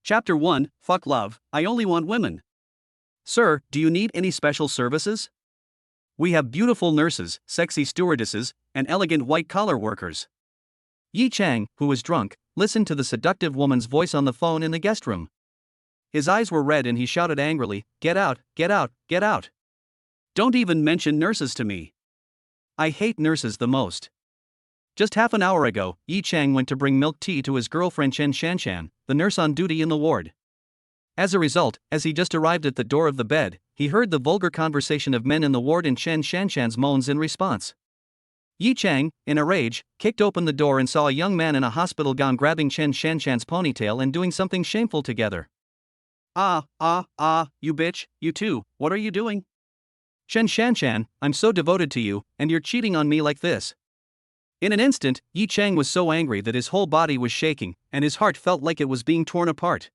Chapter 1, Fuck Love, I Only Want Women. Sir, do you need any special services? We have beautiful nurses, sexy stewardesses, and elegant white-collar workers. Yi Chang, who was drunk, listened to the seductive woman's voice on the phone in the guest room. His eyes were red and he shouted angrily, "Get out, get out, get out. Don't even mention nurses to me. I hate nurses the most." Just half an hour ago, Yi Chang went to bring milk tea to his girlfriend Chen Shanshan, the nurse on duty in the ward. As a result, as he just arrived at the door of the bed, he heard the vulgar conversation of men in the ward and Chen Shanshan's moans in response. Yi Chang, in a rage, kicked open the door and saw a young man in a hospital gown grabbing Chen Shanshan's ponytail and doing something shameful together. You bitch, you too, what are you doing? Chen Shanshan, I'm so devoted to you, and you're cheating on me like this. In an instant, Yi Chang was so angry that his whole body was shaking, and his heart felt like it was being torn apart.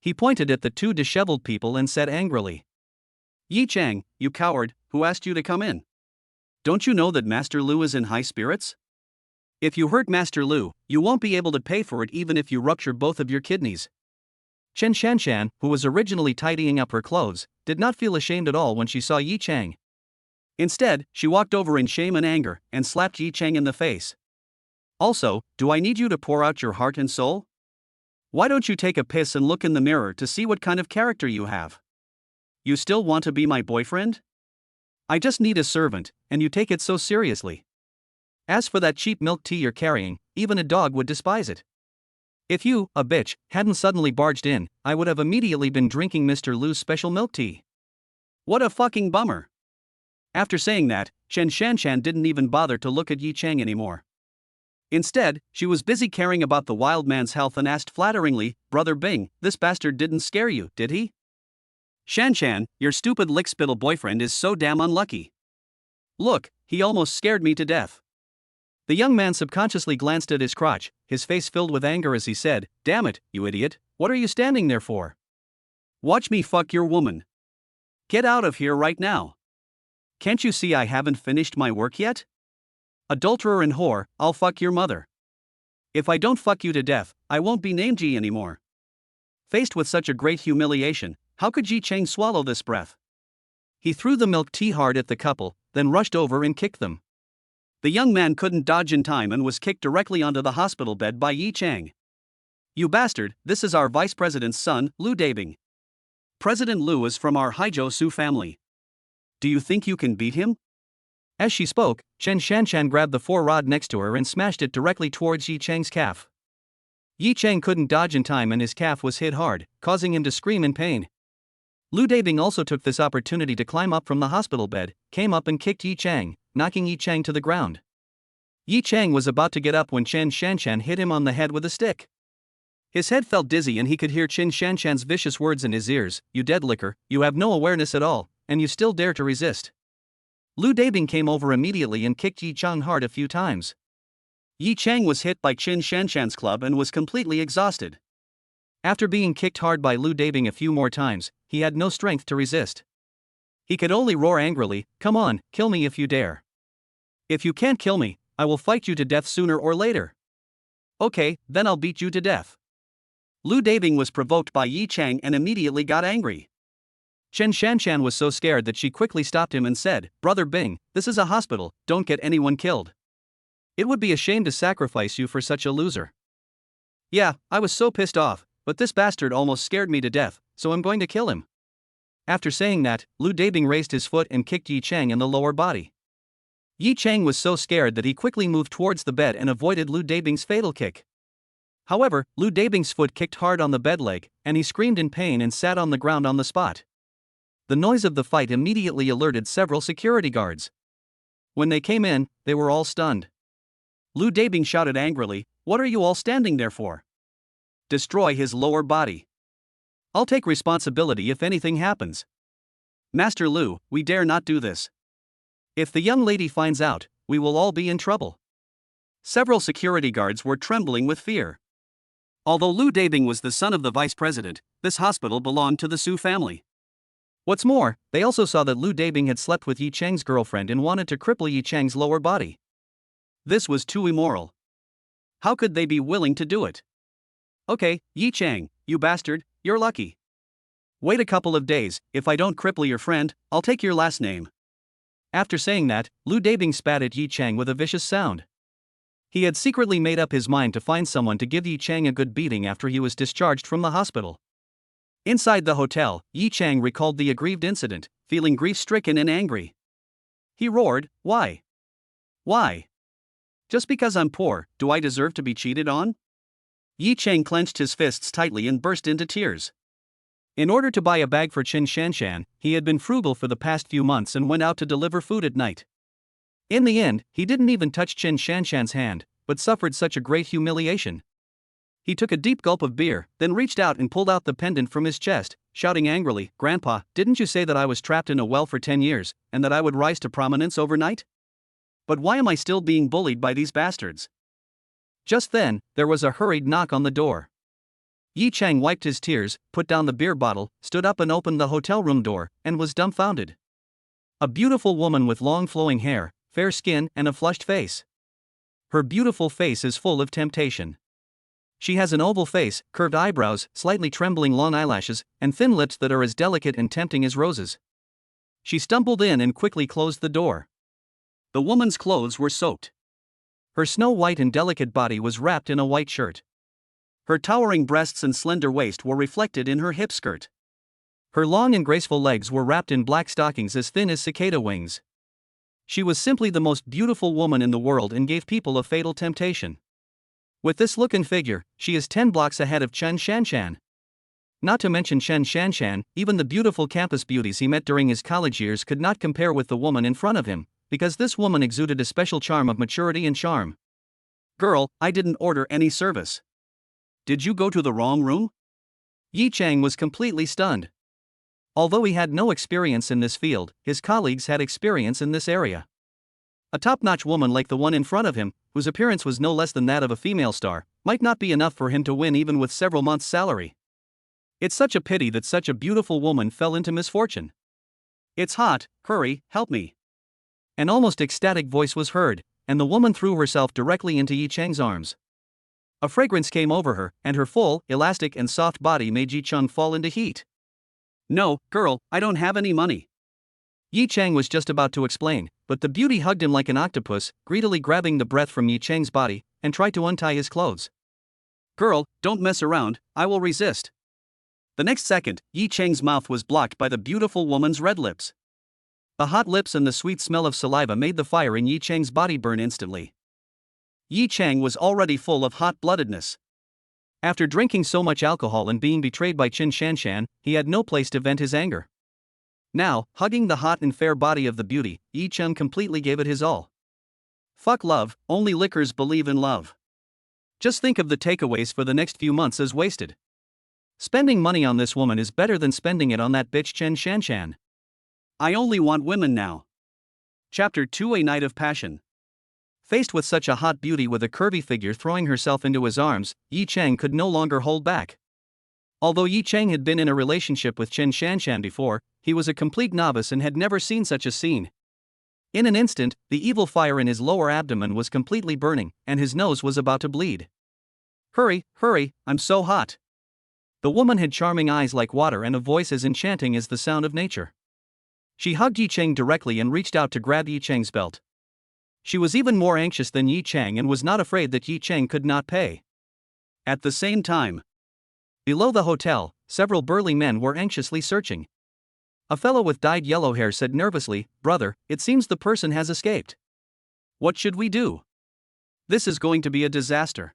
He pointed at the two disheveled people and said angrily, "Yi Chang, you coward, who asked you to come in? Don't you know that Master Lu is in high spirits? If you hurt Master Lu, you won't be able to pay for it even if you rupture both of your kidneys." Chen Shanshan, who was originally tidying up her clothes, did not feel ashamed at all when she saw Yi Chang. Instead, she walked over in shame and anger and slapped Yi Chang in the face. "Also, do I need you to pour out your heart and soul? Why don't you take a piss and look in the mirror to see what kind of character you have? You still want to be my boyfriend? I just need a servant, and you take it so seriously. As for that cheap milk tea you're carrying, even a dog would despise it. If you, a bitch, hadn't suddenly barged in, I would have immediately been drinking Mr. Lu's special milk tea." What a fucking bummer. After saying that, Chen Shanshan didn't even bother to look at Yi Chang anymore. Instead, she was busy caring about the wild man's health and asked flatteringly, "Brother Bing, this bastard didn't scare you, did he? Shanshan, your stupid lick-spittle boyfriend is so damn unlucky. Look, he almost scared me to death." The young man subconsciously glanced at his crotch, his face filled with anger as he said, "Damn it, you idiot, what are you standing there for? Watch me fuck your woman. Get out of here right now. Can't you see I haven't finished my work yet? Adulterer and whore, I'll fuck your mother. If I don't fuck you to death, I won't be named Yi anymore." Faced with such a great humiliation, how could Yi Chang swallow this breath? He threw the milk tea hard at the couple, then rushed over and kicked them. The young man couldn't dodge in time and was kicked directly onto the hospital bed by Yi Chang. "You bastard, this is our vice president's son, Lu Dabing. President Lu is from our Haijiu Su family. Do you think you can beat him?" As she spoke, Chen Shanshan grabbed the four-rod next to her and smashed it directly towards Yi Chang's calf. Yi Chang couldn't dodge in time and his calf was hit hard, causing him to scream in pain. Lu Dabing also took this opportunity to climb up from the hospital bed, came up and kicked Yi Chang, knocking Yi Chang to the ground. Yi Chang was about to get up when Chen Shanshan hit him on the head with a stick. His head felt dizzy and he could hear Chen Shanshan's vicious words in his ears, "You dead licker, you have no awareness at all, and you still dare to resist." Lu Dabing came over immediately and kicked Yi Chang hard a few times. Yi Chang was hit by Chen Shanshan's club and was completely exhausted. After being kicked hard by Lu Dabing a few more times, he had no strength to resist. He could only roar angrily, "Come on, kill me if you dare. If you can't kill me, I will fight you to death sooner or later. Okay, then I'll beat you to death." Lu Dabing was provoked by Yi Chang and immediately got angry. Chen Shanshan was so scared that she quickly stopped him and said, "Brother Bing, this is a hospital, don't get anyone killed. It would be a shame to sacrifice you for such a loser." "Yeah, I was so pissed off, but this bastard almost scared me to death, so I'm going to kill him." After saying that, Lu Dabing raised his foot and kicked Yi Chang in the lower body. Yi Chang was so scared that he quickly moved towards the bed and avoided Lu Dabing's fatal kick. However, Lu Dabing's foot kicked hard on the bed leg, and he screamed in pain and sat on the ground on the spot. The noise of the fight immediately alerted several security guards. When they came in, they were all stunned. Lu Dabing shouted angrily, "What are you all standing there for? Destroy his lower body. I'll take responsibility if anything happens. Master Lu, we dare not do this. If the young lady finds out, we will all be in trouble." Several security guards were trembling with fear. Although Lu Dabing was the son of the vice president, this hospital belonged to the Su family. What's more, they also saw that Lu Dabing had slept with Yi Chang's girlfriend and wanted to cripple Yi Chang's lower body. This was too immoral. How could they be willing to do it? "Okay, Yi Chang, you bastard, you're lucky. Wait a couple of days, if I don't cripple your friend, I'll take your last name. After saying that, Lu Dabing spat at Yi Chang with a vicious sound. He had secretly made up his mind to find someone to give Yi Chang a good beating after he was discharged from the hospital. Inside the hotel, Yi Chang recalled the aggrieved incident, feeling grief-stricken and angry. He roared, "Why? Why? Just because I'm poor, do I deserve to be cheated on?" Yi Chang clenched his fists tightly and burst into tears. In order to buy a bag for Qin Shanshan, he had been frugal for the past few months and went out to deliver food at night. In the end, he didn't even touch Qin Shanshan's hand, but suffered such a great humiliation. He took a deep gulp of beer, then reached out and pulled out the pendant from his chest, shouting angrily, "Grandpa, didn't you say that I was trapped in a well for 10 years, and that I would rise to prominence overnight? But why am I still being bullied by these bastards?" Just then, there was a hurried knock on the door. Yi Chang wiped his tears, put down the beer bottle, stood up and opened the hotel room door, and was dumbfounded. A beautiful woman with long flowing hair, fair skin, and a flushed face. Her beautiful face is full of temptation. She has an oval face, curved eyebrows, slightly trembling long eyelashes, and thin lips that are as delicate and tempting as roses. She stumbled in and quickly closed the door. The woman's clothes were soaked. Her snow-white and delicate body was wrapped in a white shirt. Her towering breasts and slender waist were reflected in her hip skirt. Her long and graceful legs were wrapped in black stockings as thin as cicada wings. She was simply the most beautiful woman in the world and gave people a fatal temptation. With this look and figure, she is 10 blocks ahead of Qin Shanshan. Not to mention Qin Shanshan, even the beautiful campus beauties he met during his college years could not compare with the woman in front of him, because this woman exuded a special charm of maturity and charm. "Girl, I didn't order any service. Did you go to the wrong room?" Yi Chang was completely stunned. Although he had no experience in this field, his colleagues had experience in this area. A top-notch woman like the one in front of him, whose appearance was no less than that of a female star, might not be enough for him to win even with several months' salary. It's such a pity that such a beautiful woman fell into misfortune. "It's hot, hurry, help me." An almost ecstatic voice was heard, and the woman threw herself directly into Yi Chang's arms. A fragrance came over her, and her full, elastic and soft body made Yi Chang fall into heat. "No, girl, I don't have any money." Yi Chang was just about to explain, but the beauty hugged him like an octopus, greedily grabbing the breath from Yi Chang's body, and tried to untie his clothes. "Girl, don't mess around, I will resist." The next second, Yi Chang's mouth was blocked by the beautiful woman's red lips. The hot lips and the sweet smell of saliva made the fire in Yi Chang's body burn instantly. Yi Chang was already full of hot-bloodedness. After drinking so much alcohol and being betrayed by Qin Shanshan, he had no place to vent his anger. Now, hugging the hot and fair body of the beauty, Yi Chang completely gave it his all. Fuck love, only lickers believe in love. Just think of the takeaways for the next few months as wasted. Spending money on this woman is better than spending it on that bitch Qin Shanshan. I only want women now. Chapter 2: A Night of Passion. Faced with such a hot beauty with a curvy figure throwing herself into his arms, Yi Chang could no longer hold back. Although Yi Chang had been in a relationship with Qin Shanshan before, he was a complete novice and had never seen such a scene. In an instant, the evil fire in his lower abdomen was completely burning, and his nose was about to bleed. "Hurry, hurry, I'm so hot." The woman had charming eyes like water and a voice as enchanting as the sound of nature. She hugged Yi Chang directly and reached out to grab Yi Chang's belt. She was even more anxious than Yi Chang and was not afraid that Yi Chang could not pay. At the same time, below the hotel, several burly men were anxiously searching. A fellow with dyed yellow hair said nervously, "Brother, it seems the person has escaped. What should we do? This is going to be a disaster.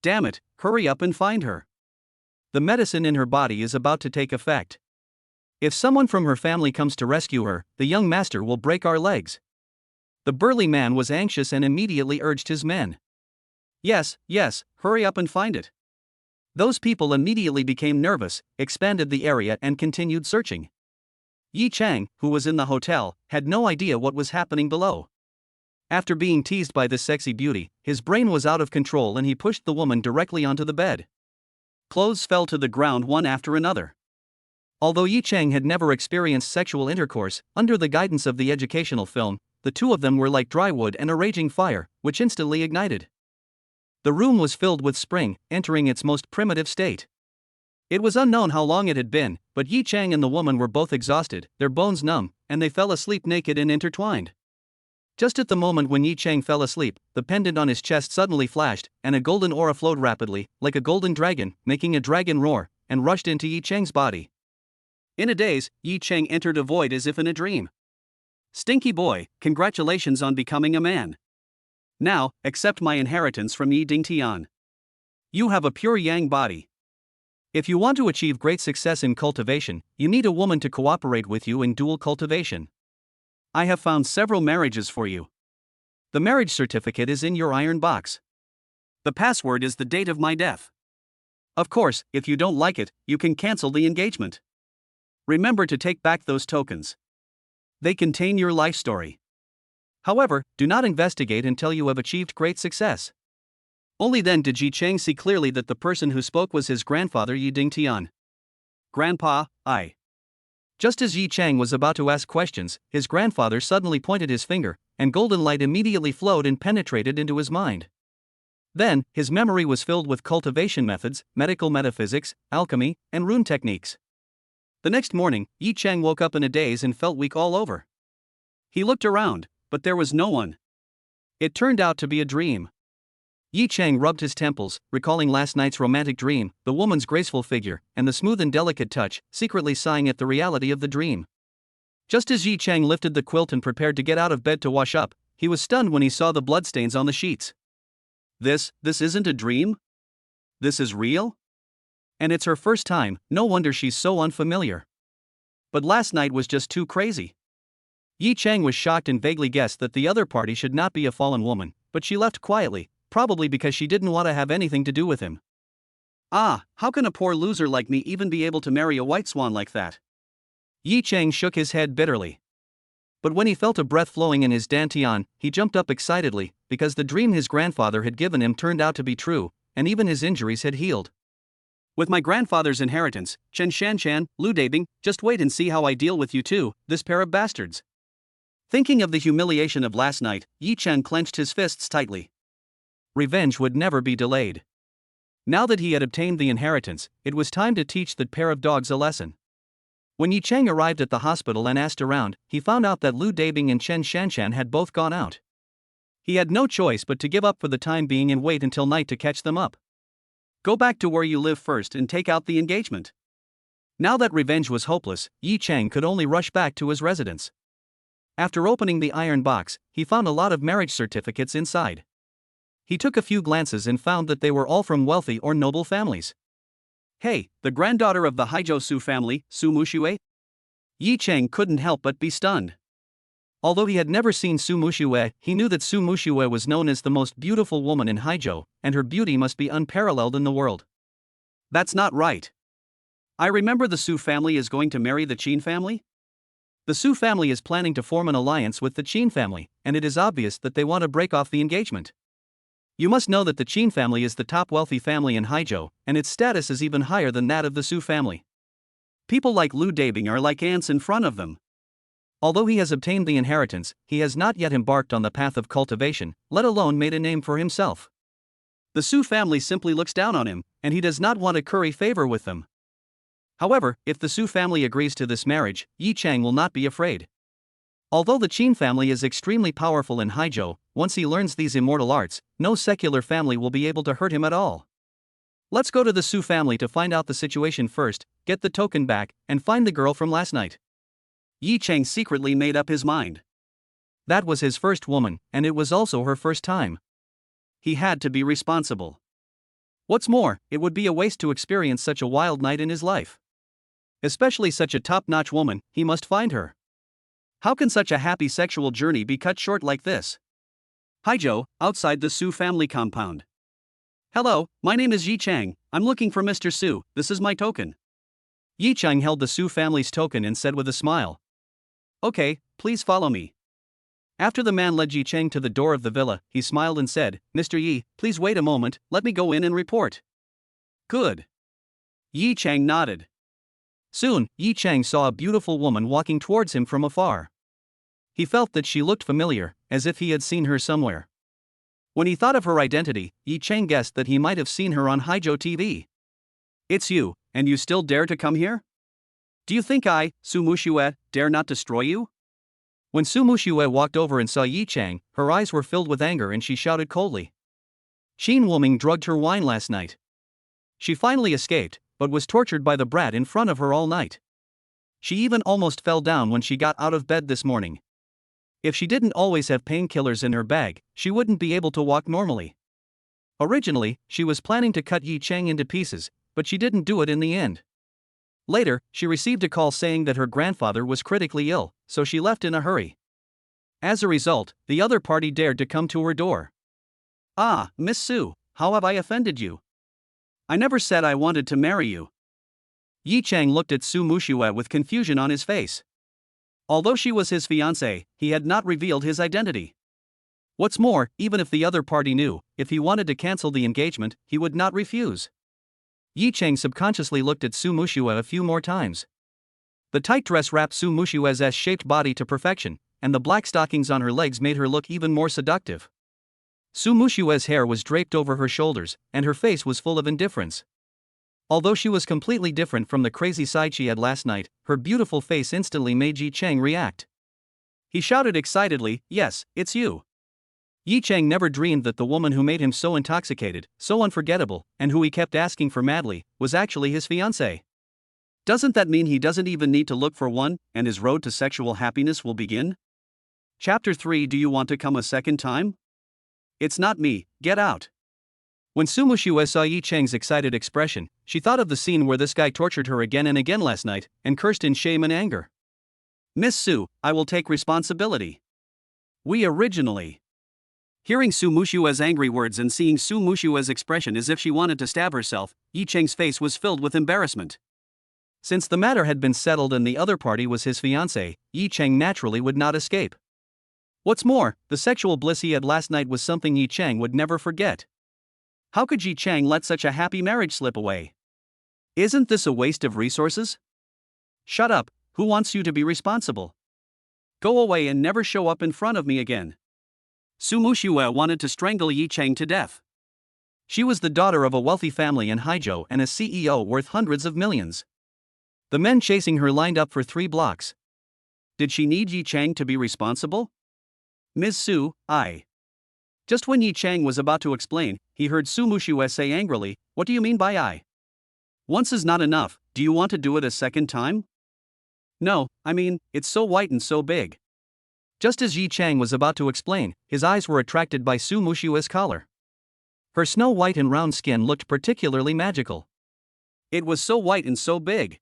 Damn it, hurry up and find her. The medicine in her body is about to take effect. If someone from her family comes to rescue her, the young master will break our legs." The burly man was anxious and immediately urged his men. Yes, hurry up and find it." Those people immediately became nervous, expanded the area and continued searching. Yi Chang, who was in the hotel, had no idea what was happening below. After being teased by this sexy beauty, his brain was out of control and he pushed the woman directly onto the bed. Clothes fell to the ground one after another. Although Yi Chang had never experienced sexual intercourse, under the guidance of the educational film, the two of them were like dry wood and a raging fire, which instantly ignited. The room was filled with spring, entering its most primitive state. It was unknown how long it had been, but Yi Chang and the woman were both exhausted, their bones numb, and they fell asleep naked and intertwined. Just at the moment when Yi Chang fell asleep, the pendant on his chest suddenly flashed, and a golden aura flowed rapidly, like a golden dragon, making a dragon roar, and rushed into Yi Chang's body. In a daze, Yi Chang entered a void as if in a dream. Stinky boy, congratulations on becoming a man. Now, accept my inheritance from Yi Dingtian. You have a pure yang body. If you want to achieve great success in cultivation, you need a woman to cooperate with you in dual cultivation. I have found several marriages for you. The marriage certificate is in your iron box. The password is the date of my death. Of course, if you don't like it, you can cancel the engagement. Remember to take back those tokens. They contain your life story. However, do not investigate until you have achieved great success. Only then did Yi Chang see clearly that the person who spoke was his grandfather Yi Dingtian. Grandpa, I. Just as Yi Chang was about to ask questions, his grandfather suddenly pointed his finger, and golden light immediately flowed and penetrated into his mind. Then, his memory was filled with cultivation methods, medical metaphysics, alchemy, and rune techniques. The next morning, Yi Chang woke up in a daze and felt weak all over. He looked around, but there was no one. It turned out to be a dream. Yi Chang rubbed his temples, recalling last night's romantic dream, the woman's graceful figure, and the smooth and delicate touch, secretly sighing at the reality of the dream. Just as Yi Chang lifted the quilt and prepared to get out of bed to wash up, he was stunned when he saw the bloodstains on the sheets. This isn't a dream? This is real? And it's her first time, no wonder she's so unfamiliar. But last night was just too crazy. Yi Chang was shocked and vaguely guessed that the other party should not be a fallen woman, but she left quietly, probably because she didn't want to have anything to do with him. Ah, how can a poor loser like me even be able to marry a white swan like that? Yi Chang shook his head bitterly. But when he felt a breath flowing in his dantian, he jumped up excitedly, because the dream his grandfather had given him turned out to be true, and even his injuries had healed. With my grandfather's inheritance, Chen Shanchan, Lu Dabing, just wait and see how I deal with you two, this pair of bastards. Thinking of the humiliation of last night, Yi Chang clenched his fists tightly. Revenge would never be delayed. Now that he had obtained the inheritance, it was time to teach that pair of dogs a lesson. When Yi Chang arrived at the hospital and asked around, he found out that Lu Dabing and Chen Shanchan had both gone out. He had no choice but to give up for the time being and wait until night to catch them up. Go back to where you live first and take out the engagement. Now that revenge was hopeless, Yi Chang could only rush back to his residence. After opening the iron box, he found a lot of marriage certificates inside. He took a few glances and found that they were all from wealthy or noble families. Hey, the granddaughter of the Haizhou Su family, Su Muxue? Yi Chang couldn't help but be stunned. Although he had never seen Su Muxue, he knew that Su Muxue was known as the most beautiful woman in Haizhou, and her beauty must be unparalleled in the world. That's not right. I remember the Su family is going to marry the Qin family? The Su family is planning to form an alliance with the Qin family, and it is obvious that they want to break off the engagement. You must know that the Qin family is the top wealthy family in Haizhou, and its status is even higher than that of the Su family. People like Lu Dabing are like ants in front of them. Although he has obtained the inheritance, he has not yet embarked on the path of cultivation, let alone made a name for himself. The Su family simply looks down on him, and he does not want to curry favor with them. However, if the Su family agrees to this marriage, Yi Chang will not be afraid. Although the Qin family is extremely powerful in Haizhou, once he learns these immortal arts, no secular family will be able to hurt him at all. Let's go to the Su family to find out the situation first, get the token back, and find the girl from last night. Yi Chang secretly made up his mind. That was his first woman, and it was also her first time. He had to be responsible. What's more, it would be a waste to experience such a wild night in his life. Especially such a top-notch woman, he must find her. How can such a happy sexual journey be cut short like this? Haizhou, outside the Su family compound. Hello, my name is Yi Chang, I'm looking for Mr. Su, this is my token. Yi Chang held the Su family's token and said with a smile. Okay, please follow me. After the man led Yi Chang to the door of the villa, he smiled and said, Mr. Yi, please wait a moment, let me go in and report. Good. Yi Chang nodded. Soon, Yi Chang saw a beautiful woman walking towards him from afar. He felt that she looked familiar, as if he had seen her somewhere. When he thought of her identity, Yi Chang guessed that he might have seen her on Haizhou TV. It's you, and you still dare to come here? Do you think I, Su Mushue, dare not destroy you? When Su Mushue walked over and saw Yi Chang, her eyes were filled with anger and she shouted coldly. Qin Wuming drugged her wine last night. She finally escaped, but was tortured by the brat in front of her all night. She even almost fell down when she got out of bed this morning. If she didn't always have painkillers in her bag, she wouldn't be able to walk normally. Originally, she was planning to cut Yi Chang into pieces, but she didn't do it in the end. Later, she received a call saying that her grandfather was critically ill, so she left in a hurry. As a result, the other party dared to come to her door. Ah, Miss Su, how have I offended you? I never said I wanted to marry you. Yi Chang looked at Su Mushue with confusion on his face. Although she was his fiancée, he had not revealed his identity. What's more, even if the other party knew, if he wanted to cancel the engagement, he would not refuse. Yi Chang subconsciously looked at Su Mushue a few more times. The tight dress wrapped Su Mushue's S-shaped body to perfection, and the black stockings on her legs made her look even more seductive. Su Mushue's hair was draped over her shoulders, and her face was full of indifference. Although she was completely different from the crazy side she had last night, her beautiful face instantly made Yi Chang react. He shouted excitedly, "Yes, it's you." Yi Chang never dreamed that the woman who made him so intoxicated, so unforgettable, and who he kept asking for madly, was actually his fiancée. Doesn't that mean he doesn't even need to look for one, and his road to sexual happiness will begin? Chapter 3. Do you want to come a second time? It's not me, get out. When Su Mushue saw Yi Chang's excited expression, she thought of the scene where this guy tortured her again and again last night, and cursed in shame and anger. Miss Su, I will take responsibility. We originally. Hearing Su Mushue's angry words and seeing Su Mushue's expression as if she wanted to stab herself, Yi Chang's face was filled with embarrassment. Since the matter had been settled and the other party was his fiancée, Yi Chang naturally would not escape. What's more, the sexual bliss he had last night was something Yi Chang would never forget. How could Yi Chang let such a happy marriage slip away? Isn't this a waste of resources? Shut up, who wants you to be responsible? Go away and never show up in front of me again. Su Mushue wanted to strangle Yi Chang to death. She was the daughter of a wealthy family in Haizhou and a CEO worth hundreds of millions. The men chasing her lined up for 3 blocks. Did she need Yi Chang to be responsible? Ms. Su, I. Just when Yi Chang was about to explain, he heard Su Mushue say angrily, "What do you mean by I? Once is not enough, do you want to do it a second time?" No, I mean, it's so white and so big. Just as Yi Chang was about to explain, his eyes were attracted by Su Mushue's collar. Her snow white and round skin looked particularly magical. It was so white and so big.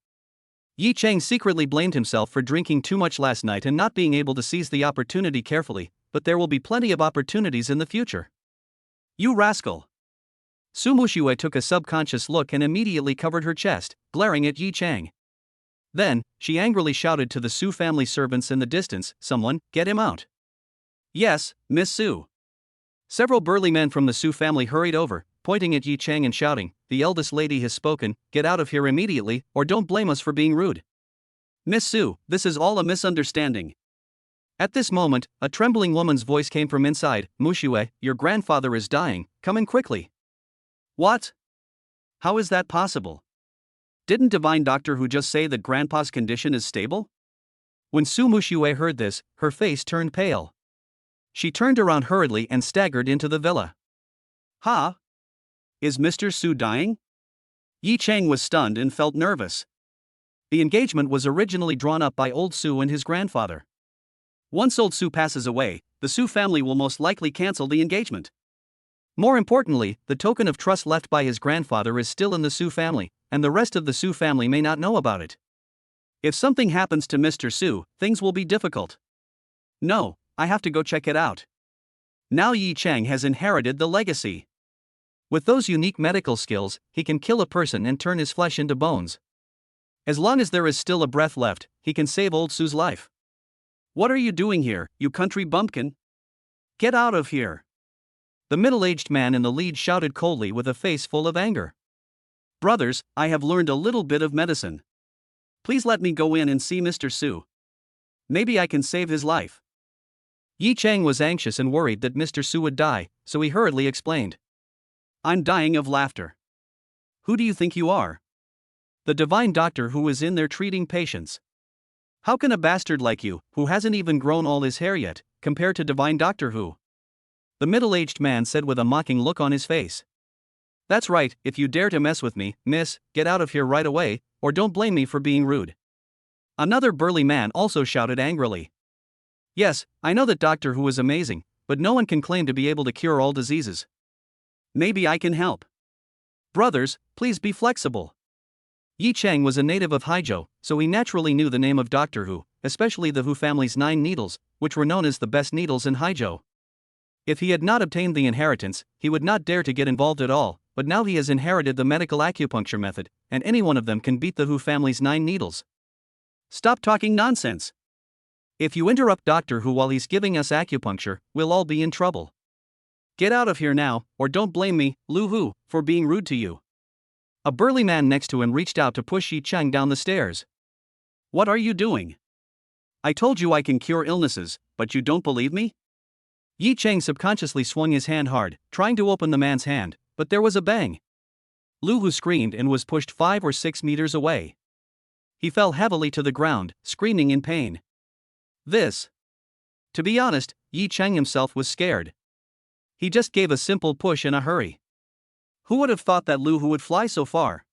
Yi Chang secretly blamed himself for drinking too much last night and not being able to seize the opportunity carefully, but there will be plenty of opportunities in the future. You rascal! Su Mushue took a subconscious look and immediately covered her chest, glaring at Yi Chang. Then, she angrily shouted to the Su family servants in the distance, "Someone, get him out." Yes, Miss Su. Several burly men from the Su family hurried over, pointing at Yi Chang and shouting, "The eldest lady has spoken, get out of here immediately, or don't blame us for being rude." Miss Su, this is all a misunderstanding. At this moment, a trembling woman's voice came from inside, "Mushue, your grandfather is dying, come in quickly." What? How is that possible? Didn't Divine Doctor who just say that Grandpa's condition is stable? When Su Mushue heard this, her face turned pale. She turned around hurriedly and staggered into the villa. Ha? Is Mr. Su dying? Yi Chang was stunned and felt nervous. The engagement was originally drawn up by old Su and his grandfather. Once old Su passes away, the Su family will most likely cancel the engagement. More importantly, the token of trust left by his grandfather is still in the Su family, and the rest of the Su family may not know about it. If something happens to Mr. Su, things will be difficult. No, I have to go check it out. Now Yi Chang has inherited the legacy. With those unique medical skills, he can kill a person and turn his flesh into bones. As long as there is still a breath left, he can save old Su's life. What are you doing here, you country bumpkin? Get out of here. The middle-aged man in the lead shouted coldly with a face full of anger. Brothers, I have learned a little bit of medicine. Please let me go in and see Mr. Su. Maybe I can save his life. Yi Chang was anxious and worried that Mr. Su would die, so he hurriedly explained. I'm dying of laughter. Who do you think you are? the divine doctor who was in there treating patients. How can a bastard like you, who hasn't even grown all his hair yet, compare to divine Doctor Who? The middle-aged man said with a mocking look on his face. That's right, if you dare to mess with me, miss, get out of here right away, or don't blame me for being rude. Another burly man also shouted angrily. Yes, I know that Doctor Who is amazing, but no one can claim to be able to cure all diseases. Maybe I can help. Brothers, please be flexible. Yi Chang was a native of Haizhou, so he naturally knew the name of Doctor Who, especially the Who family's 9 needles, which were known as the best needles in Haizhou. If he had not obtained the inheritance, he would not dare to get involved at all, but now he has inherited the medical acupuncture method, and any one of them can beat the Who family's 9 needles. Stop talking nonsense. If you interrupt Doctor Who while he's giving us acupuncture, we'll all be in trouble. Get out of here now, or don't blame me, Lu Hu, for being rude to you. A burly man next to him reached out to push Yi Chang down the stairs. What are you doing? I told you I can cure illnesses, but you don't believe me? Yi Chang subconsciously swung his hand hard, trying to open the man's hand, but there was a bang. Lu Hu screamed and was pushed 5 or 6 meters away. He fell heavily to the ground, screaming in pain. To be honest, Yi Chang himself was scared. He just gave a simple push in a hurry. Who would have thought that Lu Hu would fly so far?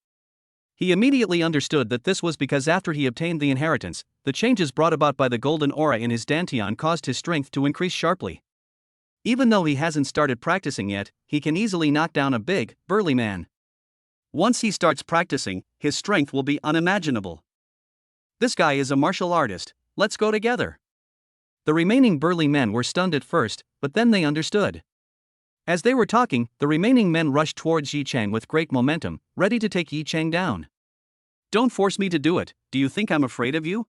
He immediately understood that this was because after he obtained the inheritance, the changes brought about by the golden aura in his dantian caused his strength to increase sharply. Even though he hasn't started practicing yet, he can easily knock down a big, burly man. Once he starts practicing, his strength will be unimaginable. This guy is a martial artist, let's go together. The remaining burly men were stunned at first, but then they understood. As they were talking, the remaining men rushed towards Yi Chang with great momentum, ready to take Yi Chang down. Don't force me to do it, do you think I'm afraid of you?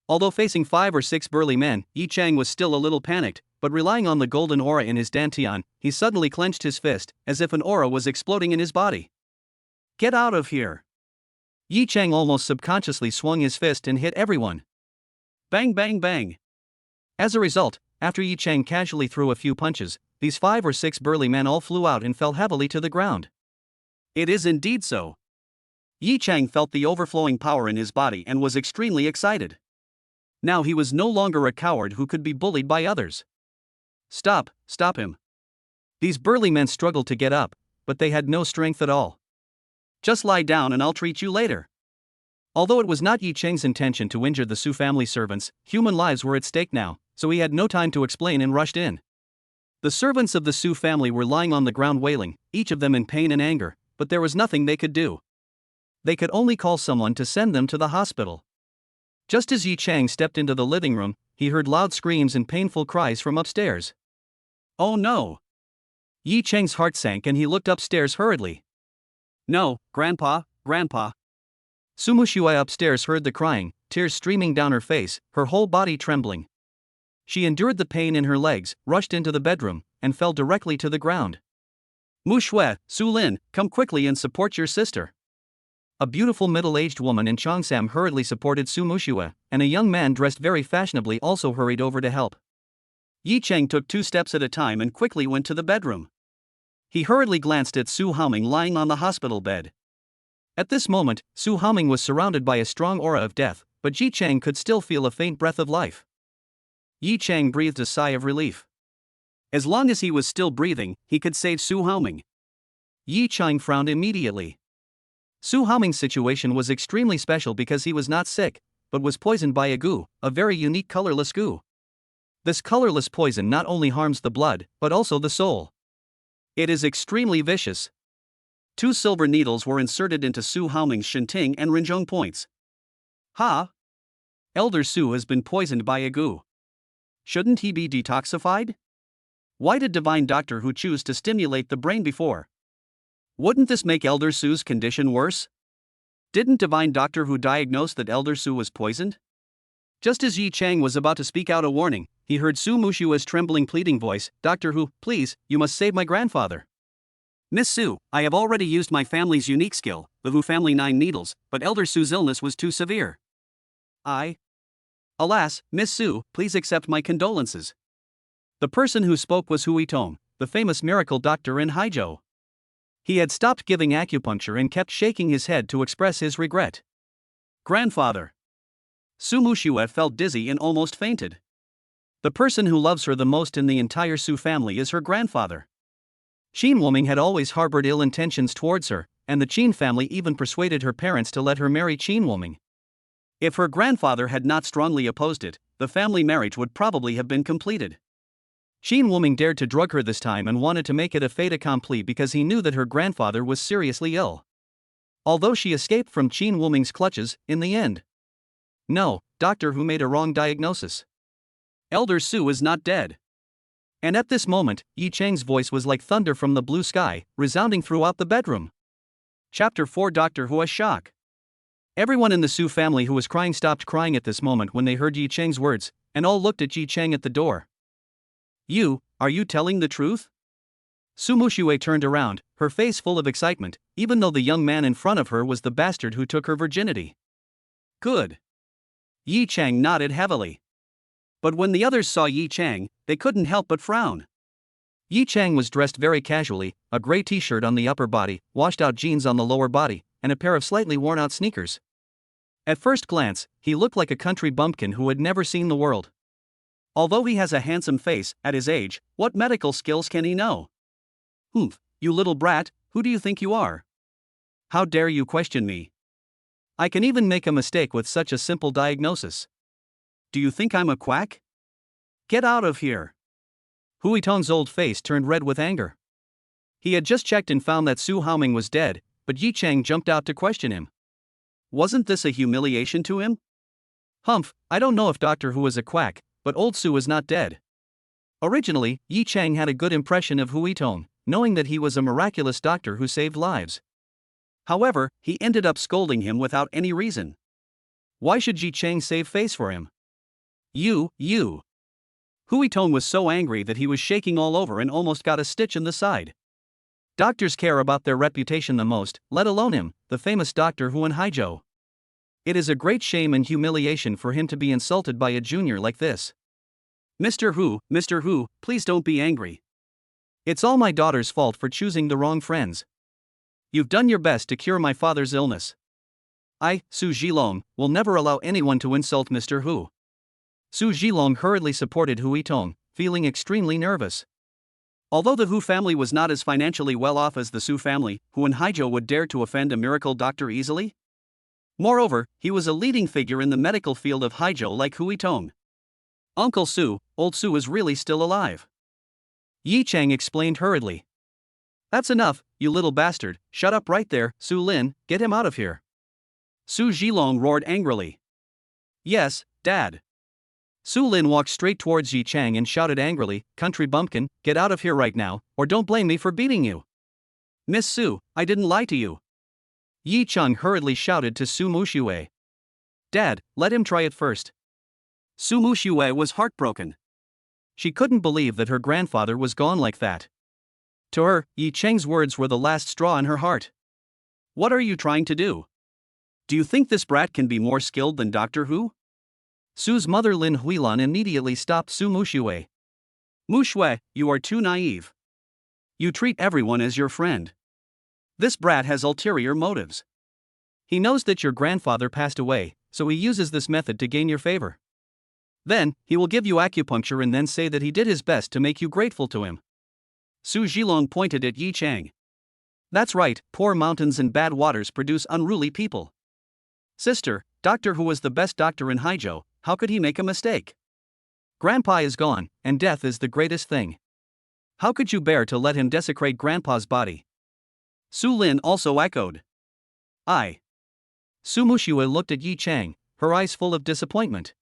Although facing 5 or 6 burly men, Yi Chang was still a little panicked, but relying on the golden aura in his dantian, he suddenly clenched his fist, as if an aura was exploding in his body. Get out of here! Yi Chang almost subconsciously swung his fist and hit everyone. Bang bang bang! As a result, after Yi Chang casually threw a few punches, these 5 or 6 burly men all flew out and fell heavily to the ground. It is indeed so. Yi Chang felt the overflowing power in his body and was extremely excited. Now he was no longer a coward who could be bullied by others. Stop him. These burly men struggled to get up, but they had no strength at all. Just lie down and I'll treat you later. Although it was not Yi Chang's intention to injure the Su family servants, human lives were at stake now, so he had no time to explain and rushed in. The servants of the Su family were lying on the ground wailing, each of them in pain and anger, but there was nothing they could do. They could only call someone to send them to the hospital. Just as Yi Chang stepped into the living room, he heard loud screams and painful cries from upstairs. Oh no! Yi Chang's heart sank and he looked upstairs hurriedly. No, Grandpa. Su Mushui upstairs heard the crying, tears streaming down her face, her whole body trembling. She endured the pain in her legs, rushed into the bedroom, and fell directly to the ground. Mu Shui, Su Lin, come quickly and support your sister. A beautiful middle-aged woman in Cheongsam hurriedly supported Su Mushui, and a young man dressed very fashionably also hurried over to help. Yi Chang took 2 steps at a time and quickly went to the bedroom. He hurriedly glanced at Su Haoming lying on the hospital bed. At this moment, Su Haoming was surrounded by a strong aura of death, but Yi Chang could still feel a faint breath of life. Yi Chang breathed a sigh of relief. As long as he was still breathing, he could save Su Haoming. Yi Chang frowned immediately. Su Haoming's situation was extremely special because he was not sick, but was poisoned by a goo, a very unique colorless goo. This colorless poison not only harms the blood, but also the soul. It is extremely vicious. 2 silver needles were inserted into Su Haoming's Shinting and Rinzhong points. Ha! Elder Su has been poisoned by a goo. Shouldn't he be detoxified? Why did Divine Doctor Who choose to stimulate the brain before? Wouldn't this make Elder Su's condition worse? Didn't Divine Doctor Who diagnose that Elder Su was poisoned? Just as Yi Chang was about to speak out a warning, he heard Su Mushua's trembling pleading voice, Doctor Who, please, you must save my grandfather. Miss Su, I have already used my family's unique skill, the Wu family 9 needles, but Elder Su's illness was too severe. Alas, Miss Su, please accept my condolences. The person who spoke was Hui Tong, the famous miracle doctor in Haizhou. He had stopped giving acupuncture and kept shaking his head to express his regret. Grandfather. Su Mushue felt dizzy and almost fainted. The person who loves her the most in the entire Su family is her grandfather. Qin Woming had always harbored ill intentions towards her, and the Qin family even persuaded her parents to let her marry Qin Woming. If her grandfather had not strongly opposed it, the family marriage would probably have been completed. Qin Woming dared to drug her this time and wanted to make it a fait accompli because he knew that her grandfather was seriously ill. Although she escaped from Qin Woming's clutches, in the end. No, doctor who made a wrong diagnosis. Elder Su is not dead. And at this moment, Yi Cheng's voice was like thunder from the blue sky, resounding throughout the bedroom. Chapter 4 Doctor Hua's Shock. Everyone in the Su family who was crying stopped crying at this moment when they heard Yi Cheng's words, and all looked at Yi Cheng at the door. Are you telling the truth? Su Mushue turned around, her face full of excitement, even though the young man in front of her was the bastard who took her virginity. Good. Yi Cheng nodded heavily. But when the others saw Yi Cheng, they couldn't help but frown. Yi Cheng was dressed very casually, a gray t-shirt on the upper body, washed-out jeans on the lower body, and a pair of slightly worn-out sneakers. At first glance, he looked like a country bumpkin who had never seen the world. Although he has a handsome face, at his age, what medical skills can he know? Humph, you little brat, who do you think you are? How dare you question me? I can even make a mistake with such a simple diagnosis. Do you think I'm a quack? Get out of here. Hui Tong's old face turned red with anger. He had just checked and found that Su Haoming was dead, but Yi Cheng jumped out to question him. Wasn't this a humiliation to him? Humph, I don't know if Doctor Hu is a quack, but old Su is not dead. Originally, Yi Cheng had a good impression of Hui Tong, knowing that he was a miraculous doctor who saved lives. However, he ended up scolding him without any reason. Why should Yi Cheng save face for him? You. Hui Tong was so angry that he was shaking all over and almost got a stitch in the side. Doctors care about their reputation the most, let alone him, the famous Dr. Huan Haizhou. It is a great shame and humiliation for him to be insulted by a junior like this. Mr. Hu, please don't be angry. It's all my daughter's fault for choosing the wrong friends. You've done your best to cure my father's illness. I, Su Zhilong, will never allow anyone to insult Mr. Hu. Su Zhilong hurriedly supported Hui Tong, feeling extremely nervous. Although the Hu family was not as financially well off as the Su family, Huan Haizhou would dare to offend a miracle doctor easily? Moreover, he was a leading figure in the medical field of Haizhou like Hui Tong. Uncle Su, old Su is really still alive. Yi Cheng explained hurriedly. That's enough, you little bastard, shut up right there, Su Lin, get him out of here. Su Zhilong roared angrily. Yes, Dad. Su Lin walked straight towards Yi Cheng and shouted angrily, country bumpkin, get out of here right now, or don't blame me for beating you. Miss Su, I didn't lie to you. Yi Cheng hurriedly shouted to Su Mushue. Dad, let him try it first. Su Mushue was heartbroken. She couldn't believe that her grandfather was gone like that. To her, Yi Cheng's words were the last straw in her heart. What are you trying to do? Do you think this brat can be more skilled than Doctor Hu? Su's mother Lin Huilan immediately stopped Su Mushue. Mushue, you are too naive. You treat everyone as your friend. This brat has ulterior motives. He knows that your grandfather passed away, so he uses this method to gain your favor. Then, he will give you acupuncture and then say that he did his best to make you grateful to him. Su Zhilong pointed at Yi Cheng. That's right, poor mountains and bad waters produce unruly people. Sister, Doctor Hu was the best doctor in Haizhou, how could he make a mistake? Grandpa is gone, and death is the greatest thing. How could you bear to let him desecrate Grandpa's body? Su Lin also echoed. Su Mushue looked at Yi Cheng, her eyes full of disappointment.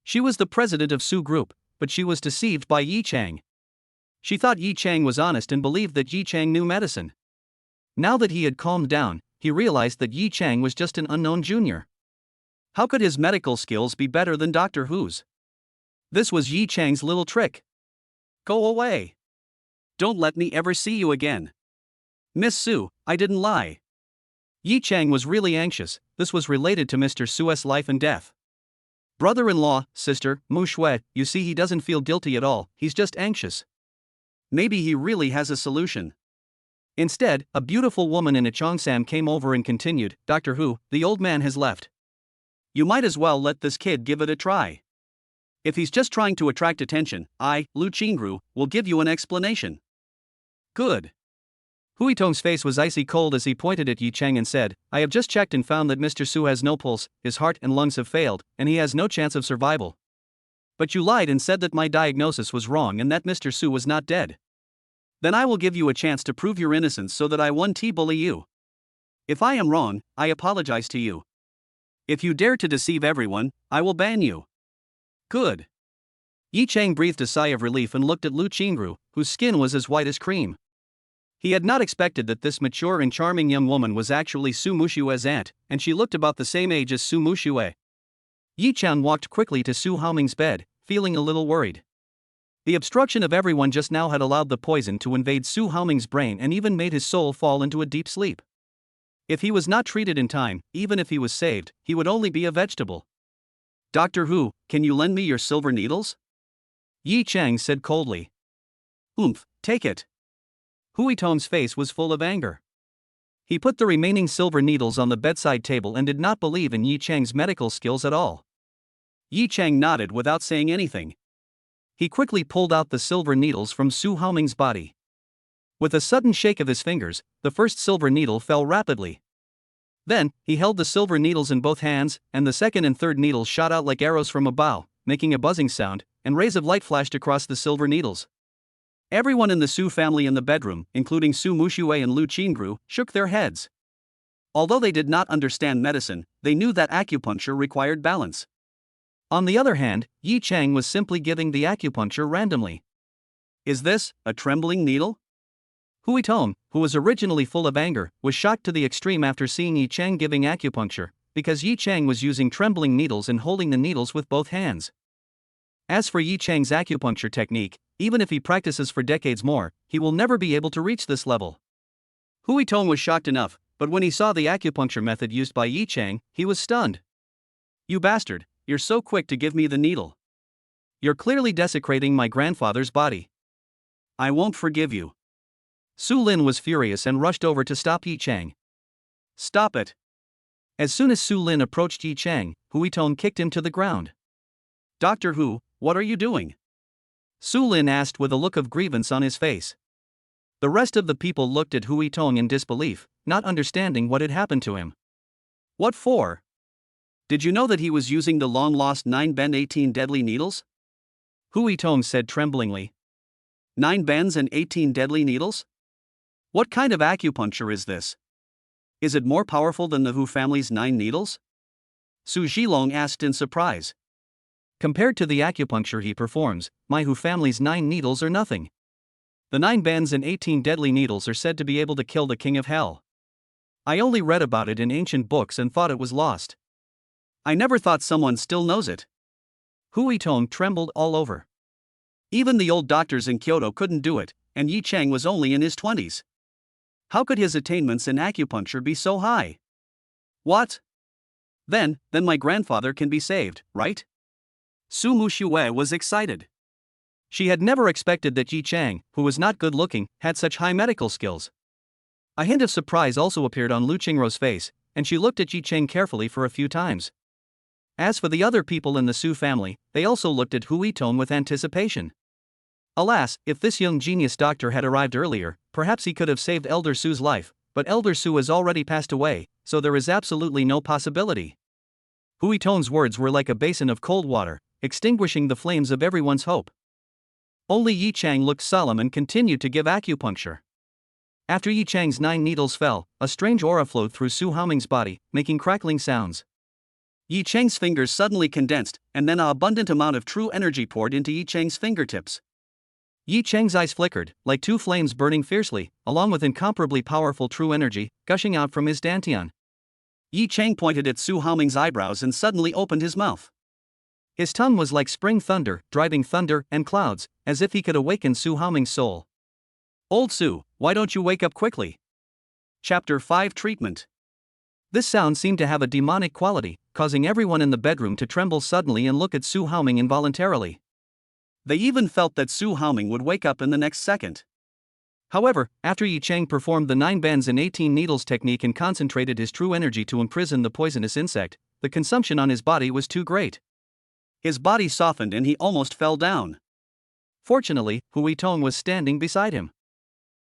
She was the president of Su Group, but she was deceived by Yi Cheng. She thought Yi Cheng was honest and believed that Yi Cheng knew medicine. Now that he had calmed down, he realized that Yi Cheng was just an unknown junior. How could his medical skills be better than Doctor Hu's? This was Yi Cheng's little trick. Go away. Don't let me ever see you again. Miss Su, I didn't lie. Yi Cheng was really anxious, this was related to Mr. Su's life and death. Brother-in-law, sister, Mushue, you see he doesn't feel guilty at all, he's just anxious. Maybe he really has a solution. Instead, a beautiful woman in a cheongsam came over and continued, "Doctor Who, the old man has left. You might as well let this kid give it a try. If he's just trying to attract attention, Lu Qingru, will give you an explanation." "Good." Hui Tong's face was icy cold as he pointed at Yi Cheng and said, "I have just checked and found that Mr. Su has no pulse, his heart and lungs have failed, and he has no chance of survival. But you lied and said that my diagnosis was wrong and that Mr. Su was not dead. Then I will give you a chance to prove your innocence so that I won't bully you. If I am wrong, I apologize to you. If you dare to deceive everyone, I will ban you." "Good." Yi Cheng breathed a sigh of relief and looked at Lu Qingru, whose skin was as white as cream. He had not expected that this mature and charming young woman was actually Su Mushue's aunt, and she looked about the same age as Su Mushue. Yi Cheng walked quickly to Su Haoming's bed, feeling a little worried. The obstruction of everyone just now had allowed the poison to invade Su Haoming's brain and even made his soul fall into a deep sleep. If he was not treated in time, even if he was saved, he would only be a vegetable. "Doctor Who, can you lend me your silver needles?" Yi Cheng said coldly. "Oomph, take it." Hui Tong's face was full of anger. He put the remaining silver needles on the bedside table and did not believe in Yi Cheng's medical skills at all. Yi Cheng nodded without saying anything. He quickly pulled out the silver needles from Su Haoming's body. With a sudden shake of his fingers, the first silver needle fell rapidly. Then, he held the silver needles in both hands, and the second and third needles shot out like arrows from a bow, making a buzzing sound, and rays of light flashed across the silver needles. Everyone in the Su family in the bedroom, including Su Mushue and Lu Qingru, shook their heads. Although they did not understand medicine, they knew that acupuncture required balance. On the other hand, Yi Cheng was simply giving the acupuncture randomly. "Is this a trembling needle?" Hui Tong, who was originally full of anger, was shocked to the extreme after seeing Yi Cheng giving acupuncture, because Yi Cheng was using trembling needles and holding the needles with both hands. As for Yi Cheng's acupuncture technique, even if he practices for decades more, he will never be able to reach this level. Hui Tong was shocked enough, but when he saw the acupuncture method used by Yi Cheng, he was stunned. "You bastard, you're so quick to give me the needle. You're clearly desecrating my grandfather's body. I won't forgive you." Su Lin was furious and rushed over to stop Yi Cheng. "Stop it." As soon as Su Lin approached Yi Cheng, Hui Tong kicked him to the ground. "Doctor Who, what are you doing?" Su Lin asked with a look of grievance on his face. The rest of the people looked at Hui Tong in disbelief, not understanding what had happened to him. "What for? Did you know that he was using the long-lost 9 Ben 18 deadly needles?" Hui Tong said tremblingly. 9 bens and 18 deadly needles? What kind of acupuncture is this? Is it more powerful than the Hu family's 9 needles? Su Zhilong asked in surprise. Compared to the acupuncture he performs, my Hu family's 9 needles are nothing. The 9 bens and 18 deadly needles are said to be able to kill the king of hell. I only read about it in ancient books and thought it was lost. I never thought someone still knows it. Hui Tong trembled all over. Even the old doctors in Kyoto couldn't do it, and Yi Cheng was only in his 20s. How could his attainments in acupuncture be so high? What? Then my grandfather can be saved, right? Su Mushue was excited. She had never expected that Yi Cheng, who was not good looking, had such high medical skills. A hint of surprise also appeared on Lu Qingru's face, and she looked at Yi Cheng carefully for a few times. As for the other people in the Su family, they also looked at Hui Tong with anticipation. Alas, if this young genius doctor had arrived earlier, perhaps he could have saved Elder Su's life, but Elder Su has already passed away, so there is absolutely no possibility. Hui Tong's words were like a basin of cold water, extinguishing the flames of everyone's hope. Only Yi Cheng looked solemn and continued to give acupuncture. After Yi Cheng's 9 needles fell, a strange aura flowed through Su Haoming's body, making crackling sounds. Yi Cheng's fingers suddenly condensed, and then an abundant amount of true energy poured into Yi Cheng's fingertips. Yi Cheng's eyes flickered, like 2 flames burning fiercely, along with incomparably powerful true energy, gushing out from his dantian. Yi Cheng pointed at Su Haoming's eyebrows and suddenly opened his mouth. His tongue was like spring thunder, driving thunder and clouds, as if he could awaken Su Haoming's soul. Old Su, why don't you wake up quickly? Chapter 5 Treatment. This sound seemed to have a demonic quality, causing everyone in the bedroom to tremble suddenly and look at Su Haoming involuntarily. They even felt that Su Haoming would wake up in the next second. However, after Yi Chang performed the 9 bends and 18 needles technique and concentrated his true energy to imprison the poisonous insect, the consumption on his body was too great. His body softened and he almost fell down. Fortunately, Hui Tong was standing beside him.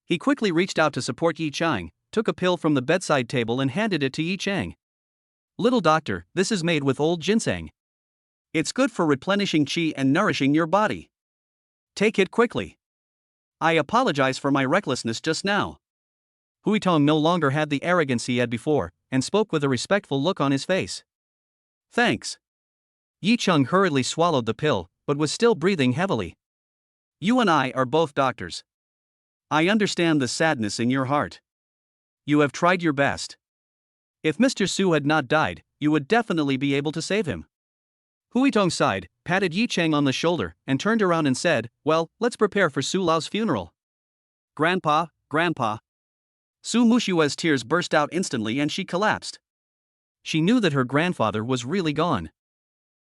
He quickly reached out to support Yi Chang, took a pill from the bedside table and handed it to Yi Chang. "Little doctor, this is made with old ginseng. It's good for replenishing qi and nourishing your body. Take it quickly. I apologize for my recklessness just now." Hui Tong no longer had the arrogance he had before, and spoke with a respectful look on his face. "Thanks." Yi Chang hurriedly swallowed the pill, but was still breathing heavily. "You and I are both doctors. I understand the sadness in your heart. You have tried your best. If Mr. Su had not died, you would definitely be able to save him." Hui Tong sighed, patted Yi Chang on the shoulder, and turned around and said, "Well, let's prepare for Su Lao's funeral." "Grandpa, Grandpa." Su Mushue's tears burst out instantly and she collapsed. She knew that her grandfather was really gone.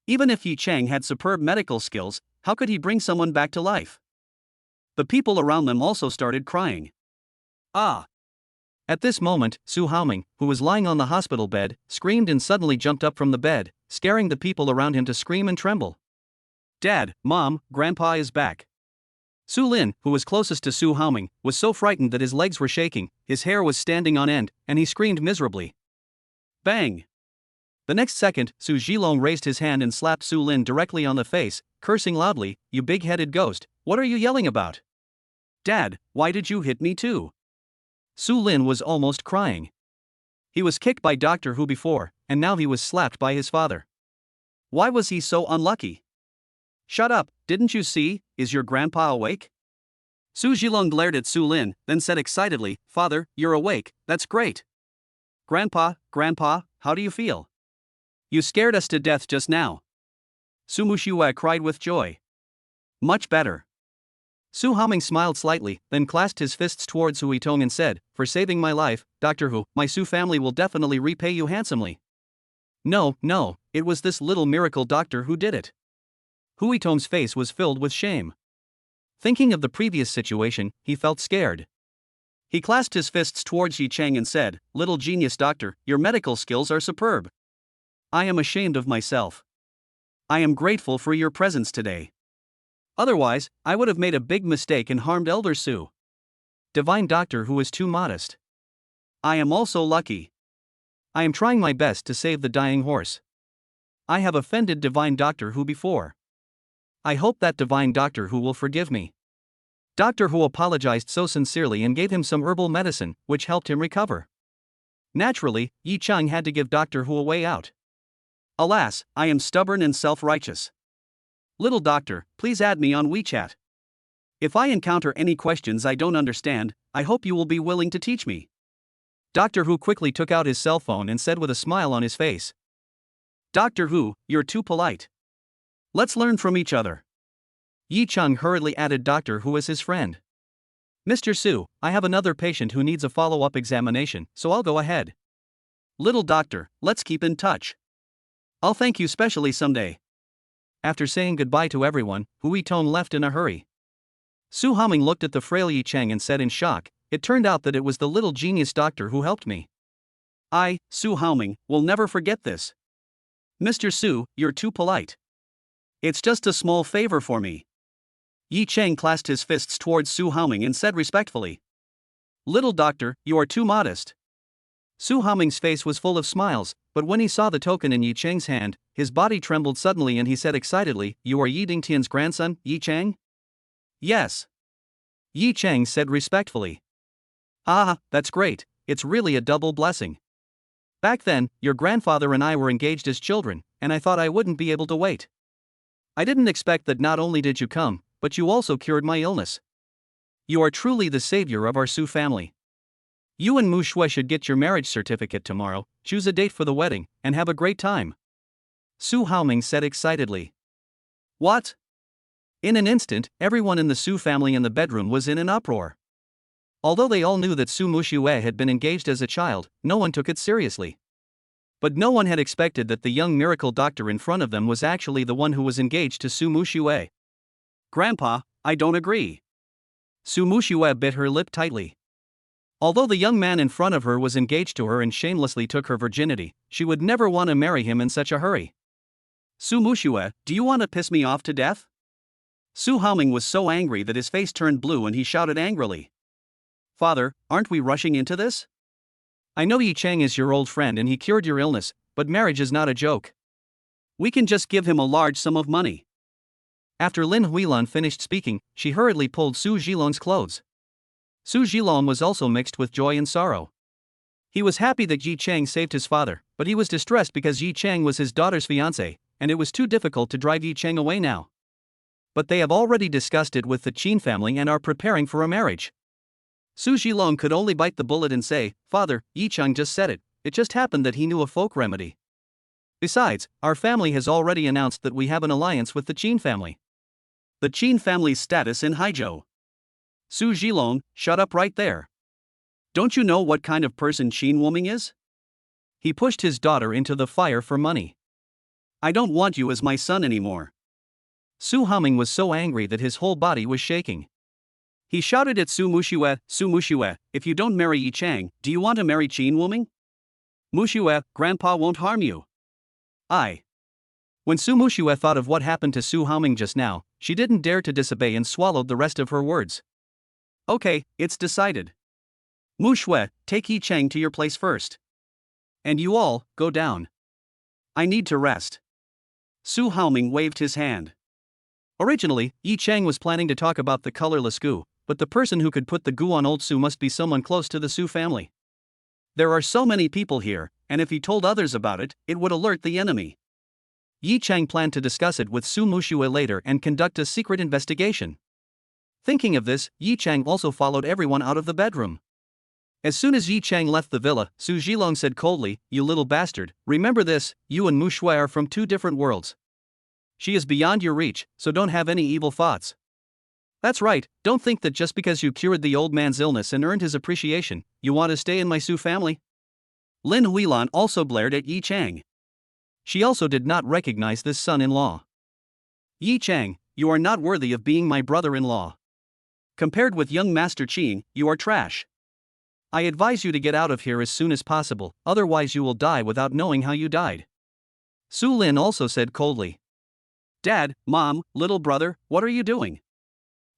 Even if Yi Chang had superb medical skills, how could he bring someone back to life? The people around them also started crying. "Ah!" At this moment, Su Haoming, who was lying on the hospital bed, screamed and suddenly jumped up from the bed, scaring the people around him to scream and tremble. "Dad, Mom, Grandpa is back." Su Lin, who was closest to Su Haoming, was so frightened that his legs were shaking, his hair was standing on end, and he screamed miserably. Bang! The next second, Su Zhilong raised his hand and slapped Su Lin directly on the face, cursing loudly, "You big-headed ghost, what are you yelling about? Dad, why did you hit me too?" Su Lin was almost crying. He was kicked by Doctor Hu before, and now he was slapped by his father. Why was he so unlucky? "Shut up, didn't you see? Is your grandpa awake?" Su Zhilong glared at Su Lin, then said excitedly, "Father, you're awake, that's great. Grandpa, how do you feel? You scared us to death just now." Su Mushue cried with joy. "Much better." Su Haoming smiled slightly, then clasped his fists towards Hui Tong and said, "For saving my life, Dr. Hu, my Su family will definitely repay you handsomely." No, it was this little miracle doctor who did it." Hui Tong's face was filled with shame. Thinking of the previous situation, he felt scared. He clasped his fists towards Yi Chang and said, "Little genius doctor, your medical skills are superb. I am ashamed of myself. I am grateful for your presence today. Otherwise, I would have made a big mistake and harmed Elder Su. Divine Doctor who is too modest. I am also lucky. I am trying my best to save the dying horse. I have offended Divine Doctor Who before. I hope that Divine Doctor Who will forgive me." Doctor Who apologized so sincerely and gave him some herbal medicine, which helped him recover. Naturally, Yi Chang had to give Doctor Who a way out. "Alas, I am stubborn and self-righteous. Little doctor, please add me on WeChat. If I encounter any questions I don't understand, I hope you will be willing to teach me." Doctor Who quickly took out his cell phone and said with a smile on his face, "Doctor Who, you're too polite. Let's learn from each other." Yi Chang hurriedly added Doctor Who as his friend. "Mr. Su, I have another patient who needs a follow-up examination, so I'll go ahead. Little doctor, let's keep in touch. I'll thank you specially someday." After saying goodbye to everyone, Hui Tong left in a hurry. Su Haoming looked at the frail Yi Chang and said in shock, "It turned out that it was the little genius doctor who helped me. I, Su Haoming, will never forget this. Mr. Su, you're too polite. It's just a small favor for me." Yi Chang clasped his fists towards Su Haoming and said respectfully, "Little doctor, you are too modest." Su Haoming's face was full of smiles, but when he saw the token in Yi Chang's hand, his body trembled suddenly and he said excitedly, "You are Yi Dingtian's grandson, Yi Chang?" "Yes." Yi Chang said respectfully. "Ah, that's great, it's really a double blessing. Back then, your grandfather and I were engaged as children, and I thought I wouldn't be able to wait. I didn't expect that not only did you come, but you also cured my illness. You are truly the savior of our Su family. You and Mu Shui should get your marriage certificate tomorrow, choose a date for the wedding, and have a great time." Su Haoming said excitedly. "What?" In an instant, everyone in the Su family in the bedroom was in an uproar. Although they all knew that Su Mushue had been engaged as a child, no one took it seriously. But no one had expected that the young miracle doctor in front of them was actually the one who was engaged to Su Mushue. "Grandpa, I don't agree." Su Muxue bit her lip tightly. Although the young man in front of her was engaged to her and shamelessly took her virginity, she would never want to marry him in such a hurry. Su Muxue, do you want to piss me off to death? Su Haoming was so angry that his face turned blue and he shouted angrily. Father, aren't we rushing into this? I know Yi Chang is your old friend and he cured your illness, but marriage is not a joke. We can just give him a large sum of money. After Lin Huilan finished speaking, she hurriedly pulled Su Zhilong's clothes. Su Zhilong was also mixed with joy and sorrow. He was happy that Yi Chang saved his father, but he was distressed because Yi Chang was his daughter's fiancé, and it was too difficult to drive Yi Chang away now. But they have already discussed it with the Qin family and are preparing for a marriage. Su Zhilong could only bite the bullet and say, Father, Yi Chang just said it, it just happened that he knew a folk remedy. Besides, our family has already announced that we have an alliance with the Qin family. The Qin family's status in Haizhou. Su Zhilong, shut up right there. Don't you know what kind of person Qin Woming is? He pushed his daughter into the fire for money. I don't want you as my son anymore. Su Haoming was so angry that his whole body was shaking. He shouted at Su Muxue, if you don't marry Yi Chang, do you want to marry Qin Woming? Muxue, Grandpa won't harm you. When Su Muxue thought of what happened to Su Haoming just now, she didn't dare to disobey and swallowed the rest of her words. Okay, it's decided. Muxue, take Yi Chang to your place first. And you all, go down. I need to rest. Su Haoming waved his hand. Originally, Yi Chang was planning to talk about the colorless goo, but the person who could put the goo on old Su must be someone close to the Su family. There are so many people here, and if he told others about it, it would alert the enemy. Yi Chang planned to discuss it with Su Muxue later and conduct a secret investigation. Thinking of this, Yi Chang also followed everyone out of the bedroom. As soon as Yi Chang left the villa, Su Zhilong said coldly, You little bastard, remember this, you and Muxue are from two different worlds. She is beyond your reach, so don't have any evil thoughts. That's right, don't think that just because you cured the old man's illness and earned his appreciation, you want to stay in my Su family. Lin Huilan also glared at Yi Chang. She also did not recognize this son-in-law. Yi Chang, you are not worthy of being my brother-in-law. Compared with young Master Qin, you are trash. I advise you to get out of here as soon as possible, otherwise you will die without knowing how you died. Su Lin also said coldly. Dad, Mom, little brother, what are you doing?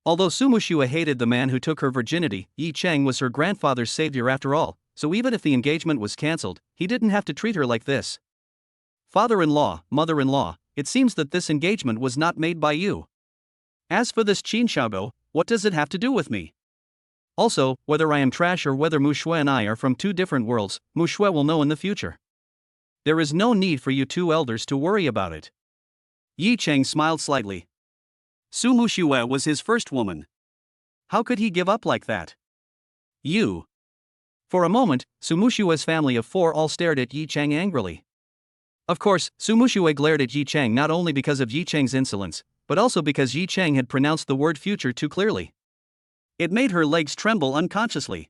Although Su Muxue hated the man who took her virginity, Yi Chang was her grandfather's savior after all, so even if the engagement was cancelled, he didn't have to treat her like this. Father-in-law, mother-in-law, it seems that this engagement was not made by you. As for this Qin Xiaogo, what does it have to do with me? Also, whether I am trash or whether Muxue and I are from two different worlds, Muxue will know in the future. There is no need for you two elders to worry about it. Yi Chang smiled slightly. Su Muxue was his first woman. How could he give up like that? You. For a moment, Su Muxue's family of four all stared at Yi Chang angrily. Of course, Su Muxue glared at Yi Chang not only because of Yi Chang's insolence, but also because Yi Chang had pronounced the word future too clearly. It made her legs tremble unconsciously.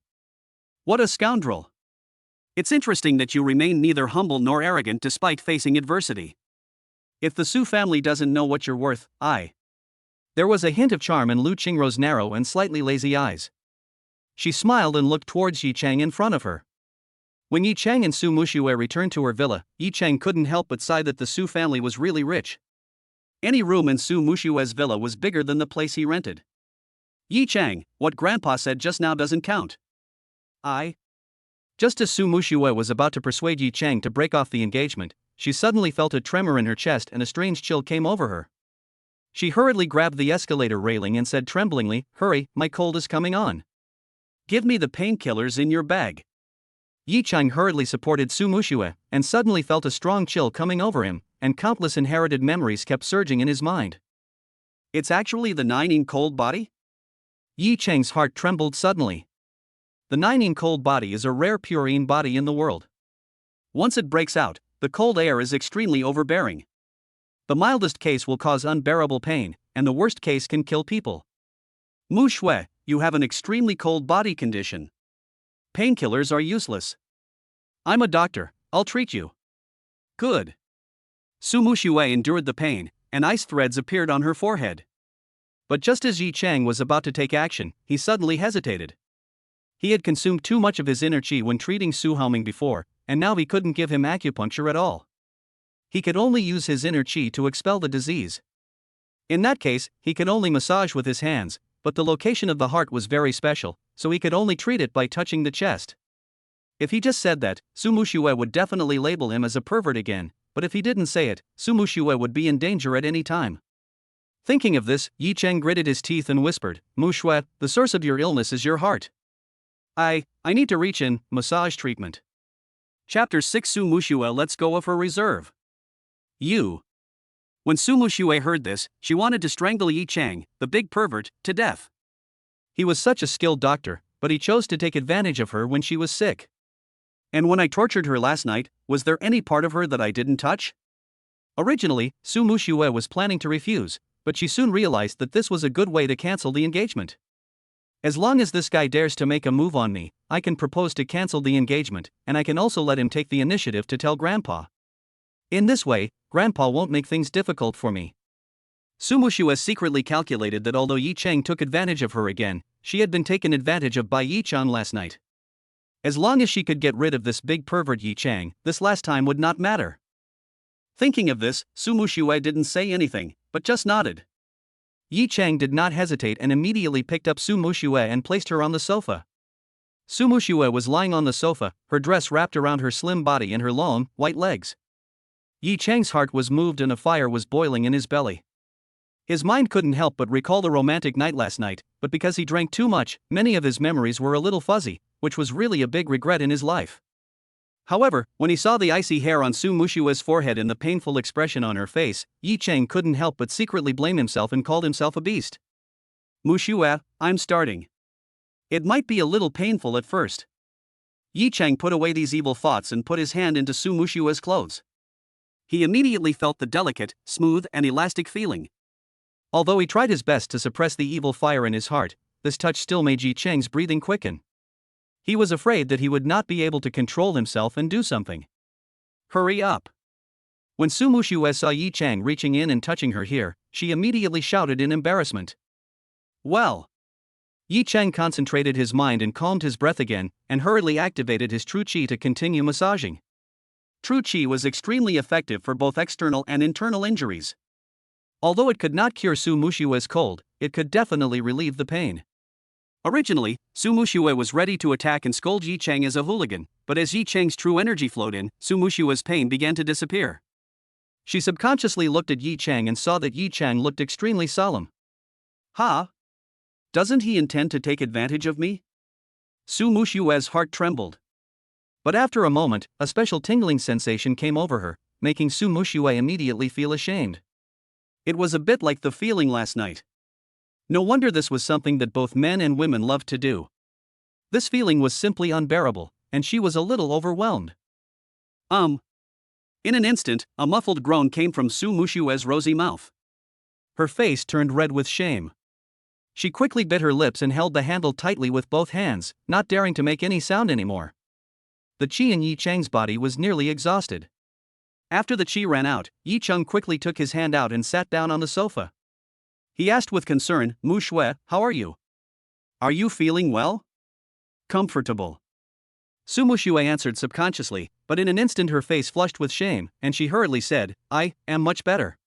What a scoundrel! It's interesting that you remain neither humble nor arrogant despite facing adversity. If the Su family doesn't know what you're worth, There was a hint of charm in Lu Qingrou's narrow and slightly lazy eyes. She smiled and looked towards Yi Chang in front of her. When Yi Chang and Su Muxue returned to her villa, Yi Chang couldn't help but sigh that the Su family was really rich. Any room in Su Muxue's villa was bigger than the place he rented. Yi Chang, what Grandpa said just now doesn't count. Just as Su Muxue was about to persuade Yi Chang to break off the engagement, she suddenly felt a tremor in her chest and a strange chill came over her. She hurriedly grabbed the escalator railing and said tremblingly, Hurry, my cold is coming on. Give me the painkillers in your bag. Yi Chang hurriedly supported Su Muxue, and suddenly felt a strong chill coming over him, and countless inherited memories kept surging in his mind. It's actually the Nining cold body? Yi Chang's heart trembled suddenly. The Nining cold body is a rare purine body in the world. Once it breaks out, the cold air is extremely overbearing. The mildest case will cause unbearable pain, and the worst case can kill people. Muxue, you have an extremely cold body condition. Painkillers are useless. I'm a doctor, I'll treat you. Good. Su Muxue endured the pain, and ice threads appeared on her forehead. But just as Yi Chang was about to take action, he suddenly hesitated. He had consumed too much of his inner qi when treating Su Haoming before, and now he couldn't give him acupuncture at all. He could only use his inner qi to expel the disease. In that case, he could only massage with his hands, but the location of the heart was very special, so he could only treat it by touching the chest. If he just said that, Su Muxue would definitely label him as a pervert again, but if he didn't say it, Su Muxue would be in danger at any time. Thinking of this, Yi Chang gritted his teeth and whispered, "Muxue, the source of your illness is your heart. I need to reach in, massage treatment." Chapter 6 Su Muxue lets go of her reserve. When Su Muxue heard this, she wanted to strangle Yi Chang, the big pervert, to death. He was such a skilled doctor, but he chose to take advantage of her when she was sick. And when I tortured her last night, was there any part of her that I didn't touch? Originally, Su Muxue was planning to refuse, but she soon realized that this was a good way to cancel the engagement. As long as this guy dares to make a move on me, I can propose to cancel the engagement, and I can also let him take the initiative to tell Grandpa. In this way, Grandpa won't make things difficult for me. Su Muxue secretly calculated that although Yi Chang took advantage of her again, she had been taken advantage of by Yi Chang last night. As long as she could get rid of this big pervert Yi Chang, this last time would not matter. Thinking of this, Su Muxue didn't say anything, but just nodded. Yi Chang did not hesitate and immediately picked up Su Muxue and placed her on the sofa. Su Muxue was lying on the sofa, her dress wrapped around her slim body and her long, white legs. Yi Chang's heart was moved and a fire was boiling in his belly. His mind couldn't help but recall the romantic night last night, but because he drank too much, many of his memories were a little fuzzy, which was really a big regret in his life. However, when he saw the icy hair on Su Muxue's forehead and the painful expression on her face, Yi Chang couldn't help but secretly blame himself and called himself a beast. "Muxue, I'm starting. It might be a little painful at first." Yi Chang put away these evil thoughts and put his hand into Su Muxue's clothes. He immediately felt the delicate, smooth, and elastic feeling. Although he tried his best to suppress the evil fire in his heart, this touch still made Yi Chang's breathing quicken. He was afraid that he would not be able to control himself and do something. "Hurry up." When Su Muxue saw Yi Chang reaching in and touching her here, she immediately shouted in embarrassment. "Well." Yi Chang concentrated his mind and calmed his breath again, and hurriedly activated his true qi to continue massaging. True qi was extremely effective for both external and internal injuries. Although it could not cure Su Muxue's cold, it could definitely relieve the pain. Originally, Su Muxue was ready to attack and scold Yi Chang as a hooligan, but as Yi Chang's true energy flowed in, Su Muxue's pain began to disappear. She subconsciously looked at Yi Chang and saw that Yi Chang looked extremely solemn. Doesn't he intend to take advantage of me? Su Muxue's heart trembled. But after a moment, a special tingling sensation came over her, making Su Muxue immediately feel ashamed. It was a bit like the feeling last night. No wonder this was something that both men and women loved to do. This feeling was simply unbearable, and she was a little overwhelmed. In an instant, a muffled groan came from Su Muxue's rosy mouth. Her face turned red with shame. She quickly bit her lips and held the handle tightly with both hands, not daring to make any sound anymore. The qi in Yi Chang's body was nearly exhausted. After the qi ran out, Yi Chang quickly took his hand out and sat down on the sofa. He asked with concern, "Muxue, how are you? Are you feeling well? Comfortable?" Su Muxue answered subconsciously, but in an instant her face flushed with shame, and she hurriedly said, "I am much better."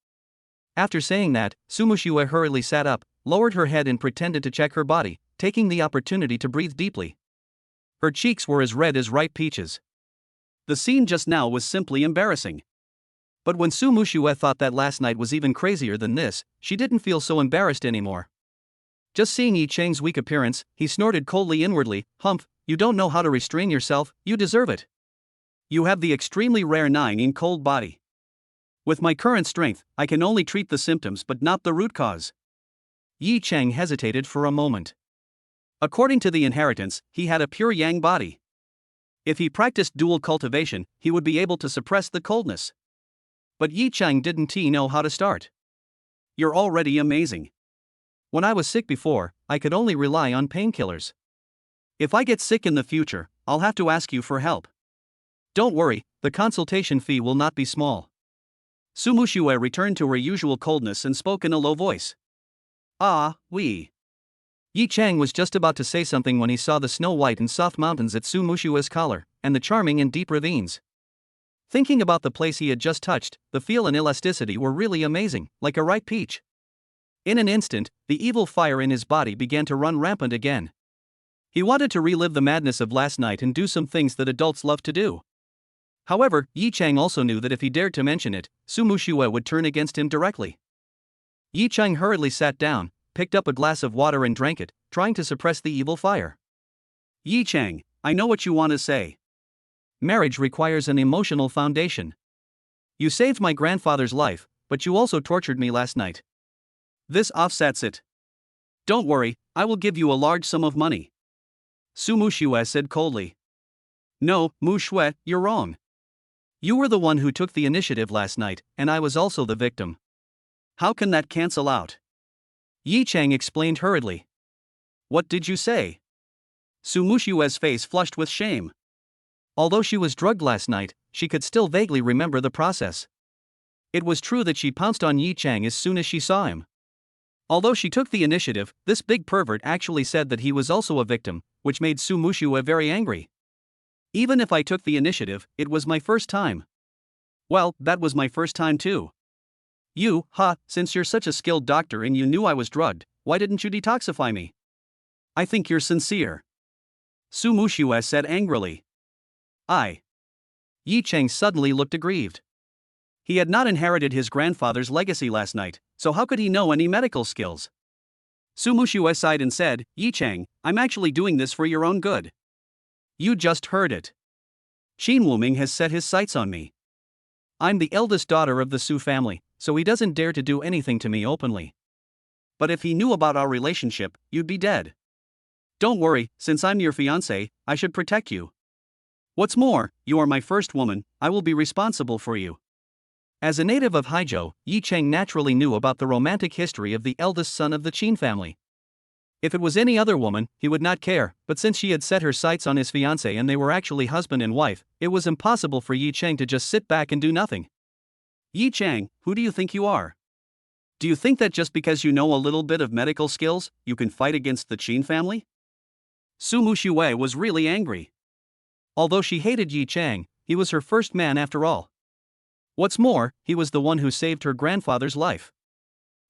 After saying that, Su Muxue hurriedly sat up, lowered her head and pretended to check her body, taking the opportunity to breathe deeply. Her cheeks were as red as ripe peaches. The scene just now was simply embarrassing. But when Su Muxue thought that last night was even crazier than this, she didn't feel so embarrassed anymore. Just seeing Yi Chang's weak appearance, he snorted coldly inwardly, "Humph, you don't know how to restrain yourself, you deserve it. You have the extremely rare 9 in cold body. With my current strength, I can only treat the symptoms but not the root cause." Yi Chang hesitated for a moment. According to the inheritance, he had a pure yang body. If he practiced dual cultivation, he would be able to suppress the coldness. But Yi Chang didn't know how to start. "You're already amazing. When I was sick before, I could only rely on painkillers. If I get sick in the future, I'll have to ask you for help. Don't worry, the consultation fee will not be small." Su Muxue returned to her usual coldness and spoke in a low voice. Ah, we. Yi Chang was just about to say something when he saw the snow-white and soft mountains at Su Mushua's collar, and the charming and deep ravines. Thinking about the place he had just touched, the feel and elasticity were really amazing, like a ripe peach. In an instant, the evil fire in his body began to run rampant again. He wanted to relive the madness of last night and do some things that adults love to do. However, Yi Chang also knew that if he dared to mention it, Su Mushue would turn against him directly. Yi Chang hurriedly sat down, picked up a glass of water and drank it, trying to suppress the evil fire. Yi Chang, I know what you want to say. Marriage requires an emotional foundation. You saved my grandfather's life, but you also tortured me last night. This offsets it. Don't worry, I will give you a large sum of money. Su Mushue said coldly. No, Mushue, you're wrong. You were the one who took the initiative last night, and I was also the victim. How can that cancel out? Yi Chang explained hurriedly. What did you say? Su Mushue's face flushed with shame. Although she was drugged last night, she could still vaguely remember the process. It was true that she pounced on Yi Chang as soon as she saw him. Although she took the initiative, this big pervert actually said that he was also a victim, which made Su Mushue very angry. Even if I took the initiative, it was my first time. Well, that was my first time too. Since you're such a skilled doctor and you knew I was drugged, why didn't you detoxify me? I think you're sincere. Su Mushue said angrily. Yi Chang suddenly looked aggrieved. He had not inherited his grandfather's legacy last night, so how could he know any medical skills? Su Mushue sighed and said, Yi Chang, I'm actually doing this for your own good. You just heard it. Qin Wuming has set his sights on me. I'm the eldest daughter of the Su family, so he doesn't dare to do anything to me openly. But if he knew about our relationship, you'd be dead. Don't worry, since I'm your fiancé, I should protect you. What's more, you are my first woman, I will be responsible for you. As a native of Haizhou, Yi Chang naturally knew about the romantic history of the eldest son of the Qin family. If it was any other woman, he would not care, but since she had set her sights on his fiancé and they were actually husband and wife, it was impossible for Yi Chang to just sit back and do nothing. Yi Chang, who do you think you are? Do you think that just because you know a little bit of medical skills, you can fight against the Qin family? Su Mushue was really angry. Although she hated Yi Chang, he was her first man after all. What's more, he was the one who saved her grandfather's life.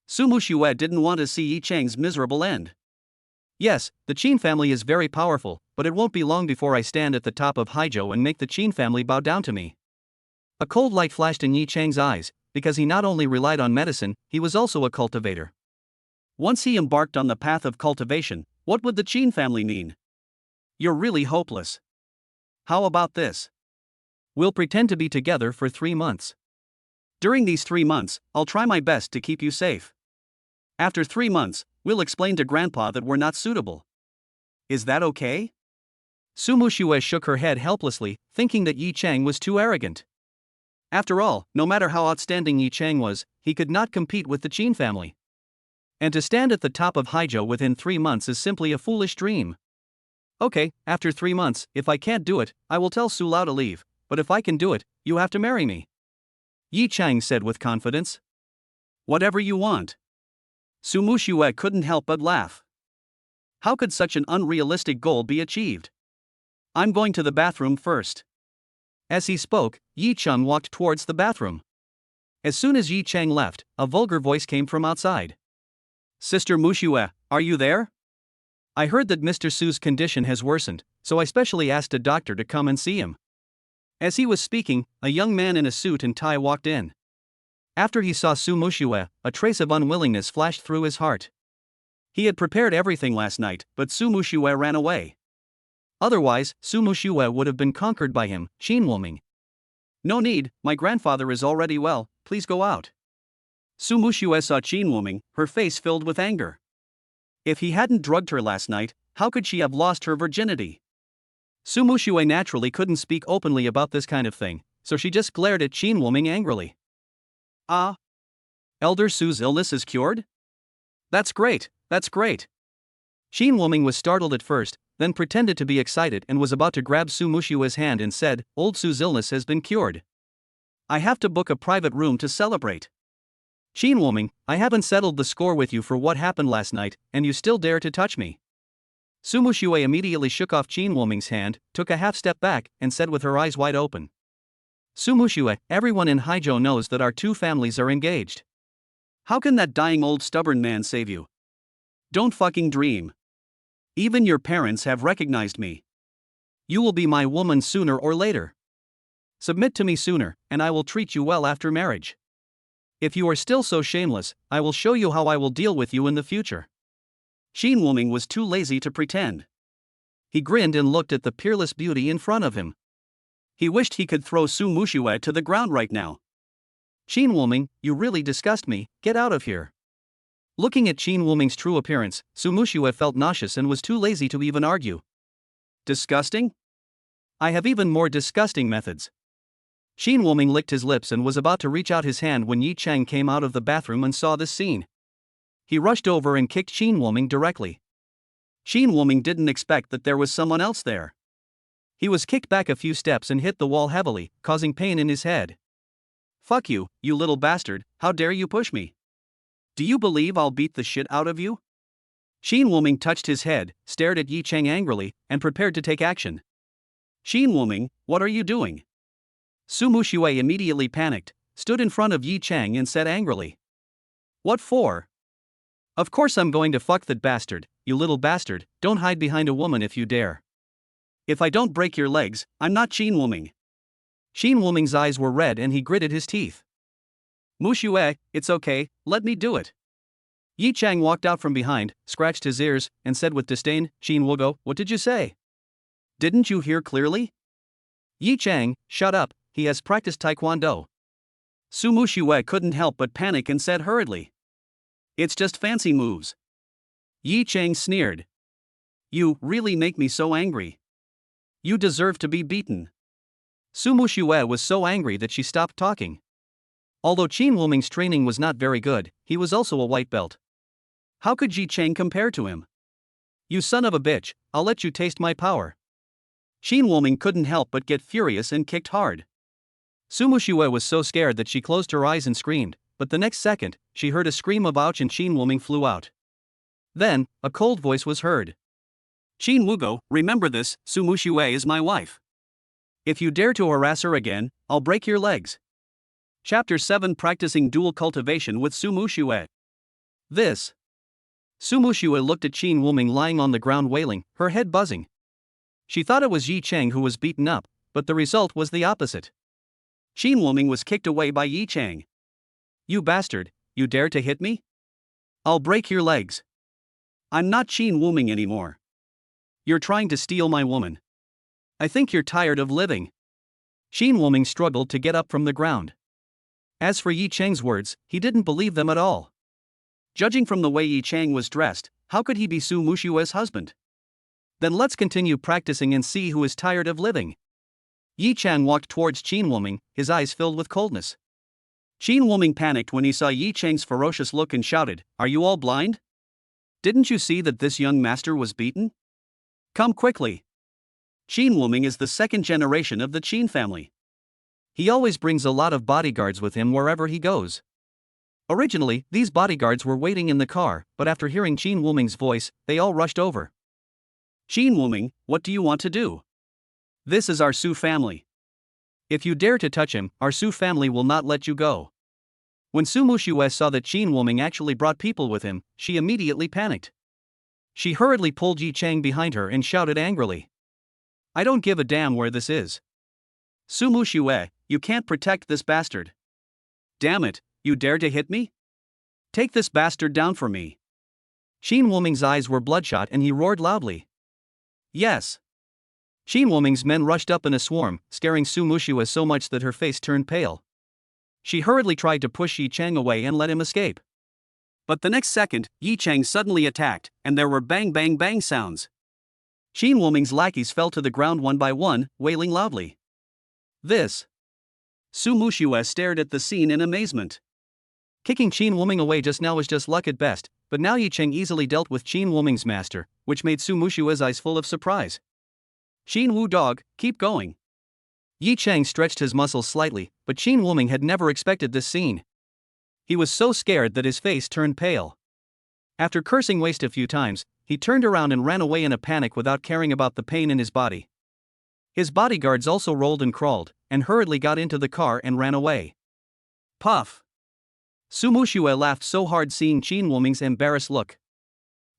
Su Mushue didn't want to see Yi Chang's miserable end. Yes, the Qin family is very powerful, but it won't be long before I stand at the top of Haizhou and make the Qin family bow down to me. A cold light flashed in Yi Chang's eyes, because he not only relied on medicine, he was also a cultivator. Once he embarked on the path of cultivation, what would the Qin family mean? You're really hopeless. How about this? We'll pretend to be together for 3 months. During these 3 months, I'll try my best to keep you safe. After 3 months, we'll explain to Grandpa that we're not suitable. Is that okay? Su Mushue shook her head helplessly, thinking that Yi Chang was too arrogant. After all, no matter how outstanding Yi Chang was, he could not compete with the Qin family. And to stand at the top of Haizhou within 3 months is simply a foolish dream. Okay, after 3 months, if I can't do it, I will tell Su Lao to leave, but if I can do it, you have to marry me. Yi Chang said with confidence. Whatever you want. Su Mushue couldn't help but laugh. How could such an unrealistic goal be achieved? I'm going to the bathroom first. As he spoke, Yi Chang walked towards the bathroom. As soon as Yi Chang left, a vulgar voice came from outside. Sister Mushue, are you there? I heard that Mr. Su's condition has worsened, so I specially asked a doctor to come and see him. As he was speaking, a young man in a suit and tie walked in. After he saw Su Mushue, a trace of unwillingness flashed through his heart. He had prepared everything last night, but Su Mushue ran away. Otherwise, Su Mushue would have been conquered by him, Qin Wuming. No need, my grandfather is already well, please go out. Su Mushue saw Qin Wuming, her face filled with anger. If he hadn't drugged her last night, how could she have lost her virginity? Su Mushue naturally couldn't speak openly about this kind of thing, so she just glared at Qin Wuming angrily. Ah? Elder Su's illness is cured? That's great, that's great. Qin Wuming was startled at first, then pretended to be excited and was about to grab Su Mushue's hand and said, Old Su's illness has been cured. I have to book a private room to celebrate. Qin Wuming, I haven't settled the score with you for what happened last night, and you still dare to touch me. Su Muxue immediately shook off Qin Wuming's hand, took a half step back, and said with her eyes wide open. Su Muxue, everyone in Haizhou knows that our two families are engaged. How can that dying old stubborn man save you? Don't fucking dream. Even your parents have recognized me. You will be my woman sooner or later. Submit to me sooner, and I will treat you well after marriage. If you are still so shameless, I will show you how I will deal with you in the future. Qin Wuming was too lazy to pretend. He grinned and looked at the peerless beauty in front of him. He wished he could throw Su Muxue to the ground right now. Qin Wuming, you really disgust me, get out of here. Looking at Qin Wuming's true appearance, Su Muxue felt nauseous and was too lazy to even argue. Disgusting? I have even more disgusting methods. Qin Wuming licked his lips and was about to reach out his hand when Yi Chang came out of the bathroom and saw this scene. He rushed over and kicked Qin Wuming directly. Qin Wuming didn't expect that there was someone else there. He was kicked back a few steps and hit the wall heavily, causing pain in his head. Fuck you, you little bastard, how dare you push me? Do you believe I'll beat the shit out of you? Qin Wuming touched his head, stared at Yi Chang angrily, and prepared to take action. Qin Wuming, what are you doing? Su Muxue immediately panicked, stood in front of Yi Chang and said angrily. What for? Of course I'm going to fuck that bastard, you little bastard, don't hide behind a woman if you dare. If I don't break your legs, I'm not Qin Wuming. Qin Wuming's eyes were red and he gritted his teeth. Muxue, it's okay, let me do it. Yi Chang walked out from behind, scratched his ears, and said with disdain, Qin Wugo, what did you say? Didn't you hear clearly? Yi Chang, shut up, he has practiced taekwondo. Su Muxue couldn't help but panic and said hurriedly. It's just fancy moves. Yi Chang sneered. You really make me so angry. You deserve to be beaten. Su Muxue was so angry that she stopped talking. Although Qin Wuming's training was not very good, he was also a white belt. How could Yi Chang compare to him? You son of a bitch, I'll let you taste my power. Qin Wuming couldn't help but get furious and kicked hard. Su Muxue was so scared that she closed her eyes and screamed, but the next second, she heard a scream of ouch and Qin Wuming flew out. Then, a cold voice was heard. Qin Wugo, remember this, Su Muxue is my wife. If you dare to harass her again, I'll break your legs. Chapter 7 Practicing Dual Cultivation with Su Muxue. This. Su Muxue looked at Qin Wuming lying on the ground wailing, her head buzzing. She thought it was Yi Chang who was beaten up, but the result was the opposite. Qin Wuming was kicked away by Yi Chang. You bastard, you dare to hit me? I'll break your legs. I'm not Qin Wuming anymore. You're trying to steal my woman. I think you're tired of living. Qin Wuming struggled to get up from the ground. As for Yi Chang's words, he didn't believe them at all. Judging from the way Yi Chang was dressed, how could he be Su Muxue's husband? Then let's continue practicing and see who is tired of living. Yi Chang walked towards Qin Wuming, his eyes filled with coldness. Qin Wuming panicked when he saw Yi Chang's ferocious look and shouted, Are you all blind? Didn't you see that this young master was beaten? Come quickly. Qin Wuming is the second generation of the Qin family. He always brings a lot of bodyguards with him wherever he goes. Originally, these bodyguards were waiting in the car, but after hearing Qin Wuming's voice, they all rushed over. Qin Wuming, what do you want to do? This is our Su family. If you dare to touch him, our Su family will not let you go. When Su Muxue saw that Qin Wuming actually brought people with him, she immediately panicked. She hurriedly pulled Yi Chang behind her and shouted angrily. I don't give a damn where this is. Su Muxue, you can't protect this bastard. Damn it, you dare to hit me? Take this bastard down for me. Qin Wuming's eyes were bloodshot and he roared loudly. Yes. Qin Wuming's men rushed up in a swarm, scaring Su Muxue so much that her face turned pale. She hurriedly tried to push Yi Chang away and let him escape. But the next second, Yi Chang suddenly attacked, and there were bang bang bang sounds. Qin Wuming's lackeys fell to the ground one by one, wailing loudly. This. Su Muxue stared at the scene in amazement. Kicking Qin Wuming away just now was just luck at best, but now Yi Chang easily dealt with Qin Wuming's master, which made Su Muxue's eyes full of surprise. Qin Wu dog, keep going. Yi Chang stretched his muscles slightly, but Qin Wuming had never expected this scene. He was so scared that his face turned pale. After cursing waste a few times, he turned around and ran away in a panic without caring about the pain in his body. His bodyguards also rolled and crawled, and hurriedly got into the car and ran away. Puff! Su Muxue laughed so hard seeing Qin Wuming's embarrassed look.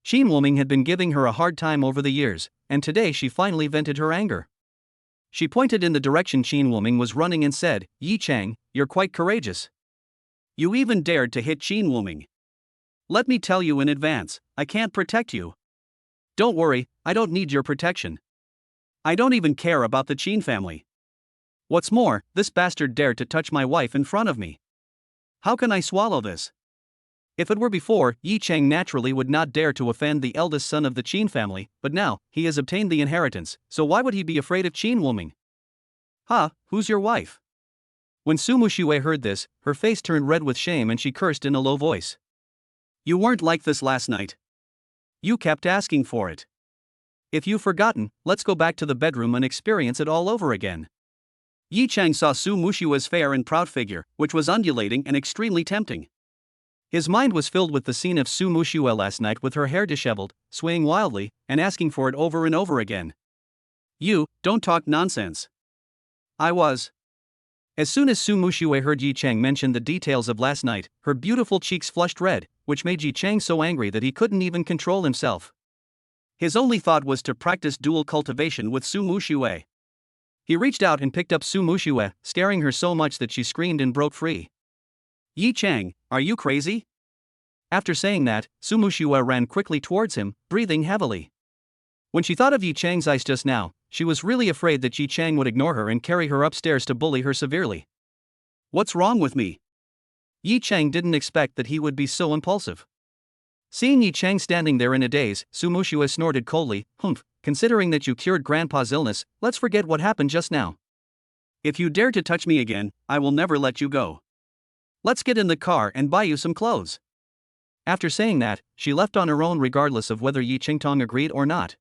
Qin Wuming had been giving her a hard time over the years, and today she finally vented her anger. She pointed in the direction Qin Wuming was running and said, "Yi Chang, you're quite courageous. You even dared to hit Qin Wuming. Let me tell you in advance, I can't protect you. Don't worry, I don't need your protection. I don't even care about the Qin family. What's more, this bastard dared to touch my wife in front of me. How can I swallow this?" If it were before, Yi Chang naturally would not dare to offend the eldest son of the Qin family, but now, he has obtained the inheritance, so why would he be afraid of Qin Wuming? "Ha, who's your wife?" When Su Muxue heard this, her face turned red with shame and she cursed in a low voice. "You weren't like this last night. You kept asking for it. If you've forgotten, let's go back to the bedroom and experience it all over again." Yi Chang saw Su Muxue's fair and proud figure, which was undulating and extremely tempting. His mind was filled with the scene of Su Muxue last night with her hair disheveled, swaying wildly, and asking for it over and over again. "You, don't talk nonsense. I was." As soon as Su Muxue heard Yi Chang mention the details of last night, her beautiful cheeks flushed red, which made Yi Chang so angry that he couldn't even control himself. His only thought was to practice dual cultivation with Su Muxue. He reached out and picked up Su Muxue, scaring her so much that she screamed and broke free. "Yi Chang, are you crazy?" After saying that, Su Muxue ran quickly towards him, breathing heavily. When she thought of Yi Chang's eyes just now, she was really afraid that Yi Chang would ignore her and carry her upstairs to bully her severely. "What's wrong with me?" Yi Chang didn't expect that he would be so impulsive. Seeing Yi Chang standing there in a daze, Su Muxue snorted coldly, "Humph, considering that you cured Grandpa's illness, let's forget what happened just now. If you dare to touch me again, I will never let you go. Let's get in the car and buy you some clothes." After saying that, she left on her own regardless of whether Yi Qingtong agreed or not.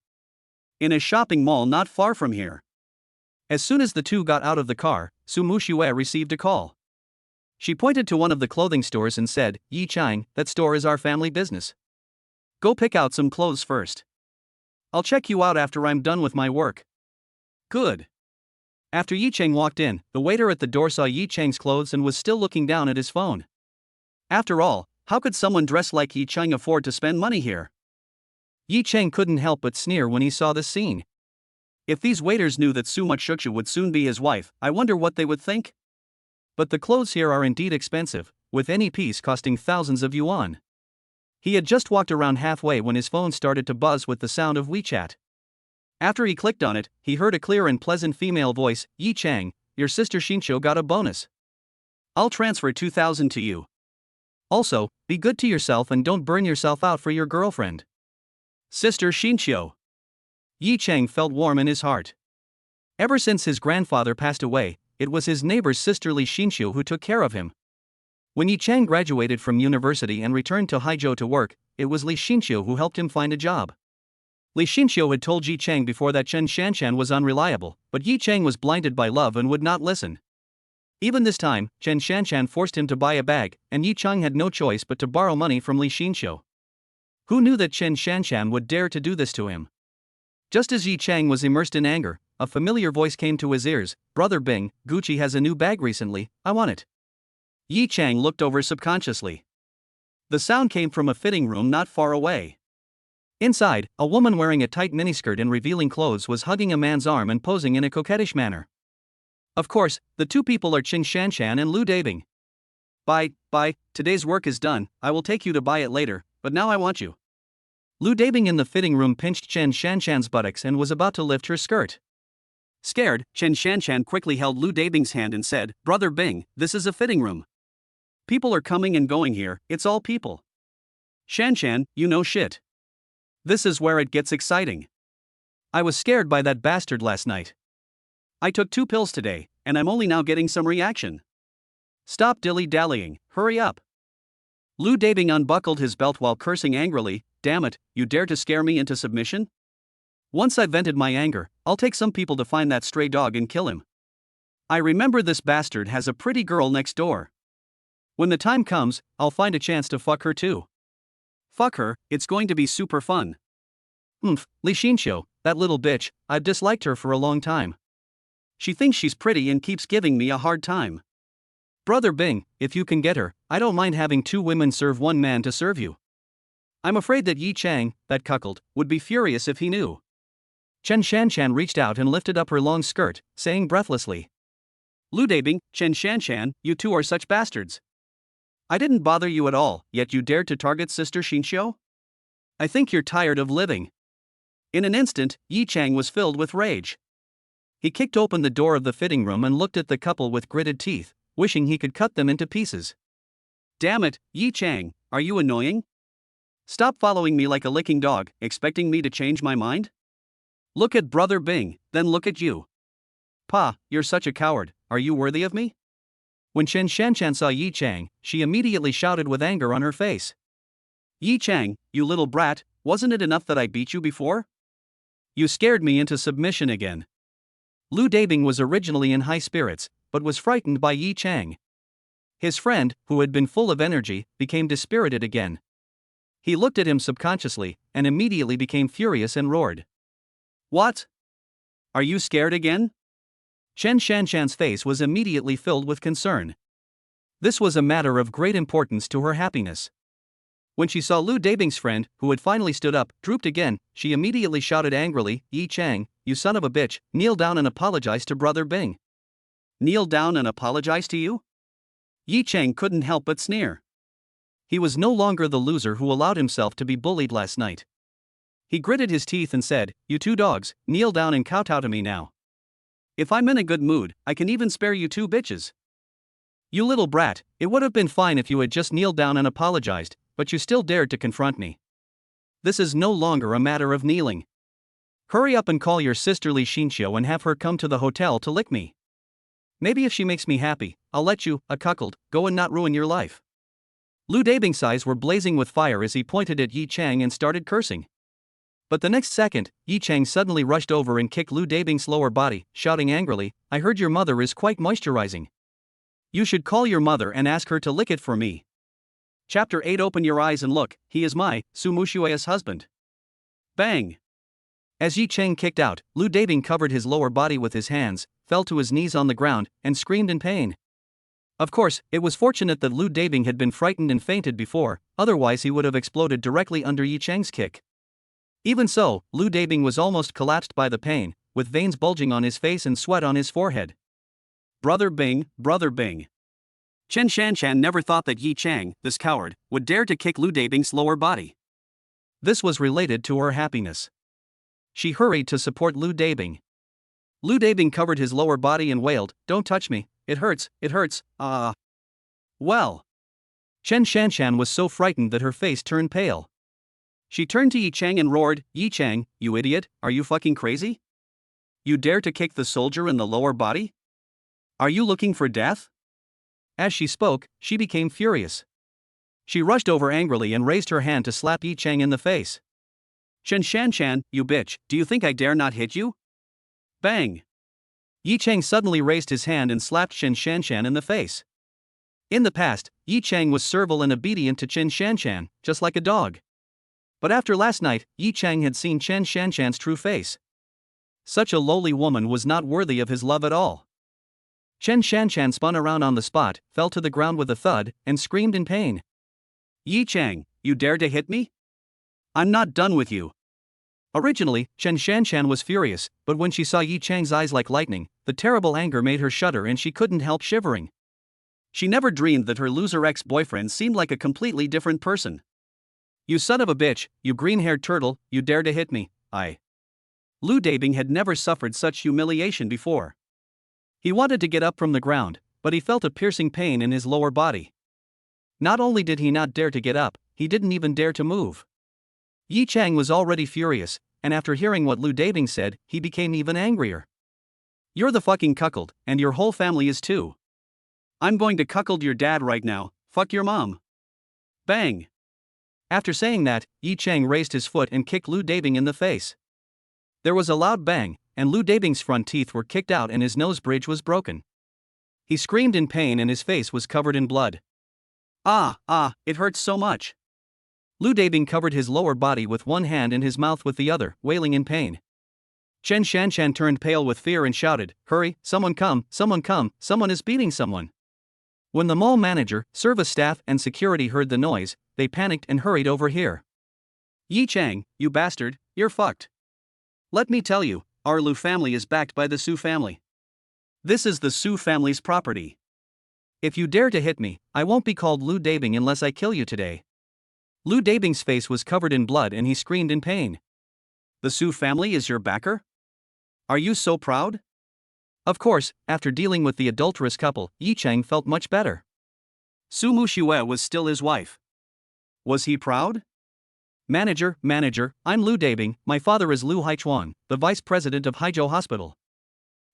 In a shopping mall not far from here. As soon as the two got out of the car, Su Muxue received a call. She pointed to one of the clothing stores and said, "Yi Chang, that store is our family business. Go pick out some clothes first. I'll check you out after I'm done with my work." "Good." After Yi Chang walked in, the waiter at the door saw Yi Chang's clothes and was still looking down at his phone. After all, how could someone dressed like Yi Chang afford to spend money here? Yi Chang couldn't help but sneer when he saw this scene. If these waiters knew that Su Muxue would soon be his wife, I wonder what they would think? But the clothes here are indeed expensive, with any piece costing thousands of yuan. He had just walked around halfway when his phone started to buzz with the sound of WeChat. After he clicked on it, he heard a clear and pleasant female voice, "Yi Chang, your sister Xinqiu got a bonus. I'll transfer 2,000 to you. Also, be good to yourself and don't burn yourself out for your girlfriend." Sister Xinqiu. Yi Chang felt warm in his heart. Ever since his grandfather passed away, it was his neighbor's sister Li Xinqiu who took care of him. When Yi Chang graduated from university and returned to Haizhou to work, it was Li Xinqiu who helped him find a job. Li Xinqiu had told Yi Chang before that Chen Shanshan was unreliable, but Yi Chang was blinded by love and would not listen. Even this time, Chen Shanshan forced him to buy a bag, and Yi Chang had no choice but to borrow money from Li Xinqiu. Who knew that Chen Shanshan would dare to do this to him? Just as Yi Chang was immersed in anger, a familiar voice came to his ears, "Brother Bing, Gucci has a new bag recently, I want it." Yi Chang looked over subconsciously. The sound came from a fitting room not far away. Inside, a woman wearing a tight miniskirt and revealing clothes was hugging a man's arm and posing in a coquettish manner. Of course, the two people are Qin Shanshan and Lu Dabing. Bye, today's work is done, I will take you to buy it later, but now I want you." Lu Dabing in the fitting room pinched Chen Shanshan's buttocks and was about to lift her skirt. Scared, Chen Shanshan quickly held Lu Dabing's hand and said, "Brother Bing, this is a fitting room. People are coming and going here, it's all people. Shanshan, you know shit. This is where it gets exciting. I was scared by that bastard last night. I took 2 pills today, and I'm only now getting some reaction. Stop dilly-dallying, hurry up." Lu Dabing unbuckled his belt while cursing angrily, "Damn it, you dare to scare me into submission? Once I've vented my anger, I'll take some people to find that stray dog and kill him. I remember this bastard has a pretty girl next door. When the time comes, I'll find a chance to fuck her too. Fuck her, it's going to be super fun. Li Xinxiu, that little bitch, I've disliked her for a long time. She thinks she's pretty and keeps giving me a hard time. Brother Bing, if you can get her, I don't mind having 2 women serve 1 man to serve you. I'm afraid that Yi Chang, that cuckold, would be furious if he knew. Chen Shanshan reached out and lifted up her long skirt, saying breathlessly, Lu Dabing, Chen Shanshan, you two are such bastards. I didn't bother you at all, yet you dared to target Sister Xinxiu? I think you're tired of living. In an instant, Yi Chang was filled with rage. He kicked open the door of the fitting room and looked at the couple with gritted teeth, wishing he could cut them into pieces. Damn it, Yi Chang, are you annoying? Stop following me like a licking dog, expecting me to change my mind? Look at Brother Bing, then look at you. Pa, you're such a coward, are you worthy of me? When Chen Shanshan saw Yi Chang, she immediately shouted with anger on her face. Yi Chang, you little brat, wasn't it enough that I beat you before? You scared me into submission again. Lu Dabing was originally in high spirits, but was frightened by Yi Chang. His friend, who had been full of energy, became dispirited again. He looked at him subconsciously, and immediately became furious and roared. What? Are you scared again? Chen Shanshan's face was immediately filled with concern. This was a matter of great importance to her happiness. When she saw Lu Dabing's friend, who had finally stood up, drooped again, she immediately shouted angrily, Yi Chang, you son of a bitch, kneel down and apologize to Brother Bing. Kneel down and apologize to you? Yi Chang couldn't help but sneer. He was no longer the loser who allowed himself to be bullied last night. He gritted his teeth and said, You 2 dogs, kneel down and kowtow to me now. If I'm in a good mood, I can even spare you 2 bitches. You little brat, it would have been fine if you had just kneeled down and apologized, but you still dared to confront me. This is no longer a matter of kneeling. Hurry up and call your sister Li Xinxiu and have her come to the hotel to lick me. Maybe if she makes me happy, I'll let you, a cuckold, go and not ruin your life. Lu Dabing's eyes were blazing with fire as he pointed at Yi Chang and started cursing. But the next second, Yi Chang suddenly rushed over and kicked Lu Dabing's lower body, shouting angrily, I heard your mother is quite moisturizing. You should call your mother and ask her to lick it for me. Chapter 8 Open your eyes and look, he is my, Su Mushue's husband. Bang! As Yi Chang kicked out, Lu Dabing covered his lower body with his hands, fell to his knees on the ground, and screamed in pain. Of course, it was fortunate that Lu Dabing had been frightened and fainted before, otherwise he would have exploded directly under Yi Chang's kick. Even so, Lu Dabing was almost collapsed by the pain, with veins bulging on his face and sweat on his forehead. Brother Bing, Brother Bing. Chen Shanshan never thought that Yi Chang, this coward, would dare to kick Lu Dabing's lower body. This was related to her happiness. She hurried to support Lu Dabing. Lu Dabing covered his lower body and wailed, Don't touch me, it hurts, Well. Chen Shanshan was so frightened that her face turned pale. She turned to Yi Chang and roared, Yi Chang, you idiot, are you fucking crazy? You dare to kick the soldier in the lower body? Are you looking for death? As she spoke, she became furious. She rushed over angrily and raised her hand to slap Yi Chang in the face. Chen Shanshan, you bitch, do you think I dare not hit you? Bang! Yi Chang suddenly raised his hand and slapped Chen Shanshan in the face. In the past, Yi Chang was servile and obedient to Chen Shanshan, just like a dog. But after last night, Yi Chang had seen Chen Shanshan's true face. Such a lowly woman was not worthy of his love at all. Chen Shanshan spun around on the spot, fell to the ground with a thud, and screamed in pain. Yi Chang, you dare to hit me? I'm not done with you. Originally, Chen Shanshan was furious, but when she saw Yi Chang's eyes like lightning, the terrible anger made her shudder and she couldn't help shivering. She never dreamed that her loser ex-boyfriend seemed like a completely different person. You son of a bitch, you green-haired turtle, you dare to hit me, Lu Dabing had never suffered such humiliation before. He wanted to get up from the ground, but he felt a piercing pain in his lower body. Not only did he not dare to get up, he didn't even dare to move. Yi Chang was already furious, and after hearing what Lu Dabing said, he became even angrier. You're the fucking cuckold, and your whole family is too. I'm going to cuckold your dad right now, fuck your mom. Bang! After saying that, Yi Chang raised his foot and kicked Lu Dabing in the face. There was a loud bang, and Lu Dabing's front teeth were kicked out and his nose bridge was broken. He screamed in pain and his face was covered in blood. It hurts so much. Lu Dabing covered his lower body with one hand and his mouth with the other, wailing in pain. Chen Shanshan turned pale with fear and shouted, "Hurry, someone come, someone is beating someone." When the mall manager, service staff and security heard the noise, they panicked and hurried over here. "Yi Chang, you bastard, you're fucked. Let me tell you, our Lu family is backed by the Su family. This is the Su family's property. If you dare to hit me, I won't be called Lu Dabing unless I kill you today." Lu Dabing's face was covered in blood and he screamed in pain. "The Su family is your backer? Are you so proud?" Of course, after dealing with the adulterous couple, Yi Chang felt much better. Su Muxue was still his wife. Was he proud? Manager, I'm Lu Dabing, my father is Lu Haichuan, the vice president of Haizhou Hospital.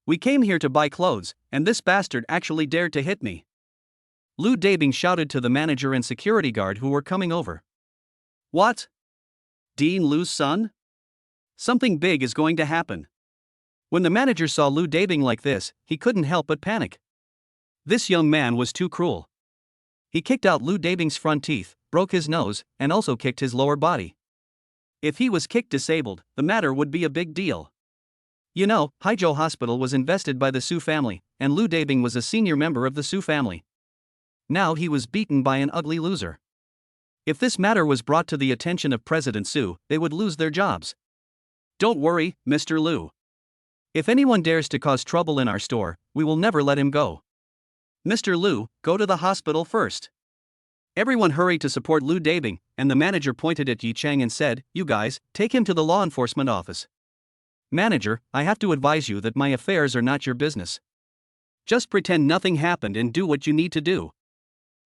We came here to buy clothes, and this bastard actually dared to hit me. Lu Dabing shouted to the manager and security guard who were coming over. What? Dean Lu's son? Something big is going to happen. When the manager saw Lu Dabing like this, he couldn't help but panic. This young man was too cruel. He kicked out Lu Dabing's front teeth, broke his nose, and also kicked his lower body. If he was kicked disabled, the matter would be a big deal. You know, Haizhou Hospital was invested by the Su family, and Lu Dabing was a senior member of the Su family. Now he was beaten by an ugly loser. If this matter was brought to the attention of President Su, they would lose their jobs. Don't worry, Mr. Lu. If anyone dares to cause trouble in our store, we will never let him go. Mr. Lu, go to the hospital first. Everyone hurried to support Lu Dabing, and the manager pointed at Yi Chang and said, "You guys, take him to the law enforcement office." Manager, I have to advise you that my affairs are not your business. Just pretend nothing happened and do what you need to do.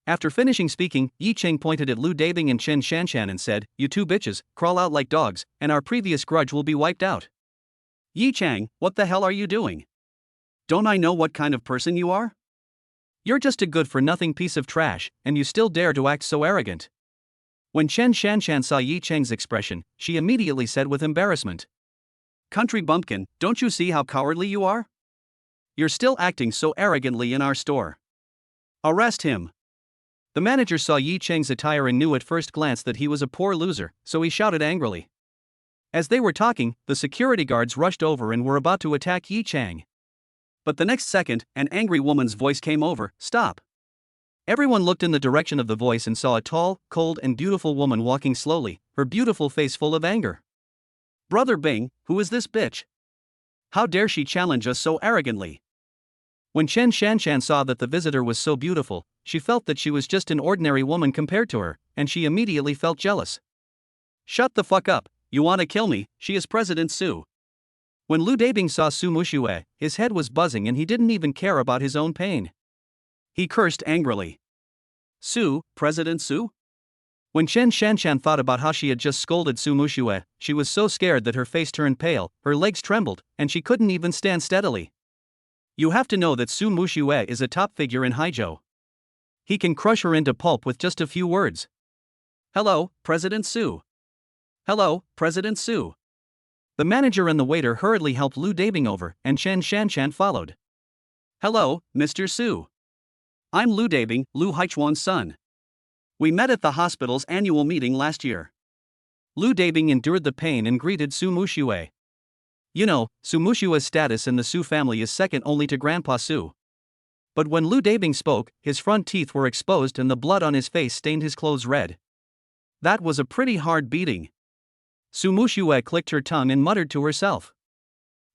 After finishing speaking, Yi Chang pointed at Lu Dabing and Chen Shanshan and said, "You two bitches, crawl out like dogs, and our previous grudge will be wiped out." Yi Chang, what the hell are you doing? Don't I know what kind of person you are? You're just a good-for-nothing piece of trash, and you still dare to act so arrogant. When Chen Shanshan saw Yi Chang's expression, she immediately said with embarrassment, "Country bumpkin, don't you see how cowardly you are? You're still acting so arrogantly in our store. Arrest him." The manager saw Yi Chang's attire and knew at first glance that he was a poor loser, so he shouted angrily. As they were talking, the security guards rushed over and were about to attack Yi Chang. But the next second, an angry woman's voice came over, "Stop." Everyone looked in the direction of the voice and saw a tall, cold and beautiful woman walking slowly, her beautiful face full of anger. "Brother Bing, who is this bitch? How dare she challenge us so arrogantly?" When Chen Shanshan saw that the visitor was so beautiful, she felt that she was just an ordinary woman compared to her, and she immediately felt jealous. "Shut the fuck up. You want to kill me? She is President Su." When Lu Dabing saw Su Muxue, his head was buzzing and he didn't even care about his own pain. He cursed angrily. "Su, President Su?" When Chen Shanshan thought about how she had just scolded Su Muxue, she was so scared that her face turned pale, her legs trembled, and she couldn't even stand steadily. You have to know that Su Muxue is a top figure in Haizhou. He can crush her into pulp with just a few words. "Hello, President Su." "Hello, President Su." The manager and the waiter hurriedly helped Lu Dabing over, and Chen Shanshan followed. "Hello, Mr. Su. I'm Lu Dabing, Lu Haichuan's son. We met at the hospital's annual meeting last year." Lu Dabing endured the pain and greeted Su Muxue. You know, Su Muxue's status in the Su family is second only to Grandpa Su. But when Lu Dabing spoke, his front teeth were exposed and the blood on his face stained his clothes red. That was a pretty hard beating. Su Muxue clicked her tongue and muttered to herself.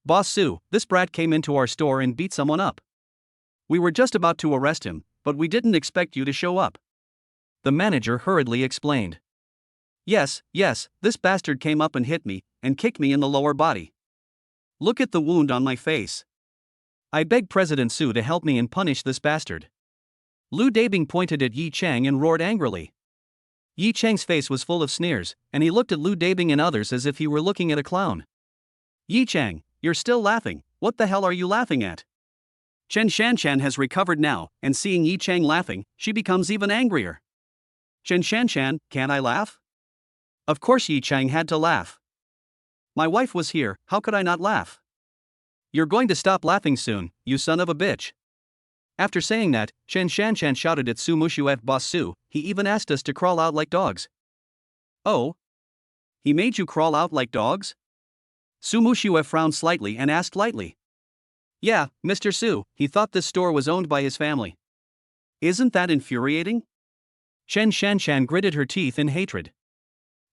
"Boss Su, this brat came into our store and beat someone up. We were just about to arrest him, but we didn't expect you to show up." The manager hurriedly explained. Yes, this bastard came up and hit me, and kicked me in the lower body. Look at the wound on my face. I beg President Su to help me and punish this bastard." Lu Dabing pointed at Yi Chang and roared angrily. Yi Chang's face was full of sneers, and he looked at Lu Dabing and others as if he were looking at a clown. "Yi Chang, you're still laughing, what the hell are you laughing at?" Chen Shanshan has recovered now, and seeing Yi Chang laughing, she becomes even angrier. "Chen Shanshan, can't I laugh?" Of course Yi Chang had to laugh. "My wife was here, how could I not laugh?" "You're going to stop laughing soon, you son of a bitch." After saying that, Chen Shanshan shouted at Su Mushu at Boss Su, he even asked us to crawl out like dogs. Oh? He made you crawl out like dogs? Su Mushu frowned slightly and asked lightly. Yeah, Mr. Su, he thought this store was owned by his family. Isn't that infuriating? Chen Shanshan gritted her teeth in hatred.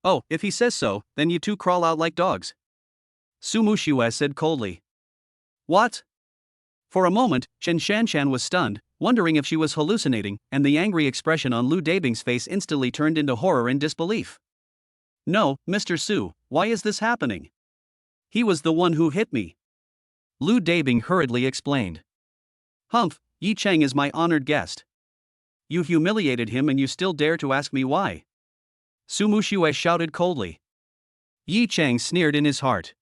Oh, if he says so, then you two crawl out like dogs. Su Mushu said coldly. What? For a moment, Chen Shanshan was stunned, wondering if she was hallucinating, and the angry expression on Lu Dabing's face instantly turned into horror and disbelief. No, Mr. Su, why is this happening? He was the one who hit me. Lu Dabing hurriedly explained. Humph, Yi Cheng is my honored guest. You humiliated him and you still dare to ask me why? Su Mushu shouted coldly. Yi Cheng sneered in his heart.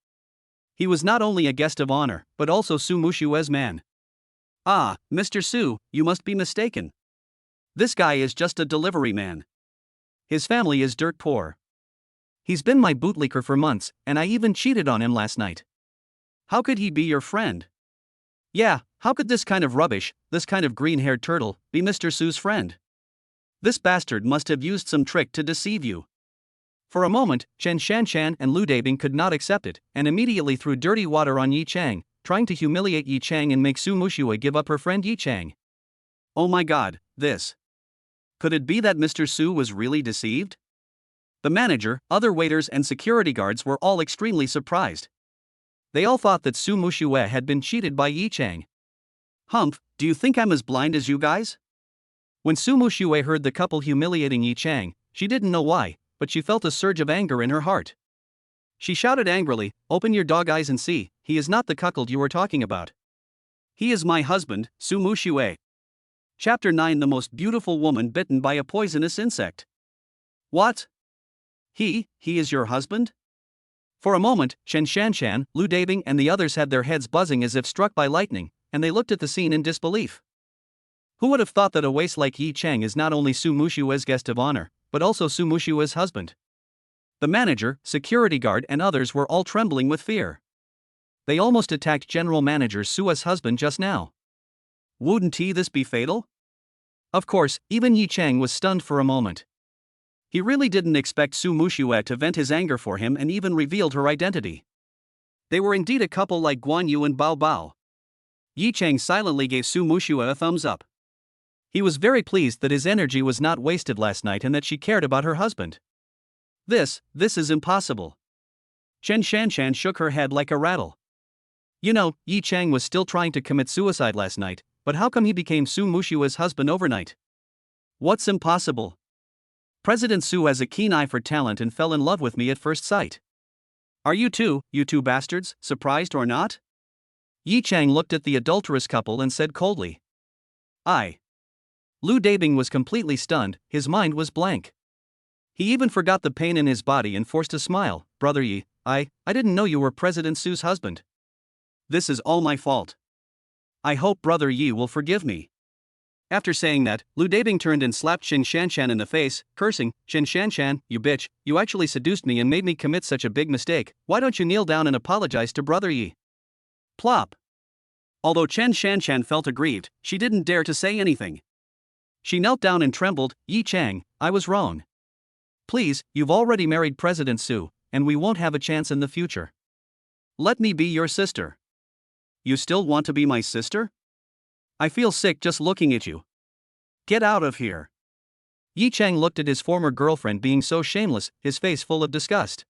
He was not only a guest of honor, but also Su Mushu's man. Ah, Mr. Su, you must be mistaken. This guy is just a delivery man. His family is dirt poor. He's been my bootlicker for months, and I even cheated on him last night. How could he be your friend? Yeah, how could this kind of rubbish, this kind of green-haired turtle, be Mr. Su's friend? This bastard must have used some trick to deceive you. For a moment, Chen Shanshan and Lu Dabing could not accept it, and immediately threw dirty water on Yi Cheng, trying to humiliate Yi Cheng and make Su Mushu give up her friend Yi Cheng. Oh my god, this. Could it be that Mr. Su was really deceived? The manager, other waiters and security guards were all extremely surprised. They all thought that Su Mushu had been cheated by Yi Cheng. Humph, do you think I'm as blind as you guys? When Su Mushu heard the couple humiliating Yi Cheng, she didn't know why, but she felt a surge of anger in her heart. She shouted angrily, "Open your dog eyes and see, he is not the cuckold you were talking about. He is my husband, Su Mushu." Chapter 9 The Most Beautiful Woman Bitten by a Poisonous Insect. What? He is your husband? For a moment, Chen Shanshan, Lu Dabing and the others had their heads buzzing as if struck by lightning, and they looked at the scene in disbelief. Who would have thought that a waste like Yi Cheng is not only Su Mushu's guest of honor, but also Su Mushu's husband? The manager, security guard and others were all trembling with fear. They almost attacked General Manager Su's husband just now. Wouldn't this be fatal? Of course, even Yi Cheng was stunned for a moment. He really didn't expect Su Mushu to vent his anger for him and even revealed her identity. They were indeed a couple like Guan Yu and Bao Bao. Yi Cheng silently gave Su Mushu a thumbs up. He was very pleased that his energy was not wasted last night and that she cared about her husband. This is impossible. Chen Shanshan shook her head like a rattle. You know, Yi Cheng was still trying to commit suicide last night, but how come he became Su Mushu's husband overnight? What's impossible? President Su has a keen eye for talent and fell in love with me at first sight. Are you two bastards, surprised or not? Yi Cheng looked at the adulterous couple and said coldly. I. Lu Dabing was completely stunned, his mind was blank. He even forgot the pain in his body and forced a smile. Brother Yi, I didn't know you were President Su's husband. This is all my fault. I hope Brother Yi will forgive me. After saying that, Lu Dabing turned and slapped Chen Shanshan in the face, cursing, Chen Shanshan, you bitch, you actually seduced me and made me commit such a big mistake, why don't you kneel down and apologize to Brother Yi? Plop. Although Chen Shanshan felt aggrieved, she didn't dare to say anything. She knelt down and trembled. Yi Cheng, I was wrong. Please, you've already married President Su, and we won't have a chance in the future. Let me be your sister. You still want to be my sister? I feel sick just looking at you. Get out of here. Yi Cheng looked at his former girlfriend being so shameless, his face full of disgust.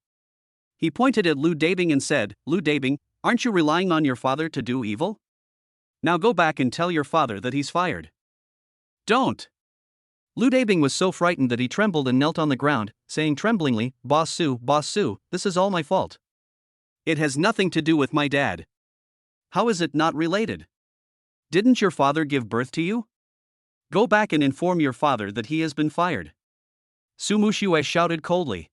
He pointed at Lu Dabing and said, Lu Dabing, aren't you relying on your father to do evil? Now go back and tell your father that he's fired. Don't. Lu Dabing was so frightened that he trembled and knelt on the ground, saying tremblingly, Boss Su, this is all my fault. It has nothing to do with my dad. How is it not related? Didn't your father give birth to you? Go back and inform your father that he has been fired. Su Mushu shouted coldly.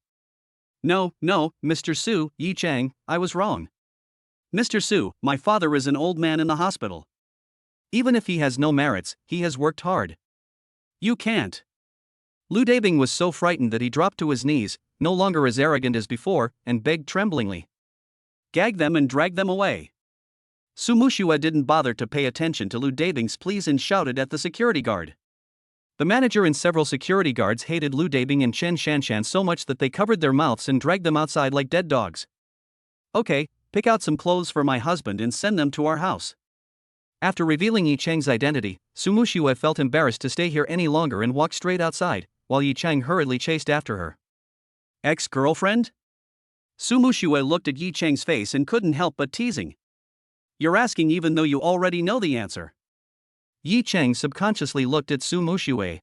No, Mr. Su, Yi Cheng, I was wrong. Mr. Su, my father is an old man in the hospital. Even if he has no merits, he has worked hard. You can't. Lu Dabing was so frightened that he dropped to his knees, no longer as arrogant as before, and begged tremblingly. Gag them and drag them away. Su Muxue didn't bother to pay attention to Lu Dabing's pleas and shouted at the security guard. The manager and several security guards hated Lu Dabing and Chen Shanshan so much that they covered their mouths and dragged them outside like dead dogs. Okay, pick out some clothes for my husband and send them to our house. After revealing Yi Cheng's identity, Su Muxue felt embarrassed to stay here any longer and walked straight outside, while Yi Cheng hurriedly chased after her. Ex-girlfriend? Su Muxue looked at Yi Cheng's face and couldn't help but teasing. You're asking even though you already know the answer. Yi Cheng subconsciously looked at Su Muxue.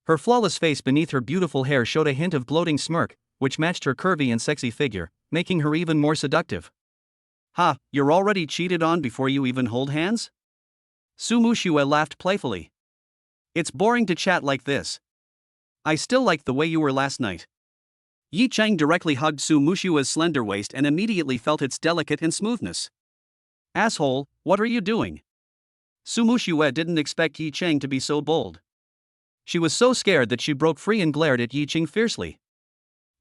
Her flawless face beneath her beautiful hair showed a hint of gloating smirk, which matched her curvy and sexy figure, making her even more seductive. Ha, you're already cheated on before you even hold hands? Su Muxue laughed playfully. It's boring to chat like this. I still like the way you were last night. Yi Cheng directly hugged Su Muxue's slender waist and immediately felt its delicate and smoothness. Asshole, what are you doing? Su Muxue didn't expect Yi Cheng to be so bold. She was so scared that she broke free and glared at Yi Cheng fiercely.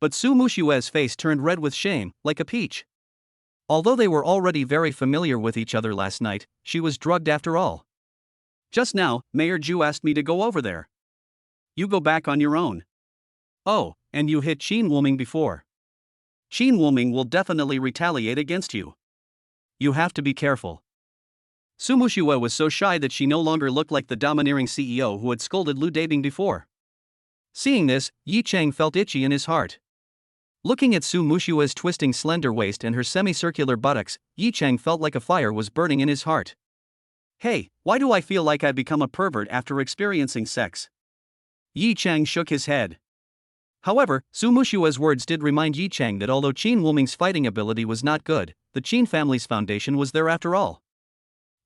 But Su Muxue's face turned red with shame, like a peach. Although they were already very familiar with each other last night, she was drugged after all. Just now, Mayor Zhu asked me to go over there. You go back on your own. Oh, and you hit Qin Wuming before. Qin Wuming will definitely retaliate against you. You have to be careful. Su Muxue was so shy that she no longer looked like the domineering CEO who had scolded Lu Dabing before. Seeing this, Yi Cheng felt itchy in his heart. Looking at Su Muxue's twisting slender waist and her semicircular buttocks, Yi Cheng felt like a fire was burning in his heart. Hey, why do I feel like I've become a pervert after experiencing sex? Yi Cheng shook his head. However, Su Muxue's words did remind Yi Cheng that although Qin Wuming's fighting ability was not good, the Qin family's foundation was there after all.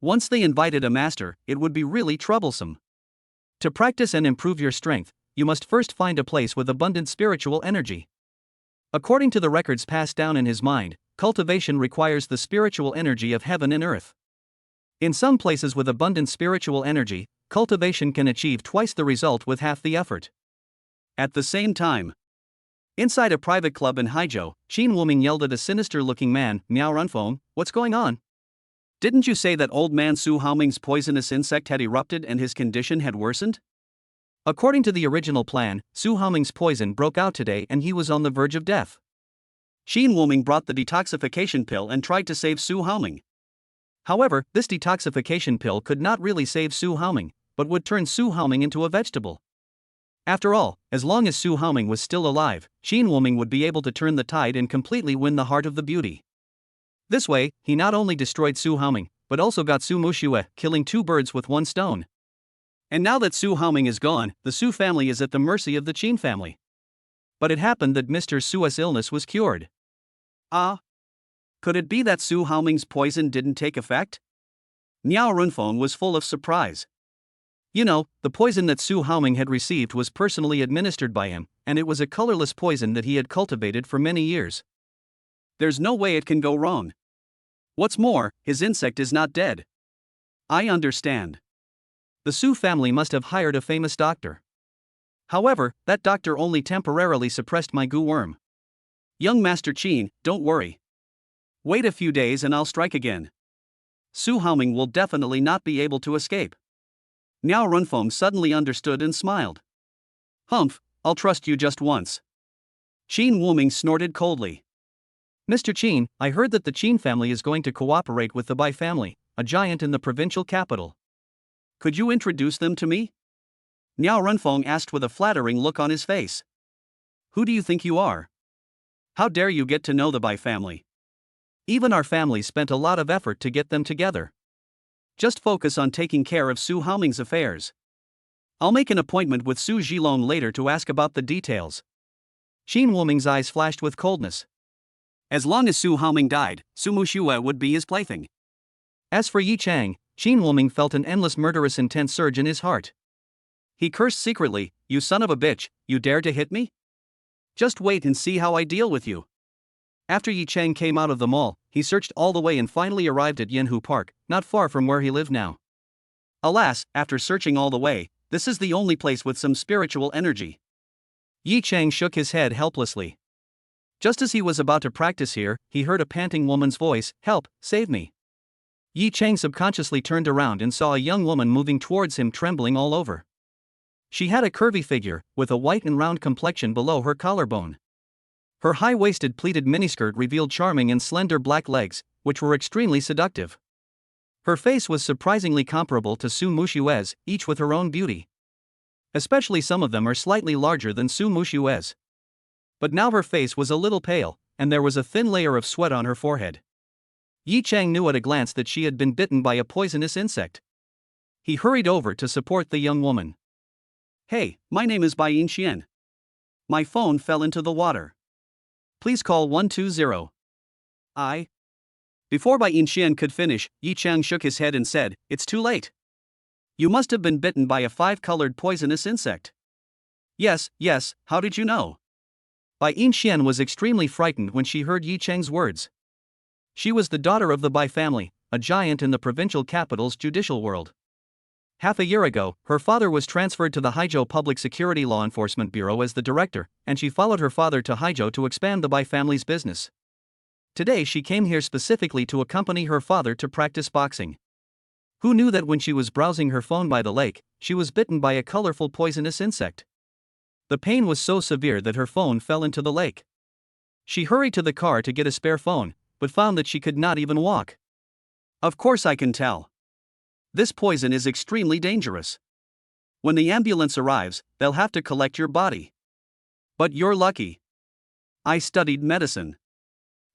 Once they invited a master, it would be really troublesome. To practice and improve your strength, you must first find a place with abundant spiritual energy. According to the records passed down in his mind, cultivation requires the spiritual energy of heaven and earth. In some places with abundant spiritual energy, cultivation can achieve twice the result with half the effort. At the same time, inside a private club in Haizhou, Qin Wuming yelled at a sinister-looking man, Miao Runfeng, "What's going on? Didn't you say that old man Su Haoming's poisonous insect had erupted and his condition had worsened?" According to the original plan, Su Haoming's poison broke out today and he was on the verge of death. Qin Wuming brought the detoxification pill and tried to save Su Haoming. However, this detoxification pill could not really save Su Haoming, but would turn Su Haoming into a vegetable. After all, as long as Su Haoming was still alive, Qin Wuming would be able to turn the tide and completely win the heart of the beauty. This way, he not only destroyed Su Haoming, but also got Su Muxue, killing two birds with one stone. And now that Su Haoming is gone, the Su family is at the mercy of the Qin family. But it happened that Mr. Su's illness was cured. Could it be that Su Haoming's poison didn't take effect? Miao Runfeng was full of surprise. You know, the poison that Su Haoming had received was personally administered by him, and it was a colorless poison that he had cultivated for many years. There's no way it can go wrong. What's more, his insect is not dead. I understand. The Su family must have hired a famous doctor. However, that doctor only temporarily suppressed my goo worm. Young Master Qin, don't worry. Wait a few days and I'll strike again. Su Haoming will definitely not be able to escape. Miao Runfeng suddenly understood and smiled. Humph, I'll trust you just once. Qin Wuming snorted coldly. Mr. Qin, I heard that the Qin family is going to cooperate with the Bai family, a giant in the provincial capital. Could you introduce them to me? Miao Runfeng asked with a flattering look on his face. Who do you think you are? How dare you get to know the Bai family? Even our family spent a lot of effort to get them together. Just focus on taking care of Su Haoming's affairs. I'll make an appointment with Su Zhilong later to ask about the details. Qin Wuming's eyes flashed with coldness. As long as Su Haoming died, Su Muxue would be his plaything. As for Yi Cheng, Qin Wuming felt an endless murderous intense surge in his heart. He cursed secretly, "You son of a bitch, you dare to hit me? Just wait and see how I deal with you." After Yi Cheng came out of the mall, he searched all the way and finally arrived at Yanhu Park, not far from where he lived now. Alas, after searching all the way, this is the only place with some spiritual energy. Yi Cheng shook his head helplessly. Just as he was about to practice here, he heard a panting woman's voice, "Help, save me." Yi Chang subconsciously turned around and saw a young woman moving towards him, trembling all over. She had a curvy figure, with a white and round complexion below her collarbone. Her high-waisted pleated miniskirt revealed charming and slender black legs, which were extremely seductive. Her face was surprisingly comparable to Su Mushue's, each with her own beauty. Especially some of them are slightly larger than Su Mushue's. But now her face was a little pale, and there was a thin layer of sweat on her forehead. Yi Chang knew at a glance that she had been bitten by a poisonous insect. He hurried over to support the young woman. "Hey, my name is Bai Yin. My phone fell into the water. Please call 120. Before Bai Yin could finish, Yi Chang shook his head and said, "It's too late. You must have been bitten by a five-colored poisonous insect." Yes, how did you know?" Bai Yin was extremely frightened when she heard Yi Chang's words. She was the daughter of the Bai family, a giant in the provincial capital's judicial world. Half a year ago, her father was transferred to the Haizhou Public Security Law Enforcement Bureau as the director, and she followed her father to Haizhou to expand the Bai family's business. Today she came here specifically to accompany her father to practice boxing. Who knew that when she was browsing her phone by the lake, she was bitten by a colorful poisonous insect? The pain was so severe that her phone fell into the lake. She hurried to the car to get a spare phone, but found that she could not even walk. "Of course I can tell. This poison is extremely dangerous. When the ambulance arrives, they'll have to collect your body. But you're lucky. I studied medicine.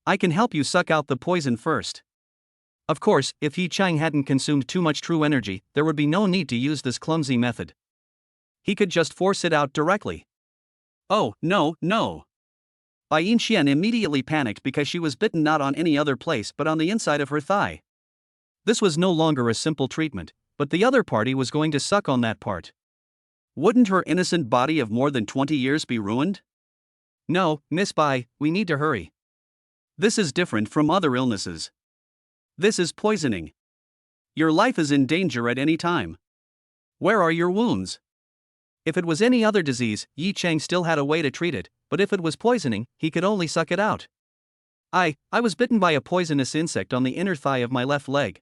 I can help you suck out the poison first." Of course, if Yi Chang hadn't consumed too much true energy, there would be no need to use this clumsy method. He could just force it out directly. "Oh, no. Bai Yin immediately panicked because she was bitten not on any other place but on the inside of her thigh. This was no longer a simple treatment, but the other party was going to suck on that part. Wouldn't her innocent body of more than 20 years be ruined? "No, Miss Bai, we need to hurry. This is different from other illnesses. This is poisoning. Your life is in danger at any time. Where are your wounds?" If it was any other disease, Yi Chang still had a way to treat it, but if it was poisoning, he could only suck it out. I was bitten by a poisonous insect on the inner thigh of my left leg."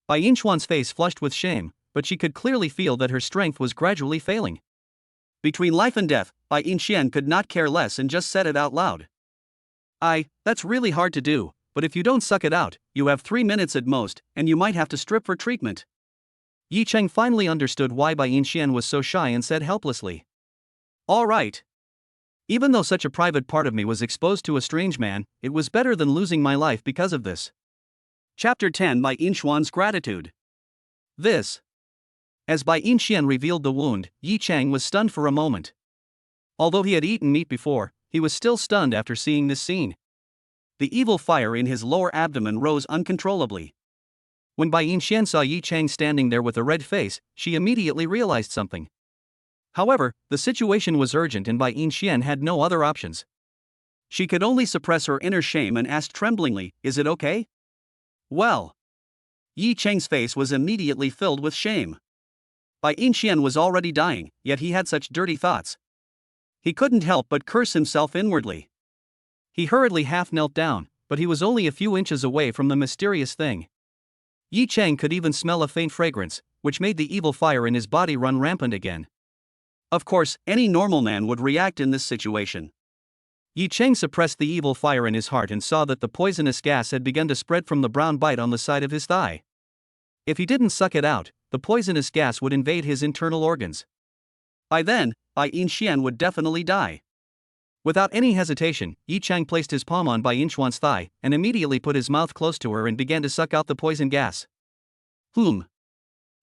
Bai Yinchuan's face flushed with shame, but she could clearly feel that her strength was gradually failing. Between life and death, Bai Yin could not care less and just said it out loud. That's really hard to do, but if you don't suck it out, you have 3 minutes at most, and you might have to strip for treatment." Yi Chang finally understood why Bai Yin was so shy and said helplessly, "All right. Even though such a private part of me was exposed to a strange man, it was better than losing my life because of this." Chapter 10 Bai Yinchuan's Gratitude. As Bai Yin revealed the wound, Yi Chang was stunned for a moment. Although he had eaten meat before, he was still stunned after seeing this scene. The evil fire in his lower abdomen rose uncontrollably. When Bai Yin saw Yi Chang standing there with a red face, she immediately realized something. However, the situation was urgent and Bai Yin had no other options. She could only suppress her inner shame and asked tremblingly, "Is it okay?" "Well." Yi Chang's face was immediately filled with shame. Bai Yin was already dying, yet he had such dirty thoughts. He couldn't help but curse himself inwardly. He hurriedly half knelt down, but he was only a few inches away from the mysterious thing. Yi Chang could even smell a faint fragrance, which made the evil fire in his body run rampant again. Of course, any normal man would react in this situation. Yi Chang suppressed the evil fire in his heart and saw that the poisonous gas had begun to spread from the brown bite on the side of his thigh. If he didn't suck it out, the poisonous gas would invade his internal organs. By then, Bai Yin would definitely die. Without any hesitation, Yi Chang placed his palm on Bai Yinchuan's thigh and immediately put his mouth close to her and began to suck out the poison gas.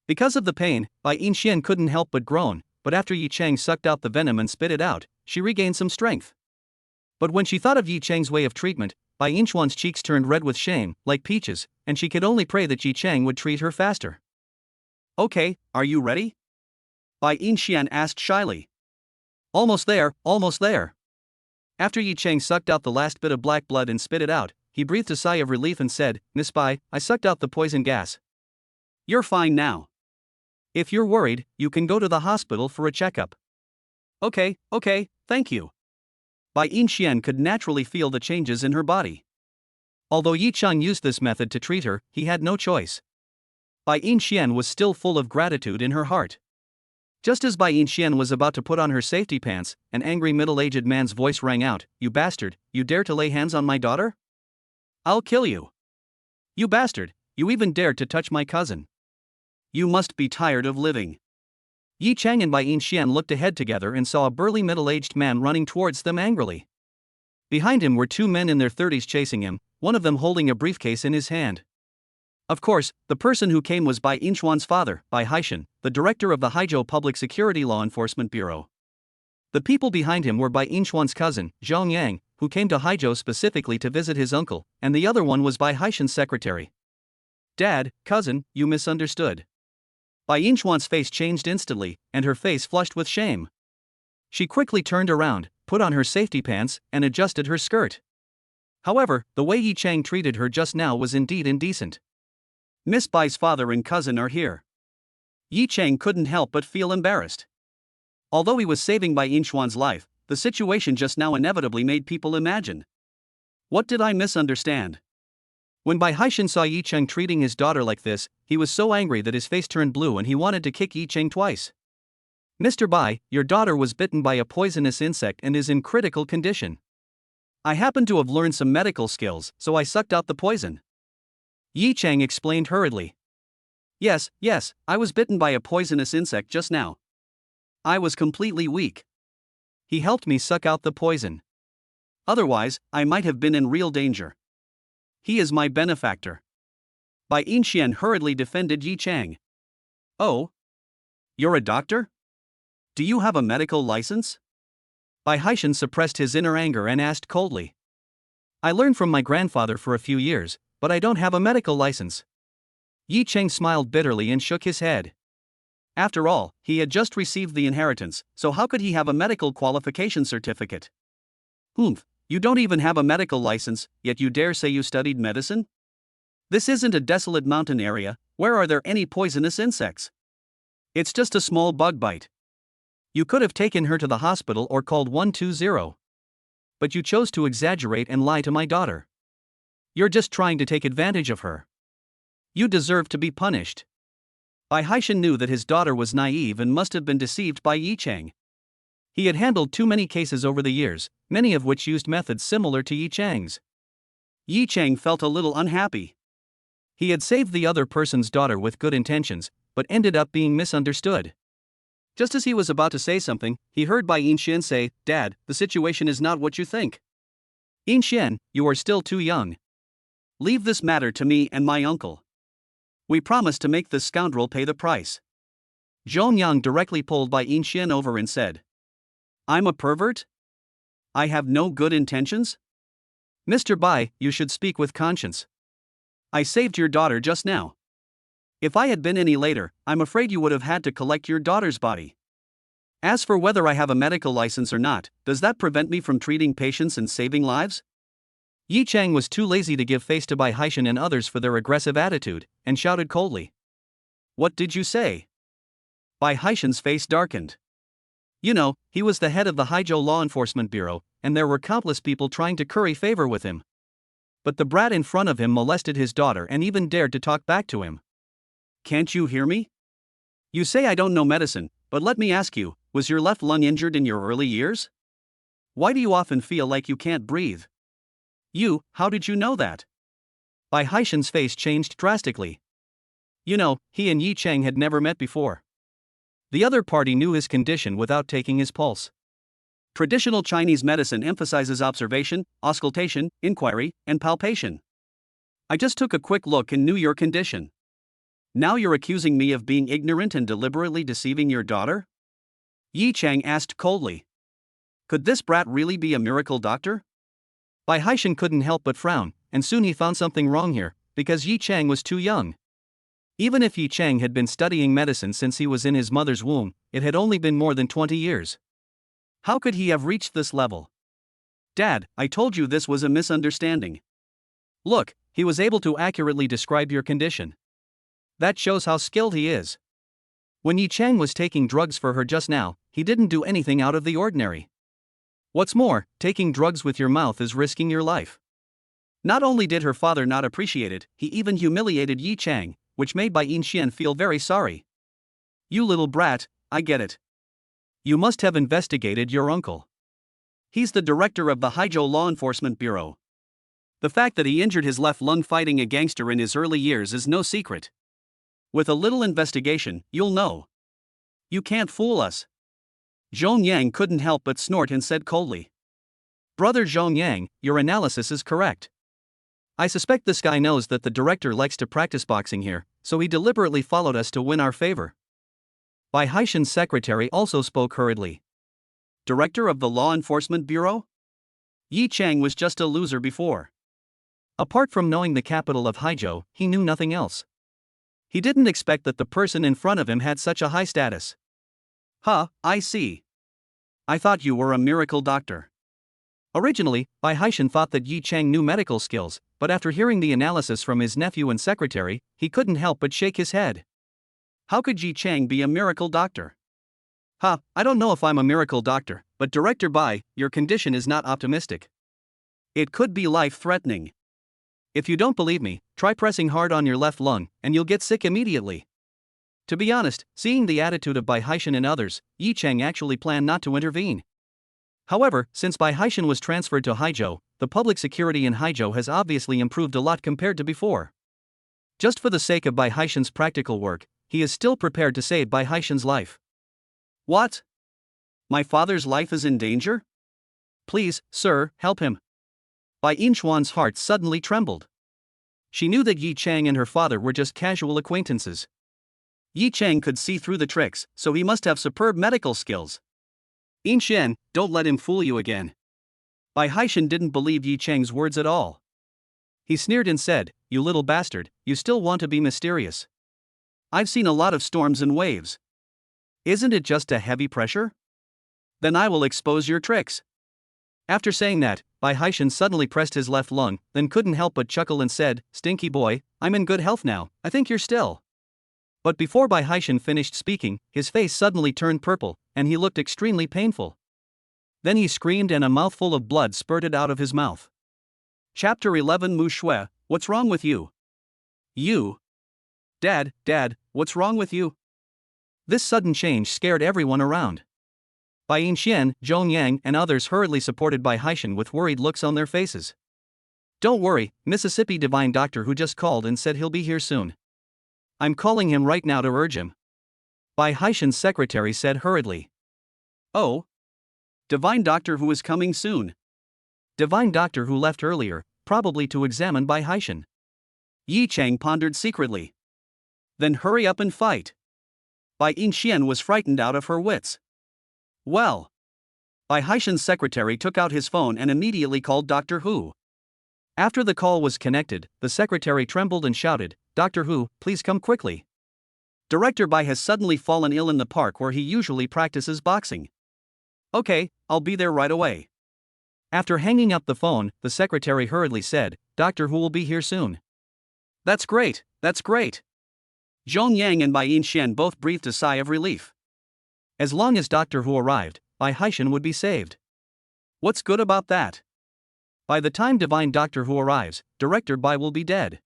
Because of the pain, Bai Yin couldn't help but groan, but after Yi Chang sucked out the venom and spit it out, she regained some strength. But when she thought of Yi Chang's way of treatment, Bai Yinchuan's cheeks turned red with shame, like peaches, and she could only pray that Yi Chang would treat her faster. "Okay, are you ready?" Bai Yin asked shyly. Almost there. After Yi Chang sucked out the last bit of black blood and spit it out, he breathed a sigh of relief and said, "Miss Bai, I sucked out the poison gas. You're fine now. If you're worried, you can go to the hospital for a checkup." Okay, thank you." Bai Yin could naturally feel the changes in her body. Although Yi Cheng used this method to treat her, he had no choice. Bai Yinxian was still full of gratitude in her heart. Just as Bai Yinxian was about to put on her safety pants, an angry middle-aged man's voice rang out, "You bastard, you dare to lay hands on my daughter? I'll kill you. You bastard, you even dared to touch my cousin. You must be tired of living." Yi Cheng and Bai Yinxian looked ahead together and saw a burly middle-aged man running towards them angrily. Behind him were two men in their 30s chasing him, one of them holding a briefcase in his hand. Of course, the person who came was Bai Yinxuan's father, Bai Haishan, the director of the Haizhou Public Security Law Enforcement Bureau. The people behind him were Bai Yinxuan's cousin, Zhang Yang, who came to Haizhou specifically to visit his uncle, and the other one was Bai Haishan's secretary. "Dad, cousin, you misunderstood." Bai Yinxuan's face changed instantly, and her face flushed with shame. She quickly turned around, put on her safety pants, and adjusted her skirt. However, the way Yi Cheng treated her just now was indeed indecent. "Miss Bai's father and cousin are here." Yi Cheng couldn't help but feel embarrassed. Although he was saving Bai Yinxuan's life, the situation just now inevitably made people imagine. What did I misunderstand? When Bai Haishan saw Yi Cheng treating his daughter like this, he was so angry that his face turned blue and he wanted to kick Yi Cheng twice. "Mr. Bai, your daughter was bitten by a poisonous insect and is in critical condition. I happen to have learned some medical skills, so I sucked out the poison." Yi Cheng explained hurriedly. Yes, I was bitten by a poisonous insect just now. I was completely weak. He helped me suck out the poison. Otherwise, I might have been in real danger. He is my benefactor." Bai Yinxian hurriedly defended Yi Cheng. "Oh? You're a doctor? Do you have a medical license?" Bai Haishan suppressed his inner anger and asked coldly. "I learned from my grandfather for a few years, but I don't have a medical license." Yi Cheng smiled bitterly and shook his head. After all, he had just received the inheritance, so how could he have a medical qualification certificate? You don't even have a medical license, yet you dare say you studied medicine? This isn't a desolate mountain area, where are there any poisonous insects? It's just a small bug bite. You could have taken her to the hospital or called 120. But you chose to exaggerate and lie to my daughter. You're just trying to take advantage of her. You deserve to be punished." Bai Haishan knew that his daughter was naive and must have been deceived by Yi Cheng. He had handled too many cases over the years, many of which used methods similar to Yi Cheng's. Yi Cheng felt a little unhappy. He had saved the other person's daughter with good intentions, but ended up being misunderstood. Just as he was about to say something, he heard Bai Yinxian say, "Dad, the situation is not what you think. Yinxian, you are still too young. Leave this matter to me and my uncle. We promise to make this scoundrel pay the price." Zhong Yang directly pulled Bai Yinxian over and said, "I'm a pervert? I have no good intentions? Mr. Bai, you should speak with conscience. I saved your daughter just now. If I had been any later, I'm afraid you would have had to collect your daughter's body. As for whether I have a medical license or not, does that prevent me from treating patients and saving lives?" Yi Cheng was too lazy to give face to Bai Haishan and others for their aggressive attitude, and shouted coldly. "What did you say?" Bai Haishan's face darkened. You know, he was the head of the Haizhou Law Enforcement Bureau, and there were countless people trying to curry favor with him. But the brat in front of him molested his daughter and even dared to talk back to him. "Can't you hear me? You say I don't know medicine, but let me ask you, was your left lung injured in your early years? Why do you often feel like you can't breathe? How did you know that?" Bai Haishan's face changed drastically. You know, he and Yi Cheng had never met before. The other party knew his condition without taking his pulse. Traditional Chinese medicine emphasizes observation, auscultation, inquiry, and palpation. I just took a quick look and knew your condition. Now you're accusing me of being ignorant and deliberately deceiving your daughter? Yi Cheng asked coldly. Could this brat really be a miracle doctor? Bai Haishan couldn't help but frown, and soon he found something wrong here, because Yi Cheng was too young. Even if Yi Cheng had been studying medicine since he was in his mother's womb, it had only been more than 20 years. How could he have reached this level? Dad, I told you this was a misunderstanding. Look, he was able to accurately describe your condition. That shows how skilled he is. When Yi Cheng was taking drugs for her just now, he didn't do anything out of the ordinary. What's more, taking drugs with your mouth is risking your life. Not only did her father not appreciate it, he even humiliated Yi Chang, which made Bai Yixian feel very sorry. You little brat, I get it. You must have investigated your uncle. He's the director of the Haizhou Law Enforcement Bureau. The fact that he injured his left lung fighting a gangster in his early years is no secret. With a little investigation, you'll know. You can't fool us. Zhong Yang couldn't help but snort and said coldly. Brother Zhong Yang, your analysis is correct. I suspect this guy knows that the director likes to practice boxing here, so he deliberately followed us to win our favor. Bai Haishan's secretary also spoke hurriedly. Director of the Law Enforcement Bureau? Yi Chang was just a loser before. Apart from knowing the capital of Haizhou, he knew nothing else. He didn't expect that the person in front of him had such a high status. Huh, I see. I thought you were a miracle doctor. Originally, Bai Haishan thought that Yi Chang knew medical skills, but after hearing the analysis from his nephew and secretary, he couldn't help but shake his head. How could Yi Chang be a miracle doctor? I don't know if I'm a miracle doctor, but Director Bai, your condition is not optimistic. It could be life-threatening. If you don't believe me, try pressing hard on your left lung, and you'll get sick immediately. To be honest, seeing the attitude of Bai Haishan and others, Yi Chang actually planned not to intervene. However, since Bai Haishan was transferred to Haizhou, the public security in Haizhou has obviously improved a lot compared to before. Just for the sake of Bai Haishan's practical work, he is still prepared to save Bai Haishan's life. What? My father's life is in danger? Please, sir, help him. Bai Yinshuan's heart suddenly trembled. She knew that Yi Chang and her father were just casual acquaintances. Yi Chang could see through the tricks, so he must have superb medical skills. Yinshuan, don't let him fool you again. Bai Haishan didn't believe Yi Chang's words at all. He sneered and said, You little bastard, you still want to be mysterious. I've seen a lot of storms and waves. Isn't it just a heavy pressure? Then I will expose your tricks. After saying that, Bai Haishan suddenly pressed his left lung, then couldn't help but chuckle and said, Stinky boy, I'm in good health now, I think you're still. But before Bai Haishan finished speaking, his face suddenly turned purple, and he looked extremely painful. Then he screamed and a mouthful of blood spurted out of his mouth. Chapter 11 Mu Shui, what's wrong with you? You? Dad, what's wrong with you? This sudden change scared everyone around. Bai Yinshuan, Zhong Yang and others hurriedly supported Bai Haishan with worried looks on their faces. Don't worry, Mississippi Divine Doctor who just called and said he'll be here soon. I'm calling him right now to urge him. Bai Haishan's secretary said hurriedly. Oh? Divine Doctor who is coming soon. Divine Doctor who left earlier, probably to examine Bai Haishan. Yi Chang pondered secretly. Then hurry up and fight. Bai Yinshuan was frightened out of her wits. Well. Bai Haishan's secretary took out his phone and immediately called Dr. Hu. After the call was connected, the secretary trembled and shouted, Dr. Hu, please come quickly. Director Bai has suddenly fallen ill in the park where he usually practices boxing. Okay, I'll be there right away. After hanging up the phone, the secretary hurriedly said, Dr. Hu will be here soon. That's great. Zhong Yang and Bai Yinshuan both breathed a sigh of relief. As long as Dr. Hu arrived, Bai Haishan would be saved. What's good about that? By the time Divine Doctor Hu arrives, Director Bai will be dead.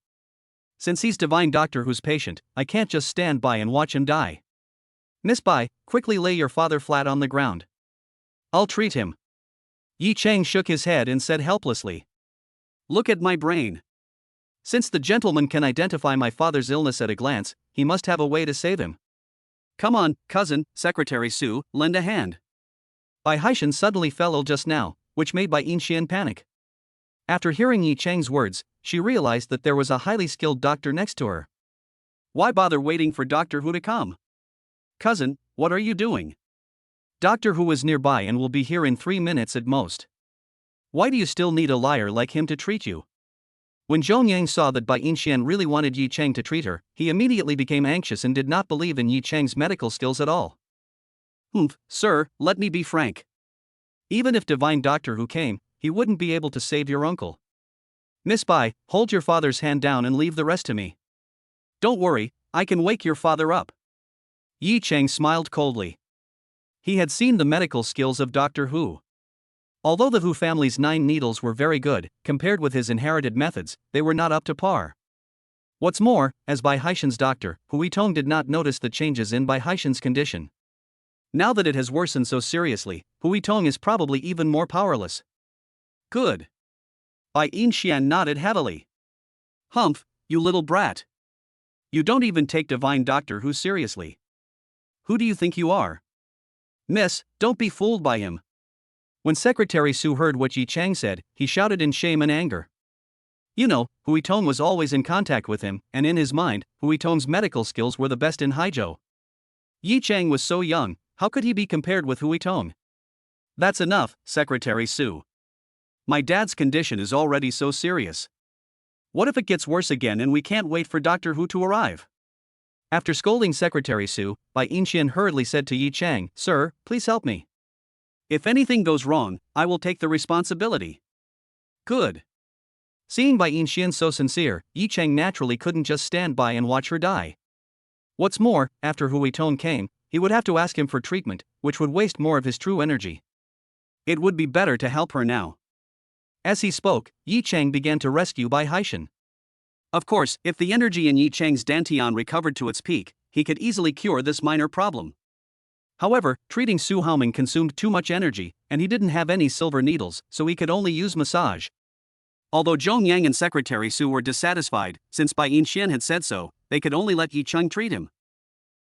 Since he's Divine Doctor Hu's patient, I can't just stand by and watch him die. Miss Bai, quickly lay your father flat on the ground. I'll treat him. Yi Chang shook his head and said helplessly. Look at my brain. Since the gentleman can identify my father's illness at a glance, he must have a way to save him. Come on, cousin, Secretary Su, lend a hand. Bai Haishan suddenly fell ill just now, which made Bai Yinshuan panic. After hearing Yi Chang's words, she realized that there was a highly skilled doctor next to her. Why bother waiting for Dr. Hu to come? Cousin, what are you doing? Dr. Hu is nearby and will be here in 3 minutes at most. Why do you still need a liar like him to treat you? When Zhong Yang saw that Bai Yinshuan really wanted Yi Chang to treat her, he immediately became anxious and did not believe in Yi Chang's medical skills at all. Sir, let me be frank. Even if Divine Doctor Hu came, he wouldn't be able to save your uncle. Miss Bai, hold your father's hand down and leave the rest to me. Don't worry, I can wake your father up. Yi Chang smiled coldly. He had seen the medical skills of Dr. Hu. Although the Hu family's 9 needles were very good, compared with his inherited methods, they were not up to par. What's more, as Bai Haishan's doctor, Hu Yitong did not notice the changes in Bai Haishan's condition. Now that it has worsened so seriously, Hu Yitong is probably even more powerless. Good. Bai Yinshan nodded heavily. Humph, you little brat. You don't even take divine Doctor Hu seriously. Who do you think you are? Miss, don't be fooled by him. When Secretary Su heard what Yi Chang said, he shouted in shame and anger. You know, Hu Yitong was always in contact with him, and in his mind, Hu Yitong's medical skills were the best in Haizhou. Yi Chang was so young, how could he be compared with Hu Yitong? That's enough, Secretary Su. My dad's condition is already so serious. What if it gets worse again and we can't wait for Dr. Hu to arrive? After scolding Secretary Su, Bai Yinshan hurriedly said to Yi Chang, Sir, please help me. If anything goes wrong, I will take the responsibility. Good. Seeing Bai Yinshan so sincere, Yi Chang naturally couldn't just stand by and watch her die. What's more, after Hu Yitong came, he would have to ask him for treatment, which would waste more of his true energy. It would be better to help her now. As he spoke, Yi Chang began to rescue Bai Haishan. Of course, if the energy in Yi Chang's dantian recovered to its peak, he could easily cure this minor problem. However, treating Su Haoming consumed too much energy, and he didn't have any silver needles, so he could only use massage. Although Zhong Yang and Secretary Su were dissatisfied, since Bai Yinshan had said so, they could only let Yi Chang treat him.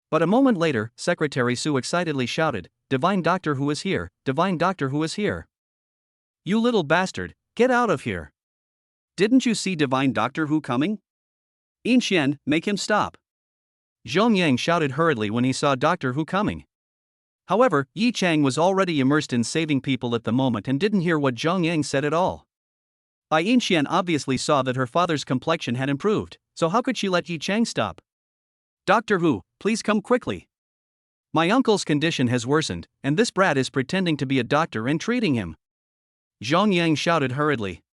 But a moment later, Secretary Su excitedly shouted, Divine Doctor Hu is here, Divine Doctor Hu is here. You little bastard, get out of here. Didn't you see Divine Doctor Hu coming? Yinshan, make him stop. Zhong Yang shouted hurriedly when he saw Doctor Hu coming. However, Yi Chang was already immersed in saving people at the moment and didn't hear what Zhong Yang said at all. Bai Yinshan obviously saw that her father's complexion had improved, so how could she let Yi Chang stop? Doctor Hu, please come quickly. My uncle's condition has worsened, and this brat is pretending to be a doctor and treating him. Zhong Yang shouted hurriedly.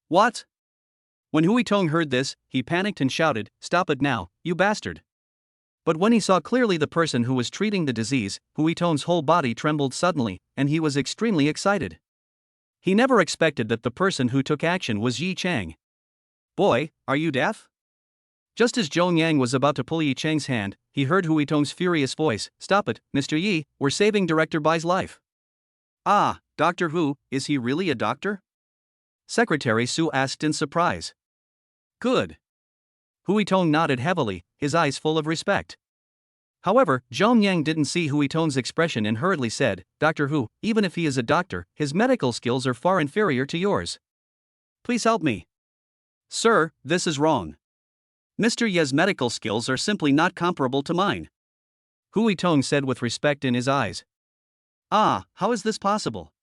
What? When Hu Yitong heard this, he panicked and shouted, Stop it now, you bastard. But when he saw clearly the person who was treating the disease, Hu Yitong's whole body trembled suddenly, and he was extremely excited. He never expected that the person who took action was Yi Chang. Boy, are you deaf? Just as Zhong Yang was about to pull Yi Chang's hand, he heard Hu Yitong's furious voice, Stop it, Mr. Yi, we're saving Director Bai's life. Ah, Doctor Hu, is he really a doctor? Secretary Su asked in surprise. Good. Hu Yitong nodded heavily, his eyes full of respect. However, Zhong Yang didn't see Hu Yitong's expression and hurriedly said, Doctor Hu, even if he is a doctor, his medical skills are far inferior to yours. Please help me. Sir, this is wrong. Mr. Ye's medical skills are simply not comparable to mine. Hu Yitong said with respect in his eyes. Ah, how is this possible?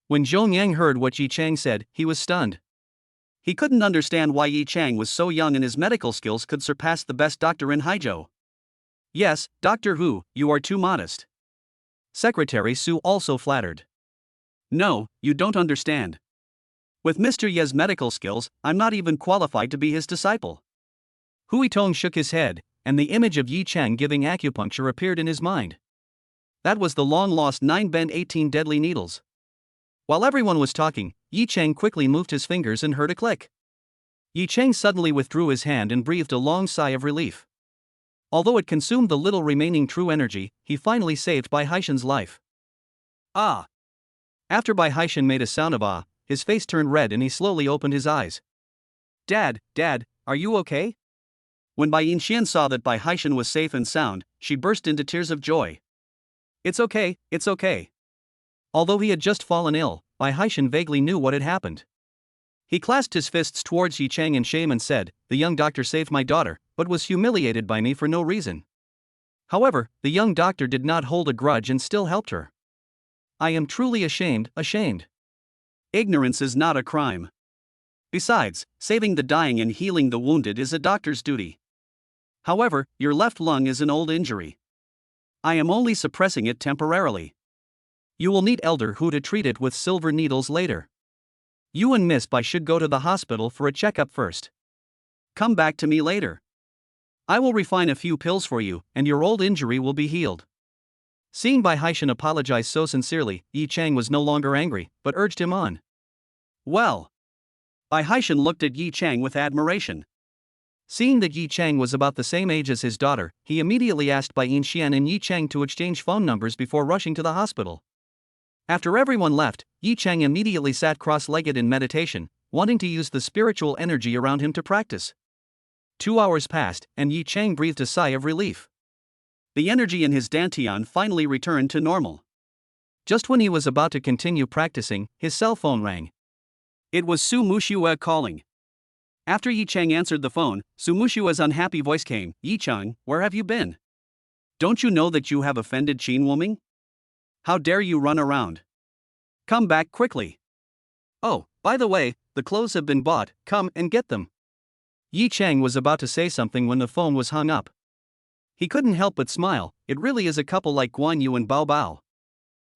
When Zhong Yang heard what Yi Chang said, he was stunned. He couldn't understand why Yi Chang was so young and his medical skills could surpass the best doctor in Haizhou. Yes, Doctor Hu, you are too modest. Secretary Su also flattered. No, you don't understand. With Mr. Ye's medical skills, I'm not even qualified to be his disciple. Hu Yitong shook his head, and the image of Yi Chang giving acupuncture appeared in his mind. That was the long-lost 9 bend 18 deadly needles. While everyone was talking, Yi Chang quickly moved his fingers and heard a click. Yi Chang suddenly withdrew his hand and breathed a long sigh of relief. Although it consumed the little remaining true energy, he finally saved Bai Haishan's life. Ah! After Bai Haishan made a sound of ah, his face turned red and he slowly opened his eyes. Dad, are you okay? When Bai Yinshan saw that Bai Haishan was safe and sound, she burst into tears of joy. It's okay. Although he had just fallen ill, Bai Haishan vaguely knew what had happened. He clasped his fists towards Yi Chang in shame and said, The young doctor saved my daughter, but was humiliated by me for no reason. However, the young doctor did not hold a grudge and still helped her. I am truly ashamed. Ignorance is not a crime. Besides, saving the dying and healing the wounded is a doctor's duty. However, your left lung is an old injury. I am only suppressing it temporarily. You will need Elder Hu to treat it with silver needles later. You and Miss Bai should go to the hospital for a checkup first. Come back to me later. I will refine a few pills for you, and your old injury will be healed. Seeing Bai Haishan apologize so sincerely, Yi Chang was no longer angry, but urged him on. Well. Bai Haishan looked at Yi Chang with admiration. Seeing that Yi Chang was about the same age as his daughter, he immediately asked Bai Yixian and Yi Chang to exchange phone numbers before rushing to the hospital. After everyone left, Yi Chang immediately sat cross-legged in meditation, wanting to use the spiritual energy around him to practice. 2 hours passed, and Yi Chang breathed a sigh of relief. The energy in his dantian finally returned to normal. Just when he was about to continue practicing, his cell phone rang. It was Su Muxue calling. After Yi Chang answered the phone, Su Mushue's unhappy voice came. Yi Chang, where have you been? Don't you know that you have offended Qin Wuming? How dare you run around? Come back quickly. Oh, by the way, the clothes have been bought, come and get them. Yi Chang was about to say something when the phone was hung up. He couldn't help but smile. It really is a couple like Guan Yu and Bao Bao.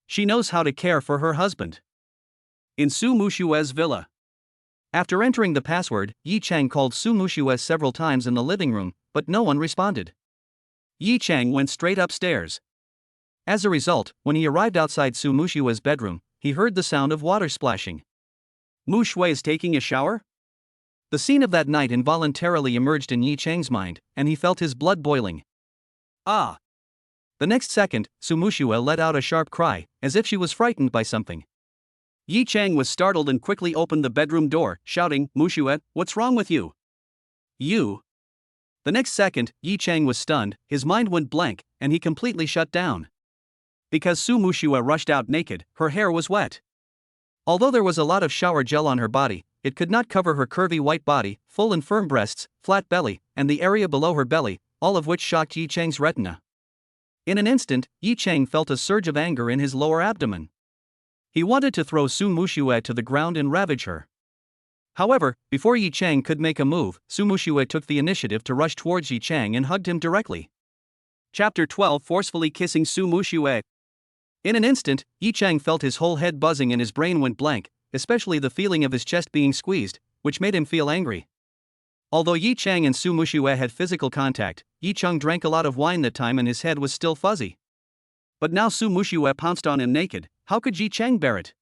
She knows how to care for her husband. In Su Mushue's villa. After entering the password, Yi Chang called Su Muxue several times in the living room, but no one responded. Yi Chang went straight upstairs. As a result, when he arrived outside Su Mushue's bedroom, he heard the sound of water splashing. Mu Shui is taking a shower? The scene of that night involuntarily emerged in Yi Chang's mind, and he felt his blood boiling. Ah! The next second, Su Muxue let out a sharp cry, as if she was frightened by something. Yi Chang was startled and quickly opened the bedroom door, shouting, Muxue, what's wrong with you? You? The next second, Yi Chang was stunned, his mind went blank, and he completely shut down. Because Su Muxue rushed out naked, her hair was wet. Although there was a lot of shower gel on her body, it could not cover her curvy white body, full and firm breasts, flat belly, and the area below her belly, all of which shocked Yi Chang's retina. In an instant, Yi Chang felt a surge of anger in his lower abdomen. He wanted to throw Su Muxue to the ground and ravage her. However, before Yi Chang could make a move, Su Muxue took the initiative to rush towards Yi Chang and hugged him directly. Chapter 12 Forcefully Kissing Su Muxue. In an instant, Yi Chang felt his whole head buzzing and his brain went blank, especially the feeling of his chest being squeezed, which made him feel angry. Although Yi Chang and Su Muxue had physical contact, Yi Chang drank a lot of wine that time and his head was still fuzzy. But now Su Muxue pounced on him naked. How could Yi Chang bear it?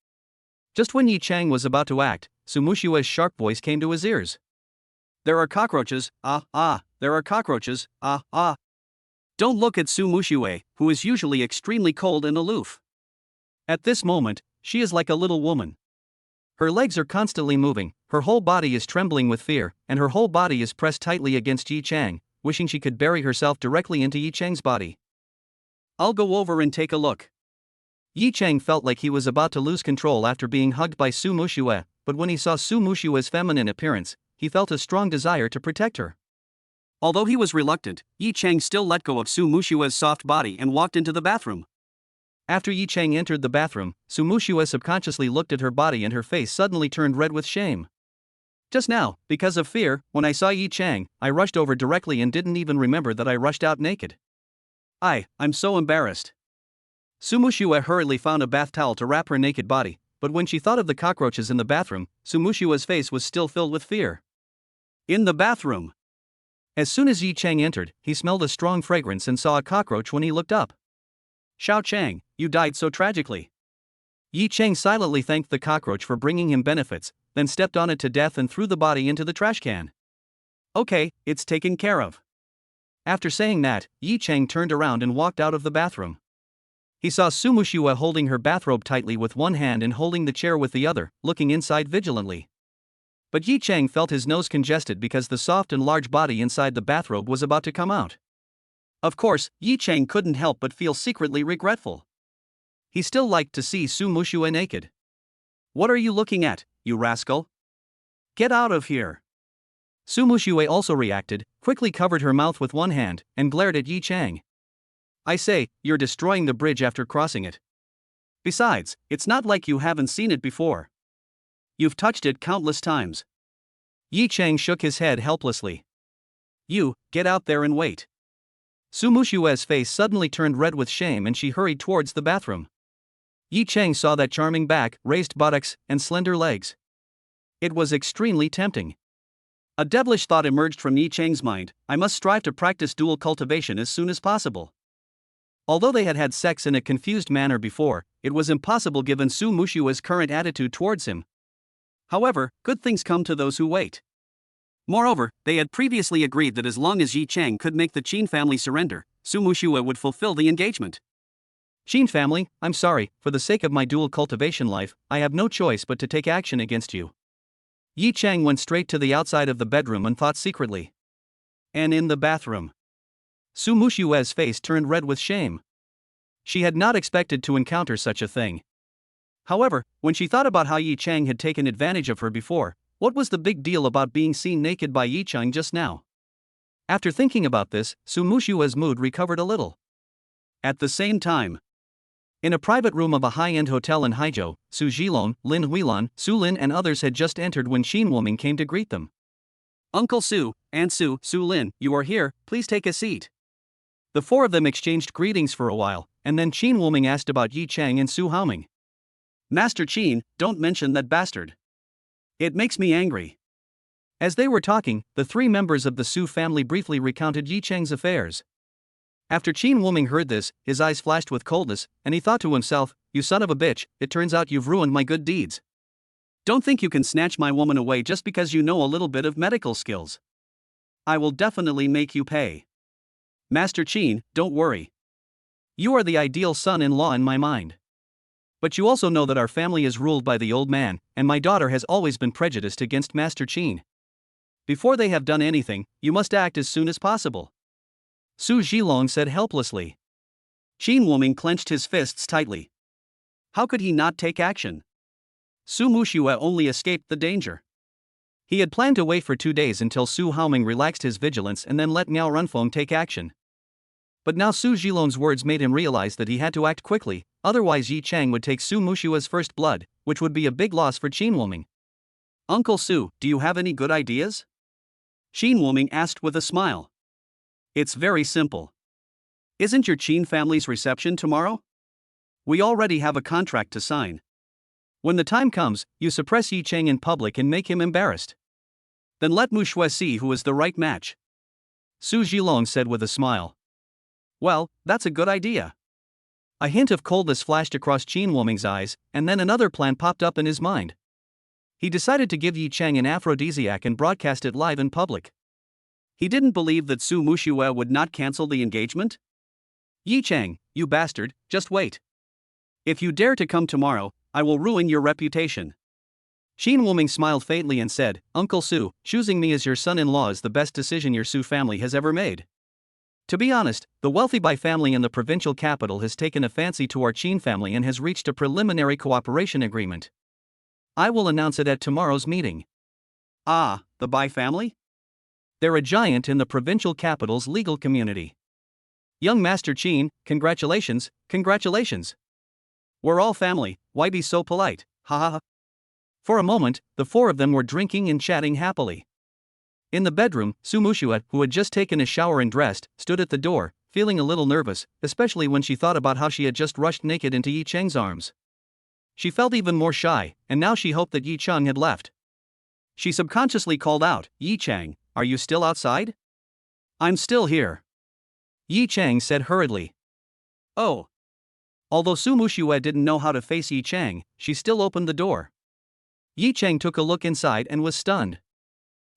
Just when Yi Chang was about to act, Su Muxue's sharp voice came to his ears. There are cockroaches, there are cockroaches, Don't look at Su Muxue, who is usually extremely cold and aloof. At this moment, she is like a little woman. Her legs are constantly moving, her whole body is trembling with fear, and her whole body is pressed tightly against Yi Chang, wishing she could bury herself directly into Yi Chang's body. I'll go over and take a look. Yi Chang felt like he was about to lose control after being hugged by Su Muxue, but when he saw Su Muxue's feminine appearance, he felt a strong desire to protect her. Although he was reluctant, Yi Chang still let go of Su Muxue's soft body and walked into the bathroom. After Yi Chang entered the bathroom, Su Muxue subconsciously looked at her body and her face suddenly turned red with shame. Just now, because of fear, when I saw Yi Chang, I rushed over directly and didn't even remember that I rushed out naked. I'm so embarrassed. Su Muxue hurriedly found a bath towel to wrap her naked body, but when she thought of the cockroaches in the bathroom, Su Muxue's face was still filled with fear. In the bathroom. As soon as Yi Chang entered, he smelled a strong fragrance and saw a cockroach when he looked up. Xiao Chang, you died so tragically. Yi Chang silently thanked the cockroach for bringing him benefits, then stepped on it to death and threw the body into the trash can. Okay, it's taken care of. After saying that, Yi Chang turned around and walked out of the bathroom. He saw Su Muxue holding her bathrobe tightly with one hand and holding the chair with the other, looking inside vigilantly. But Yi Chang felt his nose congested because the soft and large body inside the bathrobe was about to come out. Of course, Yi Chang couldn't help but feel secretly regretful. He still liked to see Su Muxue naked. What are you looking at, you rascal? Get out of here. Su Muxue also reacted, quickly covered her mouth with one hand, and glared at Yi Chang. I say, you're destroying the bridge after crossing it. Besides, it's not like you haven't seen it before. You've touched it countless times. Yi Chang shook his head helplessly. You, get out there and wait. Su Muxue's face suddenly turned red with shame and she hurried towards the bathroom. Yi Chang saw that charming back, raised buttocks, and slender legs. It was extremely tempting. A devilish thought emerged from Yi Chang's mind, I must strive to practice dual cultivation as soon as possible. Although they had had sex in a confused manner before, it was impossible given Su Mushua's current attitude towards him. However, good things come to those who wait. Moreover, they had previously agreed that as long as Yi Chang could make the Qin family surrender, Su Mushua would fulfill the engagement. Qin family, I'm sorry, for the sake of my dual cultivation life, I have no choice but to take action against you. Yi Chang went straight to the outside of the bedroom and thought secretly. And in the bathroom, Su Mushua's face turned red with shame. She had not expected to encounter such a thing. However, when she thought about how Yi Chang had taken advantage of her before, what was the big deal about being seen naked by Yi Chang just now? After thinking about this, Su Mushua's mood recovered a little. At the same time, in a private room of a high-end hotel in Haizhou, Su Zhilong, Lin Huilan, Su Lin and others had just entered when Qin Wuming came to greet them. Uncle Su, Aunt Su, Su Lin, you are here, please take a seat. The four of them exchanged greetings for a while, and then Qin Wuming asked about Yi Chang and Su Haoming. Master Qin, don't mention that bastard. It makes me angry. As they were talking, the three members of the Su family briefly recounted Yi Chang's affairs. After Qin Wuming heard this, his eyes flashed with coldness, and he thought to himself, you son of a bitch, it turns out you've ruined my good deeds. Don't think you can snatch my woman away just because you know a little bit of medical skills. I will definitely make you pay. Master Qin, don't worry. You are the ideal son-in-law in my mind. But you also know that our family is ruled by the old man, and my daughter has always been prejudiced against Master Qin. Before they have done anything, you must act as soon as possible. Su Zhilong said helplessly. Qin Wuming clenched his fists tightly. How could he not take action? Su Mushua only escaped the danger. He had planned to wait for 2 days until Su Haoming relaxed his vigilance and then let Miao Runfeng take action. But now Su Zhilong's words made him realize that he had to act quickly, otherwise Yi Chang would take Su Mushua's first blood, which would be a big loss for Qin Wuming. Uncle Su, do you have any good ideas? Qin Wuming asked with a smile. It's very simple. Isn't your Qin family's reception tomorrow? We already have a contract to sign. When the time comes, you suppress Yi Chang in public and make him embarrassed. Then let Mushua see who is the right match. Su Zhilong said with a smile. Well, that's a good idea. A hint of coldness flashed across Qin Wuming's eyes, and then another plan popped up in his mind. He decided to give Yi Chang an aphrodisiac and broadcast it live in public. He didn't believe that Su Mushua would not cancel the engagement. Yi Chang, you bastard, just wait. If you dare to come tomorrow, I will ruin your reputation. Qin Wuming smiled faintly and said, Uncle Su, choosing me as your son-in-law is the best decision your Su family has ever made. To be honest, the wealthy Bai family in the provincial capital has taken a fancy to our Qin family and has reached a preliminary cooperation agreement. I will announce it at tomorrow's meeting. Ah, the Bai family? They're a giant in the provincial capital's legal community. Young Master Qin, congratulations, congratulations. We're all family, why be so polite, ha ha ha. For a moment, the four of them were drinking and chatting happily. In the bedroom, Su Mushua, who had just taken a shower and dressed, stood at the door, feeling a little nervous, especially when she thought about how she had just rushed naked into Yi Chang's arms. She felt even more shy, and now she hoped that Yi Chang had left. She subconsciously called out, Yi Chang, are you still outside? I'm still here. Yi Chang said hurriedly. Oh. Although Su Mushua didn't know how to face Yi Chang, she still opened the door. Yi Chang took a look inside and was stunned.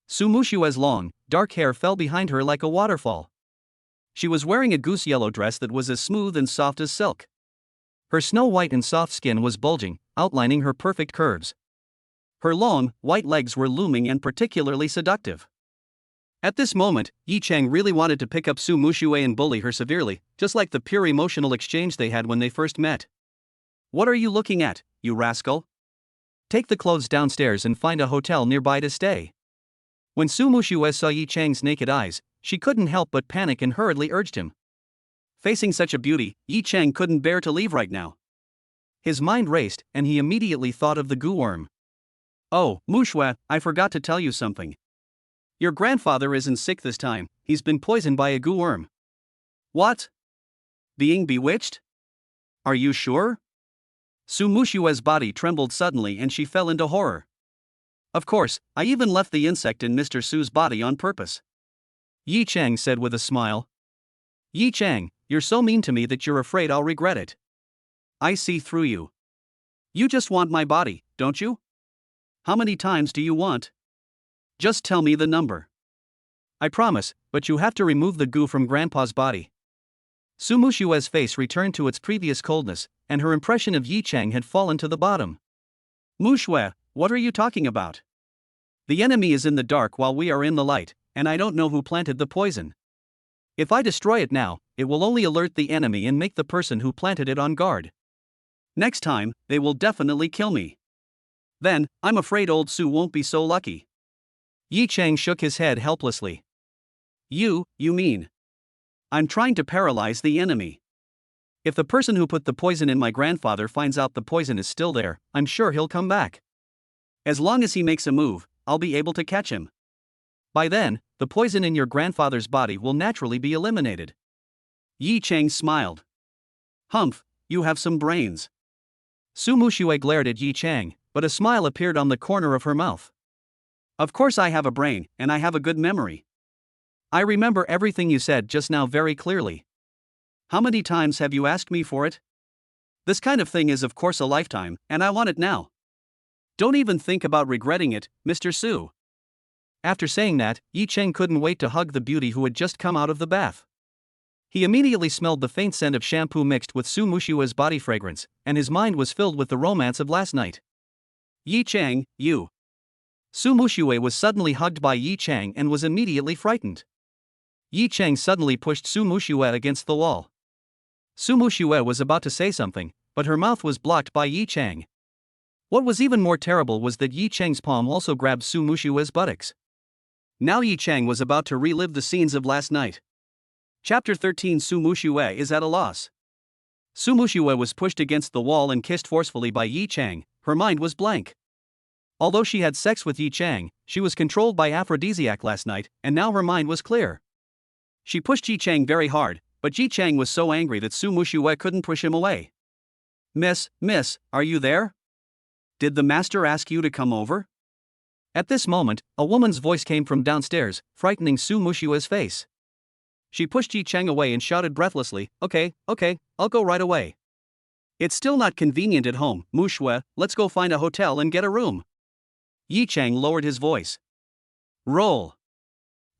Su Mushua's long, dark hair fell behind her like a waterfall. She was wearing a goose yellow dress that was as smooth and soft as silk. Her snow-white and soft skin was bulging, outlining her perfect curves. Her long, white legs were looming and particularly seductive. At this moment, Yi Chang really wanted to pick up Su Mushua and bully her severely, just like the pure emotional exchange they had when they first met. What are you looking at, you rascal? Take the clothes downstairs and find a hotel nearby to stay. When Su Mushua saw Yi Chang's naked eyes, she couldn't help but panic and hurriedly urged him. Facing such a beauty, Yi Chang couldn't bear to leave right now. His mind raced, and he immediately thought of the goo worm. Oh, Mushua, I forgot to tell you something. Your grandfather isn't sick this time, he's been poisoned by a goo worm. What? Being bewitched? Are you sure? Su Mushua's body trembled suddenly and she fell into horror. Of course, I even left the insect in Mr. Su's body on purpose. Yi Chang said with a smile. Yi Chang, you're so mean to me that you're afraid I'll regret it. I see through you. You just want my body, don't you? How many times do you want? Just tell me the number. I promise, but you have to remove the goo from Grandpa's body. Su Mushue's face returned to its previous coldness, and her impression of Yi Chang had fallen to the bottom. Mushue, what are you talking about? The enemy is in the dark while we are in the light, and I don't know who planted the poison. If I destroy it now, it will only alert the enemy and make the person who planted it on guard. Next time, they will definitely kill me. Then, I'm afraid old Su won't be so lucky. Yi Chang shook his head helplessly. You mean? I'm trying to paralyze the enemy. If the person who put the poison in my grandfather finds out the poison is still there, I'm sure he'll come back. As long as he makes a move, I'll be able to catch him. By then, the poison in your grandfather's body will naturally be eliminated. Yi Chang smiled. Humph, you have some brains. Su Mushue glared at Yi Chang, but a smile appeared on the corner of her mouth. Of course I have a brain, and I have a good memory. I remember everything you said just now very clearly. How many times have you asked me for it? This kind of thing is of course a lifetime, and I want it now. Don't even think about regretting it, Mr. Su. After saying that, Yi Chang couldn't wait to hug the beauty who had just come out of the bath. He immediately smelled the faint scent of shampoo mixed with Su Mushue's body fragrance, and his mind was filled with the romance of last night. Yi Chang, you. Su Mushue was suddenly hugged by Yi Chang and was immediately frightened. Yi Chang suddenly pushed Su Mushue against the wall. Su Mushue was about to say something, but her mouth was blocked by Yi Chang. What was even more terrible was that Yi Chang's palm also grabbed Su Mushue's buttocks. Now Yi Chang was about to relive the scenes of last night. Chapter 13. Su Mushue is at a loss. Su Mushue was pushed against the wall and kissed forcefully by Yi Chang. Her mind was blank. Although she had sex with Yi Chang, she was controlled by aphrodisiac last night, and now her mind was clear. She pushed Yi Chang very hard, but Yi Chang was so angry that Su Mushue couldn't push him away. Miss, are you there? Did the master ask you to come over? At this moment, a woman's voice came from downstairs, frightening Su Mushue's face. She pushed Yi Chang away and shouted breathlessly, Okay, I'll go right away. It's still not convenient at home, Mushue, let's go find a hotel and get a room. Yi Chang lowered his voice. Roll.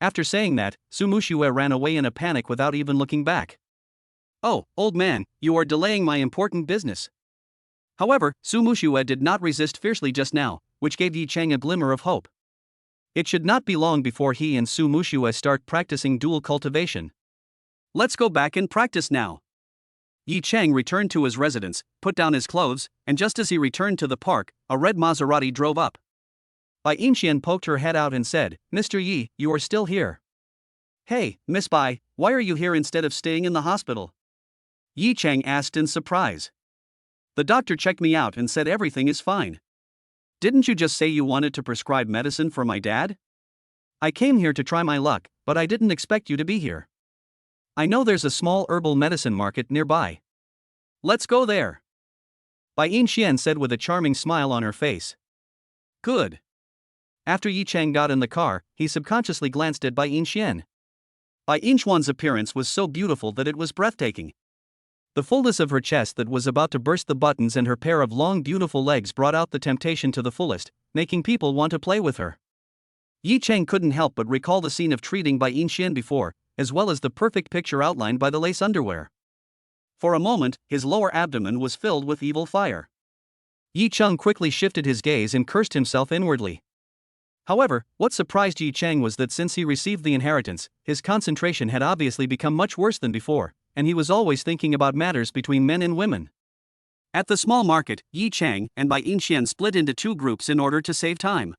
After saying that, Su Mushue ran away in a panic without even looking back. Oh, old man, you are delaying my important business. However, Su Mushue did not resist fiercely just now, which gave Yi Chang a glimmer of hope. It should not be long before he and Su Mushue start practicing dual cultivation. Let's go back and practice now. Yi Chang returned to his residence, put down his clothes, and just as he returned to the park, a red Maserati drove up. Bai Yinxian poked her head out and said, Mr. Yi, you are still here. Hey, Miss Bai, why are you here instead of staying in the hospital? Yi Chang asked in surprise. The doctor checked me out and said everything is fine. Didn't you just say you wanted to prescribe medicine for my dad? I came here to try my luck, but I didn't expect you to be here. I know there's a small herbal medicine market nearby. Let's go there. Bai Yinxian said with a charming smile on her face. Good. After Yi Chang got in the car, he subconsciously glanced at Bai Yinxian. Bai Yinxian's appearance was so beautiful that it was breathtaking. The fullness of her chest that was about to burst the buttons and her pair of long beautiful legs brought out the temptation to the fullest, making people want to play with her. Yi Chang couldn't help but recall the scene of treating Bai Yinxian before, as well as the perfect picture outlined by the lace underwear. For a moment, his lower abdomen was filled with evil fire. Yi Chang quickly shifted his gaze and cursed himself inwardly. However, what surprised Yi Chang was that since he received the inheritance, his concentration had obviously become much worse than before, and he was always thinking about matters between men and women. At the small market, Yi Chang and Bai Yinxian split into two groups in order to save time.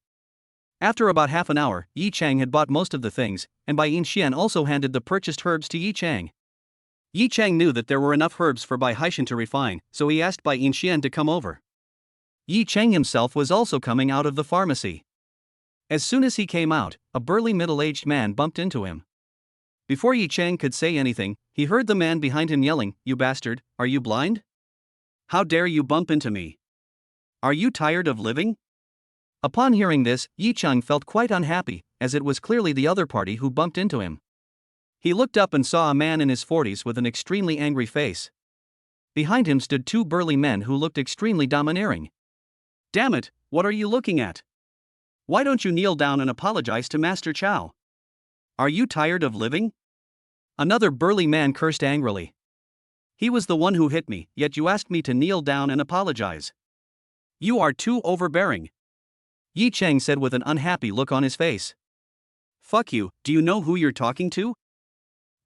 After about half an hour, Yi Chang had bought most of the things, and Bai Yinxian also handed the purchased herbs to Yi Chang. Yi Chang knew that there were enough herbs for Bai Haishan to refine, so he asked Bai Yinxian to come over. Yi Chang himself was also coming out of the pharmacy. As soon as he came out, a burly middle-aged man bumped into him. Before Yi Chang could say anything, he heard the man behind him yelling, You bastard, are you blind? How dare you bump into me? Are you tired of living? Upon hearing this, Yi Chang felt quite unhappy, as it was clearly the other party who bumped into him. He looked up and saw a man in his 40s with an extremely angry face. Behind him stood two burly men who looked extremely domineering. Damn it, what are you looking at? Why don't you kneel down and apologize to Master Chow? Are you tired of living? Another burly man cursed angrily. He was the one who hit me, yet you asked me to kneel down and apologize. You are too overbearing, Yi Cheng said with an unhappy look on his face. Fuck you, do you know who you're talking to?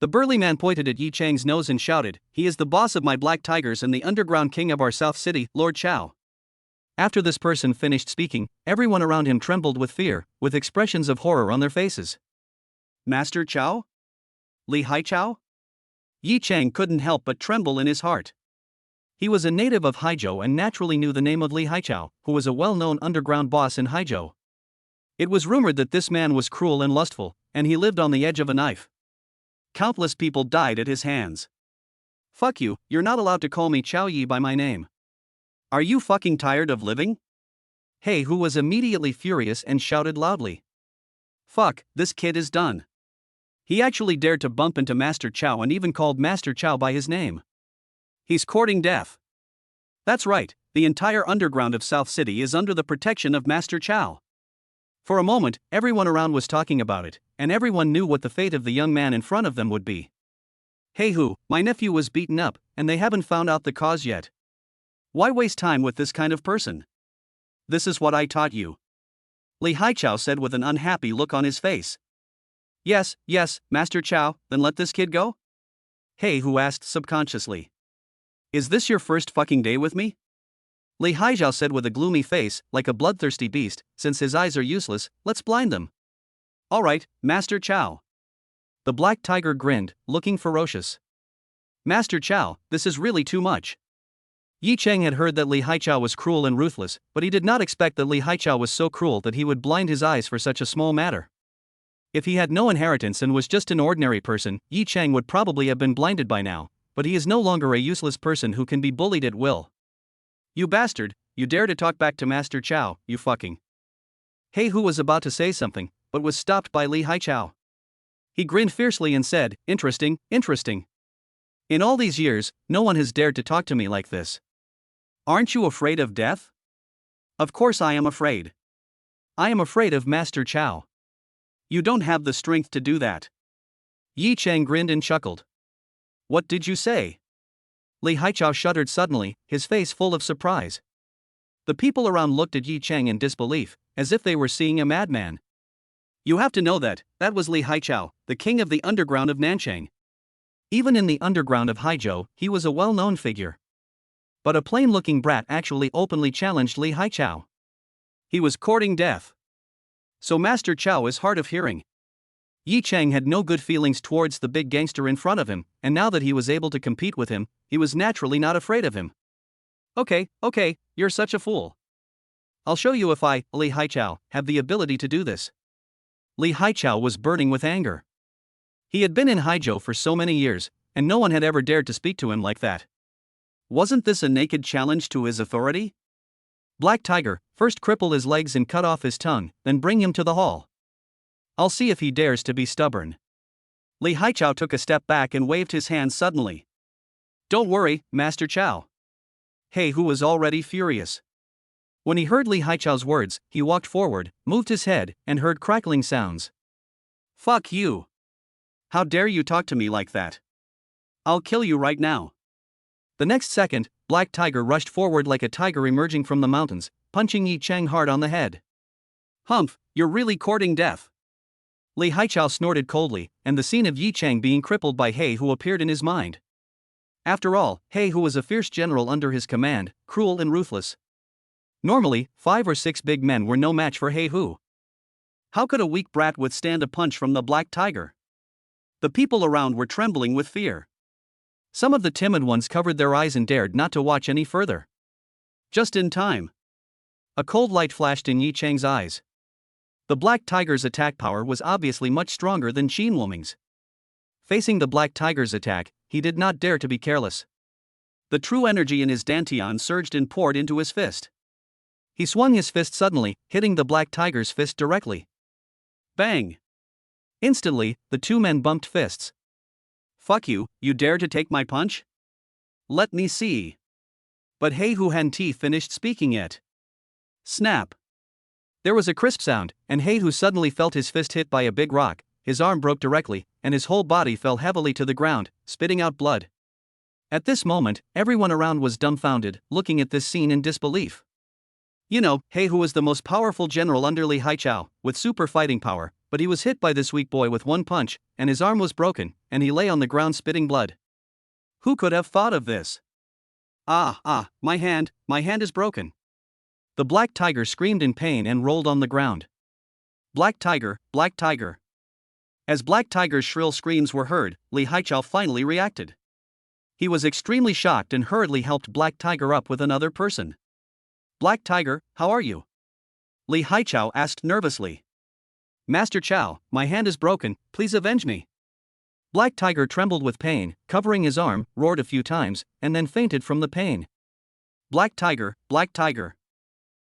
The burly man pointed at Yi Cheng's nose and shouted, he is the boss of my black tigers and the underground king of our South City, Lord Chow. After this person finished speaking, everyone around him trembled with fear, with expressions of horror on their faces. Master Chow? Li Haichao? Yi Cheng couldn't help but tremble in his heart. He was a native of Haizhou and naturally knew the name of Li Haichao, who was a well-known underground boss in Haizhou. It was rumored that this man was cruel and lustful, and he lived on the edge of a knife. Countless people died at his hands. Fuck you, you're not allowed to call me Chow Yi by my name. Are you fucking tired of living? Hey, who was immediately furious and shouted loudly. Fuck, this kid is done. He actually dared to bump into Master Chow and even called Master Chow by his name. He's courting death. That's right, the entire underground of South City is under the protection of Master Chow. For a moment, everyone around was talking about it, and everyone knew what the fate of the young man in front of them would be. Hey who, my nephew was beaten up, and they haven't found out the cause yet. Why waste time with this kind of person? This is what I taught you. Li Haichao said with an unhappy look on his face. Yes, Master Chow, then let this kid go? Hey who asked subconsciously. Is this your first fucking day with me? Li Haichao said with a gloomy face, like a bloodthirsty beast, since his eyes are useless, let's blind them. Alright, Master Chow. The black tiger grinned, looking ferocious. Master Chow, this is really too much. Yi Cheng had heard that Li Haichao was cruel and ruthless, but he did not expect that Li Haichao was so cruel that he would blind his eyes for such a small matter. If he had no inheritance and was just an ordinary person, Yi Cheng would probably have been blinded by now, but he is no longer a useless person who can be bullied at will. You bastard, you dare to talk back to Master Chow, you fucking. Hey who was about to say something, but was stopped by Li Haichao. He grinned fiercely and said, interesting. In all these years, no one has dared to talk to me like this. Aren't you afraid of death? Of course I am afraid. I am afraid of Master Chow. You don't have the strength to do that. Yi Cheng grinned and chuckled. What did you say? Li Haichao shuddered suddenly, his face full of surprise. The people around looked at Yi Cheng in disbelief, as if they were seeing a madman. You have to know that was Li Haichao, the king of the underground of Nanchang. Even in the underground of Haizhou, he was a well-known figure. But a plain-looking brat actually openly challenged Li Haichao. He was courting death. So Master Chow is hard of hearing. Yi Cheng had no good feelings towards the big gangster in front of him, and now that he was able to compete with him, he was naturally not afraid of him. Okay, you're such a fool. I'll show you if I, Li Haichao, have the ability to do this. Li Haichao was burning with anger. He had been in Haizhou for so many years, and no one had ever dared to speak to him like that. Wasn't this a naked challenge to his authority? Black Tiger, first cripple his legs and cut off his tongue, then bring him to the hall. I'll see if he dares to be stubborn. Li Haichao took a step back and waved his hand suddenly. Don't worry, Master Chow. Hey who was already furious. When he heard Li Haichao's words, he walked forward, moved his head, and heard crackling sounds. Fuck you. How dare you talk to me like that? I'll kill you right now. The next second, Black Tiger rushed forward like a tiger emerging from the mountains, punching Yi Cheng hard on the head. Humph, you're really courting death. Li Haichao snorted coldly, and the scene of Yi Cheng being crippled by He Hu appeared in his mind. After all, He Hu was a fierce general under his command, cruel and ruthless. Normally, 5 or 6 big men were no match for He Hu. How could a weak brat withstand a punch from the Black Tiger? The people around were trembling with fear. Some of the timid ones covered their eyes and dared not to watch any further. Just in time. A cold light flashed in Yi Cheng's eyes. The Black Tiger's attack power was obviously much stronger than Qin Wuming's. Facing the Black Tiger's attack, he did not dare to be careless. The true energy in his dantian surged and poured into his fist. He swung his fist suddenly, hitting the Black Tiger's fist directly. Bang! Instantly, the two men bumped fists, Fuck you, you dare to take my punch? Let me see. But hey, who hadn't he finished speaking yet? Snap. There was a crisp sound, and Hey-Hoo suddenly felt his fist hit by a big rock, his arm broke directly, and his whole body fell heavily to the ground, spitting out blood. At this moment, everyone around was dumbfounded, looking at this scene in disbelief. You know, Hey-Hoo was the most powerful general under Li Haichao, with super fighting power, but he was hit by this weak boy with one punch, and his arm was broken, and he lay on the ground spitting blood. Who could have thought of this? My hand is broken. The black tiger screamed in pain and rolled on the ground. Black tiger, black tiger. As Black Tiger's shrill screams were heard, Li Haichao finally reacted. He was extremely shocked and hurriedly helped Black Tiger up with another person. Black Tiger, how are you? Li Haichao asked nervously. Master Chow, my hand is broken, please avenge me. Black Tiger trembled with pain, covering his arm, roared a few times, and then fainted from the pain. Black Tiger, Black Tiger.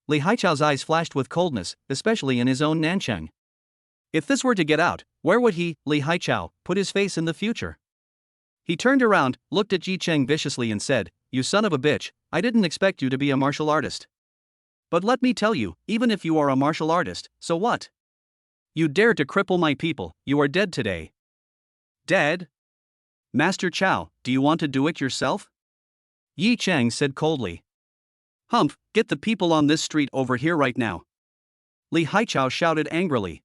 Li Haichao's eyes flashed with coldness, especially in his own Nanchang. If this were to get out, where would he, Li Haichao, put his face in the future? He turned around, looked at Yi Cheng viciously and said, You son of a bitch, I didn't expect you to be a martial artist. But let me tell you, even if you are a martial artist, so what? You dare to cripple my people, you are dead today. Dead? Master Chow, do you want to do it yourself? Yi Cheng said coldly. Humph, get the people on this street over here right now. Li Haichao shouted angrily.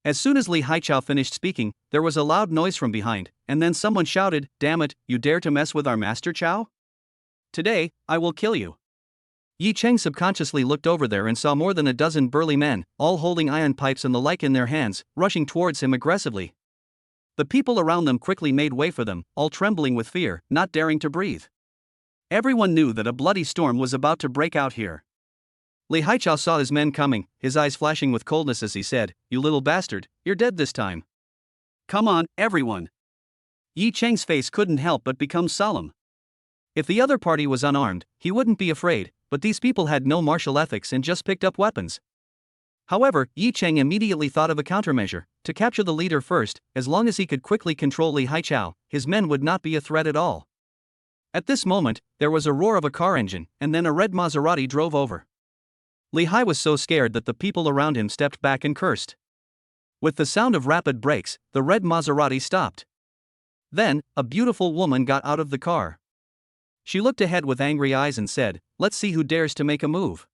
As soon as Li Haichao finished speaking, there was a loud noise from behind, and then someone shouted, Damn it, you dare to mess with our Master Chow? Today, I will kill you. Yi Cheng subconsciously looked over there and saw more than a dozen burly men, all holding iron pipes and the like in their hands, rushing towards him aggressively. The people around them quickly made way for them, all trembling with fear, not daring to breathe. Everyone knew that a bloody storm was about to break out here. Li Haichao saw his men coming, his eyes flashing with coldness as he said, You little bastard, you're dead this time. Come on, everyone. Yi Cheng's face couldn't help but become solemn. If the other party was unarmed, he wouldn't be afraid, but these people had no martial ethics and just picked up weapons. However, Yi Cheng immediately thought of a countermeasure, to capture the leader first. As long as he could quickly control Li Haichao, his men would not be a threat at all. At this moment, there was a roar of a car engine, and then a red Maserati drove over. Li Hai was so scared that the people around him stepped back and cursed. With the sound of rapid brakes, the red Maserati stopped. Then, a beautiful woman got out of the car. She looked ahead with angry eyes and said, Let's see who dares to make a move.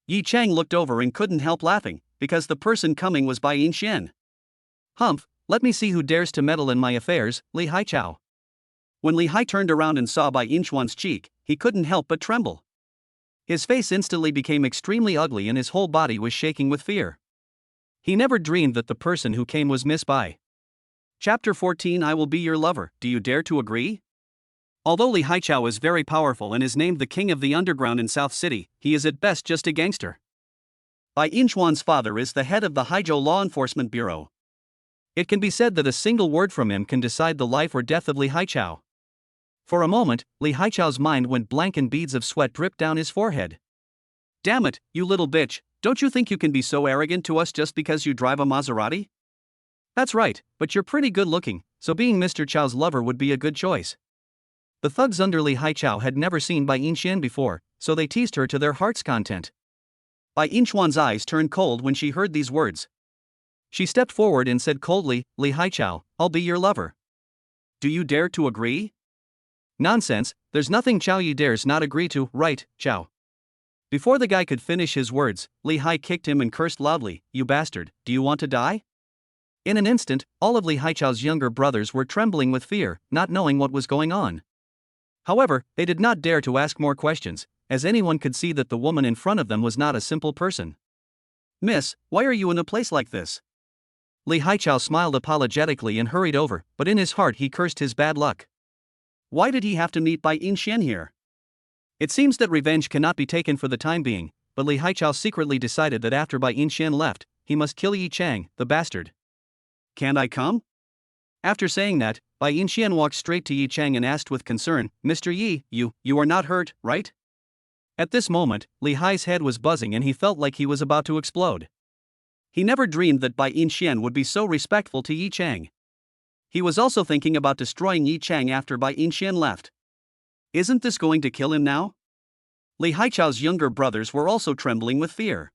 Yi Cheng looked over and couldn't help laughing, because the person coming was Bai Yinshen. Humph, let me see who dares to meddle in my affairs, Li Haichao. When Li Hai turned around and saw Bai Yinshuan's cheek, he couldn't help but tremble. His face instantly became extremely ugly and his whole body was shaking with fear. He never dreamed that the person who came was Miss Bai. Chapter 14 I will be your lover, do you dare to agree? Although Li Haichao is very powerful and is named the king of the underground in South City, he is at best just a gangster. Bai Yinshuan's father is the head of the Haizhou Law Enforcement Bureau. It can be said that a single word from him can decide the life or death of Li Haichao. For a moment, Li Haichao's mind went blank and beads of sweat dripped down his forehead. Damn it, you little bitch, don't you think you can be so arrogant to us just because you drive a Maserati? That's right, but you're pretty good looking, so being Mr. Chow's lover would be a good choice. The thugs under Li Haichao had never seen Bai Yinshuan before, so they teased her to their heart's content. Bai Yinshuan's eyes turned cold when she heard these words. She stepped forward and said coldly, Li Haichao, I'll be your lover. Do you dare to agree? Nonsense, there's nothing Chow Yi dares not agree to, right, Chow? Before the guy could finish his words, Li Hai kicked him and cursed loudly, You bastard, do you want to die? In an instant, all of Li Haichao's younger brothers were trembling with fear, not knowing what was going on. However, they did not dare to ask more questions, as anyone could see that the woman in front of them was not a simple person. Miss, why are you in a place like this? Li Haichao smiled apologetically and hurried over, but in his heart he cursed his bad luck. Why did he have to meet Bai Yinshuan here? It seems that revenge cannot be taken for the time being, but Li Haichao secretly decided that after Bai Yinshuan left, he must kill Yi Cheng, the bastard. Can't I come? After saying that, Bai Yinshuan walked straight to Yi Cheng and asked with concern, Mr. Yi, you are not hurt, right? At this moment, Li Hai's head was buzzing and he felt like he was about to explode. He never dreamed that Bai Yinshuan would be so respectful to Yi Cheng. He was also thinking about destroying Yi Chang after Bai Yixian left. Isn't this going to kill him now? Li Haichao's younger brothers were also trembling with fear.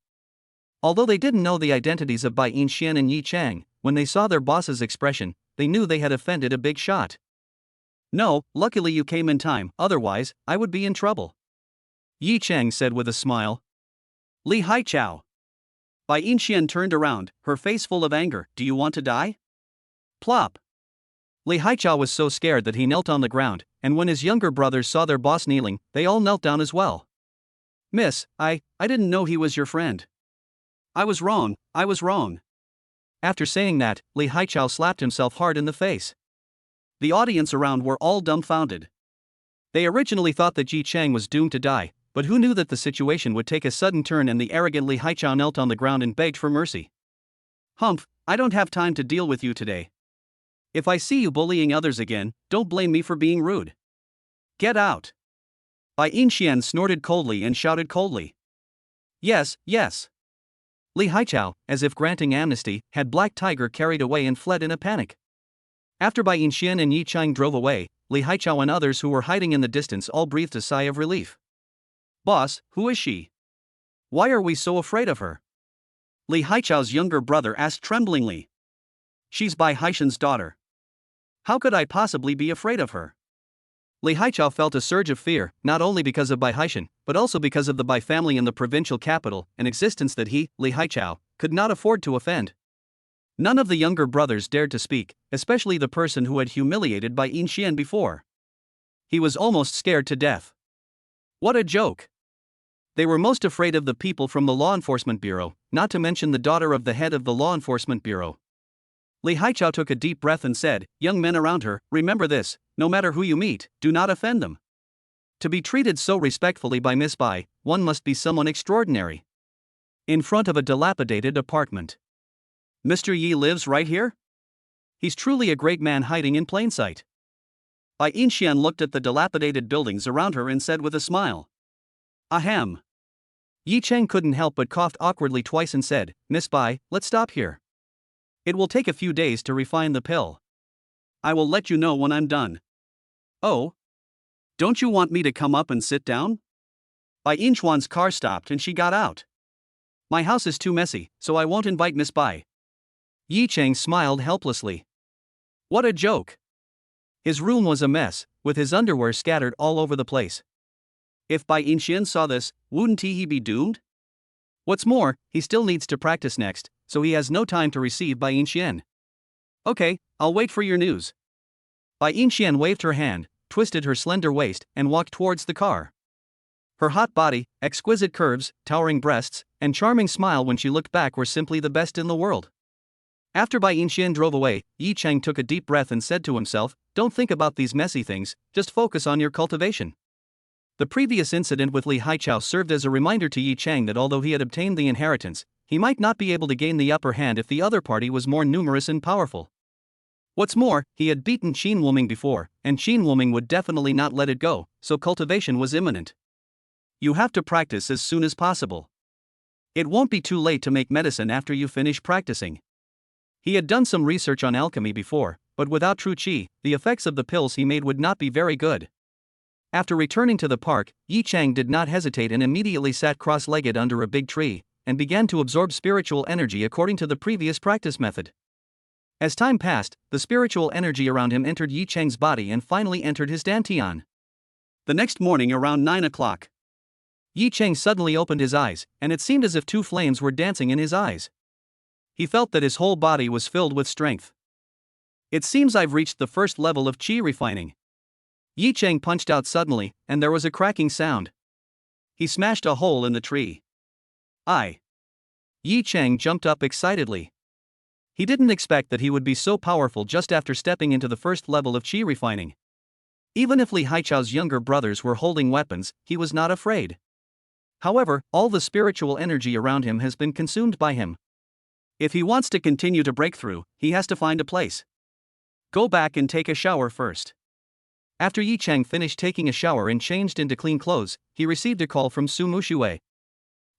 Although they didn't know the identities of Bai Yixian and Yi Chang, when they saw their boss's expression, they knew they had offended a big shot. No, luckily you came in time, otherwise, I would be in trouble. Yi Chang said with a smile. Li Haichao. Bai Yixian turned around, her face full of anger. Do you want to die? Plop. Li Haichao was so scared that he knelt on the ground, and when his younger brothers saw their boss kneeling, they all knelt down as well. Miss, I didn't know he was your friend. I was wrong. After saying that, Li Haichao slapped himself hard in the face. The audience around were all dumbfounded. They originally thought that Yi Chang was doomed to die, but who knew that the situation would take a sudden turn and the arrogant Li Haichao knelt on the ground and begged for mercy. Humph, I don't have time to deal with you today. If I see you bullying others again, don't blame me for being rude. Get out. Bai Yixian snorted coldly and shouted coldly. Yes. Li Haichao, as if granting amnesty, had Black Tiger carried away and fled in a panic. After Bai Yixian and Yi Chang drove away, Li Haichao and others who were hiding in the distance all breathed a sigh of relief. Boss, who is she? Why are we so afraid of her? Li Haichao's younger brother asked tremblingly. She's Bai Yixian's daughter. How could I possibly be afraid of her? Li Haichao felt a surge of fear, not only because of Bai Yixian, but also because of the Bai family in the provincial capital, an existence that he, Li Haichao, could not afford to offend. None of the younger brothers dared to speak, especially the person who had humiliated Bai Yixian before. He was almost scared to death. What a joke! They were most afraid of the people from the Law Enforcement Bureau, not to mention the daughter of the head of the Law Enforcement Bureau. Li Haichao took a deep breath and said, young men around her, remember this, no matter who you meet, do not offend them. To be treated so respectfully by Miss Bai, one must be someone extraordinary. In front of a dilapidated apartment. Mr. Yi lives right here? He's truly a great man hiding in plain sight. Bai Yixian looked at the dilapidated buildings around her and said with a smile. Ahem. Yi Chang couldn't help but coughed awkwardly twice and said, Miss Bai, let's stop here. It will take a few days to refine the pill. I will let you know when I'm done. Oh? Don't you want me to come up and sit down? Bai Yixian's car stopped and she got out. My house is too messy, so I won't invite Miss Bai. Yi Chang smiled helplessly. What a joke! His room was a mess, with his underwear scattered all over the place. If Bai Yixian saw this, wouldn't he be doomed? What's more, he still needs to practice next, so he has no time to receive Bai Yixian. Okay, I'll wait for your news. Bai Yixian waved her hand, twisted her slender waist, and walked towards the car. Her hot body, exquisite curves, towering breasts, and charming smile when she looked back were simply the best in the world. After Bai Yixian drove away, Yi Chang took a deep breath and said to himself, don't think about these messy things, just focus on your cultivation. The previous incident with Li Haichao served as a reminder to Yi Chang that although he had obtained the inheritance, he might not be able to gain the upper hand if the other party was more numerous and powerful. What's more, he had beaten Qin Wuming before, and Qin Wuming would definitely not let it go, so cultivation was imminent. You have to practice as soon as possible. It won't be too late to make medicine after you finish practicing. He had done some research on alchemy before, but without true qi, the effects of the pills he made would not be very good. After returning to the park, Yi Chang did not hesitate and immediately sat cross-legged under a big tree, and began to absorb spiritual energy according to the previous practice method. As time passed, the spiritual energy around him entered Yi Chang's body and finally entered his dantian. The next morning around 9 o'clock, Yi Chang suddenly opened his eyes, and it seemed as if two flames were dancing in his eyes. He felt that his whole body was filled with strength. It seems I've reached the first level of qi refining. Yi Chang punched out suddenly, and there was a cracking sound. He smashed a hole in the tree. Yi Chang jumped up excitedly. He didn't expect that he would be so powerful just after stepping into the first level of qi refining. Even if Li Haichao's younger brothers were holding weapons, he was not afraid. However, all the spiritual energy around him has been consumed by him. If he wants to continue to break through, he has to find a place. Go back and take a shower first. After Yi Chang finished taking a shower and changed into clean clothes, he received a call from Su Mushui.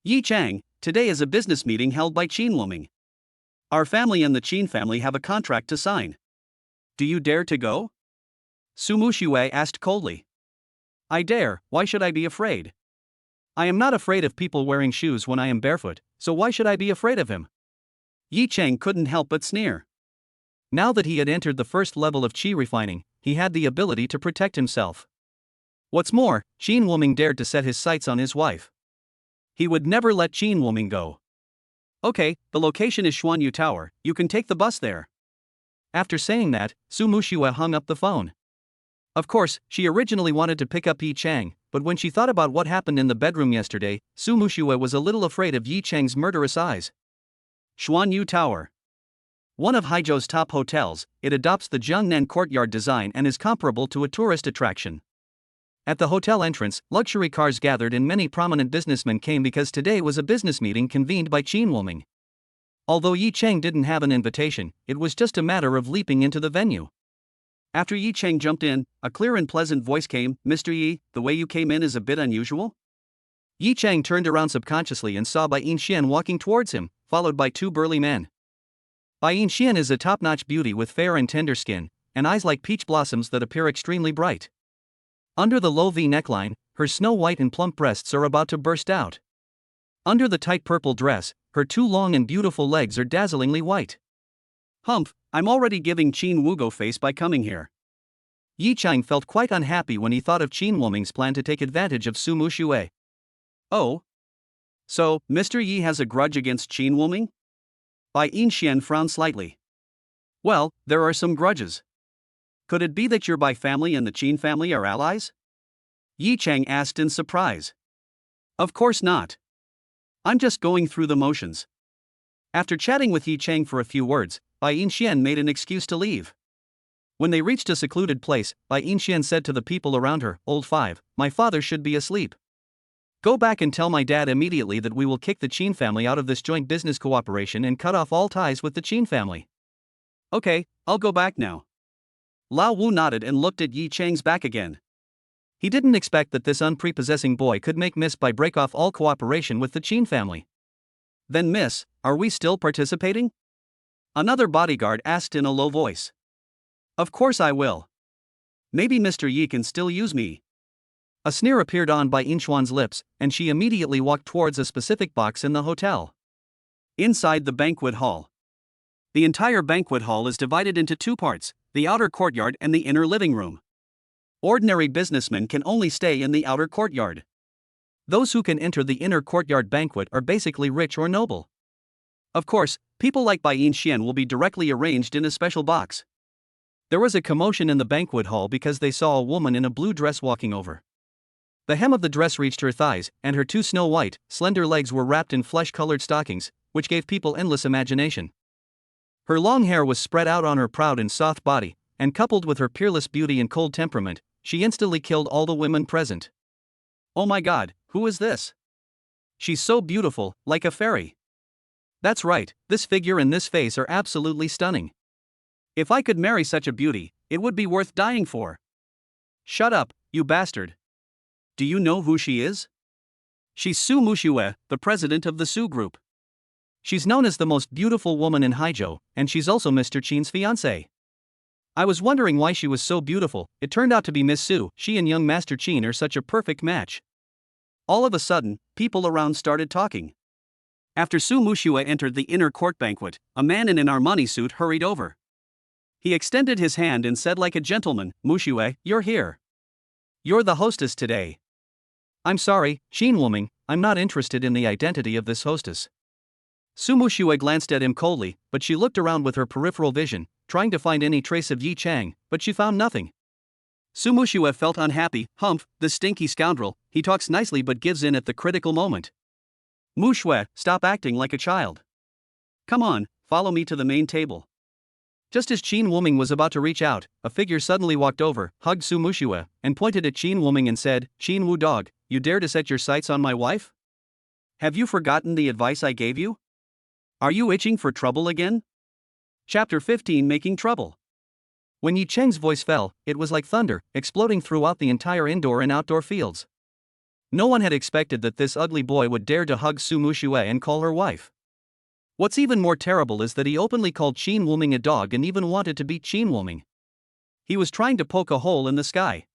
Yi Chang, today is a business meeting held by Qin Wuming. Our family and the Qin family have a contract to sign. Do you dare to go? Su Muxue asked coldly. I dare, why should I be afraid? I am not afraid of people wearing shoes when I am barefoot, so why should I be afraid of him? Yi Chang couldn't help but sneer. Now that he had entered the first level of qi refining, he had the ability to protect himself. What's more, Qin Wuming dared to set his sights on his wife. He would never let Qin Wuming go. Okay, the location is Xuanyu Tower, you can take the bus there. After saying that, Su Muxue hung up the phone. Of course, she originally wanted to pick up Yi Chang, but when she thought about what happened in the bedroom yesterday, Su Muxue was a little afraid of Yi Chang's murderous eyes. Xuanyu Tower. One of Haizhou's top hotels, it adopts the Jiangnan courtyard design and is comparable to a tourist attraction. At the hotel entrance, luxury cars gathered and many prominent businessmen came because today was a business meeting convened by Qin Wuming. Although Yi Chang didn't have an invitation, it was just a matter of leaping into the venue. After Yi Chang jumped in, a clear and pleasant voice came, Mr. Yi, the way you came in is a bit unusual. Yi Chang turned around subconsciously and saw Bai Yixian walking towards him, followed by two burly men. Bai Yixian is a top-notch beauty with fair and tender skin, and eyes like peach blossoms that appear extremely bright. Under the low V neckline, her snow-white and plump breasts are about to burst out. Under the tight purple dress, her two long and beautiful legs are dazzlingly white. Humph, I'm already giving Qin Wugo face by coming here. Yi Chang felt quite unhappy when he thought of Qin Wuming's plan to take advantage of Su Muxue. Oh? So, Mr. Yi has a grudge against Qin Wuming? Bai Yixian frowned slightly. Well, there are some grudges. Could it be that your Bai family and the Qin family are allies? Yi Chang asked in surprise. Of course not. I'm just going through the motions. After chatting with Yi Chang for a few words, Bai Yixian made an excuse to leave. When they reached a secluded place, Bai Yixian said to the people around her, Old Five, my father should be asleep. Go back and tell my dad immediately that we will kick the Qin family out of this joint business cooperation and cut off all ties with the Qin family. Okay, I'll go back now. Lao Wu nodded and looked at Yi Chang's back again. He didn't expect that this unprepossessing boy could make Miss Bai break off all cooperation with the Qin family. Then Miss, are we still participating? Another bodyguard asked in a low voice. Of course I will. Maybe Mr. Yi can still use me. A sneer appeared on Bai Yinshuan's lips, and she immediately walked towards a specific box in the hotel. Inside the banquet hall. The entire banquet hall is divided into two parts, the outer courtyard and the inner living room. Ordinary businessmen can only stay in the outer courtyard. Those who can enter the inner courtyard banquet are basically rich or noble. Of course, people like Bai Yixian will be directly arranged in a special box. There was a commotion in the banquet hall because they saw a woman in a blue dress walking over. The hem of the dress reached her thighs, and her two snow-white, slender legs were wrapped in flesh-colored stockings, which gave people endless imagination. Her long hair was spread out on her proud and soft body, and coupled with her peerless beauty and cold temperament, she instantly killed all the women present. Oh my God, who is this? She's so beautiful, like a fairy. That's right, this figure and this face are absolutely stunning. If I could marry such a beauty, it would be worth dying for. Shut up, you bastard. Do you know who she is? She's Su Muxue, the president of the Su Group. She's known as the most beautiful woman in Haizhou, and she's also Mr. Qin's fiancée. I was wondering why she was so beautiful. It turned out to be Miss Su. She and young Master Qin are such a perfect match. All of a sudden, people around started talking. After Su Muxue entered the inner court banquet, a man in an Armani suit hurried over. He extended his hand and said like a gentleman, Muxue, you're here. You're the hostess today. I'm sorry, Qin Wuming, I'm not interested in the identity of this hostess. Su Muxue glanced at him coldly, but she looked around with her peripheral vision, trying to find any trace of Yi Chang, but she found nothing. Su Muxue felt unhappy. Humph, this stinky scoundrel, he talks nicely but gives in at the critical moment. Muxue, stop acting like a child. Come on, follow me to the main table. Just as Qin Wuming was about to reach out, a figure suddenly walked over, hugged Su Muxue, and pointed at Qin Wuming and said, Qin Wu dog, you dare to set your sights on my wife? Have you forgotten the advice I gave you? Are you itching for trouble again? Chapter 15 Making Trouble. When Yi Cheng's voice fell, it was like thunder, exploding throughout the entire indoor and outdoor fields. No one had expected that this ugly boy would dare to hug Su Muxue and call her wife. What's even more terrible is that he openly called Qin Wuming a dog and even wanted to beat Qin Wuming. He was trying to poke a hole in the sky.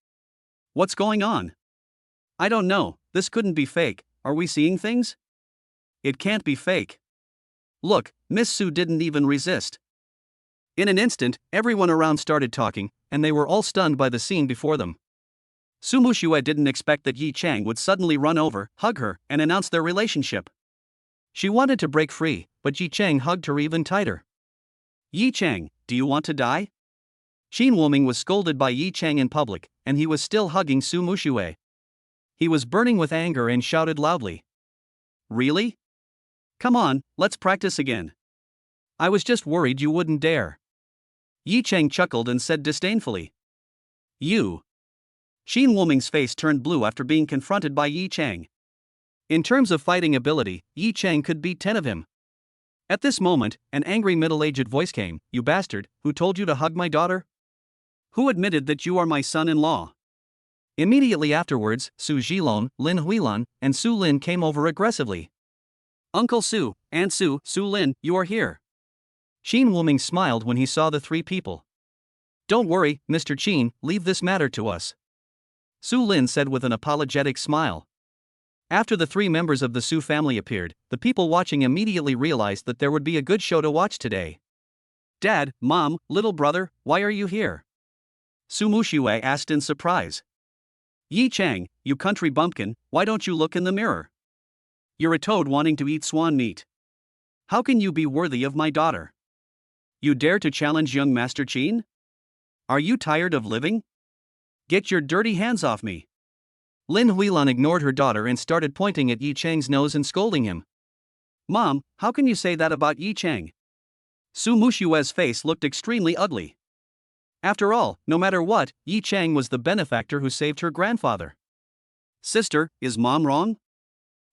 What's going on? I don't know, this couldn't be fake. Are we seeing things? It can't be fake. Look, Miss Su didn't even resist. In an instant, everyone around started talking, and they were all stunned by the scene before them. Su Muxue didn't expect that Yi Chang would suddenly run over, hug her, and announce their relationship. She wanted to break free, but Yi Chang hugged her even tighter. Yi Chang, do you want to die? Qin Wuming was scolded by Yi Chang in public, and he was still hugging Su Muxue. He was burning with anger and shouted loudly. Really? Come on, let's practice again. I was just worried you wouldn't dare. Yi Chang chuckled and said disdainfully. You. Qin Wuming's face turned blue after being confronted by Yi Chang. In terms of fighting ability, Yi Chang could beat 10 of him. At this moment, an angry middle-aged voice came. You bastard, who told you to hug my daughter? Who admitted that you are my son-in-law? Immediately afterwards, Su Zhilong, Lin Huilan, and Su Lin came over aggressively. Uncle Su, Aunt Su, Su Lin, you are here. Qin Wuming smiled when he saw the three people. Don't worry, Mr. Qin, leave this matter to us. Su Lin said with an apologetic smile. After the three members of the Su family appeared, the people watching immediately realized that there would be a good show to watch today. Dad, Mom, little brother, why are you here? Su Muxue asked in surprise. Yi Chang, you country bumpkin, why don't you look in the mirror? You're a toad wanting to eat swan meat. How can you be worthy of my daughter? You dare to challenge young Master Qin? Are you tired of living? Get your dirty hands off me. Lin Huilan ignored her daughter and started pointing at Yi Chang's nose and scolding him. Mom, how can you say that about Yi Chang? Su Muxue's face looked extremely ugly. After all, no matter what, Yi Chang was the benefactor who saved her grandfather. Sister, is Mom wrong?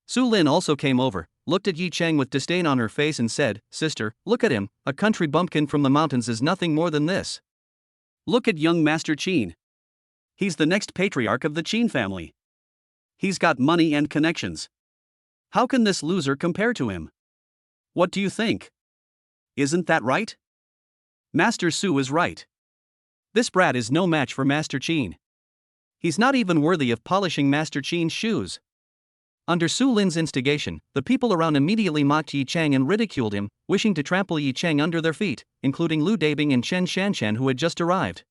Su Lin also came over, looked at Yi Chang with disdain on her face and said, Sister, look at him, a country bumpkin from the mountains is nothing more than this. Look at young Master Qin. He's the next patriarch of the Qin family. He's got money and connections. How can this loser compare to him? What do you think? Isn't that right? Master Su is right. This brat is no match for Master Qin. He's not even worthy of polishing Master Qin's shoes. Under Su Lin's instigation, the people around immediately mocked Yi Chang and ridiculed him, wishing to trample Yi Chang under their feet, including Lu Dabing and Chen Shanshan who had just arrived.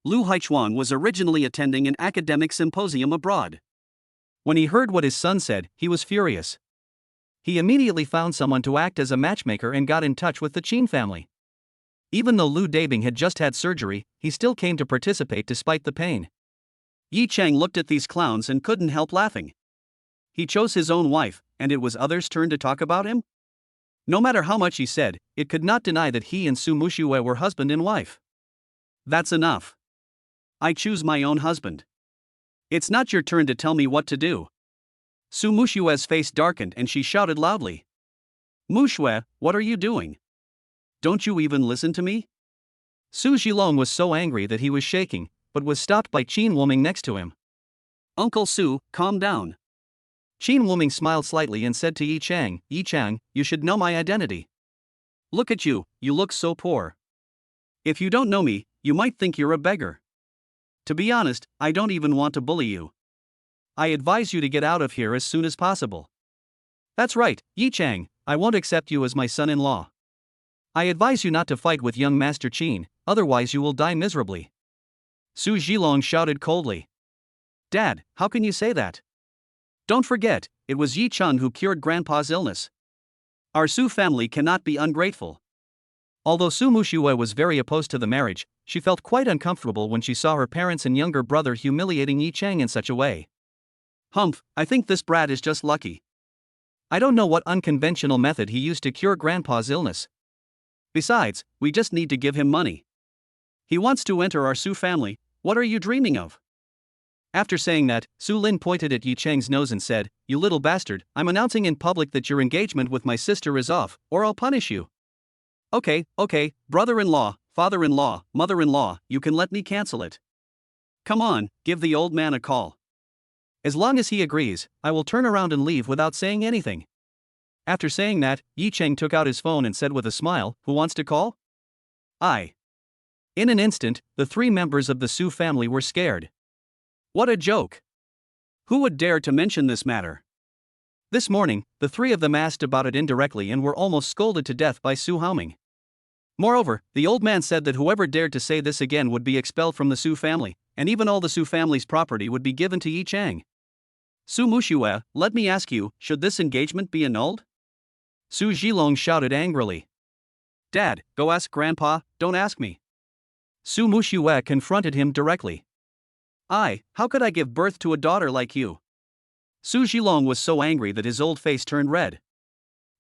Lu Haichuan was originally attending an academic symposium abroad. When he heard what his son said, he was furious. He immediately found someone to act as a matchmaker and got in touch with the Qin family. Even though Lu Dabing had just had surgery, he still came to participate despite the pain. Yi Chang looked at these clowns and couldn't help laughing. He chose his own wife, and it was others' turn to talk about him? No matter how much he said, it could not deny that he and Su Muxue were husband and wife. That's enough. I choose my own husband. It's not your turn to tell me what to do. Su Muxue's face darkened and she shouted loudly. Muxue, what are you doing? Don't you even listen to me? Su Zhilong was so angry that he was shaking, but was stopped by Qin Wuming next to him. Uncle Su, calm down. Qin Wuming smiled slightly and said to Yi Chang, Yi Chang, you should know my identity. Look at you, you look so poor. If you don't know me, you might think you're a beggar. To be honest, I don't even want to bully you. I advise you to get out of here as soon as possible. That's right, Yi Chang, I won't accept you as my son-in-law. I advise you not to fight with young Master Qin, otherwise you will die miserably. Su Zhilong shouted coldly. Dad, how can you say that? Don't forget, it was Yi Chun who cured Grandpa's illness. Our Su family cannot be ungrateful. Although Su Muxue was very opposed to the marriage, she felt quite uncomfortable when she saw her parents and younger brother humiliating Yi Chang in such a way. Humph, I think this brat is just lucky. I don't know what unconventional method he used to cure Grandpa's illness. Besides, we just need to give him money. He wants to enter our Su family, what are you dreaming of? After saying that, Su Lin pointed at Yi Chang's nose and said, You little bastard, I'm announcing in public that your engagement with my sister is off, or I'll punish you. Okay, brother-in-law, father-in-law, mother-in-law, you can let me cancel it. Come on, give the old man a call. As long as he agrees, I will turn around and leave without saying anything. After saying that, Yi Chang took out his phone and said with a smile, Who wants to call? I. In an instant, the three members of the Su family were scared. What a joke! Who would dare to mention this matter? This morning, the three of them asked about it indirectly and were almost scolded to death by Su Haoming. Moreover, the old man said that whoever dared to say this again would be expelled from the Su family, and even all the Su family's property would be given to Yi Chang. Su Muxue, let me ask you, should this engagement be annulled? Su Zhilong shouted angrily. Dad, go ask Grandpa, don't ask me. Su Muxue confronted him directly. How could I give birth to a daughter like you? Su Zhilong was so angry that his old face turned red.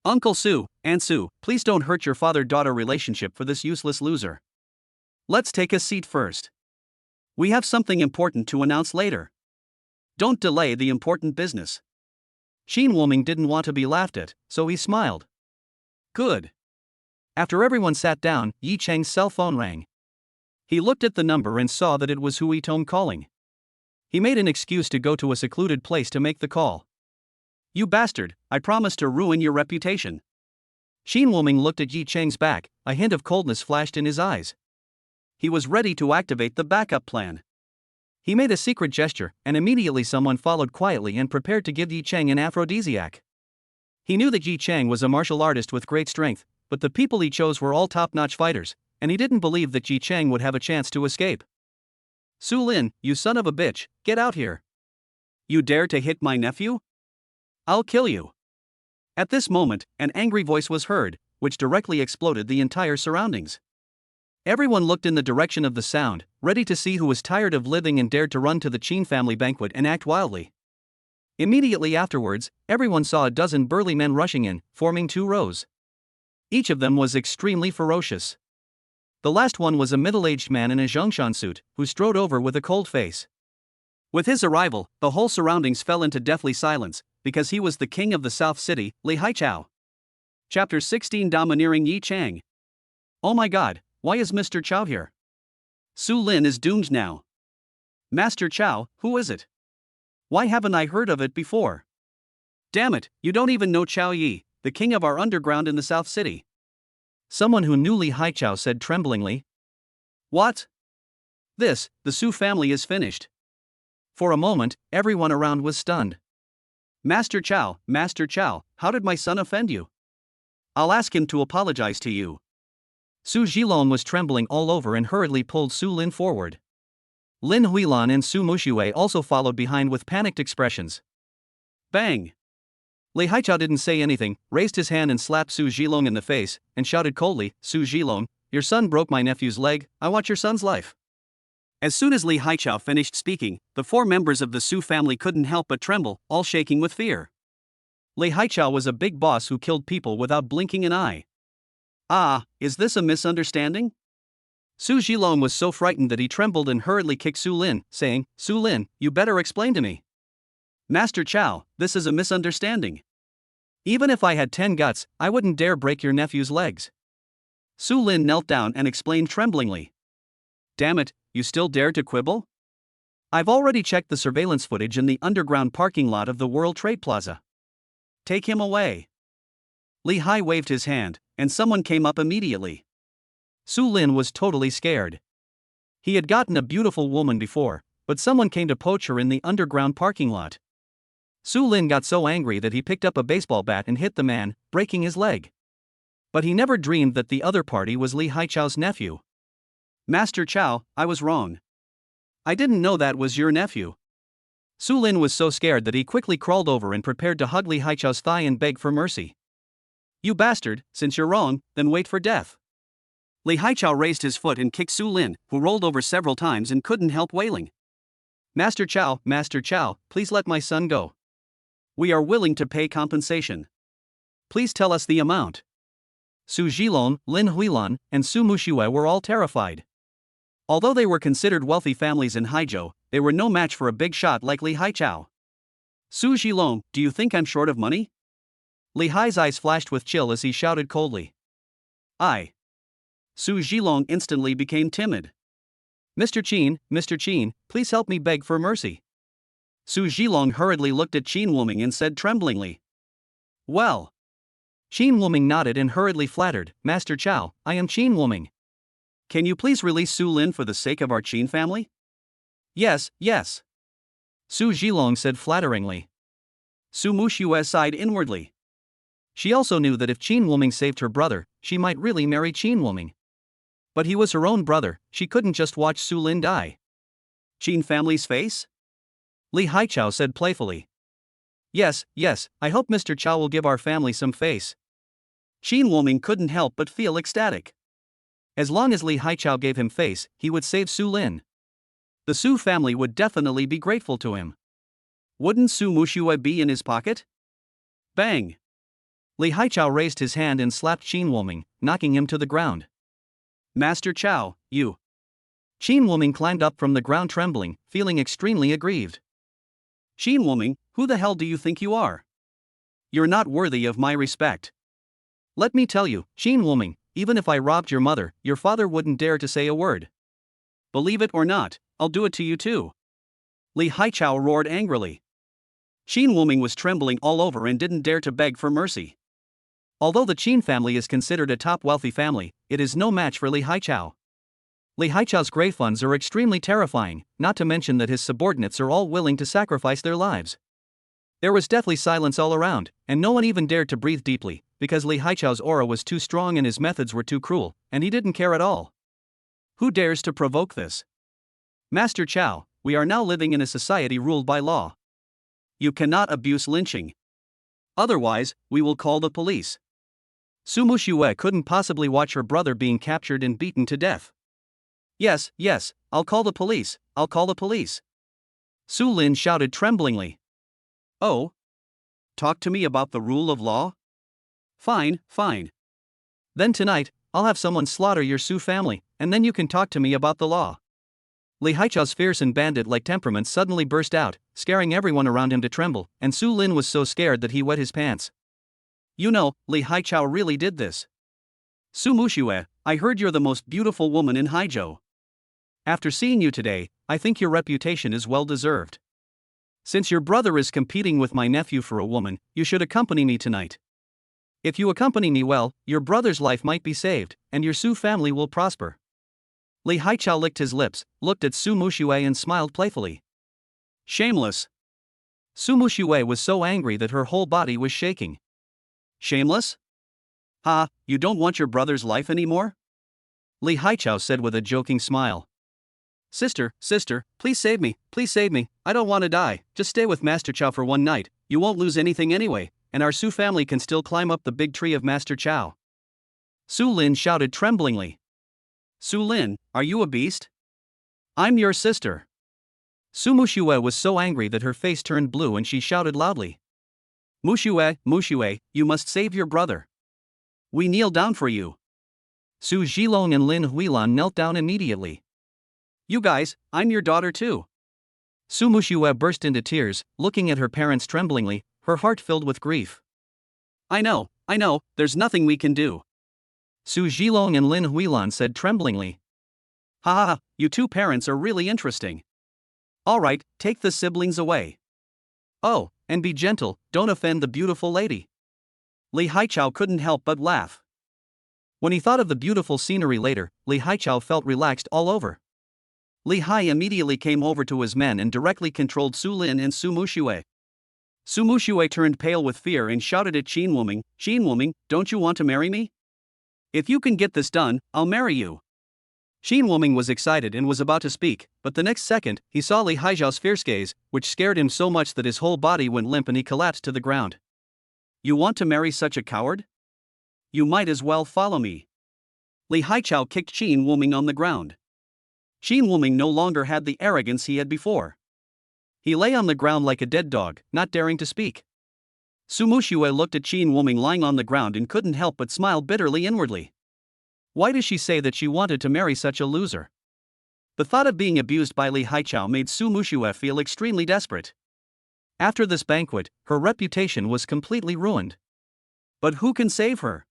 Uncle Su, Aunt Su, please don't hurt your father-daughter relationship for this useless loser. Let's take a seat first. We have something important to announce later. Don't delay the important business. Qin Woming didn't want to be laughed at, so he smiled. Good. After everyone sat down, Yi Chang's cell phone rang. He looked at the number and saw that it was Hui Tong calling. He made an excuse to go to a secluded place to make the call. You bastard, I promised to ruin your reputation. Qin Woming looked at Yi Chang's back, a hint of coldness flashed in his eyes. He was ready to activate the backup plan. He made a secret gesture, and immediately someone followed quietly and prepared to give Yi Chang an aphrodisiac. He knew that Yi Chang was a martial artist with great strength, but the people he chose were all top-notch fighters, and he didn't believe that Yi Chang would have a chance to escape. Su Lin, you son of a bitch, get out here. You dare to hit my nephew? I'll kill you. At this moment, an angry voice was heard, which directly exploded the entire surroundings. Everyone looked in the direction of the sound, ready to see who was tired of living and dared to run to the Qin family banquet and act wildly. Immediately afterwards, everyone saw a dozen burly men rushing in, forming two rows. Each of them was extremely ferocious. The last one was a middle-aged man in a zhongshan suit, who strode over with a cold face. With his arrival, the whole surroundings fell into deathly silence, because he was the king of the South City, Li Haichao. Chapter 16 Domineering Yi Chang. Oh my god, why is Mr. Chow here? Su Lin is doomed now. Master Chow, who is it? Why haven't I heard of it before? Damn it, you don't even know Chow Yi, the king of our underground in the South City. Someone who knew Li Haichao said tremblingly. What? The Su family is finished. For a moment, everyone around was stunned. Master Chow, how did my son offend you? I'll ask him to apologize to you. Su Zhilong was trembling all over and hurriedly pulled Su Lin forward. Lin Huilan and Su Muxue also followed behind with panicked expressions. Bang! Li Haichao didn't say anything, raised his hand and slapped Su Zhilong in the face, and shouted coldly, Su Zhilong, your son broke my nephew's leg, I want your son's life. As soon as Li Haichao finished speaking, the four members of the Su family couldn't help but tremble, all shaking with fear. Li Haichao was a big boss who killed people without blinking an eye. Is this a misunderstanding? Su Zhilong was so frightened that he trembled and hurriedly kicked Su Lin, saying, Su Lin, you better explain to me. Master Chow, this is a misunderstanding. Even if I had 10 guts, I wouldn't dare break your nephew's legs. Su Lin knelt down and explained tremblingly. Damn it, you still dare to quibble? I've already checked the surveillance footage in the underground parking lot of the World Trade Plaza. Take him away. Li Hai waved his hand, and someone came up immediately. Su Lin was totally scared. He had gotten a beautiful woman before, but someone came to poach her in the underground parking lot. Su Lin got so angry that he picked up a baseball bat and hit the man, breaking his leg. But he never dreamed that the other party was Li Haichao's nephew. Master Chow, I was wrong. I didn't know that was your nephew. Su Lin was so scared that he quickly crawled over and prepared to hug Li Haichao's thigh and beg for mercy. You bastard, since you're wrong, then wait for death. Li Haichao raised his foot and kicked Su Lin, who rolled over several times and couldn't help wailing. Master Chow, please let my son go. We are willing to pay compensation. Please tell us the amount. Su Zhilong, Lin Huilan, and Su Muxue were all terrified. Although they were considered wealthy families in Haizhou, they were no match for a big shot like Li Haichao. Su Zhilong, do you think I'm short of money? Li Hai's eyes flashed with chill as he shouted coldly. Su Zhilong instantly became timid. Mr. Qin, please help me beg for mercy. Su Zhilong hurriedly looked at Qin Woming and said tremblingly. Well. Qin Woming nodded and hurriedly flattered, Master Chow, I am Qin Woming. Can you please release Su Lin for the sake of our Qin family? Yes, yes. Su Zhilong said flatteringly. Su Muxue sighed inwardly. She also knew that if Qin Wuming saved her brother, she might really marry Qin Wuming. But he was her own brother, she couldn't just watch Su Lin die. Qin family's face? Li Haichao said playfully. Yes, yes, I hope Mr. Chao will give our family some face. Qin Wuming couldn't help but feel ecstatic. As long as Li Haichao gave him face, he would save Su Lin. The Su family would definitely be grateful to him. Wouldn't Su Muxue be in his pocket? Bang! Li Haichao raised his hand and slapped Qin Wuming, knocking him to the ground. Master Chao, you. Qin Wuming climbed up from the ground trembling, feeling extremely aggrieved. Qin Wuming, who the hell do you think you are? You're not worthy of my respect. Let me tell you, Qin Wuming, even if I robbed your mother, your father wouldn't dare to say a word. Believe it or not, I'll do it to you too. Li Haichao roared angrily. Qin Wuming was trembling all over and didn't dare to beg for mercy. Although the Qin family is considered a top wealthy family, it is no match for Li Haichao. Li Haichao's grey funds are extremely terrifying, not to mention that his subordinates are all willing to sacrifice their lives. There was deathly silence all around, and no one even dared to breathe deeply, because Li Haichao's aura was too strong and his methods were too cruel, and he didn't care at all. Who dares to provoke this? Master Chao, we are now living in a society ruled by law. You cannot abuse lynching. Otherwise, we will call the police. Su Muxue couldn't possibly watch her brother being captured and beaten to death. Yes, yes, I'll call the police, I'll call the police. Su Lin shouted tremblingly. Oh? Talk to me about the rule of law? Fine, fine. Then tonight, I'll have someone slaughter your Su family, and then you can talk to me about the law. Li Haichao's fierce and bandit-like temperament suddenly burst out, scaring everyone around him to tremble, and Su Lin was so scared that he wet his pants. You know, Li Haichao really did this. Su Muxue, I heard you're the most beautiful woman in Haizhou. After seeing you today, I think your reputation is well deserved. Since your brother is competing with my nephew for a woman, you should accompany me tonight. If you accompany me well, your brother's life might be saved, and your Su family will prosper. Li Haichao licked his lips, looked at Su Muxue and smiled playfully. Shameless. Su Muxue was so angry that her whole body was shaking. Shameless? Ha, you don't want your brother's life anymore? Li Haichao said with a joking smile. Sister, please save me, I don't want to die, just stay with Master Chao for one night, you won't lose anything anyway, and our Su family can still climb up the big tree of Master Chao. Su Lin shouted tremblingly. Su Lin, are you a beast? I'm your sister. Su Muxue was so angry that her face turned blue and she shouted loudly. Muxue, you must save your brother. We kneel down for you. Su Zhilong and Lin Huilan knelt down immediately. You guys, I'm your daughter too. Su Muxue burst into tears, looking at her parents tremblingly, her heart filled with grief. I know, there's nothing we can do. Su Zhilong and Lin Huilan said tremblingly. Ha, you two parents are really interesting. Alright, take the siblings away. Oh, and be gentle, don't offend the beautiful lady. Li Haichao couldn't help but laugh. When he thought of the beautiful scenery later, Li Haichao felt relaxed all over. Li Hai immediately came over to his men and directly controlled Su Lin and Su Muxue. Su Muxue turned pale with fear and shouted at Qin Wuming, don't you want to marry me? If you can get this done, I'll marry you. Qin Wuming was excited and was about to speak, but the next second, he saw Li Haichao's fierce gaze, which scared him so much that his whole body went limp and he collapsed to the ground. You want to marry such a coward? You might as well follow me. Li Haichao kicked Qin Wuming on the ground. Qin Wuming no longer had the arrogance he had before. He lay on the ground like a dead dog, not daring to speak. Su Muxue looked at Qin Wuming lying on the ground and couldn't help but smile bitterly inwardly. Why does she say that she wanted to marry such a loser? The thought of being abused by Li Haichao made Su Muxue feel extremely desperate. After this banquet, her reputation was completely ruined. But who can save her?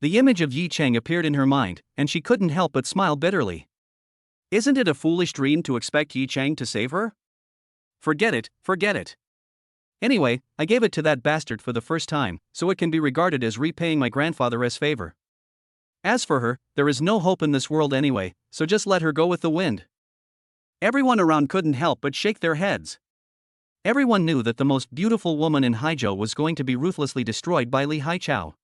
The image of Yi Cheng appeared in her mind, and she couldn't help but smile bitterly. Isn't it a foolish dream to expect Yi Cheng to save her? Forget it. Anyway, I gave it to that bastard for the first time, so it can be regarded as repaying my grandfather as favor. As for her, there is no hope in this world anyway, so just let her go with the wind. Everyone around couldn't help but shake their heads. Everyone knew that the most beautiful woman in Haizhou was going to be ruthlessly destroyed by Li Haichao.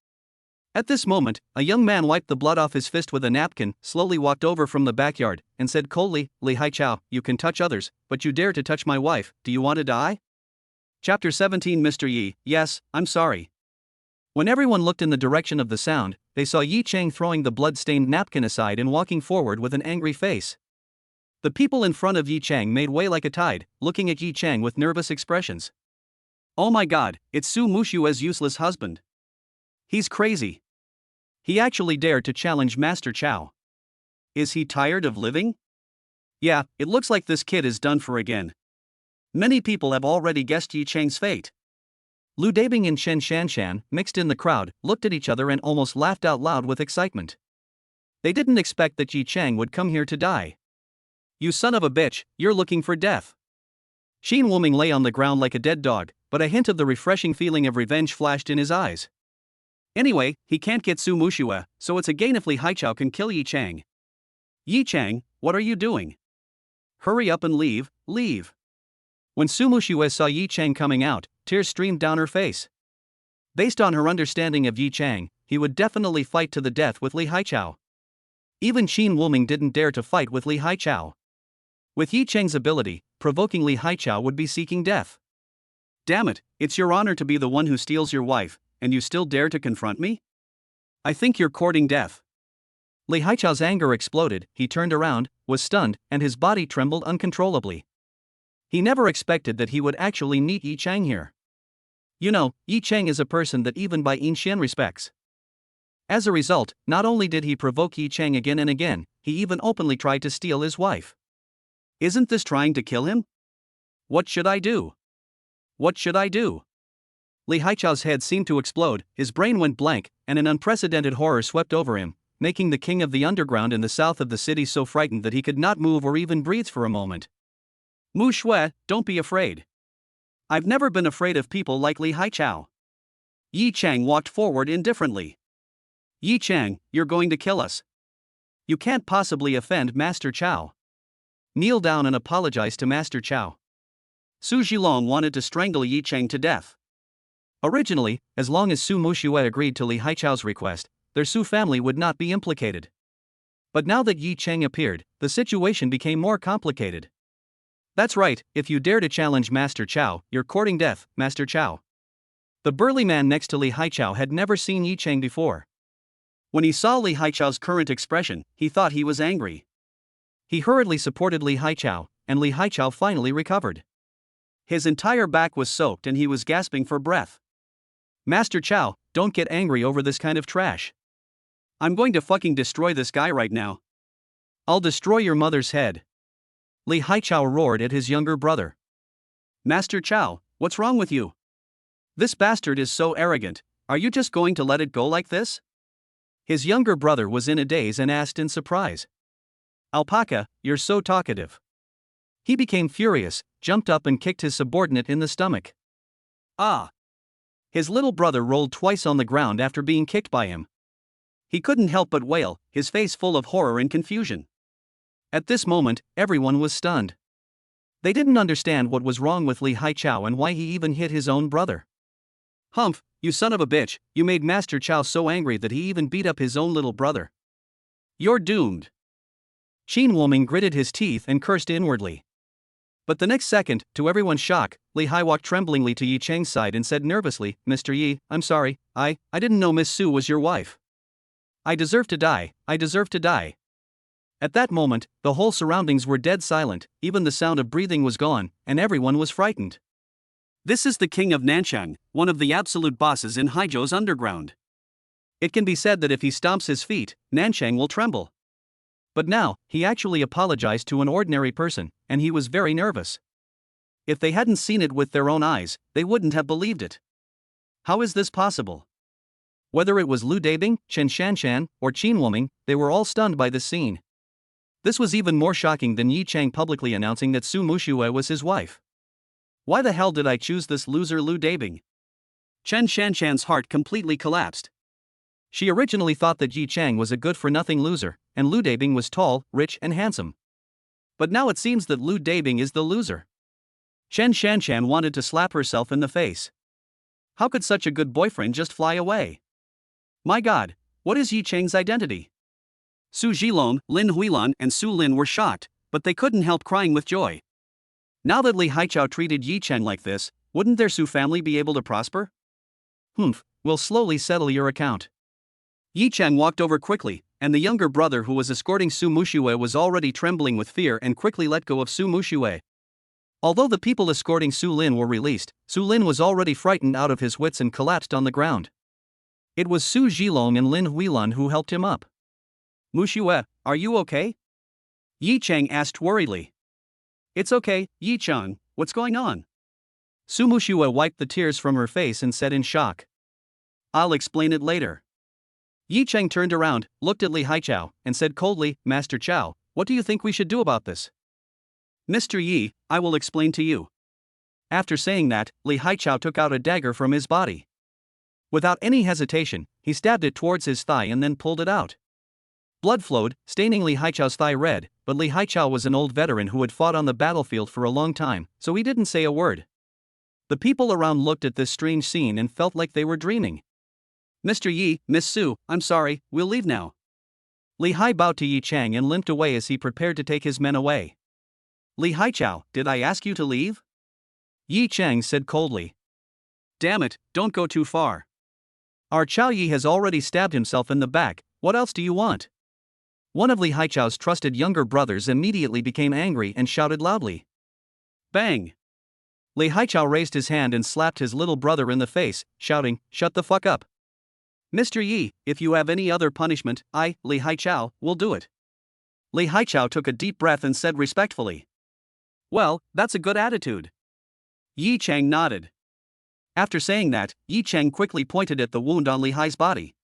At this moment, a young man wiped the blood off his fist with a napkin, slowly walked over from the backyard, and said coldly, "Li Haichao, you can touch others, but you dare to touch my wife, do you want to die?" Chapter 17 Mr. Yi, yes, I'm sorry. When everyone looked in the direction of the sound, they saw Yi Chang throwing the blood-stained napkin aside and walking forward with an angry face. The people in front of Yi Chang made way like a tide, looking at Yi Chang with nervous expressions. Oh my god, it's Su Mushue's useless husband. He's crazy. He actually dared to challenge Master Chow. Is he tired of living? Yeah, it looks like this kid is done for again. Many people have already guessed Yi Chang's fate. Lu Dabing and Chen Shanshan, mixed in the crowd, looked at each other and almost laughed out loud with excitement. They didn't expect that Yi Chang would come here to die. You son of a bitch, you're looking for death. Xin Wuming lay on the ground like a dead dog, but a hint of the refreshing feeling of revenge flashed in his eyes. Anyway, he can't get Su Mushue, so it's a gain if Li Haichao can kill Yi Chang. Yi Chang, what are you doing? Hurry up and leave, leave. When Su Mushue saw Yi Chang coming out, tears streamed down her face. Based on her understanding of Yi Chang, he would definitely fight to the death with Li Haichao. Even Xin Wuming didn't dare to fight with Li Haichao. With Yi Chang's ability, provoking Li Haichao would be seeking death. Damn it, it's your honor to be the one who steals your wife, and you still dare to confront me? I think you're courting death. Li Haichao's anger exploded, he turned around, was stunned, and his body trembled uncontrollably. He never expected that he would actually meet Yi Chang here. You know, Yi Chang is a person that even Bai Yinshan respects. As a result, not only did he provoke Yi Chang again and again, he even openly tried to steal his wife. Isn't this trying to kill him? What should I do? What should I do? Li Haichao's head seemed to explode, his brain went blank, and an unprecedented horror swept over him, making the king of the underground in the south of the city so frightened that he could not move or even breathe for a moment. Mu Shui, don't be afraid. I've never been afraid of people like Li Haichao. Yi Chang walked forward indifferently. Yi Chang, you're going to kill us. You can't possibly offend Master Chow. Kneel down and apologize to Master Chow. Su Zhilong wanted to strangle Yi Chang to death. Originally, as long as Su Mushue agreed to Li Haichao's request, their Su family would not be implicated. But now that Yi Chang appeared, the situation became more complicated. That's right, if you dare to challenge Master Chow, you're courting death, Master Chow. The burly man next to Li Haichao had never seen Yi Chang before. When he saw Li Haichao's current expression, he thought he was angry. He hurriedly supported Li Haichao, and Li Haichao finally recovered. His entire back was soaked and he was gasping for breath. Master Chow, don't get angry over this kind of trash. I'm going to fucking destroy this guy right now. I'll destroy your mother's head. Li Haichao roared at his younger brother. Master Chow, what's wrong with you? This bastard is so arrogant, are you just going to let it go like this? His younger brother was in a daze and asked in surprise. Alpaca, you're so talkative. He became furious, jumped up and kicked his subordinate in the stomach. Ah! His little brother rolled twice on the ground after being kicked by him. He couldn't help but wail, his face full of horror and confusion. At this moment, everyone was stunned. They didn't understand what was wrong with Li Haichao and why he even hit his own brother. Humph, you son of a bitch, you made Master Chow so angry that he even beat up his own little brother. You're doomed. Xin Wuming gritted his teeth and cursed inwardly. But the next second, to everyone's shock, Li Hai walked tremblingly to Yi Chang's side and said nervously, Mr. Yi, I'm sorry, I didn't know Miss Su was your wife. I deserve to die, I deserve to die. At that moment, the whole surroundings were dead silent, even the sound of breathing was gone, and everyone was frightened. This is the king of Nanchang, one of the absolute bosses in Haizhou's underground. It can be said that if he stomps his feet, Nanchang will tremble. But now, he actually apologized to an ordinary person, and he was very nervous. If they hadn't seen it with their own eyes, they wouldn't have believed it. How is this possible? Whether it was Lu Dabing, Chen Shanshan, or Qin Wuming, they were all stunned by this scene. This was even more shocking than Yi Chang publicly announcing that Su Mushue was his wife. Why the hell did I choose this loser Lu Dabing? Chen Shanshan's heart completely collapsed. She originally thought that Yi Chang was a good-for-nothing loser, and Lu Dabing was tall, rich, and handsome. But now it seems that Lu Dabing is the loser. Chen Shanshan wanted to slap herself in the face. How could such a good boyfriend just fly away? My god, what is Yi Chang's identity? Su Zhilong, Lin Huilan, and Su Lin were shocked, but they couldn't help crying with joy. Now that Li Haichao treated Yi Chang like this, wouldn't their Su family be able to prosper? We'll slowly settle your account. Yi Chang walked over quickly, and the younger brother who was escorting Su Muxue was already trembling with fear and quickly let go of Su Muxue. Although the people escorting Su Lin were released, Su Lin was already frightened out of his wits and collapsed on the ground. It was Su Zhilong and Lin Huilan who helped him up. Muxue, are you okay? Yi Chang asked worriedly. It's okay, Yi Chang, what's going on? Su Muxue wiped the tears from her face and said in shock. I'll explain it later. Yi Chang turned around, looked at Li Haichao, and said coldly, Master Chao, what do you think we should do about this? Mr. Yi, I will explain to you. After saying that, Li Haichao took out a dagger from his body. Without any hesitation, he stabbed it towards his thigh and then pulled it out. Blood flowed, staining Li Haichao's thigh red, but Li Haichao was an old veteran who had fought on the battlefield for a long time, so he didn't say a word. The people around looked at this strange scene and felt like they were dreaming. Mr. Yi, Miss Su, I'm sorry, we'll leave now. Li Hai bowed to Yi Chang and limped away as he prepared to take his men away. Li Haichao, did I ask you to leave? Yi Chang said coldly. Damn it, don't go too far. Our Chao Yi has already stabbed himself in the back, what else do you want? One of Li Haichao's trusted younger brothers immediately became angry and shouted loudly. Bang! Li Haichao raised his hand and slapped his little brother in the face, shouting, Shut the fuck up. Mr. Yi, if you have any other punishment, I, Li Haichao, will do it. Li Haichao took a deep breath and said respectfully. Well, that's a good attitude. Yi Chang nodded. After saying that, Yi Chang quickly pointed at the wound on Li Hai's body.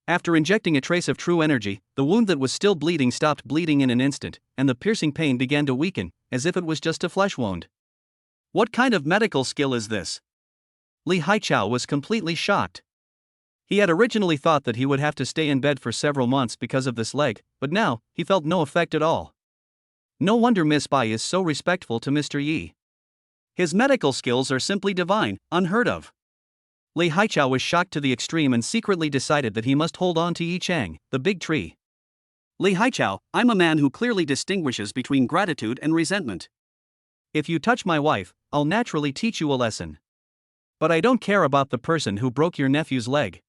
After injecting a trace of true energy, the wound that was still bleeding stopped bleeding in an instant, and the piercing pain began to weaken, as if it was just a flesh wound. What kind of medical skill is this? Li Haichao was completely shocked. He had originally thought that he would have to stay in bed for several months because of this leg, but now, he felt no effect at all. No wonder Miss Bai is so respectful to Mr. Yi. His medical skills are simply divine, unheard of. Li Haichao was shocked to the extreme and secretly decided that he must hold on to Yi Chang, the big tree. Li Haichao, I'm a man who clearly distinguishes between gratitude and resentment. If you touch my wife, I'll naturally teach you a lesson. But I don't care about the person who broke your nephew's leg.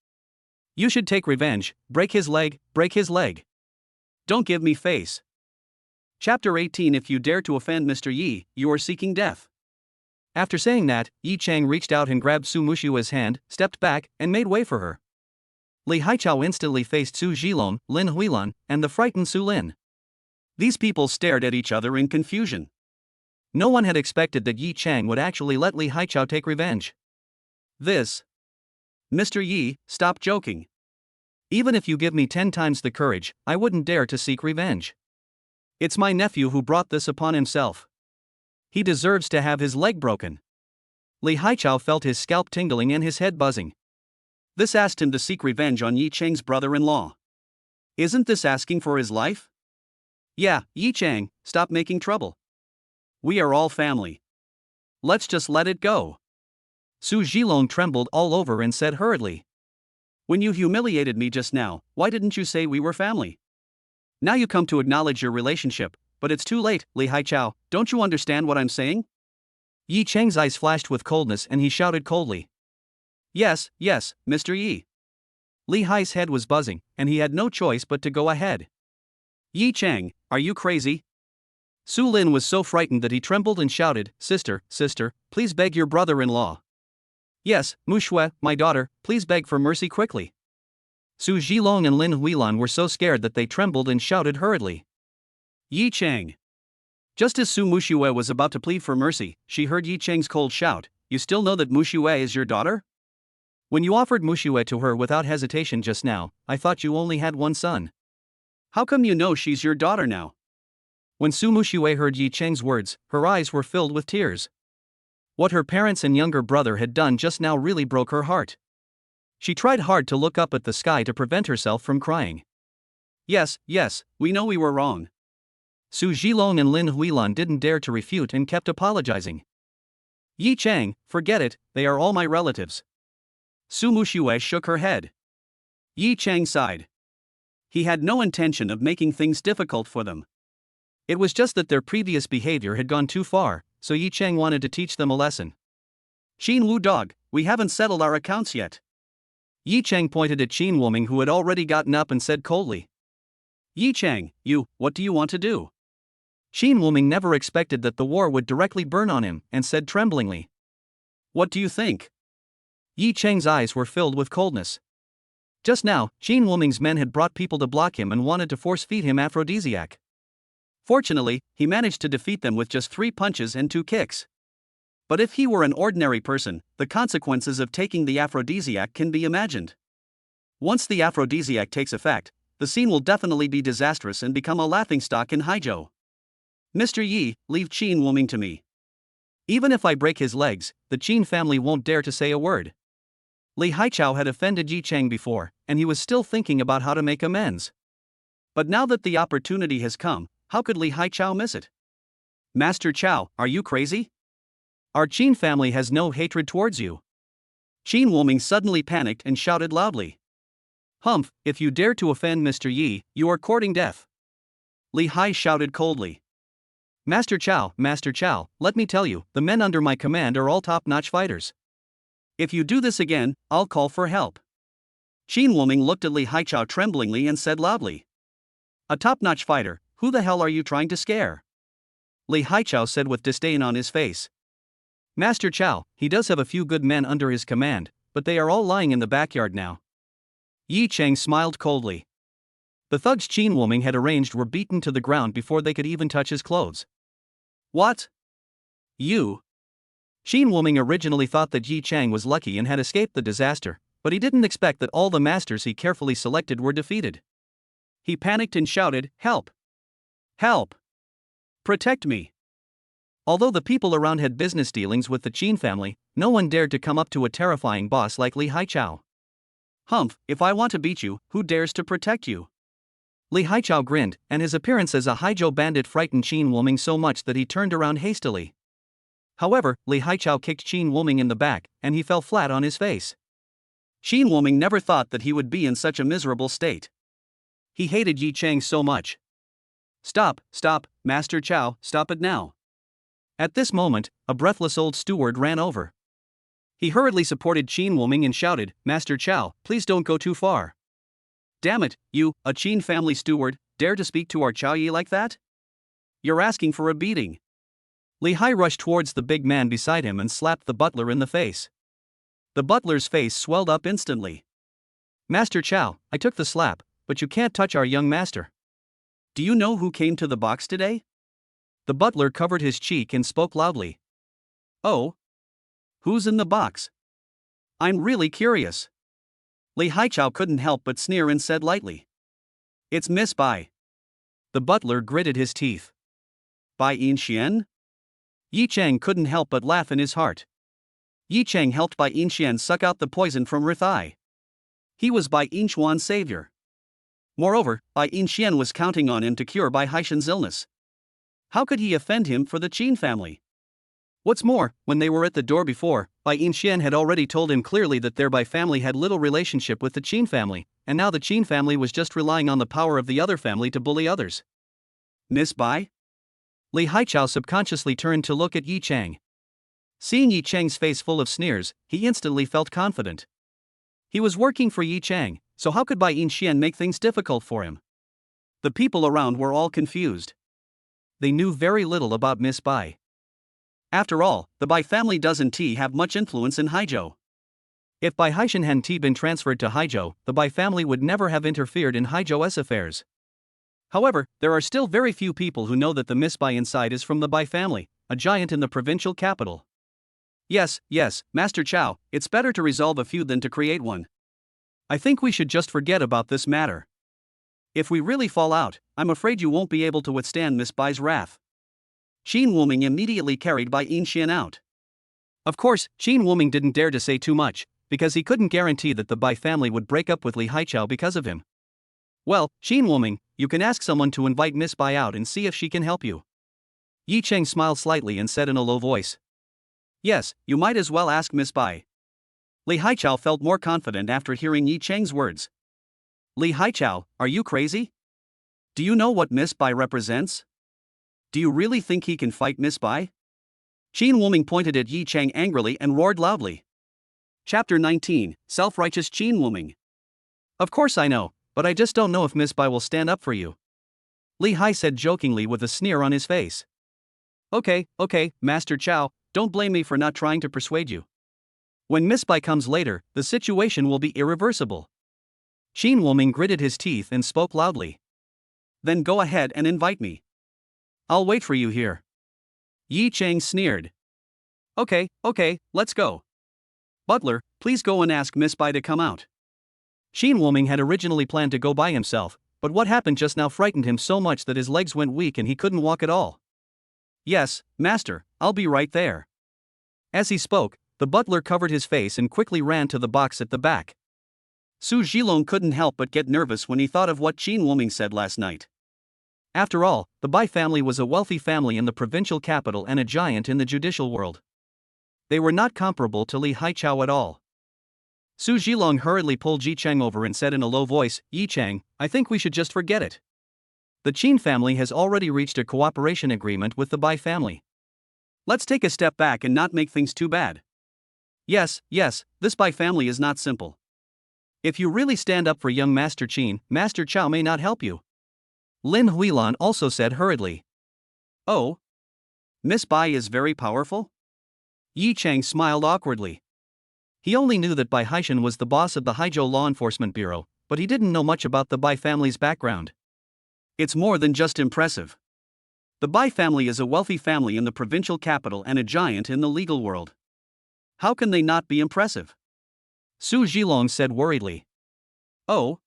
You should take revenge, break his leg, break his leg. Don't give me face. Chapter 18 If you dare to offend Mr. Yi, you are seeking death. After saying that, Yi Chang reached out and grabbed Su Muxue's hand, stepped back, and made way for her. Li Haichao instantly faced Su Zhilong, Lin Huilan, and the frightened Su Lin. These people stared at each other in confusion. No one had expected that Yi Chang would actually let Li Haichao take revenge. Mr. Yi, stop joking. Even if you give me 10 times the courage, I wouldn't dare to seek revenge. It's my nephew who brought this upon himself. He deserves to have his leg broken. Li Haichao felt his scalp tingling and his head buzzing. This asked him to seek revenge on Yi Chang's brother-in-law. Isn't this asking for his life? Yeah, Yi Chang, stop making trouble. We are all family. Let's just let it go. Su Zhilong trembled all over and said hurriedly. When you humiliated me just now, why didn't you say we were family? Now you come to acknowledge your relationship, but it's too late, Li Haichao, don't you understand what I'm saying? Yi Chang's eyes flashed with coldness and he shouted coldly. Yes, Mr. Yi. Li Hai's head was buzzing, and he had no choice but to go ahead. Yi Chang, are you crazy? Su Lin was so frightened that he trembled and shouted, Sister, please beg your brother-in-law. Yes, Muxue, my daughter, please beg for mercy quickly. Su Zhilong and Lin Huilan were so scared that they trembled and shouted hurriedly. Yi Chang. Just as Su Muxue was about to plead for mercy, she heard Yi Chang's cold shout, You still know that Muxue is your daughter? When you offered Muxue to her without hesitation just now, I thought you only had one son. How come you know she's your daughter now? When Su Muxue heard Yi Chang's words, her eyes were filled with tears. What her parents and younger brother had done just now really broke her heart. She tried hard to look up at the sky to prevent herself from crying. Yes, we know we were wrong. Su Zhilong and Lin Huilan didn't dare to refute and kept apologizing. Yi Chang, forget it, they are all my relatives. Su Muxue shook her head. Yi Chang sighed. He had no intention of making things difficult for them. It was just that their previous behavior had gone too far, so Yi Chang wanted to teach them a lesson. Qin Wu dog, we haven't settled our accounts yet. Yi Chang pointed at Qin Wuming, who had already gotten up and said coldly. Yi Chang, what do you want to do? Qin Wuming never expected that the war would directly burn on him, and said tremblingly. What do you think? Yi Chang's eyes were filled with coldness. Just now, Qin Wuming's men had brought people to block him and wanted to force-feed him aphrodisiac. Fortunately, he managed to defeat them with just 3 punches and 2 kicks. But if he were an ordinary person, the consequences of taking the aphrodisiac can be imagined. Once the aphrodisiac takes effect, the scene will definitely be disastrous and become a laughingstock in Haizhou. Mr. Yi, leave Qin Wuming to me. Even if I break his legs, the Qin family won't dare to say a word. Li Haichao had offended Yi Chang before, and he was still thinking about how to make amends. But now that the opportunity has come, how could Li Haichao miss it? Master Chao, are you crazy? Our Qin family has no hatred towards you. Qin Wuming suddenly panicked and shouted loudly. Humph, if you dare to offend Mr. Yi, you are courting death. Li Hai shouted coldly. Master Chao, let me tell you, the men under my command are all top-notch fighters. If you do this again, I'll call for help. Qin Wuming looked at Li Haichao tremblingly and said loudly. A top-notch fighter, who the hell are you trying to scare? Li Haichao said with disdain on his face. Master Chao, he does have a few good men under his command, but they are all lying in the backyard now. Yi Chang smiled coldly. The thugs Qin Wuming had arranged were beaten to the ground before they could even touch his clothes. What? You? Qin Wuming originally thought that Yi Chang was lucky and had escaped the disaster, but he didn't expect that all the masters he carefully selected were defeated. He panicked and shouted, Help! Help! Protect me! Although the people around had business dealings with the Qin family, no one dared to come up to a terrifying boss like Li Haichao. Humph, if I want to beat you, who dares to protect you? Li Haichao grinned, and his appearance as a Haizhou bandit frightened Qin Wuming so much that he turned around hastily. However, Li Haichao kicked Qin Wuming in the back, and he fell flat on his face. Qin Wuming never thought that he would be in such a miserable state. He hated Yi Chang so much. Stop, Master Chao, stop it now. At this moment, a breathless old steward ran over. He hurriedly supported Qin Wuming and shouted, Master Chao, please don't go too far. Damn it, you, a Qin family steward, dare to speak to our Chao Yi like that? You're asking for a beating. Li Hai rushed towards the big man beside him and slapped the butler in the face. The butler's face swelled up instantly. Master Chao, I took the slap, but you can't touch our young master. Do you know who came to the box today? The butler covered his cheek and spoke loudly. Oh? Who's in the box? I'm really curious. Li Haichao couldn't help but sneer and said lightly. It's Miss Bai. The butler gritted his teeth. Bai Yinxian? Yi Chang couldn't help but laugh in his heart. Yi Chang helped Bai Yinxian suck out the poison from her thigh. He was Bai Yinxuan's savior. Moreover, Bai Yinxian was counting on him to cure Bai Haishan's illness. How could he offend him for the Qin family? What's more, when they were at the door before, Bai Yinxian had already told him clearly that their Bai family had little relationship with the Qin family, and now the Qin family was just relying on the power of the other family to bully others. Miss Bai? Li Haichao subconsciously turned to look at Yi Chang. Seeing Yi Chang's face full of sneers, he instantly felt confident. He was working for Yi Chang, so how could Bai Yinxian make things difficult for him? The people around were all confused. They knew very little about Miss Bai. After all, the Bai family doesn't have much influence in Haizhou. If Bai Haishan hadn't been transferred to Haizhou, the Bai family would never have interfered in Haizhou's affairs. However, there are still very few people who know that the Miss Bai inside is from the Bai family, a giant in the provincial capital. Yes, Master Chao, it's better to resolve a feud than to create one. I think we should just forget about this matter. If we really fall out, I'm afraid you won't be able to withstand Miss Bai's wrath. Qin Wuming immediately carried Bai Yinxian out. Of course, Qin Wuming didn't dare to say too much, because he couldn't guarantee that the Bai family would break up with Li Haichao because of him. Well, Qin Wuming, you can ask someone to invite Miss Bai out and see if she can help you. Yi Cheng smiled slightly and said in a low voice. Yes, you might as well ask Miss Bai. Li Haichao felt more confident after hearing Yi Cheng's words. Li Haichao, are you crazy? Do you know what Miss Bai represents? Do you really think he can fight Miss Bai? Qin Wuming pointed at Yi Cheng angrily and roared loudly. Chapter 19, Self-Righteous Qin Wuming. Of course I know, but I just don't know if Miss Bai will stand up for you. Li Hai said jokingly with a sneer on his face. Okay, Master Chow, don't blame me for not trying to persuade you. When Miss Bai comes later, the situation will be irreversible. Qin Wuming gritted his teeth and spoke loudly. Then go ahead and invite me. I'll wait for you here. Yi Cheng sneered. Okay, let's go. Butler, please go and ask Miss Bai to come out. Qin Wuming had originally planned to go by himself, but what happened just now frightened him so much that his legs went weak and he couldn't walk at all. Yes, master, I'll be right there. As he spoke, the butler covered his face and quickly ran to the box at the back. Su Zhilong couldn't help but get nervous when he thought of what Qin Wuming said last night. After all, the Bai family was a wealthy family in the provincial capital and a giant in the judicial world. They were not comparable to Li Haichao at all. Su Zhilong hurriedly pulled Yi Cheng over and said in a low voice, Yi Cheng, I think we should just forget it. The Qin family has already reached a cooperation agreement with the Bai family. Let's take a step back and not make things too bad. Yes, this Bai family is not simple. If you really stand up for young Master Qin, Master Chow may not help you. Lin Huilan also said hurriedly. Oh? Miss Bai is very powerful? Yi Cheng smiled awkwardly. He only knew that Bai Haishan was the boss of the Haizhou Law Enforcement Bureau, but he didn't know much about the Bai family's background. It's more than just impressive. The Bai family is a wealthy family in the provincial capital and a giant in the legal world. How can they not be impressive? Su Zhilong said worriedly. Oh?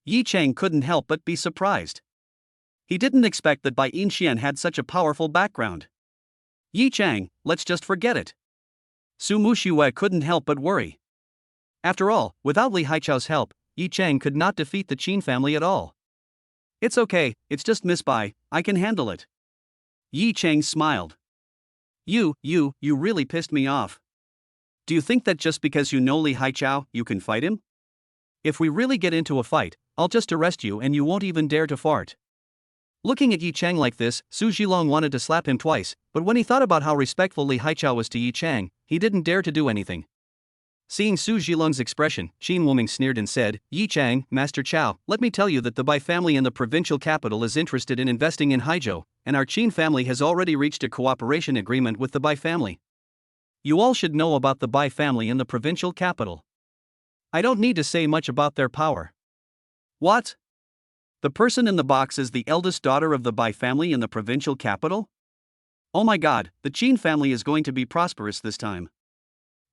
Yi Cheng couldn't help but be surprised. He didn't expect that Bai Yinshian had such a powerful background. Yi Cheng, let's just forget it. Su Muxiue couldn't help but worry. After all, without Li Haichao's help, Yi Cheng could not defeat the Qin family at all. It's okay, it's just Miss Bai, I can handle it. Yi Cheng smiled. You really pissed me off. Do you think that just because you know Li Haichao, you can fight him? If we really get into a fight, I'll just arrest you and you won't even dare to fart. Looking at Yi Cheng like this, Su Zhilong wanted to slap him twice, but when he thought about how respectful Li Haichao was to Yi Cheng, he didn't dare to do anything. Seeing Su Zhilong's expression, Qin Wuming sneered and said, Yi Cheng, Master Chow, let me tell you that the Bai family in the provincial capital is interested in investing in Haizhou, and our Qin family has already reached a cooperation agreement with the Bai family. You all should know about the Bai family in the provincial capital. I don't need to say much about their power. What? The person in the box is the eldest daughter of the Bai family in the provincial capital? Oh my god, the Qin family is going to be prosperous this time.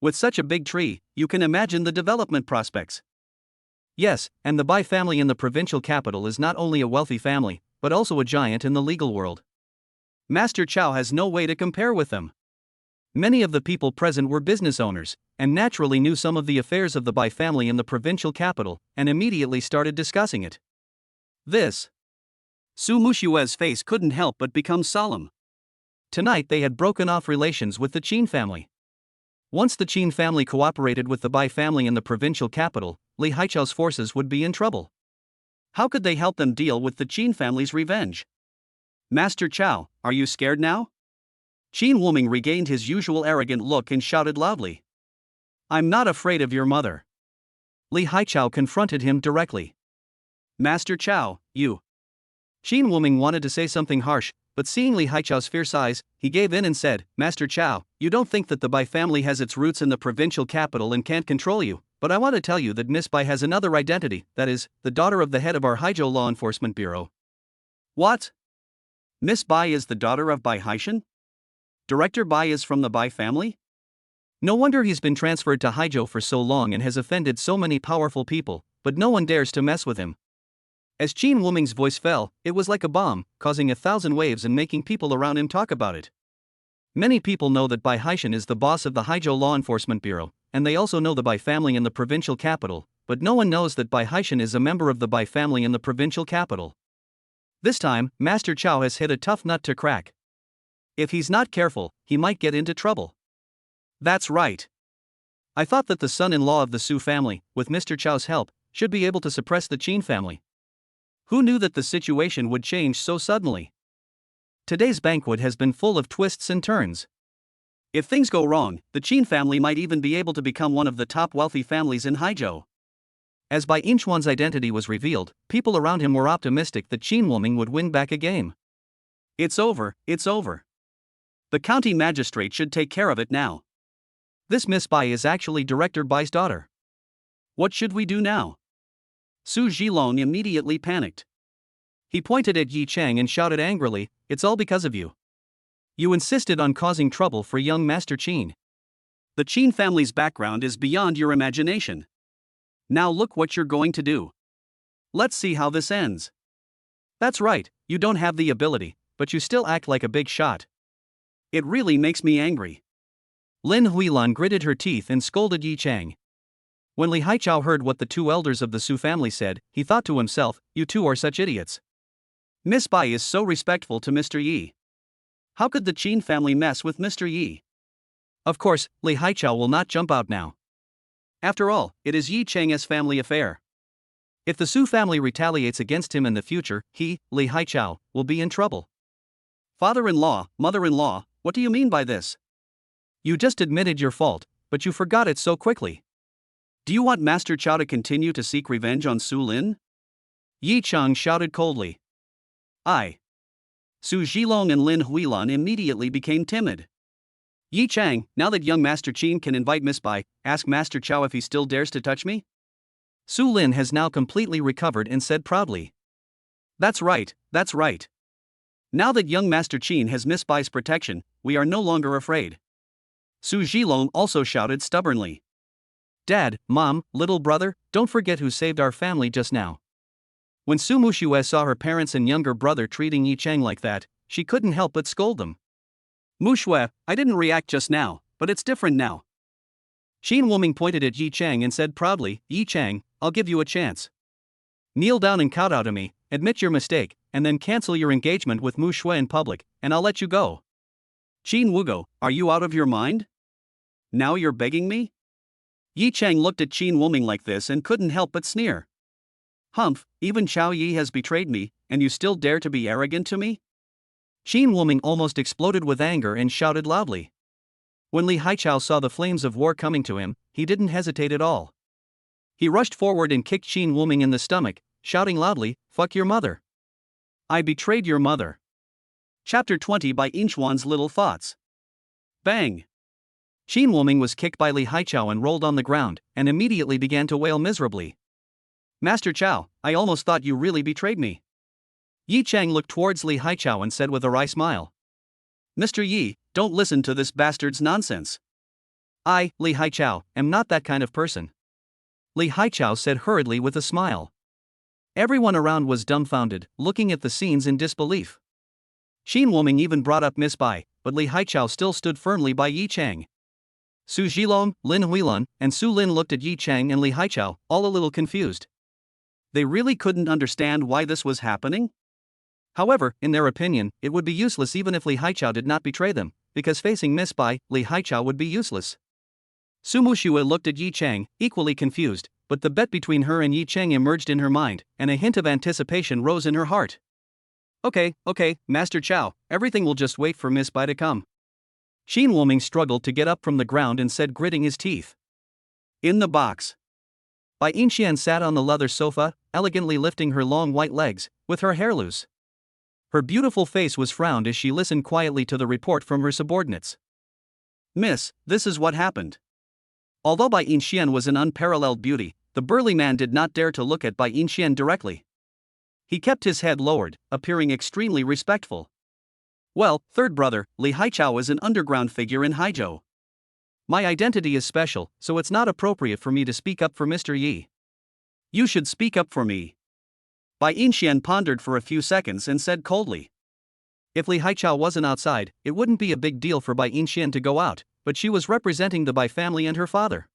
With such a big tree, you can imagine the development prospects. Yes, and the Bai family in the provincial capital is not only a wealthy family, but also a giant in the legal world. Master Chow has no way to compare with them. Many of the people present were business owners, and naturally knew some of the affairs of the Bai family in the provincial capital, and immediately started discussing it. This. Su Muxiue's face couldn't help but become solemn. Tonight they had broken off relations with the Qin family. Once the Qin family cooperated with the Bai family in the provincial capital, Li Haichao's forces would be in trouble. How could they help them deal with the Qin family's revenge? Master Chow, are you scared now? Qin Wuming regained his usual arrogant look and shouted loudly. I'm not afraid of your mother. Li Haichao confronted him directly. Master Chow, you. Qin Wuming wanted to say something harsh, but seeing Li Haichao's fierce eyes, he gave in and said, Master Chow, you don't think that the Bai family has its roots in the provincial capital and can't control you, but I want to tell you that Miss Bai has another identity, that is, the daughter of the head of our Haizhou Law Enforcement Bureau. What? Miss Bai is the daughter of Bai Haishan? Director Bai is from the Bai family? No wonder he's been transferred to Haizhou for so long and has offended so many powerful people, but no one dares to mess with him. As Qin Wuming's voice fell, it was like a bomb, causing 1,000 waves and making people around him talk about it. Many people know that Bai Haishan is the boss of the Haizhou Law Enforcement Bureau, and they also know the Bai family in the provincial capital, but no one knows that Bai Haishan is a member of the Bai family in the provincial capital. This time, Master Chow has hit a tough nut to crack. If he's not careful, he might get into trouble. That's right. I thought that the son-in-law of the Su family, with Mr. Chow's help, should be able to suppress the Qin family. Who knew that the situation would change so suddenly? Today's banquet has been full of twists and turns. If things go wrong, the Qin family might even be able to become one of the top wealthy families in Haizhou. As Bai Inchuan's identity was revealed, people around him were optimistic that Qin Wuming would win back a game. It's over, it's over. The county magistrate should take care of it now. This Miss Bai is actually Director Bai's daughter. What should we do now? Su Zhilong immediately panicked. He pointed at Yi Chang and shouted angrily, "It's all because of you. You insisted on causing trouble for young Master Qin. The Qin family's background is beyond your imagination. Now look what you're going to do. Let's see how this ends." That's right, you don't have the ability, but you still act like a big shot. It really makes me angry. Lin Huilan gritted her teeth and scolded Yi Chang. When Li Haichao heard what the two elders of the Su family said, he thought to himself, "You two are such idiots. Miss Bai is so respectful to Mr. Yi. How could the Qin family mess with Mr. Yi?" Of course, Li Haichao will not jump out now. After all, it is Yi Chang's family affair. If the Su family retaliates against him in the future, he, Li Haichao, will be in trouble. Father-in-law, mother-in-law, what do you mean by this? You just admitted your fault, but you forgot it so quickly. Do you want Master Chow to continue to seek revenge on Su Lin? Yi Chang shouted coldly. Su Zhilong and Lin Huilan immediately became timid. Yi Chang, now that young Master Qin can invite Miss Bai, ask Master Chow if he still dares to touch me? Su Lin has now completely recovered and said proudly. That's right, that's right. Now that young Master Qin has Miss Bai's protection, we are no longer afraid. Su Zhilong also shouted stubbornly. Dad, Mom, little brother, don't forget who saved our family just now. When Su Muxue saw her parents and younger brother treating Yi Chang like that, she couldn't help but scold them. Muxue, I didn't react just now, but it's different now. Qin Wuming pointed at Yi Chang and said proudly, Yi Chang, I'll give you a chance. Kneel down and kowtow to me, admit your mistake, and then cancel your engagement with Muxue in public, and I'll let you go. Qin Wugo, are you out of your mind? Now you're begging me? Yi Chang looked at Qin Wuming like this and couldn't help but sneer. Humph, even Chao Yi has betrayed me, and you still dare to be arrogant to me? Qin Wuming almost exploded with anger and shouted loudly. When Li Haichao saw the flames of war coming to him, he didn't hesitate at all. He rushed forward and kicked Qin Wuming in the stomach, shouting loudly, "Fuck your mother. I betrayed your mother." Chapter 20 by Inchuan's Little Thoughts. Bang! Qin Wuming was kicked by Li Haichao and rolled on the ground, and immediately began to wail miserably. Master Chow, I almost thought you really betrayed me. Yi Chang looked towards Li Haichao and said with a wry smile. Mr. Yi, don't listen to this bastard's nonsense. I, Li Haichao, am not that kind of person. Li Haichao said hurriedly with a smile. Everyone around was dumbfounded, looking at the scenes in disbelief. Qin Wuming even brought up Miss Bai, but Li Haichao still stood firmly by Yi Chang. Su Zhilong, Lin Huilan, and Su Lin looked at Yi Chang and Li Haichao, all a little confused. They really couldn't understand why this was happening? However, in their opinion, it would be useless even if Li Haichao did not betray them, because facing Miss Bai, Li Haichao would be useless. Su Muxue looked at Yi Chang, equally confused, but the bet between her and Yi Chang emerged in her mind, and a hint of anticipation rose in her heart. Okay, Master Chow, everything will just wait for Miss Bai to come. Qin Wuming struggled to get up from the ground and said, gritting his teeth. In the box. Bai Inxian sat on the leather sofa, elegantly lifting her long white legs, with her hair loose. Her beautiful face was frowned as she listened quietly to the report from her subordinates. Miss, this is what happened. Although Bai Inxian was an unparalleled beauty, the burly man did not dare to look at Bai Inxian directly. He kept his head lowered, appearing extremely respectful. Well, third brother, Li Haichao is an underground figure in Haizhou. My identity is special, so it's not appropriate for me to speak up for Mr. Yi. You should speak up for me. Bai Inxian pondered for a few seconds and said coldly. If Li Haichao wasn't outside, it wouldn't be a big deal for Bai Inxian to go out, but she was representing the Bai family and her father.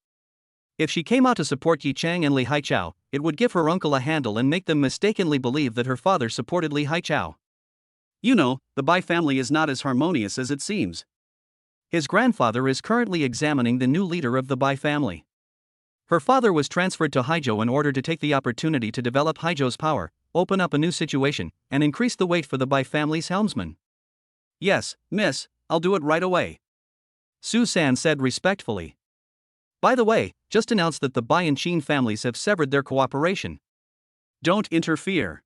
If she came out to support Yi Chang and Li Haichao, it would give her uncle a handle and make them mistakenly believe that her father supported Li Haichao. You know, the Bai family is not as harmonious as it seems. His grandfather is currently examining the new leader of the Bai family. Her father was transferred to Haizhou in order to take the opportunity to develop Haizhou's power, open up a new situation, and increase the weight for the Bai family's helmsman. Yes, miss, I'll do it right away, Su San said respectfully. By the way, just announced that the Bai and Qin families have severed their cooperation. Don't interfere.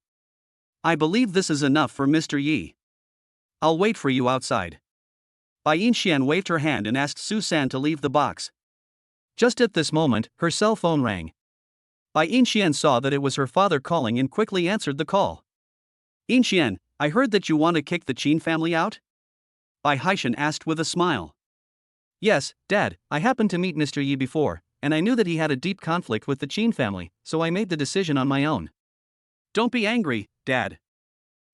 I believe this is enough for Mr. Yi. I'll wait for you outside. Bai Yinxian waved her hand and asked Su San to leave the box. Just at this moment, her cell phone rang. Bai Yinxian saw that it was her father calling and quickly answered the call. Yinxian, I heard that you want to kick the Qin family out? Bai Haishan asked with a smile. Yes, Dad, I happened to meet Mr. Yi before, and I knew that he had a deep conflict with the Qin family, so I made the decision on my own. Don't be angry, Dad,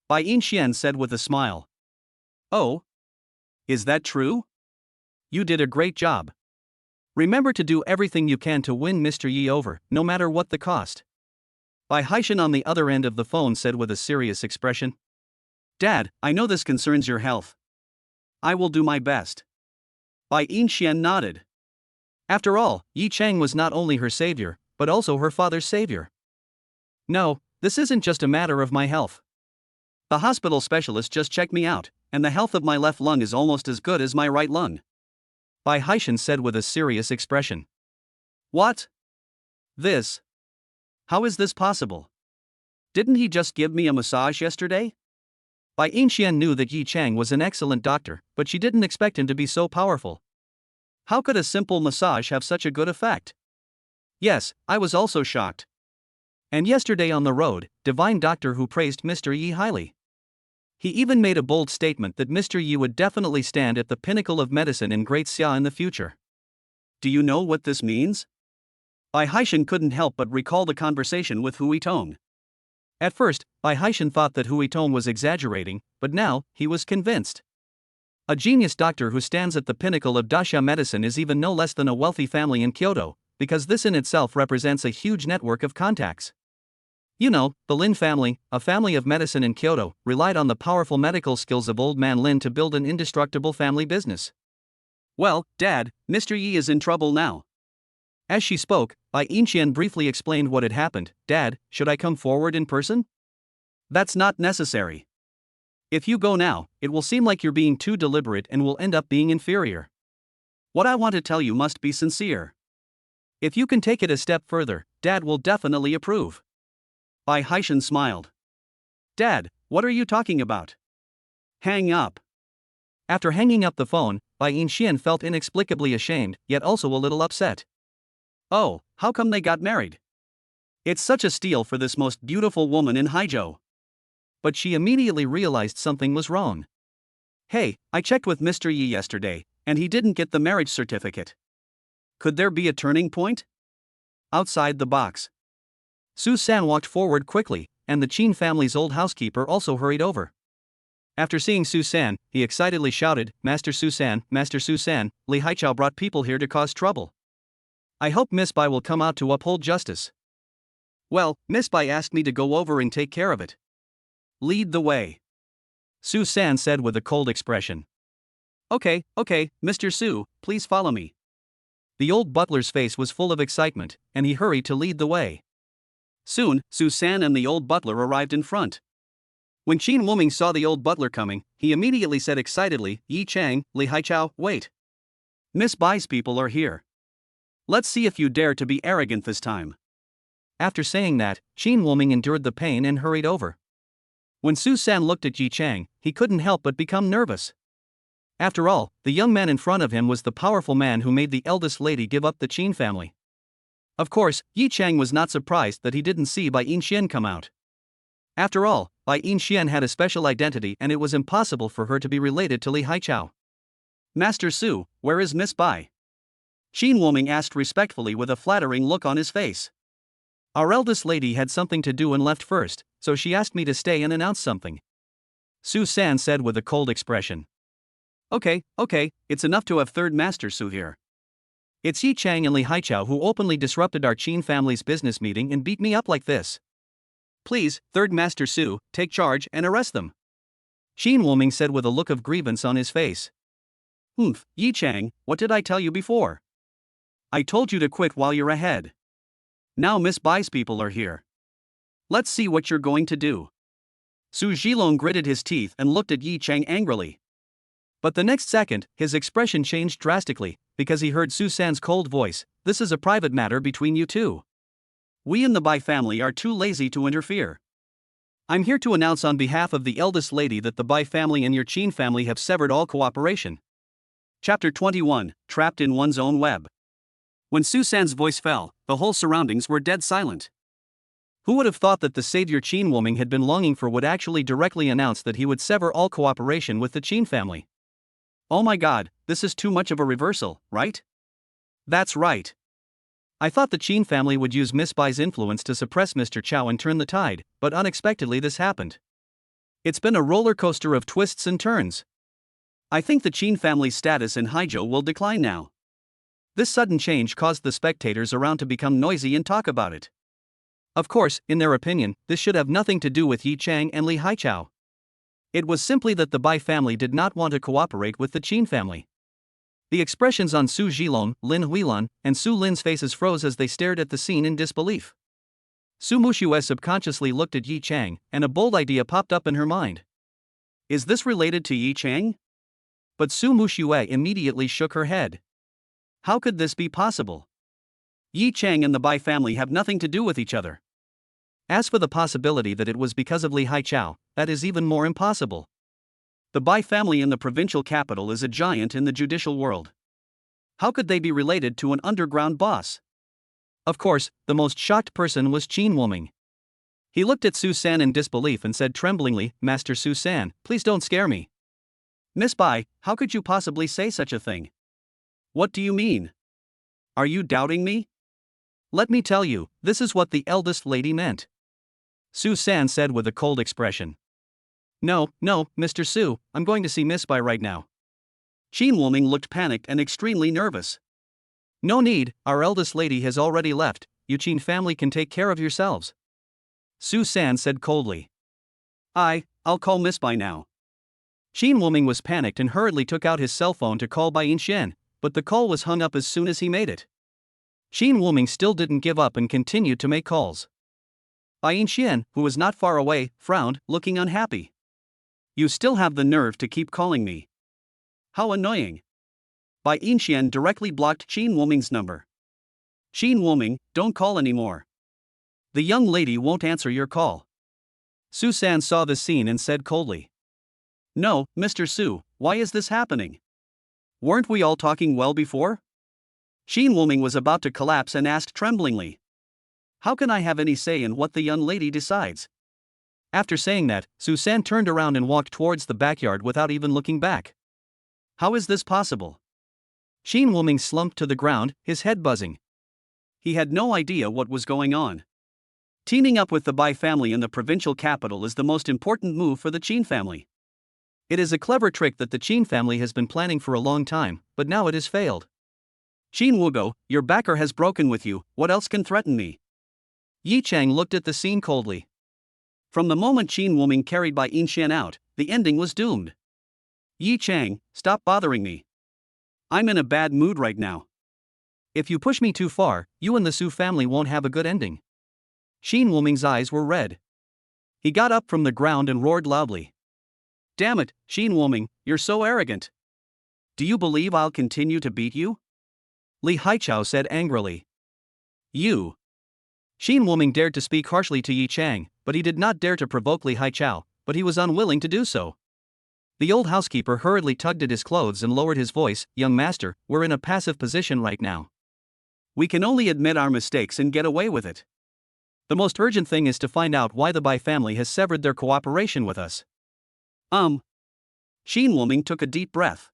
Bai Yinxian said with a smile. Oh? Is that true? You did a great job. Remember to do everything you can to win Mr. Yi over, no matter what the cost. Bai Haishan on the other end of the phone said with a serious expression. Dad, I know this concerns your health. I will do my best. Bai Yinxian nodded. After all, Yi Chang was not only her savior, but also her father's savior. No, this isn't just a matter of my health. The hospital specialist just checked me out, and the health of my left lung is almost as good as my right lung, Bai Haishan said with a serious expression. What? This? How is this possible? Didn't he just give me a massage yesterday? Bai Yinxian knew that Yi Chang was an excellent doctor, but she didn't expect him to be so powerful. How could a simple massage have such a good effect? Yes, I was also shocked. And yesterday on the road, divine doctor who praised Mr. Yi highly. He even made a bold statement that Mr. Yi would definitely stand at the pinnacle of medicine in Great Xia in the future. Do you know what this means? Bai Haishan couldn't help but recall the conversation with Hui Tong. At first, Bai Haishan thought that Hui Tong was exaggerating, but now, he was convinced. A genius doctor who stands at the pinnacle of Daxia medicine is even no less than a wealthy family in Kyoto, because this in itself represents a huge network of contacts. You know, the Lin family, a family of medicine in Kyoto, relied on the powerful medical skills of old man Lin to build an indestructible family business. Well, Dad, Mr. Yi is in trouble now. As she spoke, Bai Yinxian briefly explained what had happened. Dad, should I come forward in person? That's not necessary. If you go now, it will seem like you're being too deliberate and will end up being inferior. What I want to tell you must be sincere. If you can take it a step further, Dad will definitely approve. Bai Haishan smiled. Dad, what are you talking about? Hang up. After hanging up the phone, Bai Yinxian felt inexplicably ashamed, yet also a little upset. Oh, how come they got married? It's such a steal for this most beautiful woman in Haizhou. But she immediately realized something was wrong. Hey, I checked with Mr. Yi yesterday, and he didn't get the marriage certificate. Could there be a turning point? Outside the box, Su San walked forward quickly, and the Qin family's old housekeeper also hurried over. After seeing Su San, he excitedly shouted, Master Su San, Li Haichao brought people here to cause trouble. I hope Miss Bai will come out to uphold justice. Well, Miss Bai asked me to go over and take care of it. Lead the way, Su San said with a cold expression. Okay, Mr. Su, please follow me. The old butler's face was full of excitement, and he hurried to lead the way. Soon, Su San and the old butler arrived in front. When Qin Wuming saw the old butler coming, he immediately said excitedly, Yi Chang, Li Haichao, wait. Miss Bai's people are here. Let's see if you dare to be arrogant this time. After saying that, Qin Wuming endured the pain and hurried over. When Su San looked at Yi Chang, he couldn't help but become nervous. After all, the young man in front of him was the powerful man who made the eldest lady give up the Qin family. Of course, Yi Chang was not surprised that he didn't see Bai Yinxian come out. After all, Bai Yinxian had a special identity and it was impossible for her to be related to Li Haichao. Master Su, where is Miss Bai? Qin Wuming asked respectfully with a flattering look on his face. Our eldest lady had something to do and left first, so she asked me to stay and announce something, Su San said with a cold expression. Okay, it's enough to have third Master Su here. It's Yi Chang and Li Haichao who openly disrupted our Qin family's business meeting and beat me up like this. Please, Third Master Su, take charge and arrest them. Qin Wuming said with a look of grievance on his face. Yi Chang, what did I tell you before? I told you to quit while you're ahead. Now Miss Bai's people are here. Let's see what you're going to do. Su Zhilong gritted his teeth and looked at Yi Chang angrily. But the next second, his expression changed drastically, because he heard Su San's cold voice. This is a private matter between you two. We in the Bai family are too lazy to interfere. I'm here to announce on behalf of the eldest lady that the Bai family and your Qin family have severed all cooperation. Chapter 21, Trapped in One's Own Web. When Su San's voice fell, the whole surroundings were dead silent. Who would have thought that the savior Qin Wuming had been longing for would actually directly announce that he would sever all cooperation with the Qin family? Oh my god, this is too much of a reversal, right? That's right. I thought the Qin family would use Miss Bai's influence to suppress Mr. Chow and turn the tide, but unexpectedly this happened. It's been a roller coaster of twists and turns. I think the Qin family's status in Haizhou will decline now. This sudden change caused the spectators around to become noisy and talk about it. Of course, in their opinion, this should have nothing to do with Yi Chang and Li Haichao. It was simply that the Bai family did not want to cooperate with the Qin family. The expressions on Su Zhilong, Lin Huilan, and Su Lin's faces froze as they stared at the scene in disbelief. Su Muxue subconsciously looked at Yi Chang, and a bold idea popped up in her mind. Is this related to Yi Chang? But Su Muxue immediately shook her head. How could this be possible? Yi Chang and the Bai family have nothing to do with each other. As for the possibility that it was because of Li Haichao, that is even more impossible. The Bai family in the provincial capital is a giant in the judicial world. How could they be related to an underground boss? Of course, the most shocked person was Qin Wuming. He looked at Su San in disbelief and said tremblingly, Master Su San, please don't scare me. Miss Bai, how could you possibly say such a thing? What do you mean? Are you doubting me? Let me tell you, this is what the eldest lady meant. Su San said with a cold expression. No, Mr. Su, I'm going to see Miss Bai right now. Qin Wuming looked panicked and extremely nervous. No need, our eldest lady has already left, you Qin family can take care of yourselves. Su San said coldly. I'll call Miss Bai now. Qin Wuming was panicked and hurriedly took out his cell phone to call Bai Yinshan, but the call was hung up as soon as he made it. Qin Wuming still didn't give up and continued to make calls. Bai Yinshan, who was not far away, frowned, looking unhappy. You still have the nerve to keep calling me. How annoying. Bai Yinshan directly blocked Qin Wuming's number. Qin Wuming, don't call anymore. The young lady won't answer your call. Su San saw the scene and said coldly. No, Mr. Su, why is this happening? Weren't we all talking well before? Qin Wuming was about to collapse and asked tremblingly. How can I have any say in what the young lady decides? After saying that, Su San turned around and walked towards the backyard without even looking back. How is this possible? Qin Wuming slumped to the ground, his head buzzing. He had no idea what was going on. Teaming up with the Bai family in the provincial capital is the most important move for the Qin family. It is a clever trick that the Qin family has been planning for a long time, but now it has failed. Qin Wugo, your backer has broken with you, what else can threaten me? Yi Chang looked at the scene coldly. From the moment Qin Wuming carried Bai Yinshan out, the ending was doomed. Yi Chang, stop bothering me. I'm in a bad mood right now. If you push me too far, you and the Su family won't have a good ending. Qin Wuming's eyes were red. He got up from the ground and roared loudly. Damn it, Qin Wuming, you're so arrogant. Do you believe I'll continue to beat you? Li Haichao said angrily. You. Qin Wuming dared to speak harshly to Yi Chang, but he did not dare to provoke Li Haichao, but he was unwilling to do so. The old housekeeper hurriedly tugged at his clothes and lowered his voice, Young master, we're in a passive position right now. We can only admit our mistakes and get away with it. The most urgent thing is to find out why the Bai family has severed their cooperation with us. Qin Wuming took a deep breath.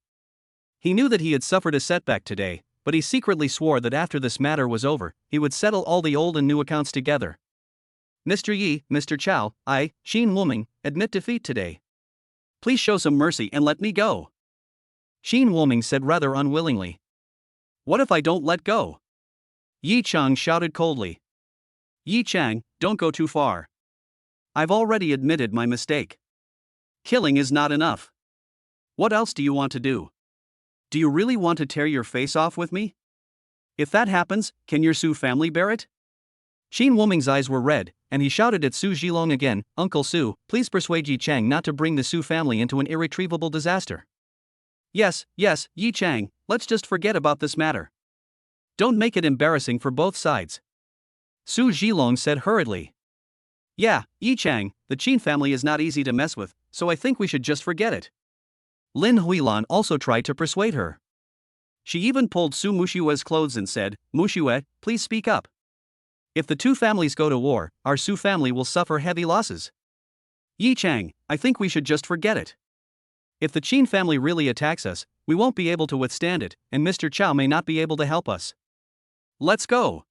He knew that he had suffered a setback today, but he secretly swore that after this matter was over, he would settle all the old and new accounts together. Mr. Yi, Mr. Chow, I, Qin Wuming, admit defeat today. Please show some mercy and let me go. Qin Wuming said rather unwillingly. What if I don't let go? Yi Chang shouted coldly. Yi Chang, don't go too far. I've already admitted my mistake. Killing is not enough. What else do you want to do? Do you really want to tear your face off with me? If that happens, can your Su family bear it? Qin Wuming's eyes were red, and he shouted at Su Zhilong again, Uncle Su, please persuade Yi Chang not to bring the Su family into an irretrievable disaster. Yes, Yi Chang, let's just forget about this matter. Don't make it embarrassing for both sides. Su Zhilong said hurriedly. Yeah, Yi Chang, the Qin family is not easy to mess with, so I think we should just forget it. Lin Huilan also tried to persuade her. She even pulled Su Mushue's clothes and said, Mushue, please speak up. If the two families go to war, our Su family will suffer heavy losses. Yi Chang, I think we should just forget it. If the Qin family really attacks us, we won't be able to withstand it, and Mr. Chow may not be able to help us. Let's go.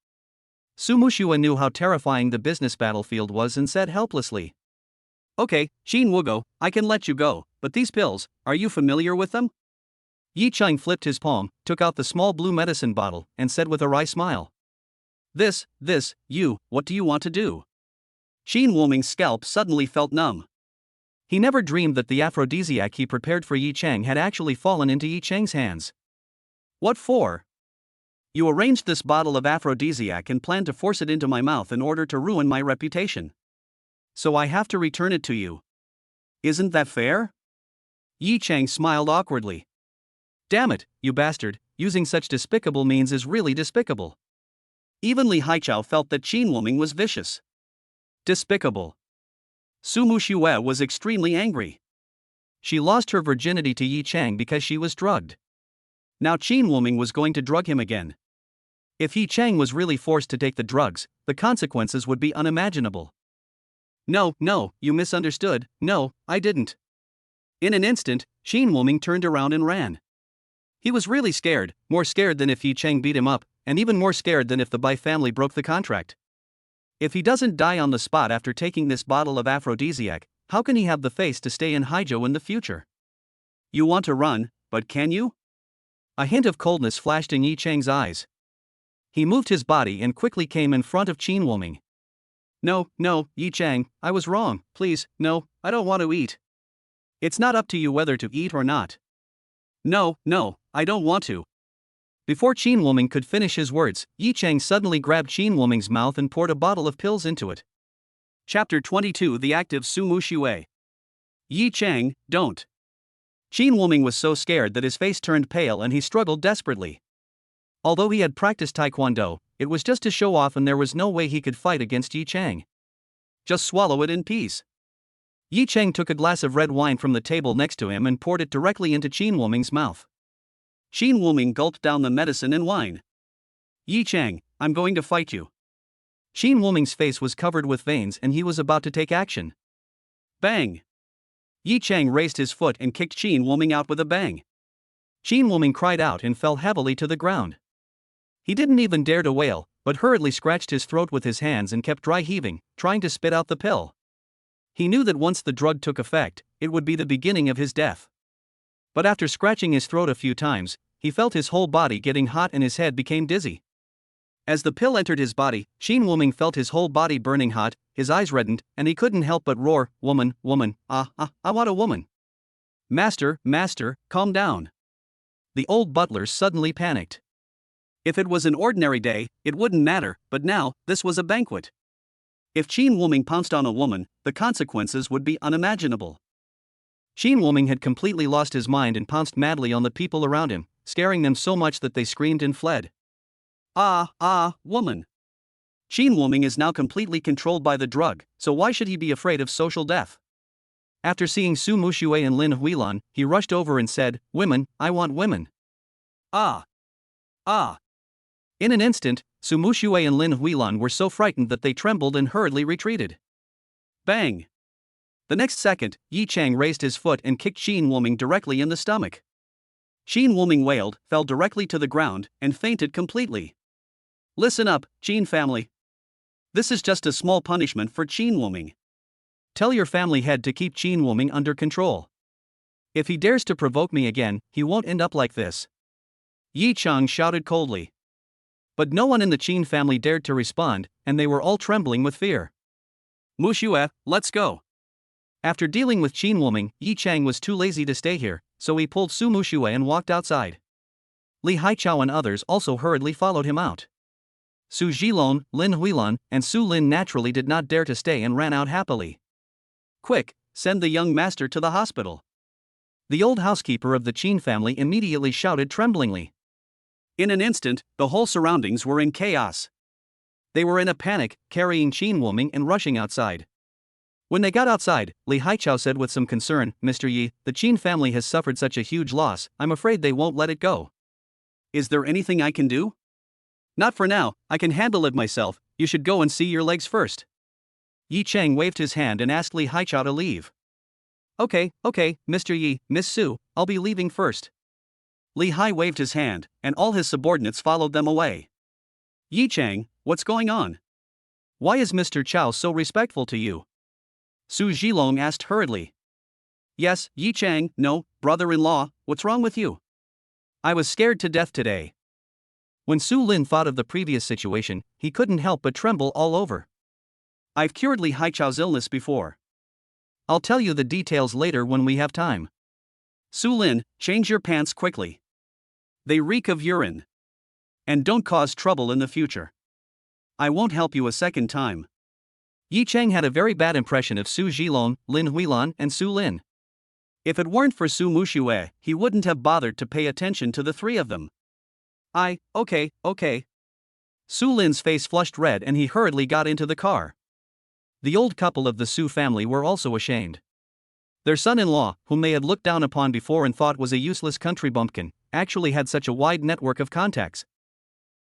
Su Mushue knew how terrifying the business battlefield was and said helplessly. Okay, Qin Wugo, I can let you go, but these pills, are you familiar with them? Yi Chang flipped his palm, took out the small blue medicine bottle, and said with a wry smile. What do you want to do? Qin Wuming's scalp suddenly felt numb. He never dreamed that the aphrodisiac he prepared for Yi Chang had actually fallen into Yi Chang's hands. What for? You arranged this bottle of aphrodisiac and planned to force it into my mouth in order to ruin my reputation. So I have to return it to you. Isn't that fair? Yi Chang smiled awkwardly. Damn it, you bastard, using such despicable means is really despicable. Even Li Haichao felt that Qin Wuming was vicious. Despicable. Su Mushue was extremely angry. She lost her virginity to Yi Chang because she was drugged. Now Qin Wuming was going to drug him again. If Yi Chang was really forced to take the drugs, the consequences would be unimaginable. No, you misunderstood, no, I didn't. In an instant, Qin Wuming turned around and ran. He was really scared, more scared than if Yi Chang beat him up, and even more scared than if the Bai family broke the contract. If he doesn't die on the spot after taking this bottle of aphrodisiac, how can he have the face to stay in Haizhou in the future? You want to run, but can you? A hint of coldness flashed in Yi Chang's eyes. He moved his body and quickly came in front of Qin Wuming. No, Yi Chang, I was wrong, please, no, I don't want to eat. It's not up to you whether to eat or not. No, I don't want to. Before Qin Wuming could finish his words, Yi Chang suddenly grabbed Qin Wuming's mouth and poured a bottle of pills into it. Chapter 22 The Active Su Mushue. Yi Chang, don't. Qin Wuming was so scared that his face turned pale and he struggled desperately. Although he had practiced taekwondo, it was just to show off and there was no way he could fight against Yi Chang. Just swallow it in peace. Yi Chang took a glass of red wine from the table next to him and poured it directly into Qin Wuming's mouth. Qin Wuming gulped down the medicine and wine. Yi Chang, I'm going to fight you. Qin Wuming's face was covered with veins and he was about to take action. Bang! Yi Chang raised his foot and kicked Qin Wuming out with a bang. Qin Wuming cried out and fell heavily to the ground. He didn't even dare to wail, but hurriedly scratched his throat with his hands and kept dry heaving, trying to spit out the pill. He knew that once the drug took effect, it would be the beginning of his death. But after scratching his throat a few times, he felt his whole body getting hot and his head became dizzy. As the pill entered his body, Qin Wuming felt his whole body burning hot, his eyes reddened, and he couldn't help but roar, Woman, I want a woman. Master, calm down. The old butler suddenly panicked. If it was an ordinary day, it wouldn't matter, but now, this was a banquet. If Qin Wuming pounced on a woman, the consequences would be unimaginable. Qin Wuming had completely lost his mind and pounced madly on the people around him, scaring them so much that they screamed and fled. Woman. Qin Wuming is now completely controlled by the drug, so why should he be afraid of social death? After seeing Su Mushue and Lin Huilan, he rushed over and said, Women, I want women. In an instant, Su Mushue and Lin Huilan were so frightened that they trembled and hurriedly retreated. Bang! The next second, Yi Chang raised his foot and kicked Qin Wuming directly in the stomach. Qin Wuming wailed, fell directly to the ground, and fainted completely. Listen up, Qin family. This is just a small punishment for Qin Wuming. Tell your family head to keep Qin Wuming under control. If he dares to provoke me again, he won't end up like this. Yi Chang shouted coldly. But no one in the Qin family dared to respond, and they were all trembling with fear. Mu Shue, let's go. After dealing with Qin Wuming, Yi Chang was too lazy to stay here, so he pulled Su Mushue and walked outside. Li Haichao and others also hurriedly followed him out. Su Zhilong, Lin Huilan, and Su Lin naturally did not dare to stay and ran out happily. Quick, send the young master to the hospital. The old housekeeper of the Qin family immediately shouted tremblingly. In an instant, the whole surroundings were in chaos. They were in a panic, carrying Qin Wuming and rushing outside. When they got outside, Li Haichao said with some concern, Mr. Yi, the Qin family has suffered such a huge loss, I'm afraid they won't let it go. Is there anything I can do? Not for now, I can handle it myself, you should go and see your legs first. Yi Chang waved his hand and asked Li Haichao to leave. Okay, Mr. Yi, Miss Su, I'll be leaving first. Li Hai waved his hand, and all his subordinates followed them away. Yi Chang, what's going on? Why is Mr. Chao so respectful to you? Su Zhilong asked hurriedly. Yes, Yi Chang, no, brother-in-law, what's wrong with you? I was scared to death today. When Su Lin thought of the previous situation, he couldn't help but tremble all over. I've cured Li Haichao's illness before. I'll tell you the details later when we have time. Su Lin, change your pants quickly. They reek of urine. And don't cause trouble in the future. I won't help you a second time. Yi Chang had a very bad impression of Su Zhilong, Lin Huilan, and Su Lin. If it weren't for Su Mushue, he wouldn't have bothered to pay attention to the three of them. Okay. Su Lin's face flushed red and he hurriedly got into the car. The old couple of the Su family were also ashamed. Their son-in-law, whom they had looked down upon before and thought was a useless country bumpkin, actually had such a wide network of contacts.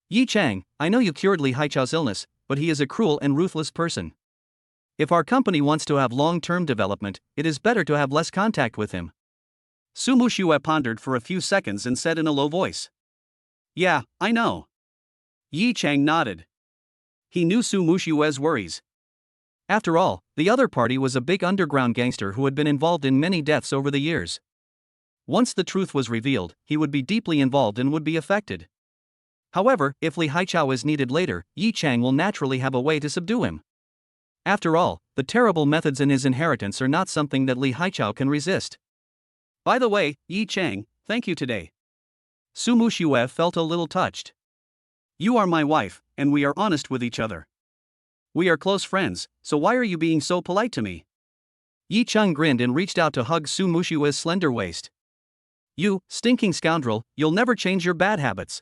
Yi Chang, I know you cured Li Haichao's illness, but he is a cruel and ruthless person. If our company wants to have long-term development, it is better to have less contact with him. Su Mushue pondered for a few seconds and said in a low voice. Yeah, I know. Yi Chang nodded. He knew Su Mushue's worries. After all, the other party was a big underground gangster who had been involved in many deaths over the years. Once the truth was revealed, he would be deeply involved and would be affected. However, if Li Haichao is needed later, Yi Chang will naturally have a way to subdue him. After all, the terrible methods in his inheritance are not something that Li Haichao can resist. By the way, Yi Chang, thank you today. Su Mushue felt a little touched. You are my wife, and we are honest with each other. We are close friends, so why are you being so polite to me? Yi Chang grinned and reached out to hug Su Mushue's slender waist. You, stinking scoundrel, you'll never change your bad habits.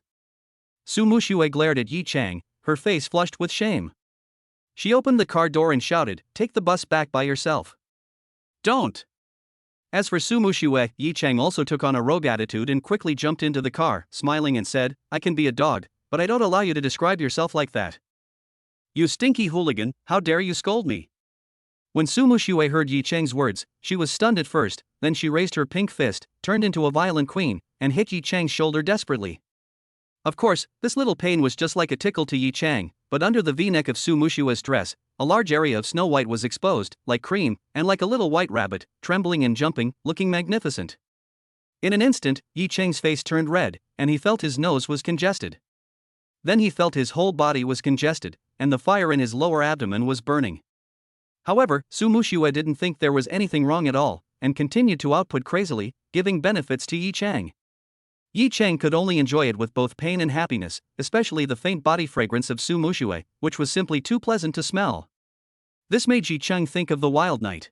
Su Mushue glared at Yi Chang, her face flushed with shame. She opened the car door and shouted, take the bus back by yourself. Don't! As for Su Mushue, Yi Chang also took on a rogue attitude and quickly jumped into the car, smiling and said, I can be a dog, but I don't allow you to describe yourself like that. You stinky hooligan, how dare you scold me? When Su Mushue heard Yi Chang's words, she was stunned at first, then she raised her pink fist, turned into a violent queen, and hit Yi Chang's shoulder desperately. Of course, this little pain was just like a tickle to Yi Chang, but under the V-neck of Su Mushue's dress, a large area of snow white was exposed, like cream, and like a little white rabbit, trembling and jumping, looking magnificent. In an instant, Yi Chang's face turned red, and he felt his nose was congested. Then he felt his whole body was congested, and the fire in his lower abdomen was burning. However, Su Mushue didn't think there was anything wrong at all, and continued to output crazily, giving benefits to Yi Chang. Yi Chang could only enjoy it with both pain and happiness, especially the faint body fragrance of Su Mushue, which was simply too pleasant to smell. This made Yi Chang think of the wild night.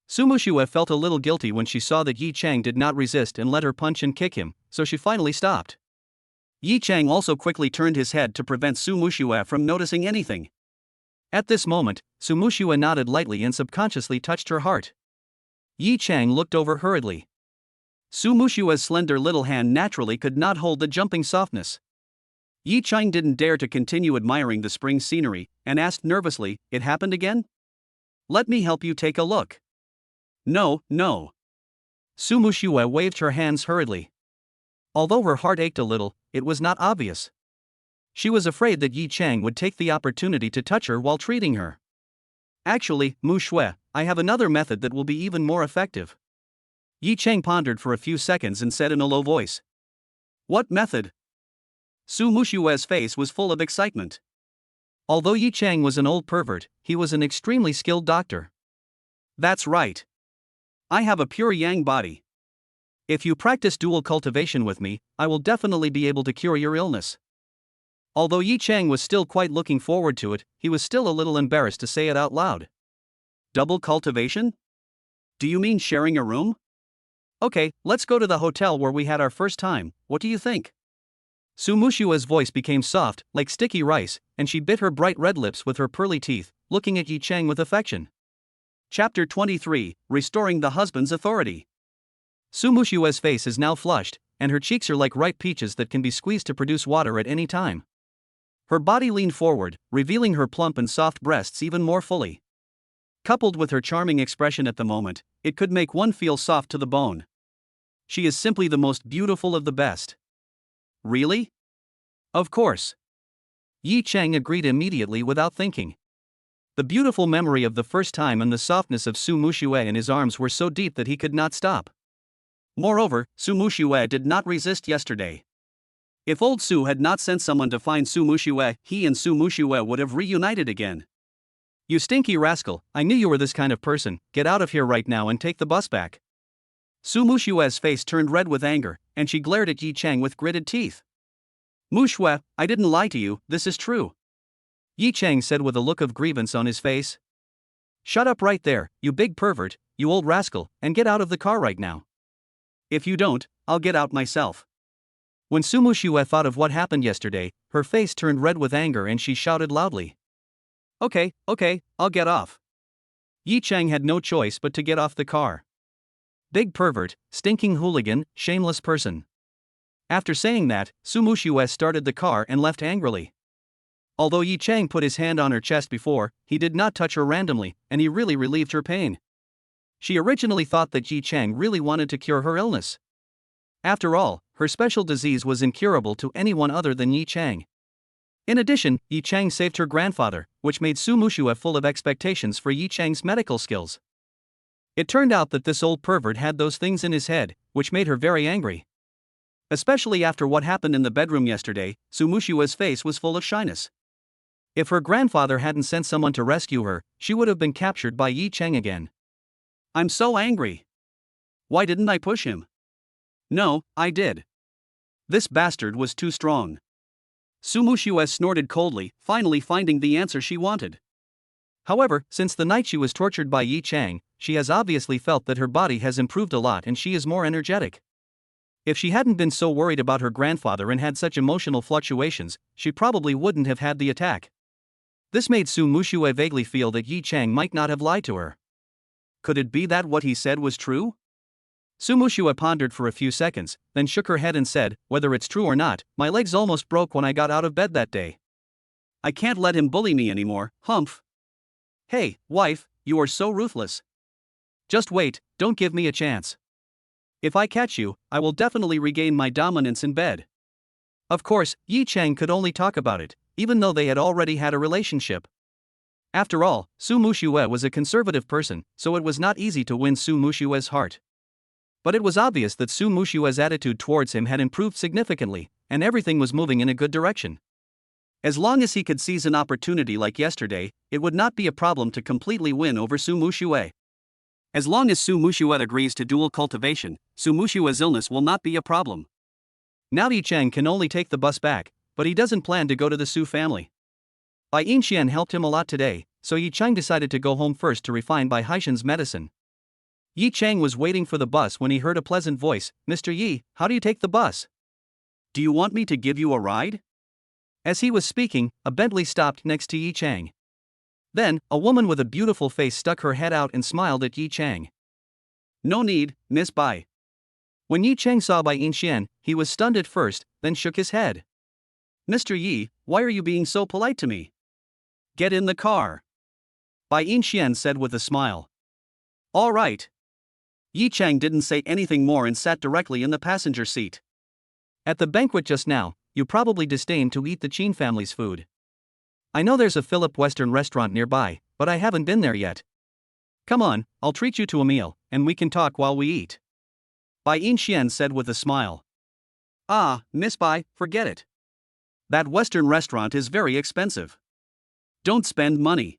Su Mushue felt a little guilty when she saw that Yi Chang did not resist and let her punch and kick him, so she finally stopped. Yi Chang also quickly turned his head to prevent Su Mushue from noticing anything. At this moment, Su Mushue nodded lightly and subconsciously touched her heart. Yi Chang looked over hurriedly. Su Mushue's slender little hand naturally could not hold the jumping softness. Yi Chang didn't dare to continue admiring the spring scenery, and asked nervously, it happened again? Let me help you take a look. No. Su Mushue waved her hands hurriedly. Although her heart ached a little, it was not obvious. She was afraid that Yi Chang would take the opportunity to touch her while treating her. Actually, Mushue, I have another method that will be even more effective. Yi Chang pondered for a few seconds and said in a low voice. What method? Su Mushue's face was full of excitement. Although Yi Chang was an old pervert, he was an extremely skilled doctor. That's right. I have a pure yang body. If you practice dual cultivation with me, I will definitely be able to cure your illness. Although Yi Chang was still quite looking forward to it, he was still a little embarrassed to say it out loud. Double cultivation? Do you mean sharing a room? Okay, let's go to the hotel where we had our first time, what do you think? Su Mushue's voice became soft, like sticky rice, and she bit her bright red lips with her pearly teeth, looking at Yi Chang with affection. Chapter 23, Restoring the Husband's Authority. Su Mushue's face is now flushed, and her cheeks are like ripe peaches that can be squeezed to produce water at any time. Her body leaned forward, revealing her plump and soft breasts even more fully. Coupled with her charming expression at the moment, it could make one feel soft to the bone. She is simply the most beautiful of the best. Really? Of course. Yi Chang agreed immediately without thinking. The beautiful memory of the first time and the softness of Su Mushue in his arms were so deep that he could not stop. Moreover, Su Mushue did not resist yesterday. If old Su had not sent someone to find Su Mushue, he and Su Mushue would have reunited again. You stinky rascal, I knew you were this kind of person, get out of here right now and take the bus back. Su Mushue's face turned red with anger, and she glared at Yi Chang with gritted teeth. Mushue, I didn't lie to you, this is true. Yi Chang said with a look of grievance on his face. Shut up right there, you big pervert, you old rascal, and get out of the car right now. If you don't, I'll get out myself. When Su Mushue thought of what happened yesterday, her face turned red with anger and she shouted loudly. Okay, I'll get off. Yi Chang had no choice but to get off the car. Big pervert, stinking hooligan, shameless person. After saying that, Su Mushue started the car and left angrily. Although Yi Chang put his hand on her chest before, he did not touch her randomly, and he really relieved her pain. She originally thought that Yi Chang really wanted to cure her illness. After all, her special disease was incurable to anyone other than Yi Chang. In addition, Yi Chang saved her grandfather, which made Su Mushue full of expectations for Yi Chang's medical skills. It turned out that this old pervert had those things in his head, which made her very angry. Especially after what happened in the bedroom yesterday, Su Mushue's face was full of shyness. If her grandfather hadn't sent someone to rescue her, she would have been captured by Yi Chang again. I'm so angry. Why didn't I push him? No, I did. This bastard was too strong. Su Mushue snorted coldly, finally finding the answer she wanted. However, since the night she was tortured by Yi Chang, she has obviously felt that her body has improved a lot and she is more energetic. If she hadn't been so worried about her grandfather and had such emotional fluctuations, she probably wouldn't have had the attack. This made Su Mushue vaguely feel that Yi Chang might not have lied to her. Could it be that what he said was true? Su Mushue pondered for a few seconds, then shook her head and said, whether it's true or not, my legs almost broke when I got out of bed that day. I can't let him bully me anymore, humph. Hey, wife, you are so ruthless. Just wait, don't give me a chance. If I catch you, I will definitely regain my dominance in bed. Of course, Yi Chang could only talk about it, even though they had already had a relationship. After all, Su Mushue was a conservative person, so it was not easy to win Su Mushue's heart. But it was obvious that Su Mushue's attitude towards him had improved significantly, and everything was moving in a good direction. As long as he could seize an opportunity like yesterday, it would not be a problem to completely win over Su Mushue. As long as Su Mushue agrees to dual cultivation, Su Mushue's illness will not be a problem. Now Yi Chang can only take the bus back, but he doesn't plan to go to the Su family. Bai Yixian helped him a lot today, so Yi Chang decided to go home first to refine Bai Haishan's medicine. Yi Chang was waiting for the bus when he heard a pleasant voice, Mr. Yi, how do you take the bus? Do you want me to give you a ride? As he was speaking, a Bentley stopped next to Yi Chang. Then, a woman with a beautiful face stuck her head out and smiled at Yi Chang. No need, Miss Bai. When Yi Chang saw Bai Yixian, he was stunned at first, then shook his head. Mr. Yi, why are you being so polite to me? Get in the car. Bai Yixian said with a smile. All right. Yi Chang didn't say anything more and sat directly in the passenger seat. At the banquet just now, you probably disdained to eat the Qin family's food. I know there's a Philip Western restaurant nearby, but I haven't been there yet. Come on, I'll treat you to a meal, and we can talk while we eat. Bai Yixian said with a smile. Ah, Miss Bai, forget it. That Western restaurant is very expensive. Don't spend money.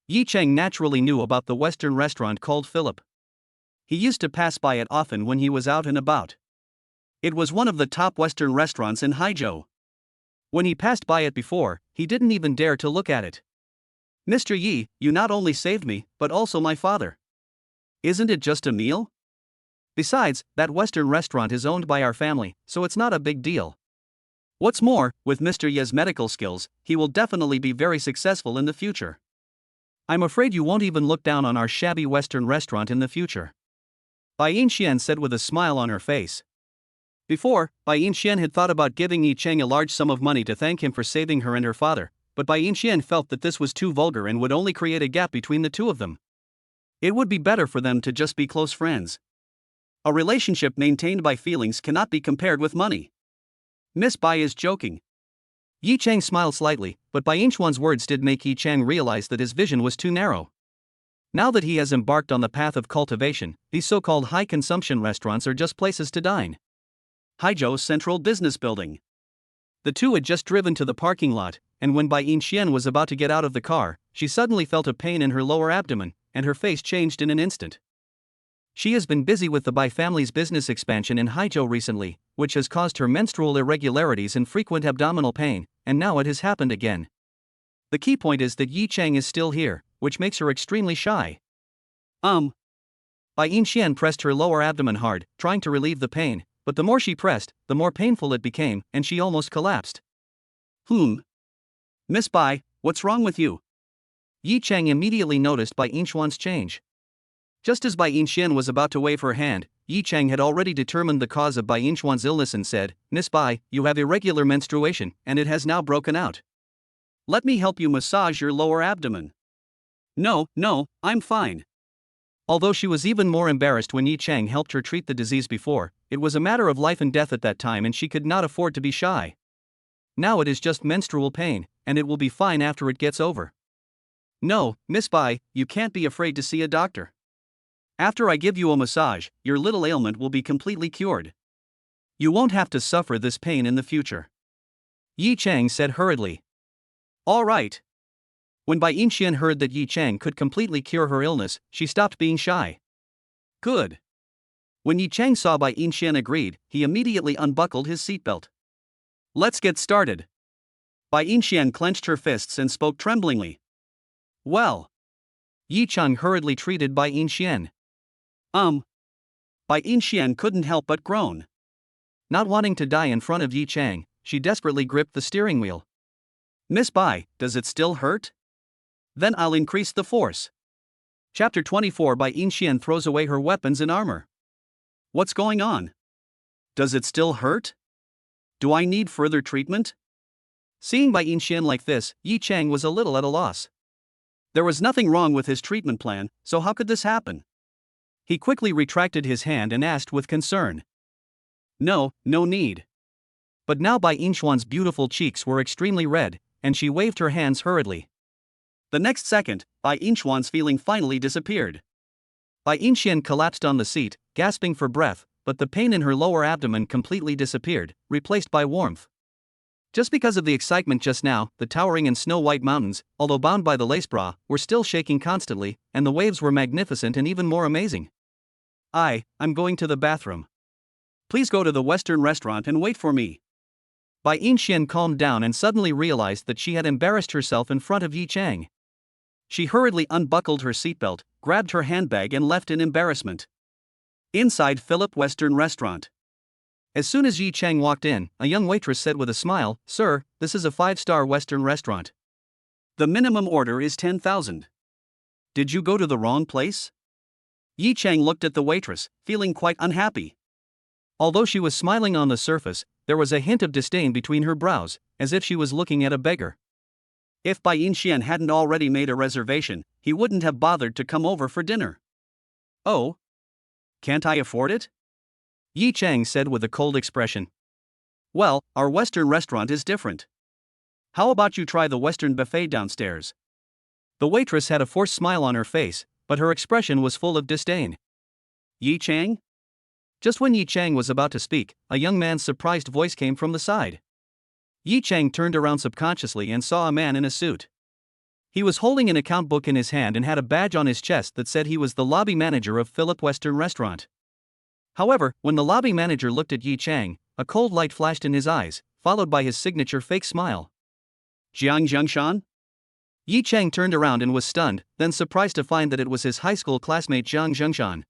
Yi Cheng naturally knew about the Western restaurant called Philip. He used to pass by it often when he was out and about. It was one of the top Western restaurants in Haizhou. When he passed by it before, he didn't even dare to look at it. Mr. Yi, you not only saved me, but also my father. Isn't it just a meal? Besides, that Western restaurant is owned by our family, so it's not a big deal. What's more, with Mr. Ye's medical skills, he will definitely be very successful in the future. I'm afraid you won't even look down on our shabby Western restaurant in the future. Bai Yinxian said with a smile on her face. Before, Bai Yinxian had thought about giving Yi Cheng a large sum of money to thank him for saving her and her father, but Bai Yinxian felt that this was too vulgar and would only create a gap between the two of them. It would be better for them to just be close friends. A relationship maintained by feelings cannot be compared with money. Miss Bai is joking. Yi Cheng smiled slightly, but Bai Yinxuan's words did make Yi Cheng realize that his vision was too narrow. Now that he has embarked on the path of cultivation, these so-called high-consumption restaurants are just places to dine. Haizhou Central Business Building. The two had just driven to the parking lot, and when Bai Yinxian was about to get out of the car, she suddenly felt a pain in her lower abdomen, and her face changed in an instant. She has been busy with the Bai family's business expansion in Haizhou recently, which has caused her menstrual irregularities and frequent abdominal pain, and now it has happened again. The key point is that Yi Cheng is still here, which makes her extremely shy. Bai Yinxian pressed her lower abdomen hard, trying to relieve the pain, but the more she pressed, the more painful it became, and she almost collapsed. Miss Bai, what's wrong with you? Yi Cheng immediately noticed Bai Yinxuan's change. Just as Bai Yinxian was about to wave her hand, Yi Cheng had already determined the cause of Bai Yinxuan's illness and said, Miss Bai, you have irregular menstruation, and it has now broken out. Let me help you massage your lower abdomen. No, I'm fine. Although she was even more embarrassed when Yi Cheng helped her treat the disease before, it was a matter of life and death at that time and she could not afford to be shy. Now it is just menstrual pain, and it will be fine after it gets over. No, Miss Bai, you can't be afraid to see a doctor. After I give you a massage, your little ailment will be completely cured. You won't have to suffer this pain in the future. Yi Cheng said hurriedly. All right. When Bai Yinxian heard that Yi Cheng could completely cure her illness, she stopped being shy. Good. When Yi Cheng saw Bai Yinxian agreed, he immediately unbuckled his seatbelt. Let's get started. Bai Yinxian clenched her fists and spoke tremblingly. Well. Yi Cheng hurriedly treated Bai Yinxian. Bai Yinxian couldn't help but groan. Not wanting to die in front of Yi Cheng, she desperately gripped the steering wheel. Miss Bai, does it still hurt? Then I'll increase the force. Chapter 24. Bai Yinxian throws away her weapons and armor. What's going on? Does it still hurt? Do I need further treatment? Seeing Bai Yinxian like this, Yi Cheng was a little at a loss. There was nothing wrong with his treatment plan, so how could this happen? He quickly retracted his hand and asked with concern. No need. But now Bai Yinxuan's beautiful cheeks were extremely red, and she waved her hands hurriedly. The next second, Bai Yinxuan's feeling finally disappeared. Bai Yinxian collapsed on the seat, gasping for breath, but the pain in her lower abdomen completely disappeared, replaced by warmth. Just because of the excitement just now, the towering and snow-white mountains, although bound by the lace bra, were still shaking constantly, and the waves were magnificent and even more amazing. I'm going to the bathroom. Please go to the Western restaurant and wait for me. Bai Yinxian calmed down and suddenly realized that she had embarrassed herself in front of Yi Cheng. She hurriedly unbuckled her seatbelt, grabbed her handbag and left in embarrassment. Inside Philip Western Restaurant. As soon as Yi Cheng walked in, a young waitress said with a smile, Sir, this is a 5-star Western restaurant. The minimum order is 10,000. Did you go to the wrong place? Yi Cheng looked at the waitress, feeling quite unhappy. Although she was smiling on the surface, there was a hint of disdain between her brows, as if she was looking at a beggar. If Bai Yinxian hadn't already made a reservation, he wouldn't have bothered to come over for dinner. Oh? Can't I afford it? Yi Cheng said with a cold expression. Well, our Western restaurant is different. How about you try the Western buffet downstairs? The waitress had a forced smile on her face, but her expression was full of disdain. Yi Cheng? Just when Yi Chang was about to speak, a young man's surprised voice came from the side. Yi Chang turned around subconsciously and saw a man in a suit. He was holding an account book in his hand and had a badge on his chest that said he was the lobby manager of Philip Western Restaurant. However, when the lobby manager looked at Yi Chang, a cold light flashed in his eyes, followed by his signature fake smile. Jiang Zhengshan? Yi Chang turned around and was stunned, then surprised to find that it was his high school classmate Jiang Zhengshan.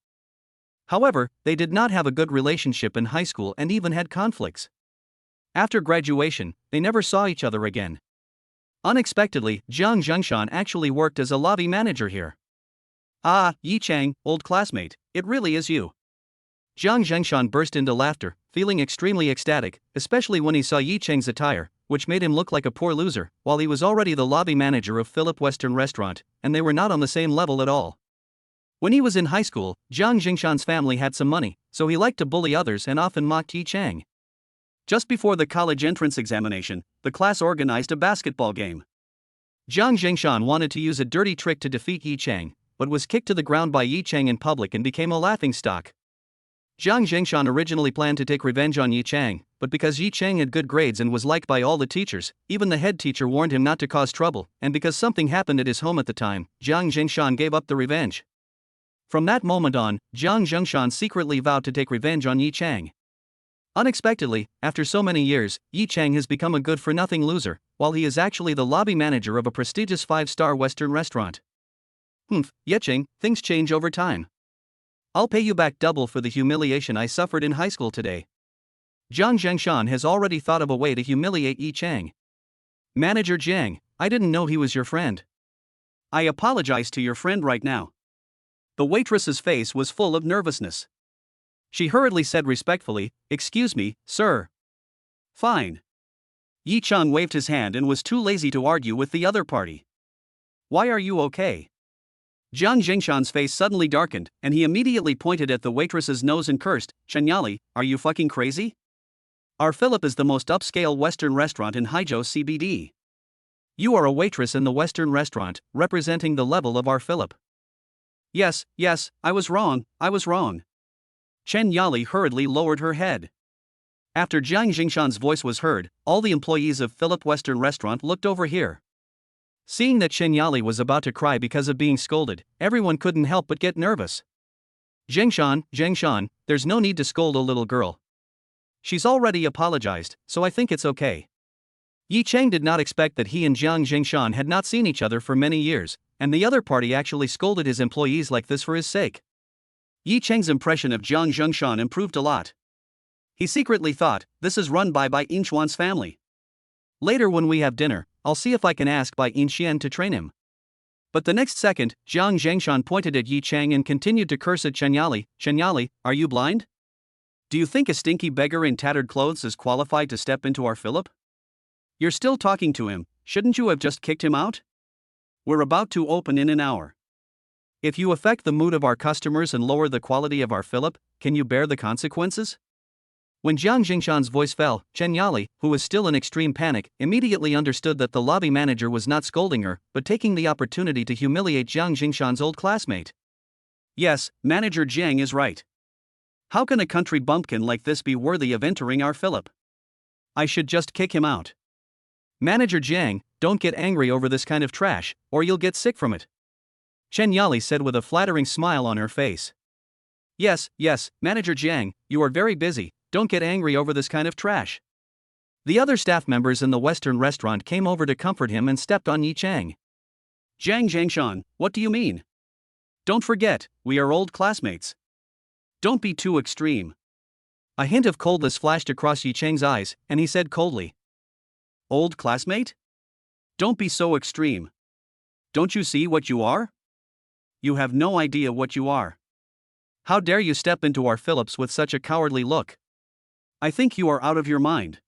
However, they did not have a good relationship in high school and even had conflicts. After graduation, they never saw each other again. Unexpectedly, Jiang Zhengshan actually worked as a lobby manager here. Ah, Yi Chang, old classmate, it really is you. Jiang Zhengshan burst into laughter, feeling extremely ecstatic, especially when he saw Yi Chang's attire, which made him look like a poor loser, while he was already the lobby manager of Philip Western Restaurant, and they were not on the same level at all. When he was in high school, Jiang Zhengshan's family had some money, so he liked to bully others and often mocked Yi Chang. Just before the college entrance examination, the class organized a basketball game. Jiang Zhengshan wanted to use a dirty trick to defeat Yi Chang, but was kicked to the ground by Yi Chang in public and became a laughingstock. Jiang Zhengshan originally planned to take revenge on Yi Chang, but because Yi Chang had good grades and was liked by all the teachers, even the head teacher warned him not to cause trouble, and because something happened at his home at the time, Jiang Zhengshan gave up the revenge. From that moment on, Jiang Zhengshan secretly vowed to take revenge on Yi Chang. Unexpectedly, after so many years, Yi Chang has become a good-for-nothing loser, while he is actually the lobby manager of a prestigious 5-star Western restaurant. Yi Chang, things change over time. I'll pay you back double for the humiliation I suffered in high school today. Jiang Zhengshan has already thought of a way to humiliate Yi Chang. Manager Jiang, I didn't know he was your friend. I apologize to your friend right now. The waitress's face was full of nervousness. She hurriedly said respectfully, "Excuse me, sir." "Fine." Yi Chang waved his hand and was too lazy to argue with the other party. "Why are you okay?" Jiang Zhengshan's face suddenly darkened, and he immediately pointed at the waitress's nose and cursed, "Chenyali, are you fucking crazy? Our Philip is the most upscale Western restaurant in Haizhou CBD. You are a waitress in the Western restaurant, representing the level of our Philip." Yes, I was wrong. Chenyali hurriedly lowered her head. After Jiang Zhengshan's voice was heard, all the employees of Philip Western Restaurant looked over here. Seeing that Chenyali was about to cry because of being scolded, everyone couldn't help but get nervous. Zhengshan, there's no need to scold a little girl. She's already apologized, so I think it's okay. Yi Chang did not expect that he and Jiang Zhengshan had not seen each other for many years, and the other party actually scolded his employees like this for his sake. Yi Chang's impression of Jiang Zhengshan improved a lot. He secretly thought, this is run by Bai Yinchuan's family. Later when we have dinner, I'll see if I can ask Bai Yinxian to train him. But the next second, Jiang Zhengshan pointed at Yi Chang and continued to curse at Chenyali. "Chenyali, are you blind? Do you think a stinky beggar in tattered clothes is qualified to step into our Philip? You're still talking to him, shouldn't you have just kicked him out? We're about to open in an hour. If you affect the mood of our customers and lower the quality of our Philip, can you bear the consequences?" When Jiang Zhengshan's voice fell, Chenyali, who was still in extreme panic, immediately understood that the lobby manager was not scolding her, but taking the opportunity to humiliate Jiang Zhengshan's old classmate. Yes, Manager Jiang is right. How can a country bumpkin like this be worthy of entering our Philip? I should just kick him out. Manager Jiang, don't get angry over this kind of trash, or you'll get sick from it. Chenyali said with a flattering smile on her face. Yes, Manager Jiang, you are very busy, don't get angry over this kind of trash. The other staff members in the Western restaurant came over to comfort him and stepped on Yi Chang. Jiang Zhengshan, what do you mean? Don't forget, we are old classmates. Don't be too extreme. A hint of coldness flashed across Yi Chang's eyes, and he said coldly. Old classmate? Don't be so extreme. Don't you see what you are? You have no idea what you are. How dare you step into our Philips with such a cowardly look? I think you are out of your mind.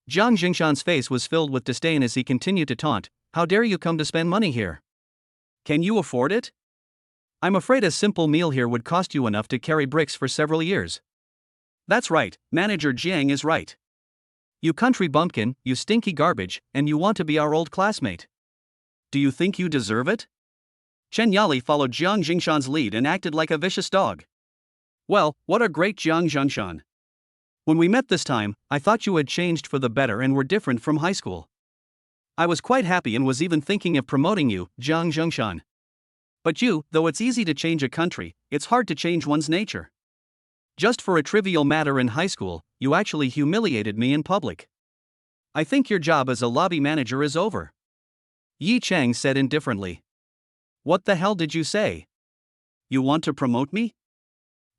Jiang Zhengshan's face was filled with disdain as he continued to taunt, how dare you come to spend money here? Can you afford it? I'm afraid a simple meal here would cost you enough to carry bricks for several years. That's right, Manager Jiang is right. You country bumpkin, you stinky garbage, and you want to be our old classmate. Do you think you deserve it? Chenyali followed Jiang Zhengshan's lead and acted like a vicious dog. Well, what a great Jiang Zhengshan. When we met this time, I thought you had changed for the better and were different from high school. I was quite happy and was even thinking of promoting you, Jiang Zhengshan. But you, though it's easy to change a country, it's hard to change one's nature. Just for a trivial matter in high school, you actually humiliated me in public. I think your job as a lobby manager is over. Yi Chang said indifferently. What the hell did you say? You want to promote me?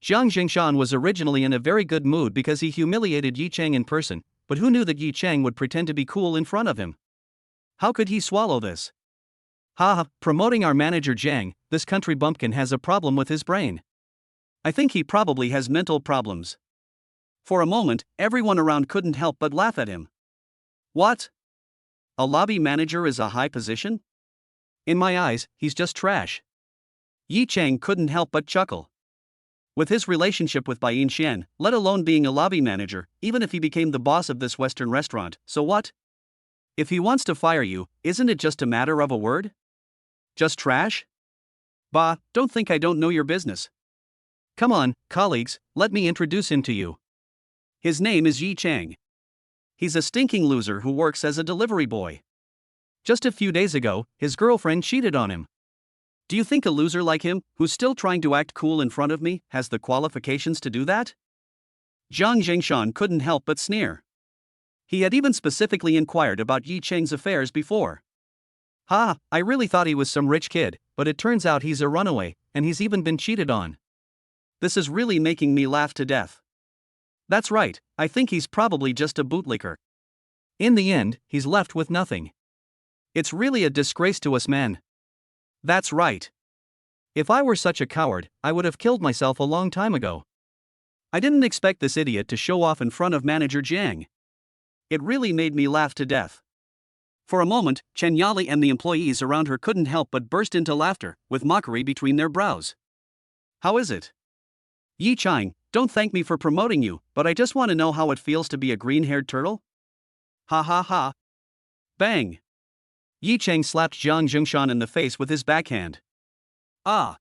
Jiang Zhengshan was originally in a very good mood because he humiliated Yi Chang in person, but who knew that Yi Chang would pretend to be cool in front of him? How could he swallow this? Haha, promoting our manager Jiang, this country bumpkin has a problem with his brain. I think he probably has mental problems. For a moment, everyone around couldn't help but laugh at him. What? A lobby manager is a high position? In my eyes, he's just trash. Yi Chang couldn't help but chuckle. With his relationship with Bai Yin, let alone being a lobby manager, even if he became the boss of this Western restaurant, so what? If he wants to fire you, isn't it just a matter of a word? Just trash? Bah, don't think I don't know your business. Come on, colleagues, let me introduce him to you. His name is Yi Chang. He's a stinking loser who works as a delivery boy. Just a few days ago, his girlfriend cheated on him. Do you think a loser like him, who's still trying to act cool in front of me, has the qualifications to do that? Jiang Zhengshan couldn't help but sneer. He had even specifically inquired about Yi Chang's affairs before. Ha, I really thought he was some rich kid, but it turns out he's a runaway, and he's even been cheated on. This is really making me laugh to death. That's right, I think he's probably just a bootlicker. In the end, he's left with nothing. It's really a disgrace to us men. That's right. If I were such a coward, I would have killed myself a long time ago. I didn't expect this idiot to show off in front of manager Jiang. It really made me laugh to death. For a moment, Chen Yali and the employees around her couldn't help but burst into laughter, with mockery between their brows. How is it? Yi Chang, don't thank me for promoting you, but I just want to know how it feels to be a green-haired turtle? Ha ha ha. Bang. Yi Chang slapped Jiang Zhengshan in the face with his backhand. Ah.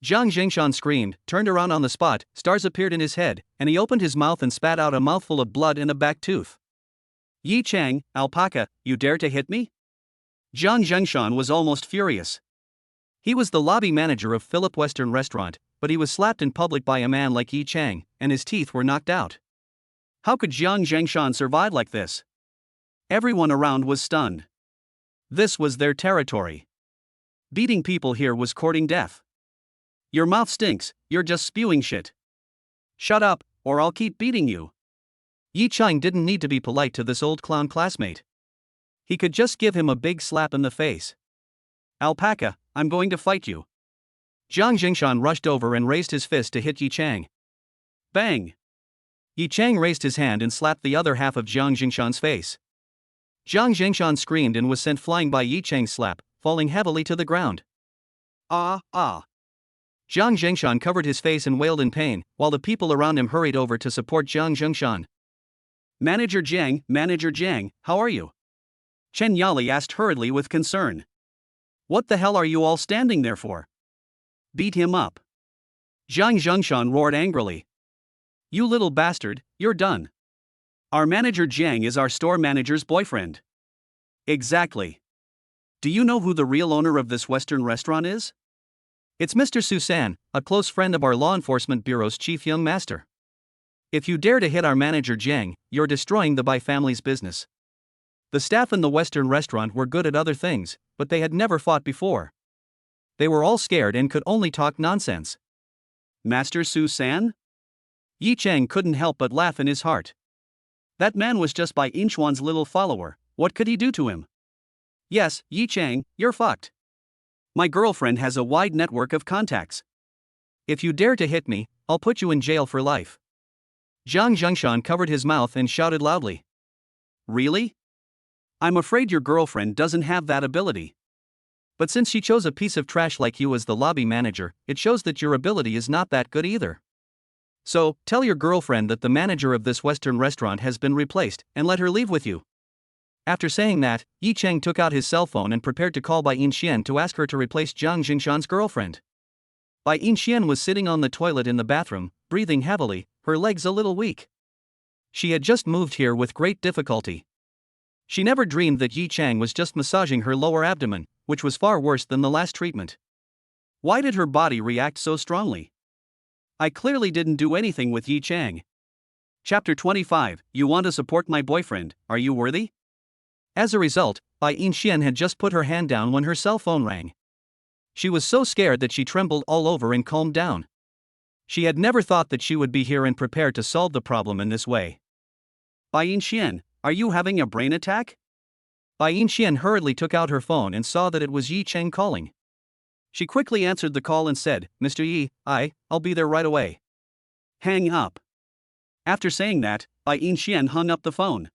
Jiang Zhengshan screamed, turned around on the spot, stars appeared in his head, and he opened his mouth and spat out a mouthful of blood and a back tooth. Yi Chang, alpaca, you dare to hit me? Jiang Zhengshan was almost furious. He was the lobby manager of Philip Western Restaurant, but he was slapped in public by a man like Yi Chang, and his teeth were knocked out. How could Jiang Zhengshan survive like this? Everyone around was stunned. This was their territory. Beating people here was courting death. Your mouth stinks, you're just spewing shit. Shut up, or I'll keep beating you. Yi Chang didn't need to be polite to this old clown classmate. He could just give him a big slap in the face. Alpaca, I'm going to fight you. Jiang Zhengshan rushed over and raised his fist to hit Yi Chang. Bang! Yi Chang raised his hand and slapped the other half of Jiang Zhengshan's face. Jiang Zhengshan screamed and was sent flying by Yi Chang's slap, falling heavily to the ground. Ah, ah. Jiang Zhengshan covered his face and wailed in pain, while the people around him hurried over to support Jiang Zhengshan. Manager Jiang, how are you? Chen Yali asked hurriedly with concern. What the hell are you all standing there for? Beat him up. Jiang Zhengshan roared angrily. You little bastard, you're done. Our manager Jiang is our store manager's boyfriend. Exactly. Do you know who the real owner of this Western restaurant is? It's Mr. Susan, a close friend of our law enforcement bureau's chief young master. If you dare to hit our manager Jiang, you're destroying the Bai family's business. The staff in the Western restaurant were good at other things, but they had never fought before. They were all scared and could only talk nonsense. Master Susan? Yi Chang couldn't help but laugh in his heart. That man was just Bai Inchuan's little follower, what could he do to him? Yes, Yi Chang, you're fucked. My girlfriend has a wide network of contacts. If you dare to hit me, I'll put you in jail for life. Jiang Zhengshan covered his mouth and shouted loudly. Really? I'm afraid your girlfriend doesn't have that ability. But since she chose a piece of trash like you as the lobby manager, it shows that your ability is not that good either. So, tell your girlfriend that the manager of this Western restaurant has been replaced, and let her leave with you. After saying that, Yi Chang took out his cell phone and prepared to call Bai Inxian to ask her to replace Jiang Zhengshan's girlfriend. Bai Inxian was sitting on the toilet in the bathroom, breathing heavily, her legs a little weak. She had just moved here with great difficulty. She never dreamed that Yi Chang was just massaging her lower abdomen, which was far worse than the last treatment. Why did her body react so strongly? I clearly didn't do anything with Yi Chang. Chapter 25, You Want to Support My Boyfriend, Are You Worthy? As a result, Bai Yinxian had just put her hand down when her cell phone rang. She was so scared that she trembled all over and calmed down. She had never thought that she would be here and prepared to solve the problem in this way. Bai Yinxian, are you having a brain attack? Bai Yinxian hurriedly took out her phone and saw that it was Yi Chang calling. She quickly answered the call and said, Mr. Yi, I'll be there right away. Hang up. After saying that, Bai Yinxian hung up the phone.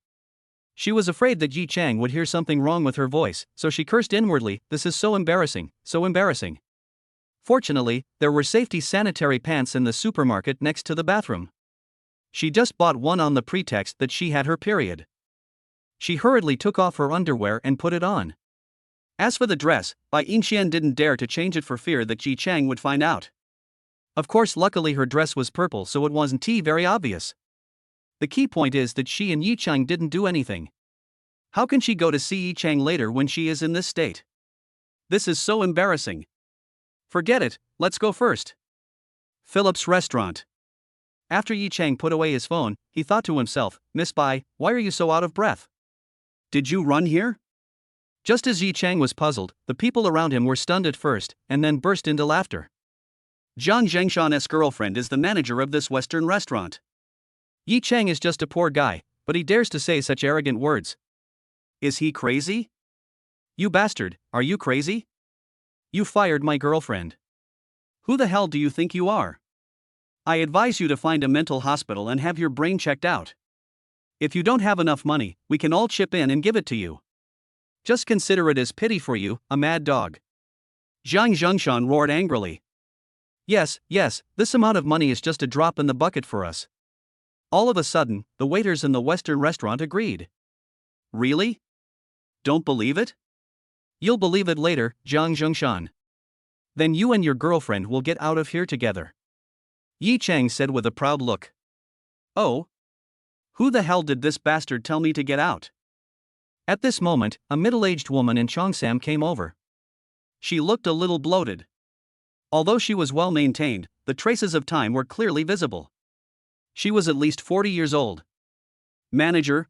She was afraid that Yi Chang would hear something wrong with her voice, so she cursed inwardly, this is so embarrassing, so embarrassing. Fortunately, there were safety sanitary pants in the supermarket next to the bathroom. She just bought one on the pretext that she had her period. She hurriedly took off her underwear and put it on. As for the dress, Bai Yinxian didn't dare to change it for fear that Yi Chang would find out. Of course, luckily her dress was purple, so it wasn't very obvious. The key point is that she and Yi Chang didn't do anything. How can she go to see Yi Chang later when she is in this state? This is so embarrassing. Forget it, let's go first. Philip's restaurant. After Yi Chang put away his phone, he thought to himself, Miss Bai, why are you so out of breath? Did you run here? Just as Yi Chang was puzzled, the people around him were stunned at first, and then burst into laughter. Zhang Zhengshan's girlfriend is the manager of this Western restaurant. Yi Chang is just a poor guy, but he dares to say such arrogant words. Is he crazy? You bastard, are you crazy? You fired my girlfriend. Who the hell do you think you are? I advise you to find a mental hospital and have your brain checked out. If you don't have enough money, we can all chip in and give it to you. Just consider it as pity for you, a mad dog. Zhang Zhengshan roared angrily. Yes, this amount of money is just a drop in the bucket for us. All of a sudden, the waiters in the Western restaurant agreed. Really? Don't believe it? You'll believe it later, Zhang Zhengshan. Then you and your girlfriend will get out of here together. Yi Chang said with a proud look. Oh? Who the hell did this bastard tell me to get out? At this moment, a middle-aged woman in Cheongsam came over. She looked a little bloated. Although she was well maintained, the traces of time were clearly visible. She was at least 40 years old. Manager.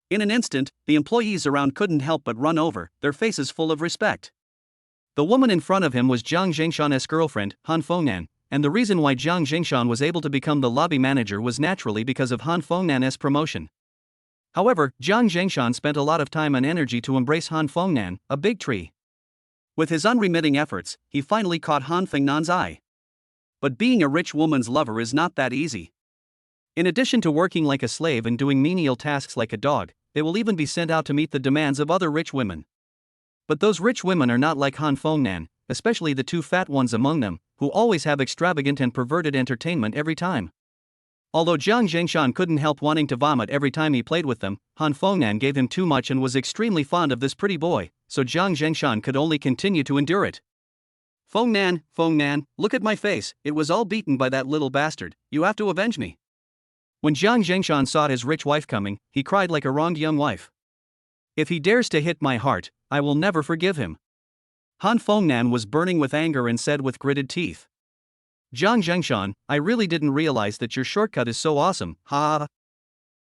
In an instant, the employees around couldn't help but run over, their faces full of respect. The woman in front of him was Zhang Zhengshan's girlfriend, Han Fengnan, and the reason why Zhang Zhengshan was able to become the lobby manager was naturally because of Han Fengnan's promotion. However, Zhang Zhengshan spent a lot of time and energy to embrace Han Fengnan, a big tree. With his unremitting efforts, he finally caught Han Fengnan's eye. But being a rich woman's lover is not that easy. In addition to working like a slave and doing menial tasks like a dog, they will even be sent out to meet the demands of other rich women. But those rich women are not like Han Fengnan, especially the two fat ones among them, who always have extravagant and perverted entertainment every time. Although Zhang Zhengshan couldn't help wanting to vomit every time he played with them, Han Fengnan gave him too much and was extremely fond of this pretty boy, so Zhang Zhengshan could only continue to endure it. Fengnan, look at my face, it was all beaten by that little bastard, you have to avenge me. When Zhang Zhengshan saw his rich wife coming, he cried like a wronged young wife. If he dares to hit my heart, I will never forgive him. Han Fengnan was burning with anger and said with gritted teeth. Zhang Zhengshan, I really didn't realize that your shortcut is so awesome, ha.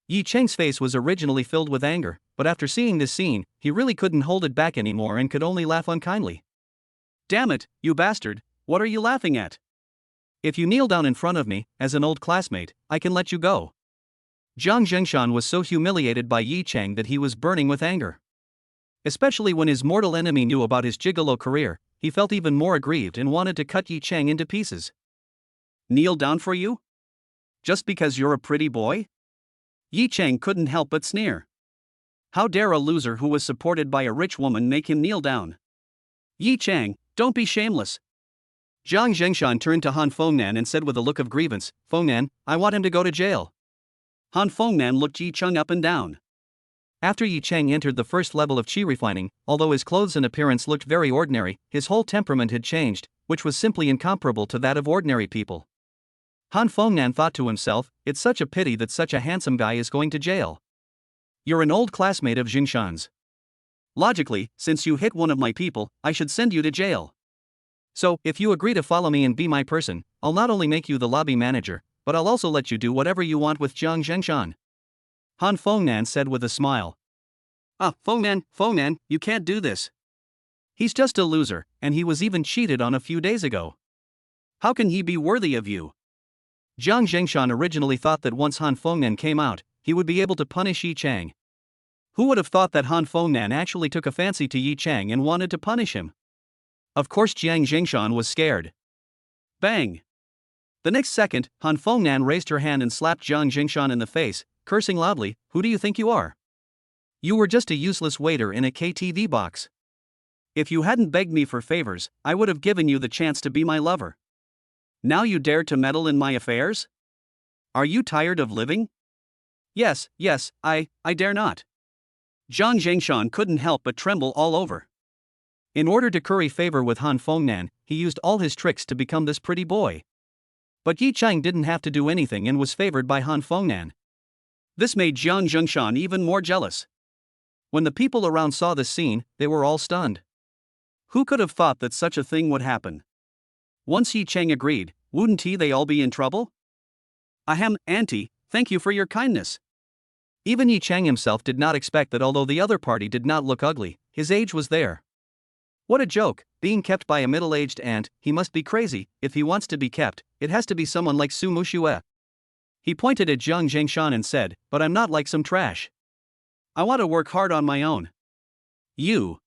Yi Chang's face was originally filled with anger, but after seeing this scene, he really couldn't hold it back anymore and could only laugh unkindly. Damn it, you bastard, what are you laughing at? If you kneel down in front of me, as an old classmate, I can let you go. Zhang Zhengshan was so humiliated by Yi Chang that he was burning with anger. Especially when his mortal enemy knew about his gigolo career, he felt even more aggrieved and wanted to cut Yi Chang into pieces. Kneel down for you? Just because you're a pretty boy? Yi Chang couldn't help but sneer. How dare a loser who was supported by a rich woman make him kneel down? Yi Chang, don't be shameless. Zhang Zhengshan turned to Han Fengnan and said with a look of grievance, Fengnan, I want him to go to jail. Han Fengnan looked Yi Chang up and down. After Yi Chang entered the first level of qi refining, although his clothes and appearance looked very ordinary, his whole temperament had changed, which was simply incomparable to that of ordinary people. Han Fengnan thought to himself, it's such a pity that such a handsome guy is going to jail. You're an old classmate of Jingshan's. Logically, since you hit one of my people, I should send you to jail. So, if you agree to follow me and be my person, I'll not only make you the lobby manager, but I'll also let you do whatever you want with Jiang Zhengshan. Han Fengnan said with a smile. Fengnan, you can't do this. He's just a loser, and he was even cheated on a few days ago. How can he be worthy of you? Jiang Zhengshan originally thought that once Han Fengnan came out, he would be able to punish Yi Chang. Who would have thought that Han Fengnan actually took a fancy to Yi Chang and wanted to punish him? Of course Jiang Zhengshan was scared. Bang! The next second, Han Fengnan raised her hand and slapped Jiang Zhengshan in the face, cursing loudly, "Who do you think you are? You were just a useless waiter in a KTV box. If you hadn't begged me for favors, I would have given you the chance to be my lover. Now you dare to meddle in my affairs? Are you tired of living?" Yes, I dare not. Jiang Zhengshan couldn't help but tremble all over. In order to curry favor with Han Fengnan, he used all his tricks to become this pretty boy. But Yi Chang didn't have to do anything and was favored by Han Fengnan. This made Jiang Zhengshan even more jealous. When the people around saw this scene, they were all stunned. Who could have thought that such a thing would happen? Once Yi Chang agreed, wouldn't they all be in trouble? Ahem, auntie, thank you for your kindness. Even Yi Chang himself did not expect that although the other party did not look ugly, his age was there. What a joke, being kept by a middle-aged aunt. He must be crazy. If he wants to be kept, it has to be someone like Su Muxue. He pointed at Jiang Zhengshan and said, "But I'm not like some trash. I want to work hard on my own." You.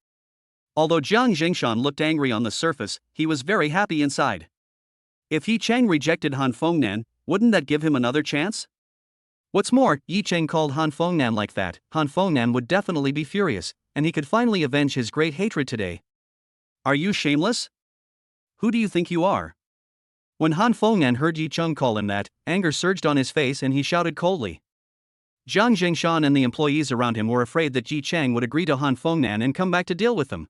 Although Jiang Zhengshan looked angry on the surface, he was very happy inside. If Yi Chang rejected Han Fengnan, wouldn't that give him another chance? What's more, Yi Chang called Han Fengnan like that. Han Fengnan would definitely be furious, and he could finally avenge his great hatred today. Are you shameless? Who do you think you are? When Han Fengnan heard Yi Chang call him that, anger surged on his face and he shouted coldly. Jiang Zhengshan and the employees around him were afraid that Yi Chang would agree to Han Fengnan and come back to deal with them.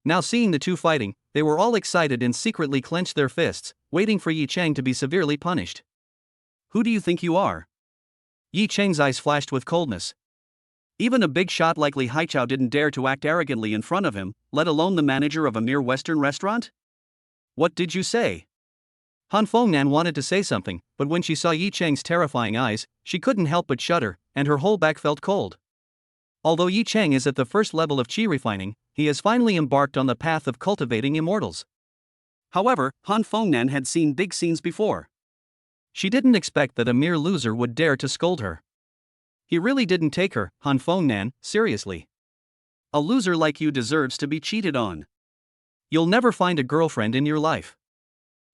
Now seeing the two fighting, they were all excited and secretly clenched their fists, waiting for Yi Chang to be severely punished. Who do you think you are? Yi Chang's eyes flashed with coldness. Even a big shot like Li Haichao didn't dare to act arrogantly in front of him, let alone the manager of a mere Western restaurant? What did you say? Han Fengnan wanted to say something, but when she saw Yi Chang's terrifying eyes, she couldn't help but shudder, and her whole back felt cold. Although Yi Chang is at the first level of qi refining, he has finally embarked on the path of cultivating immortals. However, Han Fengnan had seen big scenes before. She didn't expect that a mere loser would dare to scold her. He really didn't take her, Han Fengnan, seriously. A loser like you deserves to be cheated on. You'll never find a girlfriend in your life.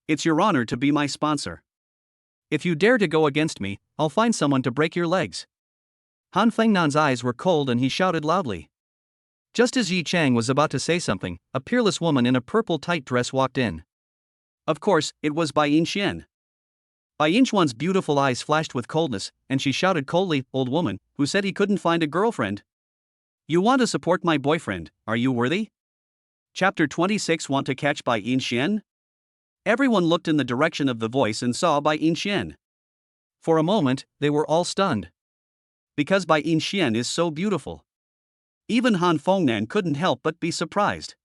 It's your honor to be my sponsor. If you dare to go against me, I'll find someone to break your legs. Han Fengnan's eyes were cold and he shouted loudly. Just as Yi Chang was about to say something, a peerless woman in a purple tight dress walked in. Of course, it was Bai Yinxian. Bai Yinxuan's beautiful eyes flashed with coldness, and she shouted coldly, "Old woman, who said he couldn't find a girlfriend? You want to support my boyfriend, are you worthy?" Chapter 26. Want to catch Bai Yinxian? Everyone looked in the direction of the voice and saw Bai Yinxian. For a moment, they were all stunned. Because Bai Yinxian is so beautiful. Even Han Fengnan couldn't help but be surprised.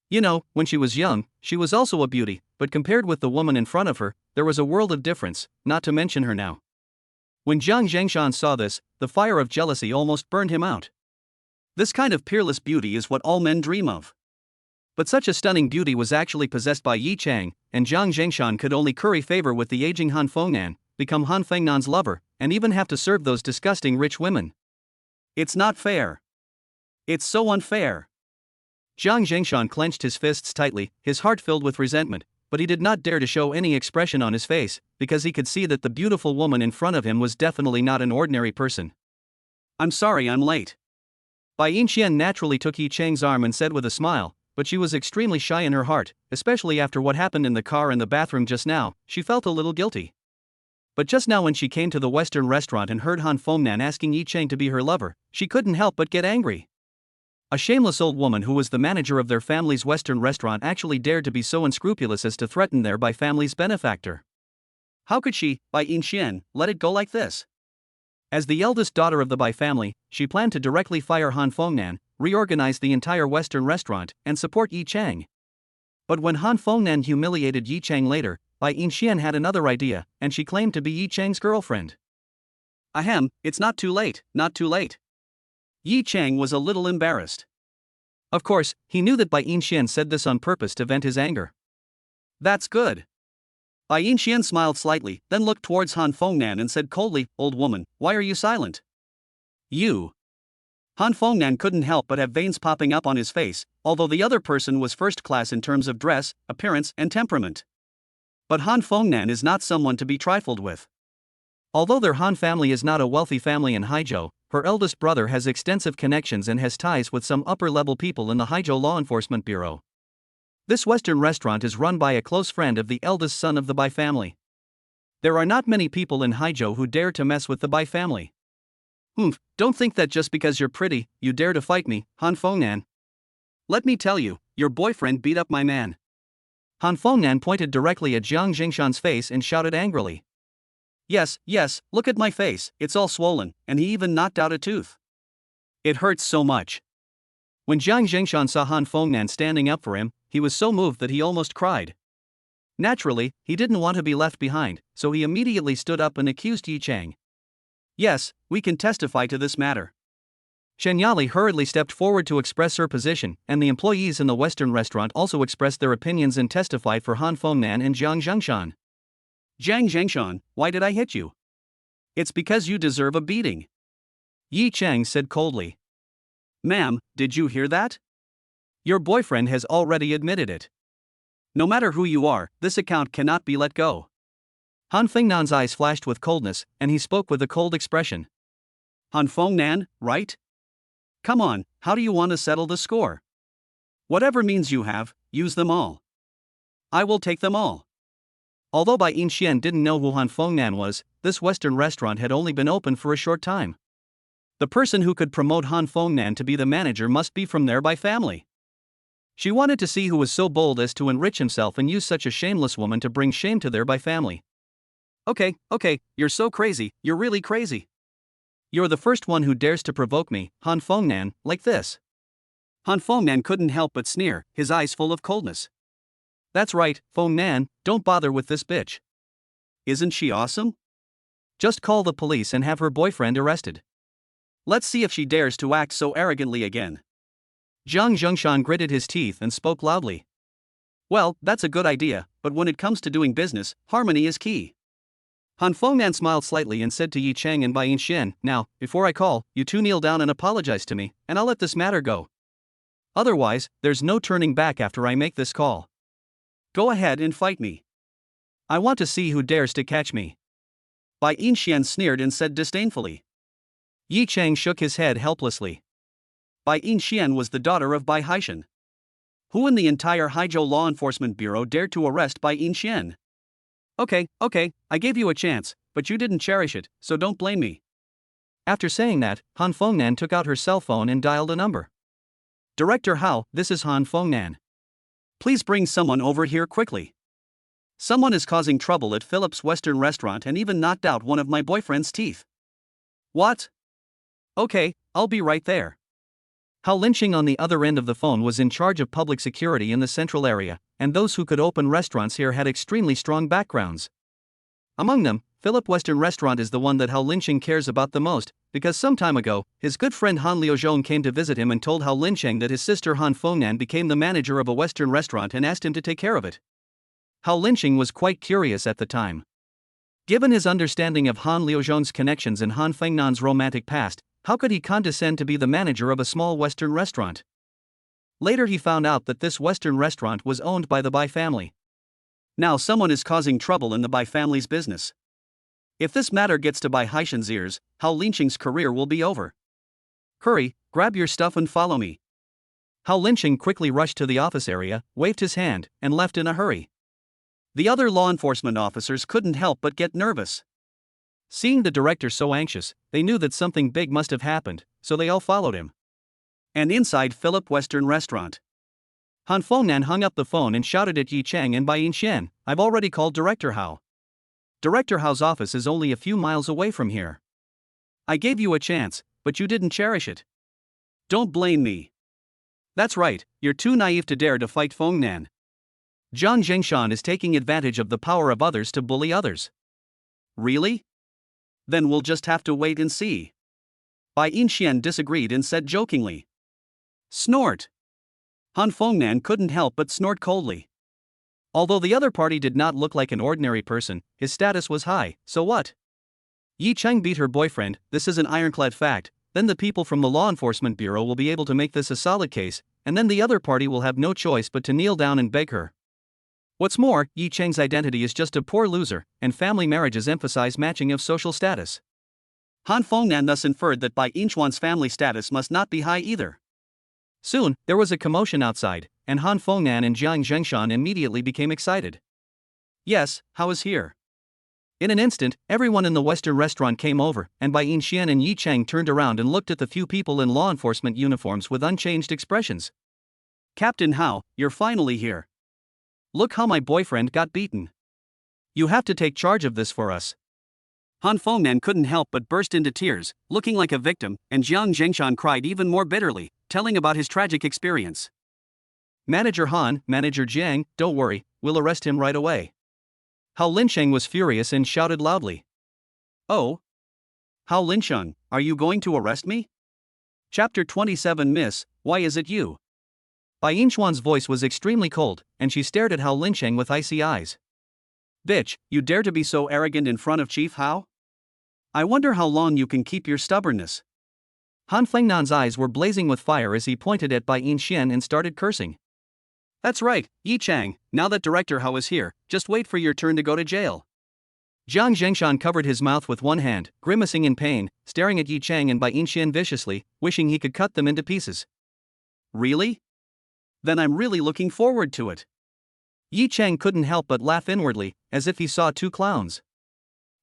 You know, when she was young, she was also a beauty, but compared with the woman in front of her, there was a world of difference, not to mention her now. When Jiang Zhengshan saw this, the fire of jealousy almost burned him out. This kind of peerless beauty is what all men dream of. But such a stunning beauty was actually possessed by Yi Chang, and Jiang Zhengshan could only curry favor with the aging Han Fengnan, become Han Fengnan's lover, and even have to serve those disgusting rich women. It's not fair. It's so unfair. Jiang Zhengshan clenched his fists tightly, his heart filled with resentment, but he did not dare to show any expression on his face, because he could see that the beautiful woman in front of him was definitely not an ordinary person. "I'm sorry I'm late." Bai Yinxian naturally took Yi Chang's arm and said with a smile, but she was extremely shy in her heart, especially after what happened in the car and the bathroom just now. She felt a little guilty. But just now when she came to the Western restaurant and heard Han Fengnan asking Yi Chang to be her lover, she couldn't help but get angry. A shameless old woman who was the manager of their family's Western restaurant actually dared to be so unscrupulous as to threaten their by family's benefactor. How could she, Bai Yinxian, let it go like this? As the eldest daughter of the Bai family, she planned to directly fire Han Fengnan, reorganize the entire Western restaurant, and support Yi Chang. But when Han Fengnan humiliated Yi Chang later, Bai Yinxian had another idea, and she claimed to be Yi Chang's girlfriend. Ahem, it's not too late, not too late. Yi Chang was a little embarrassed. Of course, he knew that Bai Yinxian said this on purpose to vent his anger. That's good. Bai Yinxian smiled slightly, then looked towards Han Fengnan and said coldly, "Old woman, why are you silent?" You. Han Fengnan couldn't help but have veins popping up on his face, although the other person was first class in terms of dress, appearance, and temperament. But Han Fengnan is not someone to be trifled with. Although their Han family is not a wealthy family in Haizhou, her eldest brother has extensive connections and has ties with some upper-level people in the Haizhou Law Enforcement Bureau. This Western restaurant is run by a close friend of the eldest son of the Bai family. There are not many people in Haizhou who dare to mess with the Bai family. Don't think that just because you're pretty, you dare to fight me, Han Fengnan. Let me tell you, your boyfriend beat up my man. Han Fengnan pointed directly at Jiang Jingshan's face and shouted angrily. Yes, look at my face, it's all swollen, and he even knocked out a tooth. It hurts so much. When Jiang Jingshan saw Han Fengnan standing up for him, he was so moved that he almost cried. Naturally, he didn't want to be left behind, so he immediately stood up and accused Yi Chang. Yes, we can testify to this matter. Shen Yali hurriedly stepped forward to express her position, and the employees in the Western restaurant also expressed their opinions and testified for Han Fengnan and Jiang Jingshan. Jiang Jingshan, why did I hit you? It's because you deserve a beating. Yi Chang said coldly. Ma'am, did you hear that? Your boyfriend has already admitted it. No matter who you are, this account cannot be let go. Han Fengnan's eyes flashed with coldness, and he spoke with a cold expression. Han Fengnan, right? Come on, how do you want to settle the score? Whatever means you have, use them all. I will take them all. Although Bai Yinxian didn't know who Han Fengnan was, this Western restaurant had only been open for a short time. The person who could promote Han Fengnan to be the manager must be from their Bai family. She wanted to see who was so bold as to enrich himself and use such a shameless woman to bring shame to their Bai family. Okay, you're so crazy, you're really crazy. You're the first one who dares to provoke me, Han Fengnan, like this. Han Fengnan couldn't help but sneer, his eyes full of coldness. That's right, Fengnan, don't bother with this bitch. Isn't she awesome? Just call the police and have her boyfriend arrested. Let's see if she dares to act so arrogantly again. Jiang Jingshan gritted his teeth and spoke loudly. Well, that's a good idea, but when it comes to doing business, harmony is key. Han Fengnan smiled slightly and said to Yi Chang and Bai Yinxian, now, before I call, you two kneel down and apologize to me, and I'll let this matter go. Otherwise, there's no turning back after I make this call. Go ahead and fight me. I want to see who dares to catch me. Bai Yinxian sneered and said disdainfully. Yi Chang shook his head helplessly. Bai Yinxian was the daughter of Bai Haishan. Who in the entire Haizhou Law Enforcement Bureau dared to arrest Bai Yinxian? Okay, I gave you a chance, but you didn't cherish it, so don't blame me. After saying that, Han Fengnan took out her cell phone and dialed a number. Director Hao, this is Han Fengnan. Please bring someone over here quickly. Someone is causing trouble at Philip's Western restaurant and even knocked out one of my boyfriend's teeth. What? Okay, I'll be right there. Hao Linqing on the other end of the phone was in charge of public security in the central area, and those who could open restaurants here had extremely strong backgrounds. Among them, Philip Western Restaurant is the one that Hao Linqing cares about the most, because some time ago, his good friend Han Liuzhong came to visit him and told Hao Linqing that his sister Han Fengnan became the manager of a Western restaurant and asked him to take care of it. Hao Linqing was quite curious at the time. Given his understanding of Han Liuzhong's connections and Han Fengnan's romantic past, how could he condescend to be the manager of a small Western restaurant? Later he found out that this Western restaurant was owned by the Bai family. Now someone is causing trouble in the Bai family's business. If this matter gets to Bai Haishan's ears, Hao Linqing's career will be over. Hurry, grab your stuff and follow me. Hao Linqing quickly rushed to the office area, waved his hand, and left in a hurry. The other law enforcement officers couldn't help but get nervous. Seeing the director so anxious, they knew that something big must have happened, so they all followed him. And inside Philip Western Restaurant, Han Fengnan hung up the phone and shouted at Yi Chang and Bai Yinxian, I've already called Director Hao. Director Hao's office is only a few miles away from here. I gave you a chance, but you didn't cherish it. Don't blame me. That's right, you're too naive to dare to fight Feng Nan. Jiang Zhengshan is taking advantage of the power of others to bully others. Really? Then we'll just have to wait and see. Bai Yinxian disagreed and said jokingly. Snort. Han Fengnan couldn't help but snort coldly. Although the other party did not look like an ordinary person, his status was high, so what? Yi Cheng beat her boyfriend, this is an ironclad fact, then the people from the Law Enforcement Bureau will be able to make this a solid case, and then the other party will have no choice but to kneel down and beg her. What's more, Yi Cheng's identity is just a poor loser, and family marriages emphasize matching of social status. Han Fengnan thus inferred that Bai Yinchuan's family status must not be high either. Soon, there was a commotion outside, and Han Fengnan and Jiang Zhengshan immediately became excited. Yes, Hao is here. In an instant, everyone in the Western restaurant came over, and Bai Yinxian and Yi Cheng turned around and looked at the few people in law enforcement uniforms with unchanged expressions. Captain Hao, you're finally here. Look how my boyfriend got beaten. You have to take charge of this for us. Han Fengnan couldn't help but burst into tears, looking like a victim, and Jiang Zhengshan cried even more bitterly, telling about his tragic experience. Manager Han, Manager Jiang, don't worry, we'll arrest him right away. Hao Linsheng was furious and shouted loudly. Oh? Hao Linsheng, are you going to arrest me? Chapter 27 Miss, why is it you? Bai Yinchuan's voice was extremely cold, and she stared at Hao Linsheng with icy eyes. Bitch, you dare to be so arrogant in front of Chief Hao? I wonder how long you can keep your stubbornness. Han Fengnan's eyes were blazing with fire as he pointed at Bai Yinxian and started cursing. That's right, Yi Cheng, now that Director Hao is here, just wait for your turn to go to jail. Jiang Zhengshan covered his mouth with one hand, grimacing in pain, staring at Yi Cheng and Bai Yinxian viciously, wishing he could cut them into pieces. Really? Then I'm really looking forward to it. Yi Cheng couldn't help but laugh inwardly, as if he saw two clowns.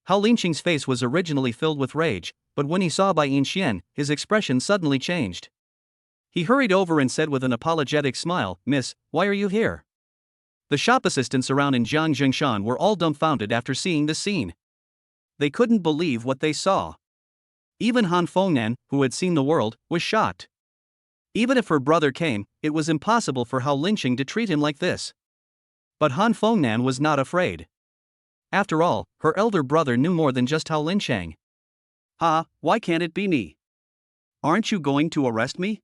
Hao Linsheng's face was originally filled with rage, but when he saw Bai Yinxian, his expression suddenly changed. He hurried over and said with an apologetic smile, Miss, why are you here? The shop assistants around in Jiang Zhengshan were all dumbfounded after seeing this scene. They couldn't believe what they saw. Even Han Fengnan, who had seen the world, was shocked. Even if her brother came, it was impossible for Hao Linsheng to treat him like this. But Han Fengnan was not afraid. After all, her elder brother knew more than just Hao Linsheng. Why can't it be me? Aren't you going to arrest me?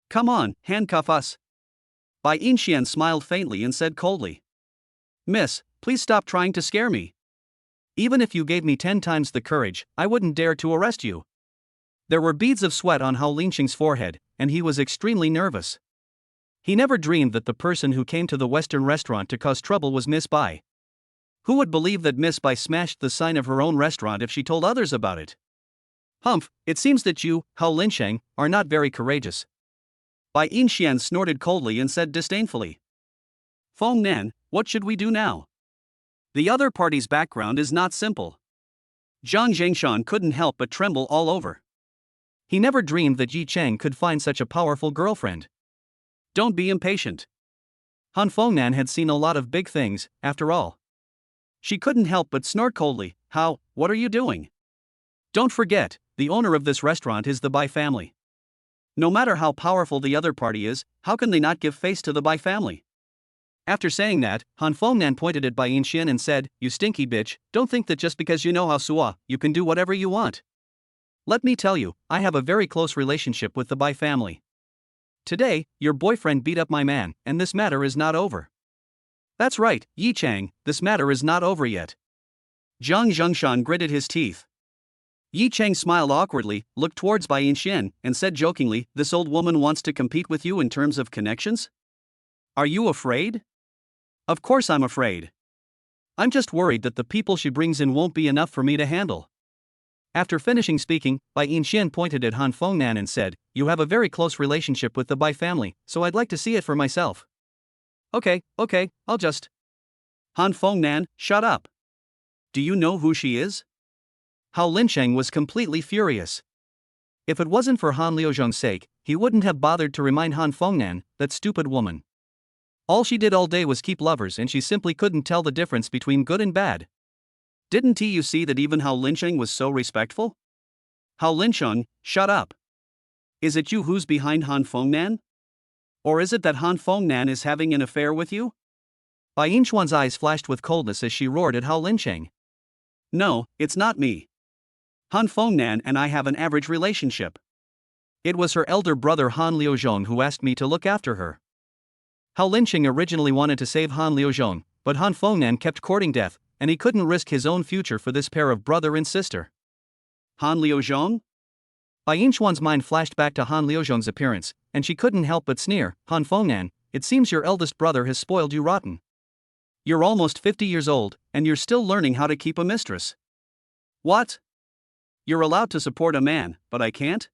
Come on, handcuff us. Bai Yinxian smiled faintly and said coldly. Miss, please stop trying to scare me. Even if you gave me 10 times the courage, I wouldn't dare to arrest you. There were beads of sweat on Hao Linsheng's forehead, and he was extremely nervous. He never dreamed that the person who came to the Western restaurant to cause trouble was Miss Bai. Who would believe that Miss Bai smashed the sign of her own restaurant if she told others about it? Humph, it seems that you, Hao Linsheng, are not very courageous. Bai Yinxian snorted coldly and said disdainfully. Feng Nan, what should we do now? The other party's background is not simple. Jiang Zhengshan couldn't help but tremble all over. He never dreamed that Yi Cheng could find such a powerful girlfriend. Don't be impatient. Han Fengnan had seen a lot of big things, after all. She couldn't help but snort coldly. How, what are you doing? Don't forget, the owner of this restaurant is the Bai family. No matter how powerful the other party is, how can they not give face to the Bai family? After saying that, Han Fengnan pointed at Bai Yinxian and said, You stinky bitch, don't think that just because you know how Sua, you can do whatever you want. Let me tell you, I have a very close relationship with the Bai family. Today, your boyfriend beat up my man, and this matter is not over. That's right, Yi Cheng, this matter is not over yet. Jiang Zhengshan gritted his teeth. Yi Cheng smiled awkwardly, looked towards Bai Yinxian, and said jokingly, This old woman wants to compete with you in terms of connections? Are you afraid? Of course I'm afraid. I'm just worried that the people she brings in won't be enough for me to handle. After finishing speaking, Bai Yinxian pointed at Han Fengnan and said, You have a very close relationship with the Bai family, so I'd like to see it for myself. Okay, I'll just. Han Fengnan, shut up. Do you know who she is? Hao Linsheng was completely furious. If it wasn't for Han Liuzhong's sake, he wouldn't have bothered to remind Han Fengnan, that stupid woman. All she did all day was keep lovers and she simply couldn't tell the difference between good and bad. Didn't you see that even Hao Lincheng was so respectful? Hao Lincheng, shut up. Is it you who's behind Han Fengnan? Or is it that Han Fengnan is having an affair with you? Bai Yinchuan's eyes flashed with coldness as she roared at Hao Lincheng. No, it's not me. Han Fengnan and I have an average relationship. It was her elder brother Han Liuzhong who asked me to look after her. Hao Lincheng originally wanted to save Han Liuzhong, but Han Fengnan kept courting death, and he couldn't risk his own future for this pair of brother and sister. Han Liuzhong? Bai Yinchuan's mind flashed back to Han Liuzhong's appearance, and she couldn't help but sneer. Han Fengnan, it seems your eldest brother has spoiled you rotten. You're almost 50 years old, and you're still learning how to keep a mistress. What? You're allowed to support a man, but I can't?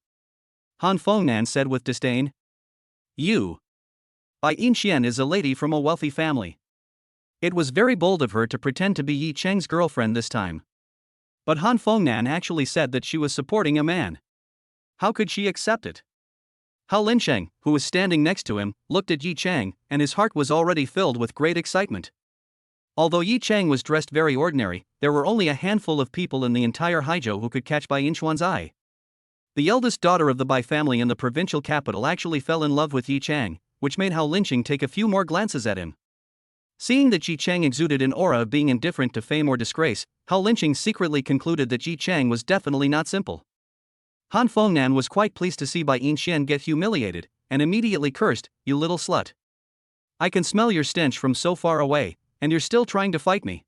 Han Fengnan said with disdain. You. Bai Yinxian is a lady from a wealthy family. It was very bold of her to pretend to be Yi Cheng's girlfriend this time. But Han Fengnan actually said that she was supporting a man. How could she accept it? Hao Lincheng, who was standing next to him, looked at Yi Cheng, and his heart was already filled with great excitement. Although Yi Cheng was dressed very ordinary, there were only a handful of people in the entire Haizhou who could catch Bai Yinchuan's eye. The eldest daughter of the Bai family in the provincial capital actually fell in love with Yi Cheng, which made Hao Lincheng take a few more glances at him. Seeing that Yi Cheng exuded an aura of being indifferent to fame or disgrace, Hao Lincheng secretly concluded that Yi Cheng was definitely not simple. Han Fengnan was quite pleased to see Bai Yinxian get humiliated, and immediately cursed, "You little slut. I can smell your stench from so far away, and you're still trying to fight me."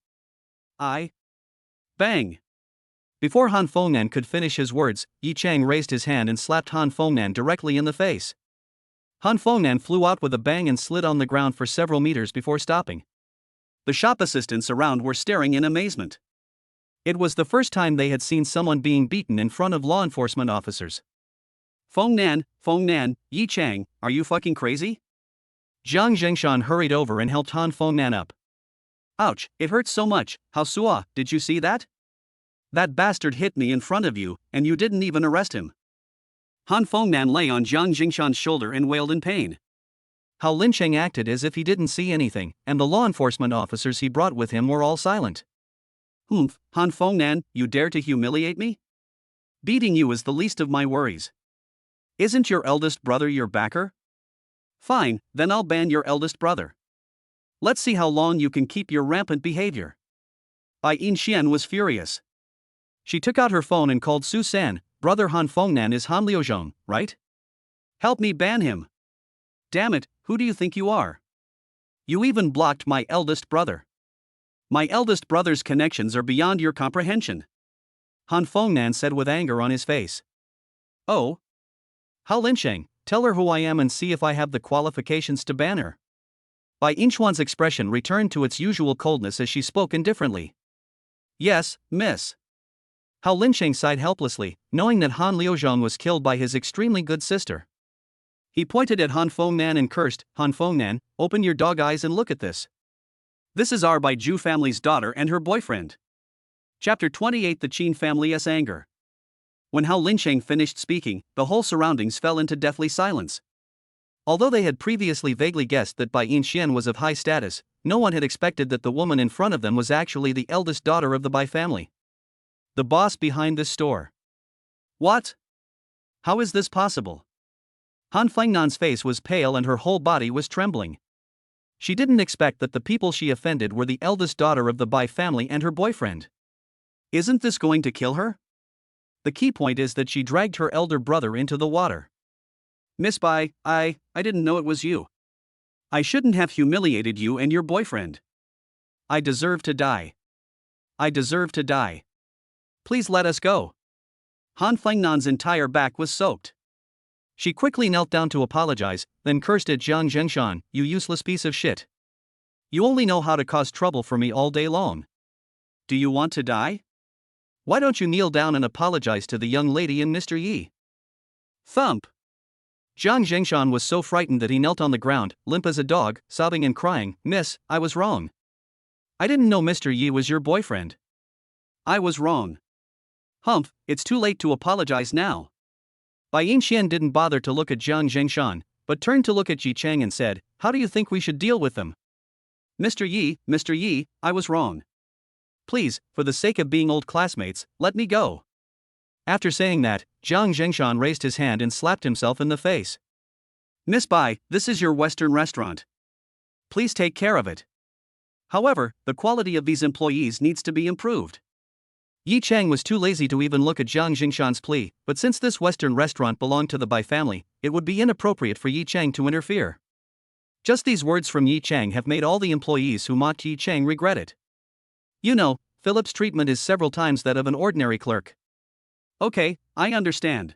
Bang! Before Han Fengnan could finish his words, Yi Cheng raised his hand and slapped Han Fengnan directly in the face. Han Fengnan flew out with a bang and slid on the ground for several meters before stopping. The shop assistants around were staring in amazement. It was the first time they had seen someone being beaten in front of law enforcement officers. Fengnan, Yi Cheng, are you fucking crazy? Zhang Zhengshan hurried over and helped Han Fengnan up. Ouch, it hurts so much. Hao Sua, did you see that? That bastard hit me in front of you, and you didn't even arrest him. Han Fengnan lay on Zhang Zhengshan's shoulder and wailed in pain. Hao Lincheng acted as if he didn't see anything, and the law enforcement officers he brought with him were all silent. Humph, Han Fengnan, you dare to humiliate me? Beating you is the least of my worries. Isn't your eldest brother your backer? Fine, then I'll ban your eldest brother. Let's see how long you can keep your rampant behavior. Bai Yinxian was furious. She took out her phone and called Su San. Brother Han Fengnan is Han Liuzhong, right? Help me ban him. Damn it, who do you think you are? You even blocked my eldest brother. My eldest brother's connections are beyond your comprehension. Han Fengnan said with anger on his face. Oh? Hao Lincheng, tell her who I am and see if I have the qualifications to ban her. Bai Yinchuan's expression returned to its usual coldness as she spoke indifferently. Yes, miss. Hao Lincheng sighed helplessly, knowing that Han Liuzhong was killed by his extremely good sister. He pointed at Han Fengnan and cursed, Han Fengnan, open your dog eyes and look at this. This is our Baiju family's daughter and her boyfriend. Chapter 28 The Qin Family's Anger. When Hao Lincheng finished speaking, the whole surroundings fell into deathly silence. Although they had previously vaguely guessed that Bai Yinxian was of high status, no one had expected that the woman in front of them was actually the eldest daughter of the Bai family. The boss behind this store. What? How is this possible? Han Fengnan's face was pale and her whole body was trembling. She didn't expect that the people she offended were the eldest daughter of the Bai family and her boyfriend. Isn't this going to kill her? The key point is that she dragged her elder brother into the water. Miss Bai, I didn't know it was you. I shouldn't have humiliated you and your boyfriend. I deserve to die. I deserve to die. Please let us go. Han Fengnan's entire back was soaked. She quickly knelt down to apologize, then cursed at Zhang Zhengshan, you useless piece of shit. You only know how to cause trouble for me all day long. Do you want to die? Why don't you kneel down and apologize to the young lady and Mr. Yi? Thump! Zhang Zhengshan was so frightened that he knelt on the ground, limp as a dog, sobbing and crying, Miss, I was wrong. I didn't know Mr. Yi was your boyfriend. I was wrong. Humph, it's too late to apologize now. Bai Yinxian didn't bother to look at Zhang Zhengshan, but turned to look at Yi Cheng and said, how do you think we should deal with them? Mr. Yi, I was wrong. Please, for the sake of being old classmates, let me go. After saying that, Jiang Zhengshan raised his hand and slapped himself in the face. Miss Bai, this is your Western restaurant. Please take care of it. However, the quality of these employees needs to be improved. Yi Chang was too lazy to even look at Jiang Zhengshan's plea, but since this Western restaurant belonged to the Bai family, it would be inappropriate for Yi Chang to interfere. Just these words from Yi Chang have made all the employees who mocked Yi Chang regret it. You know, Philip's treatment is several times that of an ordinary clerk. Okay, I understand.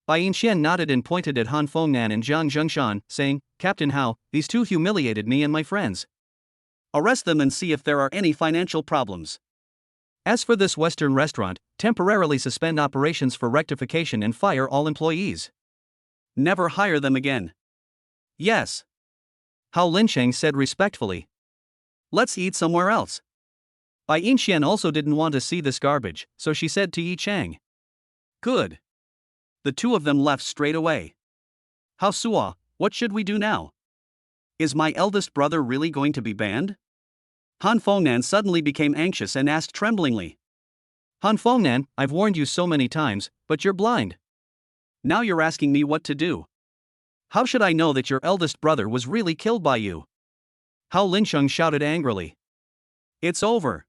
Bai Yixian nodded and pointed at Han Fengnan and Jiang Zhengshan, saying, Captain Hao, these two humiliated me and my friends. Arrest them and see if there are any financial problems. As for this Western restaurant, temporarily suspend operations for rectification and fire all employees. Never hire them again. Yes. Hao Lincheng said respectfully. Let's eat somewhere else. Bai Yixian also didn't want to see this garbage, so she said to Yi Chang. Good. The two of them left straight away. Hao Suo, what should we do now? Is my eldest brother really going to be banned? Han Fengnan suddenly became anxious and asked tremblingly. Han Fengnan, I've warned you so many times, but you're blind. Now you're asking me what to do. How should I know that your eldest brother was really killed by you? Hao Lincheng shouted angrily. It's over.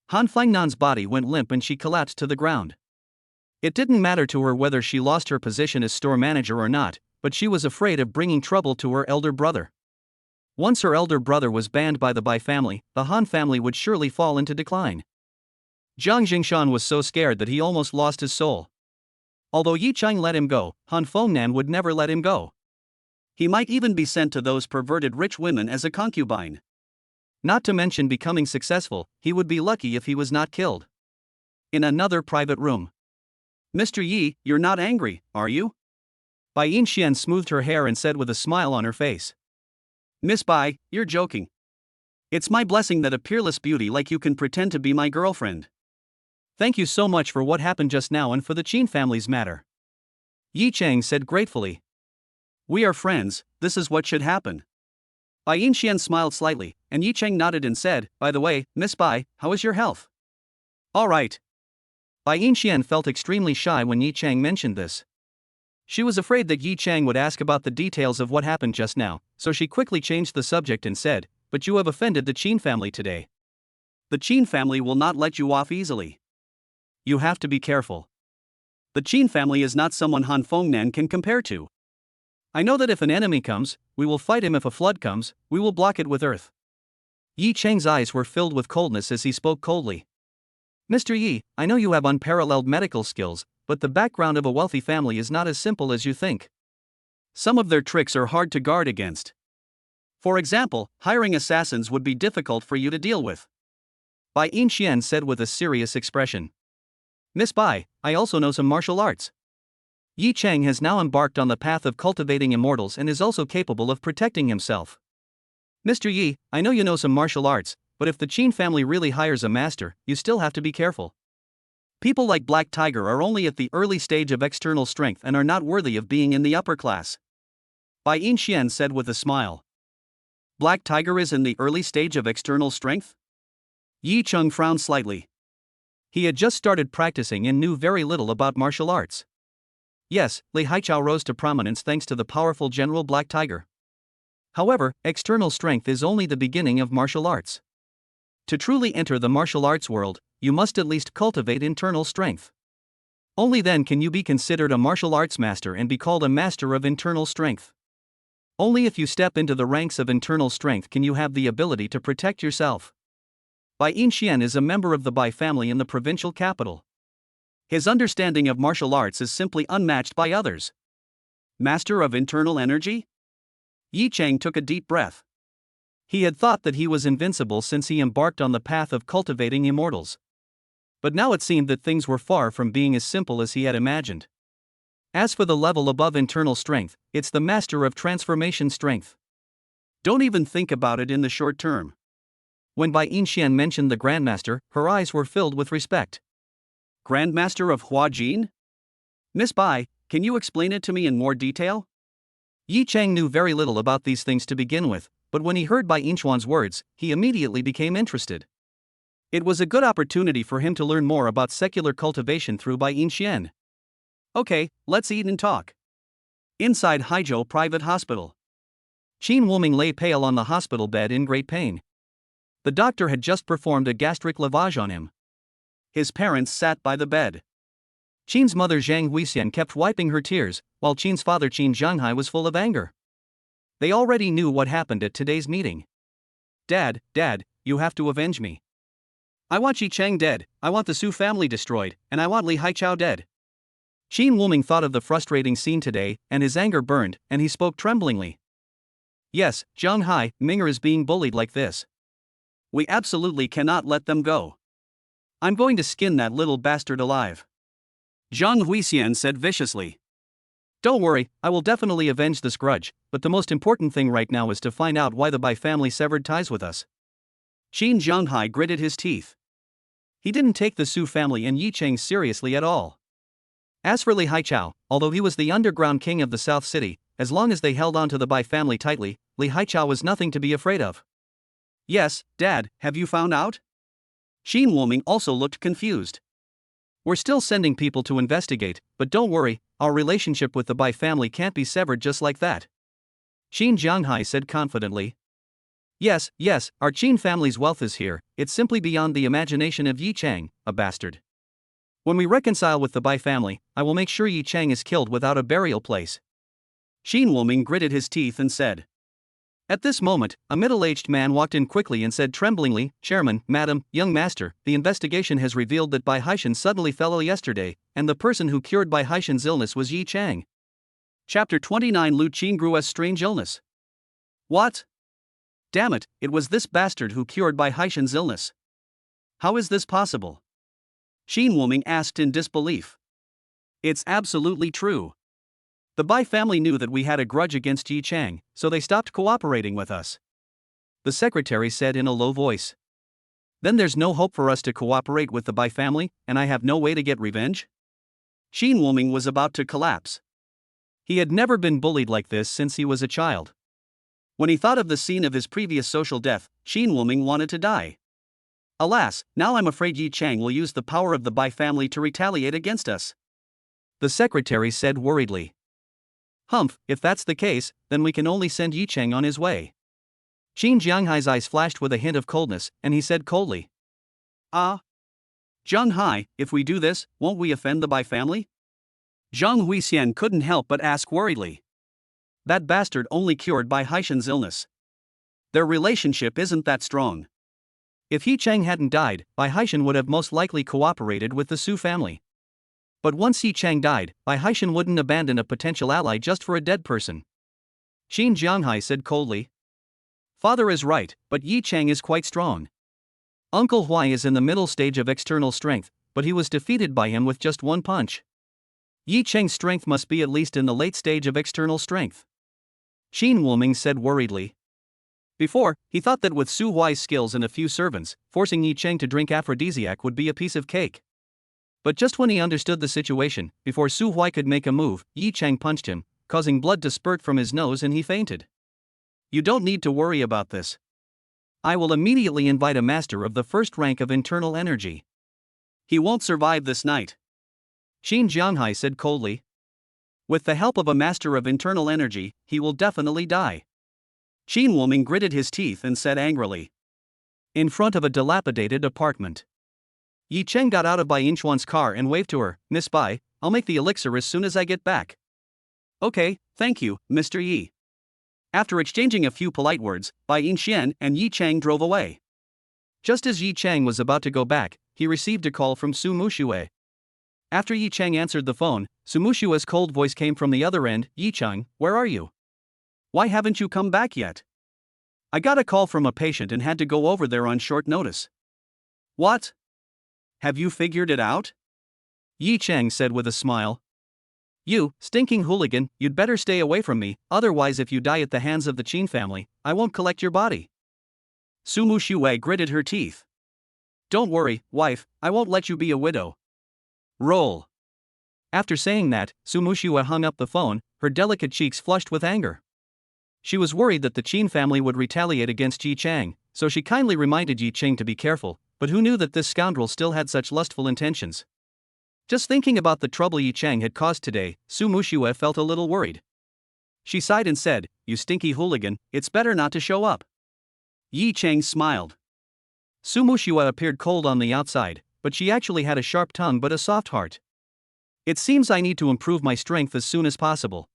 Han Fengnan's body went limp and she collapsed to the ground. It didn't matter to her whether she lost her position as store manager or not, but she was afraid of bringing trouble to her elder brother. Once her elder brother was banned by the Bai family, the Han family would surely fall into decline. Jiang Zhengshan was so scared that he almost lost his soul. Although Yi Chang let him go, Han Fengnan would never let him go. He might even be sent to those perverted rich women as a concubine. Not to mention becoming successful, he would be lucky if he was not killed. In another private room. Mr. Yi, you're not angry, are you? Bai Yixian smoothed her hair and said with a smile on her face. Miss Bai, you're joking. It's my blessing that a peerless beauty like you can pretend to be my girlfriend. Thank you so much for what happened just now and for the Qin family's matter. Yi Chang said gratefully. We are friends, this is what should happen. Bai Yixian smiled slightly, and Yi Chang nodded and said, By the way, Miss Bai, how is your health? All right. Bai Yixian felt extremely shy when Yi Chang mentioned this. She was afraid that Yi Chang would ask about the details of what happened just now, so she quickly changed the subject and said, But you have offended the Qin family today. The Qin family will not let you off easily. You have to be careful. The Qin family is not someone Han Fengnan can compare to. I know that if an enemy comes, we will fight him. If a flood comes, we will block it with earth. Yi Chang's eyes were filled with coldness as he spoke coldly. Mr. Yi, I know you have unparalleled medical skills, but the background of a wealthy family is not as simple as you think. Some of their tricks are hard to guard against. For example, hiring assassins would be difficult for you to deal with. Bai Yixian said with a serious expression. Miss Bai, I also know some martial arts. Yi Chang has now embarked on the path of cultivating immortals and is also capable of protecting himself. Mr. Yi, I know you know some martial arts, but if the Qin family really hires a master, you still have to be careful. People like Black Tiger are only at the early stage of external strength and are not worthy of being in the upper class. Bai Yixian said with a smile. Black Tiger is in the early stage of external strength? Yi Chang frowned slightly. He had just started practicing and knew very little about martial arts. Yes, Li Haichao rose to prominence thanks to the powerful General Black Tiger. However, external strength is only the beginning of martial arts. To truly enter the martial arts world, you must at least cultivate internal strength. Only then can you be considered a martial arts master and be called a master of internal strength. Only if you step into the ranks of internal strength can you have the ability to protect yourself. Bai Yixian is a member of the Bai family in the provincial capital. His understanding of martial arts is simply unmatched by others. Master of internal energy? Yi Chang took a deep breath. He had thought that he was invincible since he embarked on the path of cultivating immortals. But now it seemed that things were far from being as simple as he had imagined. As for the level above internal strength, it's the master of transformation strength. Don't even think about it in the short term. When Bai Yixian mentioned the Grandmaster, her eyes were filled with respect. Grandmaster of Huajin? Miss Bai, can you explain it to me in more detail? Yi Chang knew very little about these things to begin with, but when he heard Bai Yixian's words, he immediately became interested. It was a good opportunity for him to learn more about secular cultivation through Bai Yixian. Okay, let's eat and talk. Inside Haizhou Private Hospital. Qin Wuming lay pale on the hospital bed in great pain. The doctor had just performed a gastric lavage on him. His parents sat by the bed. Qin's mother Zhang Huixian kept wiping her tears, while Qin's father Qin Zhanghai was full of anger. They already knew what happened at today's meeting. Dad, you have to avenge me. I want Yi Cheng dead, I want the Su family destroyed, and I want Li Haichao dead. Qin Wuming thought of the frustrating scene today, and his anger burned, and he spoke tremblingly. Yes, Zhanghai, Ming'er is being bullied like this. We absolutely cannot let them go. I'm going to skin that little bastard alive. Zhang Huixian said viciously. Don't worry, I will definitely avenge this grudge, but the most important thing right now is to find out why the Bai family severed ties with us. Qin Zhanghai gritted his teeth. He didn't take the Su family and Yi Cheng seriously at all. As for Li Haichao, although he was the underground king of the South City, as long as they held on to the Bai family tightly, Li Haichao was nothing to be afraid of. Yes, Dad, have you found out? Qin Wuming also looked confused. We're still sending people to investigate, but don't worry, our relationship with the Bai family can't be severed just like that. Qin Zhanghai said confidently. Yes, our Qin family's wealth is here, it's simply beyond the imagination of Yi Cheng, a bastard. When we reconcile with the Bai family, I will make sure Yi Cheng is killed without a burial place. Qin Wuming gritted his teeth and said. At this moment, a middle-aged man walked in quickly and said tremblingly, Chairman, Madam, young master, the investigation has revealed that Bai Haishan suddenly fell ill yesterday, and the person who cured Bai Haishan's illness was Yi Cheng. Chapter 29 Lu Qingruo's strange illness. What? Damn it, it was this bastard who cured Bai Haishan's illness. How is this possible? Qin Wuming asked in disbelief. It's absolutely true. The Bai family knew that we had a grudge against Yi Cheng, so they stopped cooperating with us. The secretary said in a low voice. Then there's no hope for us to cooperate with the Bai family, and I have no way to get revenge? Qin Wuming was about to collapse. He had never been bullied like this since he was a child. When he thought of the scene of his previous social death, Qin Wuming wanted to die. Alas, now I'm afraid Yi Cheng will use the power of the Bai family to retaliate against us. The secretary said worriedly. Humph, if that's the case, then we can only send Yi Cheng on his way. Qin Zhanghai's eyes flashed with a hint of coldness, and he said coldly. Zhanghai, if we do this, won't we offend the Bai family? Zhang Huixian couldn't help but ask worriedly. That bastard only cured Bai Haishan's illness. Their relationship isn't that strong. If Yi Cheng hadn't died, Bai Haishan would have most likely cooperated with the Su family. But once Yi Cheng died, Bai Haishan wouldn't abandon a potential ally just for a dead person. Qin Zhanghai said coldly. Father is right, but Yi Cheng is quite strong. Uncle Huai is in the middle stage of external strength, but he was defeated by him with just one punch. Yi Cheng's strength must be at least in the late stage of external strength. Qin Wuming said worriedly. Before, he thought that with Su Huai's skills and a few servants, forcing Yi Cheng to drink aphrodisiac would be a piece of cake. But just when he understood the situation, before Su Huai could make a move, Yi Cheng punched him, causing blood to spurt from his nose and he fainted. You don't need to worry about this. I will immediately invite a master of the first rank of internal energy. He won't survive this night. Qin Zhanghai said coldly. With the help of a master of internal energy, he will definitely die. Qin Wuming gritted his teeth and said angrily. In front of a dilapidated apartment. Yi Cheng got out of Bai Yinchuan's car and waved to her. Miss Bai, I'll make the elixir as soon as I get back. Okay, thank you, Mr. Yi. After exchanging a few polite words, Bai Yinxian and Yi Cheng drove away. Just as Yi Cheng was about to go back, he received a call from Su Muxue. After Yi Cheng answered the phone, Su Muxue's cold voice came from the other end. Yi Cheng, where are you? Why haven't you come back yet? I got a call from a patient and had to go over there on short notice. What? Have you figured it out? Yi Cheng said with a smile. You, stinking hooligan, you'd better stay away from me, otherwise if you die at the hands of the Qin family, I won't collect your body. Su Muxue gritted her teeth. Don't worry, wife, I won't let you be a widow. Roll. After saying that, Su Muxue hung up the phone, her delicate cheeks flushed with anger. She was worried that the Qin family would retaliate against Yi Cheng, so she kindly reminded Yi Cheng to be careful, but who knew that this scoundrel still had such lustful intentions? Just thinking about the trouble Yi Chang had caused today, Su Mushue felt a little worried. She sighed and said, "You stinky hooligan, it's better not to show up." Yi Chang smiled. Su Mushue appeared cold on the outside, but she actually had a sharp tongue but a soft heart. "It seems I need to improve my strength as soon as possible."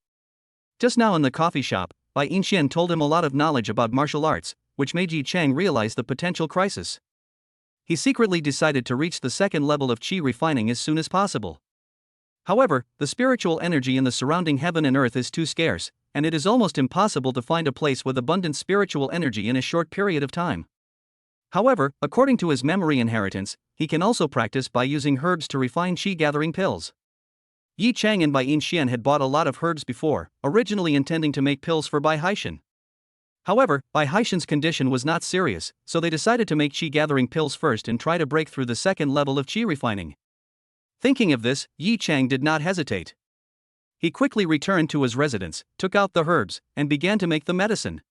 Just now in the coffee shop, Bai Yinxian told him a lot of knowledge about martial arts, which made Yi Chang realize the potential crisis. He secretly decided to reach the second level of qi refining as soon as possible. However, the spiritual energy in the surrounding heaven and earth is too scarce, and it is almost impossible to find a place with abundant spiritual energy in a short period of time. However, according to his memory inheritance, he can also practice by using herbs to refine qi gathering pills. Yi Chang and Bai Yinxian had bought a lot of herbs before, originally intending to make pills for Bai Haishan. However, Bai Haishan's condition was not serious, so they decided to make qi gathering pills first and try to break through the second level of qi refining. Thinking of this, Yi Chang did not hesitate. He quickly returned to his residence, took out the herbs, and began to make the medicine.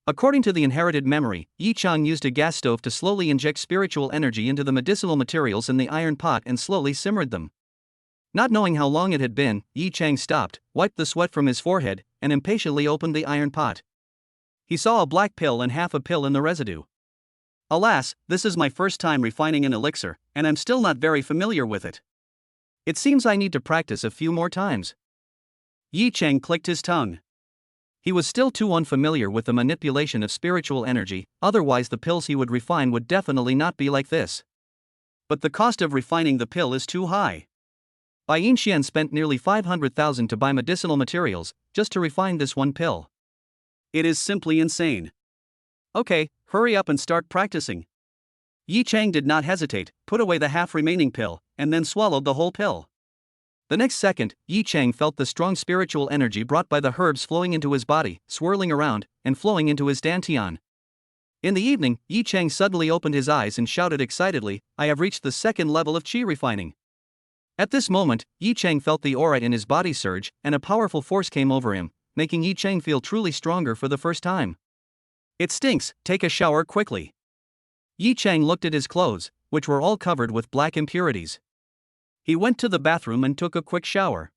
According to the inherited memory, Yi Chang used a gas stove to slowly inject spiritual energy into the medicinal materials in the iron pot and slowly simmered them. Not knowing how long it had been, Yi Chang stopped, wiped the sweat from his forehead, and impatiently opened the iron pot. He saw a black pill and half a pill in the residue. Alas, this is my first time refining an elixir, and I'm still not very familiar with it. It seems I need to practice a few more times. Yi Chang clicked his tongue. He was still too unfamiliar with the manipulation of spiritual energy, otherwise the pills he would refine would definitely not be like this. But the cost of refining the pill is too high. Bai Yinxian spent nearly 500,000 to buy medicinal materials, just to refine this one pill. It is simply insane. Okay, hurry up and start practicing. Yi Chang did not hesitate, put away the half remaining pill, and then swallowed the whole pill. The next second, Yi Chang felt the strong spiritual energy brought by the herbs flowing into his body, swirling around, and flowing into his dantian. In the evening, Yi Chang suddenly opened his eyes and shouted excitedly, "I have reached the second level of qi refining." At this moment, Yi Chang felt the aura in his body surge, and a powerful force came over him, making Yi Chang feel truly stronger for the first time. "It stinks, take a shower quickly." Yi Chang looked at his clothes, which were all covered with black impurities. He went to the bathroom and took a quick shower.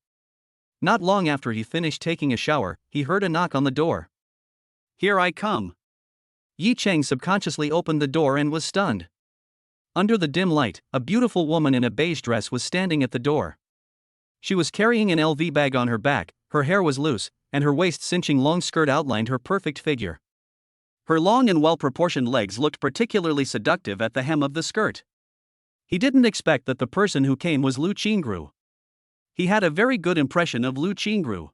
Not long after he finished taking a shower, he heard a knock on the door. "Here I come." Yi Chang subconsciously opened the door and was stunned. Under the dim light, a beautiful woman in a beige dress was standing at the door. She was carrying an LV bag on her back, her hair was loose, and her waist-cinching long skirt outlined her perfect figure. Her long and well-proportioned legs looked particularly seductive at the hem of the skirt. He didn't expect that the person who came was Lu Qingru. He had a very good impression of Lu Qingru.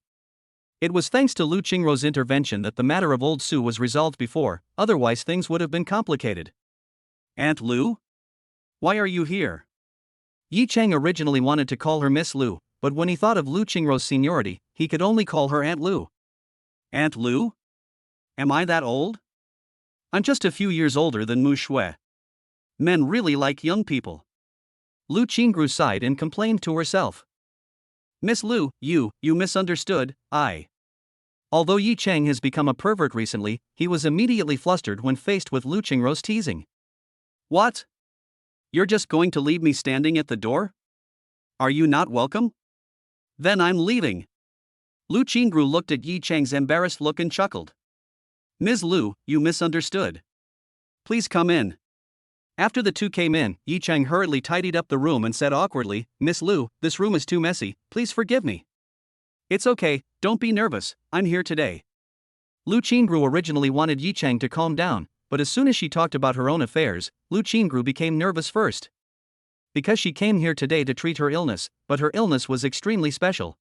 It was thanks to Lu Qingru's intervention that the matter of old Su was resolved before, otherwise things would have been complicated. "Aunt Lu? Why are you here?" Yi Chang originally wanted to call her Miss Lu, but when he thought of Lu Qingru's seniority, he could only call her Aunt Lu. "Aunt Lu? Am I that old?" "I'm just a few years older than Mu Shui. Men really like young people." Lu Qingru sighed and complained to herself. "Miss Lu, you misunderstood, Although Yi Chang has become a pervert recently, he was immediately flustered when faced with Lu Qingru's teasing. "What? You're just going to leave me standing at the door? Are you not welcome? Then I'm leaving." Lu Qingru looked at Yi Chang's embarrassed look and chuckled. "Ms. Lu, you misunderstood. Please come in." After the two came in, Yi Chang hurriedly tidied up the room and said awkwardly, "Miss Lu, this room is too messy, please forgive me." "It's okay, don't be nervous, I'm here today." Lu Qingru originally wanted Yi Chang to calm down, but as soon as she talked about her own affairs, Lu Qingru became nervous first. Because she came here today to treat her illness, but her illness was extremely special.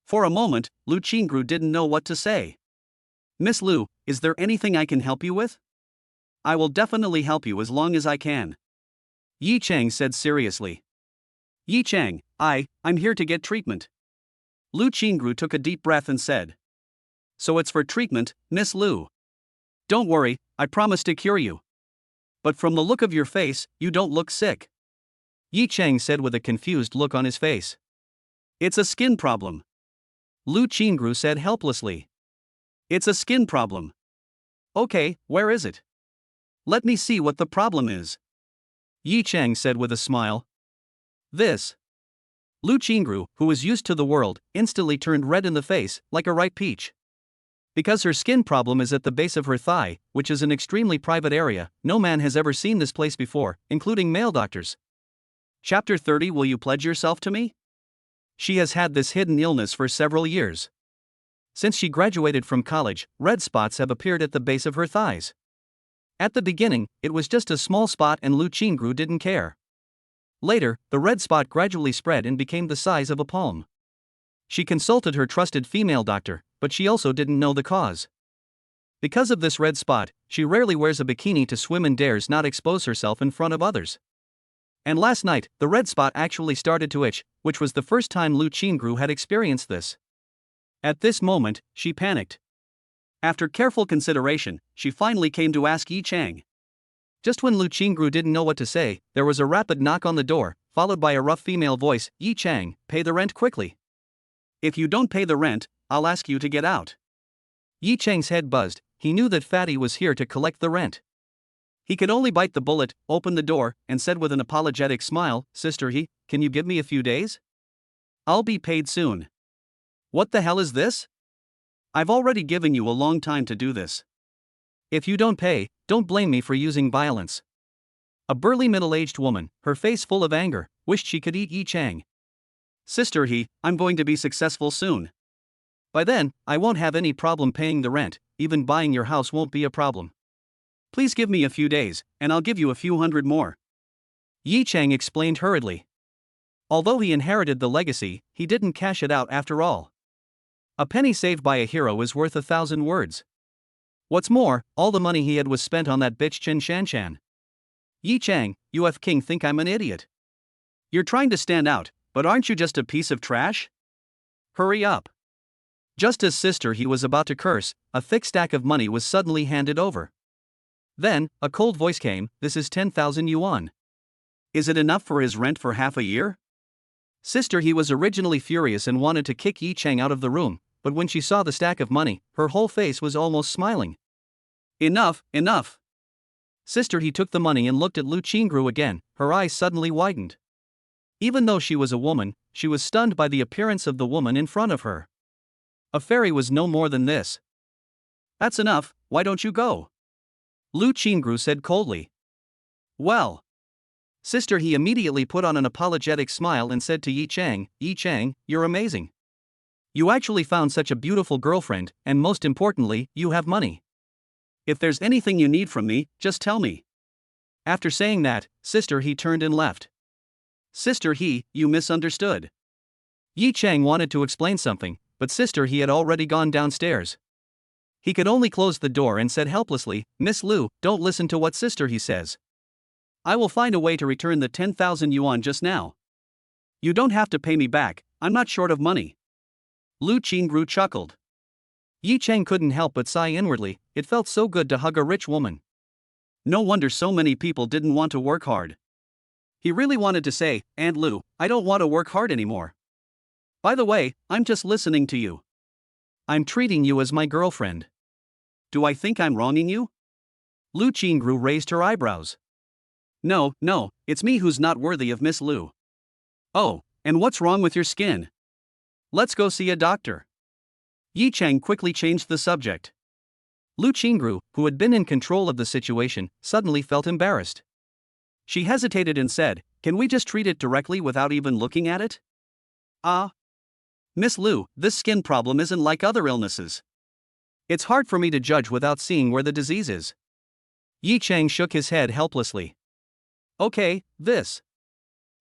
For a moment, Lu Qingru didn't know what to say. "Miss Lu, is there anything I can help you with?" "I will definitely help you as long as I can," Yi Chang said seriously. "Yi Chang, I'm here to get treatment." Lu Qingru took a deep breath and said. "So it's for treatment, Miss Lu. Don't worry, I promise to cure you. But from the look of your face, you don't look sick," Yi Chang said with a confused look on his face. "It's a skin problem," Lu Qingru said helplessly. "It's a skin problem. Okay, where is it? Let me see what the problem is." Yi Chang said with a smile. This. Lu Qingru, who was used to the world, instantly turned red in the face, like a ripe peach. Because her skin problem is at the base of her thigh, which is an extremely private area, no man has ever seen this place before, including male doctors. Chapter 30. Will you pledge yourself to me? She has had this hidden illness for several years. Since she graduated from college, red spots have appeared at the base of her thighs. At the beginning, it was just a small spot and Lu Qingru didn't care. Later, the red spot gradually spread and became the size of a palm. She consulted her trusted female doctor, but she also didn't know the cause. Because of this red spot, she rarely wears a bikini to swim and dares not expose herself in front of others. And last night, the red spot actually started to itch, which was the first time Lu Qingru had experienced this. At this moment, she panicked. After careful consideration, she finally came to ask Yi Chang. Just when Lu Qingru didn't know what to say, there was a rapid knock on the door, followed by a rough female voice. Yi Chang, pay the rent quickly. If you don't pay the rent, I'll ask you to get out. Yi Chang's head buzzed. He knew that Fatty was here to collect the rent. He could only bite the bullet, open the door, and said with an apologetic smile, Sister He, can you give me a few days? I'll be paid soon. What the hell is this? I've already given you a long time to do this. If you don't pay, don't blame me for using violence. A burly middle-aged woman, her face full of anger, wished she could eat Yi Chang. Sister He, I'm going to be successful soon. By then, I won't have any problem paying the rent, even buying your house won't be a problem. Please give me a few days, and I'll give you a few hundred more. Yi Chang explained hurriedly. Although he inherited the legacy, he didn't cash it out after all. A penny saved by a hero is worth 1,000 words. What's more, all the money he had was spent on that bitch Chen Shanshan. Yi Chang, you King think I'm an idiot. You're trying to stand out, but aren't you just a piece of trash? Hurry up. Just as Sister He was about to curse, a thick stack of money was suddenly handed over. Then, a cold voice came, this is 10,000 yuan. Is it enough for his rent for half a year? Sister He was originally furious and wanted to kick Yi Chang out of the room, but when she saw the stack of money, her whole face was almost smiling. Enough, enough. Sister He took the money and looked at Lu Qingru again, her eyes suddenly widened. Even though she was a woman, she was stunned by the appearance of the woman in front of her. A fairy was no more than this. That's enough, why don't you go? Lu Qingru said coldly. Well. Sister He immediately put on an apologetic smile and said to Yi Chang, you're amazing. You actually found such a beautiful girlfriend, and most importantly, you have money. If there's anything you need from me, just tell me. After saying that, Sister He turned and left. Sister He, you misunderstood. Yi Chang wanted to explain something, but Sister He had already gone downstairs. He could only close the door and said helplessly, Miss Lu, don't listen to what Sister He says. I will find a way to return the 10,000 yuan just now. You don't have to pay me back, I'm not short of money. Lu Qingru chuckled. Yi Chang couldn't help but sigh inwardly, it felt so good to hug a rich woman. No wonder so many people didn't want to work hard. He really wanted to say, Aunt Lu, I don't want to work hard anymore. By the way, I'm just listening to you. I'm treating you as my girlfriend. Do I think I'm wronging you? Lu Qingru raised her eyebrows. No, it's me who's not worthy of Miss Lu. Oh, and what's wrong with your skin? Let's go see a doctor. Yi Chang quickly changed the subject. Lu Qingru, who had been in control of the situation, suddenly felt embarrassed. She hesitated and said, can we just treat it directly without even looking at it? Miss Lu, this skin problem isn't like other illnesses. It's hard for me to judge without seeing where the disease is. Yi Chang shook his head helplessly. Okay, this.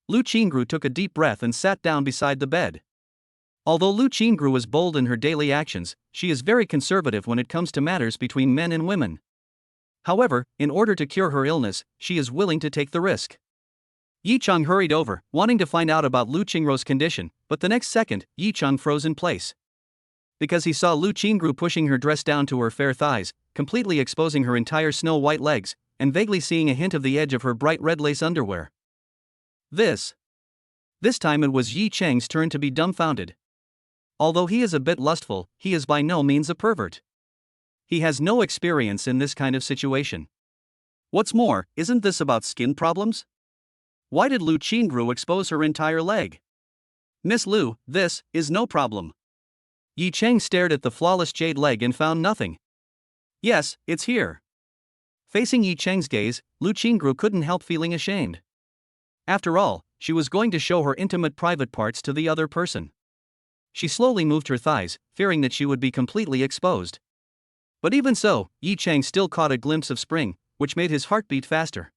Lu Qingru took a deep breath and sat down beside the bed. Although Lu Qingru was bold in her daily actions, she is very conservative when it comes to matters between men and women. However, in order to cure her illness, she is willing to take the risk. Yi Chang hurried over, wanting to find out about Lu Qingru's condition, but the next second, Yi Chang froze in place. Because he saw Lu Qingru pushing her dress down to her fair thighs, completely exposing her entire snow-white legs, and vaguely seeing a hint of the edge of her bright red lace underwear. This time it was Yi Chang's turn to be dumbfounded. Although he is a bit lustful, he is by no means a pervert. He has no experience in this kind of situation. What's more, isn't this about skin problems? Why did Lu Qingru expose her entire leg? Miss Lu, this is no problem. Yi Cheng stared at the flawless jade leg and found nothing. Yes, it's here. Facing Yi Cheng's gaze, Lu Qingru couldn't help feeling ashamed. After all, she was going to show her intimate private parts to the other person. She slowly moved her thighs, fearing that she would be completely exposed. But even so, Yi Cheng still caught a glimpse of spring, which made his heart beat faster.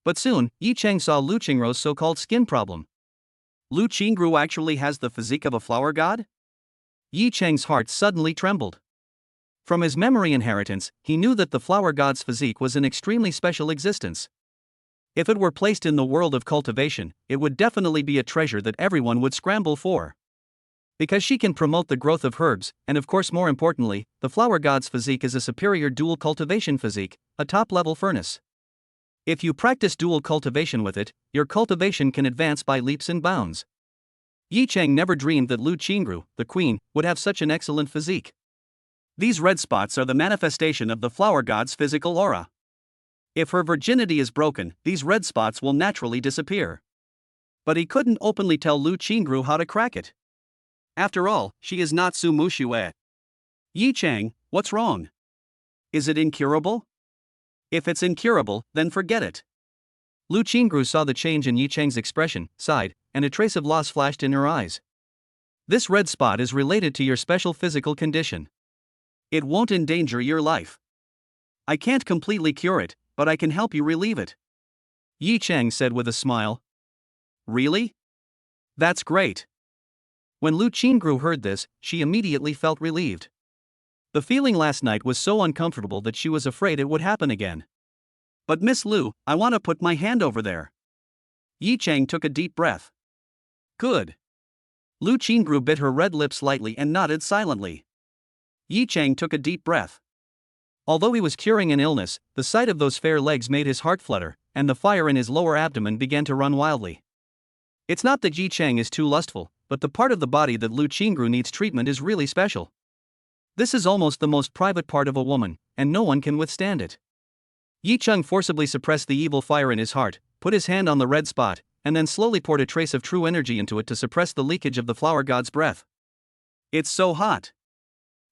But soon, Yi Cheng saw Lu Qingru's so-called skin problem. Lu Qingru actually has the physique of a flower god? Yi Cheng's heart suddenly trembled. From his memory inheritance, he knew that the flower god's physique was an extremely special existence. If it were placed in the world of cultivation, it would definitely be a treasure that everyone would scramble for. Because she can promote the growth of herbs, and of course more importantly, the flower god's physique is a superior dual cultivation physique, a top-level furnace. If you practice dual cultivation with it, your cultivation can advance by leaps and bounds. Yi Cheng never dreamed that Lu Qingru, the queen, would have such an excellent physique. These red spots are the manifestation of the flower god's physical aura. If her virginity is broken, these red spots will naturally disappear. But he couldn't openly tell Lu Qingru how to crack it. After all, she is not Su Muxue. Yi Cheng, what's wrong? Is it incurable? If it's incurable, then forget it. Lu Qingru saw the change in Yi Cheng's expression, sighed, and a trace of loss flashed in her eyes. This red spot is related to your special physical condition. It won't endanger your life. I can't completely cure it, but I can help you relieve it. Yi Cheng said with a smile. Really? That's great. When Lu Qingru heard this, she immediately felt relieved. The feeling last night was so uncomfortable that she was afraid it would happen again. But Miss Lu, I want to put my hand over there. Yi Cheng took a deep breath. Good. Lu Qingru bit her red lips lightly and nodded silently. Yi Cheng took a deep breath. Although he was curing an illness, the sight of those fair legs made his heart flutter, and the fire in his lower abdomen began to run wildly. It's not that Yi Cheng is too lustful, but the part of the body that Lu Qingru needs treatment is really special. This is almost the most private part of a woman, and no one can withstand it. Yi Cheng forcibly suppressed the evil fire in his heart, put his hand on the red spot, and then slowly poured a trace of true energy into it to suppress the leakage of the flower god's breath. It's so hot.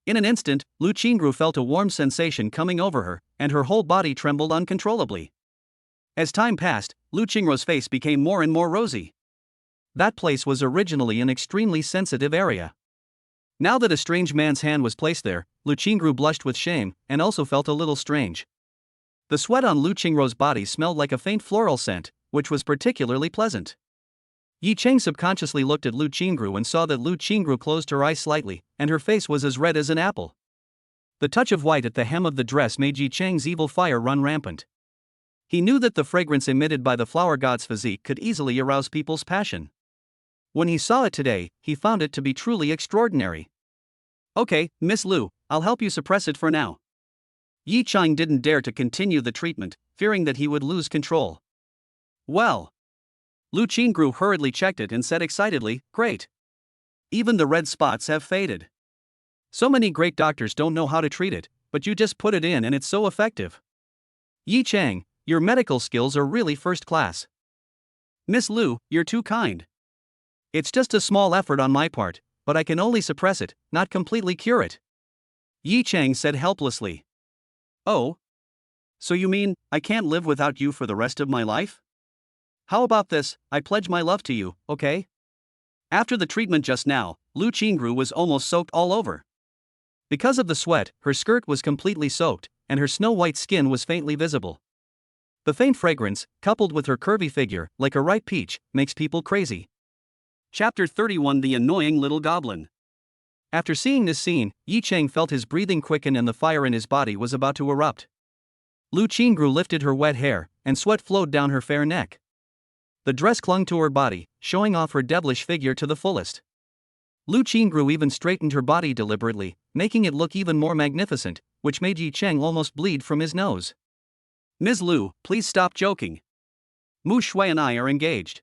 In an instant, Lu Qingru felt a warm sensation coming over her, and her whole body trembled uncontrollably. As time passed, Lu Qingru's face became more and more rosy. That place was originally an extremely sensitive area. Now that a strange man's hand was placed there, Lu Qingru blushed with shame, and also felt a little strange. The sweat on Lu Qingru's body smelled like a faint floral scent, which was particularly pleasant. Yi Cheng subconsciously looked at Lu Qingru and saw that Lu Qingru closed her eyes slightly, and her face was as red as an apple. The touch of white at the hem of the dress made Yi Cheng's evil fire run rampant. He knew that the fragrance emitted by the flower god's physique could easily arouse people's passion. When he saw it today, he found it to be truly extraordinary. Okay, Miss Lu, I'll help you suppress it for now. Yi Cheng didn't dare to continue the treatment, fearing that he would lose control. Well. Lu Qingru hurriedly checked it and said excitedly, great. Even the red spots have faded. So many great doctors don't know how to treat it, but you just put it in and it's so effective. Yi Cheng, your medical skills are really first class. Miss Lu, you're too kind. It's just a small effort on my part, but I can only suppress it, not completely cure it. Yi Cheng said helplessly. Oh? So you mean, I can't live without you for the rest of my life? How about this, I pledge my love to you, okay? After the treatment just now, Lu Qingru was almost soaked all over. Because of the sweat, her skirt was completely soaked, and her snow-white skin was faintly visible. The faint fragrance, coupled with her curvy figure, like a ripe peach, makes people crazy. Chapter 31 The Annoying Little Goblin. After seeing this scene, Yi Cheng felt his breathing quicken and the fire in his body was about to erupt. Lu Qingru lifted her wet hair, and sweat flowed down her fair neck. The dress clung to her body, showing off her devilish figure to the fullest. Lu Qingru even straightened her body deliberately, making it look even more magnificent, which made Yi Cheng almost bleed from his nose. Ms. Lu, please stop joking. Mu Shui and I are engaged.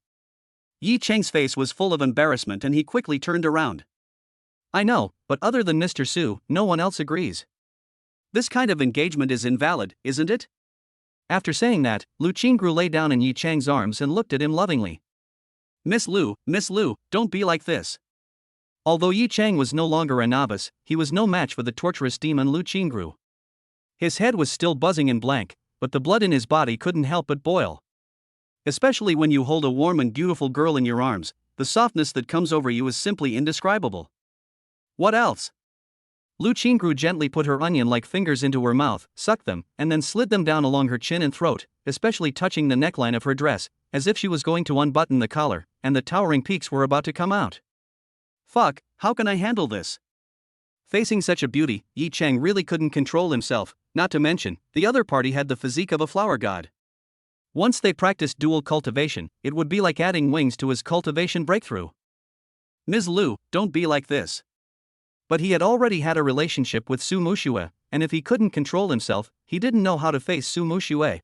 Yi Cheng's face was full of embarrassment and he quickly turned around. I know, but other than Mr. Su, no one else agrees. This kind of engagement is invalid, isn't it? After saying that, Lu Qingru lay down in Yi Chang's arms and looked at him lovingly. Miss Lu, don't be like this. Although Yi Chang was no longer a novice, he was no match for the torturous demon Lu Qingru. His head was still buzzing and blank, but the blood in his body couldn't help but boil. Especially when you hold a warm and beautiful girl in your arms, the softness that comes over you is simply indescribable. What else? Lu Qingru gently put her onion-like fingers into her mouth, sucked them, and then slid them down along her chin and throat, especially touching the neckline of her dress, as if she was going to unbutton the collar, and the towering peaks were about to come out. Fuck, how can I handle this? Facing such a beauty, Yi Chang really couldn't control himself, not to mention, the other party had the physique of a flower god. Once they practiced dual cultivation, it would be like adding wings to his cultivation breakthrough. Ms. Lu, don't be like this. But he had already had a relationship with Su Muxue, and if he couldn't control himself, he didn't know how to face Su Muxue.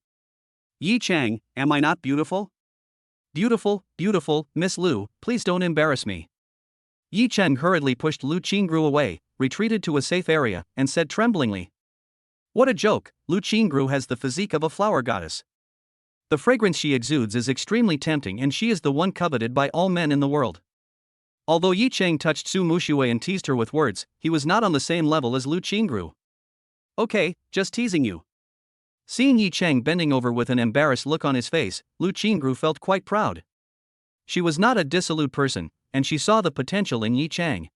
Yi Chang, am I not beautiful? Beautiful, Miss Lu, please don't embarrass me. Yi Chang hurriedly pushed Lu Qingru away, retreated to a safe area, and said tremblingly. What a joke, Lu Qingru has the physique of a flower goddess. The fragrance she exudes is extremely tempting and she is the one coveted by all men in the world. Although Yi Chang touched Su Muxue and teased her with words, he was not on the same level as Lu Qingru. Okay, just teasing you. Seeing Yi Chang bending over with an embarrassed look on his face, Lu Qingru felt quite proud. She was not a dissolute person, and she saw the potential in Yi Chang.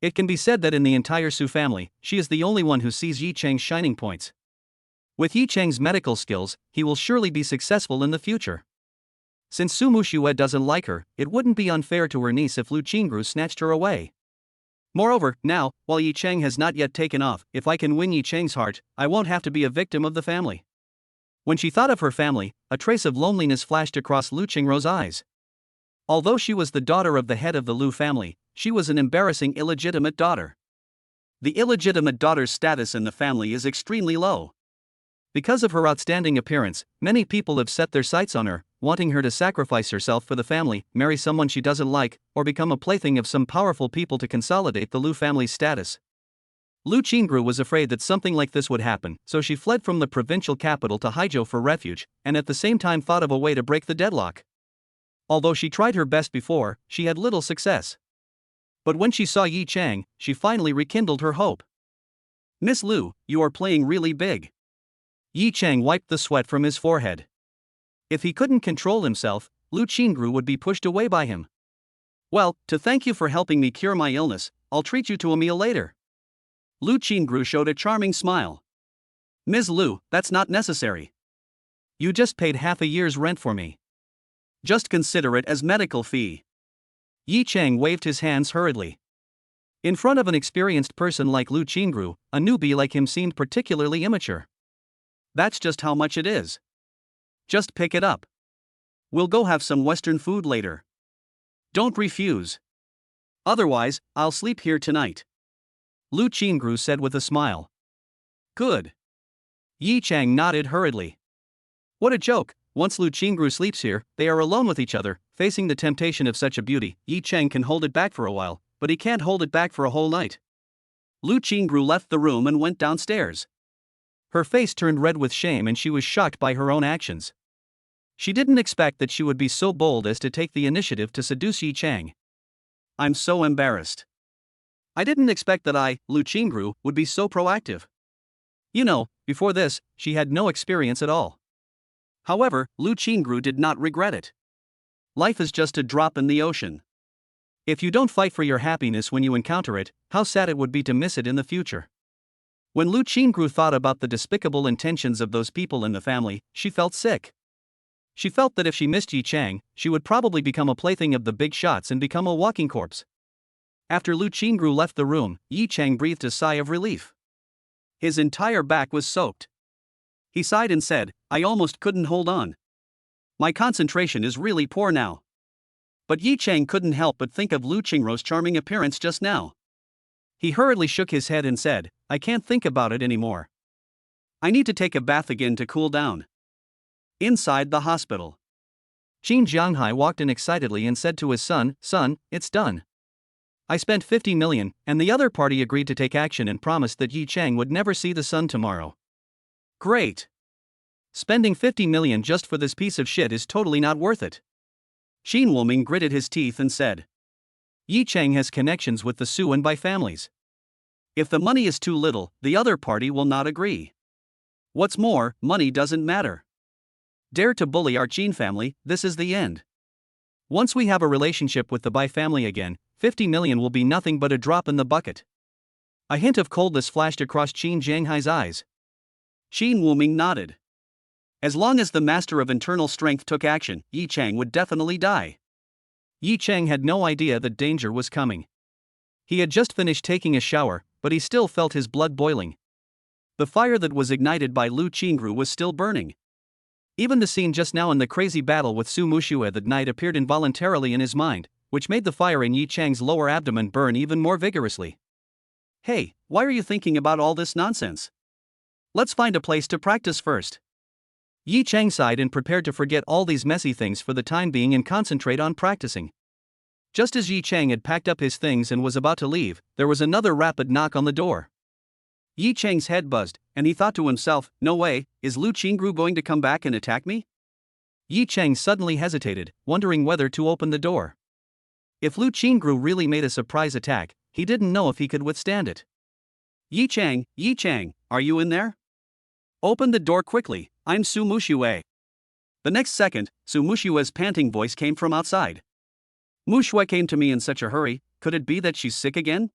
It can be said that in the entire Su family, she is the only one who sees Yi Chang's shining points. With Yi Chang's medical skills, he will surely be successful in the future. Since Su Muxue doesn't like her, it wouldn't be unfair to her niece if Lu Qingru snatched her away. Moreover, now, while Yi Chang has not yet taken off, if I can win Yi Chang's heart, I won't have to be a victim of the family. When she thought of her family, a trace of loneliness flashed across Lu Qingru's eyes. Although she was the daughter of the head of the Lu family, she was an embarrassing illegitimate daughter. The illegitimate daughter's status in the family is extremely low. Because of her outstanding appearance, many people have set their sights on her, wanting her to sacrifice herself for the family, marry someone she doesn't like, or become a plaything of some powerful people to consolidate the Lu family's status. Lu Qingru was afraid that something like this would happen, so she fled from the provincial capital to Haizhou for refuge, and at the same time thought of a way to break the deadlock. Although she tried her best before, she had little success. But when she saw Yi Chang, she finally rekindled her hope. Miss Lu, you are playing really big. Yi Chang wiped the sweat from his forehead. If he couldn't control himself, Lu Qingru would be pushed away by him. Well, to thank you for helping me cure my illness, I'll treat you to a meal later. Lu Qingru showed a charming smile. Ms. Lu, that's not necessary. You just paid half a year's rent for me. Just consider it as medical fee. Yi Chang waved his hands hurriedly. In front of an experienced person like Lu Qingru, a newbie like him seemed particularly immature. That's just how much it is. Just pick it up. We'll go have some Western food later. Don't refuse. Otherwise, I'll sleep here tonight. Lu Qingru said with a smile. Good. Yi Chang nodded hurriedly. What a joke, once Lu Qingru sleeps here, they are alone with each other, facing the temptation of such a beauty. Yi Chang can hold it back for a while, but he can't hold it back for a whole night. Lu Qingru left the room and went downstairs. Her face turned red with shame and she was shocked by her own actions. She didn't expect that she would be so bold as to take the initiative to seduce Yi Chang. I'm so embarrassed. I didn't expect that I, Lu Qingru, would be so proactive. You know, before this, she had no experience at all. However, Lu Qingru did not regret it. Life is just a drop in the ocean. If you don't fight for your happiness when you encounter it, how sad it would be to miss it in the future. When Lu Qingru thought about the despicable intentions of those people in the family, she felt sick. She felt that if she missed Yi Chang, she would probably become a plaything of the big shots and become a walking corpse. After Lu Qingru left the room, Yi Chang breathed a sigh of relief. His entire back was soaked. He sighed and said, I almost couldn't hold on. My concentration is really poor now. But Yi Chang couldn't help but think of Lu Qingru's charming appearance just now. He hurriedly shook his head and said, I can't think about it anymore. I need to take a bath again to cool down. Inside the hospital, Qin Jianghai walked in excitedly and said to his son, Son, it's done. I spent 50 million, and the other party agreed to take action and promised that Yi Chang would never see the sun tomorrow. Great. Spending 50 million just for this piece of shit is totally not worth it. Xin Wuming gritted his teeth and said. Yi Cheng has connections with the Su and Bai families. If the money is too little, the other party will not agree. What's more, money doesn't matter. Dare to bully our Qin family, this is the end. Once we have a relationship with the Bai family again, 50 million will be nothing but a drop in the bucket. A hint of coldness flashed across Qin Zhanghai's eyes. Xin Wuming nodded. As long as the master of internal strength took action, Yi Cheng would definitely die. Yi Cheng had no idea that danger was coming. He had just finished taking a shower, but he still felt his blood boiling. The fire that was ignited by Lu Qingru was still burning. Even the scene just now in the crazy battle with Su Muxue that night appeared involuntarily in his mind, which made the fire in Yi Cheng's lower abdomen burn even more vigorously. Hey, why are you thinking about all this nonsense? Let's find a place to practice first. Yi Cheng sighed and prepared to forget all these messy things for the time being and concentrate on practicing. Just as Yi Cheng had packed up his things and was about to leave, there was another rapid knock on the door. Yi Cheng's head buzzed, and he thought to himself, no way, is Lu Qingru going to come back and attack me? Yi Cheng suddenly hesitated, wondering whether to open the door. If Lu Qingru really made a surprise attack, he didn't know if he could withstand it. Yi Cheng, are you in there? Open the door quickly, I'm Su Muxue. The next second, Su Muxue's panting voice came from outside. Muxue came to me in such a hurry, could it be that she's sick again?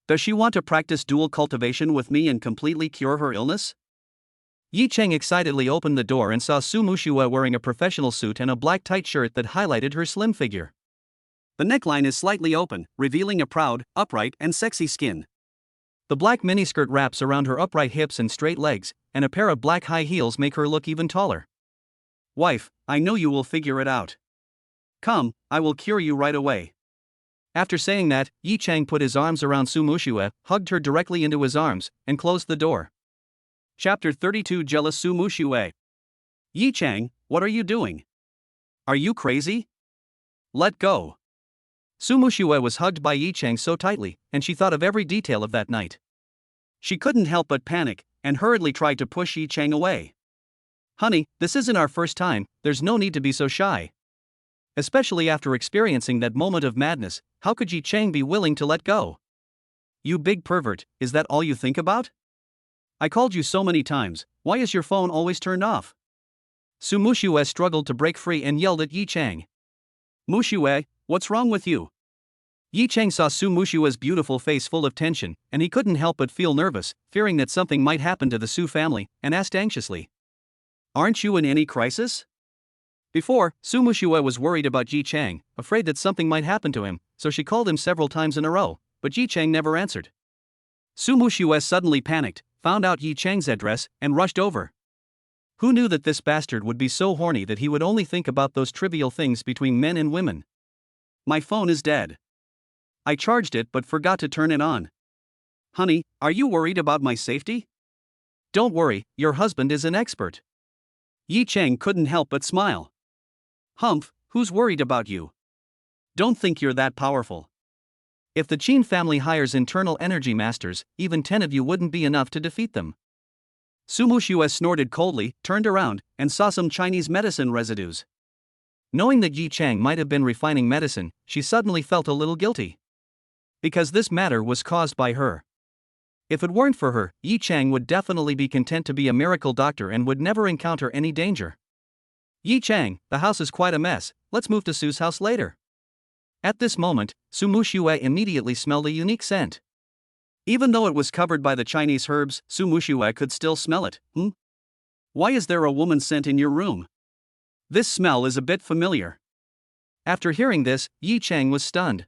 Does she want to practice dual cultivation with me and completely cure her illness? Yi Cheng excitedly opened the door and saw Su Muxue wearing a professional suit and a black tight shirt that highlighted her slim figure. The neckline is slightly open, revealing a proud, upright, and sexy skin. The black miniskirt wraps around her upright hips and straight legs, and a pair of black high heels make her look even taller. Wife, I know you will figure it out. Come, I will cure you right away. After saying that, Yi Cheng put his arms around Su Muxue, hugged her directly into his arms, and closed the door. Chapter 32 Jealous Su Muxue. Yi Cheng, what are you doing? Are you crazy? Let go. Su Muxue was hugged by Yi Cheng so tightly, and she thought of every detail of that night. She couldn't help but panic, and hurriedly tried to push Yi Cheng away. Honey, this isn't our first time, there's no need to be so shy. Especially after experiencing that moment of madness, how could Yi Cheng be willing to let go? You big pervert, is that all you think about? I called you so many times, why is your phone always turned off? Su Muxue struggled to break free and yelled at Yi Cheng. Muxue, what's wrong with you? Yi Cheng saw Su Muxue's beautiful face full of tension, and he couldn't help but feel nervous, fearing that something might happen to the Su family, and asked anxiously. Aren't you in any crisis? Before, Su Muxue was worried about Yi Cheng, afraid that something might happen to him, so she called him several times in a row, but Yi Cheng never answered. Su Muxue suddenly panicked, found out Yi Cheng's address, and rushed over. Who knew that this bastard would be so horny that he would only think about those trivial things between men and women? My phone is dead. I charged it but forgot to turn it on. Honey, are you worried about my safety? Don't worry, your husband is an expert. Yi Cheng couldn't help but smile. Humph, who's worried about you? Don't think you're that powerful. If the Qin family hires internal energy masters, even 10 of you wouldn't be enough to defeat them. Su Muxue snorted coldly, turned around, and saw some Chinese medicine residues. Knowing that Yi Cheng might have been refining medicine, she suddenly felt a little guilty. Because this matter was caused by her. If it weren't for her, Yi Cheng would definitely be content to be a miracle doctor and would never encounter any danger. Yi Cheng, the house is quite a mess, let's move to Su's house later. At this moment, Su Muxue immediately smelled a unique scent. Even though it was covered by the Chinese herbs, Su Muxue could still smell it. Why is there a woman scent in your room? This smell is a bit familiar. After hearing this, Yi Cheng was stunned.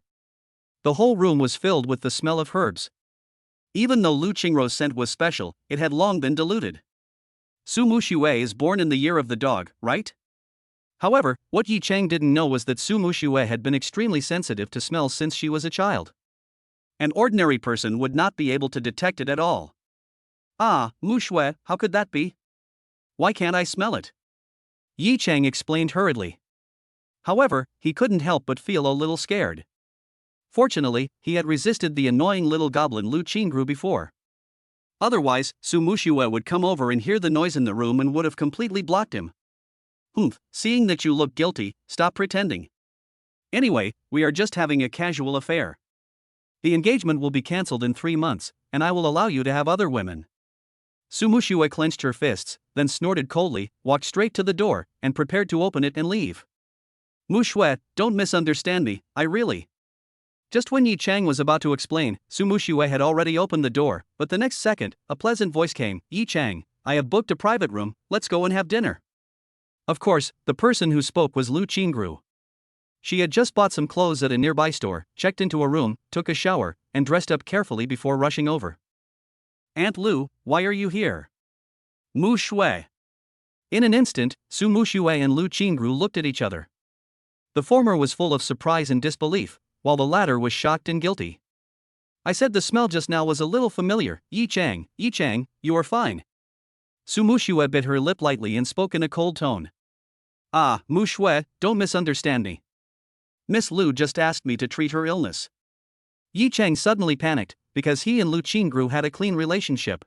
The whole room was filled with the smell of herbs. Even though Lu Qingru's scent was special, it had long been diluted. Su Muxue is born in the year of the dog, right? However, what Yi Cheng didn't know was that Su Muxue had been extremely sensitive to smells since she was a child. An ordinary person would not be able to detect it at all. Ah, Muxue, how could that be? Why can't I smell it? Yi Cheng explained hurriedly. However, he couldn't help but feel a little scared. Fortunately, he had resisted the annoying little goblin Lu Qingru before. Otherwise, Su Mushue would come over and hear the noise in the room and would have completely blocked him. Seeing that you look guilty, stop pretending. Anyway, we are just having a casual affair. The engagement will be cancelled in 3 months, and I will allow you to have other women. Su Mushue clenched her fists, then snorted coldly, walked straight to the door, and prepared to open it and leave. Mushue, don't misunderstand me, I really. Just when Yi Chang was about to explain, Su Mushue had already opened the door, but the next second, a pleasant voice came, Yi Chang, I have booked a private room, let's go and have dinner. Of course, the person who spoke was Lu Qingru. She had just bought some clothes at a nearby store, checked into a room, took a shower, and dressed up carefully before rushing over. Aunt Lu, why are you here? Mu Shui. In an instant, Su Mushue and Lu Qingru looked at each other. The former was full of surprise and disbelief, while the latter was shocked and guilty. I said the smell just now was a little familiar. Yi Chang, you are fine. Su Mushue bit her lip lightly and spoke in a cold tone. Mu Shui, don't misunderstand me. Miss Lu just asked me to treat her illness. Yi Chang suddenly panicked, because he and Lu Qingru had a clean relationship.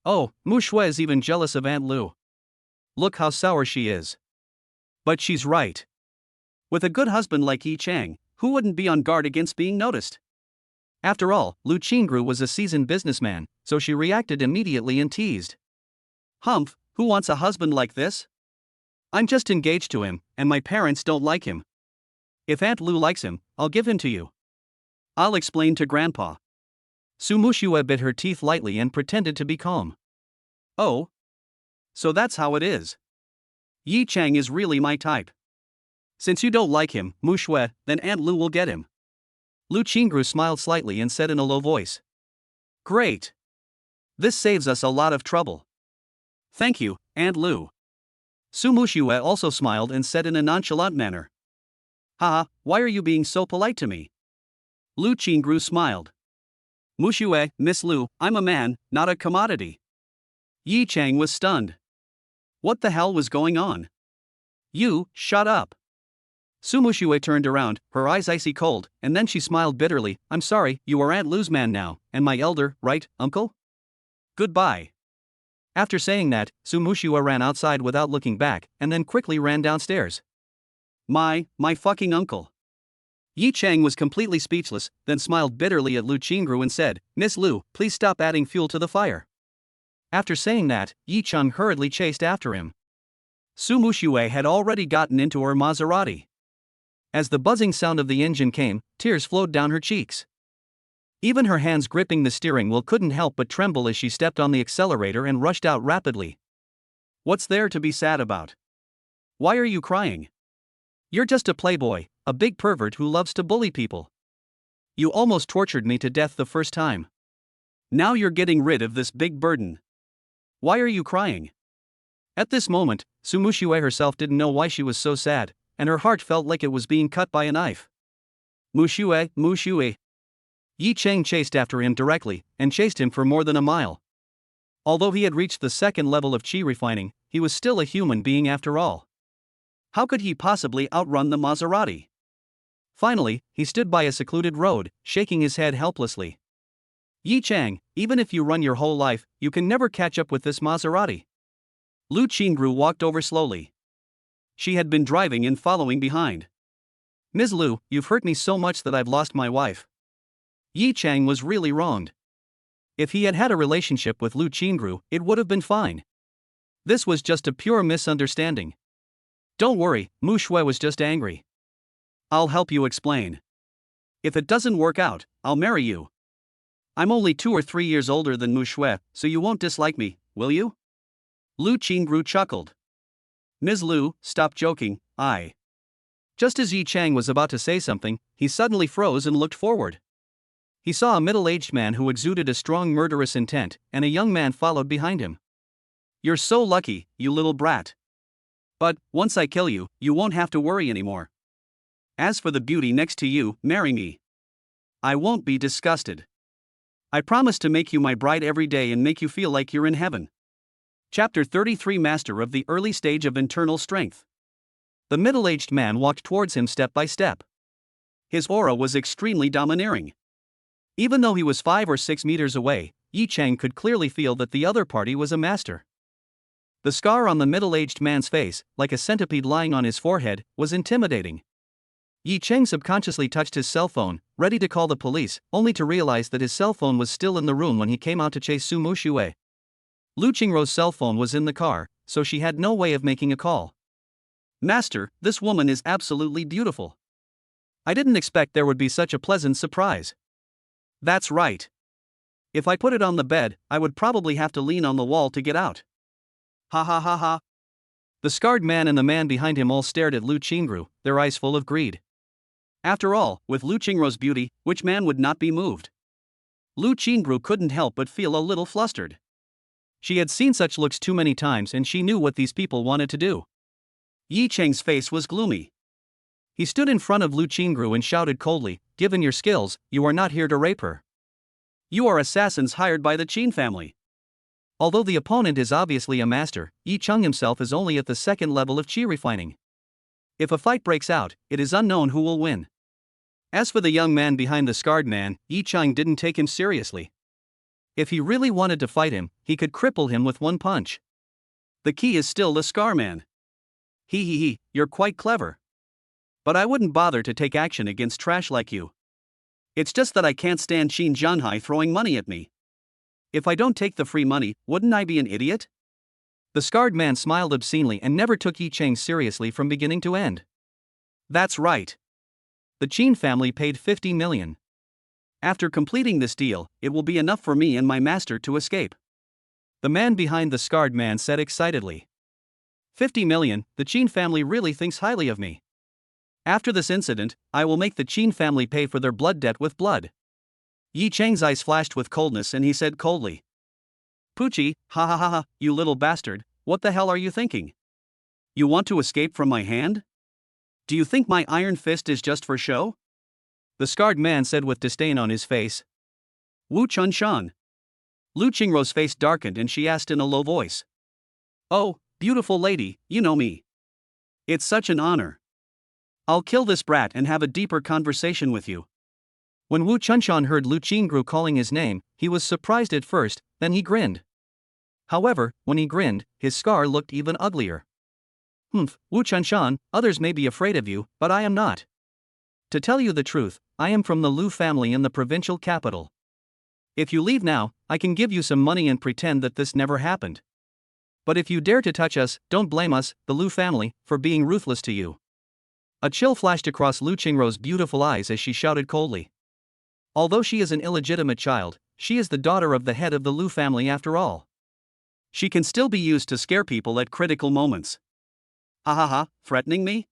Oh, Mu Shui is even jealous of Aunt Lu. Look how sour she is. But she's right. With a good husband like Yi Chang, who wouldn't be on guard against being noticed? After all, Lu Qingru was a seasoned businessman, so she reacted immediately and teased. Humph, who wants a husband like this? I'm just engaged to him, and my parents don't like him. If Aunt Lu likes him, I'll give him to you. I'll explain to Grandpa. Su Mushue bit her teeth lightly and pretended to be calm. Oh? So that's how it is. Yi Chang is really my type. Since you don't like him, Mu Shui, then Aunt Lu will get him. Lu Qingru smiled slightly and said in a low voice. Great. This saves us a lot of trouble. Thank you, Aunt Lu. Su Mushue also smiled and said in a nonchalant manner. Haha, why are you being so polite to me? Lu Qingru smiled. Mushue, Miss Lu, I'm a man, not a commodity. Yi Chang was stunned. What the hell was going on? You, shut up. Su Mushue turned around, her eyes icy cold, and then she smiled bitterly. I'm sorry, you are Aunt Lu's man now, and my elder, right, uncle? Goodbye. After saying that, Su Mushue ran outside without looking back, and then quickly ran downstairs. My fucking uncle. Yi Chang was completely speechless, then smiled bitterly at Lu Qingru and said, Miss Lu, please stop adding fuel to the fire. After saying that, Yi Chang hurriedly chased after him. Su Mushue had already gotten into her Maserati. As the buzzing sound of the engine came, tears flowed down her cheeks. Even her hands gripping the steering wheel couldn't help but tremble as she stepped on the accelerator and rushed out rapidly. What's there to be sad about? Why are you crying? You're just a playboy, a big pervert who loves to bully people. You almost tortured me to death the first time. Now you're getting rid of this big burden. Why are you crying? At this moment, Su Mushue herself didn't know why she was so sad, and her heart felt like it was being cut by a knife. Mushue. Yi Chang chased after him directly, and chased him for more than a mile. Although he had reached the second level of chi refining, he was still a human being after all. How could he possibly outrun the Maserati? Finally, he stood by a secluded road, shaking his head helplessly. Yi Chang, even if you run your whole life, you can never catch up with this Maserati. Lu Qingru walked over slowly. She had been driving and following behind. Ms. Lu, you've hurt me so much that I've lost my wife. Yi Chang was really wronged. If he had had a relationship with Lu Qingru, it would have been fine. This was just a pure misunderstanding. Don't worry, Mu Shui was just angry. I'll help you explain. If it doesn't work out, I'll marry you. I'm only 2 or 3 years older than Mu Shui, so you won't dislike me, will you? Lu Qingru chuckled. Ms. Lu, stop joking, I. Just as Yi Chang was about to say something, he suddenly froze and looked forward. He saw a middle-aged man who exuded a strong murderous intent, and a young man followed behind him. You're so lucky, you little brat. But, once I kill you, you won't have to worry anymore. As for the beauty next to you, marry me. I won't be disgusted. I promise to make you my bride every day and make you feel like you're in heaven. Chapter 33 Master of the Early Stage of Internal Strength. The middle-aged man walked towards him step by step. His aura was extremely domineering. Even though he was 5 or 6 meters away, Yi Chang could clearly feel that the other party was a master. The scar on the middle-aged man's face, like a centipede lying on his forehead, was intimidating. Yi Chang subconsciously touched his cell phone, ready to call the police, only to realize that his cell phone was still in the room when he came out to chase Su Muxue. Lu Qingruo's cell phone was in the car, so she had no way of making a call. "Master, this woman is absolutely beautiful. I didn't expect there would be such a pleasant surprise." "That's right. If I put it on the bed, I would probably have to lean on the wall to get out." Ha ha ha ha. The scarred man and the man behind him all stared at Lu Qingru, their eyes full of greed. After all, with Lu Qingruo's beauty, which man would not be moved? Lu Qingru couldn't help but feel a little flustered. She had seen such looks too many times and she knew what these people wanted to do. Yi Chang's face was gloomy. He stood in front of Lu Qingru and shouted coldly, "Given your skills, you are not here to rape her. You are assassins hired by the Qin family." Although the opponent is obviously a master, Yi Chang himself is only at the second level of qi refining. If a fight breaks out, it is unknown who will win. As for the young man behind the scarred man, Yi Chang didn't take him seriously. If he really wanted to fight him, he could cripple him with one punch. The key is still the scar man. He, you're quite clever. But I wouldn't bother to take action against trash like you. It's just that I can't stand Qin Zhanhai throwing money at me. If I don't take the free money, wouldn't I be an idiot? The scarred man smiled obscenely and never took Yi Chang seriously from beginning to end. That's right. The Qin family paid 50 million. After completing this deal, it will be enough for me and my master to escape. The man behind the scarred man said excitedly. 50 million, the Qin family really thinks highly of me. After this incident, I will make the Qin family pay for their blood debt with blood. Yi Chang's eyes flashed with coldness and he said coldly. Pucci, ha ha ha ha, you little bastard, what the hell are you thinking? You want to escape from my hand? Do you think my iron fist is just for show? The scarred man said with disdain on his face. Wu Chunshan. Lu Qingruo's face darkened and she asked in a low voice. Oh, beautiful lady, you know me. It's such an honor. I'll kill this brat and have a deeper conversation with you. When Wu Chunshan heard Lu Qingru calling his name, he was surprised at first, then he grinned. However, when he grinned, his scar looked even uglier. Wu Chunshan, others may be afraid of you, but I am not. To tell you the truth, I am from the Lu family in the provincial capital. If you leave now, I can give you some money and pretend that this never happened. But if you dare to touch us, don't blame us, the Lu family, for being ruthless to you. A chill flashed across Lu Qingruo's beautiful eyes as she shouted coldly. Although she is an illegitimate child, she is the daughter of the head of the Lu family after all. She can still be used to scare people at critical moments. Ha ha ha, threatening me?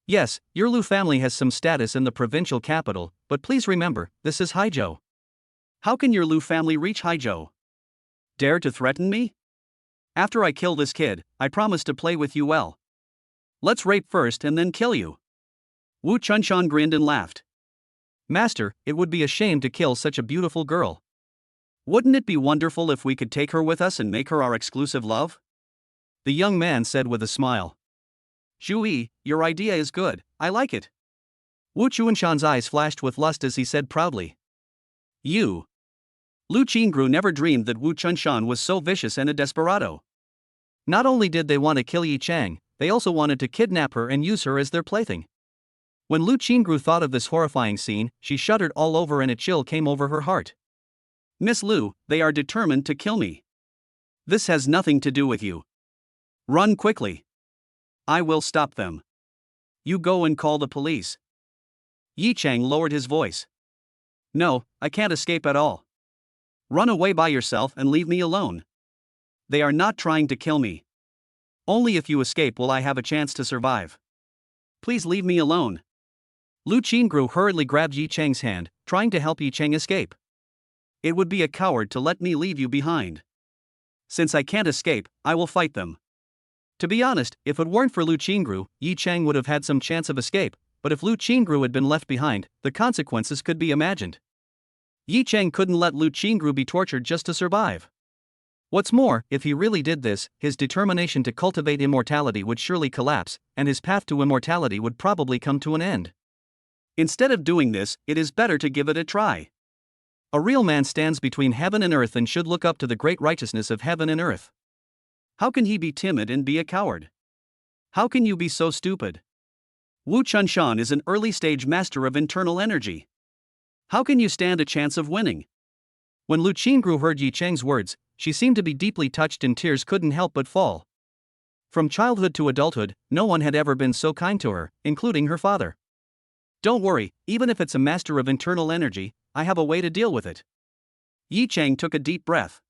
Yes, your Lu family has some status in the provincial capital, but please remember, this is Haizhou. How can your Lu family reach Haizhou? Dare to threaten me? After I kill this kid, I promise to play with you well. Let's rape first and then kill you. Wu Chunshan grinned and laughed. Master, it would be a shame to kill such a beautiful girl. Wouldn't it be wonderful if we could take her with us and make her our exclusive love? The young man said with a smile. Zhu, your idea is good, I like it. Wu Chunshan's eyes flashed with lust as he said proudly. You. Lu Qingru never dreamed that Wu Chunshan was so vicious and a desperado. Not only did they want to kill Yi Chang, they also wanted to kidnap her and use her as their plaything. When Lu Qingru thought of this horrifying scene, she shuddered all over and a chill came over her heart. Miss Lu, they are determined to kill me. This has nothing to do with you. Run quickly. I will stop them. You go and call the police. Yi Chang lowered his voice. No, I can't escape at all. Run away by yourself and leave me alone. They are not trying to kill me. Only if you escape will I have a chance to survive. Please leave me alone. Lu Qingru hurriedly grabbed Yi Chang's hand, trying to help Yi Chang escape. It would be a coward to let me leave you behind. Since I can't escape, I will fight them. To be honest, if it weren't for Lu Qingru, Yi Chang would have had some chance of escape, but if Lu Qingru had been left behind, the consequences could be imagined. Yi Chang couldn't let Lu Qingru be tortured just to survive. What's more, if he really did this, his determination to cultivate immortality would surely collapse, and his path to immortality would probably come to an end. Instead of doing this, it is better to give it a try. A real man stands between heaven and earth and should look up to the great righteousness of heaven and earth. How can he be timid and be a coward? How can you be so stupid? Wu Chunshan is an early-stage master of internal energy. How can you stand a chance of winning? When Lu Qingru heard Yi Cheng's words, she seemed to be deeply touched and tears couldn't help but fall. From childhood to adulthood, no one had ever been so kind to her, including her father. Don't worry, even if it's a master of internal energy, I have a way to deal with it. Yi Cheng took a deep breath.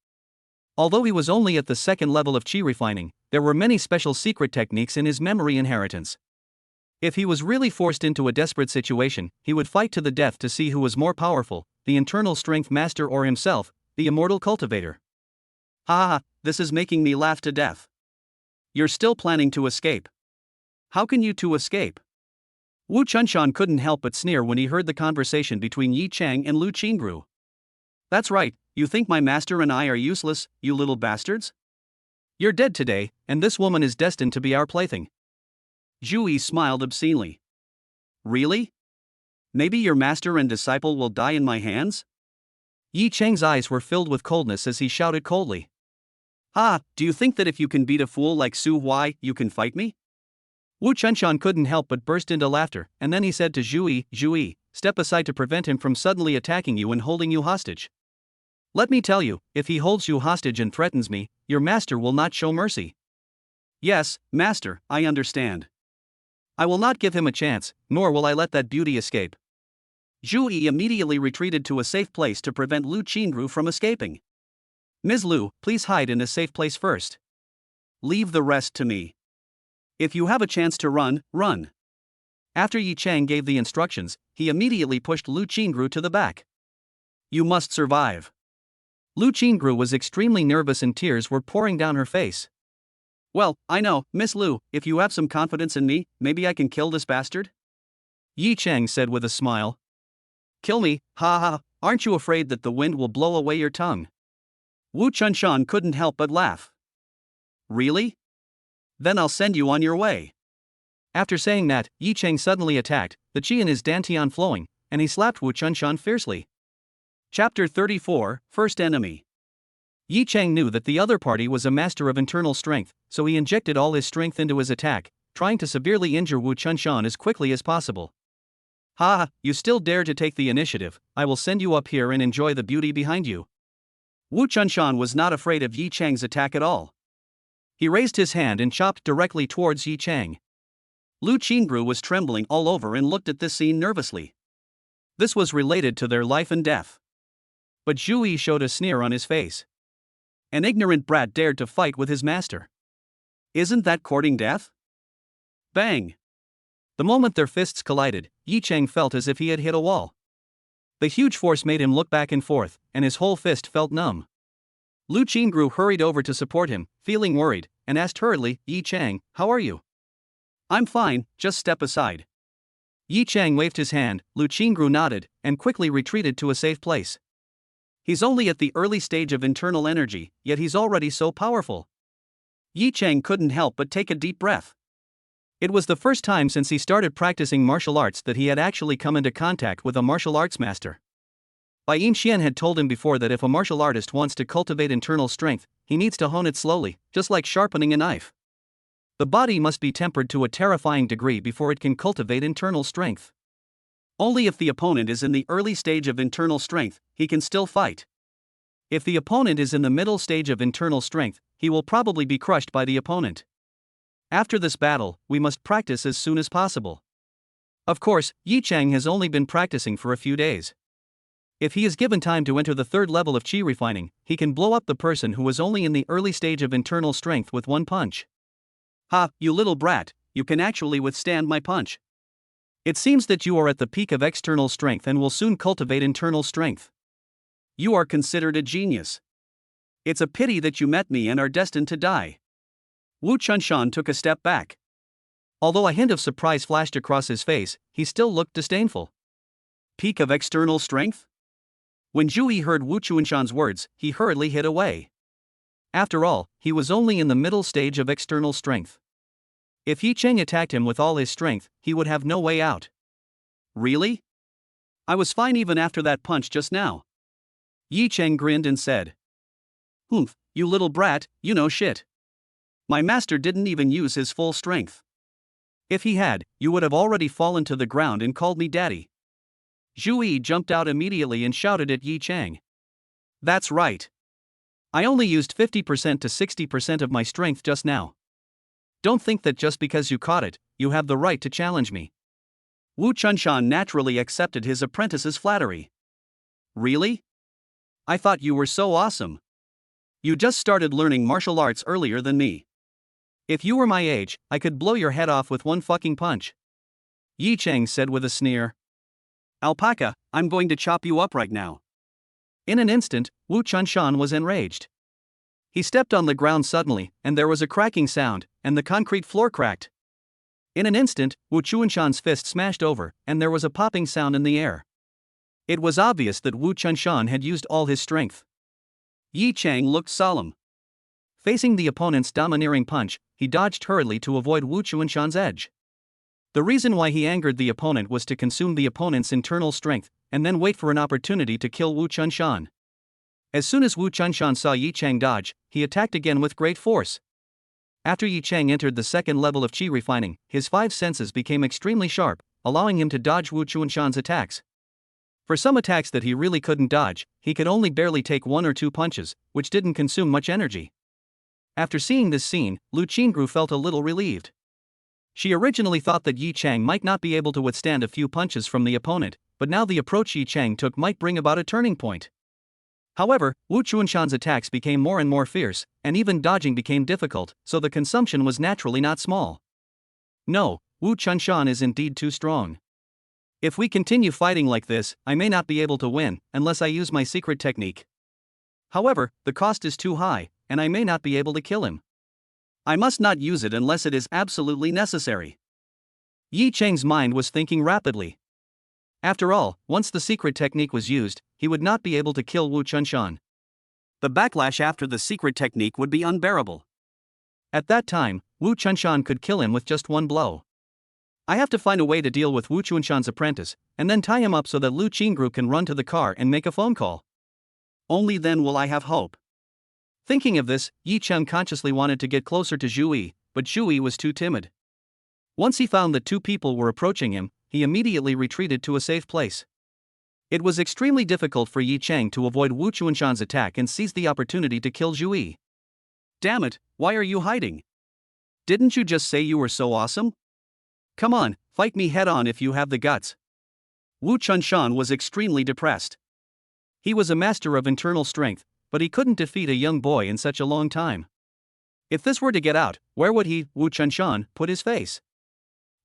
Although he was only at the second level of qi refining, there were many special secret techniques in his memory inheritance. If he was really forced into a desperate situation, he would fight to the death to see who was more powerful, the internal strength master or himself, the immortal cultivator. Ha ha, this is making me laugh to death. You're still planning to escape. How can you two escape? Wu Chunshan couldn't help but sneer when he heard the conversation between Yi Cheng and Lu Qingru. That's right, you think my master and I are useless, you little bastards? You're dead today, and this woman is destined to be our plaything. Zhu Yi smiled obscenely. Really? Maybe your master and disciple will die in my hands? Yi Cheng's eyes were filled with coldness as he shouted coldly. Ah, do you think that if you can beat a fool like Su Huai, you can fight me? Wu Chunshan couldn't help but burst into laughter, and then he said to Zhu Yi, step aside to prevent him from suddenly attacking you and holding you hostage. Let me tell you, if he holds you hostage and threatens me, your master will not show mercy. Yes, master, I understand. I will not give him a chance, nor will I let that beauty escape. Zhu Yi immediately retreated to a safe place to prevent Lu Qingru from escaping. Ms. Lu, please hide in a safe place first. Leave the rest to me. If you have a chance to run, run. After Yi Cheng gave the instructions, he immediately pushed Lu Qingru to the back. You must survive. Lu Qingru was extremely nervous and tears were pouring down her face. Well, I know, Miss Lu, if you have some confidence in me, maybe I can kill this bastard? Yi Cheng said with a smile. Kill me, ha ha, aren't you afraid that the wind will blow away your tongue? Wu Chunshan couldn't help but laugh. Really? Then I'll send you on your way. After saying that, Yi Cheng suddenly attacked, the qi in his dantian flowing, and he slapped Wu Chunshan fiercely. Chapter 34, First Enemy. Yi Cheng knew that the other party was a master of internal strength, so he injected all his strength into his attack, trying to severely injure Wu Chunshan as quickly as possible. Ha, you still dare to take the initiative, I will send you up here and enjoy the beauty behind you. Wu Chunshan was not afraid of Yi Cheng's attack at all. He raised his hand and chopped directly towards Yi Cheng. Lu Qingru was trembling all over and looked at this scene nervously. This was related to their life and death. But Zhu Yi showed a sneer on his face. An ignorant brat dared to fight with his master. Isn't that courting death? Bang! The moment their fists collided, Yi Cheng felt as if he had hit a wall. The huge force made him look back and forth, and his whole fist felt numb. Lu Qingru hurried over to support him, feeling worried, and asked hurriedly, Yi Cheng, how are you? I'm fine, just step aside. Yi Cheng waved his hand, Lu Qingru nodded, and quickly retreated to a safe place. He's only at the early stage of internal energy, yet he's already so powerful. Yi Cheng couldn't help but take a deep breath. It was the first time since he started practicing martial arts that he had actually come into contact with a martial arts master. Bai Yin had told him before that if a martial artist wants to cultivate internal strength, he needs to hone it slowly, just like sharpening a knife. The body must be tempered to a terrifying degree before it can cultivate internal strength. Only if the opponent is in the early stage of internal strength, he can still fight. If the opponent is in the middle stage of internal strength, he will probably be crushed by the opponent. After this battle, we must practice as soon as possible. Of course, Yi Cheng has only been practicing for a few days. If he is given time to enter the third level of qi refining, he can blow up the person who was only in the early stage of internal strength with one punch. Ha, you little brat, you can actually withstand my punch. It seems that you are at the peak of external strength and will soon cultivate internal strength. You are considered a genius. It's a pity that you met me and are destined to die. Wu Chunshan took a step back. Although a hint of surprise flashed across his face, he still looked disdainful. Peak of external strength? When Zhu Yi heard Wu Chunshan's words, he hurriedly hid away. After all, he was only in the middle stage of external strength. If Yi Cheng attacked him with all his strength, he would have no way out. Really? I was fine even after that punch just now. Yi Cheng grinned and said, "Humph, you little brat, you know shit. My master didn't even use his full strength. If he had, you would have already fallen to the ground and called me daddy." Zhu Yi jumped out immediately and shouted at Yi Cheng. "That's right. I only used 50% to 60% of my strength just now. Don't think that just because you caught it, you have the right to challenge me." Wu Chunshan naturally accepted his apprentice's flattery. "Really? I thought you were so awesome. You just started learning martial arts earlier than me. If you were my age, I could blow your head off with one fucking punch." Yi Cheng said with a sneer. "Alpaca, I'm going to chop you up right now." In an instant, Wu Chunshan was enraged. He stepped on the ground suddenly, and there was a cracking sound, and the concrete floor cracked. In an instant, Wu Chunshan's fist smashed over, and there was a popping sound in the air. It was obvious that Wu Chunshan had used all his strength. Yi Cheng looked solemn. Facing the opponent's domineering punch, he dodged hurriedly to avoid Wu Chunshan's edge. The reason why he angered the opponent was to consume the opponent's internal strength, and then wait for an opportunity to kill Wu Chunshan. As soon as Wu Chunshan saw Yi Cheng dodge, he attacked again with great force. After Yi Cheng entered the second level of qi refining, his five senses became extremely sharp, allowing him to dodge Wu Chunshan's attacks. For some attacks that he really couldn't dodge, he could only barely take one or two punches, which didn't consume much energy. After seeing this scene, Lu Qingru felt a little relieved. She originally thought that Yi Cheng might not be able to withstand a few punches from the opponent, but now the approach Yi Cheng took might bring about a turning point. However, Wu Chunshan's attacks became more and more fierce, and even dodging became difficult, so the consumption was naturally not small. No, Wu Chunshan is indeed too strong. If we continue fighting like this, I may not be able to win, unless I use my secret technique. However, the cost is too high, and I may not be able to kill him. I must not use it unless it is absolutely necessary. Yi Cheng's mind was thinking rapidly. After all, once the secret technique was used, he would not be able to kill Wu Chunshan. The backlash after the secret technique would be unbearable. At that time, Wu Chunshan could kill him with just one blow. I have to find a way to deal with Wu Chunshan's apprentice, and then tie him up so that Lu Qingru can run to the car and make a phone call. Only then will I have hope. Thinking of this, Yi Cheng consciously wanted to get closer to Zhu Yi, but Zhu Yi was too timid. Once he found that two people were approaching him, he immediately retreated to a safe place. It was extremely difficult for Yi Cheng to avoid Wu Chunshan's attack and seize the opportunity to kill Zhu Yi. "Damn it, why are you hiding? Didn't you just say you were so awesome? Come on, fight me head on if you have the guts." Wu Chunshan was extremely depressed. He was a master of internal strength, but he couldn't defeat a young boy in such a long time. If this were to get out, where would he, Wu Chunshan, put his face?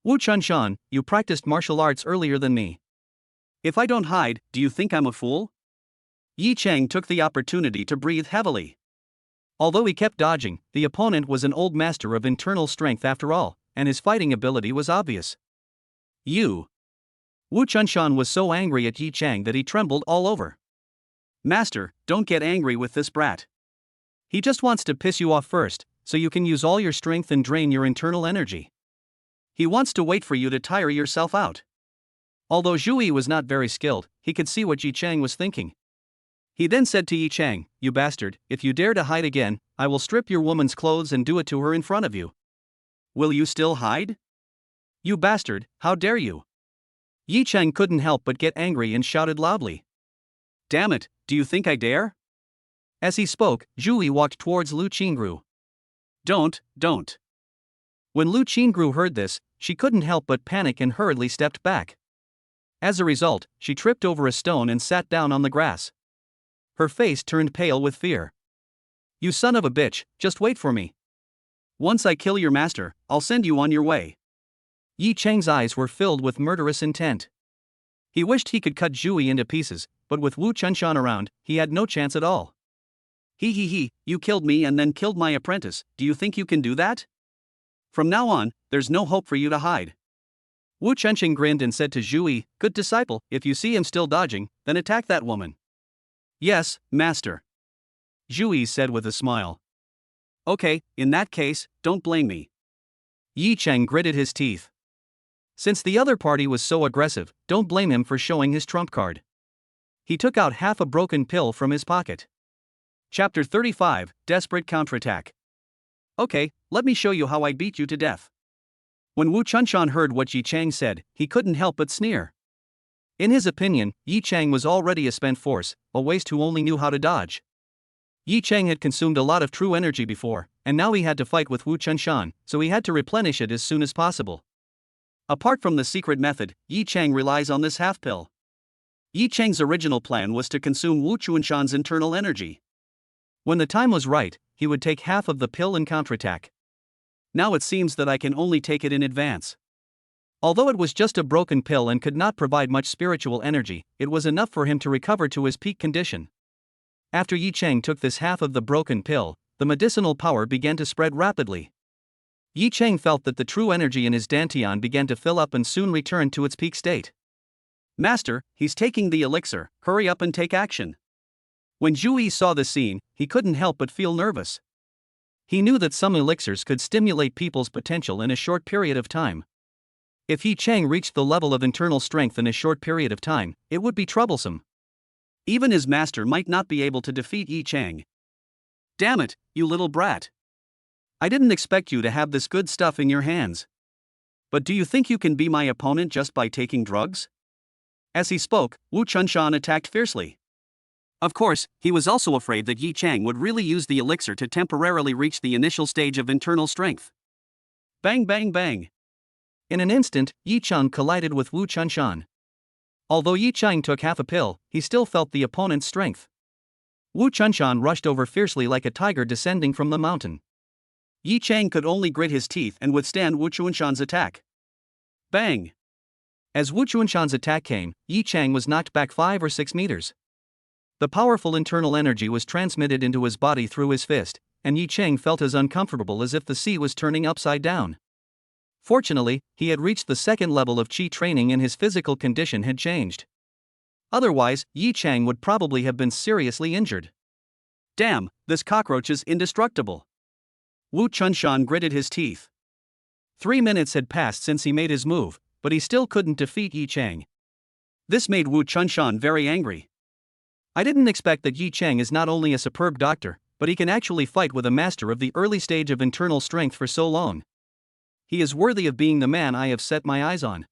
"Wu Chunshan, you practiced martial arts earlier than me. If I don't hide, do you think I'm a fool?" Yi Cheng took the opportunity to breathe heavily. Although he kept dodging, the opponent was an old master of internal strength after all, and his fighting ability was obvious. "You." Wu Chunshan was so angry at Yi Cheng that he trembled all over. "Master, don't get angry with this brat. He just wants to piss you off first, so you can use all your strength and drain your internal energy. He wants to wait for you to tire yourself out." Although Zhu Yi was not very skilled, he could see what Yi Cheng was thinking. He then said to Yi Cheng, "You bastard, if you dare to hide again, I will strip your woman's clothes and do it to her in front of you. Will you still hide? You bastard, how dare you?" Yi Cheng couldn't help but get angry and shouted loudly. "Damn it, do you think I dare?" As he spoke, Zhu Yi walked towards Lu Qingru. Don't. When Lu Qingru heard this, she couldn't help but panic and hurriedly stepped back. As a result, she tripped over a stone and sat down on the grass. Her face turned pale with fear. "You son of a bitch, just wait for me. Once I kill your master, I'll send you on your way." Yi Cheng's eyes were filled with murderous intent. He wished he could cut Zhu Yi into pieces, but with Wu Chunshan around, he had no chance at all. He, you killed me and then killed my apprentice, do you think you can do that? From now on, there's no hope for you to hide." Wu Chunshan grinned and said to Zhu Yi, "Good disciple, if you see him still dodging, then attack that woman." "Yes, master," Zhu Yi said with a smile. "Okay, in that case, don't blame me." Yi Cheng gritted his teeth. Since the other party was so aggressive, don't blame him for showing his trump card. he took out half a broken pill from his pocket. Chapter 35, Desperate Counterattack. Okay, let me show you how I beat you to death. When Wu Chunshan heard what Yi Chang said, he couldn't help but sneer. In his opinion, Yi Chang was already a spent force, a waste who only knew how to dodge. Yi Chang had consumed a lot of true energy before, and now he had to fight with Wu Chunshan, so he had to replenish it as soon as possible. Apart from the secret method, Yi Chang relies on this half pill. Yi Chang's original plan was to consume Wu Chunshan's internal energy. When the time was right, he would take half of the pill and counterattack. Now it seems that I can only take it in advance. Although it was just a broken pill and could not provide much spiritual energy, it was enough for him to recover to his peak condition. After Yi Chang took this half of the broken pill, the medicinal power began to spread rapidly. Yi Chang felt that the true energy in his dantian began to fill up and soon returned to its peak state. Master, he's taking the elixir, hurry up and take action. When Zhu Yi saw the scene, he couldn't help but feel nervous. He knew that some elixirs could stimulate people's potential in a short period of time. If Yi Chang reached the level of internal strength in a short period of time, it would be troublesome. Even his master might not be able to defeat Yi Chang. Damn it, you little brat. I didn't expect you to have this good stuff in your hands. But do you think you can be my opponent just by taking drugs? As he spoke, Wu Chunshan attacked fiercely. Of course, he was also afraid that Yi Chang would really use the elixir to temporarily reach the initial stage of internal strength. Bang bang bang. In an instant, Yi Chang collided with Wu Chunshan. Although Yi Chang took half a pill, he still felt the opponent's strength. Wu Chunshan rushed over fiercely like a tiger descending from the mountain. Yi Chang could only grit his teeth and withstand Wu Chunshan's attack. Bang! As Wu Chunshan's attack came, Yi Chang was knocked back 5 or 6 meters. The powerful internal energy was transmitted into his body through his fist, and Yi Chang felt as uncomfortable as if the sea was turning upside down. Fortunately, he had reached the second level of qi training and his physical condition had changed. Otherwise, Yi Chang would probably have been seriously injured. Damn, this cockroach is indestructible. Wu Chunshan gritted his teeth. 3 minutes had passed since he made his move, but he still couldn't defeat Yi Chang. This made Wu Chunshan very angry. I didn't expect that Yi Chang is not only a superb doctor, but he can actually fight with a master of the early stage of internal strength for so long. He is worthy of being the man I have set my eyes on.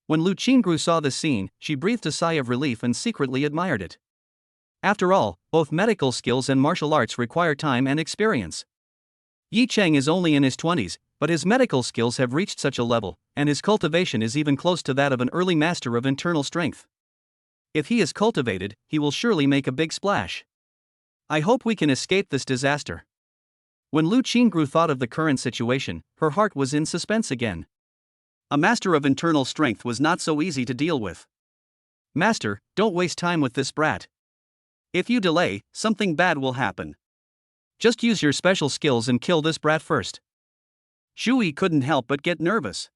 When Lu Qingru saw this scene, she breathed a sigh of relief and secretly admired it. After all, both medical skills and martial arts require time and experience. Yi Chang is only in his 20s, but his medical skills have reached such a level, and his cultivation is even close to that of an early master of internal strength. If he is cultivated, he will surely make a big splash. I hope we can escape this disaster. When Lu Qingru thought of the current situation, her heart was in suspense again. A master of internal strength was not so easy to deal with. Master, don't waste time with this brat. If you delay, something bad will happen. Just use your special skills and kill this brat first. Zhu Yi couldn't help but get nervous.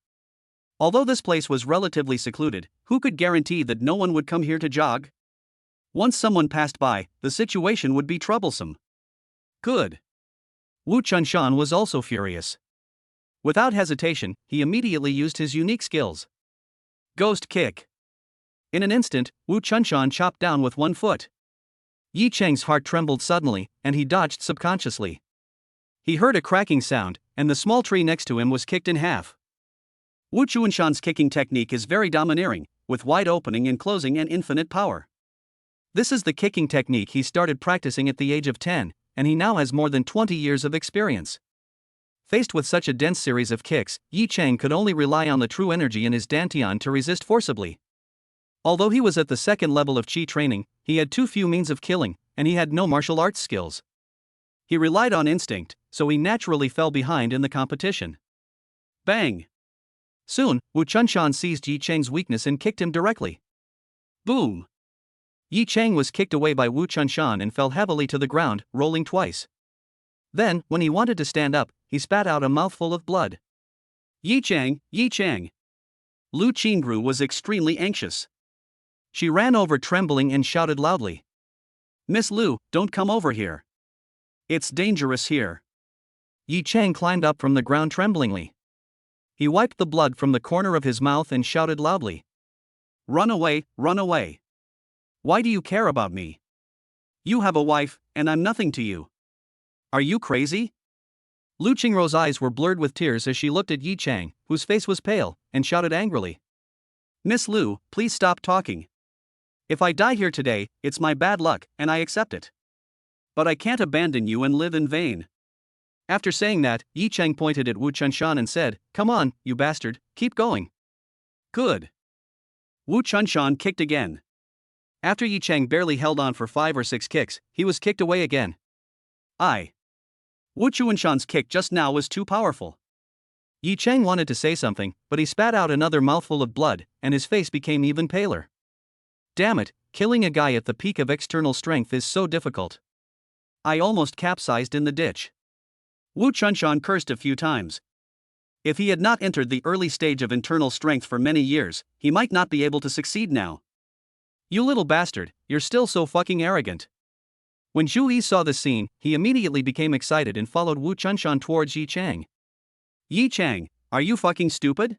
Although this place was relatively secluded, who could guarantee that no one would come here to jog? Once someone passed by, the situation would be troublesome. Good. Wu Chunshan was also furious. Without hesitation, he immediately used his unique skills. Ghost Kick. In an instant, Wu Chunshan chopped down with one foot. Yi Chang's heart trembled suddenly, and he dodged subconsciously. He heard a cracking sound, and the small tree next to him was kicked in half. Wu Chunshan's kicking technique is very domineering, with wide opening and closing and infinite power. This is the kicking technique he started practicing at the age of 10, and he now has more than 20 years of experience. Faced with such a dense series of kicks, Yi Chang could only rely on the true energy in his dantian to resist forcibly. Although he was at the second level of qi training, he had too few means of killing, and he had no martial arts skills. He relied on instinct, so he naturally fell behind in the competition. Bang! Soon, Wu Chunshan seized Yi Chang's weakness and kicked him directly. Boom! Yi Chang was kicked away by Wu Chunshan and fell heavily to the ground, rolling twice. Then, when he wanted to stand up, he spat out a mouthful of blood. Yi Chang, Yi Chang! Lu Qingru was extremely anxious. She ran over trembling and shouted loudly. Miss Lu, don't come over here. It's dangerous here. Yi Chang climbed up from the ground tremblingly. He wiped the blood from the corner of his mouth and shouted loudly. Run away, run away. Why do you care about me? You have a wife, and I'm nothing to you. Are you crazy? Lu Qingruo's eyes were blurred with tears as she looked at Yi Chang, whose face was pale, and shouted angrily. Miss Lu, please stop talking. If I die here today, it's my bad luck, and I accept it. But I can't abandon you and live in vain. After saying that, Yi Chang pointed at Wu Chunshan and said, Come on, you bastard, keep going. Good. Wu Chunshan kicked again. After Yi Chang barely held on for 5 or 6 kicks, he was kicked away again. Wu Chunshan's kick just now was too powerful. Yi Chang wanted to say something, but he spat out another mouthful of blood, and his face became even paler. Damn it, killing a guy at the peak of external strength is so difficult. I almost capsized in the ditch. Wu Chunshan cursed a few times. If he had not entered the early stage of internal strength for many years, he might not be able to succeed now. You little bastard, you're still so fucking arrogant. When Zhu Yi saw this scene, he immediately became excited and followed Wu Chunshan towards Yi Chang. Yi Chang, are you fucking stupid?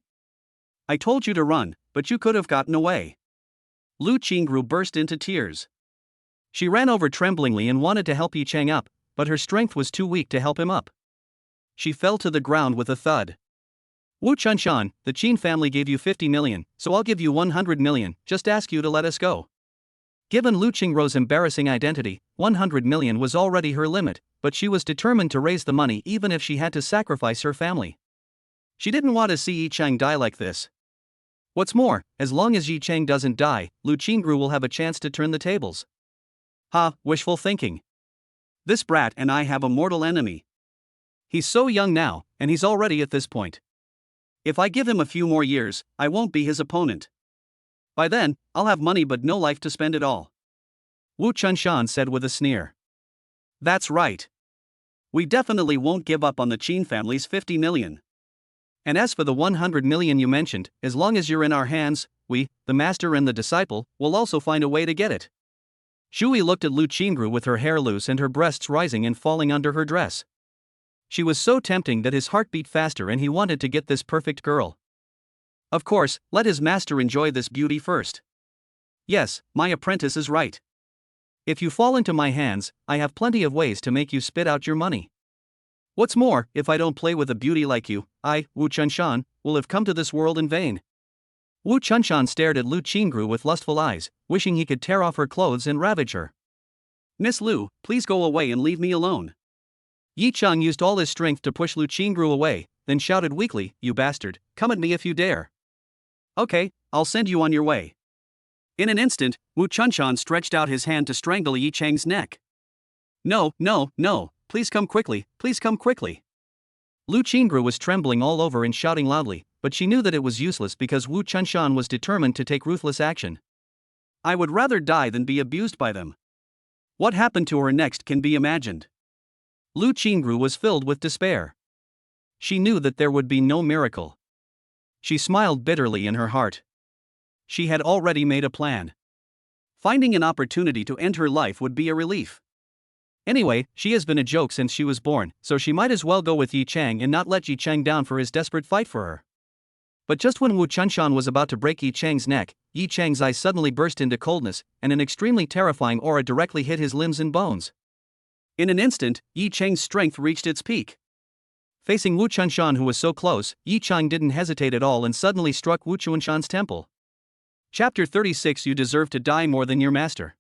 I told you to run, but you could have gotten away. Lu Qingru burst into tears. She ran over tremblingly and wanted to help Yi Chang up, but her strength was too weak to help him up. She fell to the ground with a thud. Wu Chunshan, the Qin family gave you 50 million, so I'll give you 100 million, just ask you to let us go. Given Lu Qingruo's embarrassing identity, 100 million was already her limit, but she was determined to raise the money even if she had to sacrifice her family. She didn't want to see Yi Chang die like this. What's more, as long as Yi Chang doesn't die, Lu Qingru will have a chance to turn the tables. Ha, wishful thinking. This brat and I have a mortal enemy. He's so young now, and he's already at this point. If I give him a few more years, I won't be his opponent. By then, I'll have money but no life to spend it all. Wu Chunshan said with a sneer. That's right. We definitely won't give up on the Qin family's 50 million. And as for the 100 million you mentioned, as long as you're in our hands, we, the master and the disciple, will also find a way to get it. Zhu Yi looked at Lu Qingru with her hair loose and her breasts rising and falling under her dress. She was so tempting that his heart beat faster and he wanted to get this perfect girl. Of course, let his master enjoy this beauty first. Yes, my apprentice is right. If you fall into my hands, I have plenty of ways to make you spit out your money. What's more, if I don't play with a beauty like you, I, Wu Chunshan, will have come to this world in vain. Wu Chunshan stared at Lu Qingru with lustful eyes, wishing he could tear off her clothes and ravage her. Miss Lu, please go away and leave me alone. Yi Chang used all his strength to push Lu Qingru away, then shouted weakly, You bastard, come at me if you dare. Okay, I'll send you on your way. In an instant, Wu Chunshan stretched out his hand to strangle Yi Chang's neck. No, no, no, please come quickly, please come quickly. Lu Qingru was trembling all over and shouting loudly, but she knew that it was useless because Wu Chunshan was determined to take ruthless action. I would rather die than be abused by them. What happened to her next can be imagined. Lu Qingru was filled with despair. She knew that there would be no miracle. She smiled bitterly in her heart. She had already made a plan. Finding an opportunity to end her life would be a relief. Anyway, she has been a joke since she was born, so she might as well go with Yi Chang and not let Yi Chang down for his desperate fight for her. But just when Wu Chunshan was about to break Yi Chang's neck, Yi Chang's eyes suddenly burst into coldness, and an extremely terrifying aura directly hit his limbs and bones. In an instant, Yi Chang's strength reached its peak. Facing Wu Chunshan, who was so close, Yi Chang didn't hesitate at all and suddenly struck Wu Chunshan's temple. Chapter 36 You deserve to die more than your master.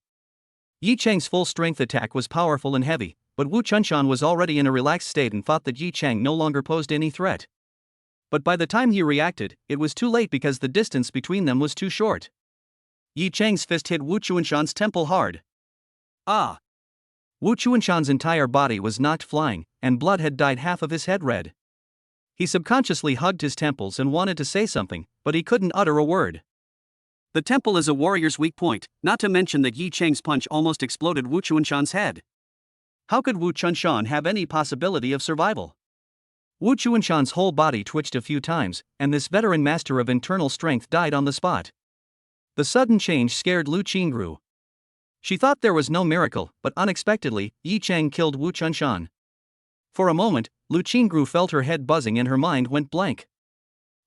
Yi Chang's full-strength attack was powerful and heavy, but Wu Chunshan was already in a relaxed state and thought that Yi Chang no longer posed any threat. But by the time he reacted, it was too late because the distance between them was too short. Yi Chang's fist hit Wu Chunshan's temple hard. Ah! Wu Chunshan's entire body was knocked flying, and blood had dyed half of his head red. He subconsciously hugged his temples and wanted to say something, but he couldn't utter a word. The temple is a warrior's weak point, not to mention that Yi Chang's punch almost exploded Wu Chunshan's head. How could Wu Chunshan have any possibility of survival? Wu Chunshan's whole body twitched a few times, and this veteran master of internal strength died on the spot. The sudden change scared Lu Qingru. She thought there was no miracle, but unexpectedly, Yi Chang killed Wu Chunshan. For a moment, Lu Qingru felt her head buzzing and her mind went blank.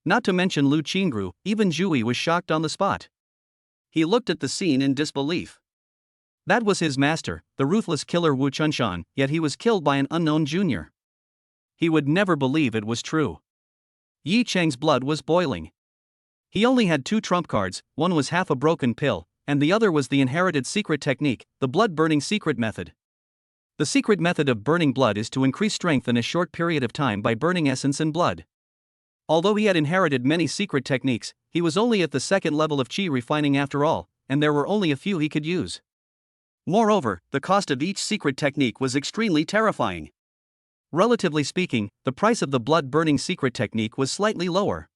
Not to mention Lu Qingru, even Zhu Yi was shocked on the spot. He looked at the scene in disbelief. That was his master, the ruthless killer Wu Chunshan, yet he was killed by an unknown junior. He would never believe it was true. Yi Cheng's blood was boiling. He only had 2 trump cards, one was half a broken pill, and the other was the inherited secret technique, the blood-burning secret method. The secret method of burning blood is to increase strength in a short period of time by burning essence in blood. Although he had inherited many secret techniques, he was only at the 2nd level of qi refining after all, and there were only a few he could use. Moreover, the cost of each secret technique was extremely terrifying. Relatively speaking, the price of the blood-burning secret technique was slightly lower.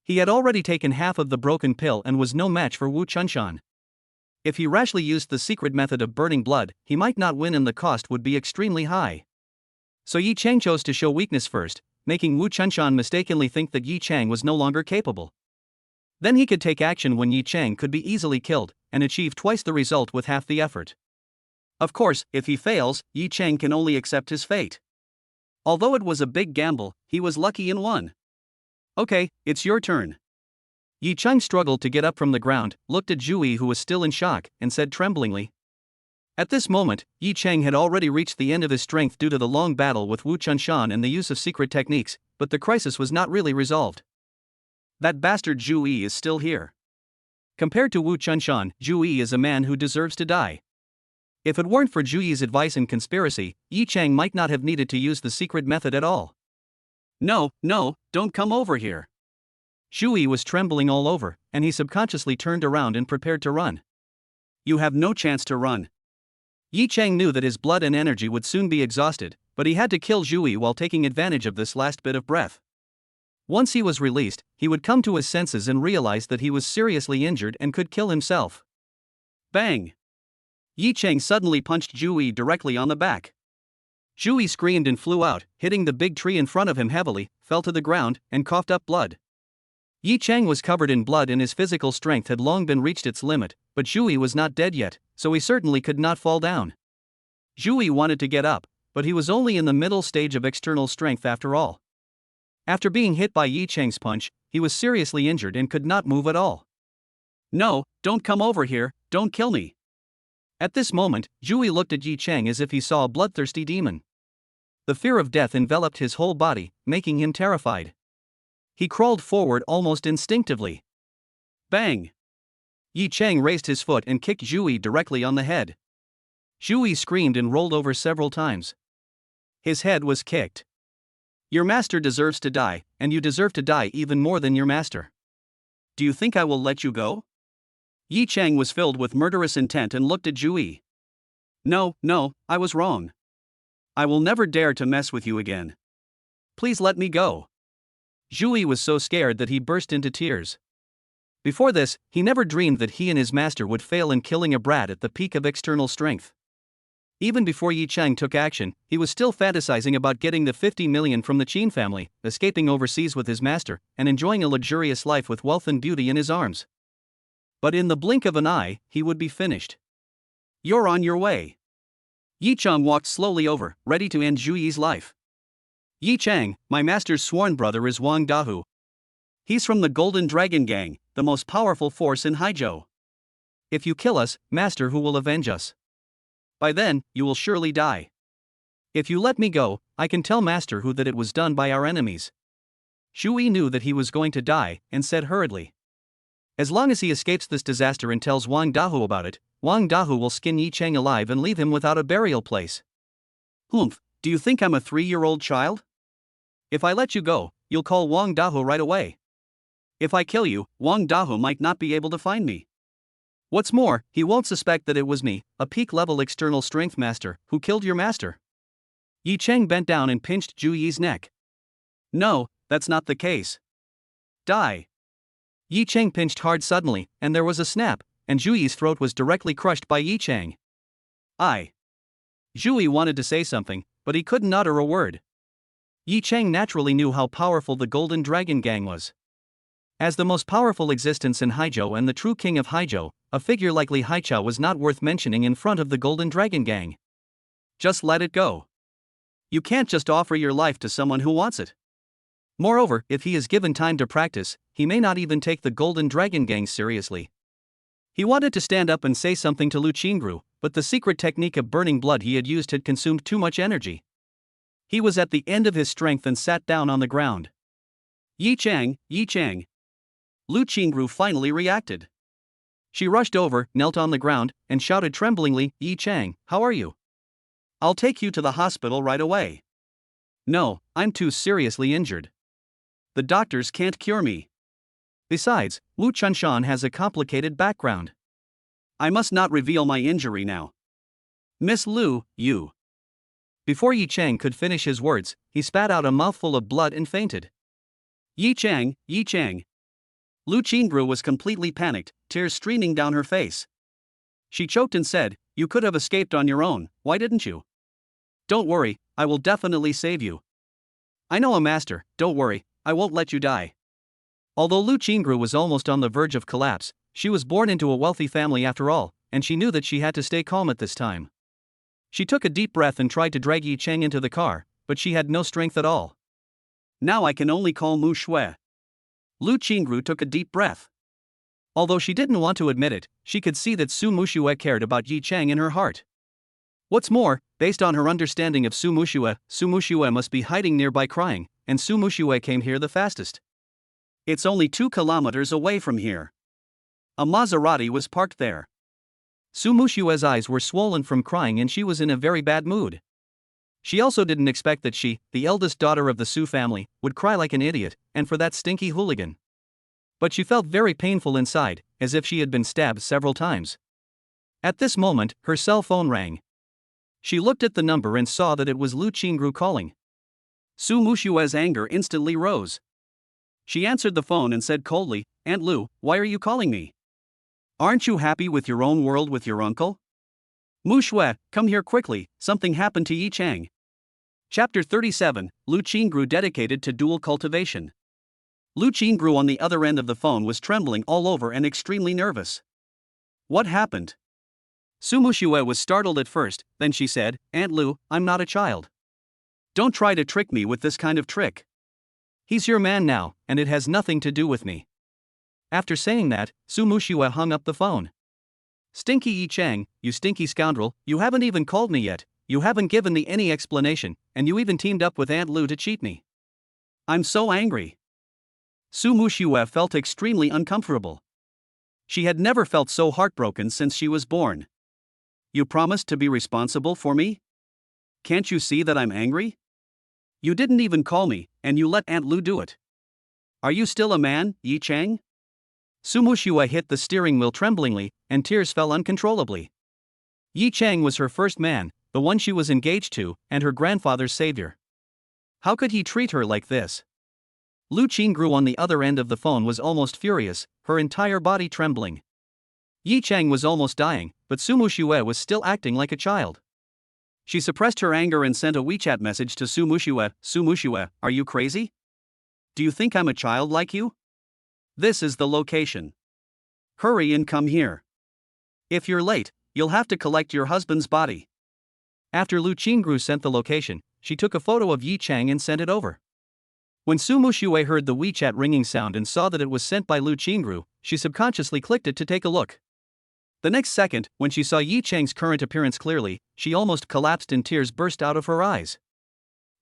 He had already taken half of the broken pill and was no match for Wu Chunshan. If he rashly used the secret method of burning blood, he might not win and the cost would be extremely high. So Yi Cheng chose to show weakness first, making Wu Chunshan mistakenly think that Yi Cheng was no longer capable. Then he could take action when Yi Cheng could be easily killed, and achieve twice the result with half the effort. Of course, if he fails, Yi Cheng can only accept his fate. Although it was a big gamble, he was lucky and won. Okay, it's your turn. Yi Cheng struggled to get up from the ground, looked at Zhu Yi who was still in shock, and said tremblingly. At this moment, Yi Cheng had already reached the end of his strength due to the long battle with Wu Chunshan and the use of secret techniques, but the crisis was not really resolved. That bastard Zhu Yi is still here. Compared to Wu Chunshan, Zhu Yi is a man who deserves to die. If it weren't for Zhu Yi's advice and conspiracy, Yi Cheng might not have needed to use the secret method at all. No, don't come over here. Zhu Yi was trembling all over, and he subconsciously turned around and prepared to run. You have no chance to run. Yi Cheng knew that his blood and energy would soon be exhausted, but he had to kill Zhu Yi while taking advantage of this last bit of breath. Once he was released, he would come to his senses and realize that he was seriously injured and could kill himself. Bang! Yi Cheng suddenly punched Zhu Yi directly on the back. Zhu Yi screamed and flew out, hitting the big tree in front of him heavily, fell to the ground, and coughed up blood. Yi Cheng was covered in blood and his physical strength had long been reached its limit, but Zhu Yi was not dead yet, so he certainly could not fall down. Zhu Yi wanted to get up, but he was only in the middle stage of external strength after all. After being hit by Yi Cheng's punch, he was seriously injured and could not move at all. No, don't come over here, don't kill me. At this moment, Zhu Yi looked at Yi Cheng as if he saw a bloodthirsty demon. The fear of death enveloped his whole body, making him terrified. He crawled forward almost instinctively. Bang! Yi Cheng raised his foot and kicked Zhu Yi directly on the head. Zhu Yi screamed and rolled over several times. His head was kicked. Your master deserves to die, and you deserve to die even more than your master. Do you think I will let you go? Yi Cheng was filled with murderous intent and looked at Zhu Yi. No, I was wrong. I will never dare to mess with you again. Please let me go. Zhu Yi was so scared that he burst into tears. Before this, he never dreamed that he and his master would fail in killing a brat at the peak of external strength. Even before Yi Cheng took action, he was still fantasizing about getting the 50 million from the Qin family, escaping overseas with his master, and enjoying a luxurious life with wealth and beauty in his arms. But in the blink of an eye, he would be finished. You're on your way. Yi Cheng walked slowly over, ready to end Zhu Yi's life. Yi Cheng, my master's sworn brother is Wang Dahu. He's from the Golden Dragon Gang, the most powerful force in Haizhou. If you kill us, master who will avenge us? By then, you will surely die. If you let me go, I can tell master who that it was done by our enemies. Zhu Yi knew that he was going to die, and said hurriedly. As long as he escapes this disaster and tells Wang Dahu about it, Wang Dahu will skin Yi Cheng alive and leave him without a burial place. Humph, do you think I'm a 3-year-old child? If I let you go, you'll call Wang Dahu right away. If I kill you, Wang Dahu might not be able to find me. What's more, he won't suspect that it was me, a peak-level external strength master, who killed your master. Yi Cheng bent down and pinched Zhu Yi's neck. No, that's not the case. Die. Yi Cheng pinched hard suddenly, and there was a snap, and Zhu Yi's throat was directly crushed by Yi Cheng. Zhu Yi wanted to say something, but he couldn't utter a word. Yi Cheng naturally knew how powerful the Golden Dragon Gang was. As the most powerful existence in Haizhou and the true king of Haizhou, a figure like Li Haichao was not worth mentioning in front of the Golden Dragon Gang. Just let it go. You can't just offer your life to someone who wants it. Moreover, if he is given time to practice, he may not even take the Golden Dragon Gang seriously. He wanted to stand up and say something to Lu Qingru, but the secret technique of burning blood he had used had consumed too much energy. He was at the end of his strength and sat down on the ground. Yi Chang, Yi Chang. Lu Qingru finally reacted. She rushed over, knelt on the ground, and shouted tremblingly, Yi Chang, how are you? I'll take you to the hospital right away. No, I'm too seriously injured. The doctors can't cure me. Besides, Wu Chunshan has a complicated background. I must not reveal my injury now. Miss Lu, you. Before Yi Chang could finish his words, he spat out a mouthful of blood and fainted. Yi Chang, Yi Chang. Lu Qingru was completely panicked, tears streaming down her face. She choked and said, you could have escaped on your own, why didn't you? Don't worry, I will definitely save you. I know a master, don't worry, I won't let you die. Although Lu Qingru was almost on the verge of collapse, she was born into a wealthy family after all, and she knew that she had to stay calm at this time. She took a deep breath and tried to drag Yi Chang into the car, but she had no strength at all. Now I can only call Mu Shui. Lu Qingru took a deep breath. Although she didn't want to admit it, she could see that Su Mushue cared about Yi Chang in her heart. What's more, based on her understanding of Su Mushue must be hiding nearby crying, and Su Mushue came here the fastest. It's only 2 kilometers away from here. A Maserati was parked there. Su Mushue's eyes were swollen from crying and she was in a very bad mood. She also didn't expect that she, the eldest daughter of the Su family, would cry like an idiot, and for that stinky hooligan. But she felt very painful inside, as if she had been stabbed several times. At this moment, her cell phone rang. She looked at the number and saw that it was Lu Qingru calling. Su Mushue's anger instantly rose. She answered the phone and said coldly, Aunt Lu, why are you calling me? Aren't you happy with your own world with your uncle? Mu Shui, come here quickly, something happened to Yi Chang. Chapter 37, Lu Qingru dedicated to dual cultivation. Lu Qingru on the other end of the phone was trembling all over and extremely nervous. What happened? Su Mushue was startled at first, then she said, Aunt Lu, I'm not a child. Don't try to trick me with this kind of trick. He's your man now, and it has nothing to do with me. After saying that, Su Mushue hung up the phone. Stinky Yi Chang, you stinky scoundrel, you haven't even called me yet, you haven't given me any explanation, and you even teamed up with Aunt Lu to cheat me. I'm so angry. Su Mushue felt extremely uncomfortable. She had never felt so heartbroken since she was born. You promised to be responsible for me? Can't you see that I'm angry? You didn't even call me, and you let Aunt Lu do it. Are you still a man, Yi Chang? Su Mushue hit the steering wheel tremblingly, and tears fell uncontrollably. Yi Chang was her first man, the one she was engaged to, and her grandfather's savior. How could he treat her like this? Lu Qingru on the other end of the phone was almost furious, her entire body trembling. Yi Chang was almost dying, but Su Mushue was still acting like a child. She suppressed her anger and sent a WeChat message to Su Mushue. Su Mushue, are you crazy? Do you think I'm a child like you? This is the location. Hurry and come here. If you're late, you'll have to collect your husband's body. After Lu Qingru sent the location, she took a photo of Yi Chang and sent it over. When Su Mushue heard the WeChat ringing sound and saw that it was sent by Lu Qingru, she subconsciously clicked it to take a look. The next second, when she saw Yi Chang's current appearance clearly, she almost collapsed and tears burst out of her eyes.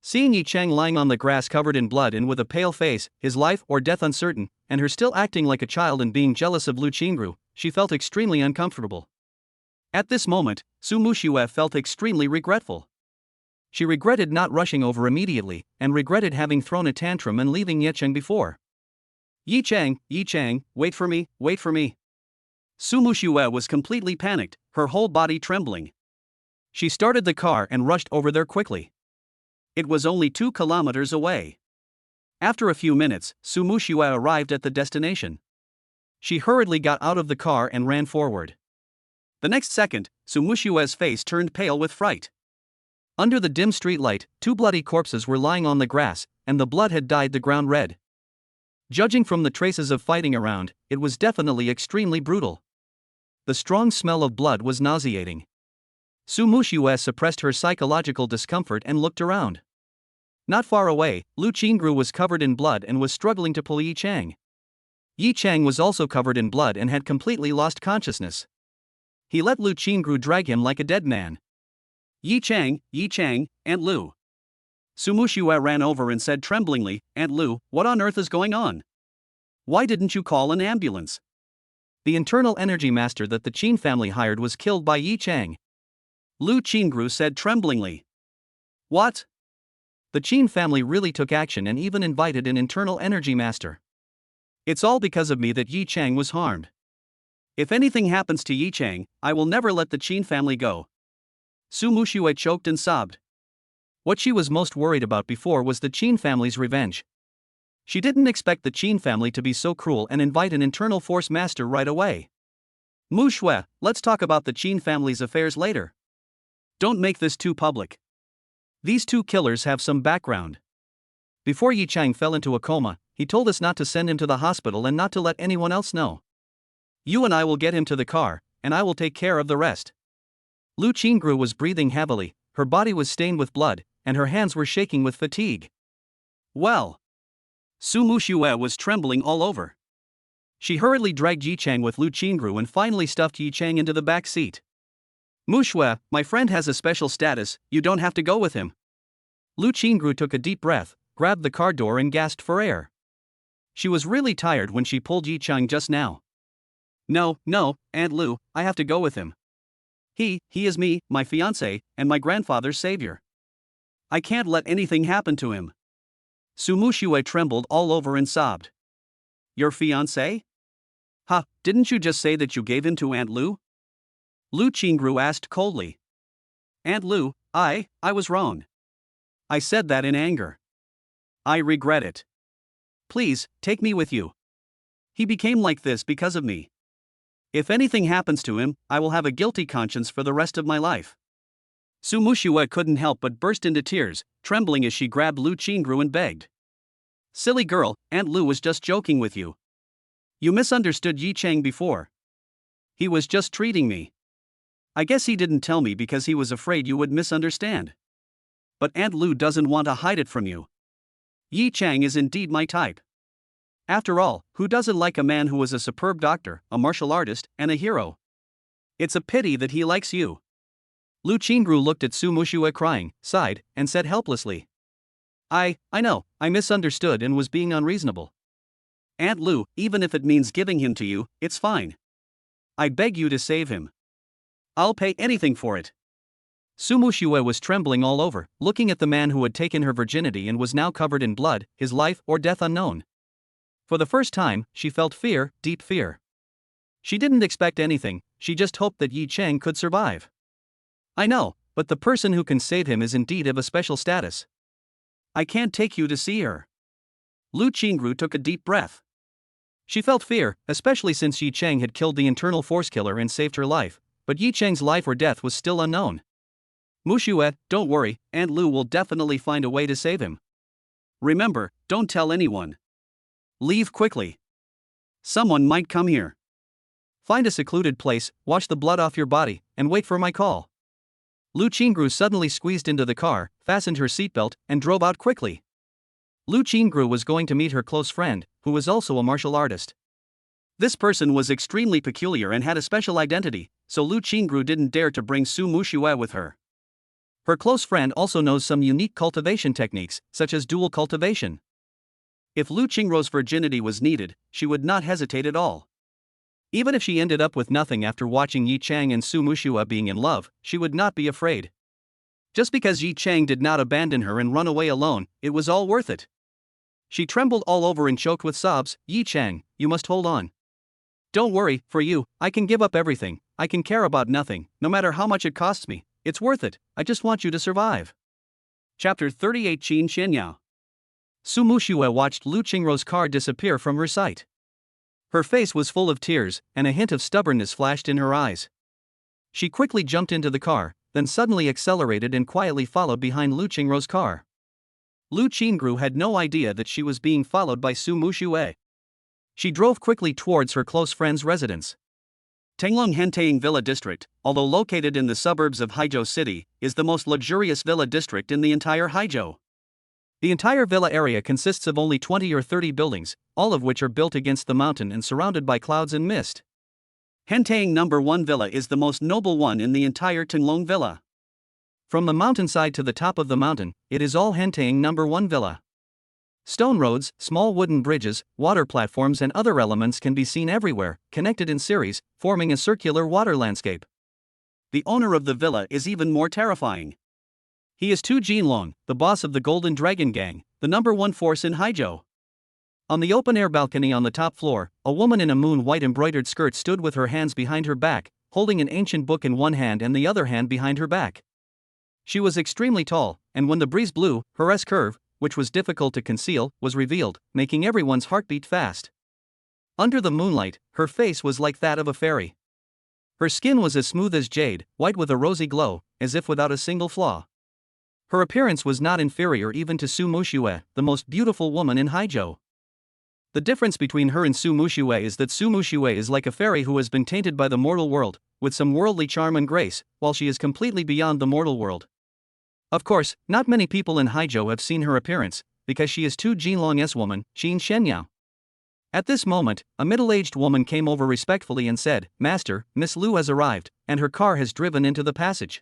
Seeing Yi Chang lying on the grass covered in blood and with a pale face, his life or death uncertain, and her still acting like a child and being jealous of Lu Qingru, she felt extremely uncomfortable. At this moment, Su Mushue felt extremely regretful. She regretted not rushing over immediately, and regretted having thrown a tantrum and leaving Yi Chang before. Yi Chang, wait for me, wait for me. Su Mushue was completely panicked, her whole body trembling. She started the car and rushed over there quickly. It was only 2 kilometers away. After a few minutes, Su Mushue arrived at the destination. She hurriedly got out of the car and ran forward. The next second, Su Mushue's face turned pale with fright. Under the dim street light, 2 bloody corpses were lying on the grass, and the blood had dyed the ground red. Judging from the traces of fighting around, it was definitely extremely brutal. The strong smell of blood was nauseating. Su Mushue suppressed her psychological discomfort and looked around. Not far away, Lu Qingru was covered in blood and was struggling to pull Yi Chang. Yi Chang was also covered in blood and had completely lost consciousness. He let Lu Qingru drag him like a dead man. Yi Chang, Aunt Lu. Su Muxue ran over and said tremblingly, Aunt Lu, what on earth is going on? Why didn't you call an ambulance? The internal energy master that the Qin family hired was killed by Yi Chang. Lu Qingru said tremblingly. What? The Qin family really took action and even invited an internal energy master. It's all because of me that Yi Chang was harmed. If anything happens to Yi Chang, I will never let the Qin family go. Su Muxue choked and sobbed. What she was most worried about before was the Qin family's revenge. She didn't expect the Qin family to be so cruel and invite an internal force master right away. Muxue, let's talk about the Qin family's affairs later. Don't make this too public. These two killers have some background. Before Yi Chang fell into a coma, he told us not to send him to the hospital and not to let anyone else know. You and I will get him to the car, and I will take care of the rest. Lu Qingru was breathing heavily, her body was stained with blood, and her hands were shaking with fatigue. Well. Su Muxue was trembling all over. She hurriedly dragged Yi Chang with Lu Qingru and finally stuffed Yi Chang into the back seat. Muxue, my friend has a special status, you don't have to go with him. Lu Qingru took a deep breath, grabbed the car door and gasped for air. She was really tired when she pulled Yi Chang just now. No, Aunt Lu, I have to go with him. He is me, my fiancé, and my grandfather's savior. I can't let anything happen to him. Su Muxue trembled all over and sobbed. Your fiancé? Didn't you just say that you gave him to Aunt Lu? Lu Qingru asked coldly. Aunt Lu, I was wrong. I said that in anger. I regret it. Please, take me with you. He became like this because of me. If anything happens to him, I will have a guilty conscience for the rest of my life. Su Muxue couldn't help but burst into tears, trembling as she grabbed Lu Qingru and begged. Silly girl, Aunt Lu was just joking with you. You misunderstood Yi Chang before. He was just treating me. I guess he didn't tell me because he was afraid you would misunderstand. But Aunt Lu doesn't want to hide it from you. Yi Chang is indeed my type. After all, who doesn't like a man who is a superb doctor, a martial artist, and a hero? It's a pity that he likes you. Lu Qingru looked at Su Muxue crying, sighed, and said helplessly. I know, I misunderstood and was being unreasonable. Aunt Lu, even if it means giving him to you, it's fine. I beg you to save him. I'll pay anything for it. Su Muxue was trembling all over, looking at the man who had taken her virginity and was now covered in blood, his life or death unknown. For the first time, she felt fear, deep fear. She didn't expect anything, she just hoped that Yi Chang could survive. I know, but the person who can save him is indeed of a special status. I can't take you to see her. Lu Qingru took a deep breath. She felt fear, especially since Yi Chang had killed the internal force killer and saved her life, but Yi Chang's life or death was still unknown. Muxue, don't worry, Aunt Lu will definitely find a way to save him. Remember, don't tell anyone. Leave quickly. Someone might come here. Find a secluded place, wash the blood off your body, and wait for my call. Lu Qingru suddenly squeezed into the car, fastened her seatbelt, and drove out quickly. Lu Qingru was going to meet her close friend, who was also a martial artist. This person was extremely peculiar and had a special identity, so Lu Qingru didn't dare to bring Su Muxue with her. Her close friend also knows some unique cultivation techniques, such as dual cultivation. If Lu Qingru's virginity was needed, she would not hesitate at all. Even if she ended up with nothing after watching Yi Chang and Su Muxue being in love, she would not be afraid. Just because Yi Chang did not abandon her and run away alone, it was all worth it. She trembled all over and choked with sobs. Yi Chang, you must hold on. Don't worry, for you, I can give up everything, I can care about nothing, no matter how much it costs me, it's worth it, I just want you to survive. Chapter 38 Qin Xianyao. Su Muxue watched Lu Qingru's car disappear from her sight. Her face was full of tears, and a hint of stubbornness flashed in her eyes. She quickly jumped into the car, then suddenly accelerated and quietly followed behind Lu Qingru's car. Lu Qingru had no idea that she was being followed by Su Muxue. She drove quickly towards her close friend's residence. Tenglong Hentaying Villa District, although located in the suburbs of Haizhou City, is the most luxurious villa district in the entire Haizhou. The entire villa area consists of only 20 or 30 buildings, all of which are built against the mountain and surrounded by clouds and mist. Hentang number 1 villa is the most noble one in the entire Tinglong villa. From the mountainside to the top of the mountain, it is all Hentang number 1 villa. Stone roads, small wooden bridges, water platforms and other elements can be seen everywhere, connected in series, forming a circular water landscape. The owner of the villa is even more terrifying. He is Tu Jinlong, the boss of the Golden Dragon Gang, the number 1 force in Haizhou. On the open-air balcony on the top floor, a woman in a moon-white embroidered skirt stood with her hands behind her back, holding an ancient book in one hand and the other hand behind her back. She was extremely tall, and when the breeze blew, her S-curve, which was difficult to conceal, was revealed, making everyone's heart beat fast. Under the moonlight, her face was like that of a fairy. Her skin was as smooth as jade, white with a rosy glow, as if without a single flaw. Her appearance was not inferior even to Su Muxue, the most beautiful woman in Haizhou. The difference between her and Su Muxue is that Su Muxue is like a fairy who has been tainted by the mortal world, with some worldly charm and grace, while she is completely beyond the mortal world. Of course, not many people in Haizhou have seen her appearance, because she is Tu Jinlong's woman, Qin Shenyao. At this moment, a middle-aged woman came over respectfully and said, "Master, Miss Lu has arrived, and her car has driven into the passage."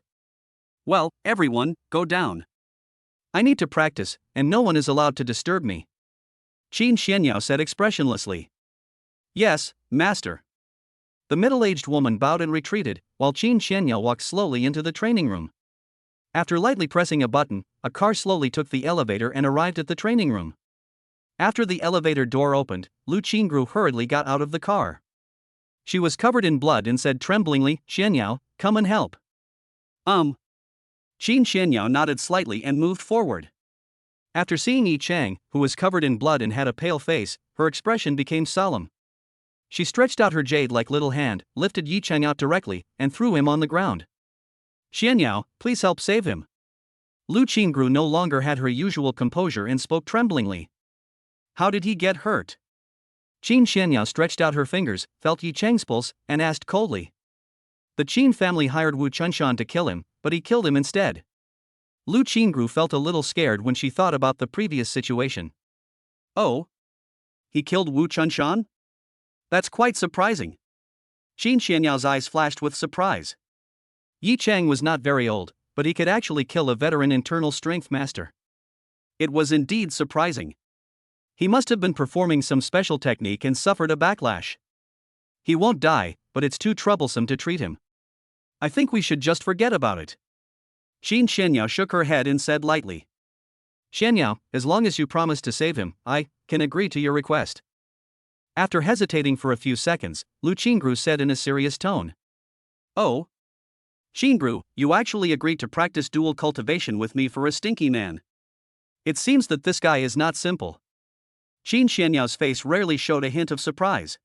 "Well, everyone, go down. I need to practice, and no one is allowed to disturb me," Qin Shenyao said expressionlessly. "Yes, master." The middle-aged woman bowed and retreated, while Qin Shenyao walked slowly into the training room. After lightly pressing a button, a car slowly took the elevator and arrived at the training room. After the elevator door opened, Lu Qingru hurriedly got out of the car. She was covered in blood and said tremblingly, "Shenyao, come and help." Qin Shenyao nodded slightly and moved forward. After seeing Yi Chang, who was covered in blood and had a pale face, her expression became solemn. She stretched out her jade-like little hand, lifted Yi Chang out directly, and threw him on the ground. "Shenyao, please help save him." Lu Qingru no longer had her usual composure and spoke tremblingly. "How did he get hurt?" Qin Shenyao stretched out her fingers, felt Yi Chang's pulse, and asked coldly. "The Qin family hired Wu Chunshan to kill him, but he killed him instead." Lu Qingru felt a little scared when she thought about the previous situation. "Oh? He killed Wu Chunshan? That's quite surprising." Qin Shenyao eyes flashed with surprise. Yi Chang was not very old, but he could actually kill a veteran internal strength master. It was indeed surprising. He must have been performing some special technique and suffered a backlash. He won't die, but it's too troublesome to treat him. I think we should just forget about it. Qin Shenyao shook her head and said lightly. "Shenyao, as long as you promise to save him, I can agree to your request." After hesitating for a few seconds, Lu Qingru said in a serious tone. "Oh? Qingru, you actually agreed to practice dual cultivation with me for a stinky man. It seems that this guy is not simple." Qin Shenyao's face rarely showed a hint of surprise.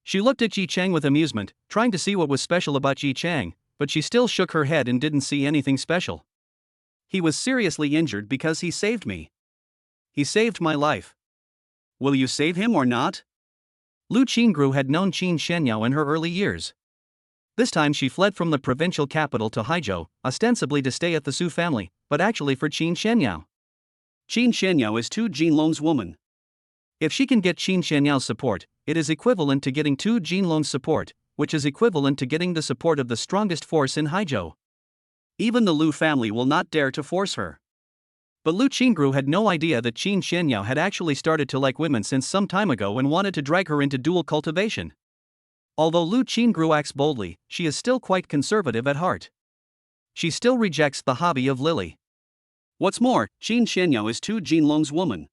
She looked at Yi Chang with amusement, trying to see what was special about Yi Chang, but she still shook her head and didn't see anything special. "He was seriously injured because he saved me. He saved my life. Will you save him or not?" Lu Qingru had known Qin Shenyao in her early years. This time she fled from the provincial capital to Haizhou, ostensibly to stay at the Su family, but actually for Qin Shenyao. Qin Shenyao is Tu Jinlong's woman. If she can get Qin Shenyao's support, it is equivalent to getting Tu Jinlong's support, which is equivalent to getting the support of the strongest force in Haizhou. Even the Lu family will not dare to force her. But Lu Qingru had no idea that Qin Shenyao had actually started to like women since some time ago and wanted to drag her into dual cultivation. Although Lu Qingru acts boldly, she is still quite conservative at heart. She still rejects the hobby of Lily. What's more, Qin Shenyao is Tu Jinlong's woman.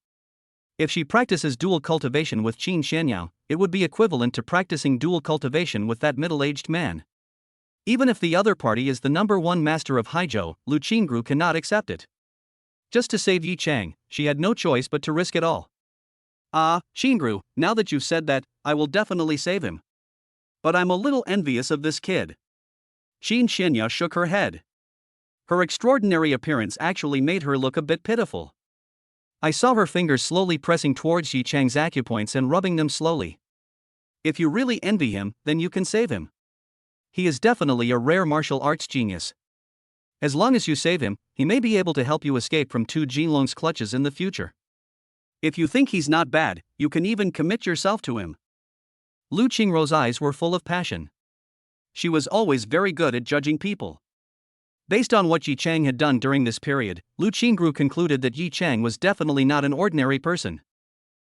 If she practices dual cultivation with Qin Shenyao, it would be equivalent to practicing dual cultivation with that middle-aged man. Even if the other party is the number one master of Haizhou, Lu Qingru cannot accept it. Just to save Yi Chang, she had no choice but to risk it all. Qingru, now that you've said that, I will definitely save him. But I'm a little envious of this kid. Qin Shenyao shook her head. Her extraordinary appearance actually made her look a bit pitiful. I saw her fingers slowly pressing towards Yi Chang's acupoints and rubbing them slowly. If you really envy him, then you can save him. He is definitely a rare martial arts genius. As long as you save him, he may be able to help you escape from Tu Jinlong's clutches in the future. If you think he's not bad, you can even commit yourself to him." Lu Qingruo's eyes were full of passion. She was always very good at judging people. Based on what Yi Chang had done during this period, Lu Qingru concluded that Yi Chang was definitely not an ordinary person.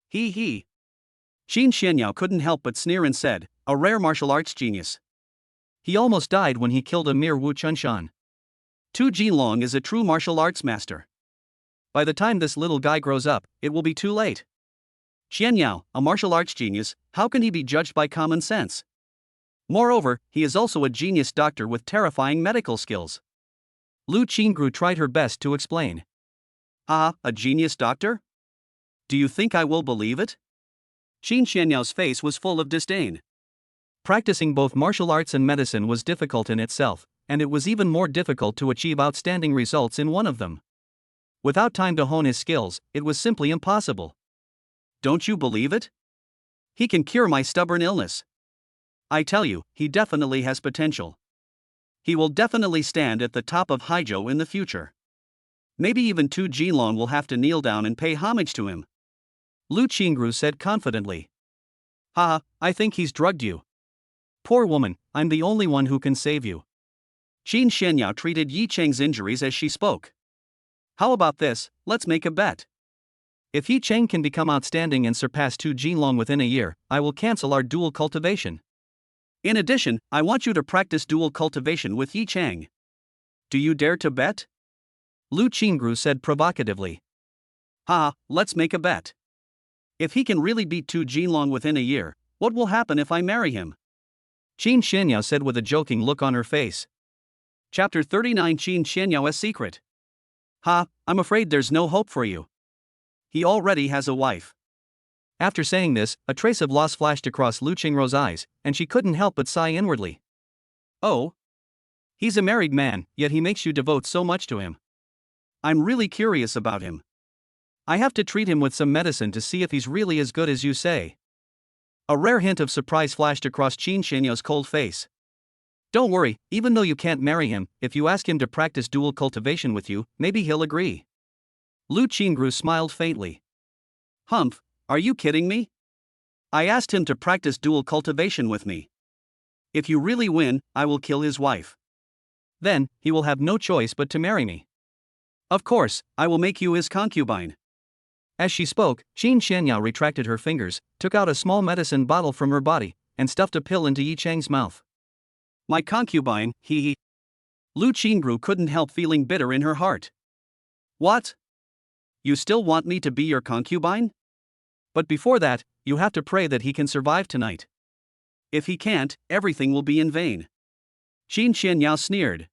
He. Qin Xianyao couldn't help but sneer and said, "A rare martial arts genius. He almost died when he killed a mere Wu Chunshan. Tu Jinlong is a true martial arts master. By the time this little guy grows up, it will be too late. Xianyao, a martial arts genius, how can he be judged by common sense? Moreover, he is also a genius doctor with terrifying medical skills." Lu Qingru tried her best to explain. "Ah, a genius doctor? Do you think I will believe it?" Qin Xianyao's face was full of disdain. Practicing both martial arts and medicine was difficult in itself, and it was even more difficult to achieve outstanding results in one of them. Without time to hone his skills, it was simply impossible. "Don't you believe it? He can cure my stubborn illness. I tell you, he definitely has potential. He will definitely stand at the top of Haizhou in the future. Maybe even Tu Jinlong will have to kneel down and pay homage to him." Lu Qingru said confidently. "Ha, I think he's drugged you. Poor woman, I'm the only one who can save you." Qin Xianyao treated Yi Chang's injuries as she spoke. "How about this, let's make a bet. If Yi Chang can become outstanding and surpass Tu Jinlong within a year, I will cancel our dual cultivation. In addition, I want you to practice dual cultivation with Yi Chang. Do you dare to bet?" Lu Qingru said provocatively. "Ha, let's make a bet. If he can really beat Tu Jinlong within a year, what will happen if I marry him?" Qin Xianyao said with a joking look on her face. Chapter 39 Qin Xianyao's Secret. "Ha, I'm afraid there's no hope for you. He already has a wife." After saying this, a trace of loss flashed across Lu Qingruo's eyes, and she couldn't help but sigh inwardly. "Oh? He's a married man, yet he makes you devote so much to him. I'm really curious about him. I have to treat him with some medicine to see if he's really as good as you say." A rare hint of surprise flashed across Qin Xianyao's cold face. "Don't worry, even though you can't marry him, if you ask him to practice dual cultivation with you, maybe he'll agree." Lu Qingru smiled faintly. "Humph, are you kidding me? I asked him to practice dual cultivation with me. If you really win, I will kill his wife. Then, he will have no choice but to marry me. Of course, I will make you his concubine." As she spoke, Qin Xianyao retracted her fingers, took out a small medicine bottle from her body, and stuffed a pill into Yi Chang's mouth. "My concubine, he. Lu Qingru couldn't help feeling bitter in her heart. "What? You still want me to be your concubine? But before that, you have to pray that he can survive tonight. If he can't, everything will be in vain." Qin Xianyao sneered.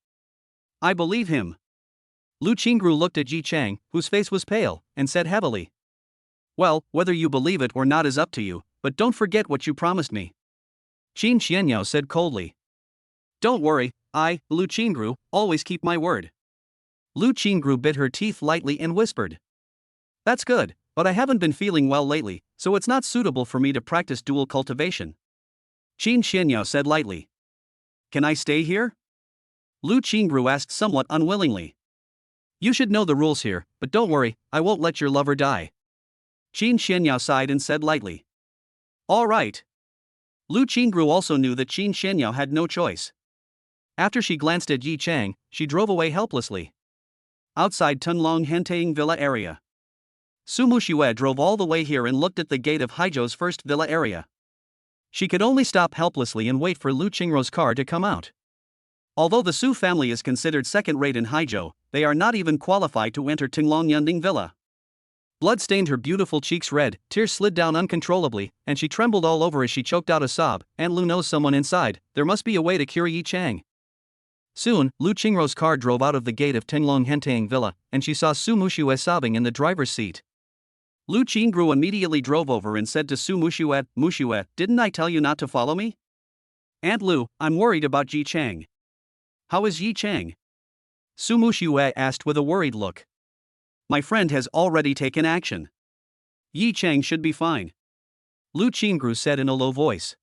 "I believe him." Lu Qingru looked at Yi Chang, whose face was pale, and said heavily, "Well, whether you believe it or not is up to you, but don't forget what you promised me." Qin Xianyao said coldly. "Don't worry, I, Lu Qingru, always keep my word." Lu Qingru bit her teeth lightly and whispered, "That's good, but I haven't been feeling well lately, so it's not suitable for me to practice dual cultivation." Qin Xianyao said lightly. "Can I stay here?" Lu Qingru asked somewhat unwillingly. "You should know the rules here, but don't worry, I won't let your lover die." Qin Xianyao sighed and said lightly, "All right." Lu Qingru also knew that Qin Xianyao had no choice. After she glanced at Yi Chang, she drove away helplessly. Outside Tunlong Hentaying Villa area. Su Muxue drove all the way here and looked at the gate of Haizhou's first villa area. She could only stop helplessly and wait for Lu Qingruo's car to come out. Although the Su family is considered second-rate in Haizhou, they are not even qualified to enter Tinglong Yunding Villa. Blood stained her beautiful cheeks red, tears slid down uncontrollably, and she trembled all over as she choked out a sob. "Aunt Lu knows someone inside, there must be a way to cure Yi Chang." Soon, Lu Qingruo's car drove out of the gate of Tinglong Hentaying Villa, and she saw Su Muxue sobbing in the driver's seat. Lu Qingru immediately drove over and said to Su Muxue, "Muxue, didn't I tell you not to follow me? Aunt Lu, I'm worried about Yi Chang." "How is Yi Chang?" Su Muxue asked with a worried look. "My friend has already taken action. Yi Chang should be fine," Lu Qingru said in a low voice.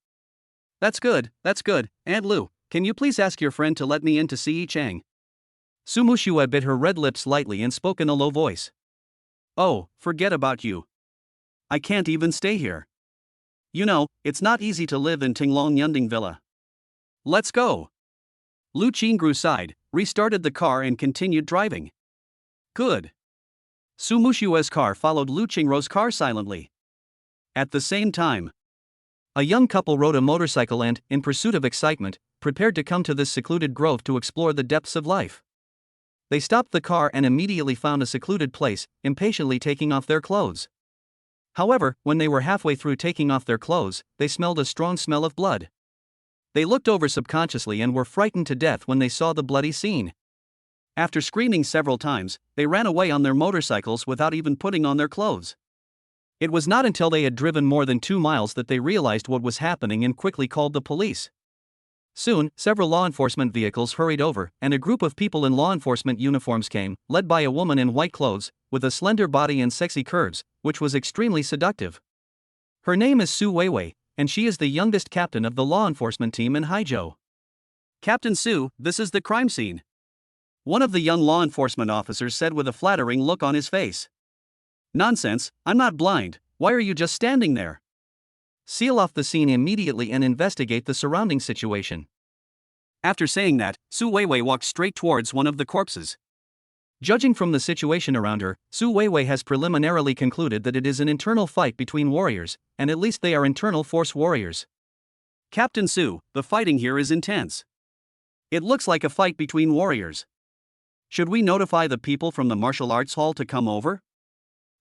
That's good, Aunt Lu, can you please ask your friend to let me in to see Yi Chang?" Su Mushue bit her red lips lightly and spoke in a low voice. Oh, forget about you. I can't even stay here. You know, it's not easy to live in Tinglong Yunding Villa. Let's go. Lu Qingru sighed, restarted the car and continued driving. Good. Su Mushue's car followed Lu Qingru's car silently. At the same time, a young couple rode a motorcycle and, in pursuit of excitement, prepared to come to this secluded grove to explore the depths of life. They stopped the car and immediately found a secluded place, impatiently taking off their clothes. However, when they were halfway through taking off their clothes, they smelled a strong smell of blood. They looked over subconsciously and were frightened to death when they saw the bloody scene. After screaming several times, they ran away on their motorcycles without even putting on their clothes. It was not until they had driven more than 2 miles that they realized what was happening and quickly called the police. Soon, several law enforcement vehicles hurried over, and a group of people in law enforcement uniforms came, led by a woman in white clothes, with a slender body and sexy curves, which was extremely seductive. Her name is Su Weiwei, and she is the youngest captain of the law enforcement team in Haizhou. Captain Su, this is the crime scene. One of the young law enforcement officers said with a flattering look on his face. Nonsense, I'm not blind, why are you just standing there? Seal off the scene immediately and investigate the surrounding situation. After saying that, Su Weiwei walked straight towards one of the corpses. Judging from the situation around her, Su Weiwei has preliminarily concluded that it is an internal fight between warriors, and at least they are internal force warriors. Captain Su, the fighting here is intense. It looks like a fight between warriors. Should we notify the people from the martial arts hall to come over?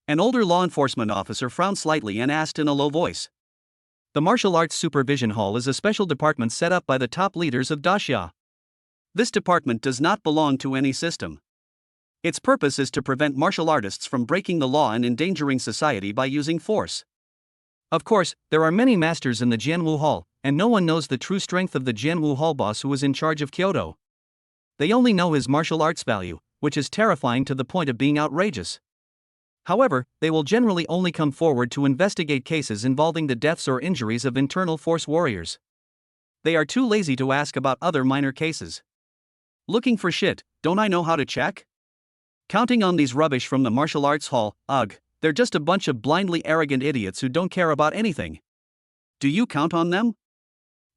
An older law enforcement officer frowned slightly and asked in a low voice. The Martial Arts Supervision Hall is a special department set up by the top leaders of Daxia. This department does not belong to any system. Its purpose is to prevent martial artists from breaking the law and endangering society by using force. Of course, there are many masters in the Jianwu Hall, and no one knows the true strength of the Jianwu Hall boss who is in charge of Kyoto. They only know his martial arts value, which is terrifying to the point of being outrageous. However, they will generally only come forward to investigate cases involving the deaths or injuries of internal force warriors. They are too lazy to ask about other minor cases. Looking for shit, don't I know how to check? Counting on these rubbish from the martial arts hall, ugh, they're just a bunch of blindly arrogant idiots who don't care about anything. Do you count on them?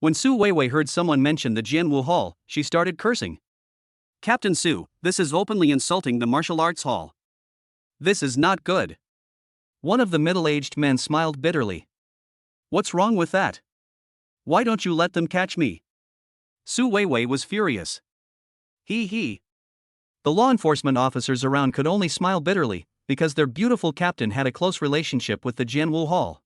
When Su Weiwei heard someone mention the Jianwu Hall, she started cursing. Captain Su, this is openly insulting the martial arts hall. This is not good. One of the middle-aged men smiled bitterly. What's wrong with that? Why don't you let them catch me? Su Weiwei was furious. He. The law enforcement officers around could only smile bitterly, because their beautiful captain had a close relationship with the Jianwu Hall.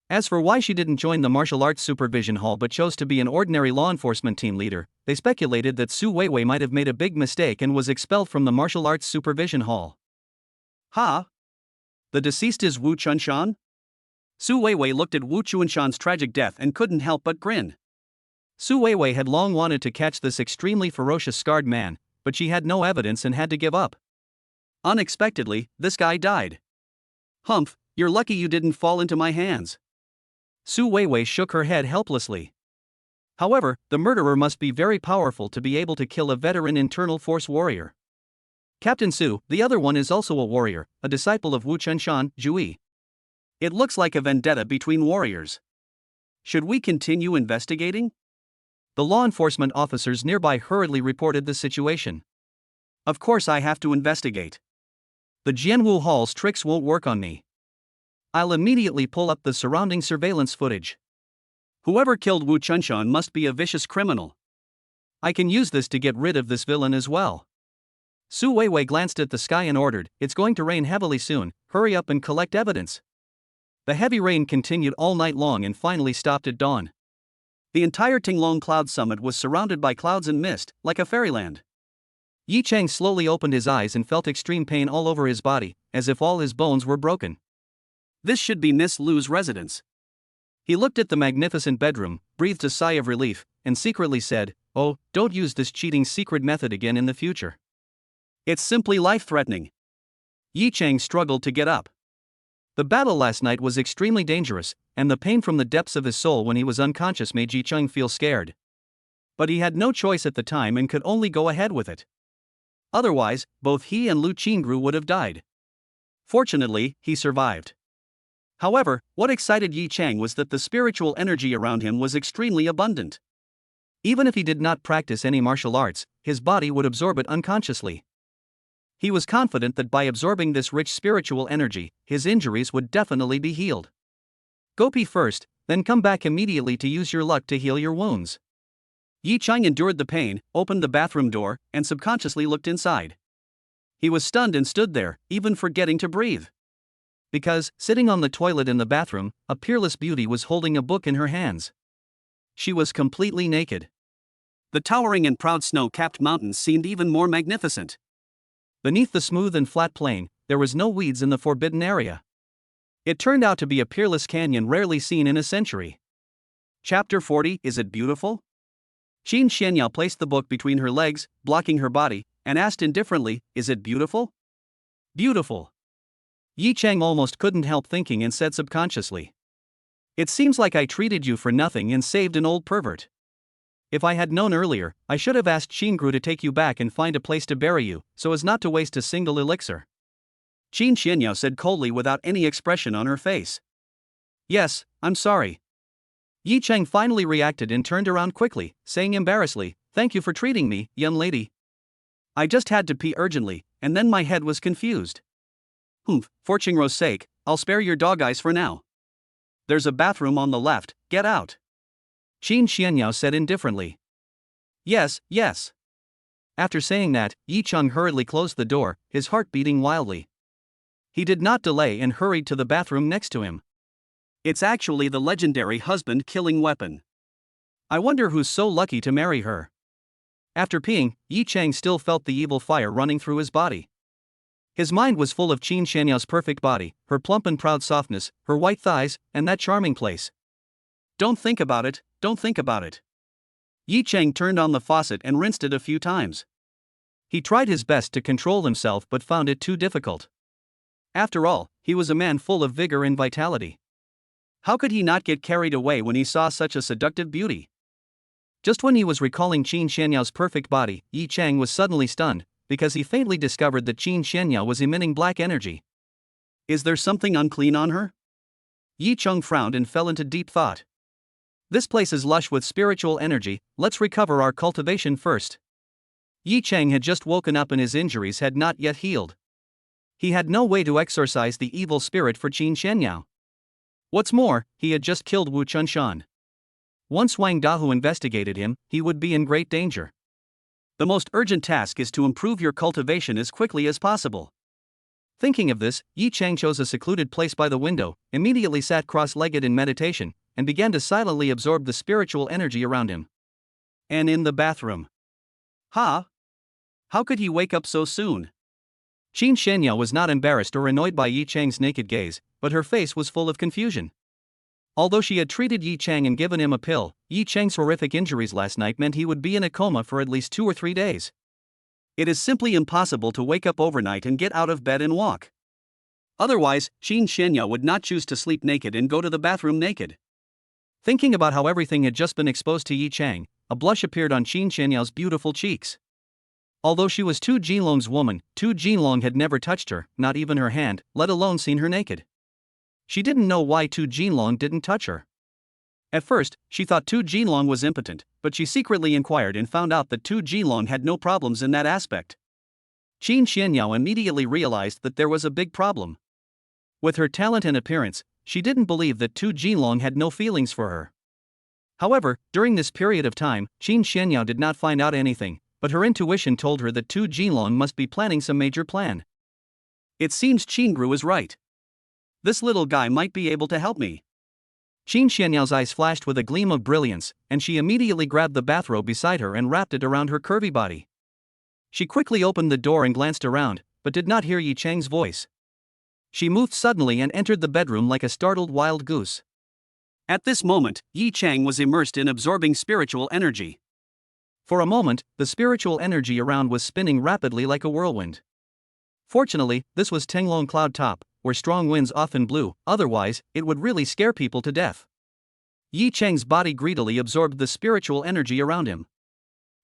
As for why she didn't join the Martial Arts Supervision Hall but chose to be an ordinary law enforcement team leader, they speculated that Su Weiwei might have made a big mistake and was expelled from the Martial Arts Supervision Hall. Ha! The deceased is Wu Chunshan? Su Weiwei looked at Wu Chunshan's tragic death and couldn't help but grin. Su Weiwei had long wanted to catch this extremely ferocious scarred man, but she had no evidence and had to give up. Unexpectedly, this guy died. Humph, you're lucky you didn't fall into my hands. Su Weiwei shook her head helplessly. However, the murderer must be very powerful to be able to kill a veteran internal force warrior. Captain Su, the other one is also a warrior, a disciple of Wu Chunshan, Zhui. It looks like a vendetta between warriors. Should we continue investigating? The law enforcement officers nearby hurriedly reported the situation. Of course I have to investigate. The Jianwu Hall's tricks won't work on me. I'll immediately pull up the surrounding surveillance footage. Whoever killed Wu Chunshan must be a vicious criminal. I can use this to get rid of this villain as well. Su Weiwei glanced at the sky and ordered, "It's going to rain heavily soon, hurry up and collect evidence." The heavy rain continued all night long and finally stopped at dawn. The entire Tinglong Cloud Summit was surrounded by clouds and mist, like a fairyland. Yi Cheng slowly opened his eyes and felt extreme pain all over his body, as if all his bones were broken. This should be Miss Lu's residence. He looked at the magnificent bedroom, breathed a sigh of relief, and secretly said, "Oh, don't use this cheating secret method again in the future. It's simply life-threatening." Yi Cheng struggled to get up. The battle last night was extremely dangerous, and the pain from the depths of his soul when he was unconscious made Yi Cheng feel scared. But he had no choice at the time and could only go ahead with it. Otherwise, both he and Lu Qingru would have died. Fortunately, he survived. However, what excited Yi Chang was that the spiritual energy around him was extremely abundant. Even if he did not practice any martial arts, his body would absorb it unconsciously. He was confident that by absorbing this rich spiritual energy, his injuries would definitely be healed. Go pee first, then come back immediately to use your luck to heal your wounds. Yi Chang endured the pain, opened the bathroom door, and subconsciously looked inside. He was stunned and stood there, even forgetting to breathe. Because, sitting on the toilet in the bathroom, a peerless beauty was holding a book in her hands. She was completely naked. The towering and proud snow-capped mountains seemed even more magnificent. Beneath the smooth and flat plain, there was no weeds in the forbidden area. It turned out to be a peerless canyon rarely seen in a century. Chapter 40. Is it beautiful? Qin Xianyao placed the book between her legs, blocking her body, and asked indifferently, "Is it beautiful?" "Beautiful." Yi Chang almost couldn't help thinking and said subconsciously. "It seems like I treated you for nothing and saved an old pervert. If I had known earlier, I should have asked Qingru to take you back and find a place to bury you, so as not to waste a single elixir." Qin Xianyao said coldly without any expression on her face. "Yes, I'm sorry." Yi Chang finally reacted and turned around quickly, saying embarrassedly, "Thank you for treating me, young lady. I just had to pee urgently, and then my head was confused. For Qingru's sake, I'll spare your dog eyes for now. There's a bathroom on the left, get out." Qin Xianyao said indifferently. Yes. After saying that, Yi Chang hurriedly closed the door, his heart beating wildly. He did not delay and hurried to the bathroom next to him. It's actually the legendary husband-killing weapon. I wonder who's so lucky to marry her. After peeing, Yi Chang still felt the evil fire running through his body. His mind was full of Qin Xianyao's perfect body, her plump and proud softness, her white thighs, and that charming place. Don't think about it. Yi Chang turned on the faucet and rinsed it a few times. He tried his best to control himself but found it too difficult. After all, he was a man full of vigor and vitality. How could he not get carried away when he saw such a seductive beauty? Just when he was recalling Qin Xianyao's perfect body, Yi Chang was suddenly stunned, because he faintly discovered that Qin Xianyao was emitting black energy. Is there something unclean on her? Yi Chang frowned and fell into deep thought. This place is lush with spiritual energy, let's recover our cultivation first. Yi Chang had just woken up and his injuries had not yet healed. He had no way to exorcise the evil spirit for Qin Xianyao. What's more, he had just killed Wu Chunshan. Once Wang Dahu investigated him, he would be in great danger. The most urgent task is to improve your cultivation as quickly as possible. Thinking of this, Yi Chang chose a secluded place by the window, immediately sat cross-legged in meditation, and began to silently absorb the spiritual energy around him. And in the bathroom. How could he wake up so soon? Qin Xianyao was not embarrassed or annoyed by Yi Chang's naked gaze, but her face was full of confusion. Although she had treated Yi Chang and given him a pill, Yi Chang's horrific injuries last night meant he would be in a coma for at least 2 or 3 days. It is simply impossible to wake up overnight and get out of bed and walk. Otherwise, Qin Xianyao would not choose to sleep naked and go to the bathroom naked. Thinking about how everything had just been exposed to Yi Chang, a blush appeared on Qin Xianyao's beautiful cheeks. Although she was Tu Jinlong's woman, Tu Jinlong had never touched her, not even her hand, let alone seen her naked. She didn't know why Tu Jinlong didn't touch her. At first, she thought Tu Jinlong was impotent, but she secretly inquired and found out that Tu Jinlong had no problems in that aspect. Qin Xianyao immediately realized that there was a big problem. With her talent and appearance, she didn't believe that Tu Jinlong had no feelings for her. However, during this period of time, Qin Xianyao did not find out anything, but her intuition told her that Tu Jinlong must be planning some major plan. It seems Qingru is right. This little guy might be able to help me. Qin Xianyao's eyes flashed with a gleam of brilliance, and she immediately grabbed the bathrobe beside her and wrapped it around her curvy body. She quickly opened the door and glanced around, but did not hear Yi Chang's voice. She moved suddenly and entered the bedroom like a startled wild goose. At this moment, Yi Chang was immersed in absorbing spiritual energy. For a moment, the spiritual energy around was spinning rapidly like a whirlwind. Fortunately, this was Tenglong Cloud Top, where strong winds often blew, otherwise, it would really scare people to death. Yi Chang's body greedily absorbed the spiritual energy around him.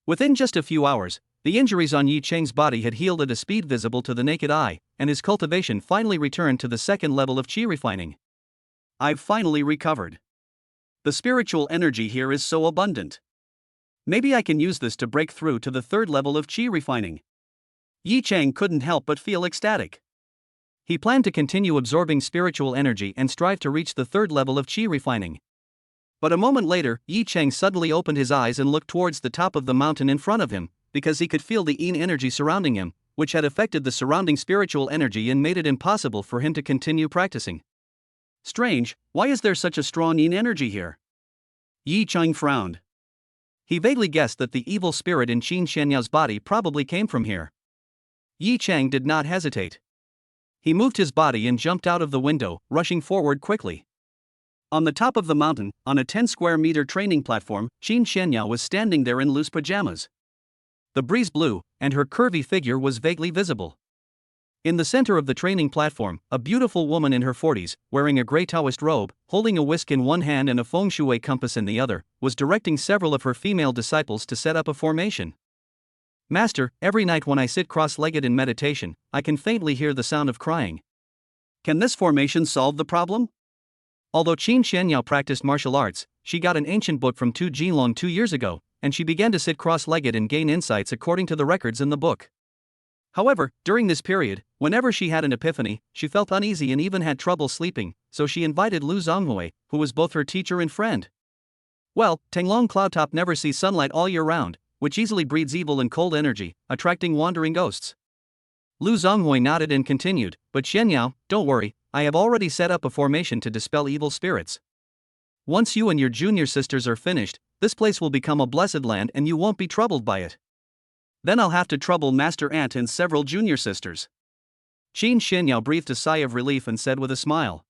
Within just a few hours, The injuries on Yi Cheng's body had healed at a speed visible to the naked eye, and his cultivation finally returned to the second level of qi refining. I've finally recovered. The spiritual energy here is so abundant. Maybe I can use this to break through to the third level of qi refining. Yi Cheng couldn't help but feel ecstatic. He planned to continue absorbing spiritual energy and strive to reach the third level of qi refining. But a moment later, Yi Cheng suddenly opened his eyes and looked towards the top of the mountain in front of him, because he could feel the yin energy surrounding him, which had affected the surrounding spiritual energy and made it impossible for him to continue practicing. Strange, why is there such a strong yin energy here? Yi Cheng frowned. He vaguely guessed that the evil spirit in Qin Shanyao's body probably came from here. Yi Cheng did not hesitate. He moved his body and jumped out of the window, rushing forward quickly. On the top of the mountain, on a 10-square-meter training platform, Qin Shanyao was standing there in loose pajamas. The breeze blew, and her curvy figure was vaguely visible. In the center of the training platform, a beautiful woman in her 40s, wearing a gray Taoist robe, holding a whisk in one hand and a feng shui compass in the other, was directing several of her female disciples to set up a formation. Master, every night when I sit cross-legged in meditation, I can faintly hear the sound of crying. Can this formation solve the problem? Although Qin Shanyao practiced martial arts, she got an ancient book from Tu Jinlong 2 years ago, and she began to sit cross-legged and gain insights according to the records in the book. However, during this period, whenever she had an epiphany, she felt uneasy and even had trouble sleeping, so she invited Lu Zonghui, who was both her teacher and friend. Well, Tanglong Cloudtop never sees sunlight all year round, which easily breeds evil and cold energy, attracting wandering ghosts. Lu Zonghui nodded and continued, but Shenyao, don't worry, I have already set up a formation to dispel evil spirits. Once you and your junior sisters are finished, this place will become a blessed land and you won't be troubled by it. Then I'll have to trouble Master Ant and several junior sisters. Qin Shenyao breathed a sigh of relief and said with a smile.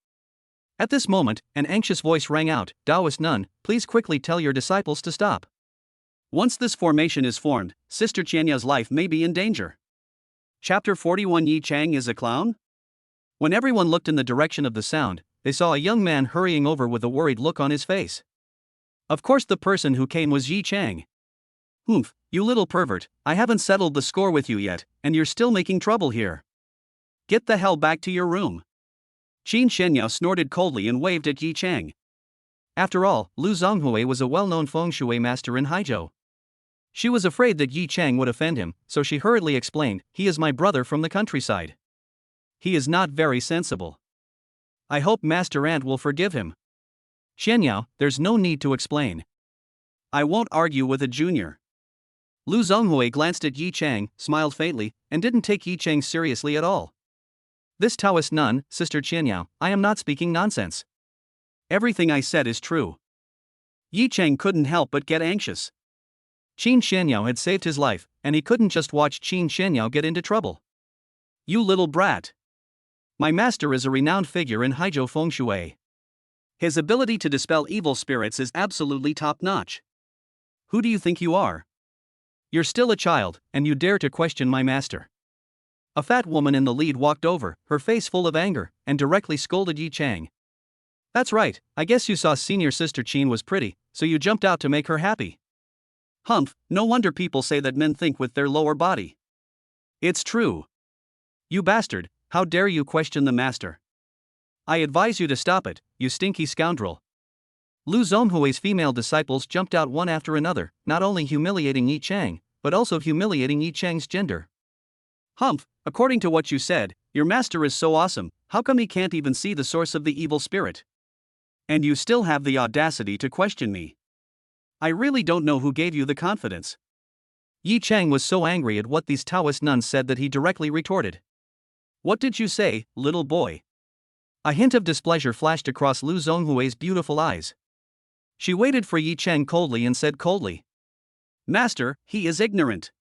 At this moment, an anxious voice rang out, Taoist nun, please quickly tell your disciples to stop. Once this formation is formed, Sister Qianyao's life may be in danger. Chapter 41 Yi Cheng is a clown? When everyone looked in the direction of the sound, they saw a young man hurrying over with a worried look on his face. Of course the person who came was Yi Cheng. Humph, you little pervert, I haven't settled the score with you yet, and you're still making trouble here. Get the hell back to your room. Qin Shenyao snorted coldly and waved at Yi Cheng. After all, Lu Zonghui was a well-known feng shui master in Haizhou. She was afraid that Yi Cheng would offend him, so she hurriedly explained, he is my brother from the countryside. He is not very sensible. I hope Master Ant will forgive him. Shenyao, there's no need to explain. I won't argue with a junior. Lu Zonghui glanced at Yi Cheng, smiled faintly, and didn't take Yi Cheng seriously at all. This Taoist nun, Sister Qianyao, I am not speaking nonsense. Everything I said is true. Yi Cheng couldn't help but get anxious. Qin Shenyao had saved his life, and he couldn't just watch Qin Shenyao get into trouble. You little brat. My master is a renowned figure in Haizhou feng shui. His ability to dispel evil spirits is absolutely top-notch. Who do you think you are? You're still a child, and you dare to question my master. A fat woman in the lead walked over, her face full of anger, and directly scolded Yi Cheng. That's right, I guess you saw senior sister Qin was pretty, so you jumped out to make her happy. Humph, no wonder people say that men think with their lower body. It's true. You bastard, how dare you question the master? I advise you to stop it, you stinky scoundrel. Lu Zonghui's female disciples jumped out one after another, not only humiliating Yi Cheng, but also humiliating Yi Cheng's gender. Humph, according to what you said, your master is so awesome, how come he can't even see the source of the evil spirit? And you still have the audacity to question me. I really don't know who gave you the confidence. Yi Cheng was so angry at what these Taoist nuns said that he directly retorted. What did you say, little boy? A hint of displeasure flashed across Lu Zonghui's beautiful eyes. She waited for Yi Cheng coldly and said coldly, Master, he is ignorant.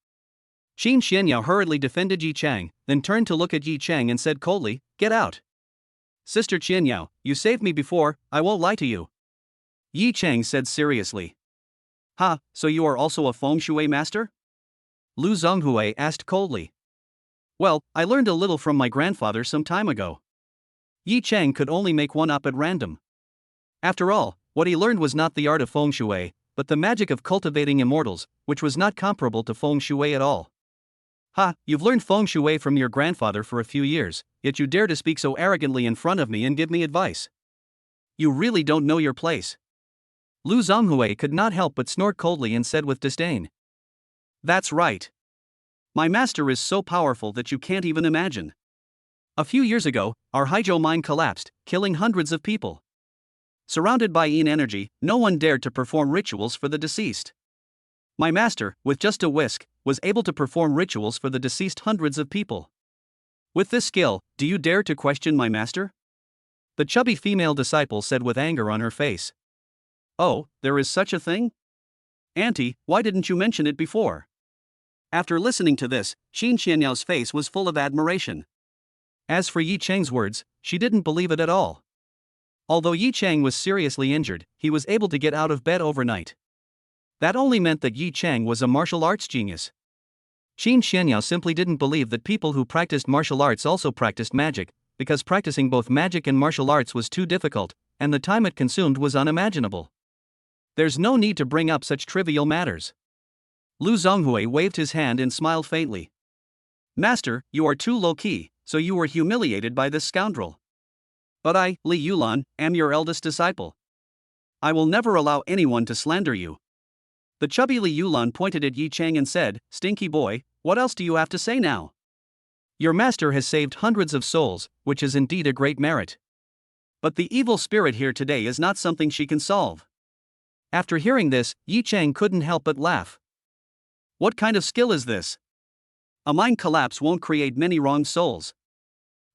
Qin Shenyao hurriedly defended Yi Cheng, then turned to look at Yi Cheng and said coldly, Get out. Sister Qianyao, you saved me before, I won't lie to you. Yi Cheng said seriously. Ha, so you are also a feng shui master? Lu Zonghui asked coldly. Well, I learned a little from my grandfather some time ago. Yi Cheng could only make one up at random. After all, what he learned was not the art of feng shui, but the magic of cultivating immortals, which was not comparable to feng shui at all. Ha, you've learned feng shui from your grandfather for a few years, yet you dare to speak so arrogantly in front of me and give me advice. You really don't know your place. Lu Zhonghui could not help but snort coldly and said with disdain. That's right. My master is so powerful that you can't even imagine. A few years ago, our Haizhou mine collapsed, killing hundreds of people. Surrounded by yin energy, no one dared to perform rituals for the deceased. My master, with just a whisk, was able to perform rituals for the deceased hundreds of people. With this skill, do you dare to question my master? The chubby female disciple said with anger on her face. Oh, there is such a thing? Auntie, why didn't you mention it before? After listening to this, Qin Xianyao's face was full of admiration. As for Yi Cheng's words, she didn't believe it at all. Although Yi Cheng was seriously injured, he was able to get out of bed overnight. That only meant that Yi Cheng was a martial arts genius. Qin Xianyao simply didn't believe that people who practiced martial arts also practiced magic, because practicing both magic and martial arts was too difficult, and the time it consumed was unimaginable. There's no need to bring up such trivial matters. Lu Zhonghui waved his hand and smiled faintly. Master, you are too low-key, so you were humiliated by this scoundrel. But I, Li Yulan, am your eldest disciple. I will never allow anyone to slander you. The chubby Li Yulan pointed at Yi Cheng and said, Stinky boy, what else do you have to say now? Your master has saved hundreds of souls, which is indeed a great merit. But the evil spirit here today is not something she can solve. After hearing this, Yi Cheng couldn't help but laugh. What kind of skill is this? A mine collapse won't create many wronged souls.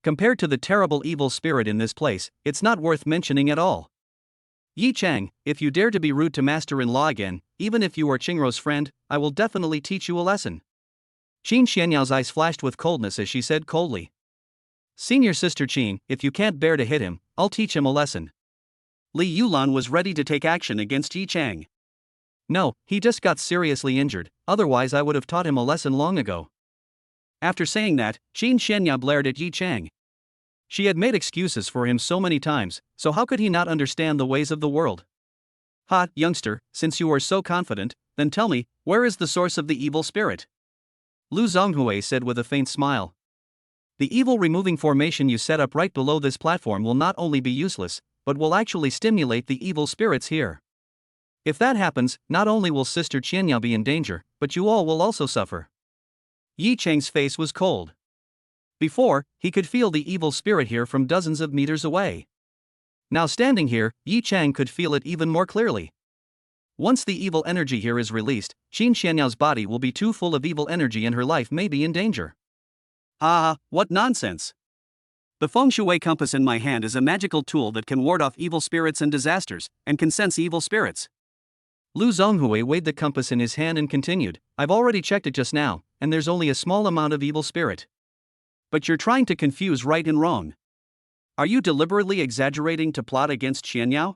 Compared to the terrible evil spirit in this place, it's not worth mentioning at all. Yi Cheng, if you dare to be rude to master-in-law again, even if you are Qingrou's friend, I will definitely teach you a lesson. Qin Xianyao's eyes flashed with coldness as she said coldly. Senior sister Qin, if you can't bear to hit him, I'll teach him a lesson. Li Yulan was ready to take action against Yi Cheng. No, he just got seriously injured, otherwise I would have taught him a lesson long ago. After saying that, Qin Xianyao blared at Yi Cheng. She had made excuses for him so many times, so how could he not understand the ways of the world? Ha, youngster, since you are so confident, then tell me, where is the source of the evil spirit? Lu Zhonghui said with a faint smile. The evil removing formation you set up right below this platform will not only be useless, but will actually stimulate the evil spirits here. If that happens, not only will Sister Qianyao be in danger, but you all will also suffer. Yi Cheng's face was cold. Before, he could feel the evil spirit here from dozens of meters away. Now standing here, Yi Cheng could feel it even more clearly. Once the evil energy here is released, Qin Xianyao's body will be too full of evil energy and her life may be in danger. Ah, what nonsense! The feng shui compass in my hand is a magical tool that can ward off evil spirits and disasters, and can sense evil spirits. Lu Zhonghui weighed the compass in his hand and continued, I've already checked it just now, and there's only a small amount of evil spirit. But you're trying to confuse right and wrong. Are you deliberately exaggerating to plot against Xianyao?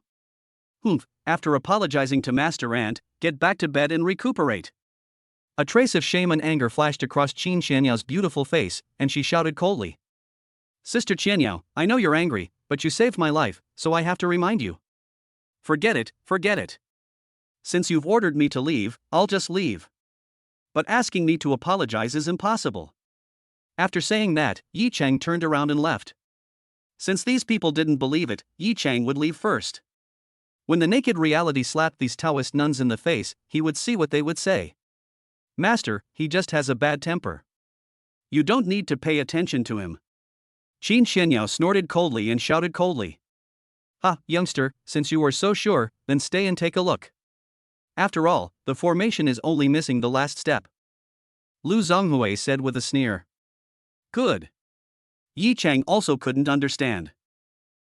Humph, after apologizing to Master Ant, get back to bed and recuperate. A trace of shame and anger flashed across Qin Xianyao's beautiful face, and she shouted coldly. Sister Qianyao, I know you're angry, but you saved my life, so I have to remind you. Forget it, forget it. Since you've ordered me to leave, I'll just leave. But asking me to apologize is impossible. After saying that, Yi Cheng turned around and left. Since these people didn't believe it, Yi Cheng would leave first. When the naked reality slapped these Taoist nuns in the face, he would see what they would say. Master, he just has a bad temper. You don't need to pay attention to him. Qin Xianyao snorted coldly and shouted coldly. Ha, youngster, since you are so sure, then stay and take a look. After all, the formation is only missing the last step. Lu Zhonghui said with a sneer. Good. Yi Cheng also couldn't understand.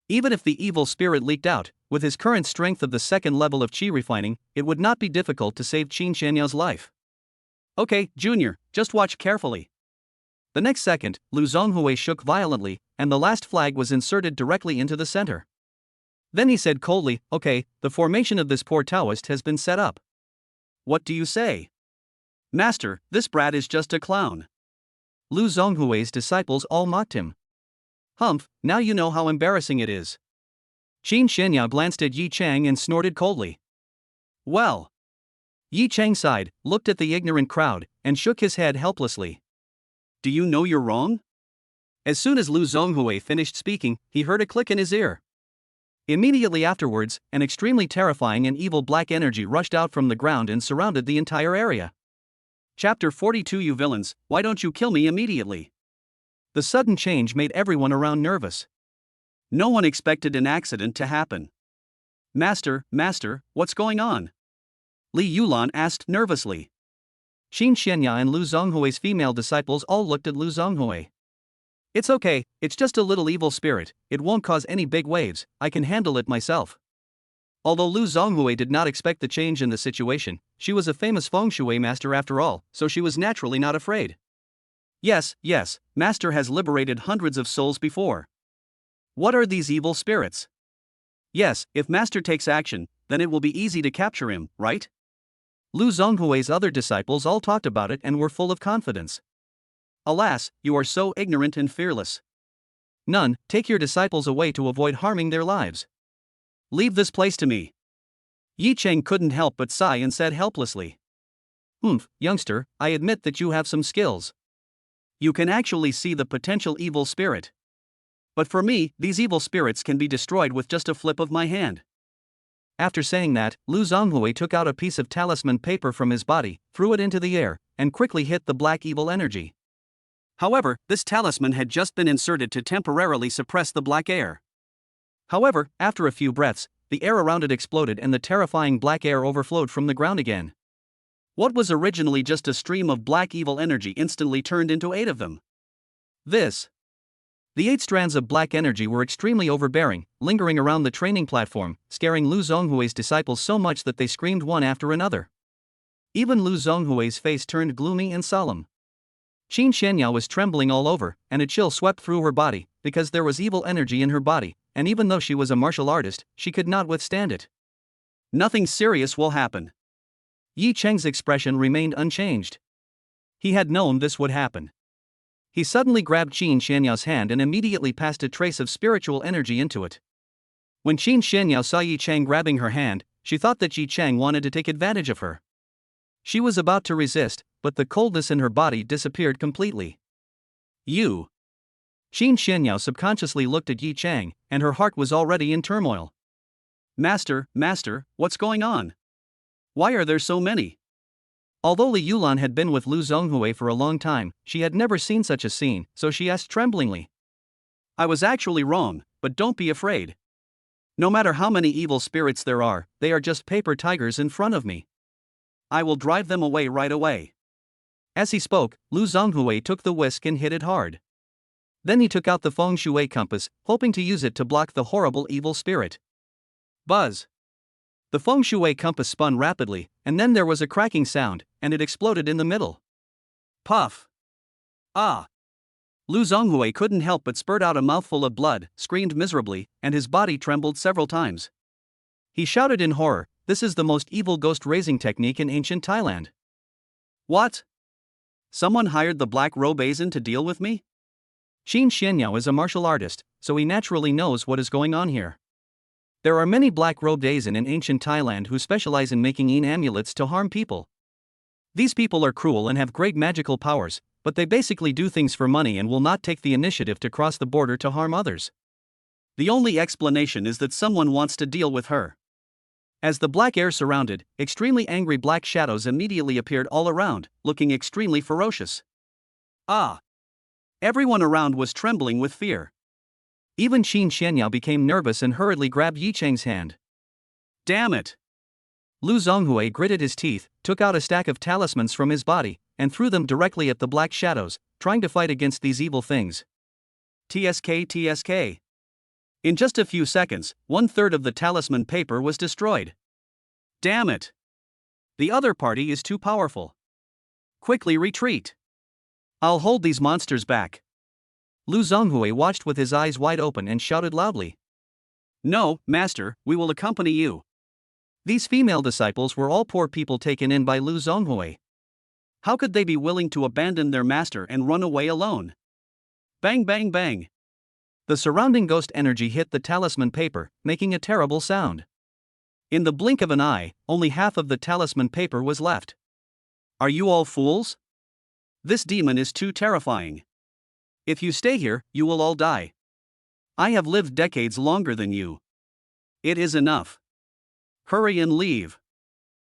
Even if the evil spirit leaked out, with his current strength of the second level of qi refining, it would not be difficult to save Qin Xianyao's life. Okay, Junior, just watch carefully. The next second, Lu Zhonghui shook violently, and the last flag was inserted directly into the center. Then he said coldly, okay, the formation of this poor Taoist has been set up. What do you say? Master, this brat is just a clown. Lu Zhonghui's disciples all mocked him. Humph, now you know how embarrassing it is. Qin Xianyao glanced at Yi Cheng and snorted coldly. Well. Yi Cheng sighed, looked at the ignorant crowd, and shook his head helplessly. Do you know you're wrong? As soon as Lu Zhonghui finished speaking, he heard a click in his ear. Immediately afterwards, an extremely terrifying and evil black energy rushed out from the ground and surrounded the entire area. Chapter 42. You villains, why don't you kill me immediately? The sudden change made everyone around nervous. No one expected an accident to happen. Master, what's going on? Li Yulan asked nervously. Qin Xianya and Lu Zhonghui's female disciples all looked at Lu Zhonghui. It's okay, it's just a little evil spirit, it won't cause any big waves, I can handle it myself. Although Lu Zhonghui did not expect the change in the situation, she was a famous feng shui master after all, so she was naturally not afraid. Yes, master has liberated hundreds of souls before. What are these evil spirits? Yes, if master takes action, then it will be easy to capture him, right? Lu Zhonghui's other disciples all talked about it and were full of confidence. Alas, you are so ignorant and fearless. None, take your disciples away to avoid harming their lives. Leave this place to me. Yi Cheng couldn't help but sigh and said helplessly. Youngster, I admit that you have some skills. You can actually see the potential evil spirit. But for me, these evil spirits can be destroyed with just a flip of my hand. After saying that, Lu Zhonghui took out a piece of talisman paper from his body, threw it into the air, and quickly hit the black evil energy. However, this talisman had just been inserted to temporarily suppress the black air. However, after a few breaths, the air around it exploded and the terrifying black air overflowed from the ground again. What was originally just a stream of black evil energy instantly turned into 8 of them. The 8 strands of black energy were extremely overbearing, lingering around the training platform, scaring Lu Zhonghui's disciples so much that they screamed one after another. Even Lu Zhonghui's face turned gloomy and solemn. Qin Xianya was trembling all over, and a chill swept through her body, because there was evil energy in her body, and even though she was a martial artist, she could not withstand it. Nothing serious will happen. Yi Cheng's expression remained unchanged. He had known this would happen. He suddenly grabbed Qin Xianyao's hand and immediately passed a trace of spiritual energy into it. When Qin Xianyao saw Yi Cheng grabbing her hand, she thought that Yi Cheng wanted to take advantage of her. She was about to resist, but the coldness in her body disappeared completely. You. Qin Xianyao subconsciously looked at Yi Cheng, and her heart was already in turmoil. Master, what's going on? Why are there so many? Although Li Yulan had been with Lu Zhonghui for a long time, she had never seen such a scene, so she asked tremblingly. I was actually wrong, but don't be afraid. No matter how many evil spirits there are, they are just paper tigers in front of me. I will drive them away right away. As he spoke, Lu Zhonghui took the whisk and hit it hard. Then he took out the feng shui compass, hoping to use it to block the horrible evil spirit. Buzz! The feng shui compass spun rapidly, and then there was a cracking sound, and it exploded in the middle. Puff! Ah! Lu Zhonghui couldn't help but spurt out a mouthful of blood, screamed miserably, and his body trembled several times. He shouted in horror, "This is the most evil ghost raising technique in ancient Thailand." What? Someone hired the Black Robe Asian to deal with me? Qin Xianyao is a martial artist, so he naturally knows what is going on here. There are many black-robed Asian in ancient Thailand who specialize in making amulets to harm people. These people are cruel and have great magical powers, but they basically do things for money and will not take the initiative to cross the border to harm others. The only explanation is that someone wants to deal with her. As the black air surrounded, extremely angry black shadows immediately appeared all around, looking extremely ferocious. Ah! Everyone around was trembling with fear. Even Qin Xianyao became nervous and hurriedly grabbed Yi Cheng's hand. Damn it! Lu Zhonghui gritted his teeth, took out a stack of talismans from his body, and threw them directly at the black shadows, trying to fight against these evil things. TSK. In just a few seconds, 1/3 of the talisman paper was destroyed. Damn it! The other party is too powerful. Quickly retreat. I'll hold these monsters back. Lu Zhonghui watched with his eyes wide open and shouted loudly. No, master, we will accompany you. These female disciples were all poor people taken in by Lu Zhonghui. How could they be willing to abandon their master and run away alone? Bang bang bang. The surrounding ghost energy hit the talisman paper, making a terrible sound. In the blink of an eye, only half of the talisman paper was left. Are you all fools? This demon is too terrifying. If you stay here, you will all die. I have lived decades longer than you. It is enough. Hurry and leave.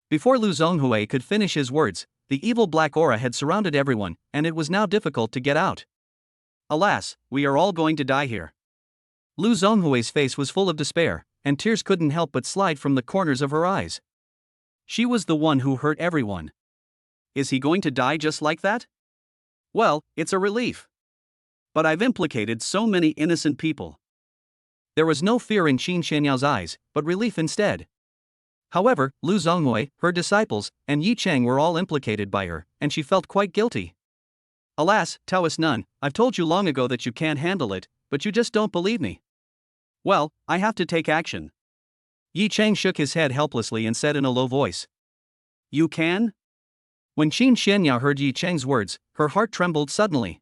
Before Lu Zhonghui could finish his words, the evil black aura had surrounded everyone, and it was now difficult to get out. Alas, we are all going to die here. Lu Zhonghui's face was full of despair, and tears couldn't help but slide from the corners of her eyes. She was the one who hurt everyone. Is he going to die just like that? Well, it's a relief. But I've implicated so many innocent people. There was no fear in Qin Shanyao's eyes, but relief instead. However, Lu Zhonghui, her disciples, and Yi Cheng were all implicated by her, and she felt quite guilty. Alas, Taoist nun, I've told you long ago that you can't handle it, but you just don't believe me. Well, I have to take action. Yi Cheng shook his head helplessly and said in a low voice. You can? When Qin Shangyao heard Yi Cheng's words, her heart trembled suddenly.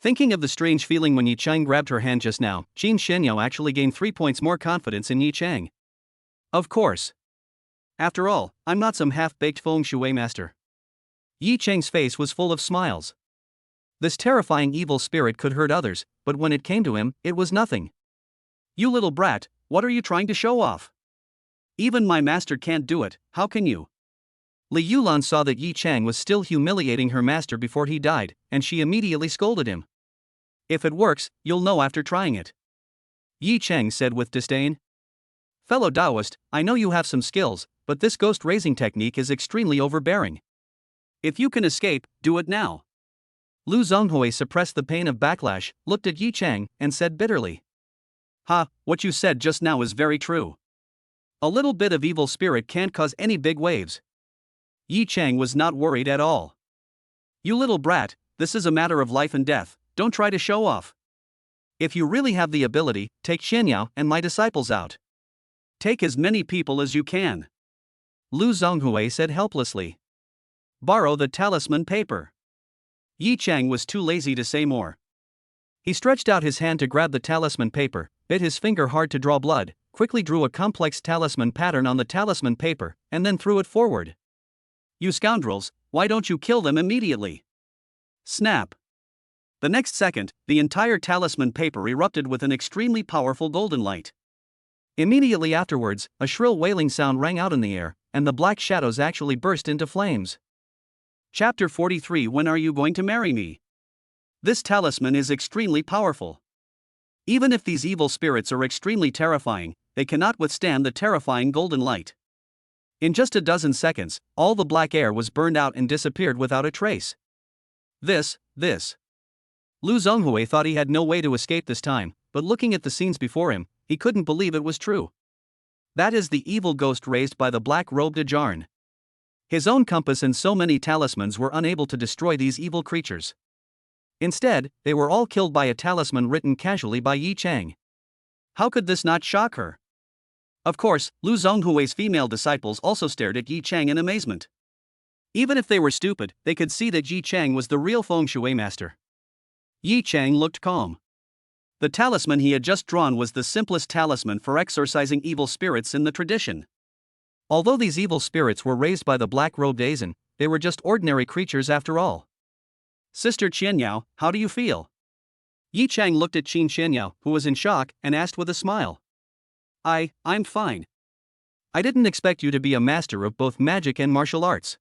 Thinking of the strange feeling when Yi Cheng grabbed her hand just now, Qin Shangyao actually gained 3 points more confidence in Yi Cheng. Of course. After all, I'm not some half-baked feng shui master. Yi Cheng's face was full of smiles. This terrifying evil spirit could hurt others, but when it came to him, it was nothing. You little brat, what are you trying to show off? Even my master can't do it, how can you? Li Yulan saw that Yi Cheng was still humiliating her master before he died, and she immediately scolded him. If it works, you'll know after trying it. Yi Cheng said with disdain. Fellow Taoist, I know you have some skills, but this ghost raising technique is extremely overbearing. If you can escape, do it now. Lu Zhonghui suppressed the pain of backlash, looked at Yi Cheng, and said bitterly. Ha, what you said just now is very true. A little bit of evil spirit can't cause any big waves. Yi Cheng was not worried at all. You little brat, this is a matter of life and death, don't try to show off. If you really have the ability, take Xianyao and my disciples out. Take as many people as you can. Lu Zhonghui said helplessly. Borrow the talisman paper. Yi Cheng was too lazy to say more. He stretched out his hand to grab the talisman paper, bit his finger hard to draw blood, quickly drew a complex talisman pattern on the talisman paper, and then threw it forward. You scoundrels, why don't you kill them immediately? Snap. The next second, the entire talisman paper erupted with an extremely powerful golden light. Immediately afterwards, a shrill wailing sound rang out in the air, and the black shadows actually burst into flames. Chapter 43 When are you going to marry me? This talisman is extremely powerful. Even if these evil spirits are extremely terrifying, they cannot withstand the terrifying golden light. In just a dozen seconds, all the black air was burned out and disappeared without a trace. This. Lu Zhonghui thought he had no way to escape this time, but looking at the scenes before him, he couldn't believe it was true. That is the evil ghost raised by the black-robed Ajarn. His own compass and so many talismans were unable to destroy these evil creatures. Instead, they were all killed by a talisman written casually by Yi Cheng. How could this not shock her? Of course, Lu Zhonghui's female disciples also stared at Yi Cheng in amazement. Even if they were stupid, they could see that Yi Cheng was the real feng shui master. Yi Cheng looked calm. The talisman he had just drawn was the simplest talisman for exorcising evil spirits in the tradition. Although these evil spirits were raised by the black-robed Azan, they were just ordinary creatures after all. Sister Qianyao, how do you feel? Yi Cheng looked at Qin Shangyao, who was in shock, and asked with a smile. I'm fine. I didn't expect you to be a master of both magic and martial arts.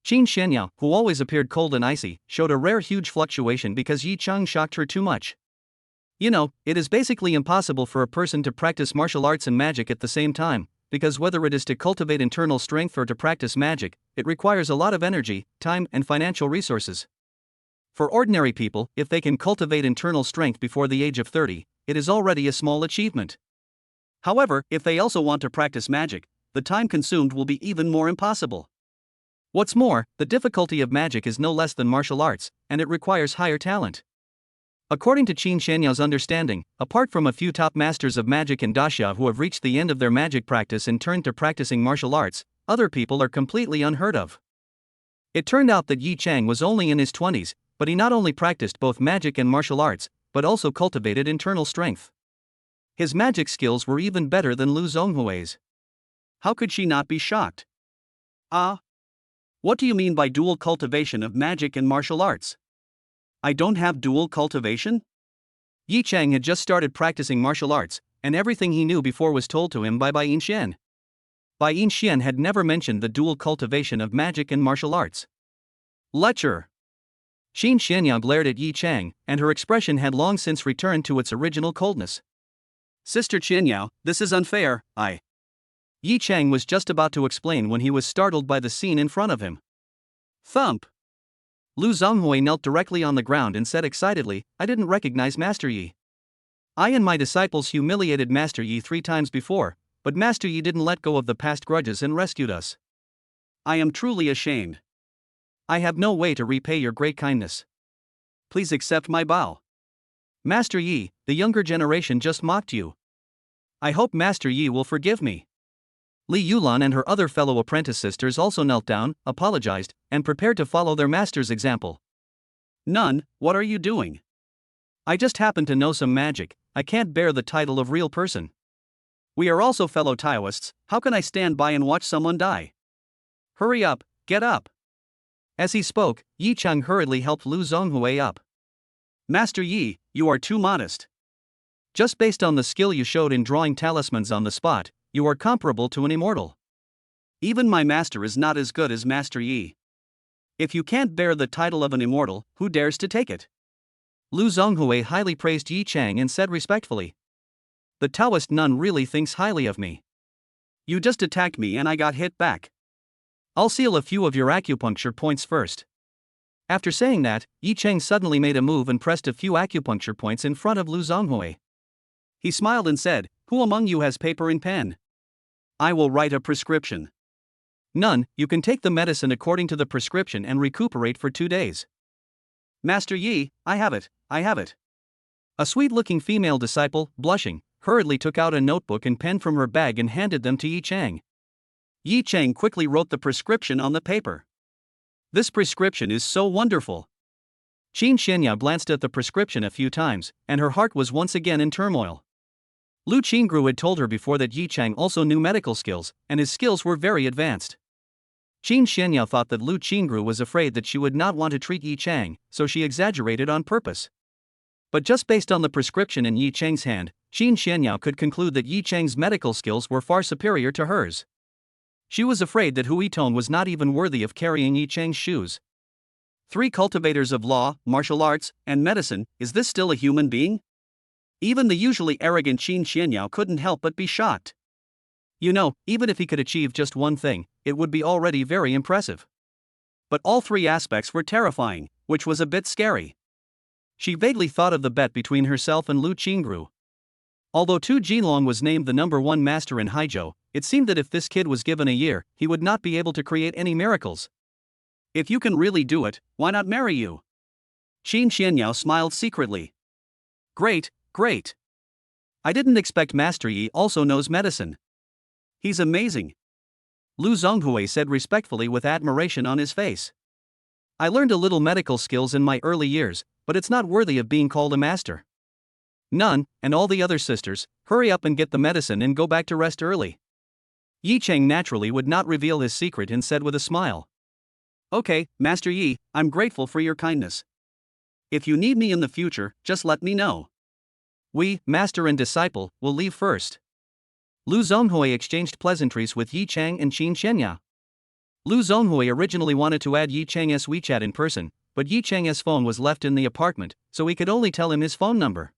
Qin Shangyao, who always appeared cold and icy, showed a rare huge fluctuation because Yi Cheng shocked her too much. You know, it is basically impossible for a person to practice martial arts and magic at the same time, because whether it is to cultivate internal strength or to practice magic, it requires a lot of energy, time, and financial resources. For ordinary people, if they can cultivate internal strength before the age of 30, it is already a small achievement. However, if they also want to practice magic, the time consumed will be even more impossible. What's more, the difficulty of magic is no less than martial arts, and it requires higher talent. According to Qin Shanyao's understanding, apart from a few top masters of magic and daxia who have reached the end of their magic practice and turned to practicing martial arts, other people are completely unheard of. It turned out that Yi Cheng was only in his 20s, but he not only practiced both magic and martial arts, but also cultivated internal strength. His magic skills were even better than Lu Zhonghui's. How could she not be shocked? What What do you mean by dual cultivation of magic and martial arts? I don't have dual cultivation? Yi Chang had just started practicing martial arts, and everything he knew before was told to him by Bai Yinxian. Bai Yinxian had never mentioned the dual cultivation of magic and martial arts. Lecture. Qin Xianyao glared at Yi Chang, and her expression had long since returned to its original coldness. Sister Qianyao, this is unfair, Yi Chang was just about to explain when he was startled by the scene in front of him. Thump! Lu Zonghui knelt directly on the ground and said excitedly, I didn't recognize Master Yi. I and my disciples humiliated Master Yi 3 times before, but Master Yi didn't let go of the past grudges and rescued us. I am truly ashamed. I have no way to repay your great kindness. Please accept my bow. Master Yi, the younger generation just mocked you. I hope Master Yi will forgive me. Li Yulan and her other fellow apprentice sisters also knelt down, apologized, and prepared to follow their master's example. Nun, what are you doing? I just happen to know some magic, I can't bear the title of real person. We are also fellow Taoists, how can I stand by and watch someone die? Hurry up, get up. As he spoke, Yi Chang hurriedly helped Lu Zonghui up. Master Yi, you are too modest. Just based on the skill you showed in drawing talismans on the spot, you are comparable to an immortal. Even my master is not as good as Master Yi. If you can't bear the title of an immortal, who dares to take it? Lu Zonghui highly praised Yi Chang and said respectfully. The Taoist nun really thinks highly of me. You just attacked me and I got hit back. I'll seal a few of your acupuncture points first. After saying that, Yi Chang suddenly made a move and pressed a few acupuncture points in front of Lu Zonghui. He smiled and said, Who among you has paper and pen? I will write a prescription. None, you can take the medicine according to the prescription and recuperate for 2 days. Master Yi, I have it. A sweet-looking female disciple, blushing, hurriedly took out a notebook and pen from her bag and handed them to Yi Chang. Yi Chang quickly wrote the prescription on the paper. This prescription is so wonderful. Qin Xianyao glanced at the prescription a few times, and her heart was once again in turmoil. Lu Qingru had told her before that Yi Chang also knew medical skills, and his skills were very advanced. Qin Xianyao thought that Lu Qingru was afraid that she would not want to treat Yi Chang, so she exaggerated on purpose. But just based on the prescription in Yi Chang's hand, Qin Xianyao could conclude that Yi Chang's medical skills were far superior to hers. She was afraid that Hu Yitong was not even worthy of carrying Yi Chang's shoes. 3 cultivators of law, martial arts, and medicine, is this still a human being? Even the usually arrogant Qin Xianyao couldn't help but be shocked. You know, even if he could achieve just one thing, it would be already very impressive. But all 3 aspects were terrifying, which was a bit scary. She vaguely thought of the bet between herself and Lu Qingru. Although Tu Jinlong was named the #1 master in Haizhou, it seemed that if this kid was given a year, he would not be able to create any miracles. If you can really do it, why not marry you? Qin Xianyao smiled secretly. Great. I didn't expect Master Yi also knows medicine. He's amazing. Lu Zonghui said respectfully with admiration on his face. I learned a little medical skills in my early years, but it's not worthy of being called a master. Nun, and all the other sisters, hurry up and get the medicine and go back to rest early. Yi Chang naturally would not reveal his secret and said with a smile. Okay, Master Yi, I'm grateful for your kindness. If you need me in the future, just let me know. We, master and disciple, will leave first. Lu Zonghui exchanged pleasantries with Yi Chang and Qin Xianyao. Lu Zonghui originally wanted to add Yi Chang's WeChat in person, but Yi Chang's phone was left in the apartment, so he could only tell him his phone number.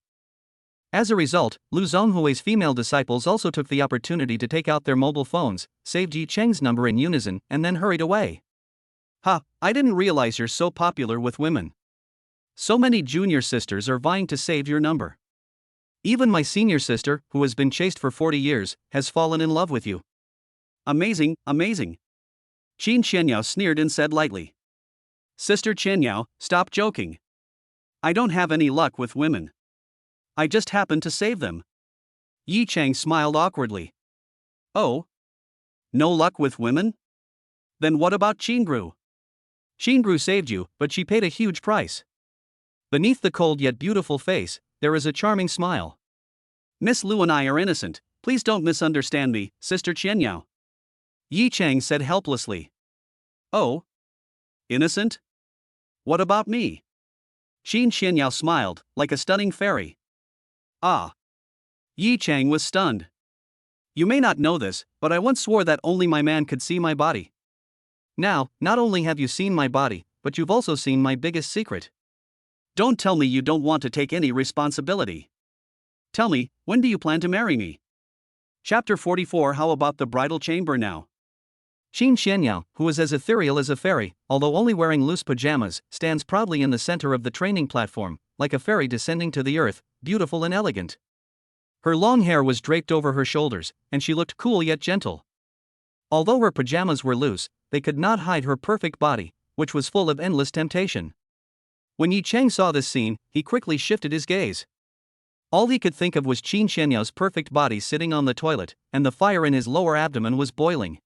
As a result, Lu Zonghui's female disciples also took the opportunity to take out their mobile phones, saved Yi Chang's number in unison, and then hurried away. I didn't realize you're so popular with women. So many junior sisters are vying to save your number. Even my senior sister, who has been chaste for 40 years, has fallen in love with you. Amazing. Qin Xianyao sneered and said lightly. Sister Qianyao, stop joking. I don't have any luck with women. I just happened to save them. Yi Chang smiled awkwardly. Oh? No luck with women? Then what about Qingru? Qingru saved you, but she paid a huge price. Beneath the cold yet beautiful face, there is a charming smile. Miss Lu and I are innocent, please don't misunderstand me, Sister Qianyao. Yi Chang said helplessly. Oh? Innocent? What about me? Qin Xianyao smiled, like a stunning fairy. Ah. Yi Chang was stunned. You may not know this, but I once swore that only my man could see my body. Now, not only have you seen my body, but you've also seen my biggest secret. Don't tell me you don't want to take any responsibility. Tell me, when do you plan to marry me? Chapter 44. How about the bridal chamber now? Qin Xianyao, who is as ethereal as a fairy, although only wearing loose pajamas, stands proudly in the center of the training platform, like a fairy descending to the earth, beautiful and elegant. Her long hair was draped over her shoulders, and she looked cool yet gentle. Although her pajamas were loose, they could not hide her perfect body, which was full of endless temptation. When Yi Chang saw this scene, he quickly shifted his gaze. All he could think of was Qin Xianyao's perfect body sitting on the toilet, and the fire in his lower abdomen was boiling.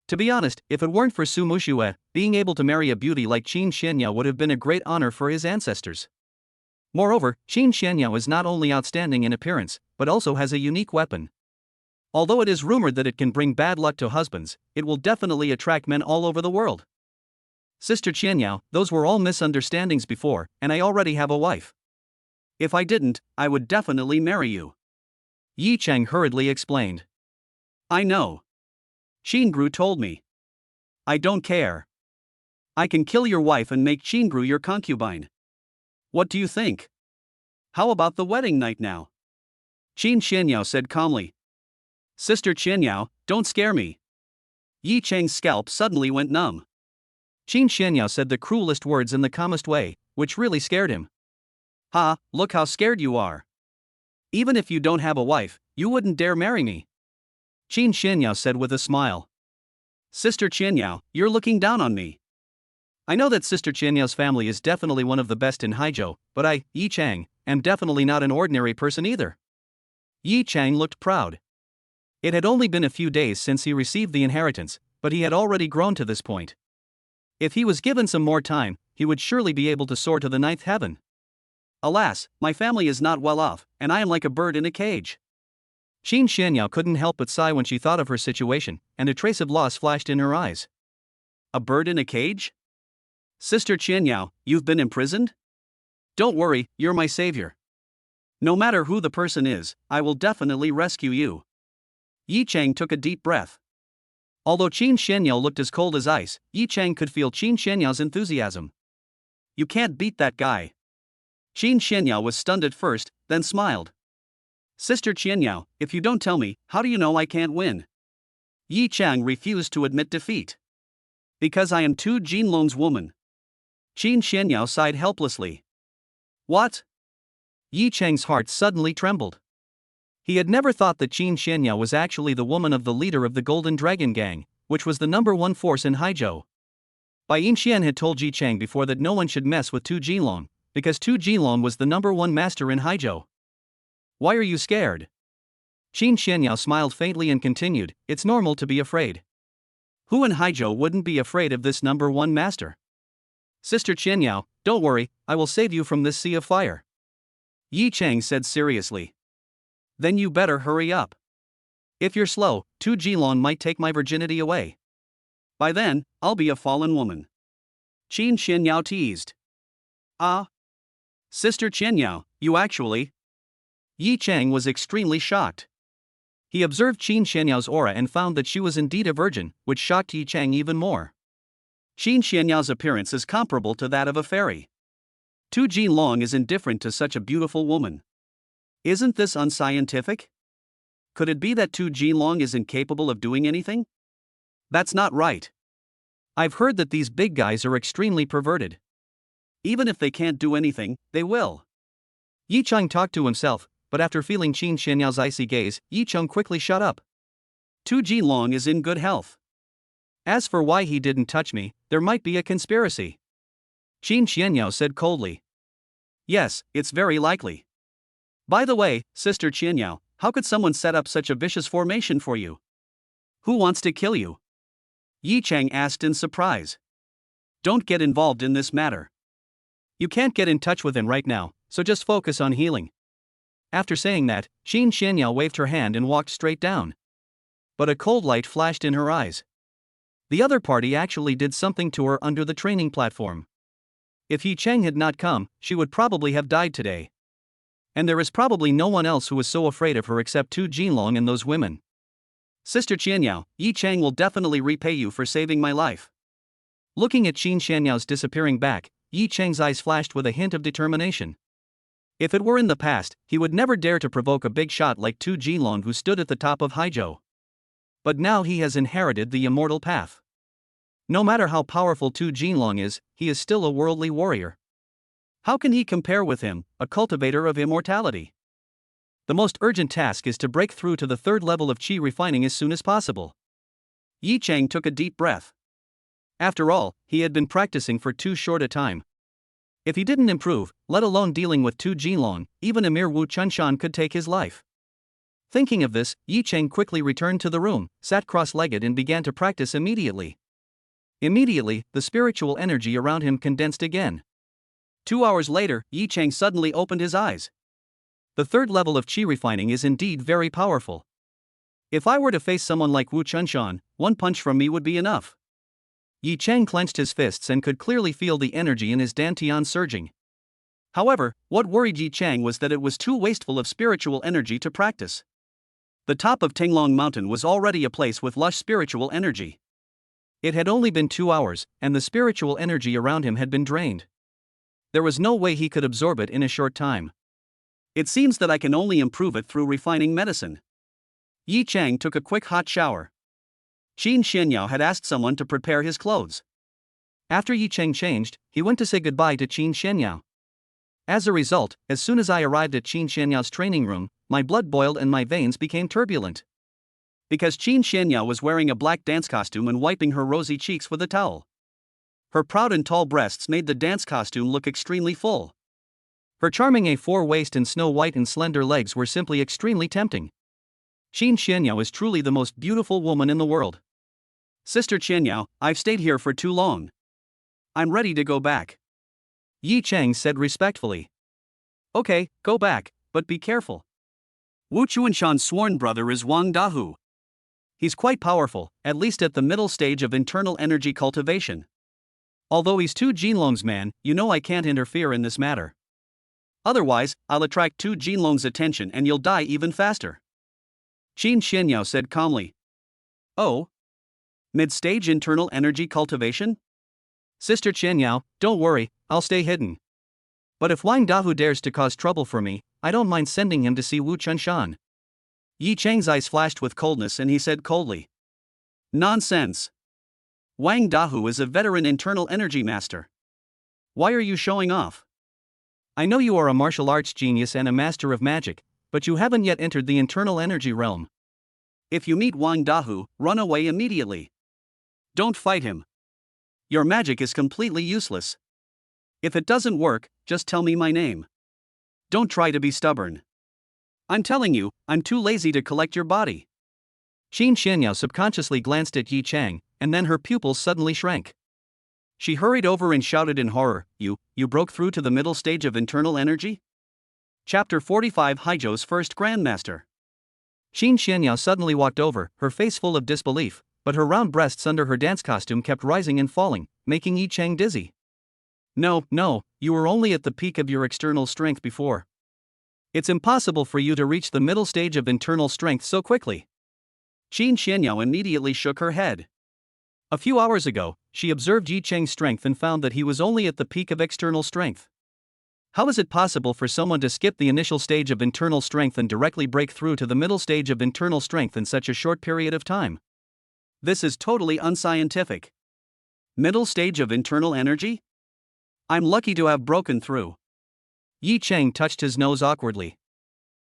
To be honest, if it weren't for Su Muxue, being able to marry a beauty like Qin Xianyao would have been a great honor for his ancestors. Moreover, Qin Xianyao is not only outstanding in appearance, but also has a unique weapon. Although it is rumored that it can bring bad luck to husbands, it will definitely attract men all over the world. Sister Qianyao, those were all misunderstandings before, and I already have a wife. If I didn't, I would definitely marry you. Yi Chang hurriedly explained. I know. Qingru told me. I don't care. I can kill your wife and make Qingru your concubine. What do you think? How about the wedding night now? Qin Xianyao said calmly. Sister Qianyao, don't scare me. Yi Chang's scalp suddenly went numb. Qin Xianyao said the cruelest words in the calmest way, which really scared him. Ha, look how scared you are. Even if you don't have a wife, you wouldn't dare marry me. Qin Xianyao said with a smile. Sister Qianyao, you're looking down on me. I know that Sister Qianyao's family is definitely one of the best in Haizhou, but I, Yi Chang, am definitely not an ordinary person either. Yi Chang looked proud. It had only been a few days since he received the inheritance, but he had already grown to this point. If he was given some more time, he would surely be able to soar to the ninth heaven. Alas, my family is not well off, and I am like a bird in a cage. Qin Xianyao couldn't help but sigh when she thought of her situation, and a trace of loss flashed in her eyes. A bird in a cage? Sister Qianyao, you've been imprisoned? Don't worry, you're my savior. No matter who the person is, I will definitely rescue you. Yi Chang took a deep breath. Although Qin Xianyao looked as cold as ice, Yi Chang could feel Qin Xianyao's enthusiasm. You can't beat that guy. Qin Xianyao was stunned at first, then smiled. Sister Qianyao, if you don't tell me, how do you know I can't win? Yi Chang refused to admit defeat. Because I am Tu Jinlong's woman. Qin Xianyao sighed helplessly. What? Yi Chang's heart suddenly trembled. He had never thought that Qin Xianyao was actually the woman of the leader of the Golden Dragon Gang, which was the #1 force in Haizhou. Bai Yinxian had told Yi Chang before that no one should mess with Tu Jinlong, because Tu Jinlong was the #1 master in Haizhou. Why are you scared? Qin Xianyao smiled faintly and continued, it's normal to be afraid. Who in Haizhou wouldn't be afraid of this #1 master? Sister Qianyao, don't worry, I will save you from this sea of fire. Yi Chang said seriously. Then you better hurry up. If you're slow, Tu Jinlong might take my virginity away. By then, I'll be a fallen woman. Qin Xianyao teased. Ah? Sister Qianyao, you actually? Yi Chang was extremely shocked. He observed Qin Xianyao's aura and found that she was indeed a virgin, which shocked Yi Chang even more. Qin Xianyao's appearance is comparable to that of a fairy. Tu Jinlong is indifferent to such a beautiful woman. Isn't this unscientific? Could it be that Tu Jinlong is incapable of doing anything? That's not right. I've heard that these big guys are extremely perverted. Even if they can't do anything, they will. Yi Chang talked to himself, but after feeling Qin Xianyao's icy gaze, Yi Chang quickly shut up. Tu Jinlong is in good health. As for why he didn't touch me, there might be a conspiracy. Qin Xianyao said coldly. Yes, it's very likely. By the way, Sister Qianyao, how could someone set up such a vicious formation for you? Who wants to kill you? Yi Chang asked in surprise. Don't get involved in this matter. You can't get in touch with him right now, so just focus on healing. After saying that, Qin Xianyao waved her hand and walked straight down. But a cold light flashed in her eyes. The other party actually did something to her under the training platform. If Yi Chang had not come, she would probably have died today. And there is probably no one else who is so afraid of her except Tu Jinlong and those women. Sister Qianyao, Yi Chang will definitely repay you for saving my life. Looking at Qin Xianyao's disappearing back, Yi Chang's eyes flashed with a hint of determination. If it were in the past, he would never dare to provoke a big shot like Tu Jinlong who stood at the top of Haizhou. But now he has inherited the immortal path. No matter how powerful Tu Jinlong is, he is still a worldly warrior. How can he compare with him, a cultivator of immortality? The most urgent task is to break through to the third level of qi refining as soon as possible. Yi Chang took a deep breath. After all, he had been practicing for too short a time. If he didn't improve, let alone dealing with Tu Jinlong, even a mere Wu Chunshan could take his life. Thinking of this, Yi Chang quickly returned to the room, sat cross-legged and began to practice immediately. Immediately, the spiritual energy around him condensed again. 2 hours later, Yi Chang suddenly opened his eyes. The third level of qi refining is indeed very powerful. If I were to face someone like Wu Chunshan, one punch from me would be enough. Yi Chang clenched his fists and could clearly feel the energy in his dantian surging. However, what worried Yi Chang was that it was too wasteful of spiritual energy to practice. The top of Tenglong Mountain was already a place with lush spiritual energy. It had only been 2 hours, and the spiritual energy around him had been drained. There was no way he could absorb it in a short time. It seems that I can only improve it through refining medicine. Yi Chang took a quick hot shower. Qin Xianyao had asked someone to prepare his clothes. After Yi Chang changed, he went to say goodbye to Qin Xianyao. As a result, as soon as I arrived at Qin Xianyao's training room, my blood boiled and my veins became turbulent. Because Qin Xianyao was wearing a black dance costume and wiping her rosy cheeks with a towel. Her proud and tall breasts made the dance costume look extremely full. Her charming A4 waist and snow-white and slender legs were simply extremely tempting. Qin Xianyao is truly the most beautiful woman in the world. Sister Qianyao, I've stayed here for too long. I'm ready to go back. Yi Chang said respectfully. Okay, go back, but be careful. Wu Chuanshan's sworn brother is Wang Dahu. He's quite powerful, at least at the middle stage of internal energy cultivation. Although he's Tu Jinlong's man, you know I can't interfere in this matter. Otherwise, I'll attract Tu Jinlong's attention and you'll die even faster. Qin Xianyao said calmly. Oh? Mid-stage internal energy cultivation? Sister Qianyao, don't worry, I'll stay hidden. But if Wang Dahu dares to cause trouble for me, I don't mind sending him to see Wu Chunshan. Yi Chang's eyes flashed with coldness and he said coldly. Nonsense. Wang Dahu is a veteran internal energy master. Why are you showing off? I know you are a martial arts genius and a master of magic, but you haven't yet entered the internal energy realm. If you meet Wang Dahu, run away immediately. Don't fight him. Your magic is completely useless. If it doesn't work, just tell me my name. Don't try to be stubborn. I'm telling you, I'm too lazy to collect your body. Qin Xianyao subconsciously glanced at Yi Chang, and then her pupils suddenly shrank. She hurried over and shouted in horror, You broke through to the middle stage of internal energy? Chapter 45 Haizhou's First Grandmaster. Qin Xianyao suddenly walked over, her face full of disbelief, but her round breasts under her dance costume kept rising and falling, making Yi Chang dizzy. No, you were only at the peak of your external strength before. It's impossible for you to reach the middle stage of internal strength so quickly. Qin Xianyao immediately shook her head. A few hours ago, she observed Yi Chang's strength and found that he was only at the peak of external strength. How is it possible for someone to skip the initial stage of internal strength and directly break through to the middle stage of internal strength in such a short period of time? This is totally unscientific. Middle stage of internal energy? I'm lucky to have broken through. Yi Chang touched his nose awkwardly.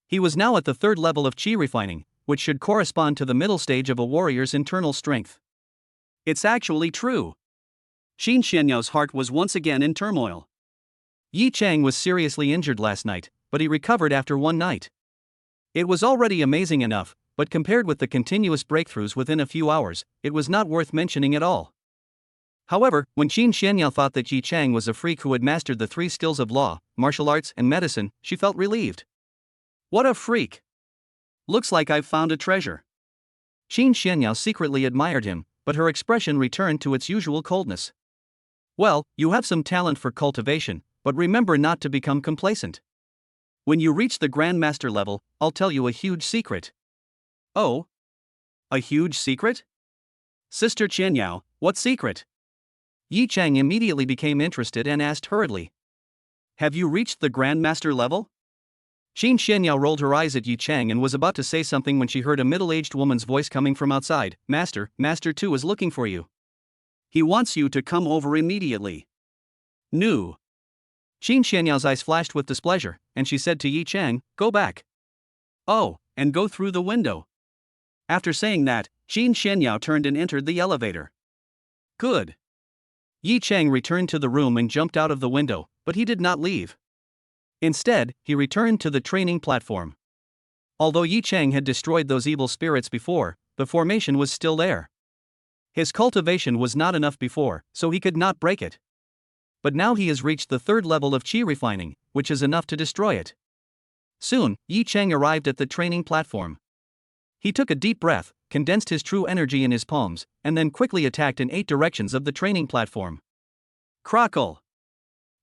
He was now at the third level of qi refining, which should correspond to the middle stage of a warrior's internal strength. It's actually true. Qin Xianyao's heart was once again in turmoil. Yi Chang was seriously injured last night, but he recovered after one night. It was already amazing enough, but compared with the continuous breakthroughs within a few hours, it was not worth mentioning at all. However, when Qin Xianyao thought that Yi Chang was a freak who had mastered the 3 skills of law, martial arts, and medicine, she felt relieved. What a freak! Looks like I've found a treasure. Qin Xianyao secretly admired him, but her expression returned to its usual coldness. Well, you have some talent for cultivation, but remember not to become complacent. When you reach the Grandmaster level, I'll tell you a huge secret. Oh? A huge secret? Sister Qianyao, what secret? Yi Chang immediately became interested and asked hurriedly. Have you reached the Grandmaster level? Qin Qianyao rolled her eyes at Yi Chang and was about to say something when she heard a middle-aged woman's voice coming from outside. Master, Master 2 is looking for you. He wants you to come over immediately. Nu. Qin Qianyao's eyes flashed with displeasure, and she said to Yi Chang, go back. Oh, and go through the window. After saying that, Qin Qianyao turned and entered the elevator. Good. Yi Chang returned to the room and jumped out of the window, but he did not leave. Instead, he returned to the training platform. Although Yi Chang had destroyed those evil spirits before, the formation was still there. His cultivation was not enough before, so he could not break it. But now he has reached the third level of qi refining, which is enough to destroy it. Soon, Yi Chang arrived at the training platform. He took a deep breath, condensed his true energy in his palms, and then quickly attacked in 8 directions of the training platform. Crackle!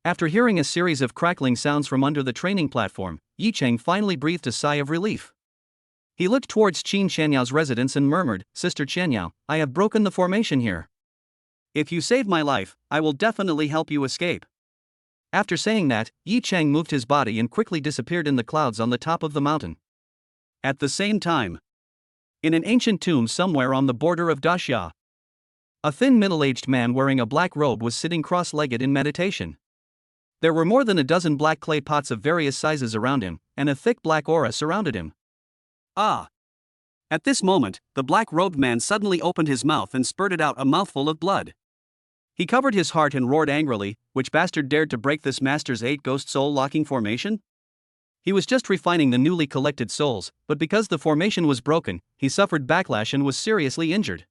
After hearing a series of crackling sounds from under the training platform, Yi Chang finally breathed a sigh of relief. He looked towards Qin Qianyao's residence and murmured, Sister Qianyao, I have broken the formation here. If you save my life, I will definitely help you escape. After saying that, Yi Chang moved his body and quickly disappeared in the clouds on the top of the mountain. At the same time, in an ancient tomb somewhere on the border of Daxia, a thin middle-aged man wearing a black robe was sitting cross-legged in meditation. There were more than a dozen black clay pots of various sizes around him, and a thick black aura surrounded him. Ah! At this moment, the black-robed man suddenly opened his mouth and spurted out a mouthful of blood. He covered his heart and roared angrily, which bastard dared to break this master's 8 ghost soul locking formation? He was just refining the newly collected souls, but because the formation was broken, he suffered backlash and was seriously injured.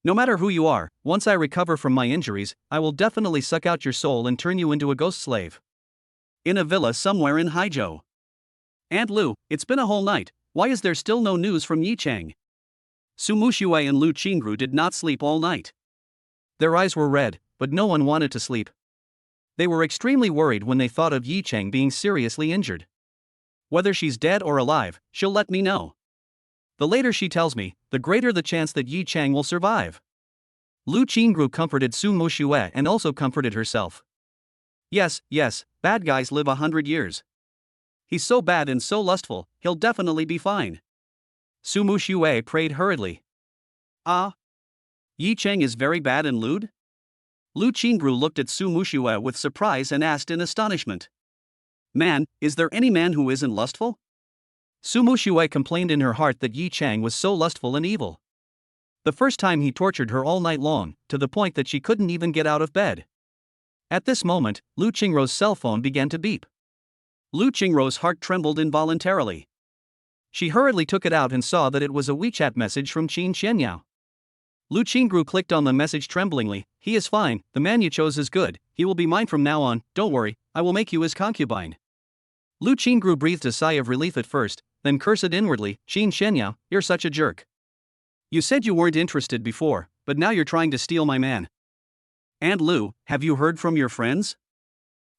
No matter who you are, once I recover from my injuries, I will definitely suck out your soul and turn you into a ghost slave. In a villa somewhere in Haizhou. Aunt Lu, it's been a whole night, why is there still no news from Yi Chang? Su Mushui and Lu Qingru did not sleep all night. Their eyes were red, but no one wanted to sleep. They were extremely worried when they thought of Yi Chang being seriously injured. Whether she's dead or alive, she'll let me know. The later she tells me, the greater the chance that Yi Chang will survive. Lu Qingru comforted Su Mushui and also comforted herself. Yes, bad guys live 100 years. He's so bad and so lustful, he'll definitely be fine. Su Mushui prayed hurriedly. Ah? Yi Chang is very bad and lewd? Lu Qingru looked at Su Mushui with surprise and asked in astonishment. Man, is there any man who isn't lustful? Su Mushui complained in her heart that Yi Chang was so lustful and evil. The first time he tortured her all night long, to the point that she couldn't even get out of bed. At this moment, Lu Qingru's cell phone began to beep. Lu Qingru's heart trembled involuntarily. She hurriedly took it out and saw that it was a WeChat message from Qin Qianyao. Lu Qingru clicked on the message tremblingly. He is fine, the man you chose is good, he will be mine from now on, don't worry, I will make you his concubine. Lu Qingru breathed a sigh of relief at first, then cursed inwardly, Qin Qianyao, you're such a jerk. You said you weren't interested before, but now you're trying to steal my man. And Lu, have you heard from your friends?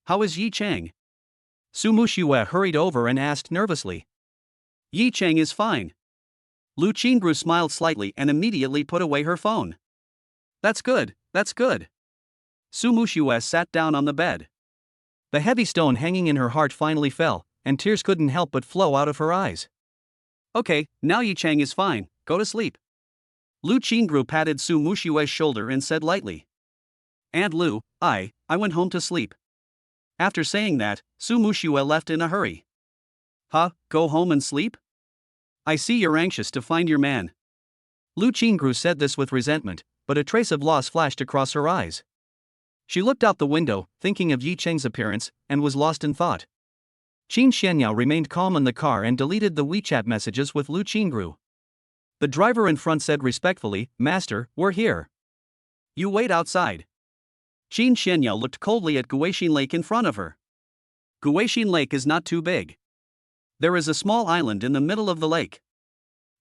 How is Yi Chang? Su Mushui hurried over and asked nervously. Yi Chang is fine. Lu Qingru smiled slightly and immediately put away her phone. That's good. Su Mushui sat down on the bed. The heavy stone hanging in her heart finally fell, and tears couldn't help but flow out of her eyes. Okay, now Yi Chang is fine, go to sleep. Lu Qingru patted Su Mushui's shoulder and said lightly. And Lu, I went home to sleep. After saying that, Su Mushui left in a hurry. Huh, go home and sleep? I see you're anxious to find your man. Lu Qingru said this with resentment, but a trace of loss flashed across her eyes. She looked out the window, thinking of Yi Chang's appearance, and was lost in thought. Qin Qianyao remained calm in the car and deleted the WeChat messages with Lu Qingru. The driver in front said respectfully, Master, we're here. You wait outside. Qin Qianyao looked coldly at Guixin Lake in front of her. Guixin Lake is not too big. There is a small island in the middle of the lake.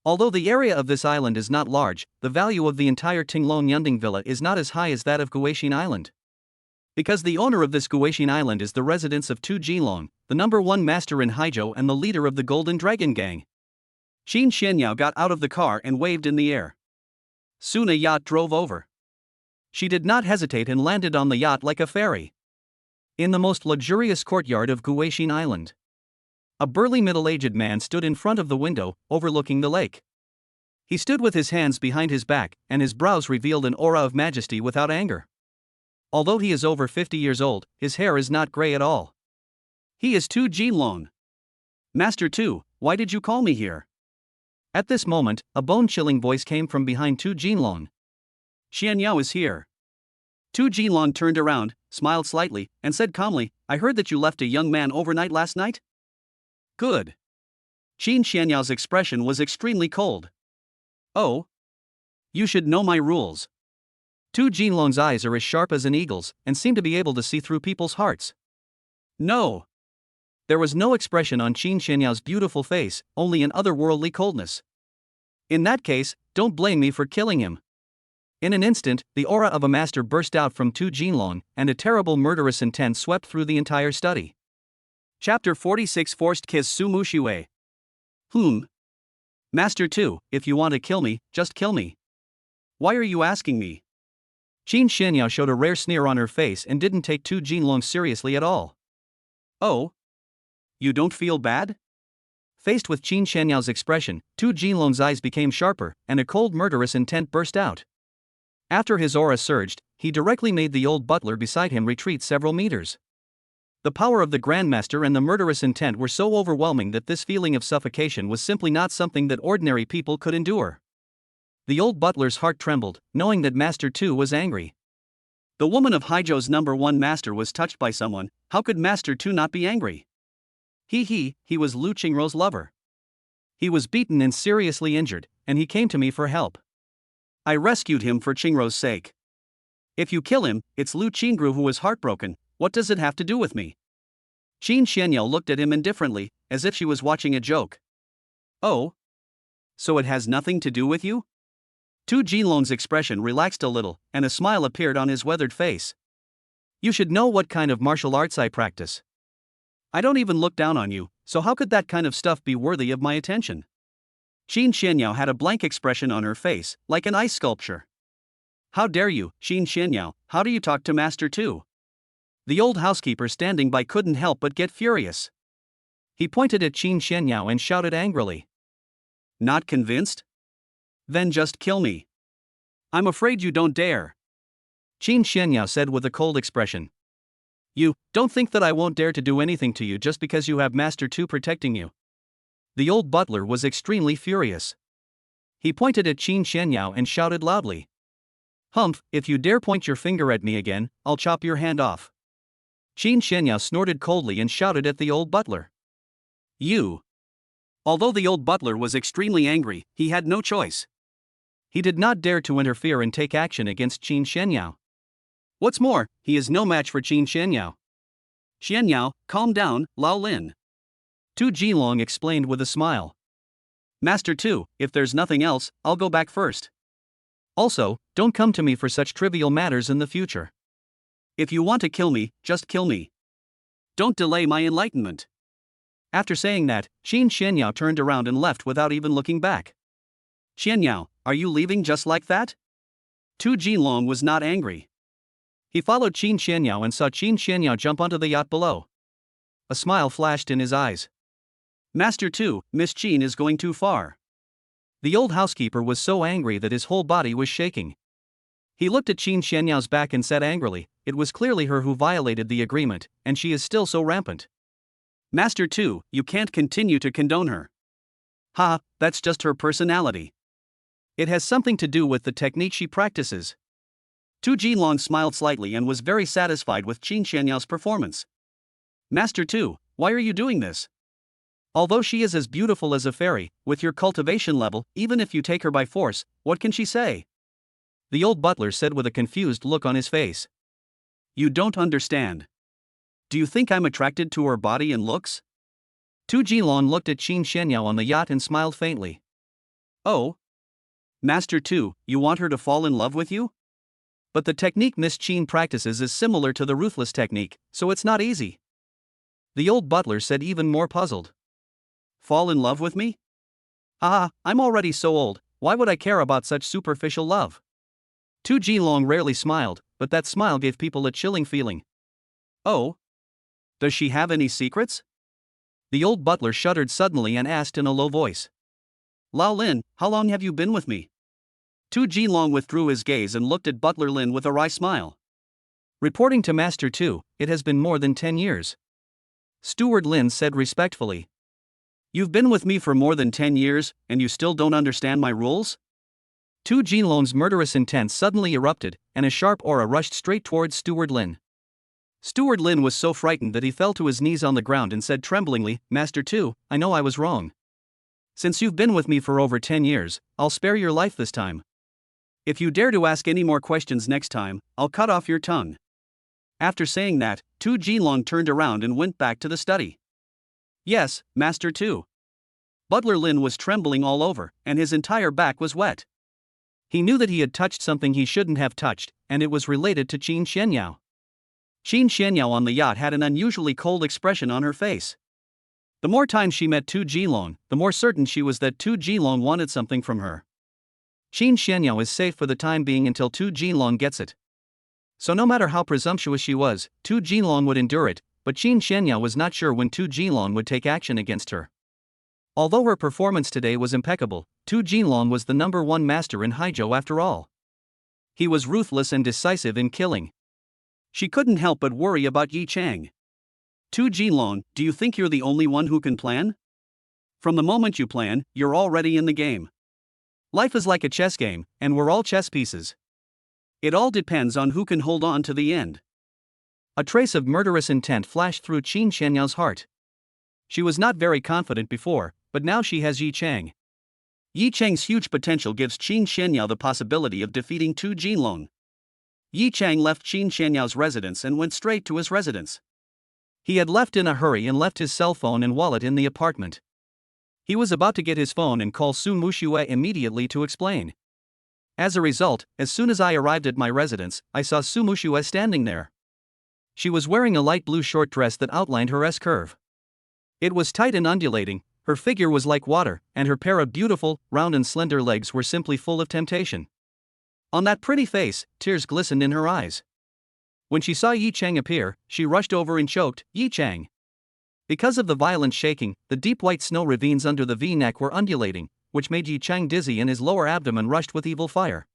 Although the area of this island is not large, the value of the entire Tinglong Yunding Villa is not as high as that of Guoxin Island. Because the owner of this Guoxin Island is the residence of Tu Jinlong, the #1 master in Haizhou and the leader of the Golden Dragon Gang. Qin Xianyao got out of the car and waved in the air. Soon a yacht drove over. She did not hesitate and landed on the yacht like a fairy. In the most luxurious courtyard of Guoxin Island, a burly middle-aged man stood in front of the window, overlooking the lake. He stood with his hands behind his back, and his brows revealed an aura of majesty without anger. Although he is over 50 years old, his hair is not gray at all. He is Tu Jinlong. Master Tu, why did you call me here? At this moment, a bone-chilling voice came from behind Tu Jinlong. Xianyao is here. Tu Jinlong turned around, smiled slightly, and said calmly, I heard that you left a young man overnight last night? Good. Qin Xianyao's expression was extremely cold. Oh? You should know my rules. Tu Jinlong's eyes are as sharp as an eagle's, and seem to be able to see through people's hearts. No. There was no expression on Qin Xianyao's beautiful face, only an otherworldly coldness. In that case, don't blame me for killing him. In an instant, the aura of a master burst out from Tu Jinlong, and a terrible murderous intent swept through the entire study. Chapter 46 Forced Kiss Su Mushiwei. Master Tu, if you want to kill me, just kill me. Why are you asking me? Qin Xianyao showed a rare sneer on her face and didn't take Tu Jinlong seriously at all. Oh? You don't feel bad? Faced with Qin Xianyao's expression, Tu Jinlong's eyes became sharper, and a cold murderous intent burst out. After his aura surged, he directly made the old butler beside him retreat several meters. The power of the Grandmaster and the murderous intent were so overwhelming that this feeling of suffocation was simply not something that ordinary people could endure. The old butler's heart trembled, knowing that Master Tu was angry. The woman of Haizhou's #1 master was touched by someone, how could Master Tu not be angry? He was Lu Qingrou's lover. He was beaten and seriously injured, and he came to me for help. I rescued him for Qingrou's sake. If you kill him, it's Lu Qingrou who is heartbroken. What does it have to do with me? Qin Xianyao looked at him indifferently, as if she was watching a joke. Oh? So it has nothing to do with you? Tu Jinlong's expression relaxed a little, and a smile appeared on his weathered face. You should know what kind of martial arts I practice. I don't even look down on you, so how could that kind of stuff be worthy of my attention? Qin Xianyao had a blank expression on her face, like an ice sculpture. How dare you, Qin Xianyao, how do you talk to Master Tu? The old housekeeper standing by couldn't help but get furious. He pointed at Qin Xianyao and shouted angrily. Not convinced? Then just kill me. I'm afraid you don't dare. Qin Xianyao said with a cold expression. You don't think that I won't dare to do anything to you just because you have Master Tu protecting you? The old butler was extremely furious. He pointed at Qin Xianyao and shouted loudly. Humph, if you dare point your finger at me again, I'll chop your hand off. Qin Xianyao snorted coldly and shouted at the old butler. You. Although the old butler was extremely angry, he had no choice. He did not dare to interfere and take action against Qin Xianyao. What's more, he is no match for Qin Xianyao. Xianyao, calm down, Lao Lin. Tu Jinlong explained with a smile. Master Tu, if there's nothing else, I'll go back first. Also, don't come to me for such trivial matters in the future. If you want to kill me, just kill me. Don't delay my enlightenment. After saying that, Qin Xianyao turned around and left without even looking back. Xianyao, are you leaving just like that? Tu Jinlong was not angry. He followed Qin Xianyao and saw Qin Xianyao jump onto the yacht below. A smile flashed in his eyes. Master Tu, Miss Qin is going too far. The old housekeeper was so angry that his whole body was shaking. He looked at Qin Xianyao's back and said angrily, it was clearly her who violated the agreement, and she is still so rampant. Master Tu, you can't continue to condone her. Ha, that's just her personality. It has something to do with the technique she practices. Tu Jinlong smiled slightly and was very satisfied with Qin Xianyao's performance. Master Tu, why are you doing this? Although she is as beautiful as a fairy, with your cultivation level, even if you take her by force, what can she say? The old butler said with a confused look on his face. You don't understand. Do you think I'm attracted to her body and looks? Tu Jinlong looked at Qin Xianyao on the yacht and smiled faintly. Oh, Master 2, you want her to fall in love with you? But the technique Miss Qin practices is similar to the ruthless technique, so it's not easy. The old butler said, even more puzzled. Fall in love with me? Haha, I'm already so old, why would I care about such superficial love? Tu Jilong rarely smiled, but that smile gave people a chilling feeling. Oh? Does she have any secrets? The old butler shuddered suddenly and asked in a low voice. Lao Lin, how long have you been with me? Tu Jilong withdrew his gaze and looked at Butler Lin with a wry smile. Reporting to Master 2, it has been more than 10 years. Steward Lin said respectfully. You've been with me for more than 10 years, and you still don't understand my rules? Tu Jilong's murderous intent suddenly erupted, and a sharp aura rushed straight towards Steward Lin. Steward Lin was so frightened that he fell to his knees on the ground and said tremblingly, Master 2, I know I was wrong. Since you've been with me for over 10 years, I'll spare your life this time. If you dare to ask any more questions next time, I'll cut off your tongue. After saying that, Tu Jilong turned around and went back to the study. Yes, Master 2. Butler Lin was trembling all over, and his entire back was wet. He knew that he had touched something he shouldn't have touched, and it was related to Qin Xianyao. Qin Xianyao on the yacht had an unusually cold expression on her face. The more times she met Tu Jilong, the more certain she was that Tu Jilong wanted something from her. Qin Xianyao is safe for the time being until Tu Jilong gets it. So no matter how presumptuous she was, Tu Jilong would endure it, but Qin Xianyao was not sure when Tu Jilong would take action against her. Although her performance today was impeccable, Tu Jilong was the #1 master in Haijiu after all. He was ruthless and decisive in killing. She couldn't help but worry about Yi Chang. Tu Jilong, do you think you're the only one who can plan? From the moment you plan, you're already in the game. Life is like a chess game, and we're all chess pieces. It all depends on who can hold on to the end. A trace of murderous intent flashed through Qin Xianyao's heart. She was not very confident before, but now she has Yi Chang. Yi Chang's huge potential gives Qin Xianyao the possibility of defeating Tu Jilong. Yi Chang left Qin Xianyao's residence and went straight to his residence. He had left in a hurry and left his cell phone and wallet in the apartment. He was about to get his phone and call Su Muxue immediately to explain. As a result, as soon as I arrived at my residence, I saw Su Muxue standing there. She was wearing a light blue short dress that outlined her S-curve. It was tight and undulating, her figure was like water, and her pair of beautiful, round and slender legs were simply full of temptation. On that pretty face, tears glistened in her eyes. When she saw Yi Chang appear, she rushed over and choked, Yi Chang. Because of the violent shaking, the deep white snow ravines under the V-neck were undulating, which made Yi Chang dizzy and his lower abdomen rushed with evil fire.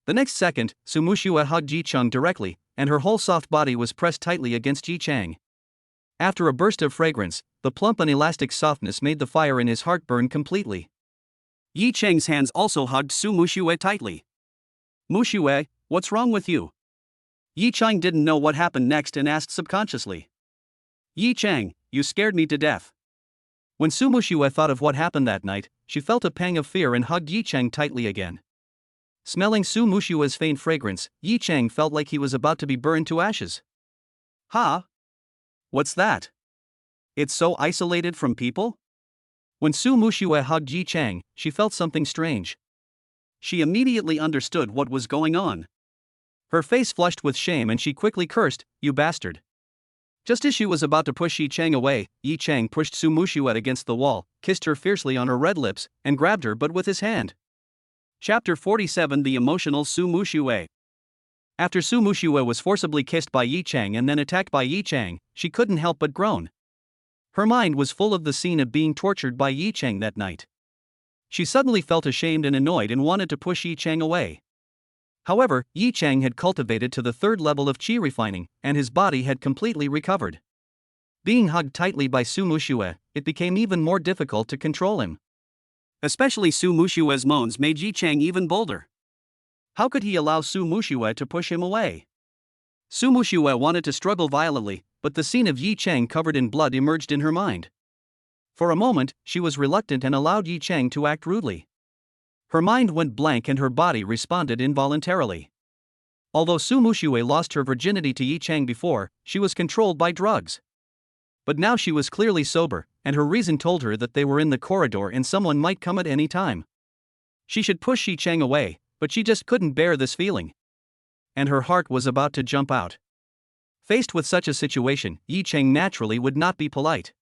The next second, Su Muxue hugged Yi Chang directly, and her whole soft body was pressed tightly against Yi Chang. After a burst of fragrance, the plump and elastic softness made the fire in his heart burn completely. Yi Chang's hands also hugged Su Muxue tightly. Muxue, what's wrong with you? Yi Chang didn't know what happened next and asked subconsciously. Yi Chang, you scared me to death. When Su Muxue thought of what happened that night, she felt a pang of fear and hugged Yi Chang tightly again. Smelling Su Muxue's faint fragrance, Yi Chang felt like he was about to be burned to ashes. Huh? What's that? It's so isolated from people? When Su Muxue hugged Yi Chang, she felt something strange. She immediately understood what was going on. Her face flushed with shame and she quickly cursed, "You bastard." Just as she was about to push Yi Chang away, Yi Chang pushed Su Muxue against the wall, kissed her fiercely on her red lips, and grabbed her butt with his hand. Chapter 47: The Emotional Su Muxue. After Su Muxue was forcibly kissed by Yi Chang and then attacked by Yi Chang, she couldn't help but groan. Her mind was full of the scene of being tortured by Yi Chang that night. She suddenly felt ashamed and annoyed and wanted to push Yi Chang away. However, Yi Chang had cultivated to the 3rd level of qi refining, and his body had completely recovered. Being hugged tightly by Su Muxue, it became even more difficult to control him. Especially Su Muxue's moans made Yi Chang even bolder. How could he allow Su Muxue to push him away? Su Muxue wanted to struggle violently, but the scene of Yi Chang covered in blood emerged in her mind. For a moment, she was reluctant and allowed Yi Chang to act rudely. Her mind went blank and her body responded involuntarily. Although Su Muxue lost her virginity to Yi Chang before, she was controlled by drugs. But now she was clearly sober, and her reason told her that they were in the corridor and someone might come at any time. She should push Yi Cheng away, but she just couldn't bear this feeling. And her heart was about to jump out. Faced with such a situation, Yi Cheng naturally would not be polite.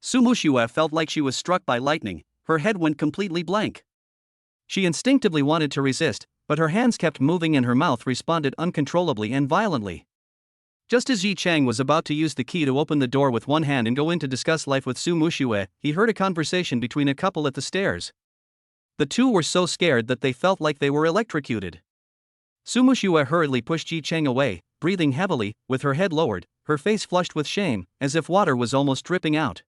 Su Muxue felt like she was struck by lightning, her head went completely blank. She instinctively wanted to resist, but her hands kept moving and her mouth responded uncontrollably and violently. Just as Yi Cheng was about to use the key to open the door with one hand and go in to discuss life with Su Muxue, he heard a conversation between a couple at the stairs. The two were so scared that they felt like they were electrocuted. Su Muxue hurriedly pushed Yi Cheng away, breathing heavily, with her head lowered, her face flushed with shame, as if water was almost dripping out.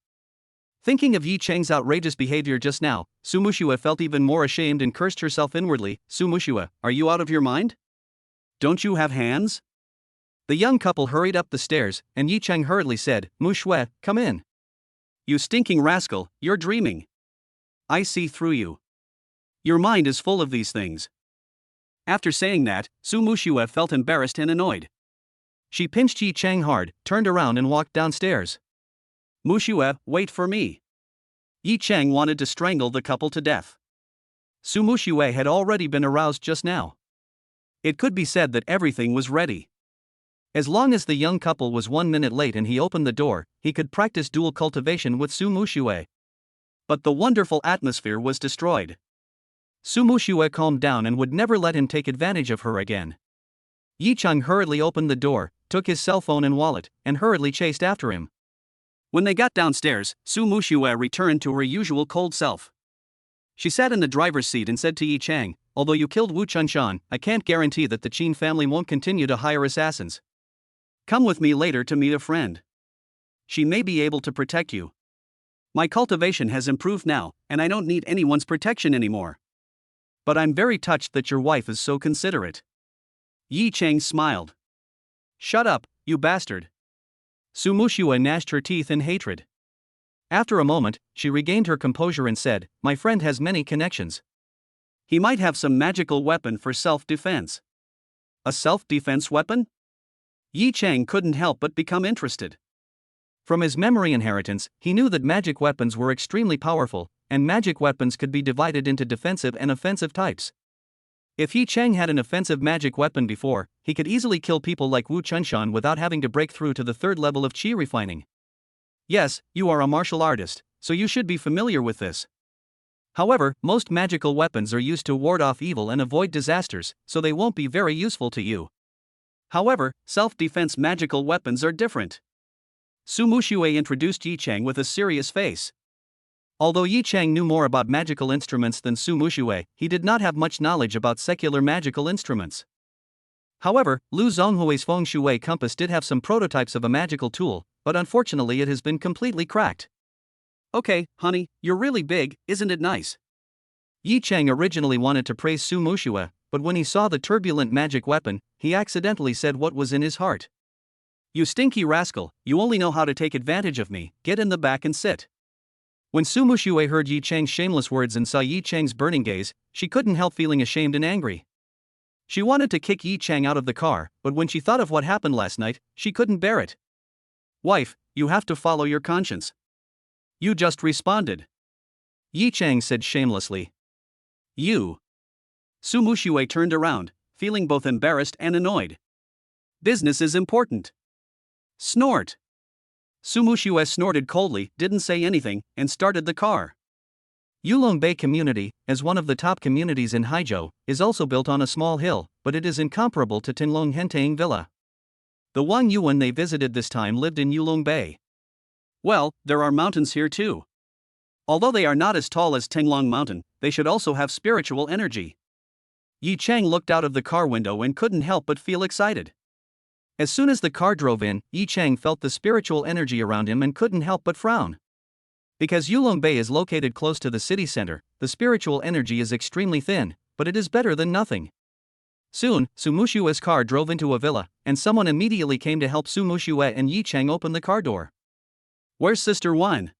Thinking of Yi Cheng's outrageous behavior just now, Su Muxue felt even more ashamed and cursed herself inwardly. Su Muxue, are you out of your mind? Don't you have hands? The young couple hurried up the stairs, and Yi Cheng hurriedly said, Muxue, come in. You stinking rascal, you're dreaming. I see through you. Your mind is full of these things. After saying that, Su Muxue felt embarrassed and annoyed. She pinched Yi Cheng hard, turned around and walked downstairs. Muxue, wait for me. Yi Cheng wanted to strangle the couple to death. Su Muxue had already been aroused just now. It could be said that everything was ready. As long as the young couple was 1 minute late and he opened the door, he could practice dual cultivation with Su Muxue. But the wonderful atmosphere was destroyed. Su Muxue calmed down and would never let him take advantage of her again. Yi Cheng hurriedly opened the door, took his cell phone and wallet, and hurriedly chased after him. When they got downstairs, Su Muxue returned to her usual cold self. She sat in the driver's seat and said to Yi Cheng, although you killed Wu Chunshan, I can't guarantee that the Qin family won't continue to hire assassins. Come with me later to meet a friend. She may be able to protect you. My cultivation has improved now, and I don't need anyone's protection anymore. But I'm very touched that your wife is so considerate. Yi Cheng smiled. Shut up, you bastard. Su Muxue gnashed her teeth in hatred. After a moment, she regained her composure and said, my friend has many connections. He might have some magical weapon for self-defense. A self-defense weapon? Yi Cheng couldn't help but become interested. From his memory inheritance, he knew that magic weapons were extremely powerful, and magic weapons could be divided into defensive and offensive types. If Yi Cheng had an offensive magic weapon before, he could easily kill people like Wu Chunshan without having to break through to the third level of qi refining. Yes, you are a martial artist, so you should be familiar with this. However, most magical weapons are used to ward off evil and avoid disasters, so they won't be very useful to you. However, self-defense magical weapons are different. Su Muxue introduced Yi Cheng with a serious face. Although Yi Cheng knew more about magical instruments than Su Muxue, he did not have much knowledge about secular magical instruments. However, Lu Zhonghui's feng shui compass did have some prototypes of a magical tool, but unfortunately it has been completely cracked. Okay, honey, you're really big, isn't it nice? Yi Cheng originally wanted to praise Su Muxue, but when he saw the turbulent magic weapon, he accidentally said what was in his heart. You stinky rascal, you only know how to take advantage of me, get in the back and sit. When Su Muxue heard Yi Cheng's shameless words and saw Yi Cheng's burning gaze, she couldn't help feeling ashamed and angry. She wanted to kick Yi Cheng out of the car, but when she thought of what happened last night, she couldn't bear it. Wife, you have to follow your conscience. You just responded. Yi Cheng said shamelessly. You. Su Muxue turned around, feeling both embarrassed and annoyed. Business is important. Snort. Su Muxue snorted coldly, didn't say anything, and started the car. Yulong Bay Community, as one of the top communities in Haizhou, is also built on a small hill, but it is incomparable to Tinlong Hentang Villa. The Wang Yuan they visited this time lived in Yulong Bay. Well, there are mountains here too. Although they are not as tall as Tenglong Mountain, they should also have spiritual energy. Yi Cheng looked out of the car window and couldn't help but feel excited. As soon as the car drove in, Yi Cheng felt the spiritual energy around him and couldn't help but frown. Because Yulong Bay is located close to the city center, the spiritual energy is extremely thin, but it is better than nothing. Soon, Su Mushue's car drove into a villa, and someone immediately came to help Su Muxue and Yi Cheng open the car door. Where's Sister Wan?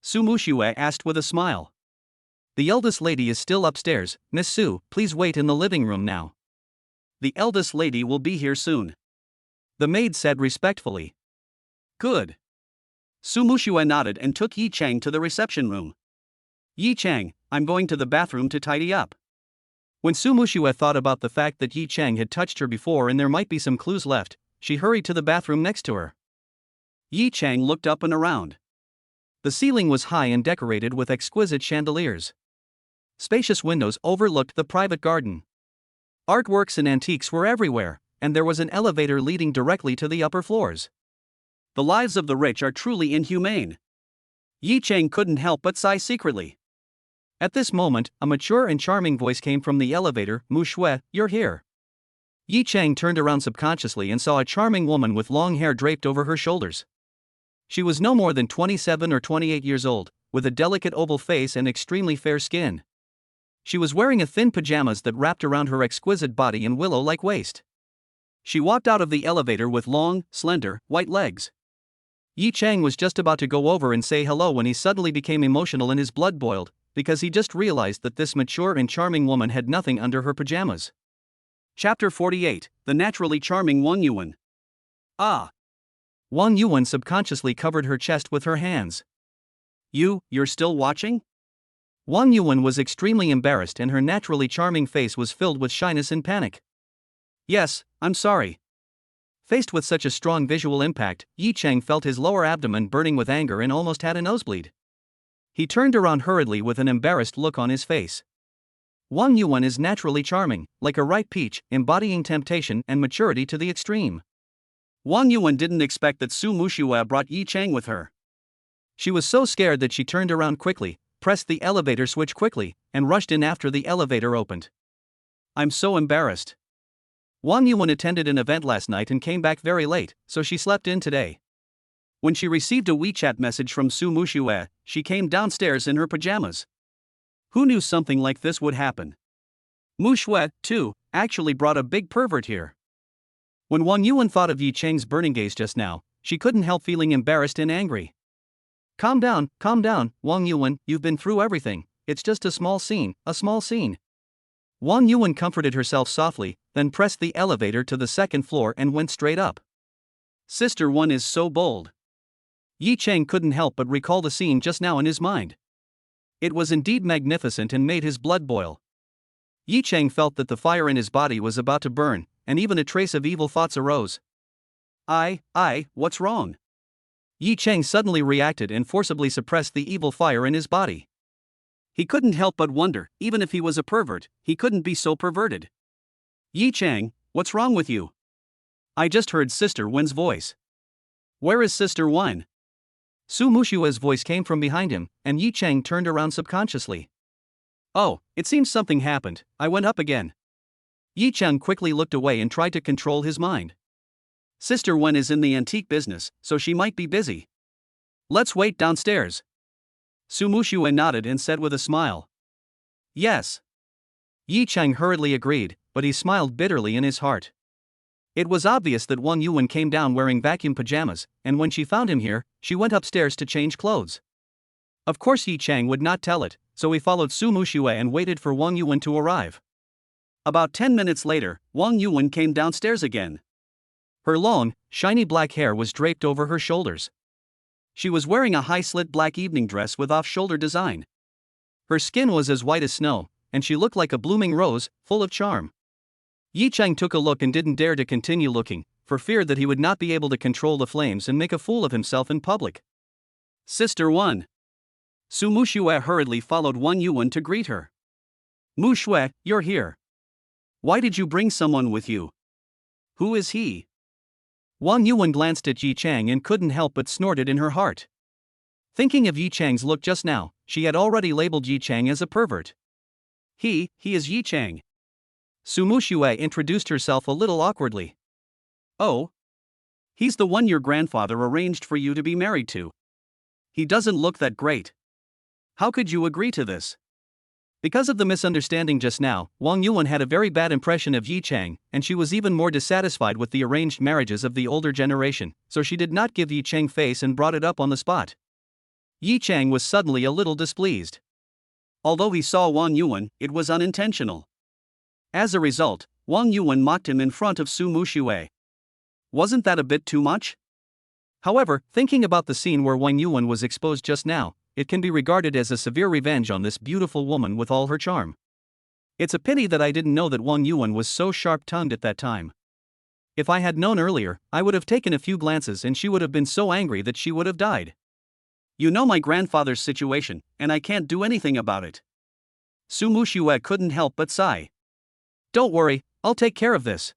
Su Muxue asked with a smile. The eldest lady is still upstairs, Miss Su, please wait in the living room now. The eldest lady will be here soon. The maid said respectfully. Good. Su Muxue nodded and took Yi Cheng to the reception room. Yi Cheng, I'm going to the bathroom to tidy up. When Su Muxue thought about the fact that Yi Chang had touched her before and there might be some clues left, she hurried to the bathroom next to her. Yi Chang looked up and around. The ceiling was high and decorated with exquisite chandeliers. Spacious windows overlooked the private garden. Artworks and antiques were everywhere, and there was an elevator leading directly to the upper floors. The lives of the rich are truly inhumane. Yi Chang couldn't help but sigh secretly. At this moment, a mature and charming voice came from the elevator. Muxue, you're here. Yi Chang turned around subconsciously and saw a charming woman with long hair draped over her shoulders. She was no more than 27 or 28 years old, with a delicate oval face and extremely fair skin. She was wearing a thin pajamas that wrapped around her exquisite body and willow-like waist. She walked out of the elevator with long, slender, white legs. Yi Chang was just about to go over and say hello when he suddenly became emotional and his blood boiled, because he just realized that this mature and charming woman had nothing under her pajamas. Chapter 48, The Naturally Charming Wang Yuan. Ah! Wang Yuan subconsciously covered her chest with her hands. You're still watching? Wang Yuan was extremely embarrassed and her naturally charming face was filled with shyness and panic. Yes, I'm sorry. Faced with such a strong visual impact, Yi Chang felt his lower abdomen burning with anger and almost had a nosebleed. He turned around hurriedly with an embarrassed look on his face. Wang Yuan is naturally charming, like a ripe peach, embodying temptation and maturity to the extreme. Wang Yuan didn't expect that Su Muxue brought Yi Chang with her. She was so scared that she turned around quickly, pressed the elevator switch quickly, and rushed in after the elevator opened. I'm so embarrassed. Wang Yuan attended an event last night and came back very late, so she slept in today. When she received a WeChat message from Su Muxue, she came downstairs in her pajamas. Who knew something like this would happen? Muxue, too, actually brought a big pervert here. When Wang Yuan thought of Yi Chang's burning gaze just now, she couldn't help feeling embarrassed and angry. Calm down, Wang Yuan, you've been through everything, it's just a small scene. Wang Yuan comforted herself softly, then pressed the elevator to the second floor and went straight up. Sister One is so bold. Yi Chang couldn't help but recall the scene just now in his mind. It was indeed magnificent and made his blood boil. Yi Chang felt that the fire in his body was about to burn, and even a trace of evil thoughts arose. What's wrong? Yi Chang suddenly reacted and forcibly suppressed the evil fire in his body. He couldn't help but wonder, even if he was a pervert, he couldn't be so perverted. Yi Chang, what's wrong with you? I just heard Sister Wen's voice. Where is Sister Wen? Su Muxue's voice came from behind him, and Yi Chang turned around subconsciously. Oh, it seems something happened, I went up again. Yi Chang quickly looked away and tried to control his mind. Sister Wen is in the antique business, so she might be busy. Let's wait downstairs. Su Muxue nodded and said with a smile. Yes. Yi Chang hurriedly agreed, but he smiled bitterly in his heart. It was obvious that Wang Yuan came down wearing vacuum pajamas, and when she found him here, she went upstairs to change clothes. Of course Yi Chang would not tell it, so he followed Su Muxue and waited for Wang Yuan to arrive. About 10 minutes later, Wang Yuan came downstairs again. Her long, shiny black hair was draped over her shoulders. She was wearing a high-slit black evening dress with off-shoulder design. Her skin was as white as snow, and she looked like a blooming rose, full of charm. Yi Chang took a look and didn't dare to continue looking, for fear that he would not be able to control the flames and make a fool of himself in public. Sister Wen. Su Muxue hurriedly followed Wang Yuan to greet her. Muxue, you're here. Why did you bring someone with you? Who is he? Wang Yuan glanced at Yi Chang and couldn't help but snorted in her heart. Thinking of Yi Chang's look just now, she had already labeled Yi Chang as a pervert. He is Yi Chang. Su Muxue introduced herself a little awkwardly. Oh. He's the one your grandfather arranged for you to be married to. He doesn't look that great. How could you agree to this? Because of the misunderstanding just now, Wang Yuan had a very bad impression of Yi Chang, and she was even more dissatisfied with the arranged marriages of the older generation, so she did not give Yi Chang face and brought it up on the spot. Yi Chang was suddenly a little displeased. Although he saw Wang Yuan, it was unintentional. As a result, Wang Yuan mocked him in front of Su Muxue. Wasn't that a bit too much? However, thinking about the scene where Wang Yuan was exposed just now, it can be regarded as a severe revenge on this beautiful woman with all her charm. It's a pity that I didn't know that Wang Yuan was so sharp-tongued at that time. If I had known earlier, I would have taken a few glances and she would have been so angry that she would have died. You know my grandfather's situation, and I can't do anything about it. Su Muxue couldn't help but sigh. Don't worry, I'll take care of this.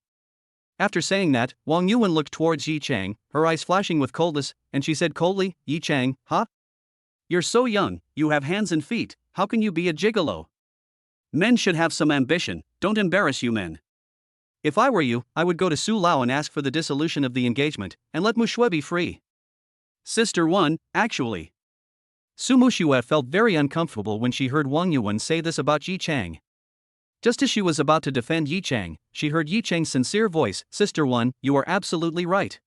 After saying that, Wang Yuan looked towards Yi Chang, her eyes flashing with coldness, and she said coldly, Yi Chang, huh? You're so young, you have hands and feet, how can you be a gigolo? Men should have some ambition, don't embarrass you men. If I were you, I would go to Su Lao and ask for the dissolution of the engagement, and let Muxue be free. Sister 1, actually. Su Muxue felt very uncomfortable when she heard Wang Yuan say this about Yi Chang. Just as she was about to defend Yi Chang, she heard Yi Chang's sincere voice, Sister 1, you are absolutely right.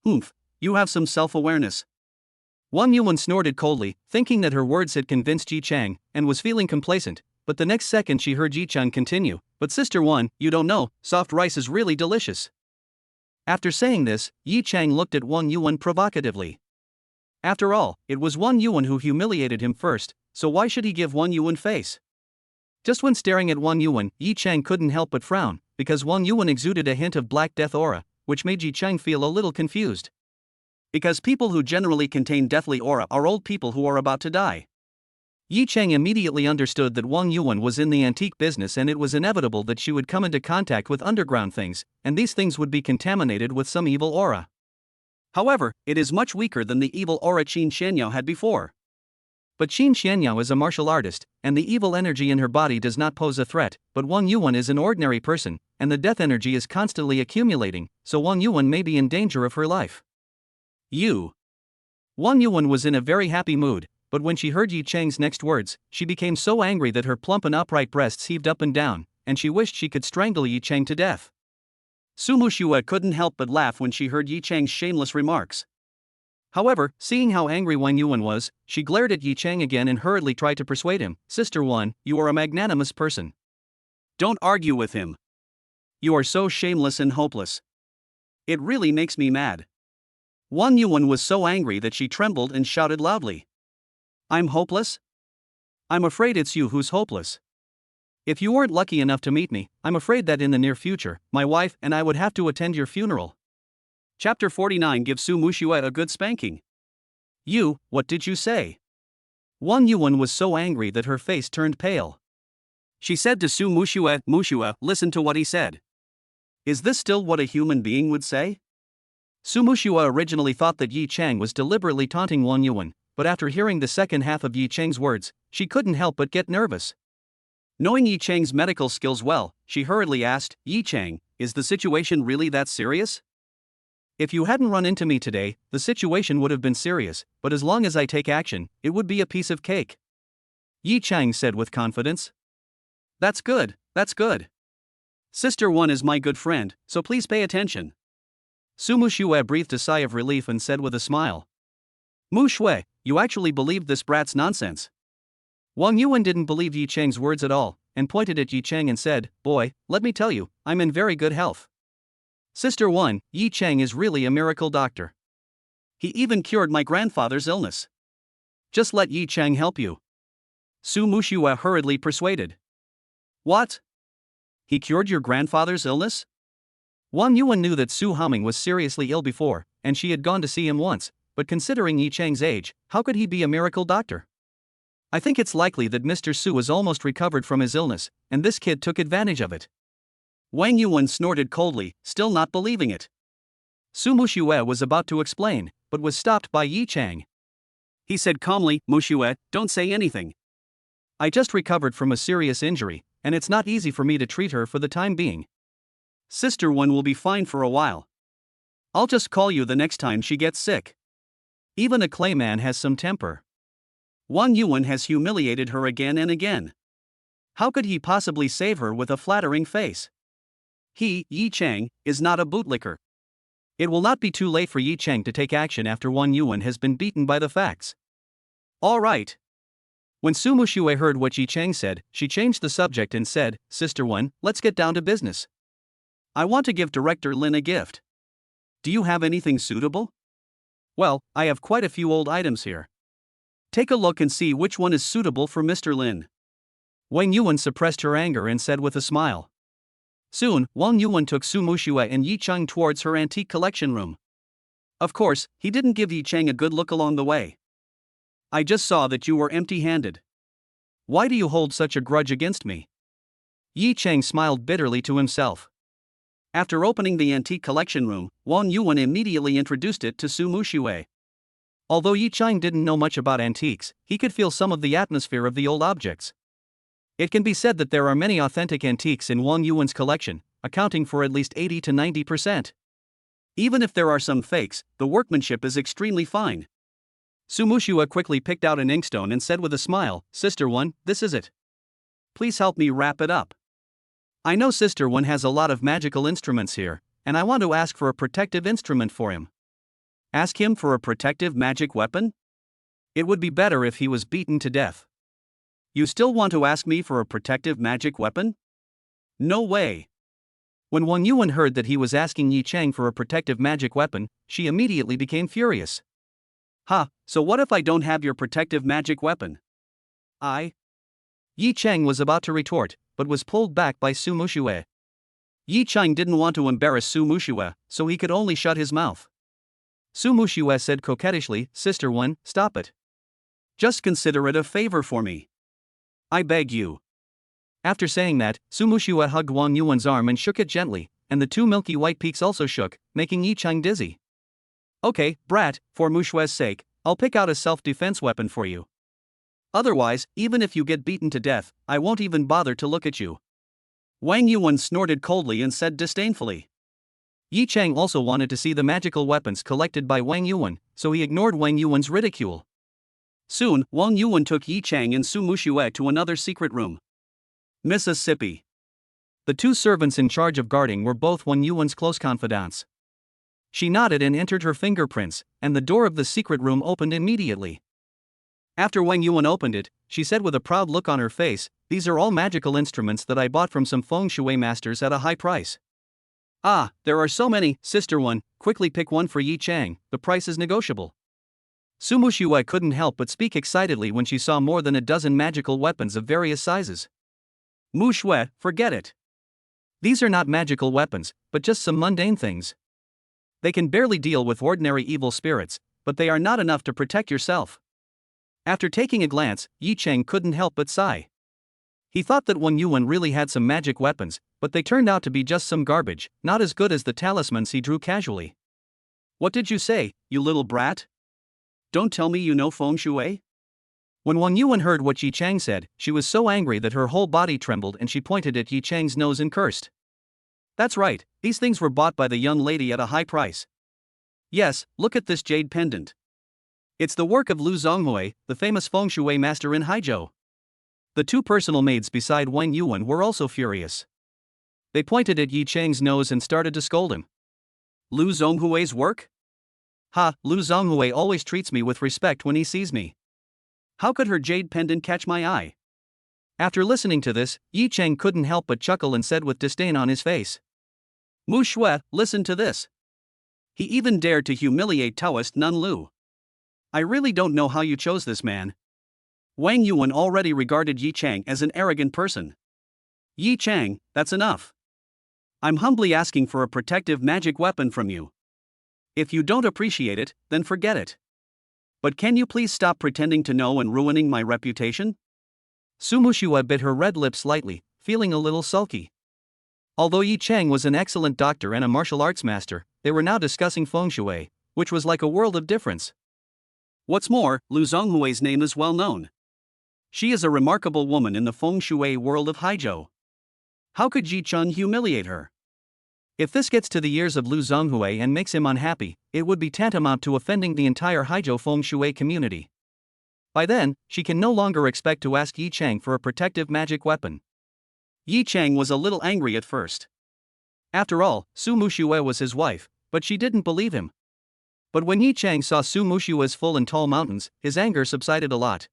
Oomph, you have some self-awareness. Wang Yuan snorted coldly, thinking that her words had convinced Yi Chang, and was feeling complacent, but the next second she heard Yi Chang continue, but Sister 1, you don't know, soft rice is really delicious. After saying this, Yi Chang looked at Wang Yuan provocatively. After all, it was Wang Yuan who humiliated him first, so why should he give Wang Yuan face? Just when staring at Wang Yuan, Yi Chang couldn't help but frown, because Wang Yuan exuded a hint of Black Death aura, which made Yi Chang feel a little confused. Because people who generally contain deathly aura are old people who are about to die. Yi Chang immediately understood that Wang Yuan was in the antique business and it was inevitable that she would come into contact with underground things, and these things would be contaminated with some evil aura. However, it is much weaker than the evil aura Qin Xianyao had before. But Qin Xianyao is a martial artist, and the evil energy in her body does not pose a threat, but Wang Yuan is an ordinary person, and the death energy is constantly accumulating, so Wang Yuan may be in danger of her life. Wang Yuan was in a very happy mood, but when she heard Yi Chang's next words, she became so angry that her plump and upright breasts heaved up and down, and she wished she could strangle Yi Chang to death. Su Muxue couldn't help but laugh when she heard Yi Chang's shameless remarks. However, seeing how angry Wang Yuan was, she glared at Yi Chang again and hurriedly tried to persuade him, Sister 1, you are a magnanimous person. Don't argue with him. You are so shameless and hopeless. It really makes me mad. Wang Yuan was so angry that she trembled and shouted loudly. I'm hopeless? I'm afraid it's you who's hopeless. If you weren't lucky enough to meet me, I'm afraid that in the near future, my wife and I would have to attend your funeral. Chapter 49 gives Su Muxue a good spanking. What did you say? Wang Yuan was so angry that her face turned pale. She said to Su Muxue, Muxue, listen to what he said. Is this still what a human being would say? Su Muxue originally thought that Yi Chang was deliberately taunting Wang Yuan, but after hearing the second half of Yi Chang's words, she couldn't help but get nervous. Knowing Yi Chang's medical skills well, she hurriedly asked, Yi Chang, is the situation really that serious? If you hadn't run into me today, the situation would have been serious, but as long as I take action, it would be a piece of cake. Yi Chang said with confidence. That's good, that's good. Sister 1 is my good friend, so please pay attention. Su Muxue breathed a sigh of relief and said with a smile. Muxue, you actually believed this brat's nonsense. Wang Yuan didn't believe Yi Chang's words at all, and pointed at Yi Chang and said, Boy, let me tell you, I'm in very good health. Sister 1, Yi Chang is really a miracle doctor. He even cured my grandfather's illness. Just let Yi Chang help you. Su Muxue hurriedly persuaded. What? He cured your grandfather's illness? Wang Yuan knew that Su Haming was seriously ill before, and she had gone to see him once, but considering Yi Chang's age, how could he be a miracle doctor? I think it's likely that Mr. Su was almost recovered from his illness, and this kid took advantage of it. Wang Yuan snorted coldly, still not believing it. Su Muxue was about to explain, but was stopped by Yi Chang. He said calmly, Muxue, don't say anything. I just recovered from a serious injury, and it's not easy for me to treat her for the time being. Sister 1 will be fine for a while. I'll just call you the next time she gets sick. Even a clay man has some temper. Wang Yuan has humiliated her again and again. How could he possibly save her with a flattering face? He, Yi Chang, is not a bootlicker. It will not be too late for Yi Chang to take action after Wang Yuan has been beaten by the facts. All right. When Su Muxue heard what Yi Chang said, she changed the subject and said, Sister 1, let's get down to business. I want to give Director Lin a gift. Do you have anything suitable? Well, I have quite a few old items here. Take a look and see which one is suitable for Mr. Lin. Wang Yuan suppressed her anger and said with a smile. Soon, Wang Yuan took Su Muxue and Yi Cheng towards her antique collection room. Of course, he didn't give Yi Cheng a good look along the way. I just saw that you were empty-handed. Why do you hold such a grudge against me? Yi Cheng smiled bitterly to himself. After opening the antique collection room, Wang Yuan immediately introduced it to Su Muxue. Although Yi Cheng didn't know much about antiques, he could feel some of the atmosphere of the old objects. It can be said that there are many authentic antiques in Wang Yuan's collection, accounting for at least 80 to 90%. Even if there are some fakes, the workmanship is extremely fine. Su Muxue quickly picked out an inkstone and said with a smile, Sister One, this is it. Please help me wrap it up. I know Sister One has a lot of magical instruments here, and I want to ask for a protective instrument for him. Ask him for a protective magic weapon? It would be better if he was beaten to death. You still want to ask me for a protective magic weapon? No way. When Wang Yuan heard that he was asking Yi Cheng for a protective magic weapon, she immediately became furious. Ha, so what if I don't have your protective magic weapon? Yi Cheng was about to retort, but was pulled back by Su Muxue. Yi Cheng didn't want to embarrass Su Muxue, so he could only shut his mouth. Su Muxue said coquettishly, Sister One, stop it. Just consider it a favor for me. I beg you. After saying that, Su Muxue hugged Wang Yuan's arm and shook it gently, and the two milky white peaks also shook, making Yi Cheng dizzy. Okay, brat, for Muxue's sake, I'll pick out a self-defense weapon for you. Otherwise, even if you get beaten to death, I won't even bother to look at you. Wang Yuan snorted coldly and said disdainfully. Yi Cheng also wanted to see the magical weapons collected by Wang Yuan, so he ignored Wang Yuan's ridicule. Soon, Wang Yuan took Yi Cheng and Su Muxue to another secret room. Mississippi. The two servants in charge of guarding were both Wang Yuan's close confidants. She nodded and entered her fingerprints, and the door of the secret room opened immediately. After Wang Yuan opened it, she said with a proud look on her face, These are all magical instruments that I bought from some feng shui masters at a high price. Ah, there are so many, Sister One, quickly pick one for Yi Cheng, the price is negotiable. Su Muxue couldn't help but speak excitedly when she saw more than a dozen magical weapons of various sizes. Muxue, forget it. These are not magical weapons, but just some mundane things. They can barely deal with ordinary evil spirits, but they are not enough to protect yourself. After taking a glance, Yi Cheng couldn't help but sigh. He thought that Wang Yuan really had some magic weapons, but they turned out to be just some garbage, not as good as the talismans he drew casually. What did you say, you little brat? Don't tell me you know feng shui? When Wang Yuan heard what Yi Cheng said, she was so angry that her whole body trembled and she pointed at Yi Cheng's nose and cursed. That's right, these things were bought by the young lady at a high price. Yes, look at this jade pendant. It's the work of Lu Zhonghui, the famous feng shui master in Haizhou. The two personal maids beside Wang Yuan were also furious. They pointed at Yi Cheng's nose and started to scold him. Lu Zhonghui's work? Ha, Lu Zhonghui always treats me with respect when he sees me. How could her jade pendant catch my eye? After listening to this, Yi Cheng couldn't help but chuckle and said with disdain on his face. Muxue, listen to this. He even dared to humiliate Taoist Nun Lu. I really don't know how you chose this man. Wang Yuan already regarded Yi Cheng as an arrogant person. Yi Cheng, that's enough. I'm humbly asking for a protective magic weapon from you. If you don't appreciate it, then forget it. But can you please stop pretending to know and ruining my reputation? Su Muxue bit her red lips slightly, feeling a little sulky. Although Yi Cheng was an excellent doctor and a martial arts master, they were now discussing feng shui, which was like a world of difference. What's more, Lu Zhonghui's name is well known. She is a remarkable woman in the feng shui world of Haizhou. How could Yi Cheng humiliate her? If this gets to the ears of Lu Zhonghui and makes him unhappy, it would be tantamount to offending the entire Haizhou feng shui community. By then, she can no longer expect to ask Yi Cheng for a protective magic weapon. Yi Cheng was a little angry at first. After all, Su Muxue was his wife, but she didn't believe him. But when Yi Cheng saw Su Muxue's full and tall mountains, his anger subsided a lot.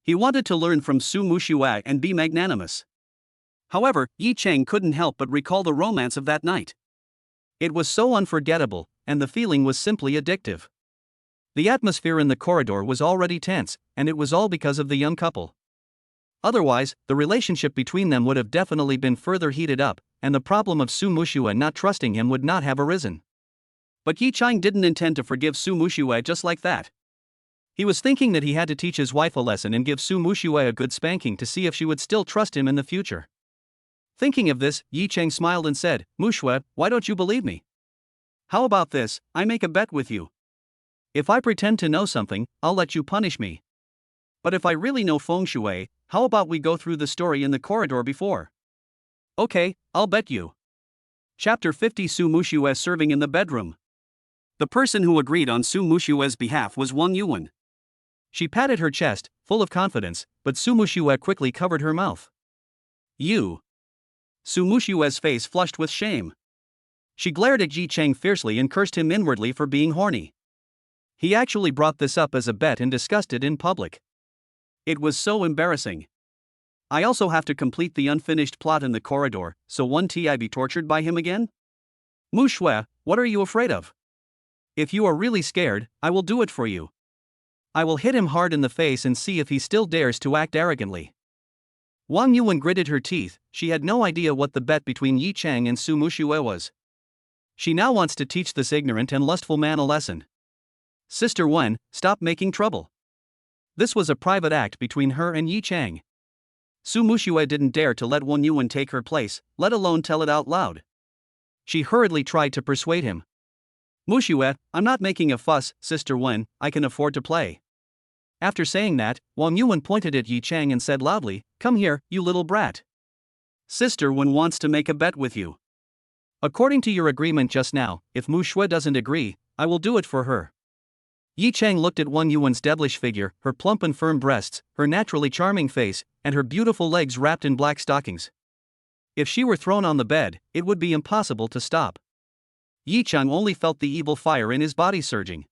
He wanted to learn from Su Muxue and be magnanimous. However, Yi Cheng couldn't help but recall the romance of that night. It was so unforgettable, and the feeling was simply addictive. The atmosphere in the corridor was already tense, and it was all because of the young couple. Otherwise, the relationship between them would have definitely been further heated up, and the problem of Su Muxue not trusting him would not have arisen. But Yi Chang didn't intend to forgive Su Muxue just like that. He was thinking that he had to teach his wife a lesson and give Su Muxue a good spanking to see if she would still trust him in the future. Thinking of this, Yi Chang smiled and said, "Muxue, why don't you believe me? How about this, I make a bet with you. If I pretend to know something, I'll let you punish me. But if I really know feng shui, how about we go through the story in the corridor before?" "Okay, I'll bet you." Chapter 50 Su Muxue serving in the bedroom. The person who agreed on Su Muxue's behalf was Wang Yuan. She patted her chest, full of confidence, but Su Muxue quickly covered her mouth. "You." Su Muxue's face flushed with shame. She glared at Yi Chang fiercely and cursed him inwardly for being horny. He actually brought this up as a bet and discussed it in public. It was so embarrassing. "I also have to complete the unfinished plot in the corridor, so won't I be tortured by him again? Muxue, what are you afraid of? If you are really scared, I will do it for you. I will hit him hard in the face and see if he still dares to act arrogantly." Wang Yuan gritted her teeth. She had no idea what the bet between Yi Chang and Su Muxue was. She now wants to teach this ignorant and lustful man a lesson. "Sister Wen, stop making trouble." This was a private act between her and Yi Chang. Su Muxue didn't dare to let Wang Yuan take her place, let alone tell it out loud. She hurriedly tried to persuade him. "Muxue, I'm not making a fuss, Sister Wen, I can afford to play." After saying that, Wang Yuan pointed at Yi Chang and said loudly, "Come here, you little brat. Sister Wen wants to make a bet with you. According to your agreement just now, if Muxue doesn't agree, I will do it for her." Yi Chang looked at Wang Yuan's devilish figure, her plump and firm breasts, her naturally charming face, and her beautiful legs wrapped in black stockings. If she were thrown on the bed, it would be impossible to stop. Yi Chang only felt the evil fire in his body surging.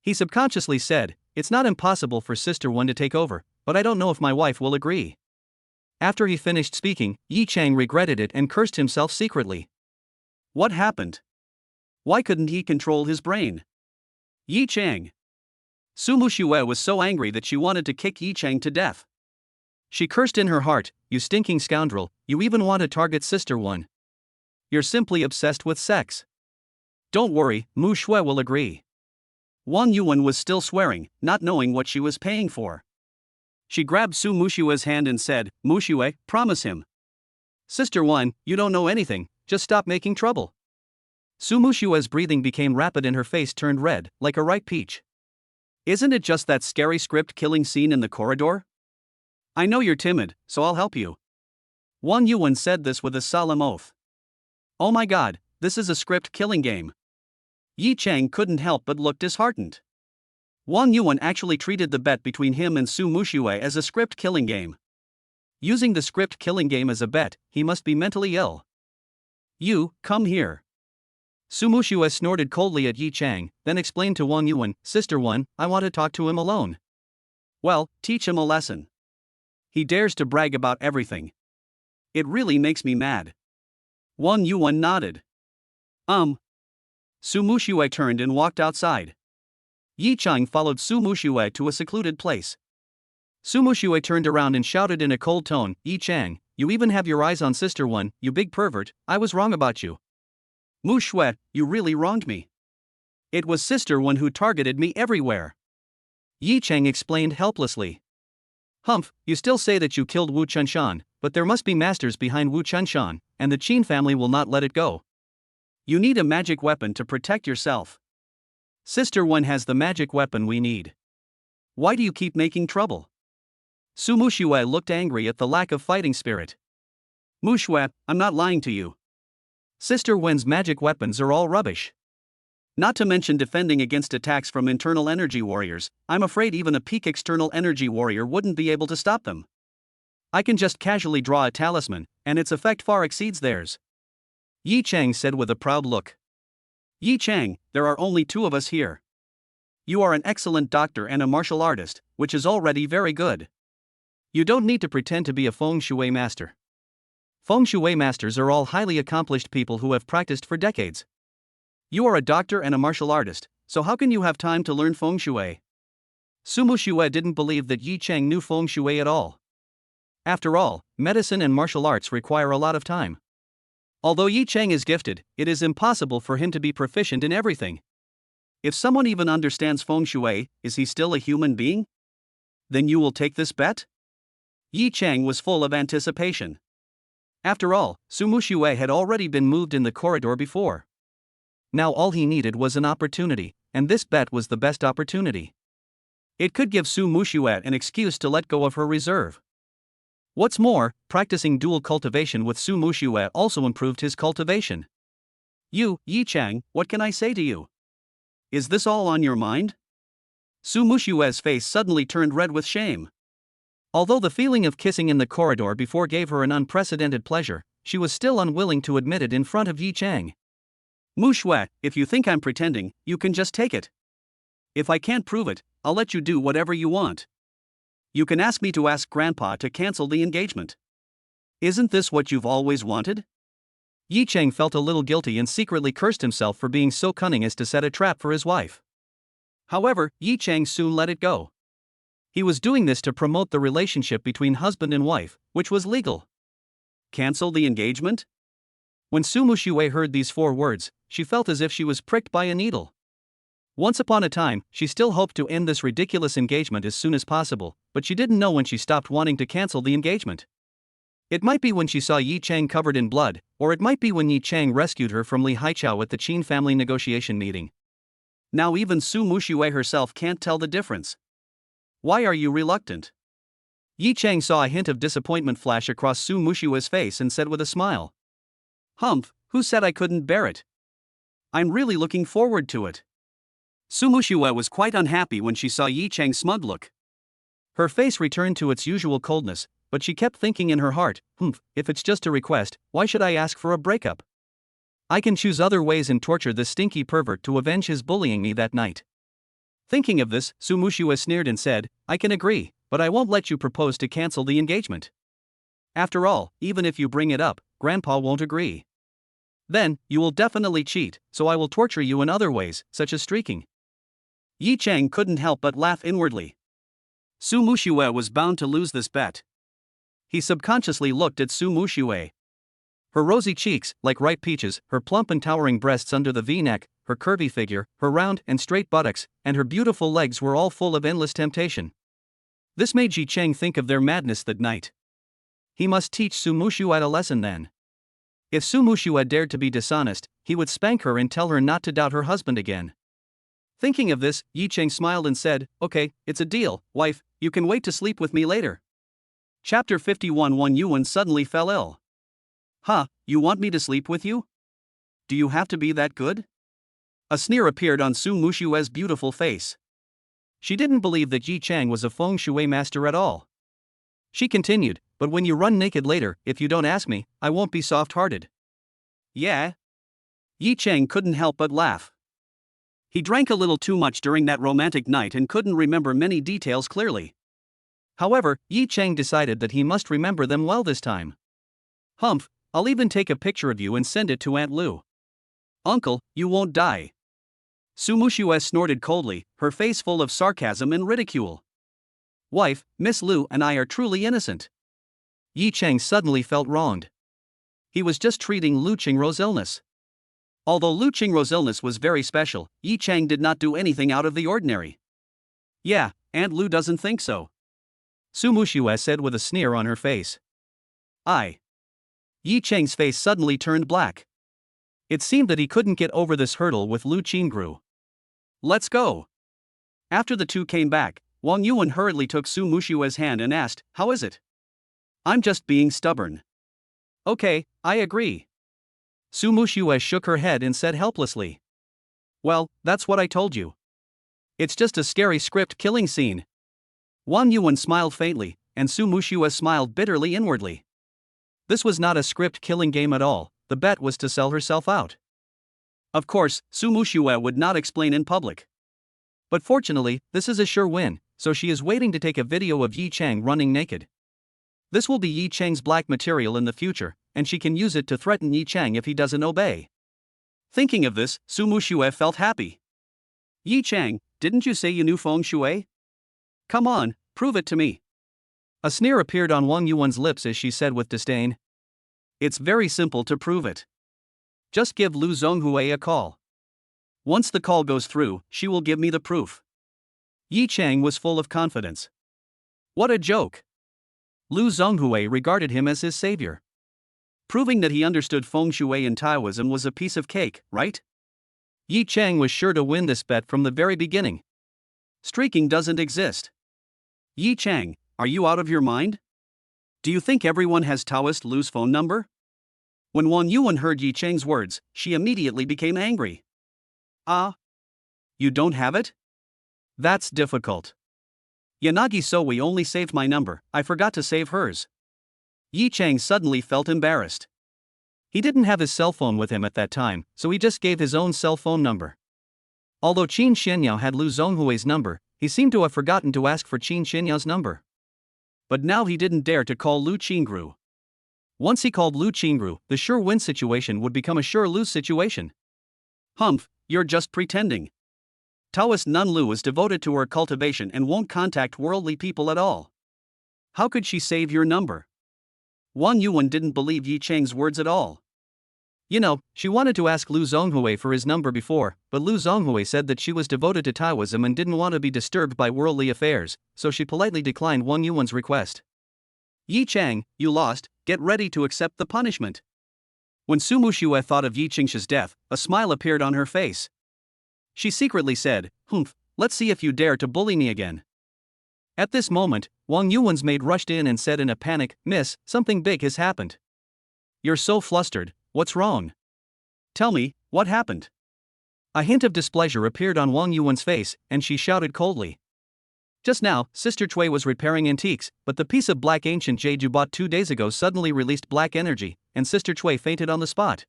He subconsciously said, "It's not impossible for Sister Wen to take over, but I don't know if my wife will agree." After he finished speaking, Yi Chang regretted it and cursed himself secretly. What happened? Why couldn't he control his brain? Yi Chang. Su Muxue was so angry that she wanted to kick Yi Chang to death. She cursed in her heart, "You stinking scoundrel, you even want to target Sister Wen. You're simply obsessed with sex." "Don't worry, Muxue will agree." Wang Yuan was still swearing, not knowing what she was paying for. She grabbed Su Muxue's hand and said, "Muxue, promise him." "Sister Wen, you don't know anything, just stop making trouble." Su Muxue's breathing became rapid and her face turned red, like a ripe peach. "Isn't it just that scary script killing scene in the corridor? I know you're timid, so I'll help you." Wang Yuan said this with a solemn oath. "Oh my god, this is a script killing game." Yi Chang couldn't help but look disheartened. Wang Yuan actually treated the bet between him and Su Muxue as a script killing game. Using the script killing game as a bet, he must be mentally ill. "You, come here." Su Muxue snorted coldly at Yi Chang, then explained to Wang Yuan, "Sister Wen, I want to talk to him alone." "Well, teach him a lesson. He dares to brag about everything. It really makes me mad." Wang Yuan nodded. Su Muxue turned and walked outside. Yi Chang followed Su Muxue to a secluded place. Su Muxue turned around and shouted in a cold tone, "Yi Chang, you even have your eyes on Sister Wen, you big pervert, I was wrong about you. Muxue, you really wronged me. It was Sister Wen who targeted me everywhere." Yi Chang explained helplessly. "Humph, you still say that you killed Wu Chunshan, but there must be masters behind Wu Chunshan, and the Qin family will not let it go. You need a magic weapon to protect yourself. Sister Wen has the magic weapon we need. Why do you keep making trouble?" Su Muxue looked angry at the lack of fighting spirit. "Muxue, I'm not lying to you. Sister Wen's magic weapons are all rubbish. Not to mention defending against attacks from internal energy warriors, I'm afraid even a peak external energy warrior wouldn't be able to stop them. I can just casually draw a talisman, and its effect far exceeds theirs." Yi Chang said with a proud look. "Yi Chang, there are only two of us here. You are an excellent doctor and a martial artist, which is already very good. You don't need to pretend to be a feng shui master. Feng shui masters are all highly accomplished people who have practiced for decades. You are a doctor and a martial artist, So how can you have time to learn feng shui? Su Muxue didn't believe that Yi Cheng knew feng shui at all. After all, medicine and martial arts require a lot of time. Although Yi Cheng is gifted, it is impossible for him to be proficient in everything. If someone even understands feng shui, is he still a human being? Then you will take this bet? Yi Cheng was full of anticipation. After all, Su Muxue had already been moved in the corridor before. Now all he needed was an opportunity, and this bet was the best opportunity. It could give Su Muxue an excuse to let go of her reserve. What's more, practicing dual cultivation with Su Muxue also improved his cultivation. You, Yi Cheng, what can I say to you? Is this all on your mind? Su Muxue's face suddenly turned red with shame. Although the feeling of kissing in the corridor before gave her an unprecedented pleasure, she was still unwilling to admit it in front of Yi Cheng. Muxue, if you think I'm pretending, you can just take it. If I can't prove it, I'll let you do whatever you want. You can ask me to ask Grandpa to cancel the engagement. Isn't this what you've always wanted? Yi Cheng felt a little guilty and secretly cursed himself for being so cunning as to set a trap for his wife. However, Yi Cheng soon let it go. He was doing this to promote the relationship between husband and wife, which was legal. Cancel the engagement? When Su Muxue heard these 4 words, she felt as if she was pricked by a needle. Once upon a time, she still hoped to end this ridiculous engagement as soon as possible, but she didn't know when she stopped wanting to cancel the engagement. It might be when she saw Yi Cheng covered in blood, or it might be when Yi Cheng rescued her from Li Haichao at the Qin family negotiation meeting. Now even Su Muxue herself can't tell the difference. Why are you reluctant? Yi Cheng saw a hint of disappointment flash across Su Muxue's face and said with a smile. Humph, who said I couldn't bear it? I'm really looking forward to it. Su Muxue was quite unhappy when she saw Yi Cheng's smug look. Her face returned to its usual coldness, but she kept thinking in her heart, if it's just a request, why should I ask for a breakup? I can choose other ways and torture this stinky pervert to avenge his bullying me that night. Thinking of this, Su Muxue sneered and said, I can agree, but I won't let you propose to cancel the engagement. After all, even if you bring it up, Grandpa won't agree. Then, you will definitely cheat, so I will torture you in other ways, such as streaking. Yi Cheng couldn't help but laugh inwardly. Su Muxue was bound to lose this bet. He subconsciously looked at Su Muxue. Her rosy cheeks, like ripe peaches, her plump and towering breasts under the V-neck, her curvy figure, her round and straight buttocks, and her beautiful legs were all full of endless temptation. This made Yi Cheng think of their madness that night. He must teach Su Muxue a lesson then. If Su Muxue dared to be dishonest, he would spank her and tell her not to doubt her husband again. Thinking of this, Yi Cheng smiled and said, Okay, it's a deal, wife, you can wait to sleep with me later. Chapter 51. Wang Yuan suddenly fell ill. Huh, you want me to sleep with you? Do you have to be that good? A sneer appeared on Su Muxue's beautiful face. She didn't believe that Yi Cheng was a feng shui master at all. She continued, but when you run naked later, if you don't ask me, I won't be soft-hearted. Yeah? Yi Cheng couldn't help but laugh. He drank a little too much during that romantic night and couldn't remember many details clearly. However, Yi Cheng decided that he must remember them well this time. Humph, I'll even take a picture of you and send it to Aunt Lu. Uncle, you won't die. Su Muxue snorted coldly, her face full of sarcasm and ridicule. Wife, Miss Lu and I are truly innocent. Yi Cheng suddenly felt wronged. He was just treating Lu Qingrou's illness. Although Lu Qingrou's illness was very special, Yi Cheng did not do anything out of the ordinary. Yeah, Aunt Lu doesn't think so. Su Muxue said with a sneer on her face. Yi Cheng's face suddenly turned black. It seemed that he couldn't get over this hurdle with Lu Qingru. Let's go. After the two came back, Wang Yuan hurriedly took Su Muxue's hand and asked, How is it? I'm just being stubborn. Okay, I agree. Su Muxue shook her head and said helplessly. Well, that's what I told you. It's just a scary script killing scene. Wang Yuan smiled faintly, and Su Muxue smiled bitterly inwardly. This was not a script killing game at all, the bet was to sell herself out. Of course, Su Muxue would not explain in public. But fortunately, this is a sure win, so she is waiting to take a video of Yi Cheng running naked. This will be Yi Cheng's black material in the future, and she can use it to threaten Yi Cheng if he doesn't obey. Thinking of this, Su Muxue felt happy. Yi Chang, didn't you say you knew feng shui? Come on, prove it to me. A sneer appeared on Wang Yuan's lips as she said with disdain. It's very simple to prove it. Just give Lu Zhonghui a call. Once the call goes through, she will give me the proof. Yi Chang was full of confidence. What a joke! Lu Zhonghui regarded him as his savior. Proving that he understood feng shui and Taoism was a piece of cake, right? Yi Chang was sure to win this bet from the very beginning. Streaking doesn't exist. Yi Chang, are you out of your mind? Do you think everyone has Taoist Lu's phone number? When Wang Yuan heard Yi Chang's words, she immediately became angry. Ah? You don't have it? That's difficult. Yanagi Sowi only saved my number, I forgot to save hers. Yi Chang suddenly felt embarrassed. He didn't have his cell phone with him at that time, so he just gave his own cell phone number. Although Qin Xianyao had Lu Zhonghui's number, he seemed to have forgotten to ask for Qin Xianyao's number. But now he didn't dare to call Lu Qingru. Once he called Lu Qingru, the sure win situation would become a sure lose situation. Humph, you're just pretending. Taoist Nun Lu is devoted to her cultivation and won't contact worldly people at all. How could she save your number? Wang Yuan didn't believe Yi Chang's words at all. You know, she wanted to ask Lu Zhonghui for his number before, but Lu Zhonghui said that she was devoted to Taoism and didn't want to be disturbed by worldly affairs, so she politely declined Wang Yuan's request. Yi Chang, you lost, get ready to accept the punishment. When Su Muxue thought of Yi Chang's death, a smile appeared on her face. She secretly said, "Humph, let's see if you dare to bully me again." At this moment, Wang Yuan's maid rushed in and said in a panic, "Miss, something big has happened. You're so flustered, what's wrong? Tell me, what happened?" A hint of displeasure appeared on Wang Yuan's face, and she shouted coldly. Just now, Sister Cui was repairing antiques, but the piece of black ancient jade you bought 2 days ago suddenly released black energy, and Sister Cui fainted on the spot.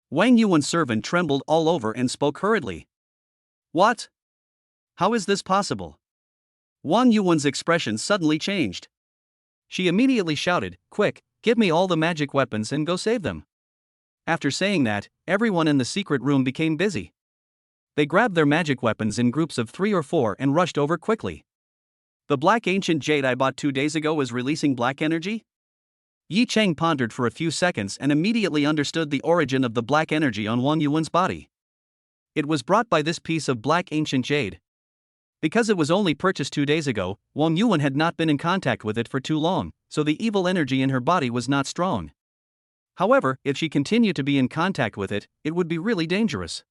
Wang Yuan's servant trembled all over and spoke hurriedly. What? How is this possible? Wang Yuan's expression suddenly changed. She immediately shouted, "Quick, give me all the magic weapons and go save them." After saying that, everyone in the secret room became busy. They grabbed their magic weapons in groups of 3 or 4 and rushed over quickly. The black ancient jade I bought 2 days ago is releasing black energy? Yi Chang pondered for a few seconds and immediately understood the origin of the black energy on Wang Yuan's body. It was brought by this piece of black ancient jade. Because it was only purchased 2 days ago, Wang Yuan had not been in contact with it for too long, so the evil energy in her body was not strong. However, if she continued to be in contact with it, it would be really dangerous.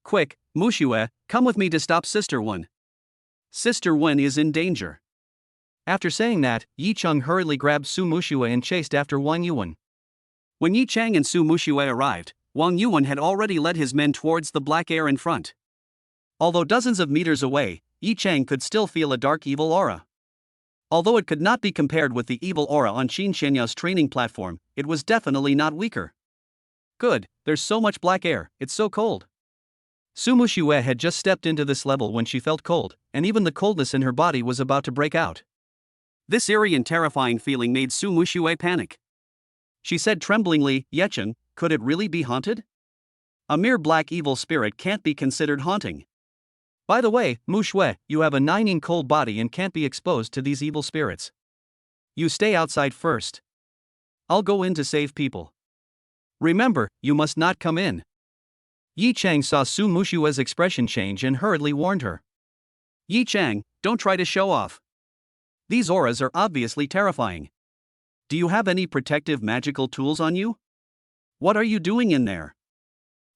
Quick, Muxue, come with me to stop Sister Wen. Sister Wen is in danger. After saying that, Yi Chang hurriedly grabbed Su Muxue and chased after Wang Yuan. When Yi Chang and Su Muxue arrived, Wang Yuan had already led his men towards the black air in front. Although dozens of meters away, Yi Chang could still feel a dark evil aura. Although it could not be compared with the evil aura on Qin Xianyao's training platform, it was definitely not weaker. Good, there's so much black air, it's so cold. Su Muxue had just stepped into this level when she felt cold, and even the coldness in her body was about to break out. This eerie and terrifying feeling made Su Muxue panic. She said tremblingly, "Yechen, could it really be haunted? A mere black evil spirit can't be considered haunting. By the way, Muxue, you have a 9-yin cold body and can't be exposed to these evil spirits. You stay outside first. I'll go in to save people. Remember, you must not come in." Yi Chang saw Su Muxue's expression change and hurriedly warned her. "Yi Chang, don't try to show off. These auras are obviously terrifying. Do you have any protective magical tools on you? What are you doing in there?"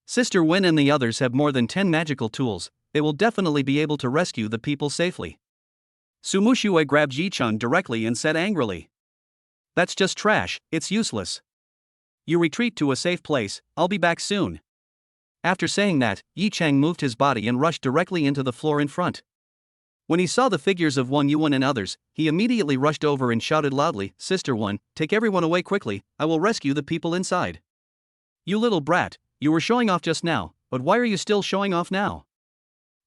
Sister Wen and the others have more than 10 magical tools. They will definitely be able to rescue the people safely. Su Muxue grabbed Yi Chang directly and said angrily. "That's just trash, it's useless. You retreat to a safe place, I'll be back soon." After saying that, Yi Chang moved his body and rushed directly into the floor in front. When he saw the figures of Wang Yuan and others, he immediately rushed over and shouted loudly, "Sister Wen, take everyone away quickly, I will rescue the people inside." "You little brat, you were showing off just now, but why are you still showing off now?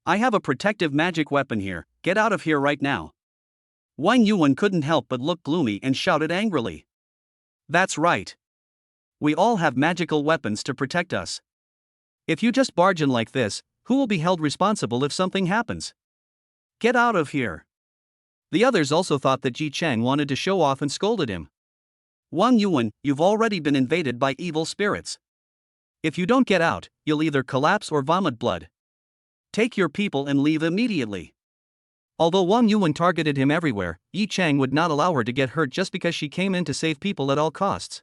I have a protective magic weapon here, get out of here right now." Wang Yuan couldn't help but look gloomy and shouted angrily. "That's right. We all have magical weapons to protect us. If you just barge in like this, Who will be held responsible if something happens? Get out of here. The others also thought that Yi Chang wanted to show off and scolded him. Wang Yuan, you've already been invaded by evil spirits. If you don't get out, you'll either collapse or vomit blood. Take your people and leave immediately. Although Wang Yuan targeted him everywhere, Yi Chang would not allow her to get hurt just because she came in to save people at all costs.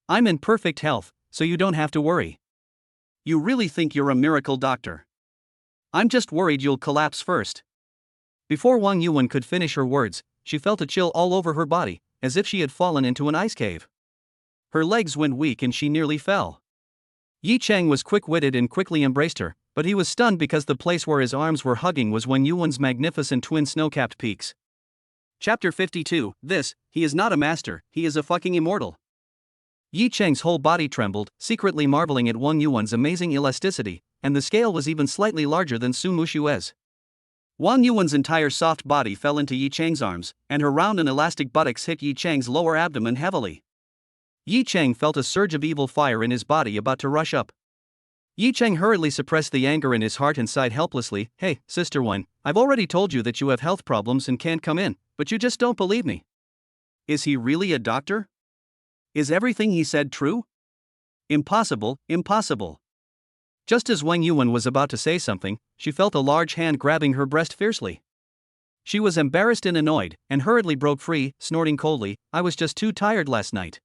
I'm in perfect health, so you don't have to worry. You really think you're a miracle doctor? I'm just worried you'll collapse first. Before Wang Yuan could finish her words, she felt a chill all over her body, as if she had fallen into an ice cave. Her legs went weak and she nearly fell. Yi Chang was quick-witted and quickly embraced her, but he was stunned because the place where his arms were hugging was Wang Yuan's magnificent twin snow-capped peaks. Chapter 52, he is not a master, he is a fucking immortal. Yi Chang's whole body trembled, secretly marveling at Wang Yuan's amazing elasticity, and the scale was even slightly larger than Su Mushue's. Wang Yuan's entire soft body fell into Yi Chang's arms, and her round and elastic buttocks hit Yi Chang's lower abdomen heavily. Yi Chang felt a surge of evil fire in his body about to rush up. Yi Chang hurriedly suppressed the anger in his heart and sighed helplessly, "Hey, Sister Wen, I've already told you that you have health problems and can't come in, but you just don't believe me. Is he really a doctor? Is everything he said true? Impossible, impossible." Just as Wang Yuan was about to say something, she felt a large hand grabbing her breast fiercely. She was embarrassed and annoyed, and hurriedly broke free, snorting coldly, "I was just too tired last night."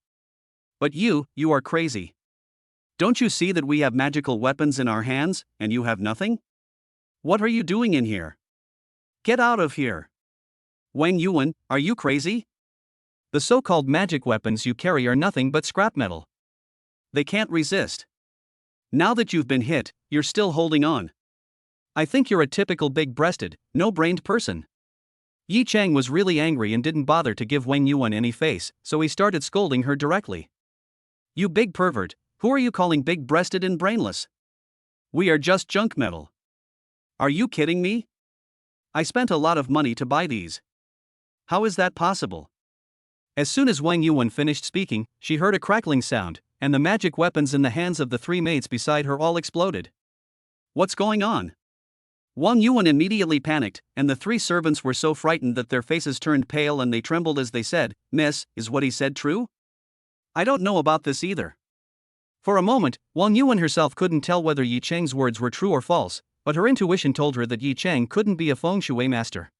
"But you are crazy. Don't you see that we have magical weapons in our hands, and you have nothing? What are you doing in here? Get out of here. Wang Yuan, are you crazy? The so-called magic weapons you carry are nothing but scrap metal. They can't resist. Now that you've been hit, you're still holding on. I think you're a typical big-breasted, no-brained person." Yi Chang was really angry and didn't bother to give Wang Yuan any face, so he started scolding her directly. "You big pervert, who are you calling big-breasted and brainless? We are just junk metal. Are you kidding me? I spent a lot of money to buy these. How is that possible?" As soon as Wang Yuan finished speaking, she heard a crackling sound, and the magic weapons in the hands of the three maids beside her all exploded. "What's going on?" Wang Yuan immediately panicked, and the three servants were so frightened that their faces turned pale and they trembled as they said, "Miss, is what he said true? I don't know about this either." For a moment, Wang Yuan herself couldn't tell whether Yi Chang's words were true or false, but her intuition told her that Yi Chang couldn't be a feng shui master.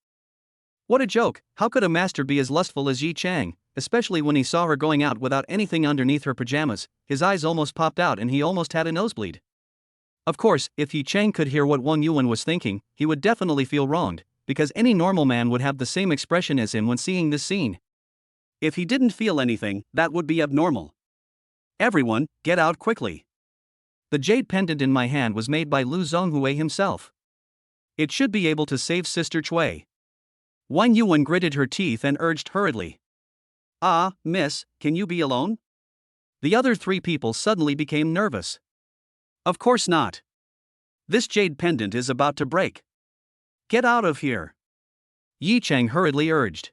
What a joke! How could a master be as lustful as Yi Chang, especially when he saw her going out without anything underneath her pajamas? His eyes almost popped out and he almost had a nosebleed. Of course, if Yi Chang could hear what Wang Yuan was thinking, he would definitely feel wronged, because any normal man would have the same expression as him when seeing this scene. If he didn't feel anything, that would be abnormal. "Everyone, get out quickly. The jade pendant in my hand was made by Lu Zhonghue himself. It should be able to save Sister Cui." Wang Yuan gritted her teeth and urged hurriedly. "Ah, miss, can you be alone?" The other three people suddenly became nervous. "Of course not. This jade pendant is about to break. Get out of here," Yi Chang hurriedly urged.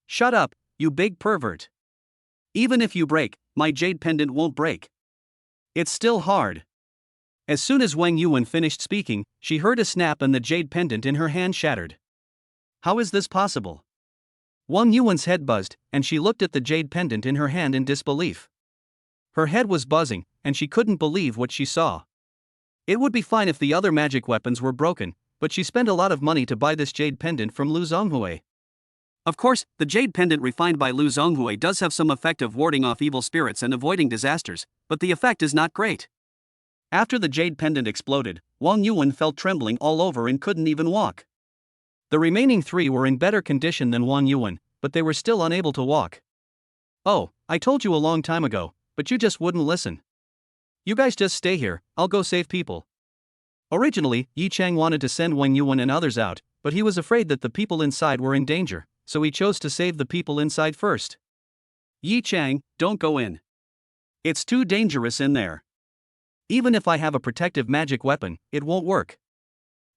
"Shut up, you big pervert. Even if you break, my jade pendant won't break. It's still hard." As soon as Wang Yuan finished speaking, she heard a snap and the jade pendant in her hand shattered. How is this possible? Wang Yuan's head buzzed, and she looked at the jade pendant in her hand in disbelief. Her head was buzzing, and she couldn't believe what she saw. It would be fine if the other magic weapons were broken, but she spent a lot of money to buy this jade pendant from Lu Zhonghue. Of course, the jade pendant refined by Lu Zhonghue does have some effect of warding off evil spirits and avoiding disasters, but the effect is not great. After the jade pendant exploded, Wang Yuan felt trembling all over and couldn't even walk. The remaining three were in better condition than Wang Yuan, but they were still unable to walk. "Oh, I told you a long time ago, but you just wouldn't listen. You guys just stay here, I'll go save people." Originally, Yi Chang wanted to send Wang Yuan and others out, but he was afraid that the people inside were in danger, so he chose to save the people inside first. "Yi Chang, don't go in. It's too dangerous in there. Even if I have a protective magic weapon, it won't work.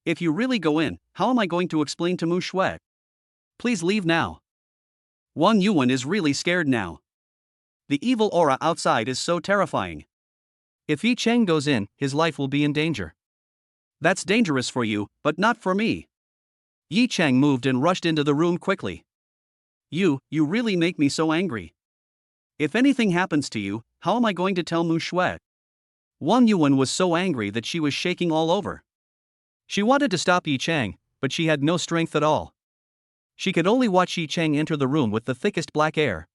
If you really go in, how am I going to explain to Mu Shui? Please leave now. Wang Yuan is really scared now. The evil aura outside is so terrifying. If Yi Chang goes in, his life will be in danger." That's dangerous for you, but not for me. Yi Chang moved and rushed into the room quickly. You really make me so angry. If anything happens to you, how am I going to tell Mu Shui? Wang Yuan was so angry that she was shaking all over. She wanted to stop Yi Chang, but she had no strength at all. She could only watch Yi Chang enter the room with the thickest black air.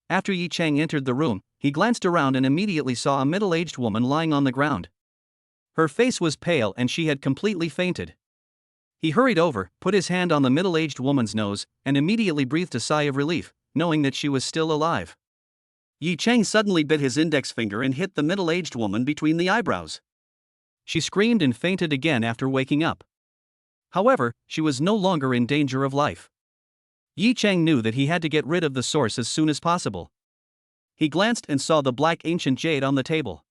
After Yi Chang entered the room, he glanced around and immediately saw a middle-aged woman lying on the ground. Her face was pale and she had completely fainted. He hurried over, put his hand on the middle-aged woman's nose, and immediately breathed a sigh of relief, knowing that she was still alive. Yi Chang suddenly bit his index finger and hit the middle-aged woman between the eyebrows. She screamed and fainted again after waking up. However, she was no longer in danger of life. Yi Chang knew that he had to get rid of the source as soon as possible. He glanced and saw the black ancient jade on the table.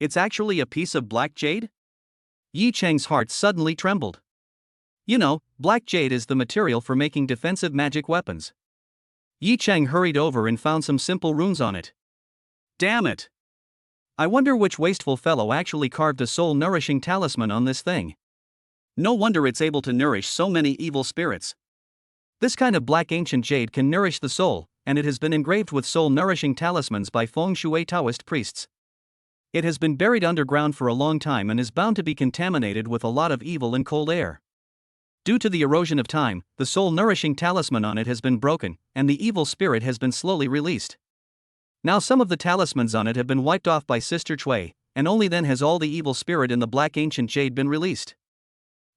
It's actually a piece of black jade? Yi Chang's heart suddenly trembled. You know, black jade is the material for making defensive magic weapons. Yi Chang hurried over and found some simple runes on it. Damn it! I wonder which wasteful fellow actually carved a soul-nourishing talisman on this thing. No wonder it's able to nourish so many evil spirits. This kind of black ancient jade can nourish the soul, and it has been engraved with soul-nourishing talismans by Feng Shui Taoist priests. It has been buried underground for a long time and is bound to be contaminated with a lot of evil and cold air. Due to the erosion of time, the soul-nourishing talisman on it has been broken, and the evil spirit has been slowly released. Now some of the talismans on it have been wiped off by Sister Cui, and only then has all the evil spirit in the black ancient jade been released.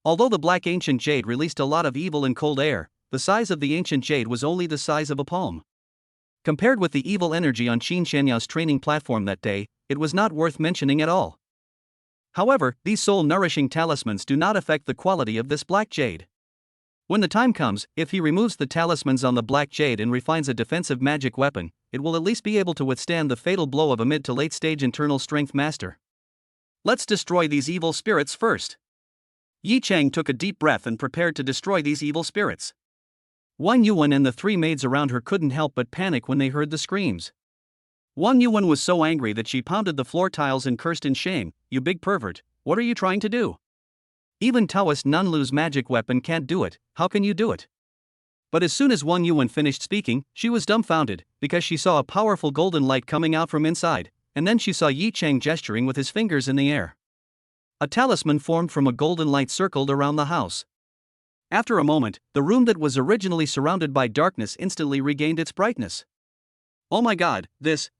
Although the black ancient jade released a lot of evil and cold air, the size of the ancient jade was only the size of a palm. Compared with the evil energy on Qin Shanyao's training platform that day, it was not worth mentioning at all. However, these soul-nourishing talismans do not affect the quality of this black jade. When the time comes, if he removes the talismans on the black jade and refines a defensive magic weapon, it will at least be able to withstand the fatal blow of a mid to late stage internal strength master. Let's destroy these evil spirits first. Yi Chang took a deep breath and prepared to destroy these evil spirits. Wang Yuan and the three maids around her couldn't help but panic when they heard the screams. Wang Yuan was so angry that she pounded the floor tiles and cursed in shame, "You big pervert, what are you trying to do? Even Taoist Nanlu's magic weapon can't do it, how can you do it?" But as soon as Wang Yuan finished speaking, she was dumbfounded, because she saw a powerful golden light coming out from inside, and then she saw Yi Chang gesturing with his fingers in the air. A talisman formed from a golden light circled around the house. After a moment, the room that was originally surrounded by darkness instantly regained its brightness. Oh my god,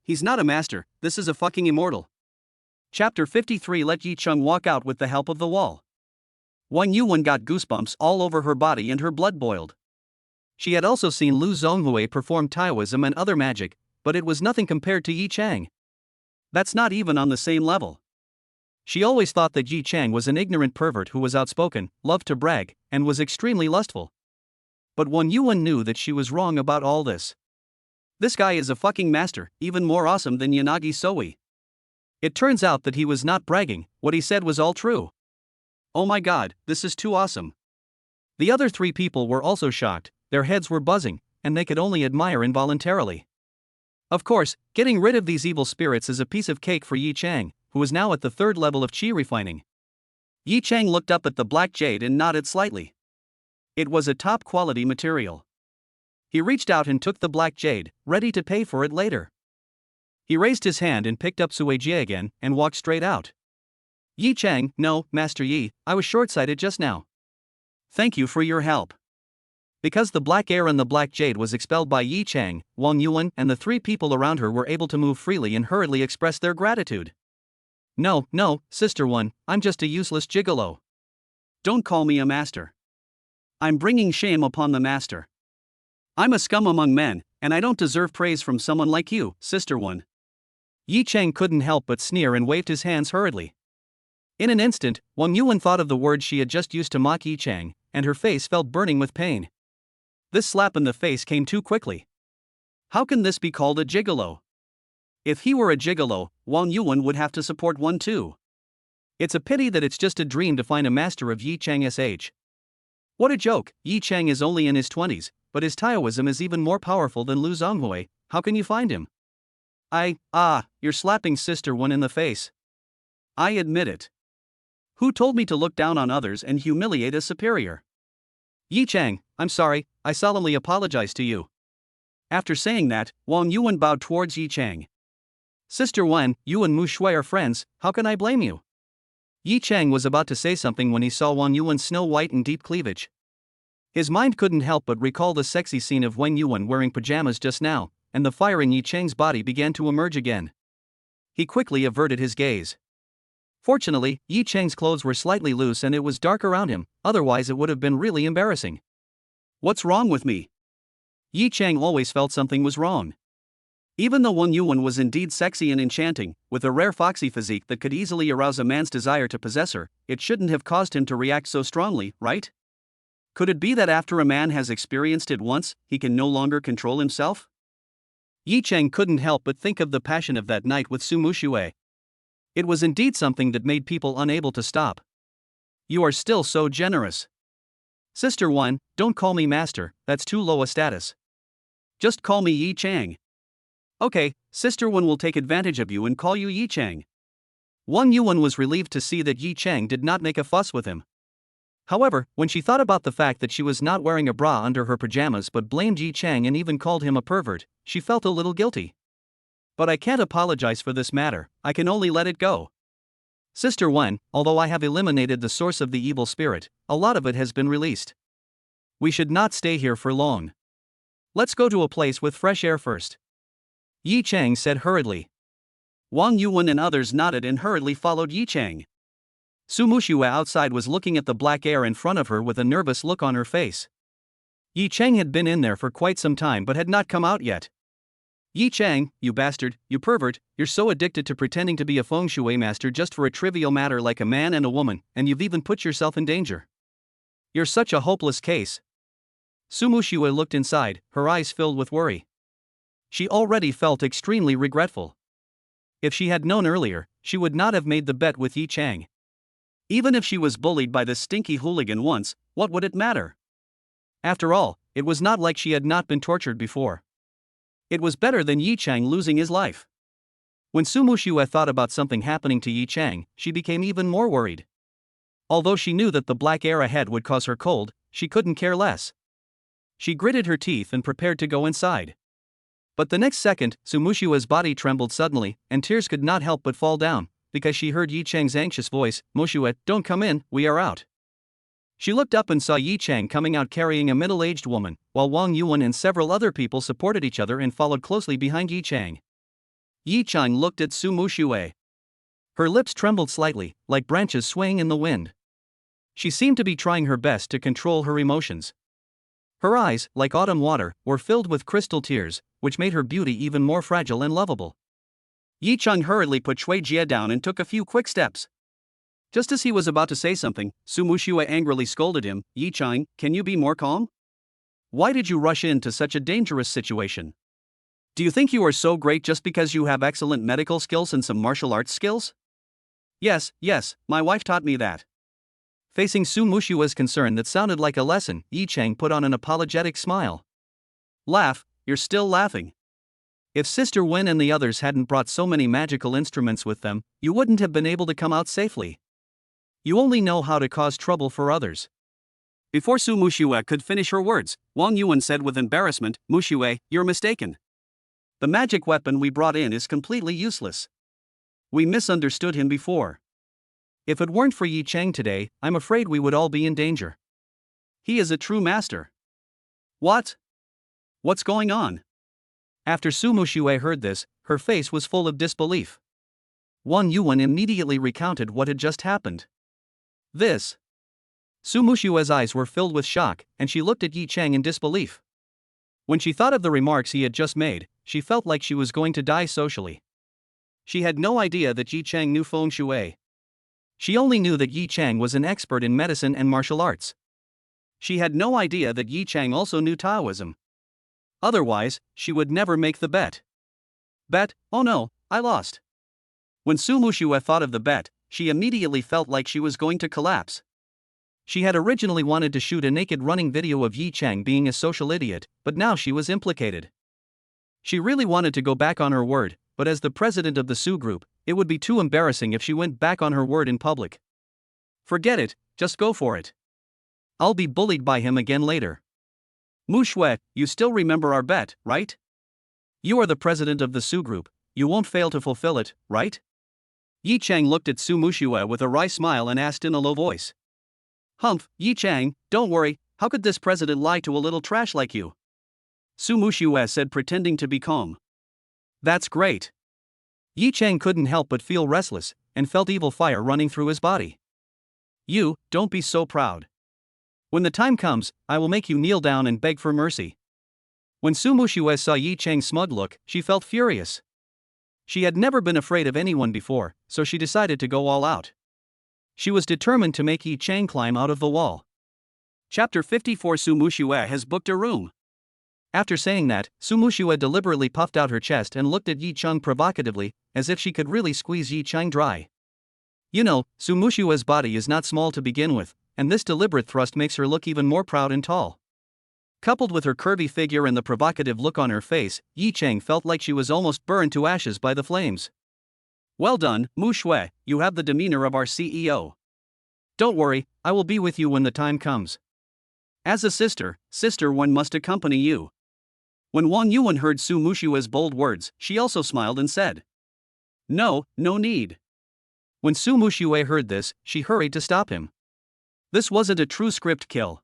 he's not a master, this is a fucking immortal. Chapter 53. Let Yi Chang walk out with the help of the wall. Wang Yuan got goosebumps all over her body and her blood boiled. She had also seen Lu Zhonghui perform Taoism and other magic, but it was nothing compared to Yi Chang. That's not even on the same level. She always thought that Yi Chang was an ignorant pervert who was outspoken, loved to brag, and was extremely lustful. But Wang Yuan knew that she was wrong about all this. This guy is a fucking master, even more awesome than Yanagi Soi. It turns out that he was not bragging, what he said was all true. Oh my god, this is too awesome. The other three people were also shocked, their heads were buzzing, and they could only admire involuntarily. Of course, getting rid of these evil spirits is a piece of cake for Yi Chang, who is now at the third level of qi refining. Yi Chang looked up at the black jade and nodded slightly. It was a top-quality material. He reached out and took the black jade, ready to pay for it later. He raised his hand and picked up Sui Jie again, and walked straight out. Yi Chang, no, Master Yi, I was short-sighted just now. Thank you for your help. Because the black air and the black jade was expelled by Yi Chang, Wang Yuan and the three people around her were able to move freely and hurriedly express their gratitude. No, Sister One, I'm just a useless gigolo. Don't call me a master. I'm bringing shame upon the master. I'm a scum among men, and I don't deserve praise from someone like you, Sister One. Yi Chang couldn't help but sneer and waved his hands hurriedly. In an instant, Wang Yuan thought of the words she had just used to mock Yi Chang, and her face felt burning with pain. This slap in the face came too quickly. How can this be called a gigolo? If he were a gigolo, Wang Yuan would have to support one too. It's a pity that it's just a dream to find a master of Yi Chang's age. What a joke, Yi Chang is only in his 20s, but his Taoism is even more powerful than Lu Zhonghui, how can you find him? You're slapping Sister One in the face. I admit it. Who told me to look down on others and humiliate a superior? Yi Chang, I'm sorry, I solemnly apologize to you. After saying that, Wang Yuan bowed towards Yi Chang. Sister Wen, you and Mu Shui are friends, how can I blame you? Yi Chang was about to say something when he saw Wang Yuan's snow-white and deep cleavage. His mind couldn't help but recall the sexy scene of Wang Yuan wearing pajamas just now, and the fire in Yi Chang's body began to emerge again. He quickly averted his gaze. Fortunately, Yi Chang's clothes were slightly loose and it was dark around him, otherwise it would have been really embarrassing. What's wrong with me? Yi Chang always felt something was wrong. Even though Wang Yuan was indeed sexy and enchanting, with a rare foxy physique that could easily arouse a man's desire to possess her, it shouldn't have caused him to react so strongly, right? Could it be that after a man has experienced it once, he can no longer control himself? Yi Chang couldn't help but think of the passion of that night with Su Mushui. It was indeed something that made people unable to stop. You are still so generous. Sister Wen, don't call me master, that's too low a status. Just call me Yi Chang. Okay, Sister Wen will take advantage of you and call you Yi Chang. Wang Yuan was relieved to see that Yi Chang did not make a fuss with him. However, when she thought about the fact that she was not wearing a bra under her pajamas but blamed Yi Chang and even called him a pervert, she felt a little guilty. But I can't apologize for this matter, I can only let it go. Sister Wen, although I have eliminated the source of the evil spirit, a lot of it has been released. We should not stay here for long. Let's go to a place with fresh air first. Yi Chang said hurriedly. Wang Yuan and others nodded and hurriedly followed Yi Chang. Su Mushui outside was looking at the black air in front of her with a nervous look on her face. Yi Chang had been in there for quite some time but had not come out yet. Yi Chang, you bastard, you pervert, you're so addicted to pretending to be a feng shui master just for a trivial matter like a man and a woman, and you've even put yourself in danger. You're such a hopeless case. Su Mushui looked inside, her eyes filled with worry. She already felt extremely regretful. If she had known earlier, she would not have made the bet with Yi Chang. Even if she was bullied by this stinky hooligan once, what would it matter? After all, it was not like she had not been tortured before. It was better than Yi Chang losing his life. When Su Mushui thought about something happening to Yi Chang, she became even more worried. Although she knew that the black air ahead would cause her cold, she couldn't care less. She gritted her teeth and prepared to go inside. But the next second, Su Mushui's body trembled suddenly, and tears could not help but fall down, because she heard Yi Chang's anxious voice, Mushui, don't come in, we are out. She looked up and saw Yi Chang coming out carrying a middle-aged woman, while Wang Yuan and several other people supported each other and followed closely behind Yi Chang. Yi Chang looked at Su Mushui. Her lips trembled slightly, like branches swaying in the wind. She seemed to be trying her best to control her emotions. Her eyes, like autumn water, were filled with crystal tears, which made her beauty even more fragile and lovable. Yi Chang hurriedly put Shui Jia down and took a few quick steps. Just as he was about to say something, Su Mushui angrily scolded him, Yi Chang, can you be more calm? Why did you rush into such a dangerous situation? Do you think you are so great just because you have excellent medical skills and some martial arts skills? Yes, my wife taught me that. Facing Su Mushui's concern that sounded like a lesson, Yi Chang put on an apologetic smile. Laugh, you're still laughing. If Sister Wen and the others hadn't brought so many magical instruments with them, you wouldn't have been able to come out safely. You only know how to cause trouble for others. Before Su Mushui could finish her words, Wang Yuan said with embarrassment, Mushui, you're mistaken. The magic weapon we brought in is completely useless. We misunderstood him before. If it weren't for Yi Chang today, I'm afraid we would all be in danger. He is a true master. What? What's going on? After Su Mushui heard this, her face was full of disbelief. Wang Yuan immediately recounted what had just happened. This. Su Mushui's eyes were filled with shock, and she looked at Yi Chang in disbelief. When she thought of the remarks he had just made, she felt like she was going to die socially. She had no idea that Yi Chang knew feng shui. She only knew that Yi Chang was an expert in medicine and martial arts. She had no idea that Yi Chang also knew Taoism. Otherwise, she would never make the bet. Bet? Oh no, I lost. When Su Mushui thought of the bet, she immediately felt like she was going to collapse. She had originally wanted to shoot a naked running video of Yi Chang being a social idiot, but now she was implicated. She really wanted to go back on her word, but as the president of the Su group, it would be too embarrassing if she went back on her word in public. Forget it, just go for it. I'll be bullied by him again later. Mu Shui, you still remember our bet, right? You are the president of the Su group, you won't fail to fulfill it, right? Yi Chang looked at Su Mushui with a wry smile and asked in a low voice. Humph, Yi Chang, don't worry, how could this president lie to a little trash like you? Su Mushui said, pretending to be calm. That's great. Yi Chang couldn't help but feel restless, and felt evil fire running through his body. You, don't be so proud. When the time comes, I will make you kneel down and beg for mercy. When Su Mushui saw Yi Chang's smug look, she felt furious. She had never been afraid of anyone before, so she decided to go all out. She was determined to make Yi Chang climb out of the wall. Chapter 54. Su Mushui has booked a room. After saying that, Su Mushui deliberately puffed out her chest and looked at Yi Chang provocatively, as if she could really squeeze Yi Chang dry. You know, Su Mushui's body is not small to begin with, and this deliberate thrust makes her look even more proud and tall. Coupled with her curvy figure and the provocative look on her face, Yi Chang felt like she was almost burned to ashes by the flames. Well done, Mu Shui, you have the demeanor of our CEO. Don't worry, I will be with you when the time comes. As a sister, Sister Wen must accompany you. When Wang Yuan heard Su Mushui's bold words, she also smiled and said, No need. When Su Mushui heard this, she hurried to stop him. This wasn't a true script kill.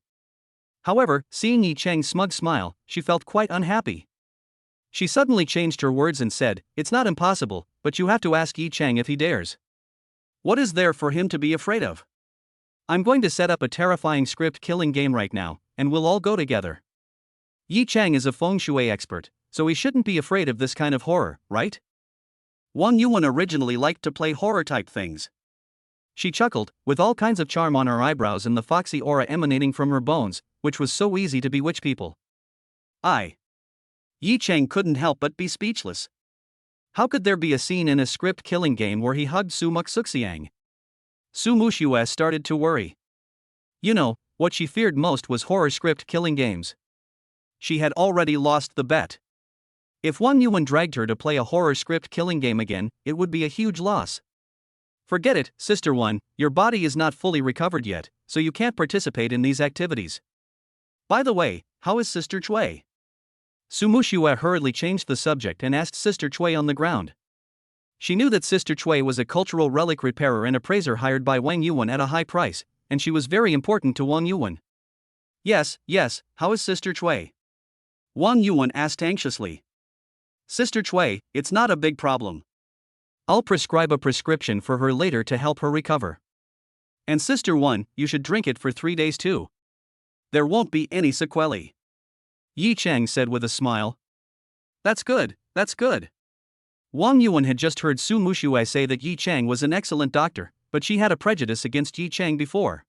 However, seeing Yi Chang's smug smile, she felt quite unhappy. She suddenly changed her words and said, It's not impossible, but you have to ask Yi Chang if he dares. What is there for him to be afraid of? I'm going to set up a terrifying script killing game right now, and we'll all go together. Yi Chang is a feng shui expert, so he shouldn't be afraid of this kind of horror, right? Wang Yuan originally liked to play horror-type things. She chuckled, with all kinds of charm on her eyebrows and the foxy aura emanating from her bones, which was so easy to bewitch people. Yi Chang couldn't help but be speechless. How could there be a scene in a script killing game where he hugged Su Muxiang? Su Mushui started to worry. You know, what she feared most was horror script killing games. She had already lost the bet. If Wang Yuan dragged her to play a horror script killing game again, it would be a huge loss. Forget it, Sister Wen, your body is not fully recovered yet, so you can't participate in these activities. By the way, how is Sister Cui? Su Mushui hurriedly changed the subject and asked Sister Cui on the ground. She knew that Sister Cui was a cultural relic repairer and appraiser hired by Wang Yuan at a high price, and she was very important to Wang Yuan. Yes, how is Sister Cui? Wang Yuan asked anxiously. Sister Cui, it's not a big problem. I'll prescribe a prescription for her later to help her recover. And Sister Wen, you should drink it for 3 days too. There won't be any sequelae. Yi Chang said with a smile. That's good. Wang Yuan had just heard Su Mushui say that Yi Chang was an excellent doctor, but she had a prejudice against Yi Chang before.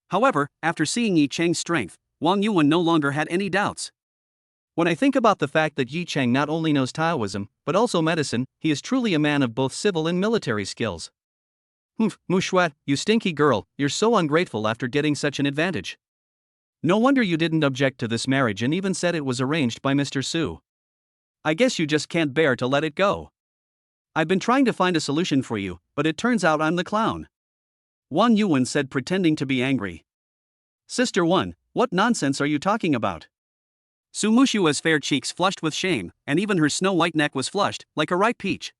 However, after seeing Yi Chang's strength, Wang Yuan no longer had any doubts. When I think about the fact that Yi Chang not only knows Taoism, but also medicine, he is truly a man of both civil and military skills. Mu Shui, you stinky girl, you're so ungrateful after getting such an advantage. No wonder you didn't object to this marriage and even said it was arranged by Mr. Su. I guess you just can't bear to let it go. I've been trying to find a solution for you, but it turns out I'm the clown. Wang Yuan said, pretending to be angry. Sister Wen, what nonsense are you talking about? Su Mushui's fair cheeks flushed with shame, and even her snow-white neck was flushed, like a ripe peach.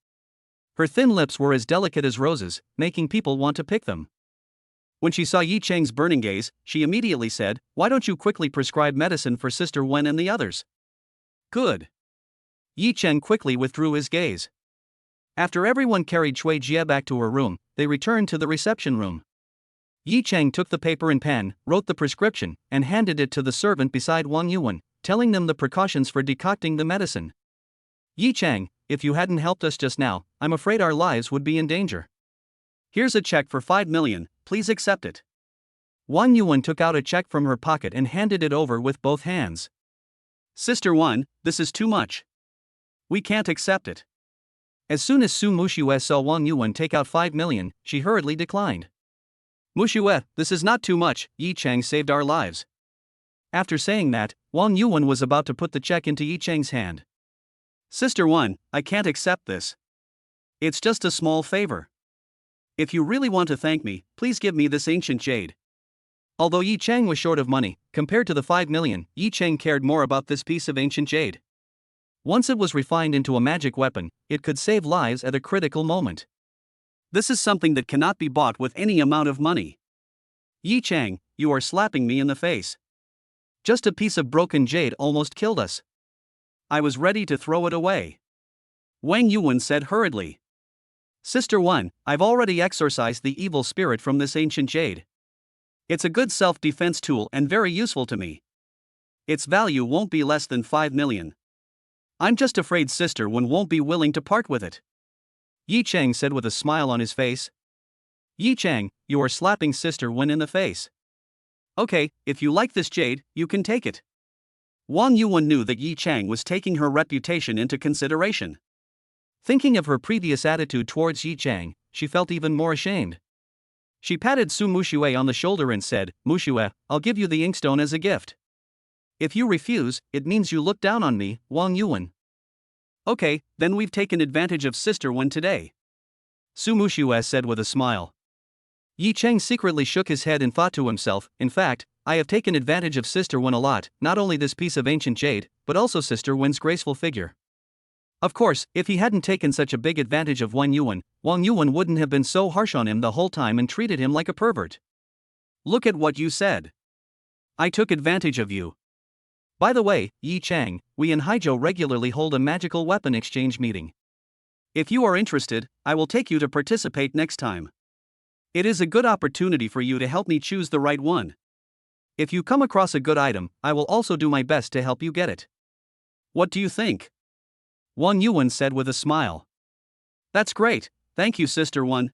Her thin lips were as delicate as roses, making people want to pick them. When she saw Yi Chang's burning gaze, she immediately said, Why don't you quickly prescribe medicine for Sister Wen and the others? Good. Yi Chang quickly withdrew his gaze. After everyone carried Cui Jie back to her room, they returned to the reception room. Yi Chang took the paper and pen, wrote the prescription, and handed it to the servant beside Wang Yuan, telling them the precautions for decocting the medicine. Yi Chang, if you hadn't helped us just now, I'm afraid our lives would be in danger. Here's a check for 5 million, please accept it. Wang Yuan took out a check from her pocket and handed it over with both hands. Sister Wen, this is too much. We can't accept it. As soon as Su Mushui saw Wang Yuan take out 5 million, she hurriedly declined. Mushui, this is not too much, Yi Chang saved our lives. After saying that, Wang Yuan was about to put the check into Yi Chang's hand. Sister Wen, I can't accept this. It's just a small favor. If you really want to thank me, please give me this ancient jade. Although Yi Chang was short of money, compared to the 5 million, Yi Chang cared more about this piece of ancient jade. Once it was refined into a magic weapon, it could save lives at a critical moment. This is something that cannot be bought with any amount of money. Yi Chang, you are slapping me in the face. Just a piece of broken jade almost killed us. I was ready to throw it away. Wang Yuan said hurriedly. Sister Wan, I've already exorcised the evil spirit from this ancient jade. It's a good self-defense tool and very useful to me. Its value won't be less than 5 million. I'm just afraid Sister Wan won't be willing to part with it. Yi Chang said with a smile on his face. Yi Chang, you are slapping Sister Wan in the face. Okay, if you like this jade, you can take it. Wang Yuan knew that Yi Chang was taking her reputation into consideration. Thinking of her previous attitude towards Yi Chang, she felt even more ashamed. She patted Su Muxue on the shoulder and said, Muxue, I'll give you the inkstone as a gift. If you refuse, it means you look down on me, Wang Yuan. Okay, then we've taken advantage of Sister Wan today. Su Muxue said with a smile. Yi Chang secretly shook his head and thought to himself, in fact, I have taken advantage of Sister Wan a lot, not only this piece of ancient jade, but also Sister Wan's graceful figure. Of course, if he hadn't taken such a big advantage of Wang Yuan wouldn't have been so harsh on him the whole time and treated him like a pervert. Look at what you said. I took advantage of you. By the way, Yi Chang, we in Haizhou regularly hold a magical weapon exchange meeting. If you are interested, I will take you to participate next time. It is a good opportunity for you to help me choose the right one. If you come across a good item, I will also do my best to help you get it. What do you think? Wang Yuan said with a smile. That's great, thank you Sister Wan.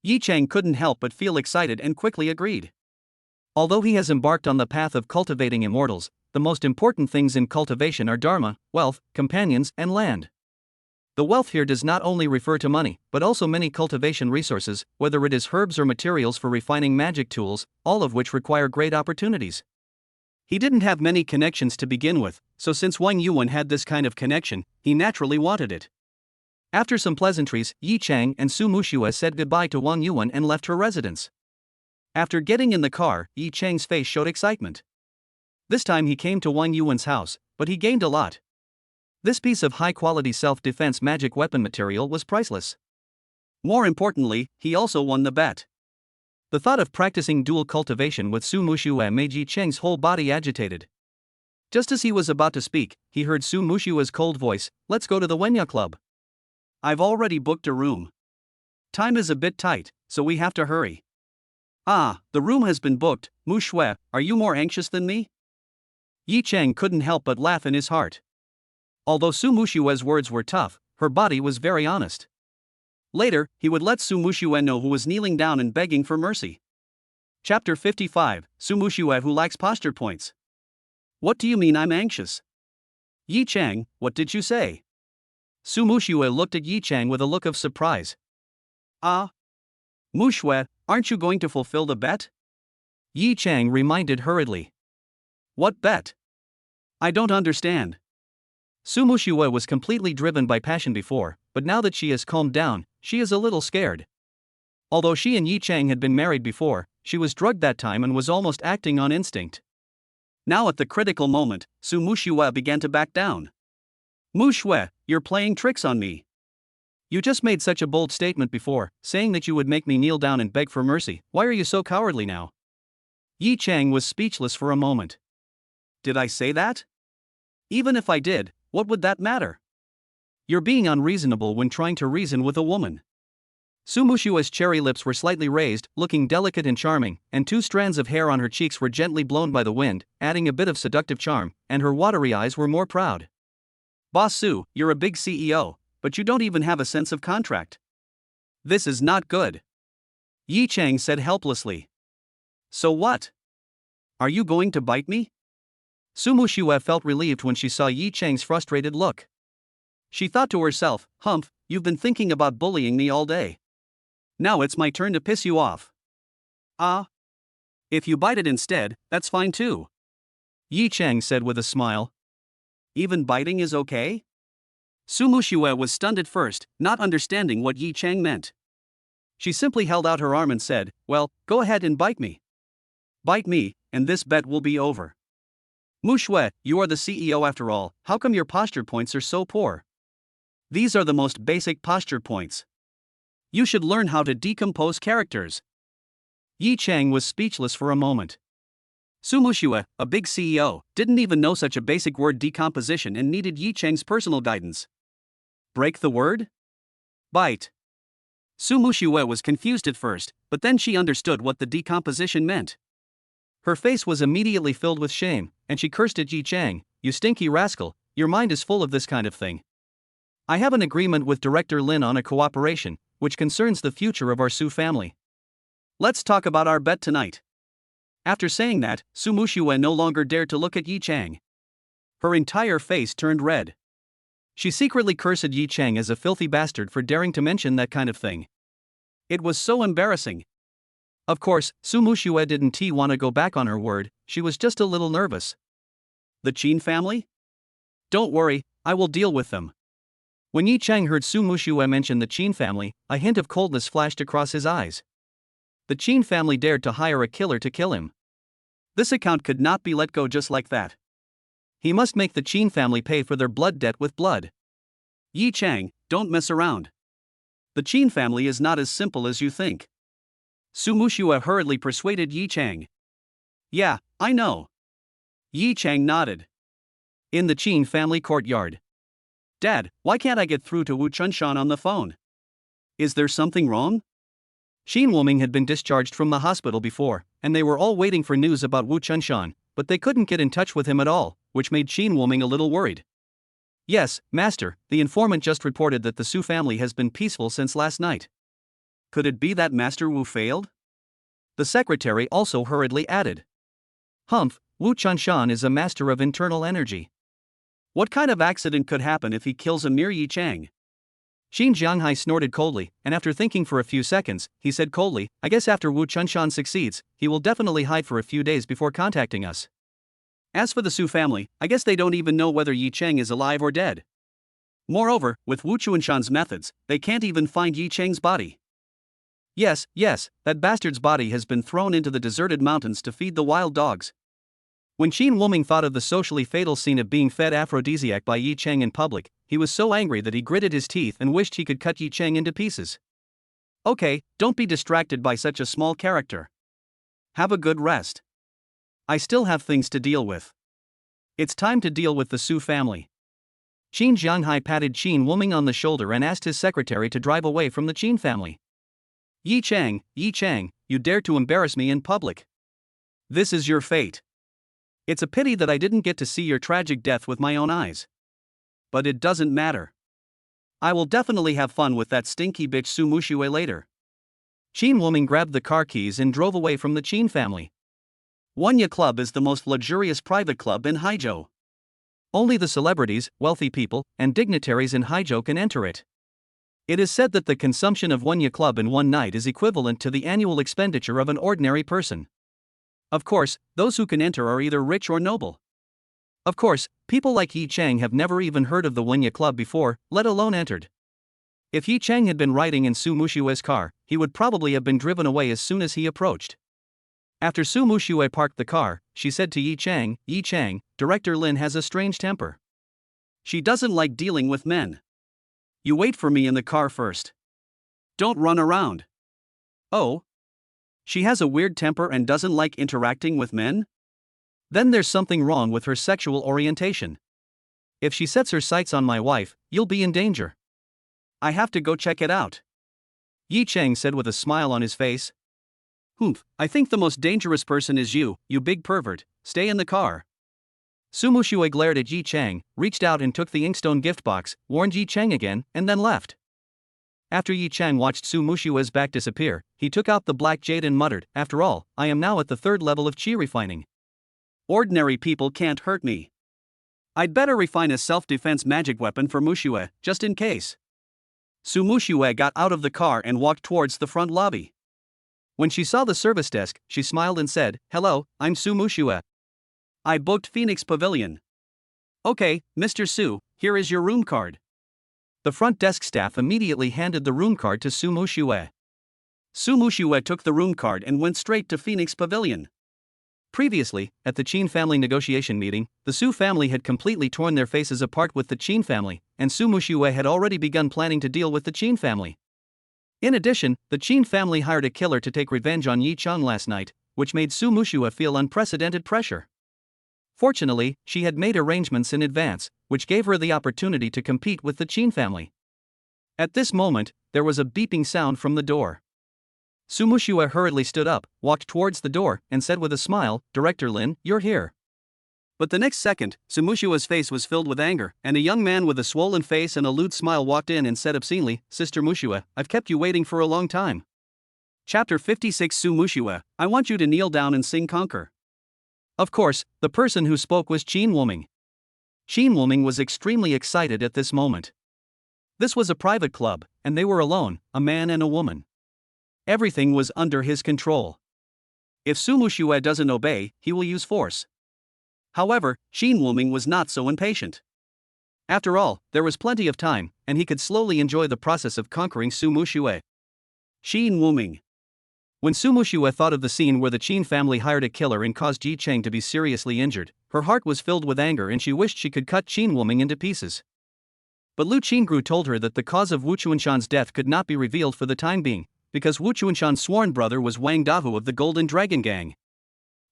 Yi Chang couldn't help but feel excited and quickly agreed. Although he has embarked on the path of cultivating immortals, the most important things in cultivation are dharma, wealth, companions, and land. The wealth here does not only refer to money, but also many cultivation resources, whether it is herbs or materials for refining magic tools, all of which require great opportunities. He didn't have many connections to begin with, so since Wang Yuan had this kind of connection, he naturally wanted it. After some pleasantries, Yi Chang and Su Muxue said goodbye to Wang Yuan and left her residence. After getting in the car, Yi Chang's face showed excitement. This time he came to Wang Yuan's house, but he gained a lot. This piece of high-quality self-defense magic weapon material was priceless. More importantly, he also won the bet. The thought of practicing dual cultivation with Su Muxue made Yi Chang's whole body agitated. Just as he was about to speak, he heard Su Muxue's cold voice, let's go to the Wenya Club. I've already booked a room. Time is a bit tight, so we have to hurry. Ah, the room has been booked, Muxue, are you more anxious than me? Yi Chang couldn't help but laugh in his heart. Although Su Muxue's words were tough, her body was very honest. Later, he would let Su Muxue know who was kneeling down and begging for mercy. Chapter 55, Su Muxue who lacks posture points. What do you mean I'm anxious? Yi Chang, what did you say? Su Muxue looked at Yi Chang with a look of surprise. Ah? Muxue, aren't you going to fulfill the bet? Yi Chang reminded hurriedly. What bet? I don't understand. Su Muxue was completely driven by passion before, but now that she has calmed down, she is a little scared. Although she and Yi Chang had been married before, she was drugged that time and was almost acting on instinct. Now at the critical moment, Su Muxue began to back down. Muxue, you're playing tricks on me. You just made such a bold statement before, saying that you would make me kneel down and beg for mercy. Why are you so cowardly now? Yi Chang was speechless for a moment. Did I say that? Even if I did, what would that matter? You're being unreasonable when trying to reason with a woman. Su Muxue's cherry lips were slightly raised, looking delicate and charming, and 2 strands of hair on her cheeks were gently blown by the wind, adding a bit of seductive charm, and her watery eyes were more proud. Boss Su, you're a big CEO, but you don't even have a sense of contract. This is not good. Yi Chang said helplessly. So what? Are you going to bite me? Su Muxue felt relieved when she saw Yi Chang's frustrated look. She thought to herself, Humph, you've been thinking about bullying me all day. Now it's my turn to piss you off. Ah? If you bite it instead, that's fine too. Yi Chang said with a smile. Even biting is okay? Su Muxue was stunned at first, not understanding what Yi Chang meant. She simply held out her arm and said, "Well, go ahead and bite me. Bite me, and this bet will be over." Mu Shui, you are the CEO after all, how come your posture points are so poor? These are the most basic posture points. You should learn how to decompose characters. Yi Chang was speechless for a moment. Su Muxue, a big CEO, didn't even know such a basic word decomposition and needed Yi Chang's personal guidance. Break the word? Bite. Su Muxue was confused at first, but then she understood what the decomposition meant. Her face was immediately filled with shame, and she cursed at Yi Chang, "You stinky rascal, your mind is full of this kind of thing. I have an agreement with Director Lin on a cooperation, which concerns the future of our Su family. Let's talk about our bet tonight." After saying that, Su Muxue no longer dared to look at Yi Chang. Her entire face turned red. She secretly cursed Yi Chang as a filthy bastard for daring to mention that kind of thing. It was so embarrassing. Of course, Su Muxue didn't want to go back on her word, she was just a little nervous. The Qin family? Don't worry, I will deal with them. When Yi Chang heard Su Muxue mention the Qin family, a hint of coldness flashed across his eyes. The Qin family dared to hire a killer to kill him. This account could not be let go just like that. He must make the Qin family pay for their blood debt with blood. Yi Chang, don't mess around. The Qin family is not as simple as you think. Su Muxue hurriedly persuaded Yi Chang. Yeah, I know. Yi Chang nodded. In the Qin family courtyard. Dad, why can't I get through to Wu Chunshan on the phone? Is there something wrong? Qin Wuming had been discharged from the hospital before, and they were all waiting for news about Wu Chunshan, but they couldn't get in touch with him at all, which made Qin Wuming a little worried. Yes, Master, the informant just reported that the Su family has been peaceful since last night. Could it be that Master Wu failed? The secretary also hurriedly added. Humph, Wu Chunshan is a master of internal energy. What kind of accident could happen if he kills a mere Yi Chang? Xin Jianghai snorted coldly, and after thinking for a few seconds, he said coldly, I guess after Wu Chunshan succeeds, he will definitely hide for a few days before contacting us. As for the Su family, I guess they don't even know whether Yi Chang is alive or dead. Moreover, with Wu Chunshan's methods, they can't even find Yi Chang's body. Yes, that bastard's body has been thrown into the deserted mountains to feed the wild dogs. When Qin Wuming thought of the socially fatal scene of being fed aphrodisiac by Yi Chang in public, he was so angry that he gritted his teeth and wished he could cut Yi Chang into pieces. Okay, don't be distracted by such a small character. Have a good rest. I still have things to deal with. It's time to deal with the Su family. Xin Jianghai patted Qin Wuming on the shoulder and asked his secretary to drive away from the Qin family. Yi Chang, you dare to embarrass me in public. This is your fate. It's a pity that I didn't get to see your tragic death with my own eyes. But it doesn't matter. I will definitely have fun with that stinky bitch Su Muxue later. Qin Wuming grabbed the car keys and drove away from the Qin family. Wanya Club is the most luxurious private club in Haizhou. Only the celebrities, wealthy people, and dignitaries in Haizhou can enter it. It is said that the consumption of Wanya Club in one night is equivalent to the annual expenditure of an ordinary person. Of course, those who can enter are either rich or noble. Of course, people like Yi Chang have never even heard of the Wanya Club before, let alone entered. If Yi Chang had been riding in Su Muxue's car, he would probably have been driven away as soon as he approached. After Su Muxue parked the car, she said to Yi Chang, Director Lin has a strange temper. She doesn't like dealing with men. You wait for me in the car first. Don't run around. Oh? She has a weird temper and doesn't like interacting with men? Then there's something wrong with her sexual orientation. If she sets her sights on my wife, you'll be in danger. I have to go check it out. Yi Chang said with a smile on his face. Humph, I think the most dangerous person is you big pervert, stay in the car. Su Muxue glared at Yi Chang, reached out and took the inkstone gift box, warned Yi Chang again, and then left. After Yi Chang watched Su Muxue's back disappear, he took out the black jade and muttered, after all, I am now at the 3rd level of qi refining. Ordinary people can't hurt me. I'd better refine a self-defense magic weapon for Muxue, just in case. Su Muxue got out of the car and walked towards the front lobby. When she saw the service desk, she smiled and said, Hello, I'm Su Muxue. I booked Phoenix Pavilion. Okay, Mr. Su, here is your room card. The front desk staff immediately handed the room card to Su Muxue. Su Muxue took the room card and went straight to Phoenix Pavilion. Previously, at the Qin family negotiation meeting, the Su family had completely torn their faces apart with the Qin family, and Su Muxue had already begun planning to deal with the Qin family. In addition, the Qin family hired a killer to take revenge on Yi Chang last night, which made Su Muxue feel unprecedented pressure. Fortunately, she had made arrangements in advance, which gave her the opportunity to compete with the Qin family. At this moment, there was a beeping sound from the door. Su Muxue hurriedly stood up, walked towards the door, and said with a smile, "Director Lin, you're here." But the next second, Su Muxue's face was filled with anger, and a young man with a swollen face and a lewd smile walked in and said obscenely, "Sister Muxue, I've kept you waiting for a long time." Chapter 56 Su Muxue, I want you to kneel down and sing Conquer. Of course, the person who spoke was Qin Wuming. Qin Wuming was extremely excited at this moment. This was a private club, and they were alone, a man and a woman. Everything was under his control. If Su Muxue doesn't obey, he will use force. However, Qin Wuming was not so impatient. After all, there was plenty of time, and he could slowly enjoy the process of conquering Su Muxue. Qin Wuming. When Su Muxue thought of the scene where the Qin family hired a killer and caused Yi Chang to be seriously injured, her heart was filled with anger and she wished she could cut Qin Wuming into pieces. But Lu Qingru told her that the cause of Wu Chuanshan's death could not be revealed for the time being, because Wu Chuanshan's sworn brother was Wang Dahu of the Golden Dragon Gang.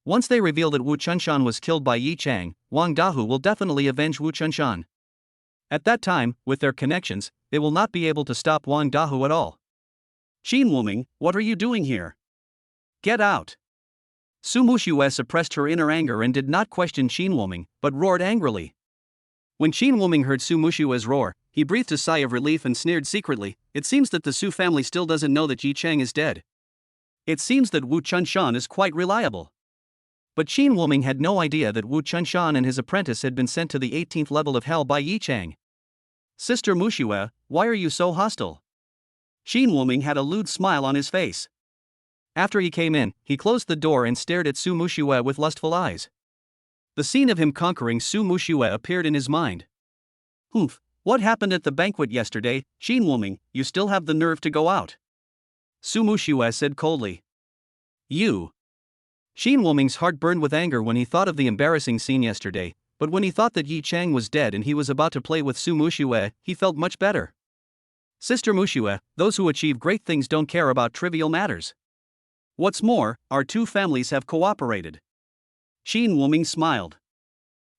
Once they reveal that Wu Chuanshan was killed by Yi Chang, Wang Dahu will definitely avenge Wu Chuanshan. At that time, with their connections, they will not be able to stop Wang Dahu at all. Qin Wuming, what are you doing here? Get out! Su Muxue suppressed her inner anger and did not question Qin Wuming, but roared angrily. When Qin Wuming heard Su Muxue's roar, he breathed a sigh of relief and sneered secretly, "It seems that the Su family still doesn't know that Yi Chang is dead. It seems that Wu Chuanshan is quite reliable." But Qin Wuming had no idea that Wu Chuanshan and his apprentice had been sent to the 18th level of hell by Yi Chang. "Sister Muxue, why are you so hostile?" Qin Wuming had a lewd smile on his face. After he came in, he closed the door and stared at Su Muxue with lustful eyes. The scene of him conquering Su Muxue appeared in his mind. "Humph, what happened at the banquet yesterday, Qin Wuming, you still have the nerve to go out?" Su Muxue said coldly. "You." Qin Wuming's heart burned with anger when he thought of the embarrassing scene yesterday, but when he thought that Yi Chang was dead and he was about to play with Su Muxue, he felt much better. "Sister Muxue, those who achieve great things don't care about trivial matters. What's more, our two families have cooperated." Qin Wuming smiled.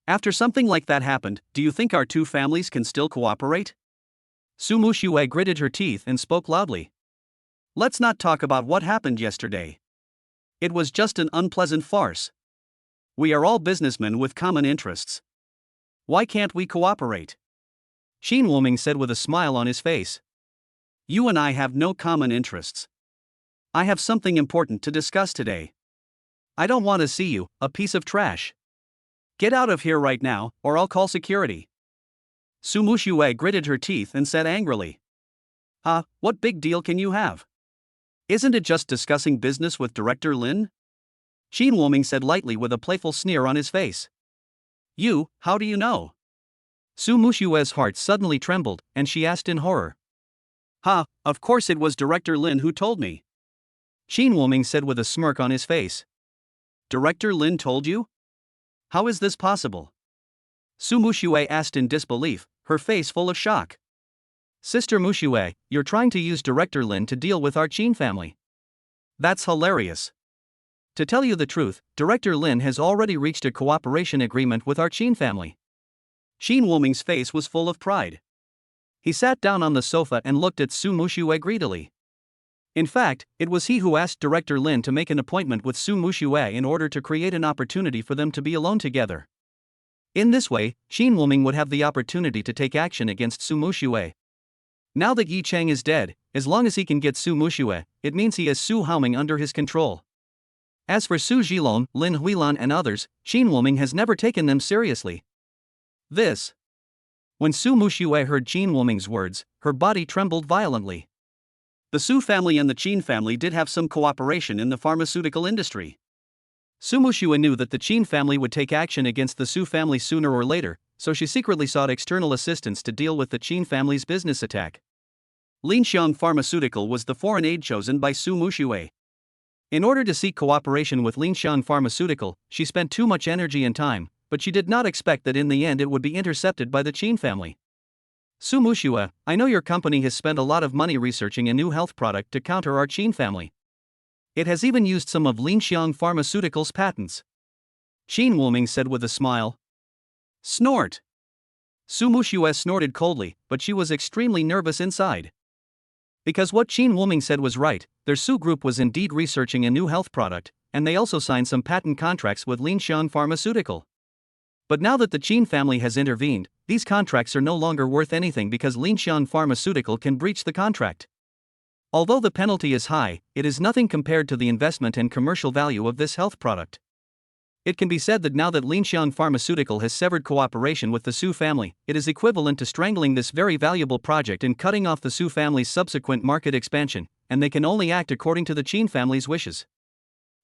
"After something like that happened, do you think our two families can still cooperate?" Su Muxue gritted her teeth and spoke loudly. "Let's not talk about what happened yesterday. It was just an unpleasant farce. We are all businessmen with common interests. Why can't we cooperate?" Qin Wuming said with a smile on his face. "You and I have no common interests. I have something important to discuss today. I don't want to see you, a piece of trash. Get out of here right now, or I'll call security." Su Muxue gritted her teeth and said angrily. What big deal can you have? Isn't it just discussing business with Director Lin?" Qin Wuming said lightly with a playful sneer on his face. "You, how do you know?" Su Muxue's heart suddenly trembled, and she asked in horror. Of course it was Director Lin who told me." Qin Wuming said with a smirk on his face. "Director Lin told you? How is this possible?" Su Muxue asked in disbelief, her face full of shock. "Sister Muxue, you're trying to use Director Lin to deal with our Qin family. That's hilarious. To tell you the truth, Director Lin has already reached a cooperation agreement with our Qin family." Qin Wuming's face was full of pride. He sat down on the sofa and looked at Su Muxue greedily. In fact, it was he who asked Director Lin to make an appointment with Su Muxue in order to create an opportunity for them to be alone together. In this way, Qin Wuming would have the opportunity to take action against Su Muxue. Now that Yi Chang is dead, as long as he can get Su Muxue, it means he has Su Haoming under his control. As for Su Zhilong, Lin Huilan and others, Qin Wuming has never taken them seriously. When Su Muxue heard Qin Wuming's words, her body trembled violently. The Su family and the Qin family did have some cooperation in the pharmaceutical industry. Su Muxue knew that the Qin family would take action against the Su family sooner or later, so she secretly sought external assistance to deal with the Qin family's business attack. Linxiang Pharmaceutical was the foreign aid chosen by Su Mushui. In order to seek cooperation with Linxiang Pharmaceutical, she spent too much energy and time, but she did not expect that in the end it would be intercepted by the Qin family. Su Mushui, I know your company has spent a lot of money researching a new health product to counter our Qin family. It has even used some of Linxiang Pharmaceutical's patents. Qin Wuming said with a smile. Snort. Su Mushui snorted coldly, but she was extremely nervous inside. Because what Qin Wuming said was right, their Su group was indeed researching a new health product, and they also signed some patent contracts with Linxiang Pharmaceutical. But now that the Qin family has intervened, these contracts are no longer worth anything because Linxiang Pharmaceutical can breach the contract. Although the penalty is high, it is nothing compared to the investment and commercial value of this health product. It can be said that now that Linxiang Pharmaceutical has severed cooperation with the Su family, it is equivalent to strangling this very valuable project and cutting off the Su family's subsequent market expansion, and they can only act according to the Qin family's wishes.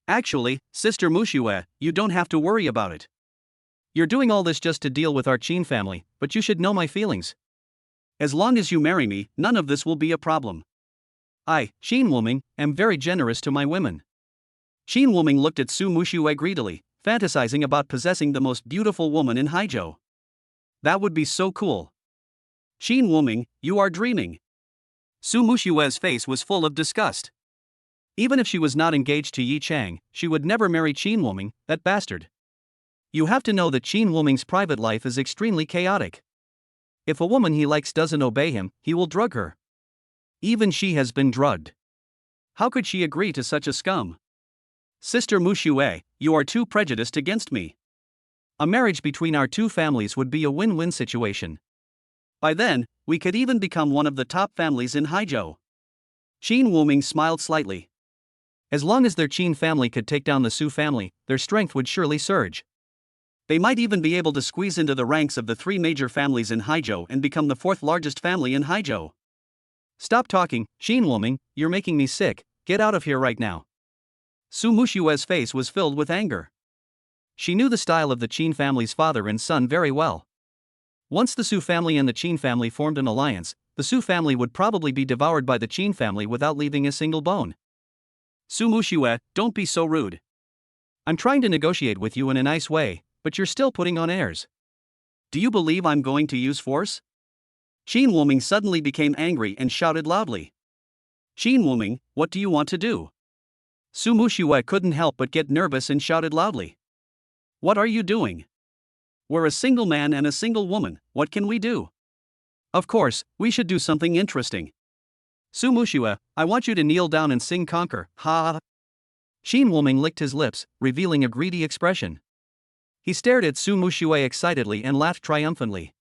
Actually, Sister Mushui, you don't have to worry about it. You're doing all this just to deal with our Qin family, but you should know my feelings. As long as you marry me, none of this will be a problem. I, Qin Wuming, am very generous to my women. Qin Wuming looked at Su Mushui greedily, fantasizing about possessing the most beautiful woman in Haizhou. That would be so cool. Qin Wuming, you are dreaming. Su Mushui's face was full of disgust. Even if she was not engaged to Yi Chang, she would never marry Qin Wuming, that bastard. You have to know that Qin Wuming's private life is extremely chaotic. If a woman he likes doesn't obey him, he will drug her. Even she has been drugged. How could she agree to such a scum? Sister Mushui, you are too prejudiced against me. A marriage between our two families would be a win-win situation. By then, we could even become one of the top families in Haizhou. Qin Wuming smiled slightly. As long as their Qin family could take down the Su family, their strength would surely surge. They might even be able to squeeze into the ranks of the three major families in Haizhou and become the fourth largest family in Haizhou. Stop talking, Qin Wuming, you're making me sick, get out of here right now. Su Mushui's face was filled with anger. She knew the style of the Qin family's father and son very well. Once the Su family and the Qin family formed an alliance, the Su family would probably be devoured by the Qin family without leaving a single bone. Su Mushui, don't be so rude. I'm trying to negotiate with you in a nice way, but you're still putting on airs. Do you believe I'm going to use force? Qin Wuming suddenly became angry and shouted loudly. Qin Wuming, what do you want to do? Su Mushui couldn't help but get nervous and shouted loudly. What are you doing? We're a single man and a single woman, what can we do? Of course, we should do something interesting. Su Mushui, I want you to kneel down and sing Conquer, ha! Qin Wuming licked his lips, revealing a greedy expression. He stared at Su Mushui excitedly and laughed triumphantly.